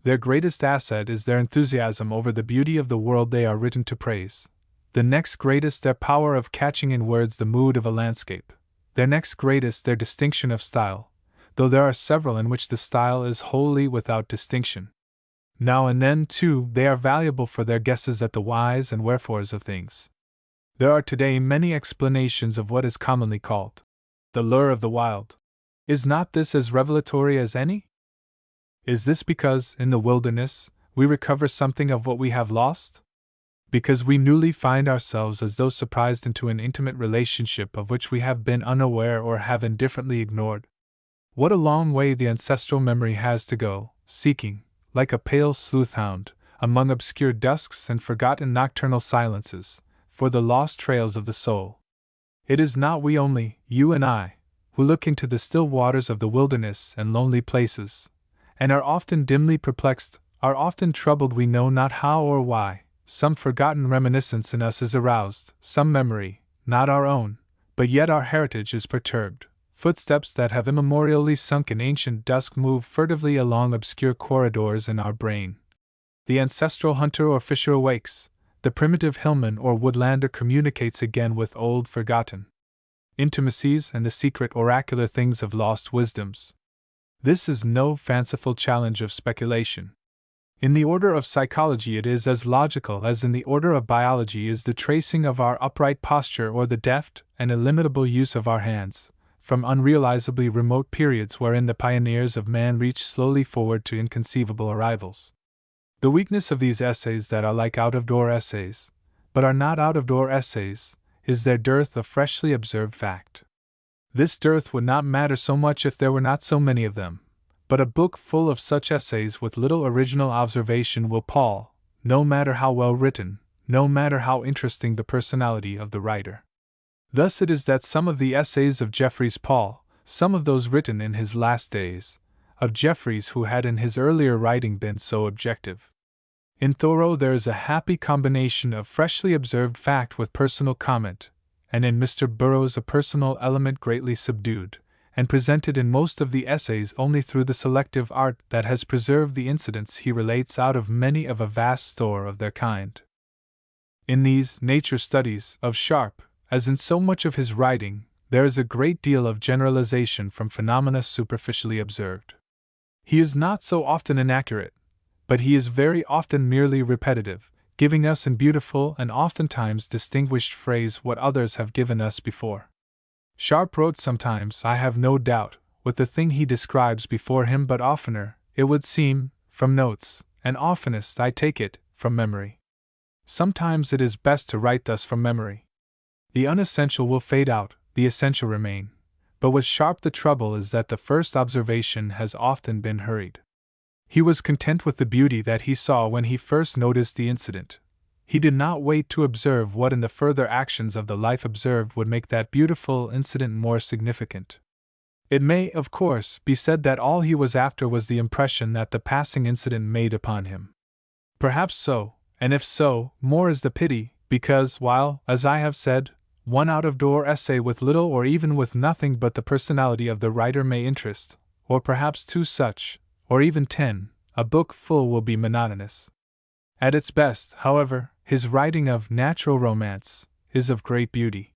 Their greatest asset is their enthusiasm over the beauty of the world they are written to praise, the next greatest their power of catching in words the mood of a landscape, their next greatest their distinction of style, though there are several in which the style is wholly without distinction. Now and then, too, they are valuable for their guesses at the whys and wherefores of things. There are today many explanations of what is commonly called the lure of the wild. Is not this as revelatory as any? Is this because, in the wilderness, we recover something of what we have lost? Because we newly find ourselves as though surprised into an intimate relationship of which we have been unaware or have indifferently ignored? What a long way the ancestral memory has to go, seeking, like a pale sleuth-hound, among obscure dusks and forgotten nocturnal silences, for the lost trails of the soul. It is not we only, you and I, who look into the still waters of the wilderness and lonely places, and are often dimly perplexed, are often troubled we know not how or why. Some forgotten reminiscence in us is aroused, some memory, not our own, but yet our heritage is perturbed. Footsteps that have immemorially sunk in ancient dusk move furtively along obscure corridors in our brain. The ancestral hunter or fisher awakes, the primitive hillman or woodlander communicates again with old forgotten intimacies and the secret oracular things of lost wisdoms. This is no fanciful challenge of speculation. In the order of psychology it is as logical as in the order of biology is the tracing of our upright posture or the deft and illimitable use of our hands, from unrealizably remote periods wherein the pioneers of man reach slowly forward to inconceivable arrivals. The weakness of these essays that are like out-of-door essays, but are not out-of-door essays, is their dearth of freshly observed fact. This dearth would not matter so much if there were not so many of them, but a book full of such essays with little original observation will pall, no matter how well written, no matter how interesting the personality of the writer. Thus it is that some of the essays of Jeffries pall, some of those written in his last days, of Jeffries who had in his earlier writing been so objective. In Thoreau there is a happy combination of freshly observed fact with personal comment, and in Mr. Burroughs a personal element greatly subdued, and presented in most of the essays only through the selective art that has preserved the incidents he relates out of many of a vast store of their kind. In these nature studies of Sharp, as in so much of his writing, there is a great deal of generalization from phenomena superficially observed. He is not so often inaccurate, but he is very often merely repetitive, giving us in beautiful and oftentimes distinguished phrase what others have given us before. Sharp wrote sometimes, I have no doubt, with the thing he describes before him, but oftener, it would seem, from notes, and oftenest, I take it, from memory. Sometimes it is best to write thus from memory. The unessential will fade out, the essential remain, but with Sharp the trouble is that the first observation has often been hurried. He was content with the beauty that he saw when he first noticed the incident. He did not wait to observe what in the further actions of the life observed would make that beautiful incident more significant. It may, of course, be said that all he was after was the impression that the passing incident made upon him. Perhaps so, and if so, more is the pity, because while, as I have said, one out-of-door essay with little or even with nothing but the personality of the writer may interest, or perhaps two such, or even 10, a book full will be monotonous. At its best, however, his writing of natural romance is of great beauty.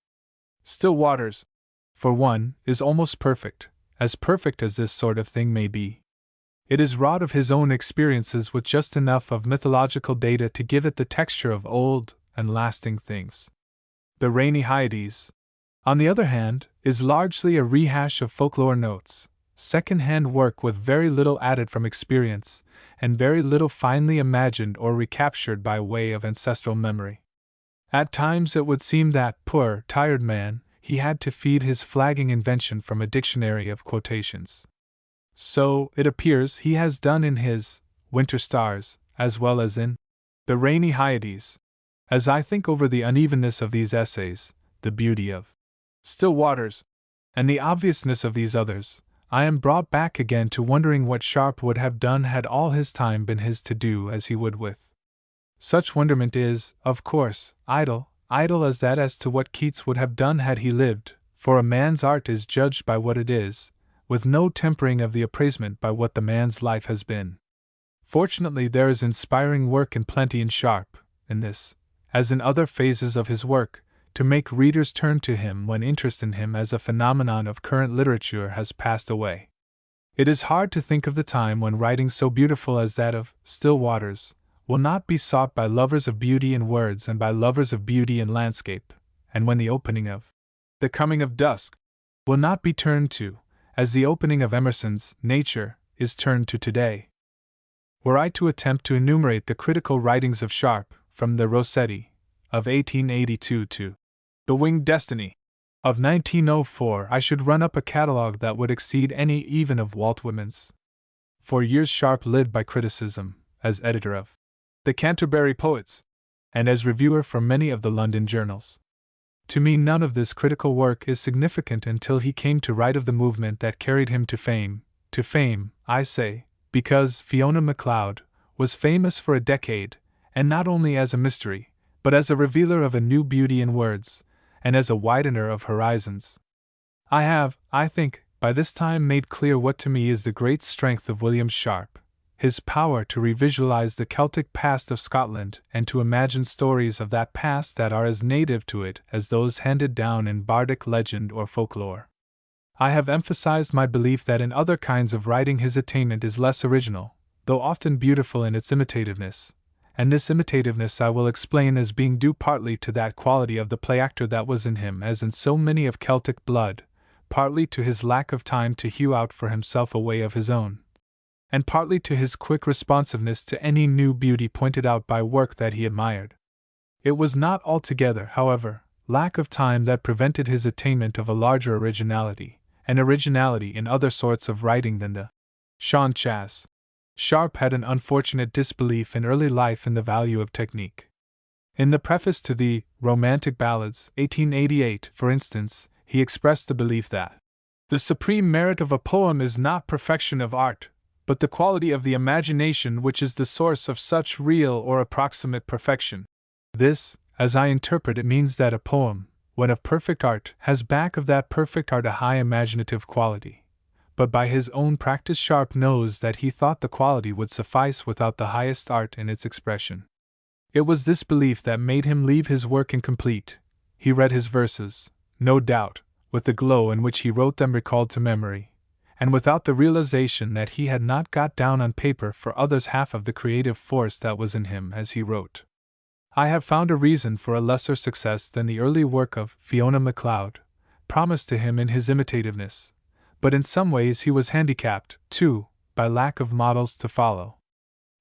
Still Waters, for one, is almost perfect as this sort of thing may be. It is wrought of his own experiences with just enough of mythological data to give it the texture of old and lasting things. The Rainy Hyades, on the other hand, is largely a rehash of folklore notes, second-hand work with very little added from experience, and very little finely imagined or recaptured by way of ancestral memory. At times it would seem that, poor, tired man, he had to feed his flagging invention from a dictionary of quotations. So, it appears, he has done in his Winter Stars, as well as in The Rainy Hyades. As I think over the unevenness of these essays, the beauty of Still Waters, and the obviousness of these others, I am brought back again to wondering what Sharp would have done had all his time been his to do as he would with. Such wonderment is, of course, idle as to what Keats would have done had he lived, for a man's art is judged by what it is, with no tempering of the appraisement by what the man's life has been. Fortunately, there is inspiring work in plenty in Sharp, in this, as in other phases of his work, to make readers turn to him when interest in him as a phenomenon of current literature has passed away. It is hard to think of the time when writing so beautiful as that of Still Waters will not be sought by lovers of beauty in words and by lovers of beauty in landscape, and when the opening of The Coming of Dusk will not be turned to, as the opening of Emerson's Nature is turned to today. Were I to attempt to enumerate the critical writings of Sharp, from the Rossetti of 1882 to The Winged Destiny of 1904, I should run up a catalogue that would exceed any even of Walt Whitman's. For years Sharp lived by criticism, as editor of The Canterbury Poets, and as reviewer for many of the London journals. To me, none of this critical work is significant until he came to write of the movement that carried him to fame, I say, because Fiona Macleod was famous for a decade, and not only as a mystery, but as a revealer of a new beauty in words, and as a widener of horizons. I have, I think, by this time made clear what to me is the great strength of William Sharp, his power to revisualize the Celtic past of Scotland and to imagine stories of that past that are as native to it as those handed down in bardic legend or folklore. I have emphasized my belief that in other kinds of writing his attainment is less original, though often beautiful in its imitativeness, and this imitativeness I will explain as being due partly to that quality of the play-actor that was in him as in so many of Celtic blood, partly to his lack of time to hew out for himself a way of his own, and partly to his quick responsiveness to any new beauty pointed out by work that he admired. It was not altogether, however, lack of time that prevented his attainment of a larger originality, an originality in other sorts of writing than the Sean Chas. Sharp had an unfortunate disbelief in early life in the value of technique. In the preface to the Romantic Ballads, 1888, for instance, he expressed the belief that the supreme merit of a poem is not perfection of art, but the quality of the imagination which is the source of such real or approximate perfection. This, as I interpret it, means that a poem, when of perfect art, has back of that perfect art a high imaginative quality. But by his own practice Sharp knows that he thought the quality would suffice without the highest art in its expression. It was this belief that made him leave his work incomplete. He read his verses, no doubt, with the glow in which he wrote them recalled to memory, and without the realization that he had not got down on paper for others half of the creative force that was in him as he wrote. I have found a reason for a lesser success than the early work of Fiona Macleod promised to him in his imitativeness, but in some ways he was handicapped, too, by lack of models to follow.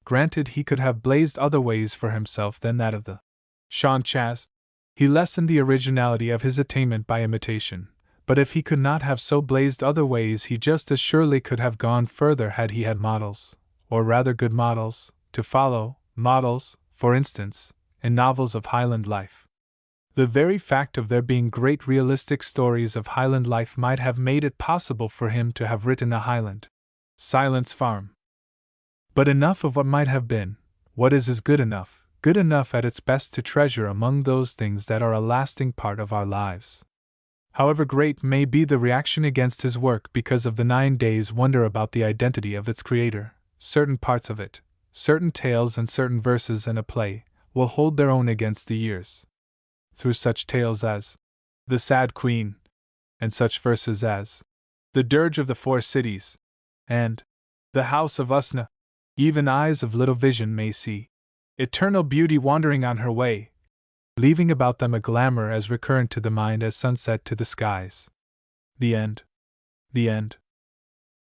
Granted, he could have blazed other ways for himself than that of the Sean Chas. He lessened the originality of his attainment by imitation, But if he could not have so blazed other ways, he just as surely could have gone further had he had models, or rather good models, to follow, models, for instance, in novels of Highland life. The very fact of there being great realistic stories of Highland life might have made it possible for him to have written a Highland Silence Farm. But enough of what might have been. What is good enough at its best to treasure among those things that are a lasting part of our lives. However great may be the reaction against his work because of the 9 days' wonder about the identity of its creator, certain parts of it, certain tales and certain verses in a play, will hold their own against the years. Through such tales as The Sad Queen, and such verses as The Dirge of the Four Cities, and The House of Usna, even eyes of little vision may see eternal beauty wandering on her way, leaving about them a glamour as recurrent to the mind as sunset to the skies. The end. The end.